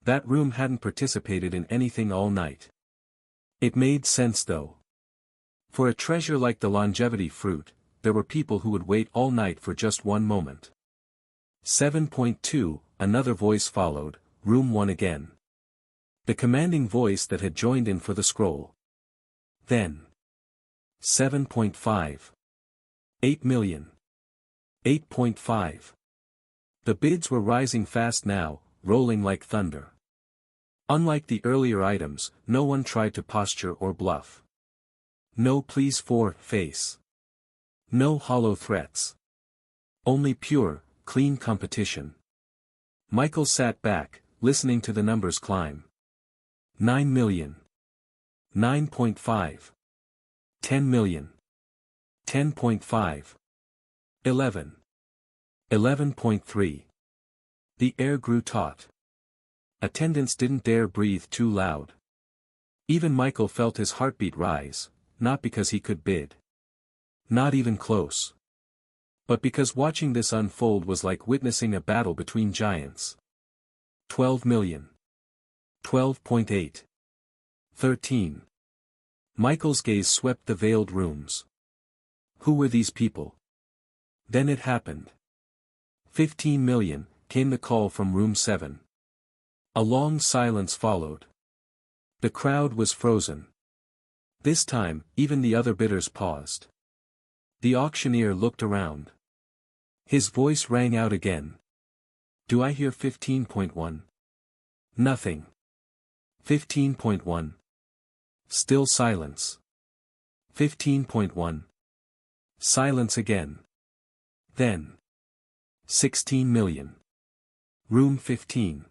[SPEAKER 1] That room hadn't participated in anything all night. It made sense though. For a treasure like the longevity fruit, there were people who would wait all night for just one moment. 7.2, another voice followed, room 1 again. The commanding voice that had joined in for the scroll. Then. 7.5. 8 million. 8.5. The bids were rising fast now, rolling like thunder. Unlike the earlier items, no one tried to posture or bluff. No pleas for face. No hollow threats. Only pure, clean competition. Michael sat back, listening to the numbers climb. 9 million. 9.5. 10 million. 10.5. 11. 11.3. The air grew taut. Attendants didn't dare breathe too loud. Even Michael felt his heartbeat rise, not because he could bid. Not even close. But because watching this unfold was like witnessing a battle between giants. 12 million. 12.8. 13. Michael's gaze swept the veiled rooms. Who were these people? Then it happened. 15 million, came the call from room 7. A long silence followed. The crowd was frozen. This time, even the other bidders paused. The auctioneer looked around. His voice rang out again. Do I hear 15.1? Nothing. 15.1. Still silence. 15.1. Silence again. Then. 16 million. Room 15.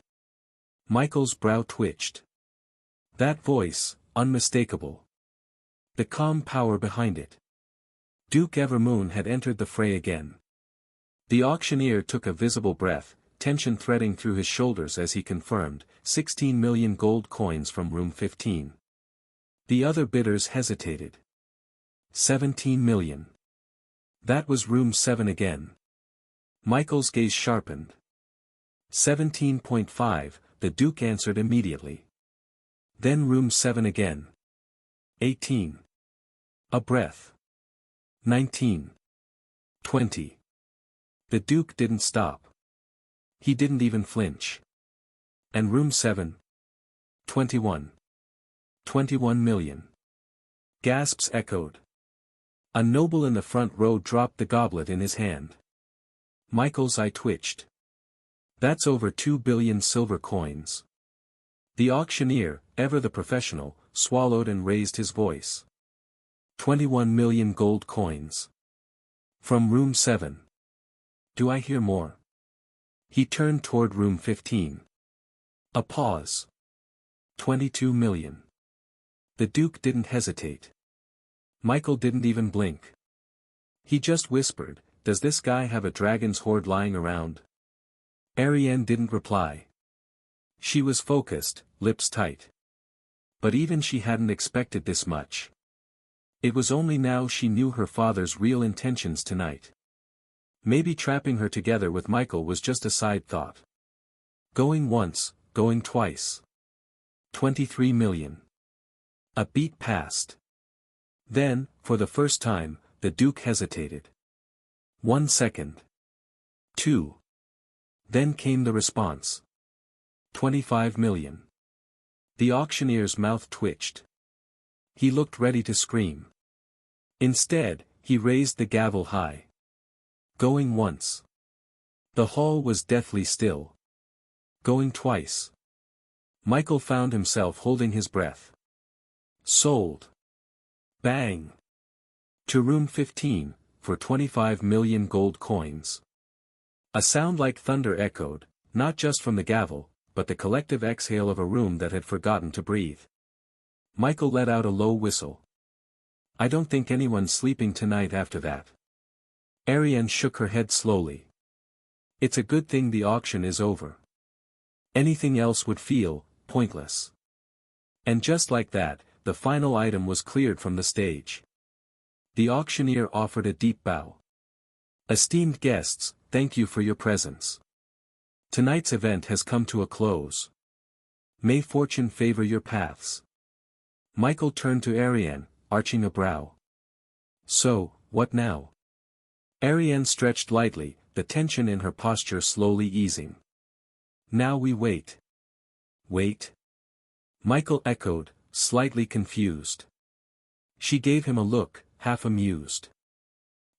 [SPEAKER 1] Michael's brow twitched. That voice, unmistakable. The calm power behind it. Duke Evermoon had entered the fray again. The auctioneer took a visible breath, tension threading through his shoulders as he confirmed, 16 million gold coins from room 15. The other bidders hesitated. 17 million. That was room 7 again. Michael's gaze sharpened. 17.5, the Duke answered immediately. Then room 7 again. 18. A breath. 19. 20. The Duke didn't stop. He didn't even flinch. And room 7. 21. 21 million. Gasps echoed. A noble in the front row dropped the goblet in his hand. Michael's eye twitched. That's over 2 billion silver coins. The auctioneer, ever the professional, swallowed and raised his voice. 21 million gold coins. From room 7. Do I hear more? He turned toward room 15. A pause. 22 million. The Duke didn't hesitate. Michael didn't even blink. He just whispered, "Does this guy have a dragon's hoard lying around?" Ariane didn't reply. She was focused, lips tight. But even she hadn't expected this much. It was only now she knew her father's real intentions tonight. Maybe trapping her together with Michael was just a side thought. Going once, going twice. 23 million. A beat passed. Then, for the first time, the Duke hesitated. 1 second. 2. Then came the response. 25 million. The auctioneer's mouth twitched. He looked ready to scream. Instead, he raised the gavel high. Going once. The hall was deathly still. Going twice. Michael found himself holding his breath. Sold. Bang. To room 15, for 25 million gold coins. A sound like thunder echoed, not just from the gavel, but the collective exhale of a room that had forgotten to breathe. Michael let out a low whistle. I don't think anyone's sleeping tonight after that. Ariane shook her head slowly. It's a good thing the auction is over. Anything else would feel pointless. And just like that, the final item was cleared from the stage. The auctioneer offered a deep bow. Esteemed guests, thank you for your presence. Tonight's event has come to a close. May fortune favor your paths. Michael turned to Ariane, arching a brow. So, what now? Ariane stretched lightly, the tension in her posture slowly easing. Now we wait. Wait? Michael echoed, slightly confused. She gave him a look, half amused.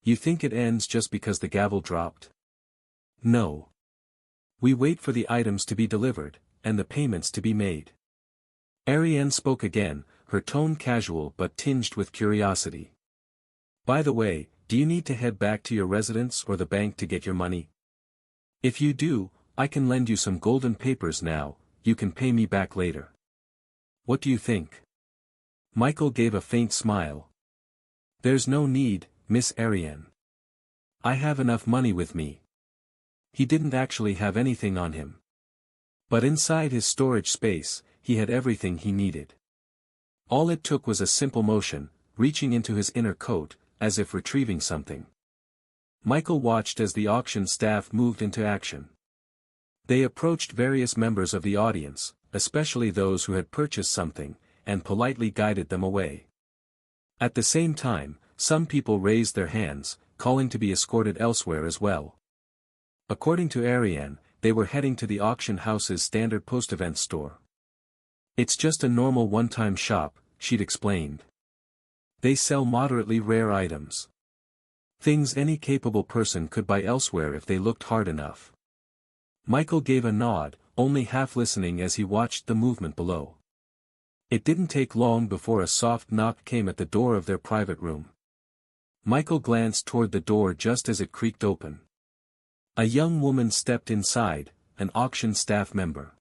[SPEAKER 1] You think it ends just because the gavel dropped? No. We wait for the items to be delivered, and the payments to be made. Ariane spoke again, her tone casual but tinged with curiosity. By the way, do you need to head back to your residence or the bank to get your money? If you do, I can lend you some golden papers now, you can pay me back later. What do you think? Michael gave a faint smile. There's no need, Miss Ariane. I have enough money with me. He didn't actually have anything on him. But inside his storage space, he had everything he needed. All it took was a simple motion, reaching into his inner coat, as if retrieving something. Michael watched as the auction staff moved into action. They approached various members of the audience, especially those who had purchased something, and politely guided them away. At the same time, some people raised their hands, calling to be escorted elsewhere as well. According to Ariane, they were heading to the auction house's standard post-event store. It's just a normal one-time shop, she'd explained. They sell moderately rare items. Things any capable person could buy elsewhere if they looked hard enough. Michael gave a nod, only half listening as he watched the movement below. It didn't take long before a soft knock came at the door of their private room. Michael glanced toward the door just as it creaked open. A young woman stepped inside, an auction staff member.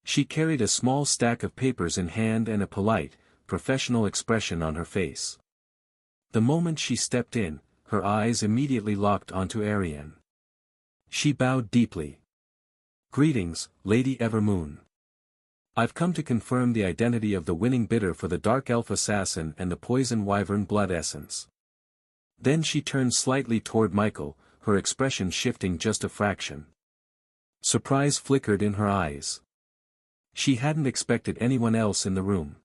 [SPEAKER 1] She carried a small stack of papers in hand and a polite, professional expression on her face. The moment she stepped in, her eyes immediately locked onto Ariane. She bowed deeply. Greetings, Lady Evermoon. I've come to confirm the identity of the winning bidder for the Dark Elf Assassin and the Poison Wyvern Blood Essence. Then she turned slightly toward Michael, her expression shifting just a fraction. Surprise flickered in her eyes. She hadn't expected anyone else in the room.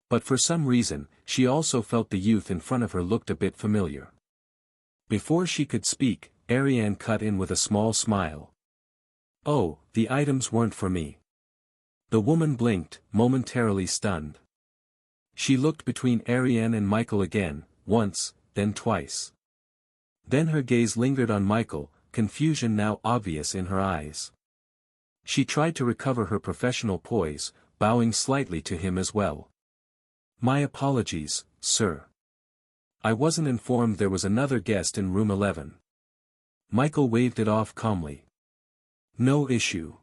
[SPEAKER 1] But for some reason, she also felt the youth in front of her looked a bit familiar. Before she could speak, Ariane cut in with a small smile. Oh, the items weren't for me. The woman blinked, momentarily stunned. She looked between Ariane and Michael again, once, then twice. Then her gaze lingered on Michael, confusion now obvious in her eyes. She tried to recover her professional poise, bowing slightly to him as well. My apologies, sir. I wasn't informed there was another guest in room 11. Michael waved it off calmly. No issue.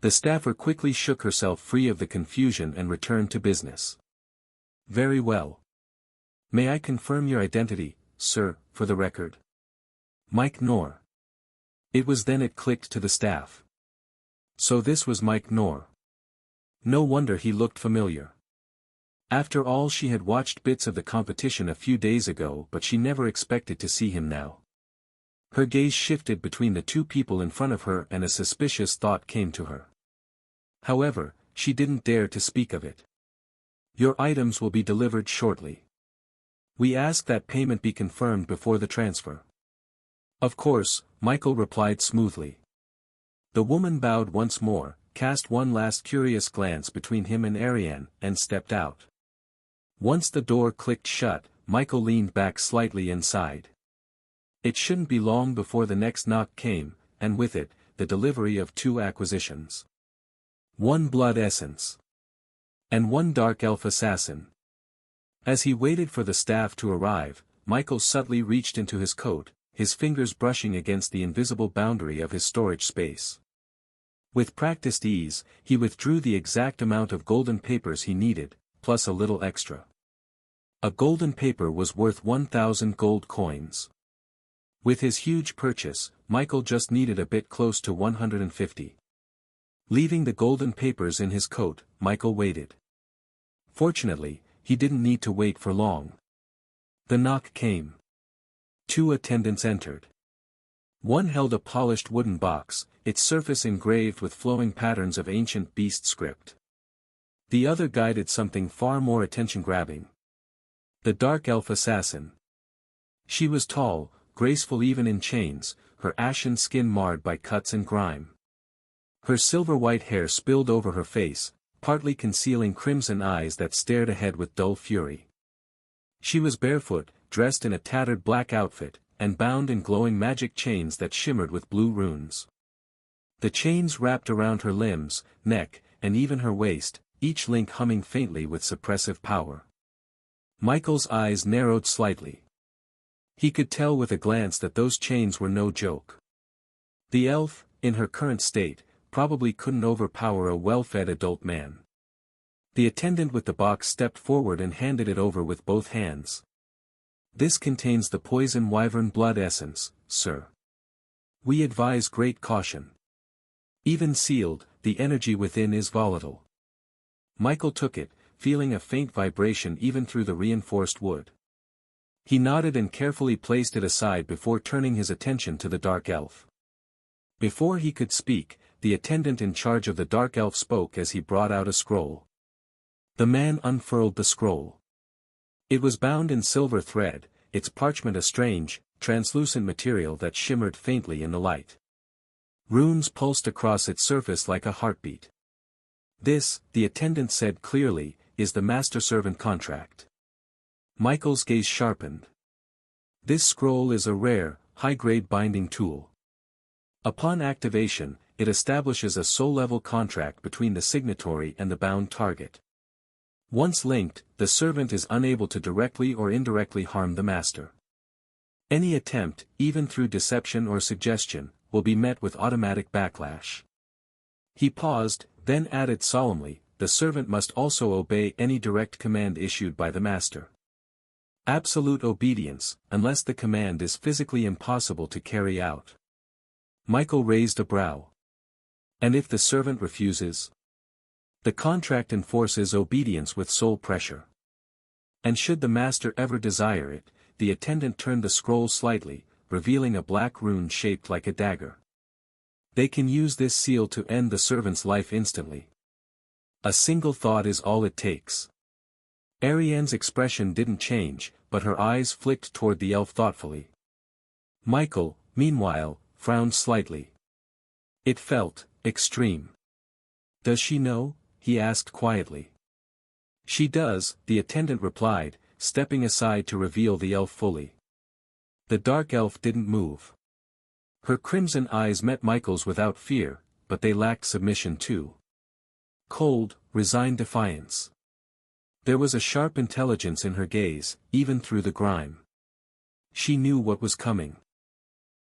[SPEAKER 1] The staffer quickly shook herself free of the confusion and returned to business. Very well. May I confirm your identity, sir, for the record? Mike Knorr. It was then it clicked to the staff. So this was Mike Knorr. No wonder he looked familiar. After all, she had watched bits of the competition a few days ago, but she never expected to see him now. Her gaze shifted between the two people in front of her and a suspicious thought came to her. However, she didn't dare to speak of it. Your items will be delivered shortly. We ask that payment be confirmed before the transfer. Of course, Michael replied smoothly. The woman bowed once more, cast one last curious glance between him and Ariane, and stepped out. Once the door clicked shut, Michael leaned back slightly and sighed. It shouldn't be long before the next knock came, and with it, the delivery of 2 acquisitions. 1 blood essence. And 1 dark elf assassin. As he waited for the staff to arrive, Michael subtly reached into his coat, his fingers brushing against the invisible boundary of his storage space. With practiced ease, he withdrew the exact amount of golden papers he needed, plus a little extra. A golden paper was worth 1,000 gold coins. With his huge purchase, Michael just needed a bit close to 150. Leaving the golden papers in his coat, Michael waited. Fortunately, he didn't need to wait for long. The knock came. 2 attendants entered. One held a polished wooden box, its surface engraved with flowing patterns of ancient beast script. The other guided something far more attention-grabbing. The dark elf assassin. She was tall, graceful even in chains, her ashen skin marred by cuts and grime. Her silver-white hair spilled over her face, partly concealing crimson eyes that stared ahead with dull fury. She was barefoot, dressed in a tattered black outfit, and bound in glowing magic chains that shimmered with blue runes. The chains wrapped around her limbs, neck, and even her waist, each link humming faintly with suppressive power. Michael's eyes narrowed slightly. He could tell with a glance that those chains were no joke. The elf, in her current state, probably couldn't overpower a well-fed adult man. The attendant with the box stepped forward and handed it over with both hands. This contains the poison wyvern blood essence, sir. We advise great caution. Even sealed, the energy within is volatile. Michael took it, feeling a faint vibration even through the reinforced wood. He nodded and carefully placed it aside before turning his attention to the dark elf. Before he could speak, the attendant in charge of the dark elf spoke as he brought out a scroll. The man unfurled the scroll. It was bound in silver thread, its parchment a strange, translucent material that shimmered faintly in the light. Runes pulsed across its surface like a heartbeat. This, the attendant said clearly, is the master-servant contract. Michael's gaze sharpened. This scroll is a rare, high-grade binding tool. Upon activation, it establishes a soul-level contract between the signatory and the bound target. Once linked, the servant is unable to directly or indirectly harm the master. Any attempt, even through deception or suggestion, will be met with automatic backlash. He paused, then added solemnly, the servant must also obey any direct command issued by the master. Absolute obedience, unless the command is physically impossible to carry out. Michael raised a brow. And if the servant refuses? The contract enforces obedience with soul pressure. And should the master ever desire it, the attendant turned the scroll slightly, revealing a black rune shaped like a dagger. They can use this seal to end the servant's life instantly. A single thought is all it takes. Ariane's expression didn't change, but her eyes flicked toward the elf thoughtfully. Michael, meanwhile, frowned slightly. It felt extreme. Does she know? He asked quietly. She does, the attendant replied, stepping aside to reveal the elf fully. The dark elf didn't move. Her crimson eyes met Michael's without fear, but they lacked submission too. Cold, resigned defiance. There was a sharp intelligence in her gaze, even through the grime. She knew what was coming.